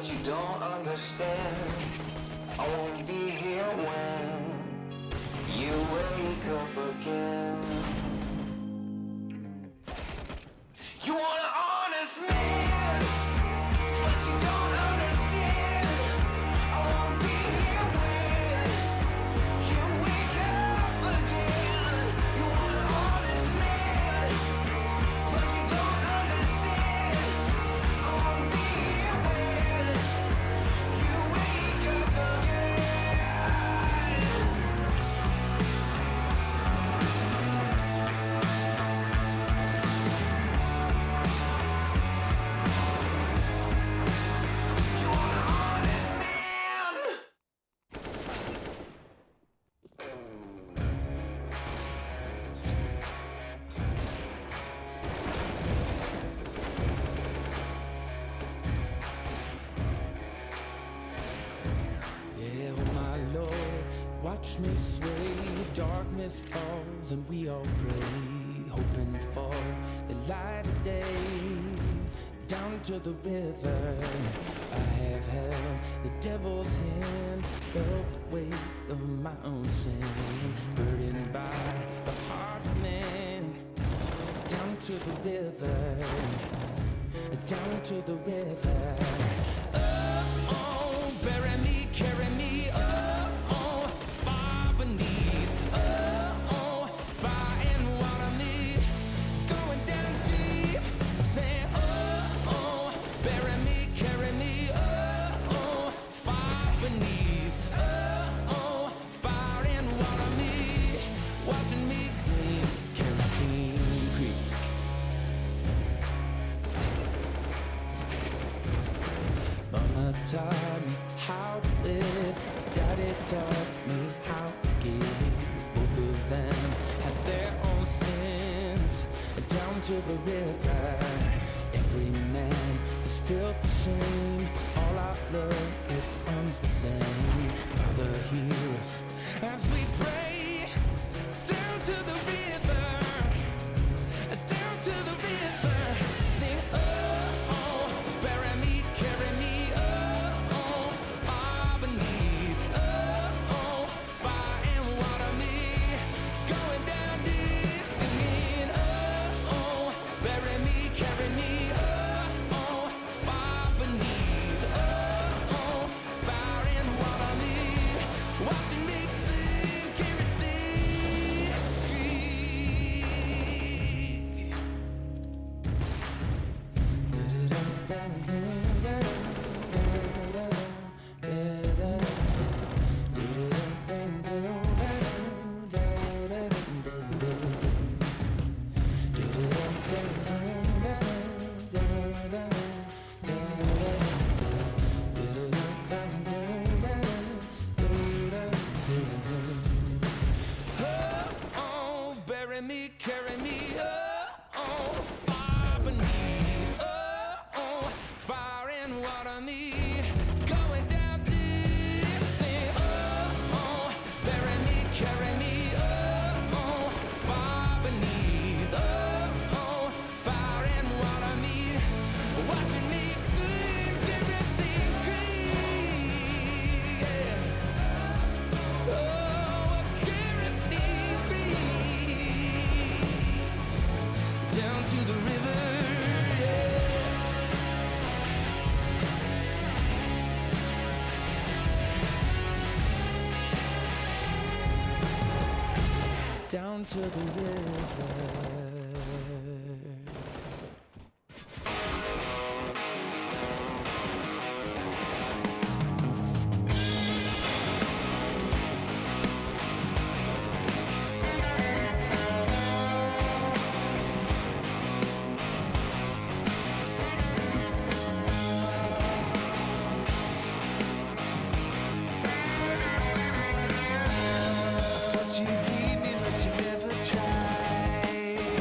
you don't understand. I won't be here when you wake up again. You want an honest man, but you don't understand. I won't be here when you wake up again. You want an honest man, but you don't understand. I won't be here when you wake up again. You want an honest man. Yeah, oh my Lord, watch me sway. Darkness falls and we all pray, hoping for the light of day. Down to the river, I have held the devil's hand, felt the weight of my own sin, burdened by the heart of man. Down to the river, down to the river. Oh, bury me, carry me, oh, far beneath, oh, fire and water me, going down deep, saying, oh, bury me, carry me, oh, far beneath, oh, fire and water me, washing me clean, kerosene creek. Mama taught me how to live, Daddy taught me how to give. Both of them had their own sins. Down to the river, every man has felt the shame. All our blood, it runs the same. Father, hear us as we pray. Down to the river, down to the river, sing, oh, bury me, carry me, oh, far beneath, oh, fire and water me, going down deep, singing, oh, bury me, carry me, oh, far beneath, oh, fire and water me, washing me clean, kerosene creek. Oh, bury me, carry me, oh, far beneath, oh, fire and water me, going down deep, sing, oh, bury me, carry me, oh, far beneath, oh, fire and water me, watching me clean, kerosene creek, yeah. Oh, kerosene creek, down to the river, yeah. Down to the river. Thought you'd leave me, but you never tried.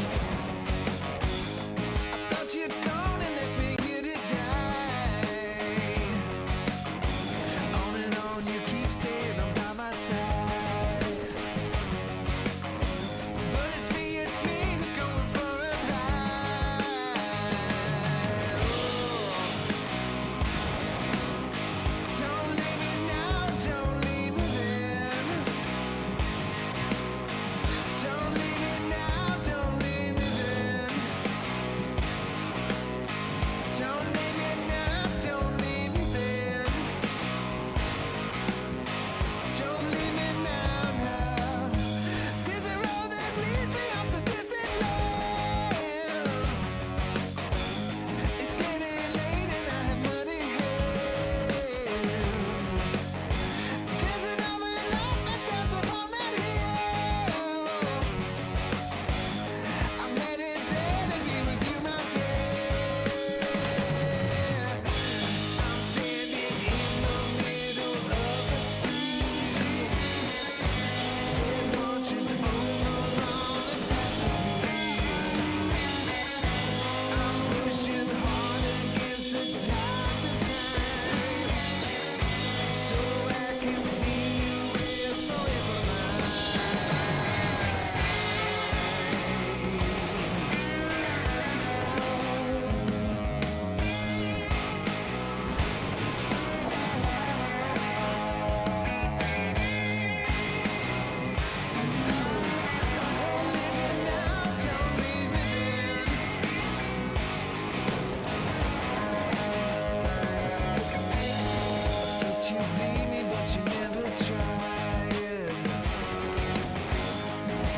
you bleed me, but you never tried.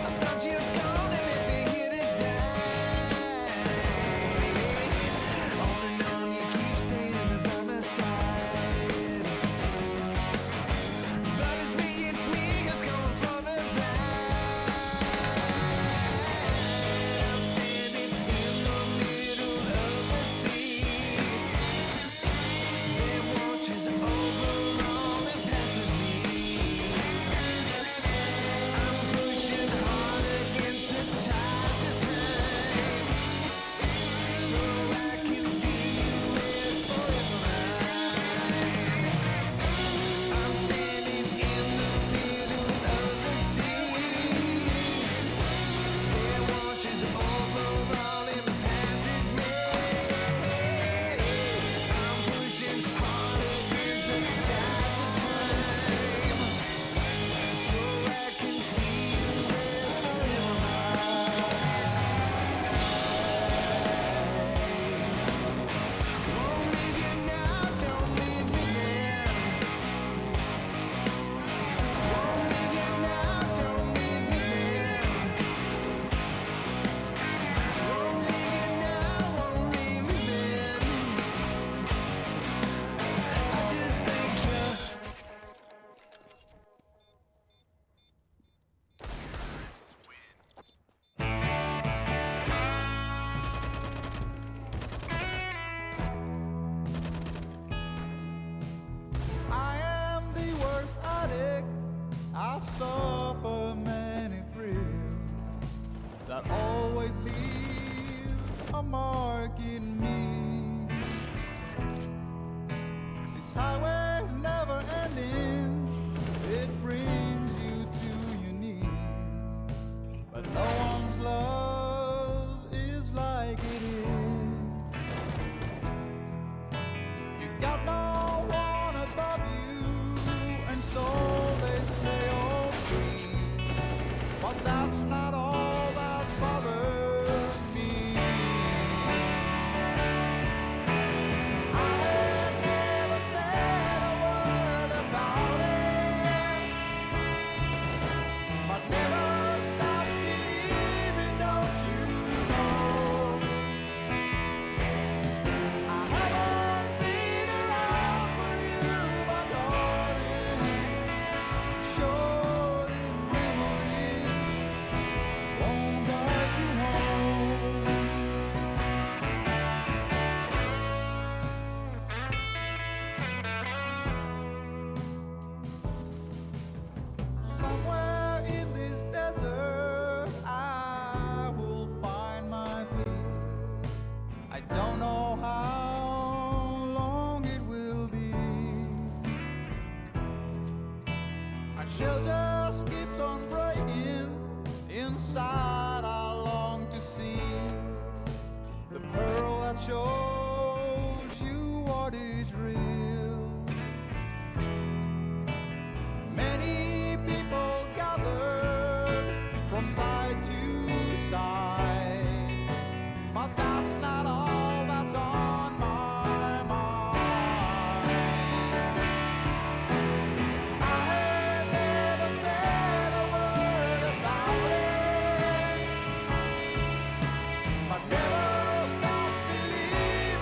I thought you'd gone and left me here to die. On and on, you keep staying by my side. But it's me who's going for the ride. I'm standing in the middle of the sea. Then washes over all that passes me. I'm pushing hard against the tides of time, so I can see you as forever mine. I'm standing in the middle of the sea. It washes over all and passes me. I'm pushing hard against the tides of time, so I can see you as forever mine. Won't leave you now, don't leave me there. Won't leave you now, don't leave me there. Won't leave you now, won't leave me there. I just thank you. I am the worst addict. I suffer many thrills that always leave a mark in me. This highway's never ending. It brings you to your knees. But no one's love is like it is. You got no one above you, and so they say, oh, free. But that's not all that bothers me. I have never said a word about it, but never stop believing, don't you know? I haven't been around for you, but darling, short in memories won't guide you home. Somewhere in this desert, I will find my peace. I don't know how long it will be. My shell just keeps on breaking. Inside, I long to see the pearl that shows you what is real. Many people gathered from side to side, but that's not all that's on my mind. I have never said a word about it, but never stop believing.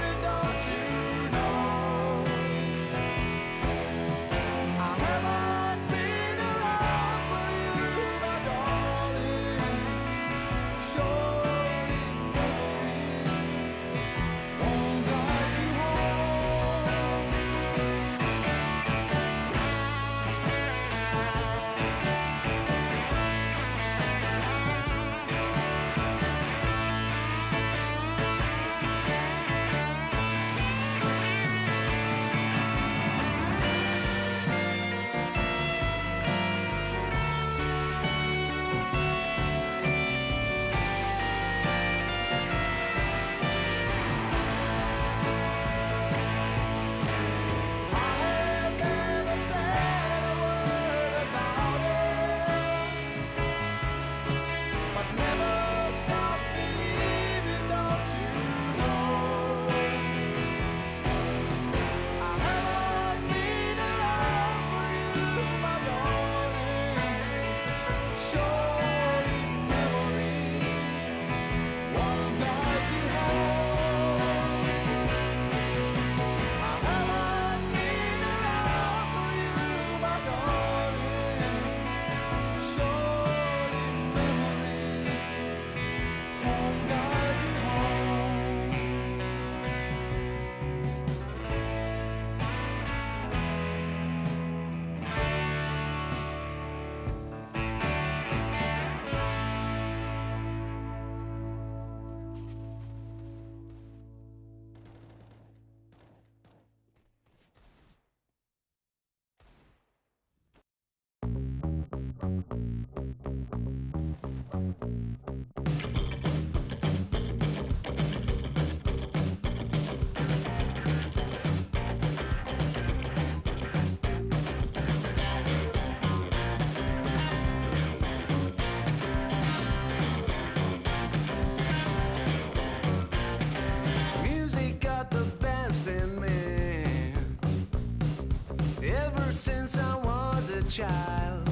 since I was a child.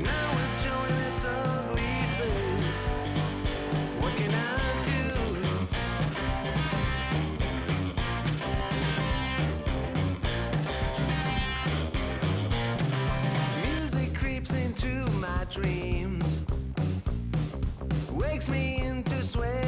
Now it's showing its ugly face. What can I do? Music creeps into my dreams, wakes me into sweat.